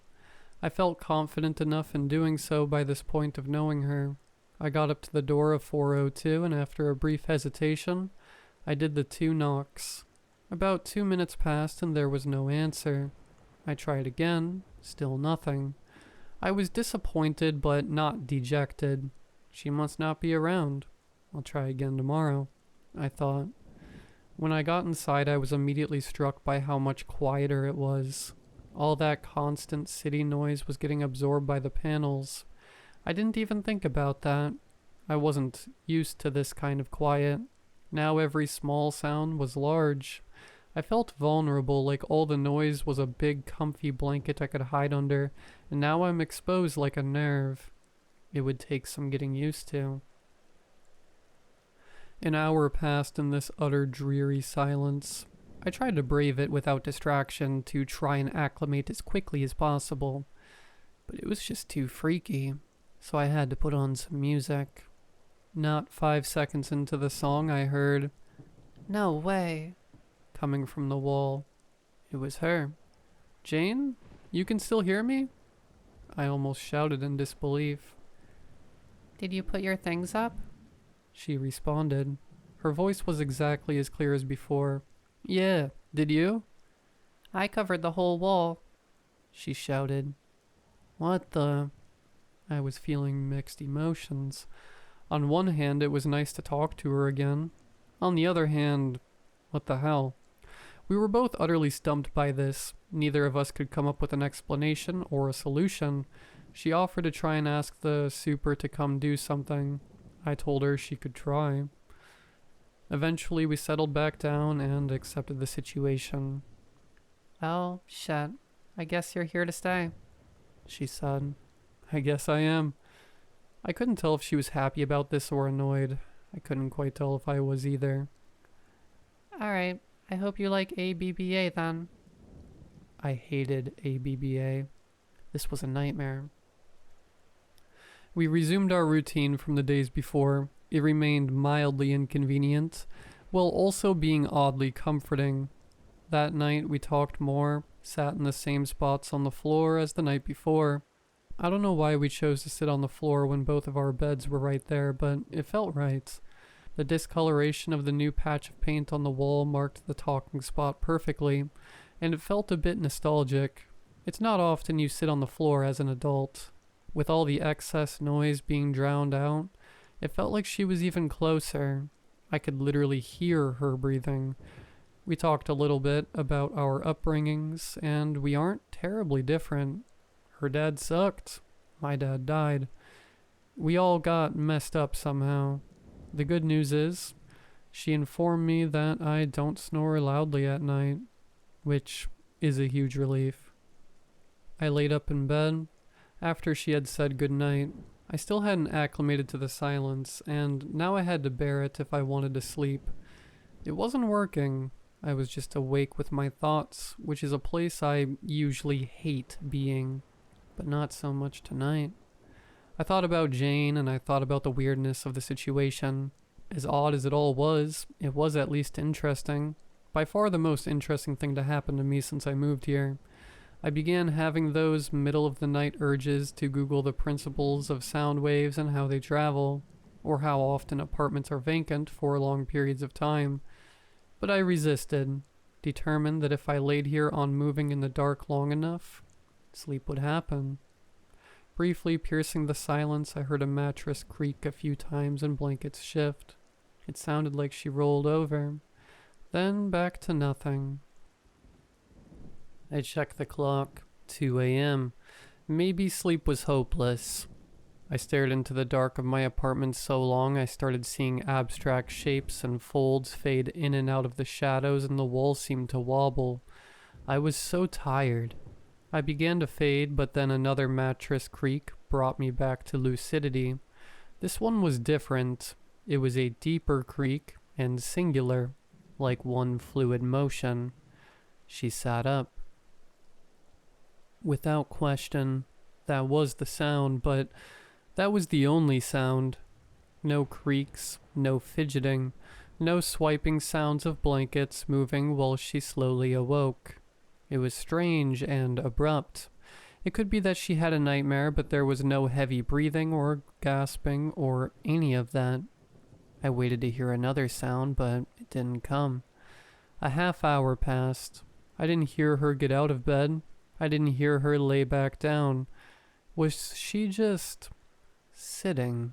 I felt confident enough in doing so by this point of knowing her. I got up to the door of 402, and after a brief hesitation, I did the 2 knocks. About 2 minutes passed and there was no answer. I tried again, still nothing. I was disappointed but not dejected. She must not be around. I'll try again tomorrow, I thought. When I got inside, I was immediately struck by how much quieter it was. All that constant city noise was getting absorbed by the panels. I didn't even think about that. I wasn't used to this kind of quiet. Now every small sound was large. I felt vulnerable, like all the noise was a big comfy blanket I could hide under, and now I'm exposed like a nerve. It would take some getting used to. An hour passed in this utter dreary silence. I tried to brave it without distraction to try and acclimate as quickly as possible, but it was just too freaky, so I had to put on some music. Not 5 seconds into the song, I heard, No way. coming from the wall. It was her. Jane, you can still hear me? I almost shouted in disbelief. Did you put your things up? She responded. Her voice was exactly as clear as before. Yeah, did you? I covered the whole wall. She shouted. What the? I was feeling mixed emotions. On one hand, it was nice to talk to her again. On the other hand, what the hell? We were both utterly stumped by this. Neither of us could come up with an explanation or a solution. She offered to try and ask the super to come do something. I told her she could try. Eventually, we settled back down and accepted the situation. Well, shit. I guess you're here to stay. She said. I guess I am. I couldn't tell if she was happy about this or annoyed. I couldn't quite tell if I was either. Alright, I hope you like ABBA then. I hated ABBA. This was a nightmare. We resumed our routine from the days before. It remained mildly inconvenient, while also being oddly comforting. That night we talked more, sat in the same spots on the floor as the night before. I don't know why we chose to sit on the floor when both of our beds were right there, but it felt right. The discoloration of the new patch of paint on the wall marked the talking spot perfectly, and it felt a bit nostalgic. It's not often you sit on the floor as an adult. With all the excess noise being drowned out, it felt like she was even closer. I could literally hear her breathing. We talked a little bit about our upbringings, and we aren't terribly different. Her dad sucked. My dad died. We all got messed up somehow. The good news is, she informed me that I don't snore loudly at night, which is a huge relief. I laid up in bed. After she had said goodnight, I still hadn't acclimated to the silence, and now I had to bear it if I wanted to sleep. It wasn't working. I was just awake with my thoughts, which is a place I usually hate being, but not so much tonight. I thought about Jane, and I thought about the weirdness of the situation. As odd as it all was, it was at least interesting. By far the most interesting thing to happen to me since I moved here. I began having those middle-of-the-night urges to Google the principles of sound waves and how they travel, or how often apartments are vacant for long periods of time. But I resisted, determined that if I laid here unmoving in the dark long enough, sleep would happen. Briefly piercing the silence, I heard a mattress creak a few times and blankets shift. It sounded like she rolled over. Then back to nothing. I checked the clock. 2 a.m. Maybe sleep was hopeless. I stared into the dark of my apartment so long I started seeing abstract shapes and folds fade in and out of the shadows, and the walls seemed to wobble. I was so tired. I began to fade, but then another mattress creak brought me back to lucidity. This one was different. It was a deeper creak and singular, like one fluid motion. She sat up. Without question, that was the sound, but that was the only sound. No creaks, no fidgeting, no swiping sounds of blankets moving while she slowly awoke. It was strange and abrupt. It could be that she had a nightmare, but there was no heavy breathing or gasping or any of that. I waited to hear another sound, but it didn't come. A half hour passed. I didn't hear her get out of bed. I didn't hear her lay back down. Was she just sitting?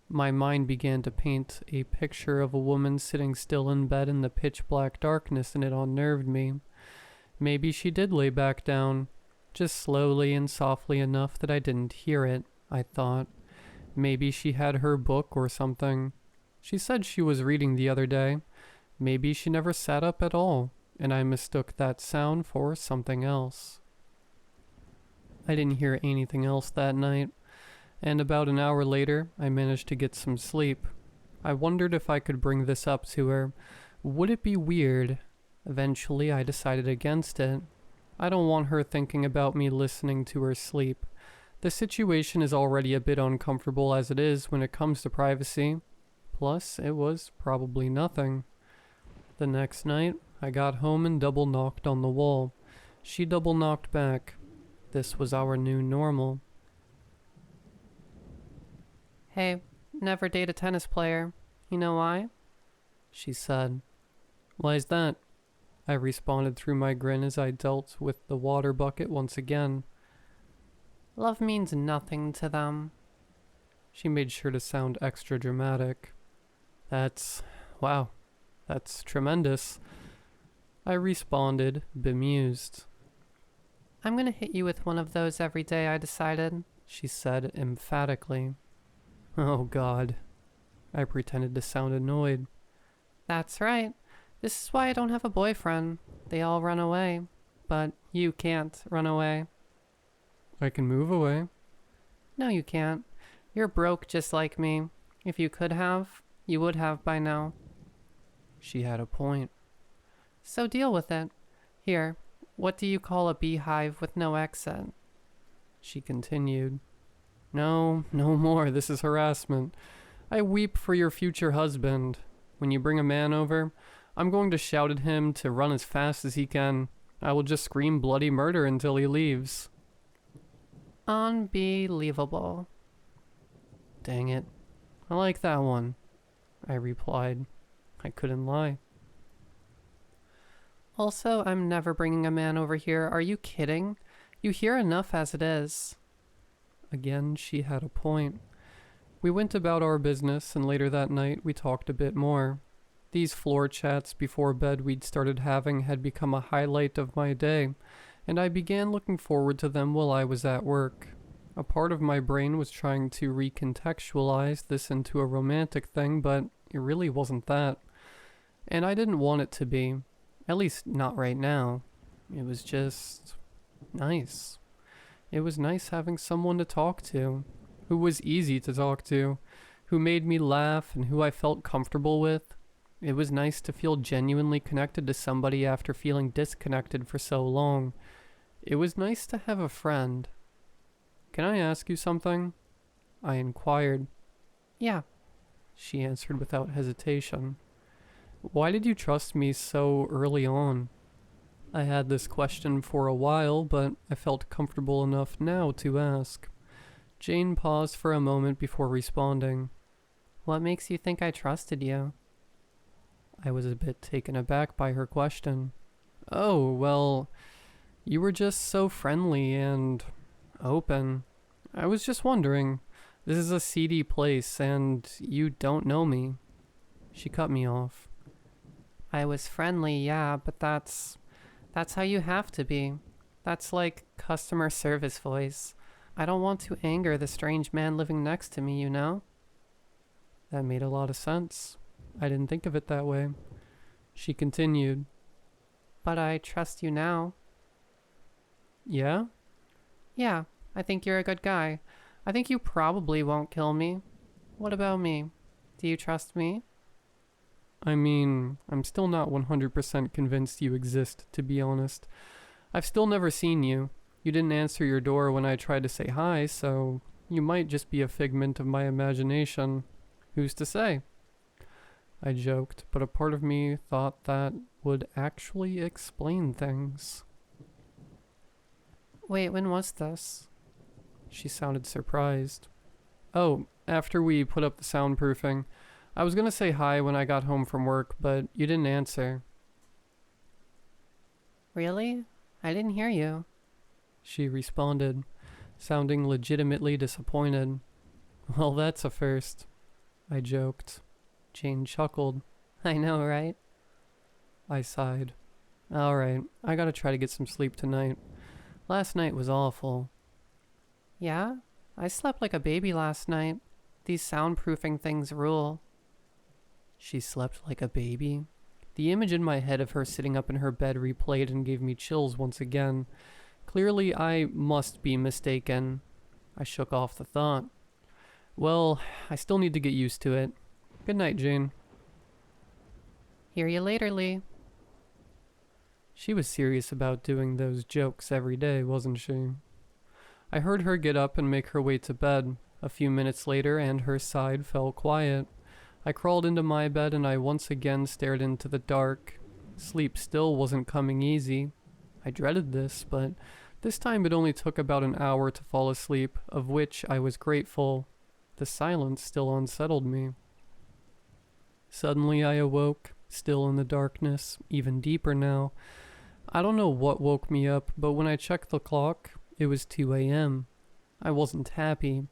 My mind began to paint a picture of a woman sitting still in bed in the pitch black darkness, and it unnerved me. Maybe she did lay back down. Just slowly and softly enough that I didn't hear it, I thought. Maybe she had her book or something. She said she was reading the other day. Maybe she never sat up at all, and I mistook that sound for something else. I didn't hear anything else that night, and about an hour later, I managed to get some sleep. I wondered if I could bring this up to her. Would it be weird? Eventually, I decided against it. I don't want her thinking about me listening to her sleep. The situation is already a bit uncomfortable as it is when it comes to privacy. Plus, it was probably nothing. The next night, I got home and double knocked on the wall. She double knocked back. This was our new normal. Hey, never date a tennis player. You know why? She said. Why's that? I responded through my grin as I dealt with the water bucket once again. Love means nothing to them. She made sure to sound extra dramatic. Wow, that's tremendous. I responded, bemused. I'm gonna hit you with one of those every day, I decided, she said emphatically. Oh God. I pretended to sound annoyed. That's right. This is why I don't have a boyfriend. They all run away. But you can't run away. I can move away. No, you can't. You're broke just like me. If you could have, you would have by now. She had a point. So deal with it. Here, what do you call a beehive with no exit? She continued. No more. This is harassment. I weep for your future husband. When you bring a man over, I'm going to shout at him to run as fast as he can. I will just scream bloody murder until he leaves. Unbelievable. Dang it. I like that one, I replied. I couldn't lie. Also, I'm never bringing a man over here. Are you kidding? You hear enough as it is. Again, she had a point. We went about our business, and later that night we talked a bit more. These floor chats before bed we'd started having had become a highlight of my day, and I began looking forward to them while I was at work. A part of my brain was trying to recontextualize this into a romantic thing, but it really wasn't that. And I didn't want it to be. At least not right now. It was just nice. It was nice having someone to talk to, who was easy to talk to, who made me laugh and who I felt comfortable with. It was nice to feel genuinely connected to somebody after feeling disconnected for so long. It was nice to have a friend. Can I ask you something? I inquired. Yeah, she answered without hesitation. Why did you trust me so early on? I had this question for a while, but I felt comfortable enough now to ask. Jane paused for a moment before responding. What makes you think I trusted you? I was a bit taken aback by her question. Oh, well, you were just so friendly and open. I was just wondering. This is a seedy place, and you don't know me. She cut me off. I was friendly, yeah, but that's how you have to be. That's like customer service voice. I don't want to anger the strange man living next to me, you know? That made a lot of sense. I didn't think of it that way. She continued. But I trust you now. Yeah? Yeah, I think you're a good guy. I think you probably won't kill me. What about me? Do you trust me? I mean, I'm still not 100% convinced you exist, to be honest. I've still never seen you. You didn't answer your door when I tried to say hi, so you might just be a figment of my imagination. Who's to say? I joked, but a part of me thought that would actually explain things. Wait, when was this? She sounded surprised. Oh, after we put up the soundproofing. I was gonna say hi when I got home from work, but you didn't answer. Really? I didn't hear you. She responded, sounding legitimately disappointed. Well, that's a first, I joked. Jane chuckled. I know, right? I sighed. Alright, I gotta try to get some sleep tonight. Last night was awful. Yeah? I slept like a baby last night. These soundproofing things rule. She slept like a baby? The image in my head of her sitting up in her bed replayed and gave me chills once again. Clearly, I must be mistaken. I shook off the thought. Well, I still need to get used to it. Good night, Jane. Hear you later, Lee. She was serious about doing those jokes every day, wasn't she? I heard her get up and make her way to bed. A few minutes later, and her side fell quiet. I crawled into my bed and I once again stared into the dark. Sleep still wasn't coming easy. I dreaded this, but this time it only took about an hour to fall asleep, of which I was grateful. The silence still unsettled me. Suddenly I awoke, still in the darkness, even deeper now. I don't know what woke me up, but when I checked the clock, it was 2 a.m. I wasn't happy.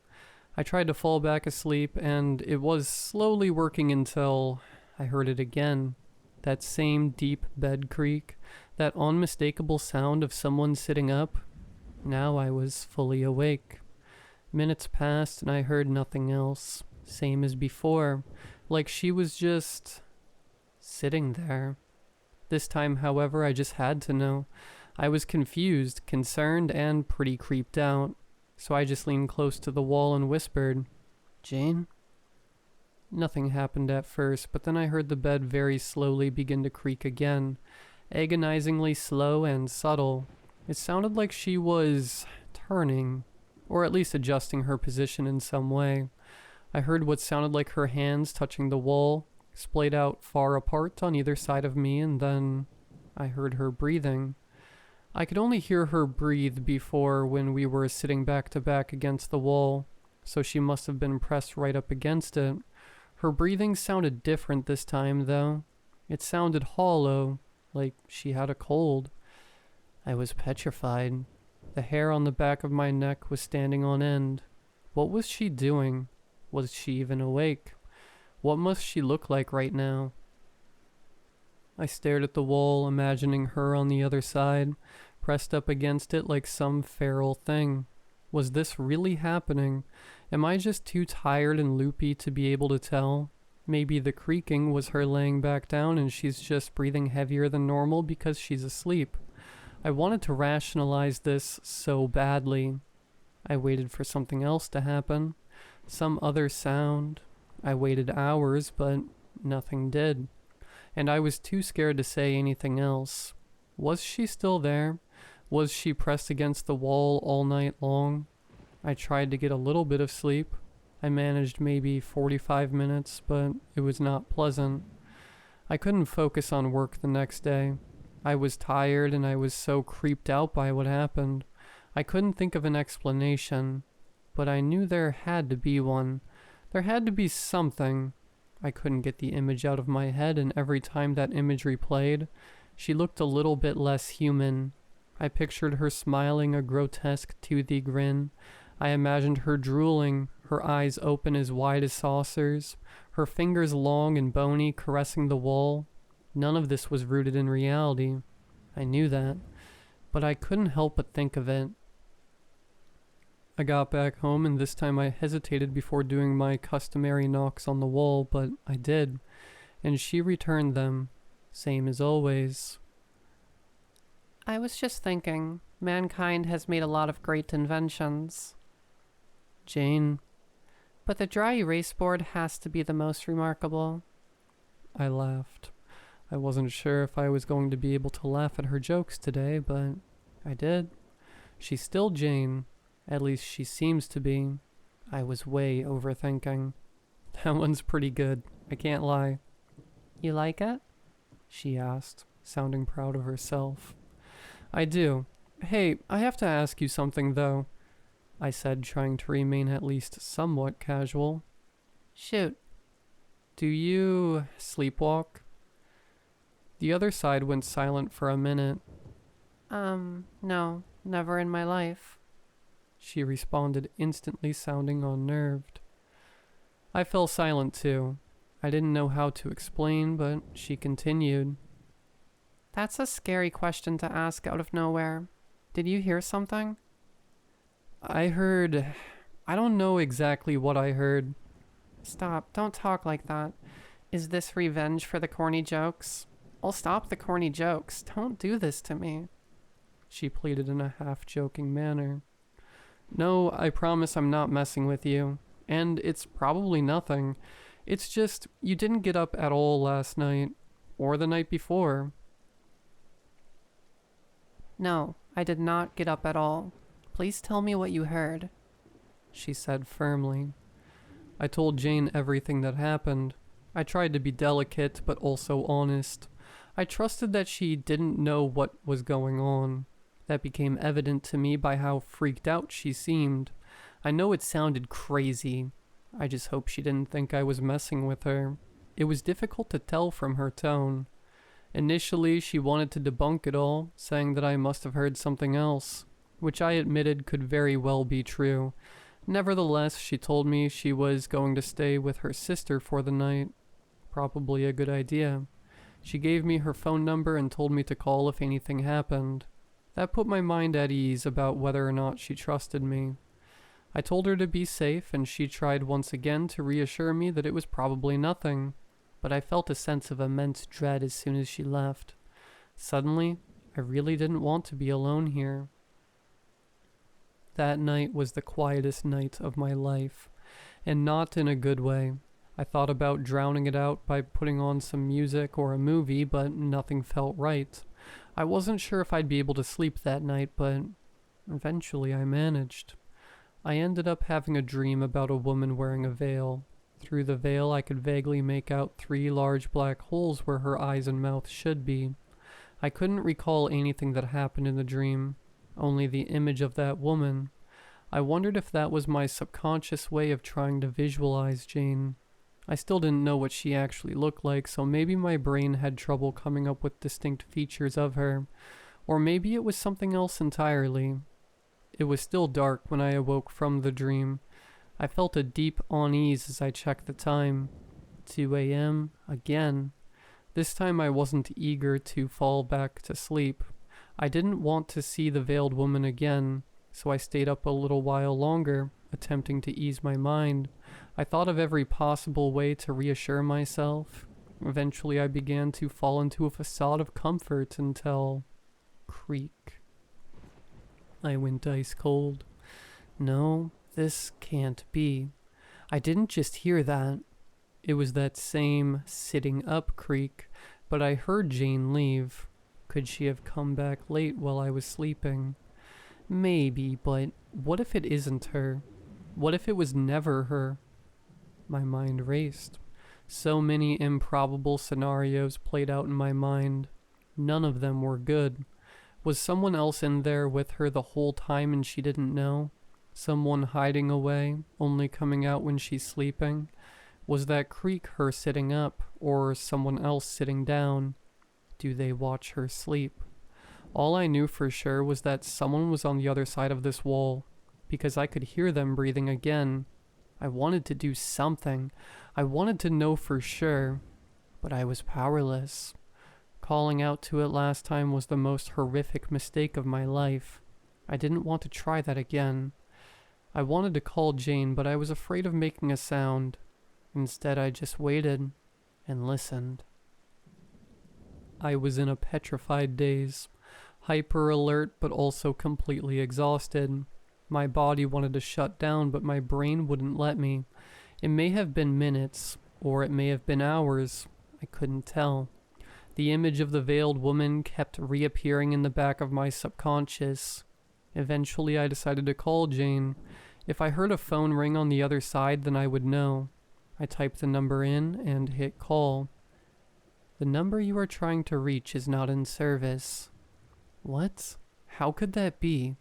I tried to fall back asleep, and it was slowly working until I heard it again. That same deep bed creak, that unmistakable sound of someone sitting up. Now I was fully awake. Minutes passed and I heard nothing else. Same as before, like she was just sitting there. This time, however, I just had to know. I was confused, concerned, and pretty creeped out. So I just leaned close to the wall and whispered, "Jane?" Nothing happened at first, but then I heard the bed very slowly begin to creak again, agonizingly slow and subtle. It sounded like she was turning, or at least adjusting her position in some way. I heard what sounded like her hands touching the wall, splayed out far apart on either side of me, and then I heard her breathing. I could only hear her breathe before when we were sitting back to back against the wall, so she must have been pressed right up against it. Her breathing sounded different this time, though. It sounded hollow, like she had a cold. I was petrified. The hair on the back of my neck was standing on end. What was she doing? Was she even awake? What must she look like right now? I stared at the wall, imagining her on the other side, pressed up against it like some feral thing. Was this really happening? Am I just too tired and loopy to be able to tell? Maybe the creaking was her laying back down and she's just breathing heavier than normal because she's asleep. I wanted to rationalize this so badly. I waited for something else to happen. Some other sound. I waited hours, but nothing did. And I was too scared to say anything else. Was she still there? Was she pressed against the wall all night long? I tried to get a little bit of sleep. I managed maybe 45 minutes, but it was not pleasant. I couldn't focus on work the next day. I was tired and I was so creeped out by what happened. I couldn't think of an explanation, but I knew there had to be one. There had to be something. I couldn't get the image out of my head, and every time that image replayed, she looked a little bit less human. I pictured her smiling a grotesque toothy grin. I imagined her drooling, her eyes open as wide as saucers, her fingers long and bony caressing the wall. None of this was rooted in reality. I knew that, but I couldn't help but think of it. I got back home, and this time I hesitated before doing my customary knocks on the wall, but I did, and she returned them, same as always. I was just thinking, mankind has made a lot of great inventions. Jane. But the dry erase board has to be the most remarkable. I laughed. I wasn't sure if I was going to be able to laugh at her jokes today, but I did. She's still Jane. At least she seems to be. I was way overthinking. That one's pretty good, I can't lie. You like it? She asked, sounding proud of herself. I do. Hey, I have to ask you something, though, I said, trying to remain at least somewhat casual. Shoot. Do you sleepwalk? The other side went silent for a minute. No, never in my life. She responded, instantly sounding unnerved. I fell silent too. I didn't know how to explain, but she continued. That's a scary question to ask out of nowhere. Did you hear something? I don't know exactly what I heard. Stop, don't talk like that. Is this revenge for the corny jokes? I'll stop the corny jokes. Don't do this to me. She pleaded in a half-joking manner. No, I promise I'm not messing with you. And it's probably nothing. It's just, you didn't get up at all last night. Or the night before. No, I did not get up at all. Please tell me what you heard, she said firmly. I told Jane everything that happened. I tried to be delicate, but also honest. I trusted that she didn't know what was going on. That became evident to me by how freaked out she seemed. I know it sounded crazy. I just hope she didn't think I was messing with her. It was difficult to tell from her tone. Initially, she wanted to debunk it all, saying that I must have heard something else, which I admitted could very well be true. Nevertheless, she told me she was going to stay with her sister for the night. Probably a good idea. She gave me her phone number and told me to call if anything happened. That put my mind at ease about whether or not she trusted me. I told her to be safe, and she tried once again to reassure me that it was probably nothing, but I felt a sense of immense dread as soon as she left. Suddenly, I really didn't want to be alone here. That night was the quietest night of my life, and not in a good way. I thought about drowning it out by putting on some music or a movie, but nothing felt right. I wasn't sure if I'd be able to sleep that night, but eventually I managed. I ended up having a dream about a woman wearing a veil. Through the veil, I could vaguely make out 3 large black holes where her eyes and mouth should be. I couldn't recall anything that happened in the dream, only the image of that woman. I wondered if that was my subconscious way of trying to visualize Jane. I still didn't know what she actually looked like, so maybe my brain had trouble coming up with distinct features of her, or maybe it was something else entirely. It was still dark when I awoke from the dream. I felt a deep unease as I checked the time. 2 a.m. again. This time I wasn't eager to fall back to sleep. I didn't want to see the veiled woman again, so I stayed up a little while longer, attempting to ease my mind. I thought of every possible way to reassure myself. Eventually I began to fall into a facade of comfort until... creak. I went ice cold. No, this can't be. I didn't just hear that. It was that same sitting up creak, but I heard Jane leave. Could she have come back late while I was sleeping? Maybe, but what if it isn't her? What if it was never her? My mind raced. So many improbable scenarios played out in my mind. None of them were good. Was someone else in there with her the whole time and she didn't know? Someone hiding away, only coming out when she's sleeping? Was that creak her sitting up, or someone else sitting down? Do they watch her sleep? All I knew for sure was that someone was on the other side of this wall, because I could hear them breathing again. I wanted to do something. I wanted to know for sure, but I was powerless. Calling out to it last time was the most horrific mistake of my life. I didn't want to try that again. I wanted to call Jane, but I was afraid of making a sound. Instead, I just waited and listened. I was in a petrified daze, hyper alert but also completely exhausted. My body wanted to shut down, but my brain wouldn't let me. It may have been minutes, or it may have been hours. I couldn't tell. The image of the veiled woman kept reappearing in the back of my subconscious. Eventually, I decided to call Jane. If I heard a phone ring on the other side, then I would know. I typed the number in and hit call. The number you are trying to reach is not in service. What? How could that be?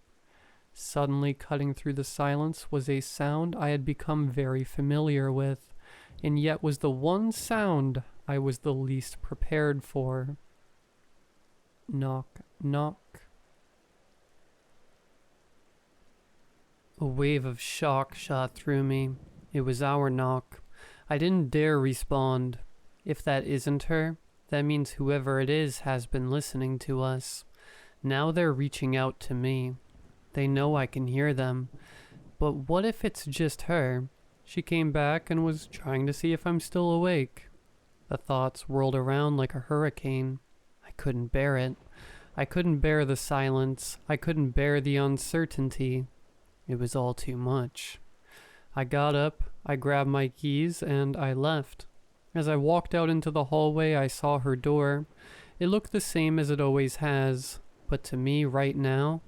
Suddenly cutting through the silence was a sound I had become very familiar with, and yet was the one sound I was the least prepared for. Knock, knock. A wave of shock shot through me. It was our knock. I didn't dare respond. If that isn't her, that means whoever it is has been listening to us. Now they're reaching out to me. They know I can hear them. But what if it's just her? She came back and was trying to see if I'm still awake. The thoughts whirled around like a hurricane. I couldn't bear it. I couldn't bear the silence. I couldn't bear the uncertainty. It was all too much. I got up, I grabbed my keys, and I left. As I walked out into the hallway, I saw her door. It looked the same as it always has, but to me right now,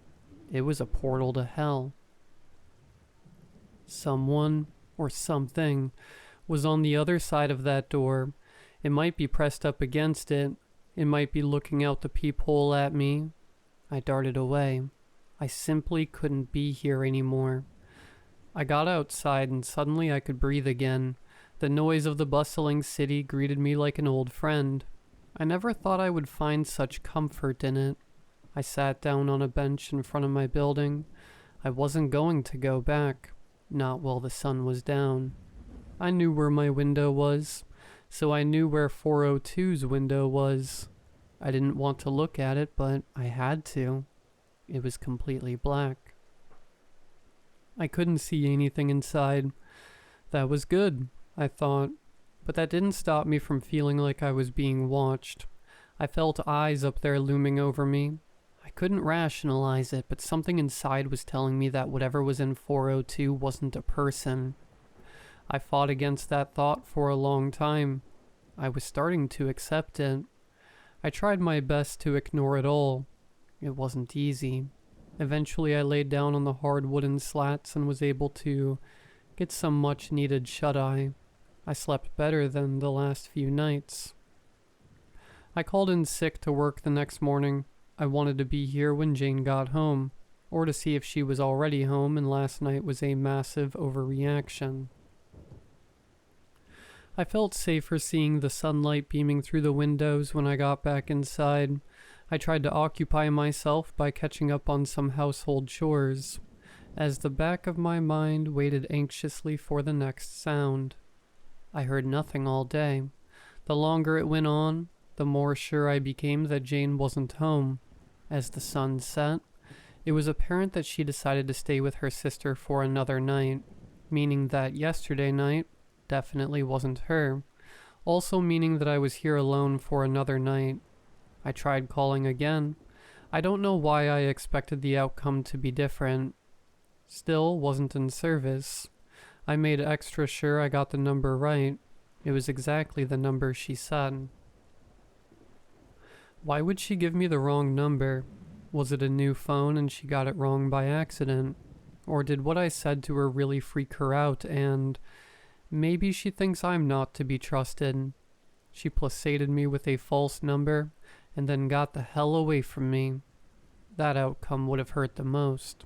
it was a portal to hell. Someone, or something, was on the other side of that door. It might be pressed up against it. It might be looking out the peephole at me. I darted away. I simply couldn't be here anymore. I got outside and suddenly I could breathe again. The noise of the bustling city greeted me like an old friend. I never thought I would find such comfort in it. I sat down on a bench in front of my building. I wasn't going to go back, not while the sun was down. I knew where my window was, so I knew where 402's window was. I didn't want to look at it, but I had to. It was completely black. I couldn't see anything inside. That was good, I thought, but that didn't stop me from feeling like I was being watched. I felt eyes up there looming over me. I couldn't rationalize it, but something inside was telling me that whatever was in 402 wasn't a person. I fought against that thought for a long time. I was starting to accept it. I tried my best to ignore it all. It wasn't easy. Eventually I laid down on the hard wooden slats and was able to get some much-needed shut-eye. I slept better than the last few nights. I called in sick to work the next morning. I wanted to be here when Jane got home, or to see if she was already home, and last night was a massive overreaction. I felt safer seeing the sunlight beaming through the windows when I got back inside. I tried to occupy myself by catching up on some household chores, as the back of my mind waited anxiously for the next sound. I heard nothing all day. The longer it went on, the more sure I became that Jane wasn't home. As the sun set, it was apparent that she decided to stay with her sister for another night, meaning that yesterday night definitely wasn't her, also meaning that I was here alone for another night. I tried calling again. I don't know why I expected the outcome to be different. Still wasn't in service. I made extra sure I got the number right. It was exactly the number she said. Why would she give me the wrong number? Was it a new phone and she got it wrong by accident? Or did what I said to her really freak her out and maybe she thinks I'm not to be trusted? She placated me with a false number and then got the hell away from me. That outcome would have hurt the most.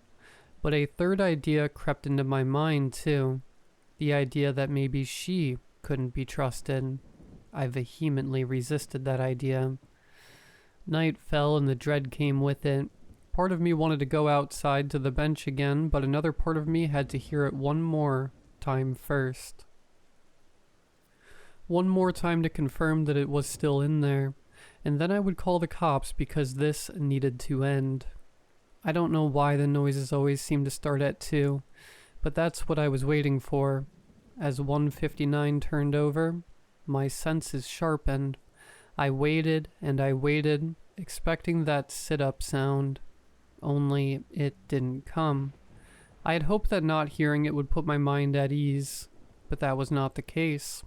But a third idea crept into my mind too. The idea that maybe she couldn't be trusted. I vehemently resisted that idea. Night fell and the dread came with it. Part of me wanted to go outside to the bench again, but another part of me had to hear it one more time first. One more time to confirm that it was still in there, and then I would call the cops because this needed to end. I don't know why the noises always seem to start at 2, but that's what I was waiting for. As 1:59 turned over, my senses sharpened. I waited and I waited, expecting that sit-up sound. Only it didn't come. I had hoped that not hearing it would put my mind at ease, but that was not the case.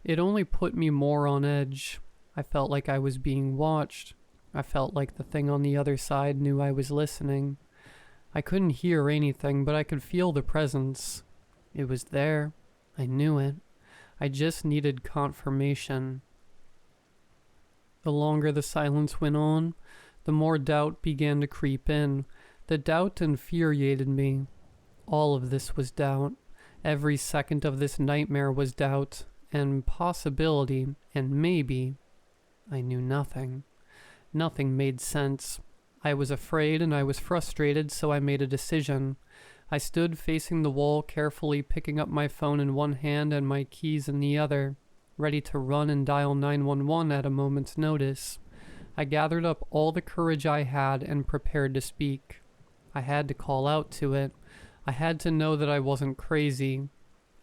It only put me more on edge. I felt like I was being watched. I felt like the thing on the other side knew I was listening. I couldn't hear anything, but I could feel the presence. It was there. I knew it. I just needed confirmation. The longer the silence went on, the more doubt began to creep in. The doubt infuriated me. All of this was doubt. Every second of this nightmare was doubt, and possibility, and maybe. I knew nothing. Nothing made sense. I was afraid and I was frustrated, so I made a decision. I stood facing the wall, carefully picking up my phone in one hand and my keys in the other, ready to run and dial 911 at a moment's notice. I gathered up all the courage I had and prepared to speak. I had to call out to it. I had to know that I wasn't crazy.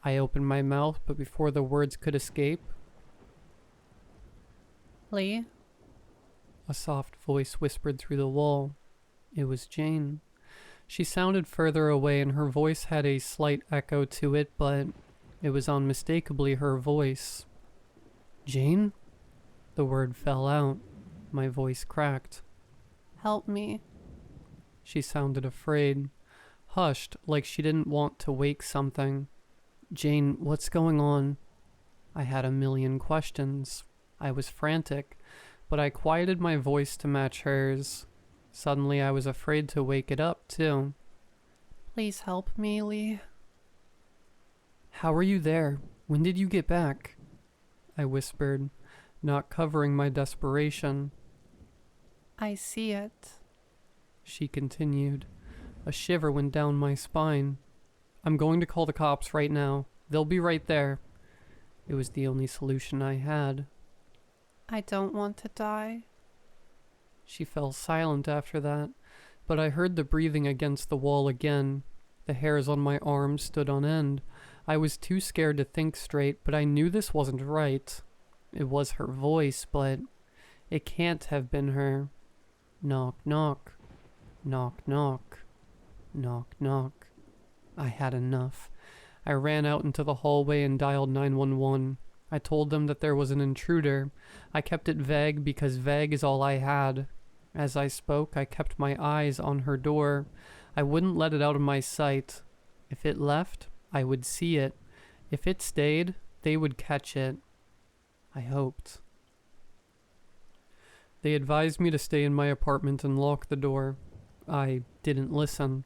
I opened my mouth, but before the words could escape, Lee? a soft voice whispered through the wall. It was Jane. She sounded further away and her voice had a slight echo to it, but it was unmistakably her voice. Jane? The word fell out. My voice cracked. Help me. She sounded afraid, hushed like she didn't want to wake something. Jane, what's going on? I had a million questions. I was frantic, but I quieted my voice to match hers. Suddenly I was afraid to wake it up, too. Please help me, Lee. How are you there? When did you get back? I whispered, not covering my desperation. I see it. She continued. A shiver went down my spine. I'm going to call the cops right now. They'll be right there. It was the only solution I had. I don't want to die. She fell silent after that, but I heard the breathing against the wall again. The hairs on my arms stood on end. I was too scared to think straight, but I knew this wasn't right. It was her voice, but it can't have been her. Knock, knock. Knock, knock. Knock, knock. I had enough. I ran out into the hallway and dialed 911. I told them that there was an intruder. I kept it vague because vague is all I had. As I spoke, I kept my eyes on her door. I wouldn't let it out of my sight. If it left, I would see it. If it stayed, they would catch it. I hoped. They advised me to stay in my apartment and lock the door. I didn't listen.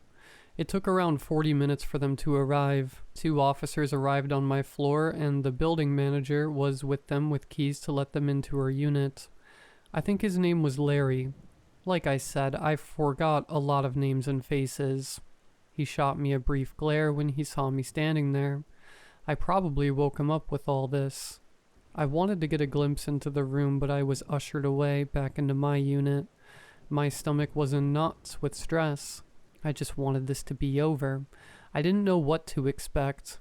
It took around 40 minutes for them to arrive. 2 officers arrived on my floor, and the building manager was with them with keys to let them into her unit. I think his name was Larry. Like I said, I forgot a lot of names and faces. He shot me a brief glare when he saw me standing there. I probably woke him up with all this. I wanted to get a glimpse into the room, but I was ushered away back into my unit. My stomach was in knots with stress. I just wanted this to be over. I didn't know what to expect.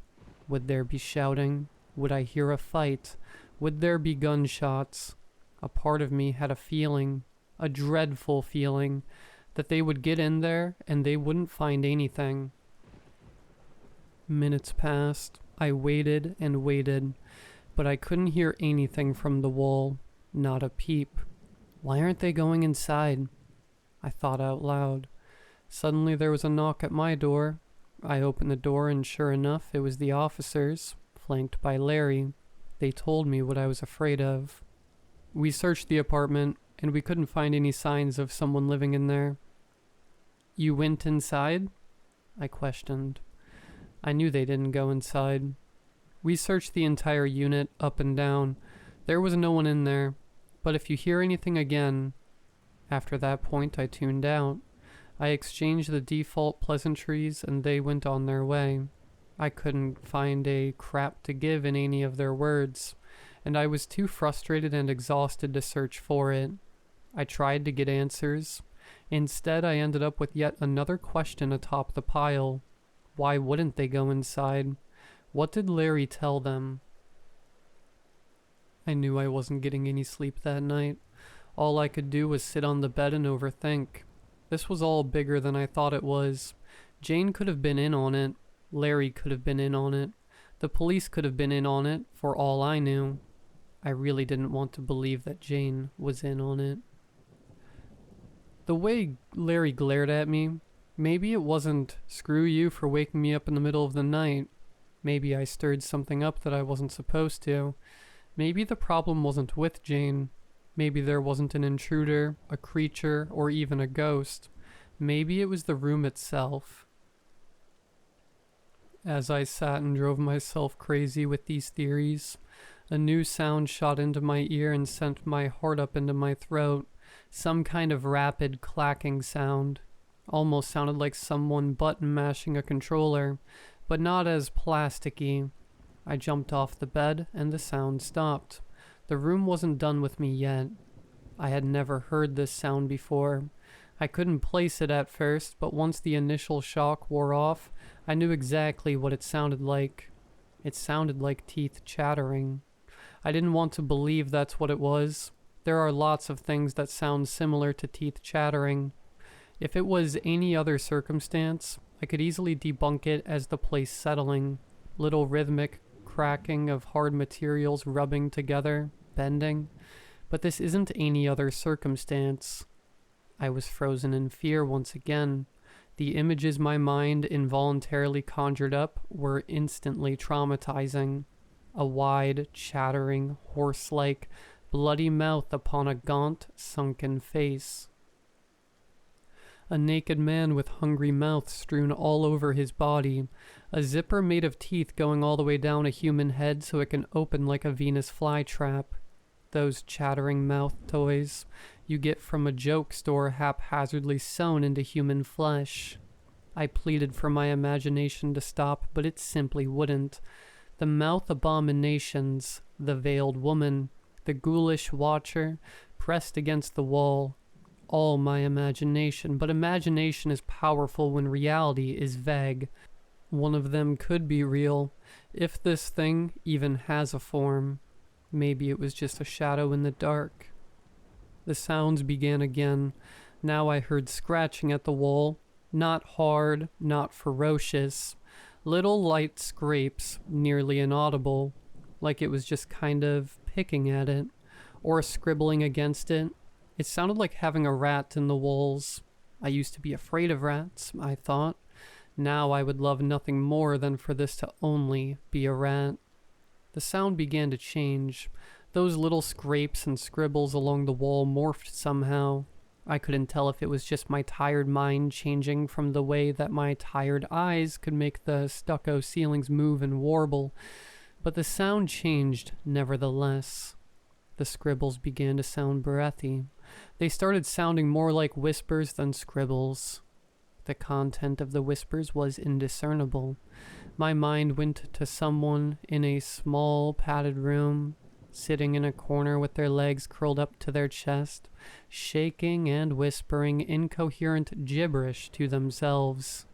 Would there be shouting? Would I hear a fight? Would there be gunshots? A part of me had a feeling, a dreadful feeling, that they would get in there and they wouldn't find anything. Minutes passed. I waited and waited, but I couldn't hear anything from the wall. Not a peep. Why aren't they going inside? I thought out loud. Suddenly there was a knock at my door. I opened the door and sure enough, it was the officers, flanked by Larry. They told me what I was afraid of. We searched the apartment and we couldn't find any signs of someone living in there. You went inside? I questioned. I knew they didn't go inside. We searched the entire unit up and down. There was no one in there. But if you hear anything again... After that point, I tuned out. I exchanged the default pleasantries and they went on their way. I couldn't find a crap to give in any of their words, and I was too frustrated and exhausted to search for it. I tried to get answers. Instead, I ended up with yet another question atop the pile. Why wouldn't they go inside? What did Larry tell them? I knew I wasn't getting any sleep that night. All I could do was sit on the bed and overthink. This was all bigger than I thought it was. Jane could have been in on it. Larry could have been in on it. The police could have been in on it, for all I knew. I really didn't want to believe that Jane was in on it. The way Larry glared at me, maybe it wasn't screw you for waking me up in the middle of the night. Maybe I stirred something up that I wasn't supposed to. Maybe the problem wasn't with Jane. Maybe there wasn't an intruder, a creature, or even a ghost. Maybe it was the room itself. As I sat and drove myself crazy with these theories, a new sound shot into my ear and sent my heart up into my throat. Some kind of rapid clacking sound. Almost sounded like someone button mashing a controller, but not as plasticky. I jumped off the bed and the sound stopped. The room wasn't done with me yet. I had never heard this sound before. I couldn't place it at first, but once the initial shock wore off, I knew exactly what it sounded like. It sounded like teeth chattering. I didn't want to believe that's what it was. There are lots of things that sound similar to teeth chattering. If it was any other circumstance, I could easily debunk it as the place settling. Little rhythmic cracking of hard materials rubbing together, bending. But this isn't any other circumstance. I was frozen in fear once again. The images my mind involuntarily conjured up were instantly traumatizing. A wide, chattering, horse-like, bloody mouth upon a gaunt, sunken face. A naked man with hungry mouth strewn all over his body. A zipper made of teeth going all the way down a human head so it can open like a Venus flytrap. Those chattering mouth toys you get from a joke store haphazardly sewn into human flesh. I pleaded for my imagination to stop, but it simply wouldn't. The mouth abominations, the veiled woman, the ghoulish watcher, pressed against the wall. All my imagination, but imagination is powerful when reality is vague. One of them could be real, if this thing even has a form. Maybe it was just a shadow in the dark. The sounds began again. Now I heard scratching at the wall. Not hard, not ferocious. Little light scrapes, nearly inaudible, like it was just kind of picking at it, or scribbling against it. It sounded like having a rat in the walls. I used to be afraid of rats, I thought. Now I would love nothing more than for this to only be a rat. The sound began to change. Those little scrapes and scribbles along the wall morphed somehow. I couldn't tell if it was just my tired mind changing from the way that my tired eyes could make the stucco ceilings move and warble, but the sound changed nevertheless. The scribbles began to sound breathy. They started sounding more like whispers than scribbles. The content of the whispers was indiscernible. My mind went to someone in a small, padded room, sitting in a corner with their legs curled up to their chest, shaking and whispering incoherent gibberish to themselves.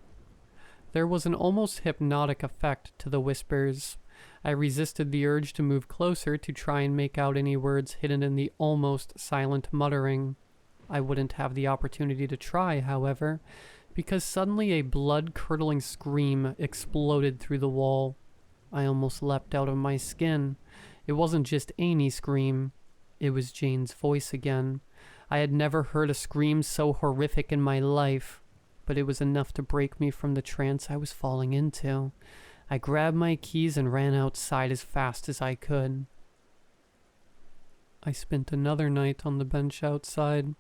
There was an almost hypnotic effect to the whispers. I resisted the urge to move closer to try and make out any words hidden in the almost silent muttering. I wouldn't have the opportunity to try, however, because suddenly a blood-curdling scream exploded through the wall. I almost leapt out of my skin. It wasn't just any scream. It was Jane's voice again. I had never heard a scream so horrific in my life, but it was enough to break me from the trance I was falling into. I grabbed my keys and ran outside as fast as I could. I spent another night on the bench outside.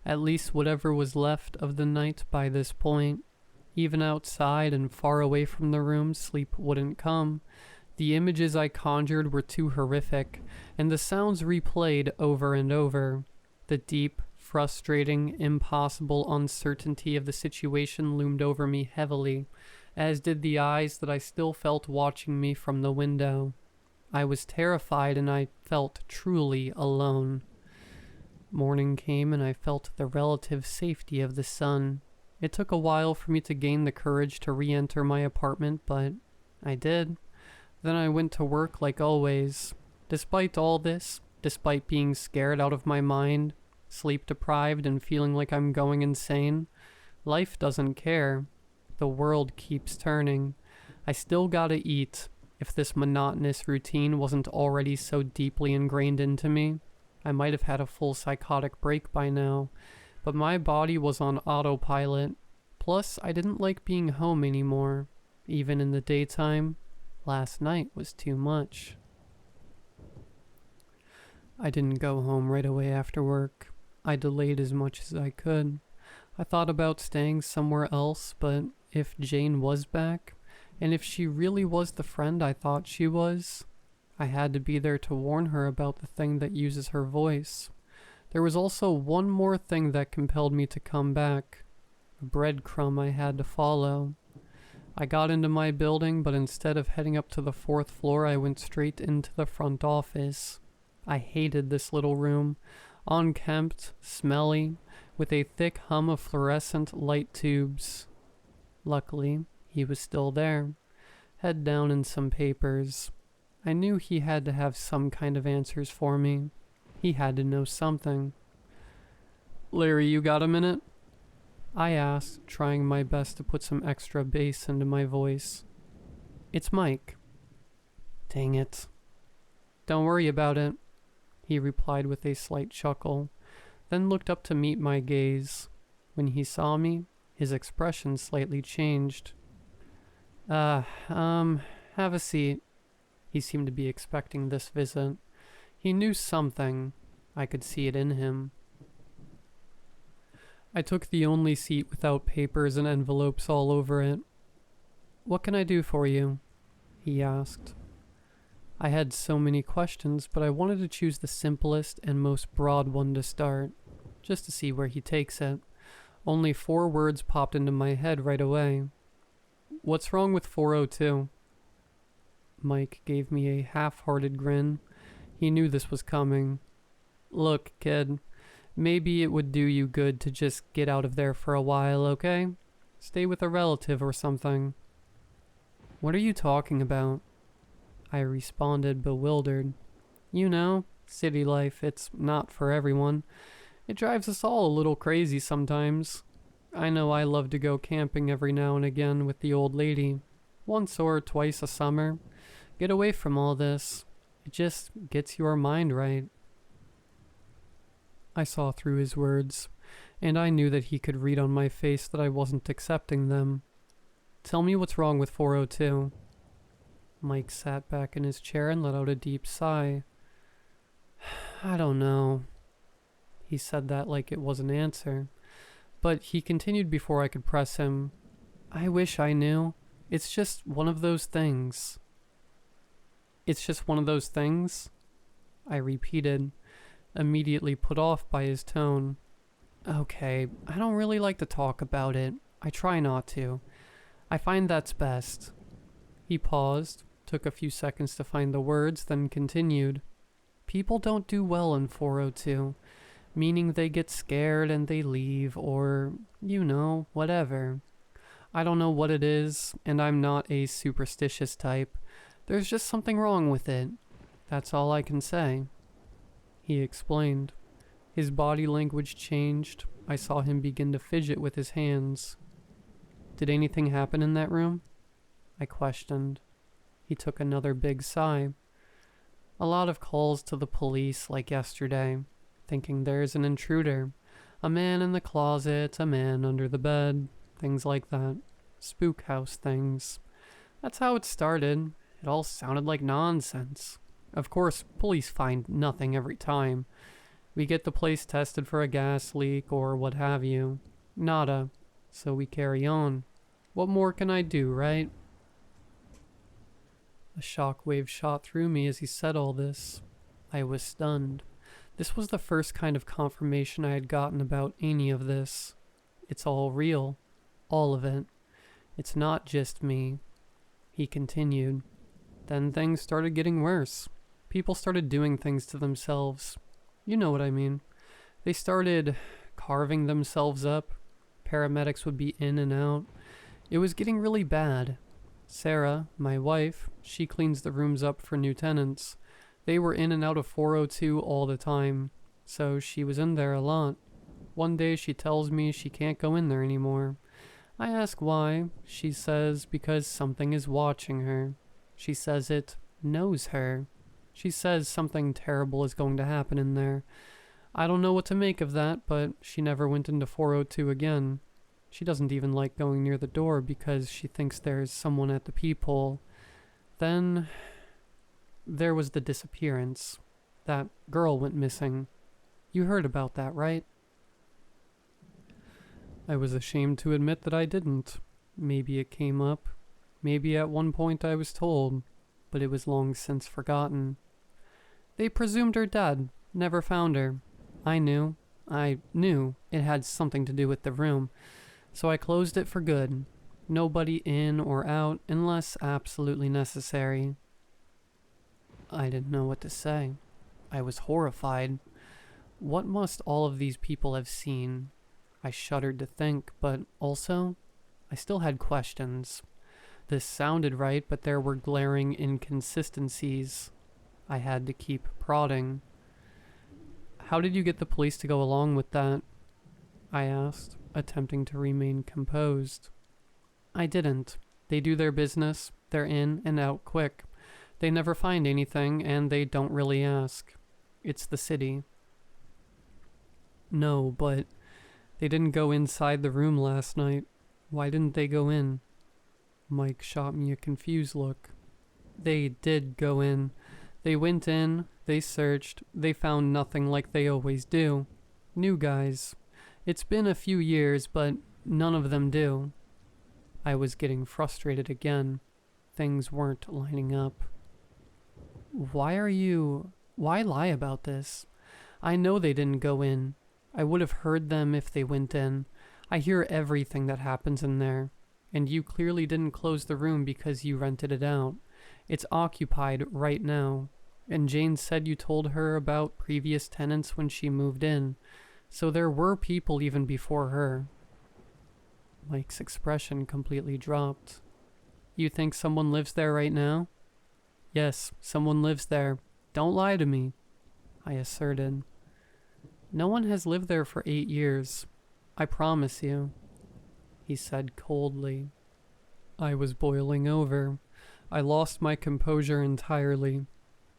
At least whatever was left of the night by this point. Even outside and far away from the room, sleep wouldn't come. The images I conjured were too horrific, and the sounds replayed over and over. The deep, frustrating, impossible uncertainty of the situation loomed over me heavily, as did the eyes that I still felt watching me from the window. I was terrified, and I felt truly alone. Morning came, and I felt the relative safety of the sun. It took a while for me to gain the courage to re-enter my apartment, but I did. Then I went to work like always. Despite all this, despite being scared out of my mind, sleep-deprived and feeling like I'm going insane, life doesn't care. The world keeps turning. I still gotta eat. If this monotonous routine wasn't already so deeply ingrained into me, I might have had a full psychotic break by now, but my body was on autopilot. Plus, I didn't like being home anymore. Even in the daytime, last night was too much. I didn't go home right away after work. I delayed as much as I could. I thought about staying somewhere else, but if Jane was back, and if she really was the friend I thought she was, I had to be there to warn her about the thing that uses her voice. There was also one more thing that compelled me to come back. A breadcrumb I had to follow. I got into my building, but instead of heading up to the 4th floor, I went straight into the front office. I hated this little room. unkempt, smelly, with a thick hum of fluorescent light tubes. Luckily, he was still there, head down in some papers. I knew he had to have some kind of answers for me. He had to know something. "Larry, you got a minute?" I asked, trying my best to put some extra bass into my voice. "It's Mike." "Dang it." "Don't worry about it," he replied with a slight chuckle, then looked up to meet my gaze. When he saw me, his expression slightly changed. Have a seat." He seemed to be expecting this visit. He knew something. I could see it in him. I took the only seat without papers and envelopes all over it. "What can I do for you?" he asked. I had so many questions, but I wanted to choose the simplest and most broad one to start, just to see where he takes it. Only 4 words popped into my head right away. "What's wrong with 402? Mike gave me a half-hearted grin. He knew this was coming. "Look, kid, maybe it would do you good to just get out of there for a while, okay? Stay with a relative or something." "What are you talking about?" I responded, bewildered. "You know, city life, it's not for everyone. It drives us all a little crazy sometimes. I know I love to go camping every now and again with the old lady, once or twice a summer. Get away from all this. It just gets your mind right." I saw through his words, and I knew that he could read on my face that I wasn't accepting them. "Tell me what's wrong with 402. Mike sat back in his chair and let out a deep sigh. "I don't know." He said that like it was an answer. But he continued before I could press him. "I wish I knew. It's just one of those things." "It's just one of those things?" I repeated, immediately put off by his tone. "Okay, I don't really like to talk about it. I try not to. I find that's best." He paused, took a few seconds to find the words, then continued. "People don't do well in 402, meaning they get scared and they leave, or, whatever. I don't know what it is, and I'm not a superstitious type. There's just something wrong with it. That's all I can say." He explained. His body language changed. I saw him begin to fidget with his hands. "Did anything happen in that room?" I questioned. He took another big sigh. "A lot of calls to the police like yesterday, thinking there's an intruder. A man in the closet, a man under the bed, things like that. Spook house things. That's how it started. It all sounded like nonsense. Of course, police find nothing every time. We get the place tested for a gas leak or what have you. Nada. So we carry on. What more can I do, right?" A shockwave shot through me as he said all this. I was stunned. This was the first kind of confirmation I had gotten about any of this. It's all real. All of it. It's not just me. He continued. Then things started getting worse. People started doing things to themselves. You know what I mean. They started carving themselves up. Paramedics would be in and out. It was getting really bad. Sarah, my wife, she cleans the rooms up for new tenants. They were in and out of 402 all the time, so she was in there a lot. One day she tells me she can't go in there anymore. I ask why. She says because something is watching her. She says it knows her. She says something terrible is going to happen in there. I don't know what to make of that, but she never went into 402 again. She doesn't even like going near the door because she thinks there's someone at the peephole. Then there was the disappearance. That girl went missing. You heard about that, right? I was ashamed to admit that I didn't. Maybe it came up. Maybe at one point I was told, but it was long since forgotten. They presumed her dead, never found her. I knew it had something to do with the room, so I closed it for good. Nobody in or out unless absolutely necessary. I didn't know what to say. I was horrified. What must all of these people have seen? I shuddered to think, but also, I still had questions. This sounded right, but there were glaring inconsistencies. I had to keep prodding. How did you get the police to go along with that? I asked, attempting to remain composed. I didn't. They do their business, they're in and out quick. They never find anything, and they don't really ask. It's the city. No, but they didn't go inside the room last night. Why didn't they go in? Mike shot me a confused look. They did go in. They went in, they searched, they found nothing like they always do. New guys. It's been a few years, but none of them do. I was getting frustrated again. Things weren't lining up. Why lie about this? I know they didn't go in. I would have heard them if they went in. I hear everything that happens in there. And you clearly didn't close the room because you rented it out. It's occupied right now. And Jane said you told her about previous tenants when she moved in. So there were people even before her. Mike's expression completely dropped. You think someone lives there right now? Yes, someone lives there. Don't lie to me, I asserted. No one has lived there for 8 years. I promise you, he said coldly. I was boiling over. I lost my composure entirely.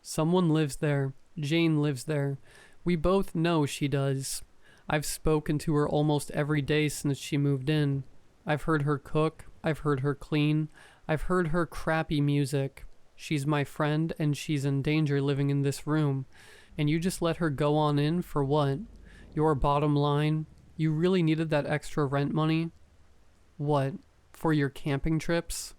Someone lives there. Jane lives there. We both know she does. I've spoken to her almost every day since she moved in. I've heard her cook. I've heard her clean. I've heard her crappy music. She's my friend, and she's in danger living in this room. And you just let her go on in for what? Your bottom line? You really needed that extra rent money? What? For your camping trips?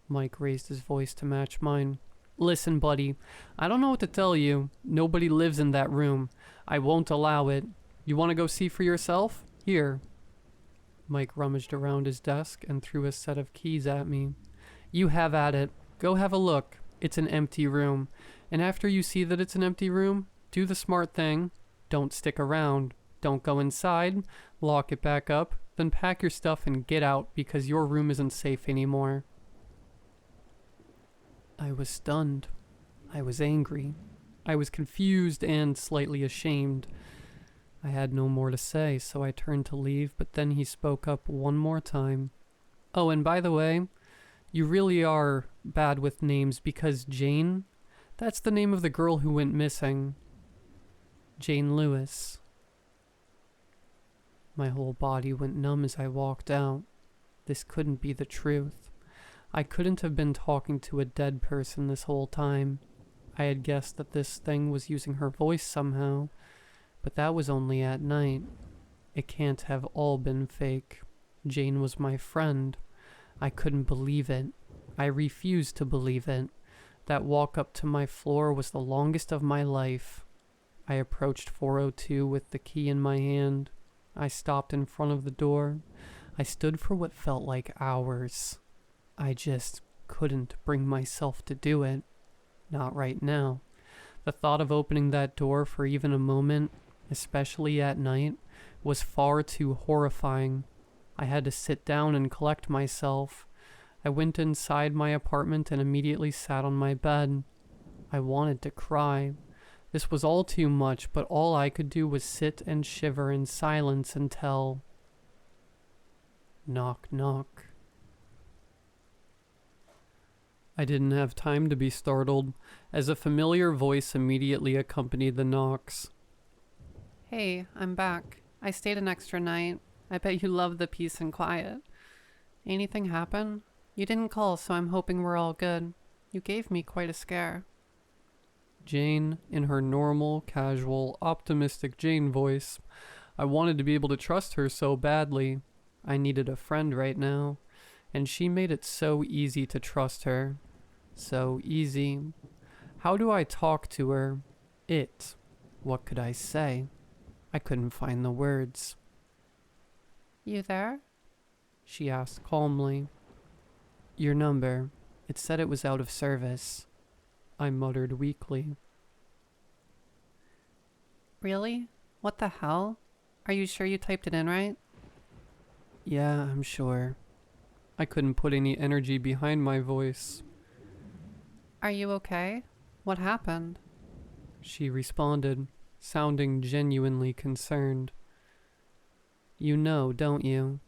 Mike raised his voice to match mine. Listen, buddy, I don't know what to tell you. Nobody lives in that room. I won't allow it. You want to go see for yourself? Here. Mike rummaged around his desk and threw a set of keys at me. You have at it. Go have a look. It's an empty room. And after you see that it's an empty room, do the smart thing. Don't stick around. Don't go inside. Lock it back up. Then pack your stuff and get out because your room isn't safe anymore. I was stunned. I was angry. I was confused and slightly ashamed. I had no more to say, so I turned to leave, but then he spoke up one more time. Oh, and by the way, you really are bad with names because Jane, that's the name of the girl who went missing. Jane Lewis. My whole body went numb as I walked out. This couldn't be the truth. I couldn't have been talking to a dead person this whole time. I had guessed that this thing was using her voice somehow, but that was only at night. It can't have all been fake. Jane was my friend. I couldn't believe it. I refused to believe it. That walk up to my floor was the longest of my life. I approached 402 with the key in my hand. I stopped in front of the door. I stood for what felt like hours. I just couldn't bring myself to do it. Not right now. The thought of opening that door for even a moment, especially at night, was far too horrifying. I had to sit down and collect myself. I went inside my apartment and immediately sat on my bed. I wanted to cry. This was all too much, but all I could do was sit and shiver in silence until... Knock, knock. I didn't have time to be startled, as a familiar voice immediately accompanied the knocks. Hey, I'm back. I stayed an extra night. I bet you love the peace and quiet. Anything happen? You didn't call, so I'm hoping we're all good. You gave me quite a scare. Jane, in her normal, casual, optimistic Jane voice. I wanted to be able to trust her so badly. I needed a friend right now. And she made it so easy to trust her. So easy. How do I talk to her? What could I say? I couldn't find the words. You there? She asked calmly. Your number. It said it was out of service. I muttered weakly. Really? What the hell? Are you sure you typed it in right? Yeah, I'm sure. I couldn't put any energy behind my voice. Are you okay? What happened? She responded, sounding genuinely concerned. You know, don't you?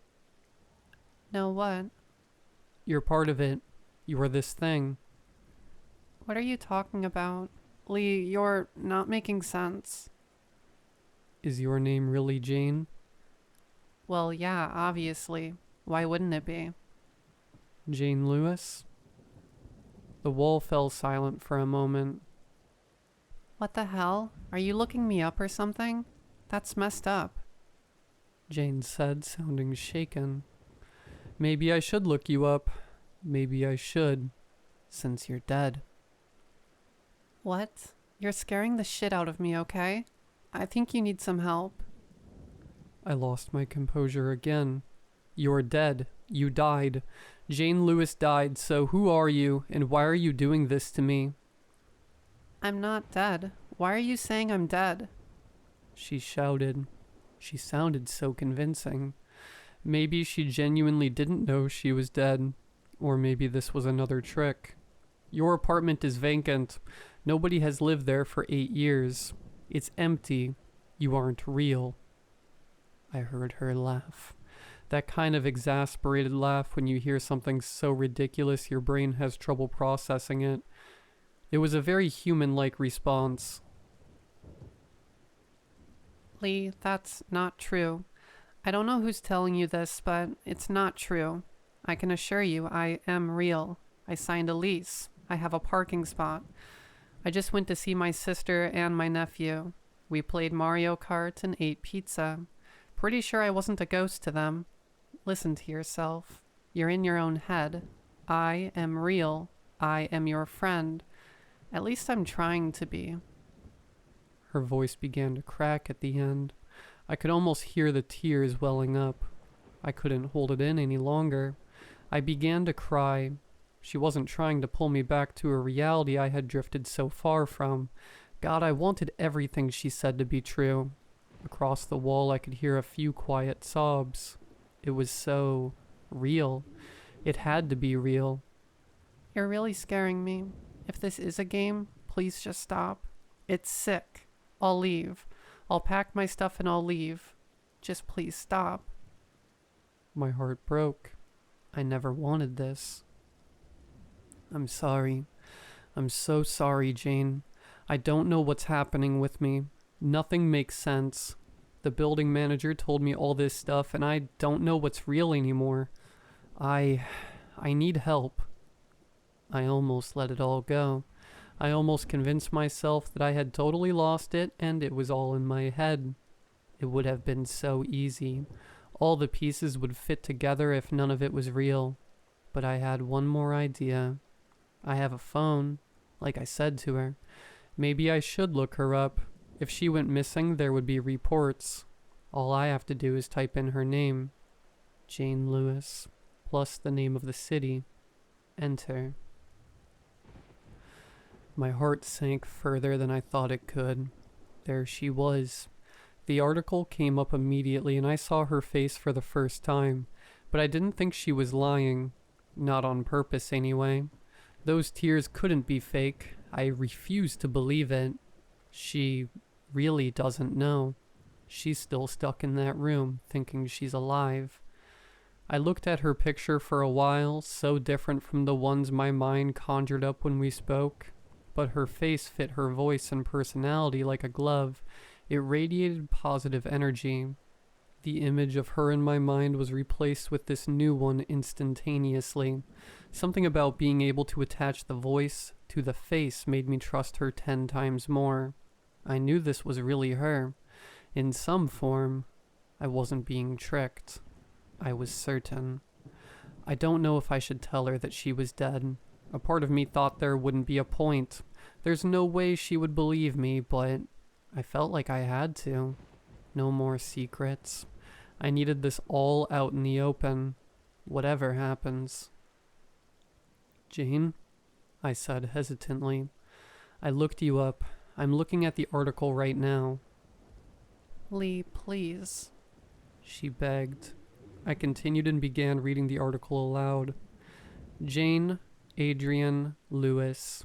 No, what? You're part of it. You're this thing. What are you talking about? Lee, you're not making sense. Is your name really Jane? Well, yeah, obviously. Why wouldn't it be? Jane Lewis? The wall fell silent for a moment. What the hell? Are you looking me up or something? That's messed up. Jane said, sounding shaken. Maybe I should look you up. Maybe I should, since you're dead. What? You're scaring the shit out of me, okay? I think you need some help. I lost my composure again. You're dead. You died. Jane Lewis died, so who are you, and why are you doing this to me? I'm not dead. Why are you saying I'm dead? She shouted. She sounded so convincing. Maybe she genuinely didn't know she was dead. Or maybe this was another trick. Your apartment is vacant. Nobody has lived there for 8 years. It's empty. You aren't real. I heard her laugh. That kind of exasperated laugh when you hear something so ridiculous your brain has trouble processing it. It was a very human-like response. Lee, that's not true. I don't know who's telling you this, but it's not true. I can assure you I am real. I signed a lease. I have a parking spot. I just went to see my sister and my nephew. We played Mario Kart and ate pizza. Pretty sure I wasn't a ghost to them. Listen to yourself. You're in your own head. I am real. I am your friend. At least I'm trying to be. Her voice began to crack at the end. I could almost hear the tears welling up. I couldn't hold it in any longer. I began to cry. She wasn't trying to pull me back to a reality I had drifted so far from. God, I wanted everything she said to be true. Across the wall, I could hear a few quiet sobs. It was so real. It had to be real. You're really scaring me. If this is a game, please just stop. It's sick. I'll leave. I'll pack my stuff and I'll leave. Just please stop. My heart broke. I never wanted this. I'm sorry. I'm so sorry, Jane. I don't know what's happening with me. Nothing makes sense. The building manager told me all this stuff and I don't know what's real anymore. I need help. I almost let it all go. I almost convinced myself that I had totally lost it and it was all in my head. It would have been so easy. All the pieces would fit together if none of it was real. But I had one more idea. I have a phone, like I said to her. Maybe I should look her up. If she went missing, there would be reports. All I have to do is type in her name. Jane Lewis, plus the name of the city. Enter. My heart sank further than I thought it could. There she was. The article came up immediately and I saw her face for the first time, but I didn't think she was lying. Not on purpose anyway. Those tears couldn't be fake. I refused to believe it. She really doesn't know. She's still stuck in that room, thinking she's alive. I looked at her picture for a while, so different from the ones my mind conjured up when we spoke. But her face fit her voice and personality like a glove. It radiated positive energy. The image of her in my mind was replaced with this new one instantaneously. Something about being able to attach the voice to the face made me trust her 10 times more. I knew this was really her. In some form, I wasn't being tricked. I was certain. I don't know if I should tell her that she was dead. A part of me thought there wouldn't be a point. There's no way she would believe me, but I felt like I had to. No more secrets. I needed this all out in the open. Whatever happens. Jane? I said hesitantly. I looked you up. I'm looking at the article right now. Lee, please. She begged. I continued and began reading the article aloud. Jane Adrian Lewis,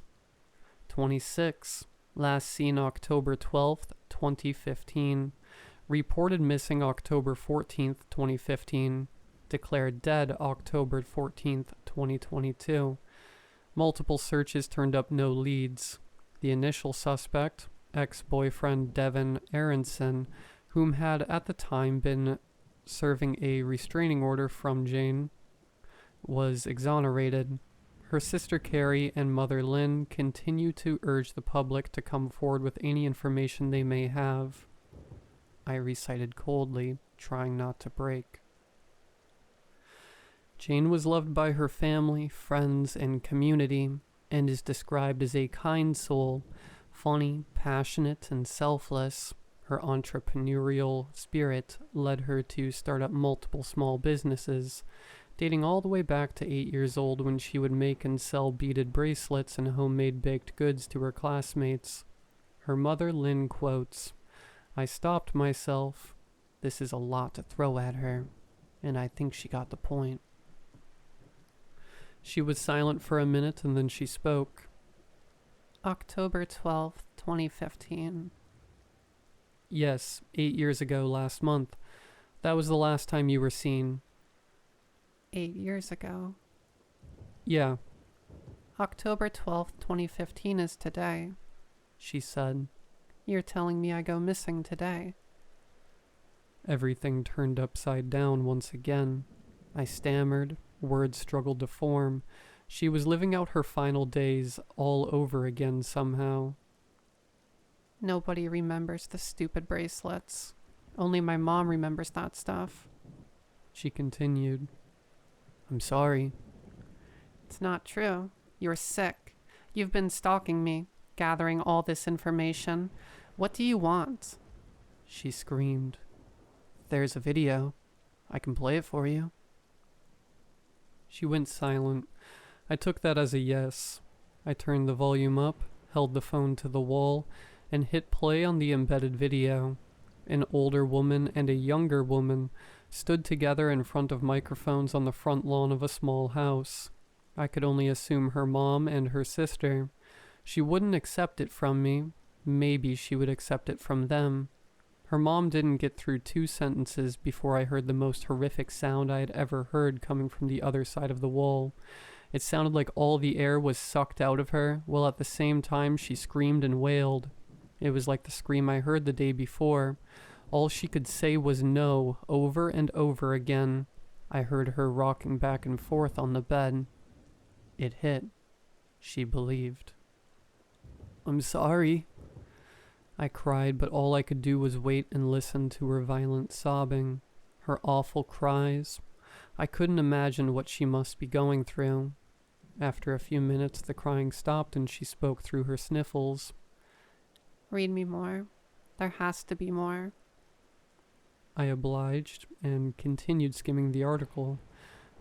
26, last seen October 12th, 2015, reported missing October 14th, 2015, declared dead October 14th, 2022. Multiple searches turned up no leads. The initial suspect, ex-boyfriend Devin Aronson, whom had at the time been serving a restraining order from Jane, was exonerated. Her sister Carrie and mother Lynn continue to urge the public to come forward with any information they may have. I recited coldly, trying not to break. Jane was loved by her family, friends, and community, and is described as a kind soul, funny, passionate, and selfless. Her entrepreneurial spirit led her to start up multiple small businesses, dating all the way back to 8 years old when she would make and sell beaded bracelets and homemade baked goods to her classmates. Her mother, Lynn, quotes, "I stopped myself. This is a lot to throw at her, and I think she got the point." She was silent for a minute and then she spoke. October 12th, 2015. Yes, 8 years ago last month. That was the last time you were seen. 8 years ago. Yeah, October 12th, 2015 is today. she said. You're telling me I go missing today. Everything turned upside down once again. I stammered. Words struggled to form. She was living out her final days all over again somehow. Nobody remembers the stupid bracelets. Only my mom remembers that stuff. She continued. I'm sorry. It's not true. You're sick. You've been stalking me, gathering all this information. What do you want? She screamed. There's a video. I can play it for you. She went silent. I took that as a yes. I turned the volume up, held the phone to the wall, and hit play on the embedded video. An older woman and a younger woman stood together in front of microphones on the front lawn of a small house. I could only assume her mom and her sister. She wouldn't accept it from me. Maybe she would accept it from them. Her mom didn't get through 2 sentences before I heard the most horrific sound I had ever heard coming from the other side of the wall. It sounded like all the air was sucked out of her, while at the same time she screamed and wailed. It was like the scream I heard the day before. All she could say was no, over and over again. I heard her rocking back and forth on the bed. It hit. She believed. I'm sorry. I cried, but all I could do was wait and listen to her violent sobbing, her awful cries. I couldn't imagine what she must be going through. After a few minutes, the crying stopped and she spoke through her sniffles. Read me more. There has to be more. I obliged and continued skimming the article.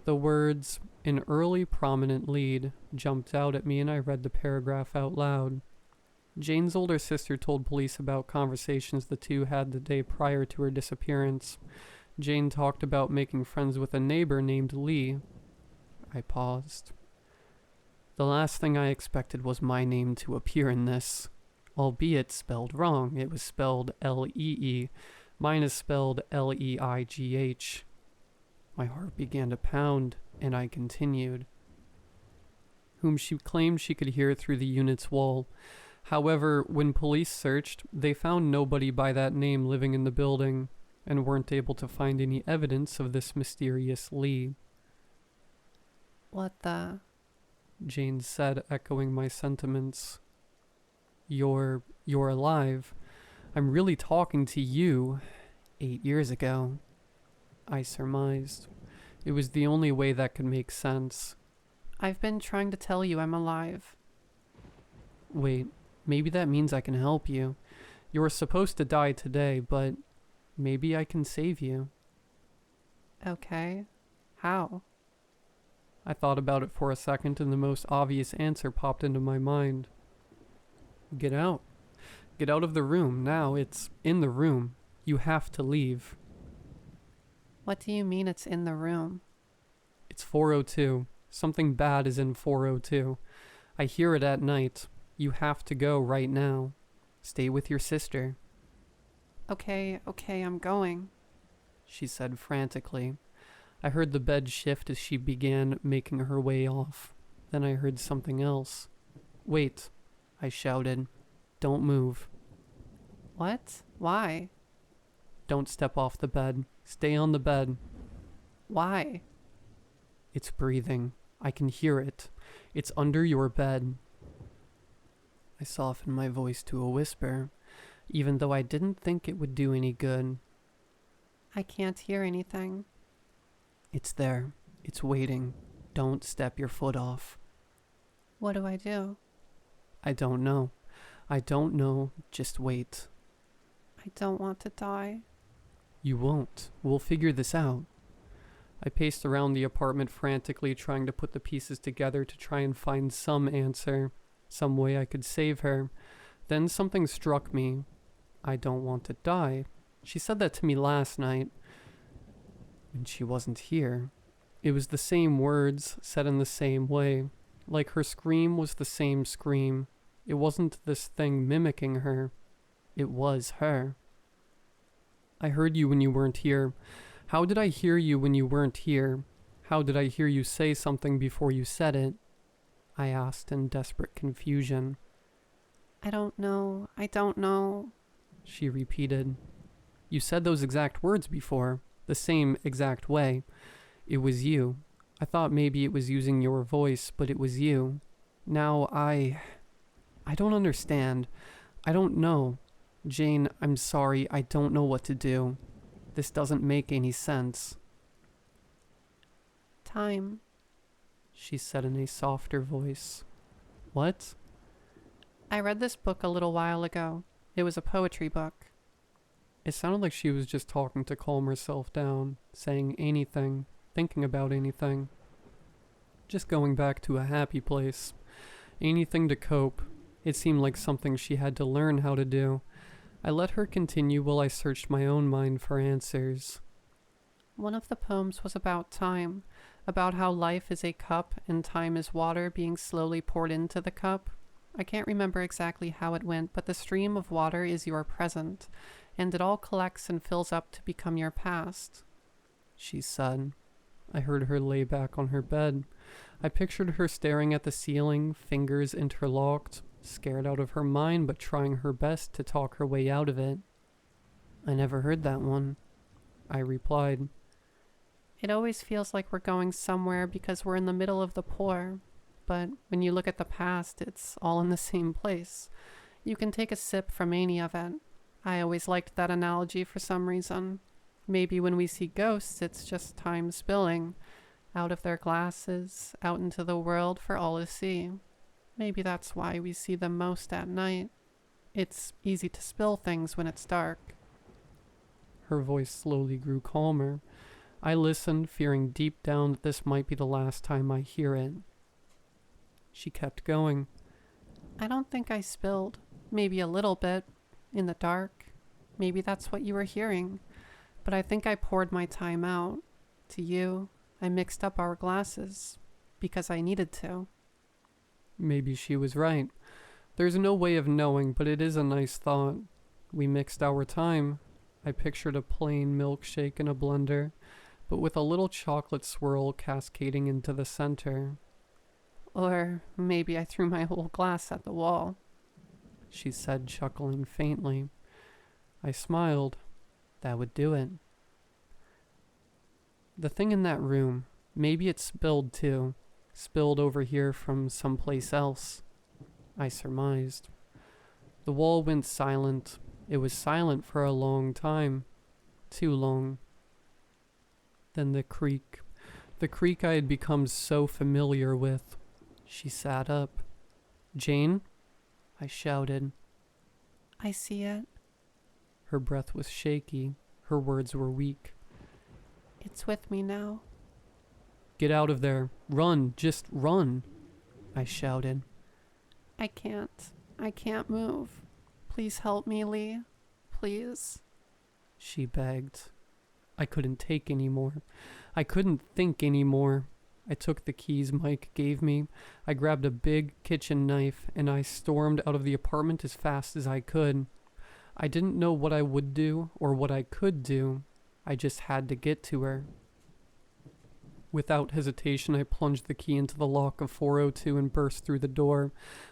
The words, "an early prominent lead," jumped out at me and I read the paragraph out loud. Jane's older sister told police about conversations the two had the day prior to her disappearance. Jane talked about making friends with a neighbor named Lee. I paused. The last thing I expected was my name to appear in this. Albeit spelled wrong. It was spelled L-E-E. Mine is spelled L-E-I-G-H. My heart began to pound, and I continued. Whom she claimed she could hear through the unit's wall. However, when police searched, they found nobody by that name living in the building, and weren't able to find any evidence of this mysterious Lee. What the? Jane said, echoing my sentiments. You're alive. I'm really talking to you. 8 years ago. I surmised. It was the only way that could make sense. I've been trying to tell you I'm alive. Wait, maybe that means I can help you. You were supposed to die today, but maybe I can save you. Okay. How? I thought about it for a second and the most obvious answer popped into my mind. Get out. Get out of the room now. It's in the room. You have to leave. What do you mean it's in the room? It's 4:02. Something bad is in 4:02. I hear it at night. You have to go right now. Stay with your sister. Okay, I'm going. She said frantically. I heard the bed shift as she began making her way off. Then I heard something else. Wait, I shouted. Don't move. What? Why? Don't step off the bed. Stay on the bed. Why? It's breathing. I can hear it. It's under your bed. I softened my voice to a whisper, even though I didn't think it would do any good. I can't hear anything. It's there. It's waiting. Don't step your foot off. What do I do? I don't know. I don't know. Just wait. I don't want to die. You won't. We'll figure this out. I paced around the apartment frantically, trying to put the pieces together to try and find some answer, some way I could save her. Then something struck me. I don't want to die. She said that to me last night. And she wasn't here. It was the same words, said in the same way. Like her scream was the same scream. It wasn't this thing mimicking her. It was her. I heard you when you weren't here. How did I hear you when you weren't here? How did I hear you say something before you said it? I asked in desperate confusion. I don't know, she repeated. You said those exact words before, the same exact way. It was you. I thought maybe it was using your voice, but it was you. Now I don't understand. I don't know. Jane, I'm sorry, I don't know what to do. This doesn't make any sense. Time, she said in a softer voice. What? I read this book a little while ago. It was a poetry book. It sounded like she was just talking to calm herself down, saying anything, thinking about anything. Just going back to a happy place. Anything to cope. It seemed like something she had to learn how to do. I let her continue while I searched my own mind for answers. One of the poems was about time, about how life is a cup and time is water being slowly poured into the cup. I can't remember exactly how it went, but the stream of water is your present, and it all collects and fills up to become your past, she said. I heard her lay back on her bed. I pictured her staring at the ceiling, fingers interlocked, scared out of her mind but trying her best to talk her way out of it. I never heard that one, I replied. It always feels like we're going somewhere because we're in the middle of the pour, but when you look at the past, it's all in the same place. You can take a sip from any of it. I always liked that analogy for some reason. Maybe when we see ghosts, it's just time spilling out of their glasses, out into the world for all to see. Maybe that's why we see them most at night. It's easy to spill things when it's dark. Her voice slowly grew calmer. I listened, fearing deep down that this might be the last time I hear it. She kept going. I don't think I spilled. Maybe a little bit. In the dark. Maybe that's what you were hearing. But I think I poured my time out. To you, I mixed up our glasses. Because I needed to. Maybe she was right. There's no way of knowing, but it is a nice thought. We mixed our time. I pictured a plain milkshake in a blender, but with a little chocolate swirl cascading into the center. Or maybe I threw my whole glass at the wall, she said, chuckling faintly. I smiled. That would do it. The thing in that room, maybe it spilled too. Spilled over here from someplace else, I surmised. The wall went silent. It was silent for a long time. Too long. Then the creak I had become so familiar with. She sat up. Jane? I shouted. I see it. Her breath was shaky. Her words were weak. It's with me now. Get out of there. Run. Just run. I shouted. I can't move. Please help me, Lee. Please. she begged. I couldn't take anymore. I couldn't think anymore. I took the keys Mike gave me. I grabbed a big kitchen knife and I stormed out of the apartment as fast as I could. I didn't know what I would do or what I could do. I just had to get to her. Without hesitation, I plunged the key into the lock of 402 and burst through the door,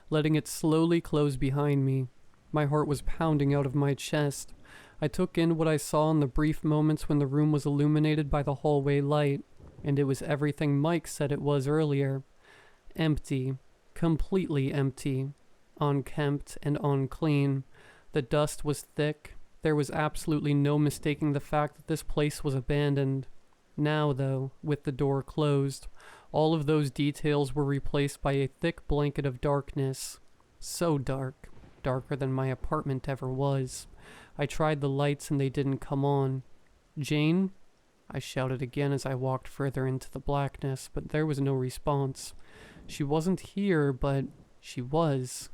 letting it slowly close behind me. My heart was pounding out of my chest. I took in what I saw in the brief moments when the room was illuminated by the hallway light, and it was everything Mike said it was earlier. Empty. Completely empty. Unkempt and unclean. The dust was thick. There was absolutely no mistaking the fact that this place was abandoned. Now, though, with the door closed, all of those details were replaced by a thick blanket of darkness. So dark. Darker than my apartment ever was. I tried the lights and they didn't come on. "Jane?" I shouted again as I walked further into the blackness, but there was no response. She wasn't here, but she was.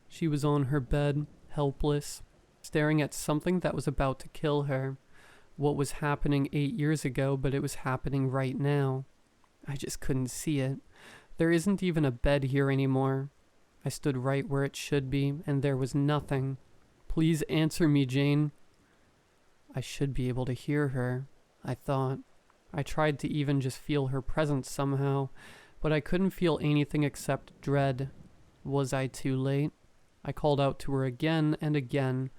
She was on her bed, helpless, staring at something that was about to kill her. What was happening 8 years ago, but it was happening right now. I just couldn't see it. There isn't even a bed here anymore. I stood right where it should be, and there was nothing. "Please answer me, Jane." I should be able to hear her, I thought. I tried to even just feel her presence somehow, but I couldn't feel anything except dread. Was I too late? I called out to her again and again.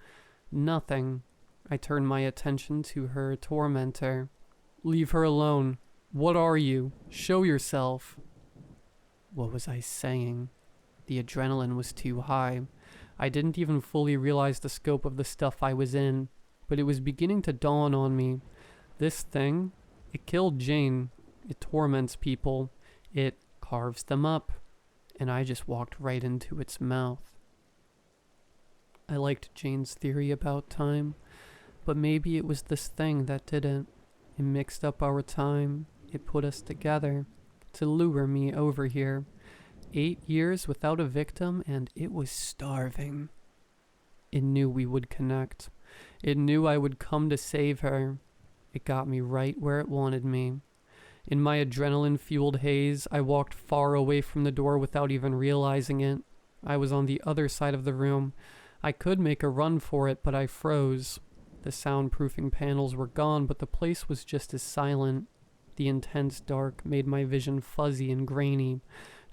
Nothing. I turned my attention to her tormentor. "Leave her alone. What are you? Show yourself." What was I saying? The adrenaline was too high. I didn't even fully realize the scope of the stuff I was in, but it was beginning to dawn on me. This thing, it killed Jane. It torments people. It carves them up. And I just walked right into its mouth. I liked Jane's theory about time, but maybe it was this thing that did it. It mixed up our time. It put us together to lure me over here. 8 years without a victim, and it was starving. It knew we would connect. It knew I would come to save her. It got me right where it wanted me. In my adrenaline-fueled haze, I walked far away from the door without even realizing it. I was on the other side of the room. I could make a run for it, but I froze. The soundproofing panels were gone, but the place was just as silent. The intense dark made my vision fuzzy and grainy.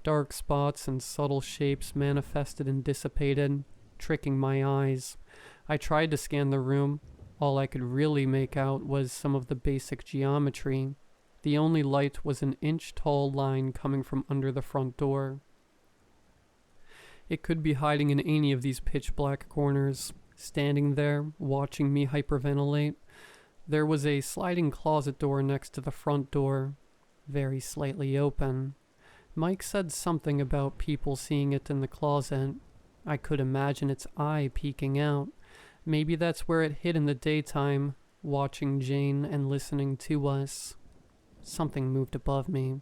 Dark spots and subtle shapes manifested and dissipated, tricking my eyes. I tried to scan the room. All I could really make out was some of the basic geometry. The only light was an inch-tall line coming from under the front door. It could be hiding in any of these pitch-black corners, standing there, watching me hyperventilate. There was a sliding closet door next to the front door, very slightly open. Mike said something about people seeing it in the closet. I could imagine its eye peeking out. Maybe that's where it hid in the daytime, watching Jane and listening to us. Something moved above me.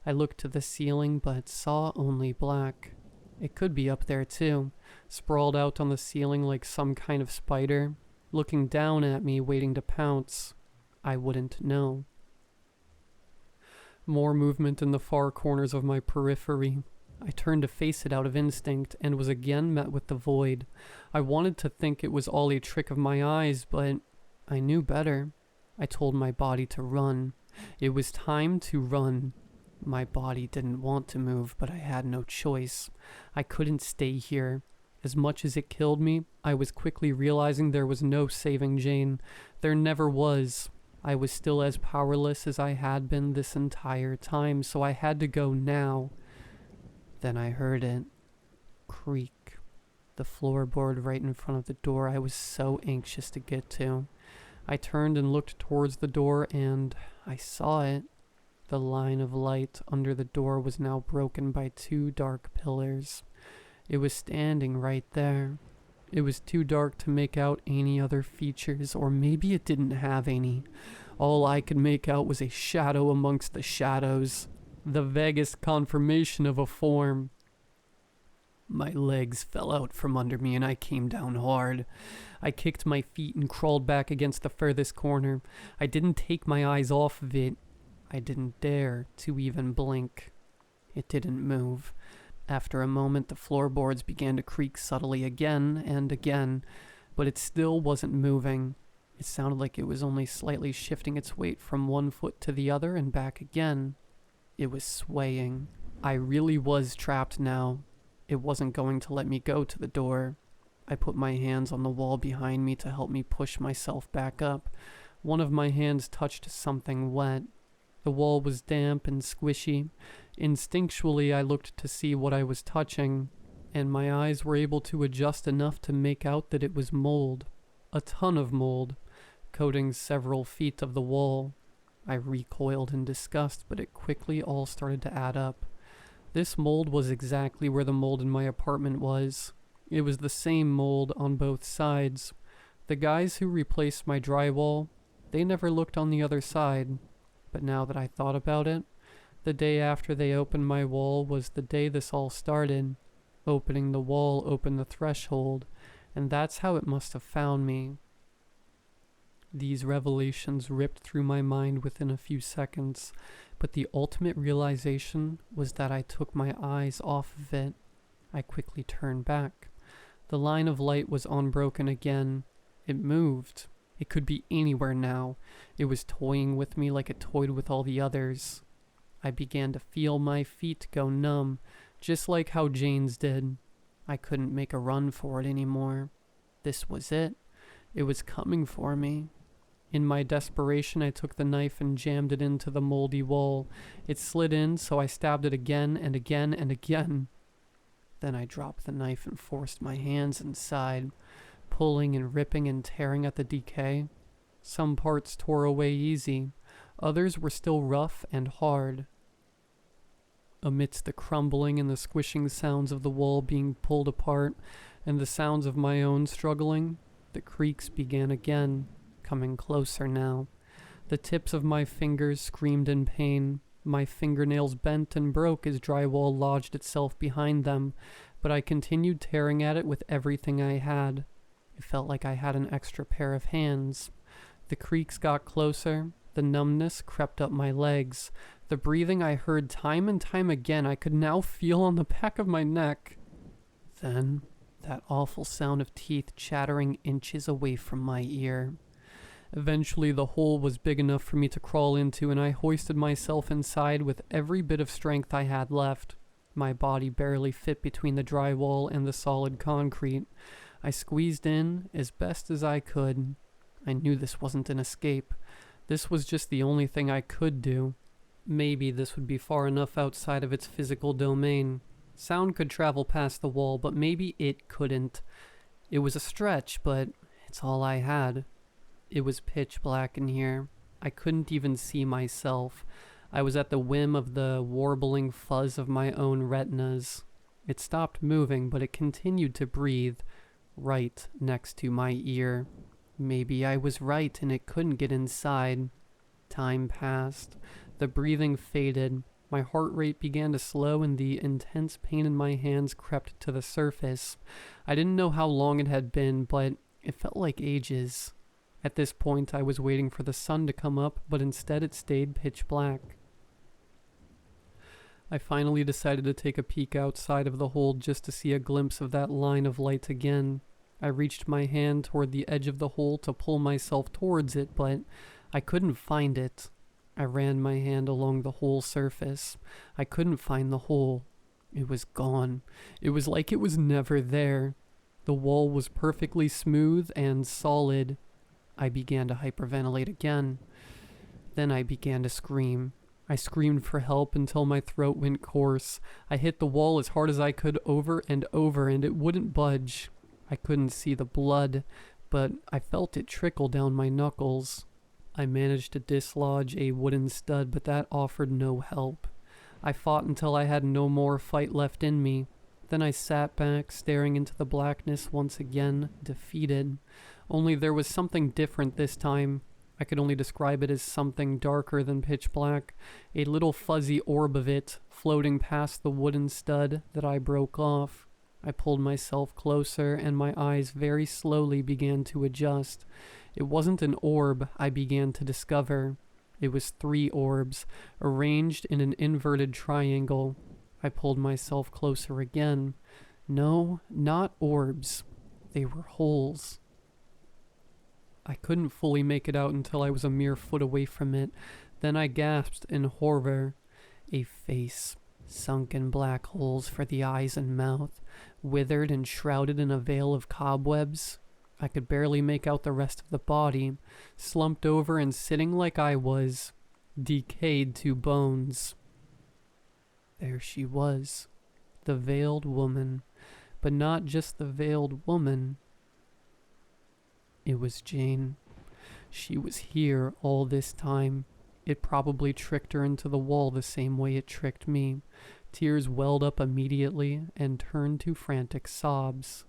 I looked to the ceiling, but saw only black. It could be up there too, sprawled out on the ceiling like some kind of spider, looking down at me, waiting to pounce. I wouldn't know. More movement in the far corners of my periphery. I turned to face it out of instinct and was again met with the void. I wanted to think it was all a trick of my eyes, but I knew better. I told my body to run. It was time to run. My body didn't want to move, but I had no choice. I couldn't stay here. As much as it killed me, I was quickly realizing there was no saving Jane. There never was. I was still as powerless as I had been this entire time, so I had to go now. Then I heard it creak. The floorboard right in front of the door I was so anxious to get to. I turned and looked towards the door, and I saw it. The line of light under the door was now broken by 2 dark pillars. It was standing right there. It was too dark to make out any other features, or maybe it didn't have any. All I could make out was a shadow amongst the shadows, the vaguest confirmation of a form. My legs fell out from under me and I came down hard. I kicked my feet and crawled back against the furthest corner. I didn't take my eyes off of it. I didn't dare to even blink. It didn't move. After a moment, the floorboards began to creak subtly again and again, but it still wasn't moving. It sounded like it was only slightly shifting its weight from one foot to the other and back again. It was swaying. I really was trapped now. It wasn't going to let me go to the door. I put my hands on the wall behind me to help me push myself back up. One of my hands touched something wet. The wall was damp and squishy. Instinctually, I looked to see what I was touching, and my eyes were able to adjust enough to make out that it was mold. A ton of mold, coating several feet of the wall. I recoiled in disgust, but it quickly all started to add up. This mold was exactly where the mold in my apartment was. It was the same mold on both sides. The guys who replaced my drywall, they never looked on the other side. But now that I thought about it, the day after they opened my wall was the day this all started. Opening the wall opened the threshold, and that's how it must have found me. These revelations ripped through my mind within a few seconds, but the ultimate realization was that I took my eyes off of it. I quickly turned back. The line of light was unbroken again. It moved. It could be anywhere now. It was toying with me like it toyed with all the others. I began to feel my feet go numb, just like how Jane's did. I couldn't make a run for it anymore. This was it. It was coming for me. In my desperation, I took the knife and jammed it into the moldy wall. It slid in, so I stabbed it again and again and again. Then I dropped the knife and forced my hands inside, pulling and ripping and tearing at the decay. Some parts tore away easy. Others were still rough and hard. Amidst the crumbling and the squishing sounds of the wall being pulled apart and the sounds of my own struggling, the creaks began again, coming closer now. The tips of my fingers screamed in pain. My fingernails bent and broke as drywall lodged itself behind them, but I continued tearing at it with everything I had. It felt like I had an extra pair of hands. The creaks got closer. The numbness crept up my legs. The breathing I heard time and time again I could now feel on the back of my neck. Then, that awful sound of teeth chattering inches away from my ear. Eventually, the hole was big enough for me to crawl into, and I hoisted myself inside with every bit of strength I had left. My body barely fit between the drywall and the solid concrete. I squeezed in as best as I could. I knew this wasn't an escape. This was just the only thing I could do. Maybe this would be far enough outside of its physical domain. Sound could travel past the wall, but maybe it couldn't. It was a stretch, but it's all I had. It was pitch black in here. I couldn't even see myself. I was at the whim of the warbling fuzz of my own retinas. It stopped moving, but it continued to breathe, right next to my ear. Maybe I was right and it couldn't get inside. Time passed. The breathing faded. My heart rate began to slow and the intense pain in my hands crept to the surface. I didn't know how long it had been, but it felt like ages. At this point, I was waiting for the sun to come up, but instead it stayed pitch black. I finally decided to take a peek outside of the hole just to see a glimpse of that line of light again. I reached my hand toward the edge of the hole to pull myself towards it, but I couldn't find it. I ran my hand along the whole surface. I couldn't find the hole. It was gone. It was like it was never there. The wall was perfectly smooth and solid. I began to hyperventilate again. Then I began to scream. I screamed for help until my throat went coarse. I hit the wall as hard as I could over and over, and it wouldn't budge. I couldn't see the blood, but I felt it trickle down my knuckles. I managed to dislodge a wooden stud, but that offered no help. I fought until I had no more fight left in me. Then I sat back, staring into the blackness once again, defeated. Only there was something different this time. I could only describe it as something darker than pitch black, a little fuzzy orb of it floating past the wooden stud that I broke off. I pulled myself closer, and my eyes very slowly began to adjust. It wasn't an orb I began to discover. It was 3 orbs, arranged in an inverted triangle. I pulled myself closer again. No, not orbs. They were holes. I couldn't fully make it out until I was a mere foot away from it. Then I gasped in horror. A face, sunken black holes for the eyes and mouth, withered and shrouded in a veil of cobwebs. I could barely make out the rest of the body, slumped over and sitting like I was, decayed to bones. There she was, the veiled woman, but not just the veiled woman. It was Jane. She was here all this time. It probably tricked her into the wall the same way it tricked me. Tears welled up immediately and turned to frantic sobs.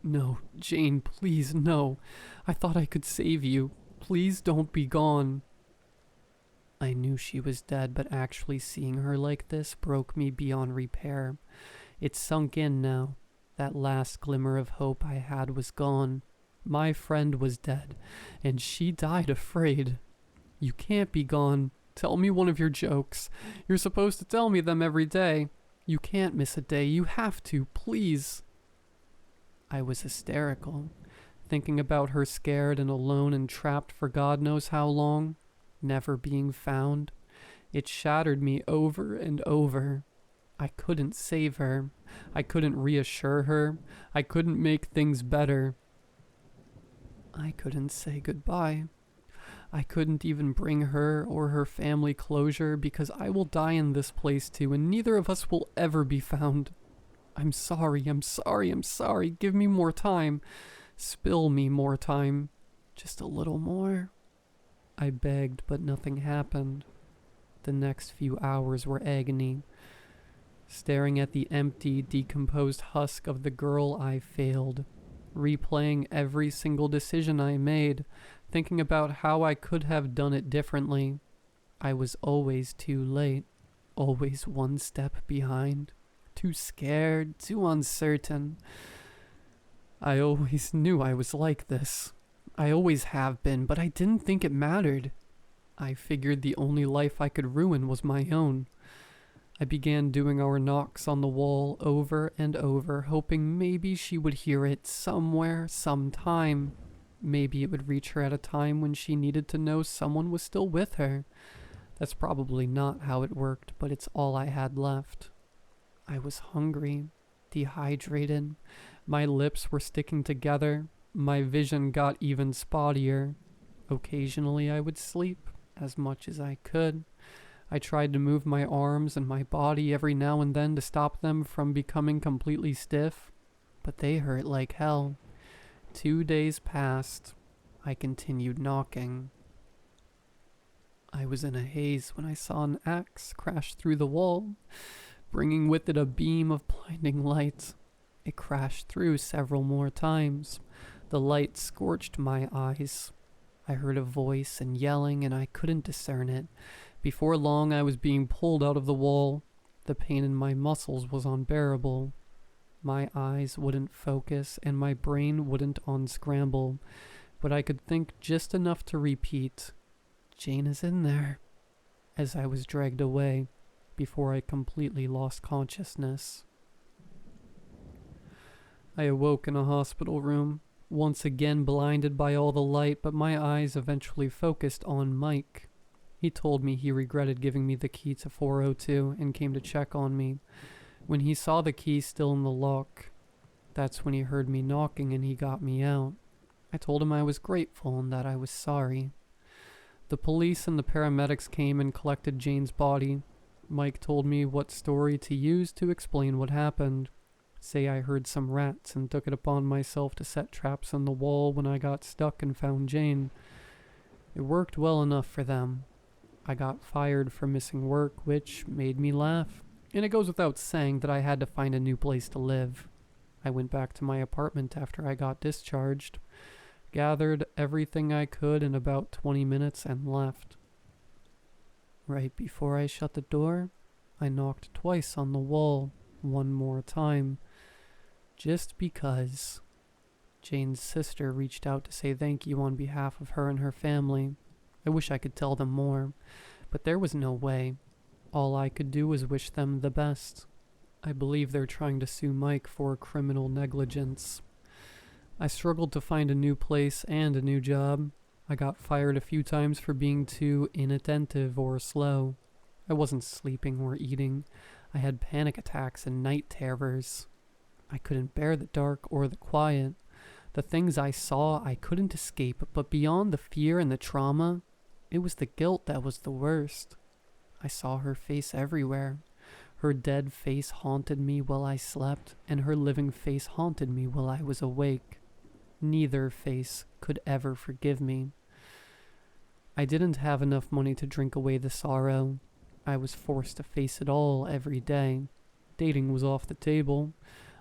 No, Jane, please, no. I thought I could save you. Please don't be gone. I knew she was dead, but actually seeing her like this broke me beyond repair. It sunk in now. That last glimmer of hope I had was gone. My friend was dead, and she died afraid. You can't be gone. Tell me one of your jokes. You're supposed to tell me them every day. You can't miss a day. You have to, please. I was hysterical, thinking about her scared and alone and trapped for God knows how long, never being found. It shattered me over and over. I couldn't save her. I couldn't reassure her. I couldn't make things better. I couldn't say goodbye. I couldn't even bring her or her family closure because I will die in this place too, and neither of us will ever be found. I'm sorry. Give me more time. Spill me more time. Just a little more. I begged, but nothing happened. The next few hours were agony. Staring at the empty, decomposed husk of the girl I failed. Replaying every single decision I made, thinking about how I could have done it differently. I was always too late, always one step behind, too scared, too uncertain. I always knew I was like this. I always have been, but I didn't think it mattered. I figured the only life I could ruin was my own. I began doing our knocks on the wall over and over, hoping maybe she would hear it somewhere, sometime. Maybe it would reach her at a time when she needed to know someone was still with her. That's probably not how it worked, but it's all I had left. I was hungry, dehydrated. My lips were sticking together. My vision got even spottier. Occasionally I would sleep, as much as I could. I tried to move my arms and my body every now and then to stop them from becoming completely stiff, but they hurt like hell. 2 days passed. I continued knocking. I was in a haze when I saw an axe crash through the wall, bringing with it a beam of blinding light. It crashed through several more times. The light scorched my eyes. I heard a voice and yelling, and I couldn't discern it. Before long, I was being pulled out of the wall. The pain in my muscles was unbearable. My eyes wouldn't focus, and my brain wouldn't unscramble, but I could think just enough to repeat, "Jane is in there," as I was dragged away, before I completely lost consciousness. I awoke in a hospital room, once again blinded by all the light, but my eyes eventually focused on Mike. He told me he regretted giving me the key to 402 and came to check on me. When he saw the key still in the lock, that's when he heard me knocking and he got me out. I told him I was grateful and that I was sorry. The police and the paramedics came and collected Jane's body. Mike told me what story to use to explain what happened. Say I heard some rats and took it upon myself to set traps on the wall when I got stuck and found Jane. It worked well enough for them. I got fired for missing work, which made me laugh. And it goes without saying that I had to find a new place to live. I went back to my apartment after I got discharged, gathered everything I could in about 20 minutes and left. Right before I shut the door, I knocked twice on the wall. one more time. Just because. Jane's sister reached out to say thank you on behalf of her and her family. I wish I could tell them more, but there was no way. All I could do was wish them the best. I believe they're trying to sue Mike for criminal negligence. I struggled to find a new place and a new job. I got fired a few times for being too inattentive or slow. I wasn't sleeping or eating. I had panic attacks and night terrors. I couldn't bear the dark or the quiet. The things I saw I couldn't escape, but beyond the fear and the trauma, it was the guilt that was the worst. I saw her face everywhere. Her dead face haunted me while I slept, and her living face haunted me while I was awake. Neither face could ever forgive me. I didn't have enough money to drink away the sorrow. I was forced to face it all every day. Dating was off the table.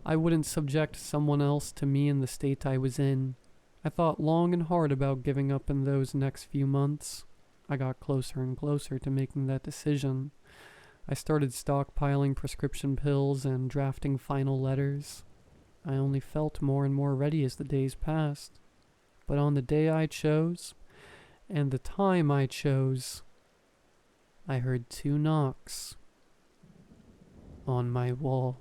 I wouldn't subject someone else to me in the state I was in. I thought long and hard about giving up in those next few months. I got closer and closer to making that decision. I started stockpiling prescription pills and drafting final letters. I only felt more and more ready as the days passed. But on the day I chose, and the time I chose, I heard 2 knocks on my wall.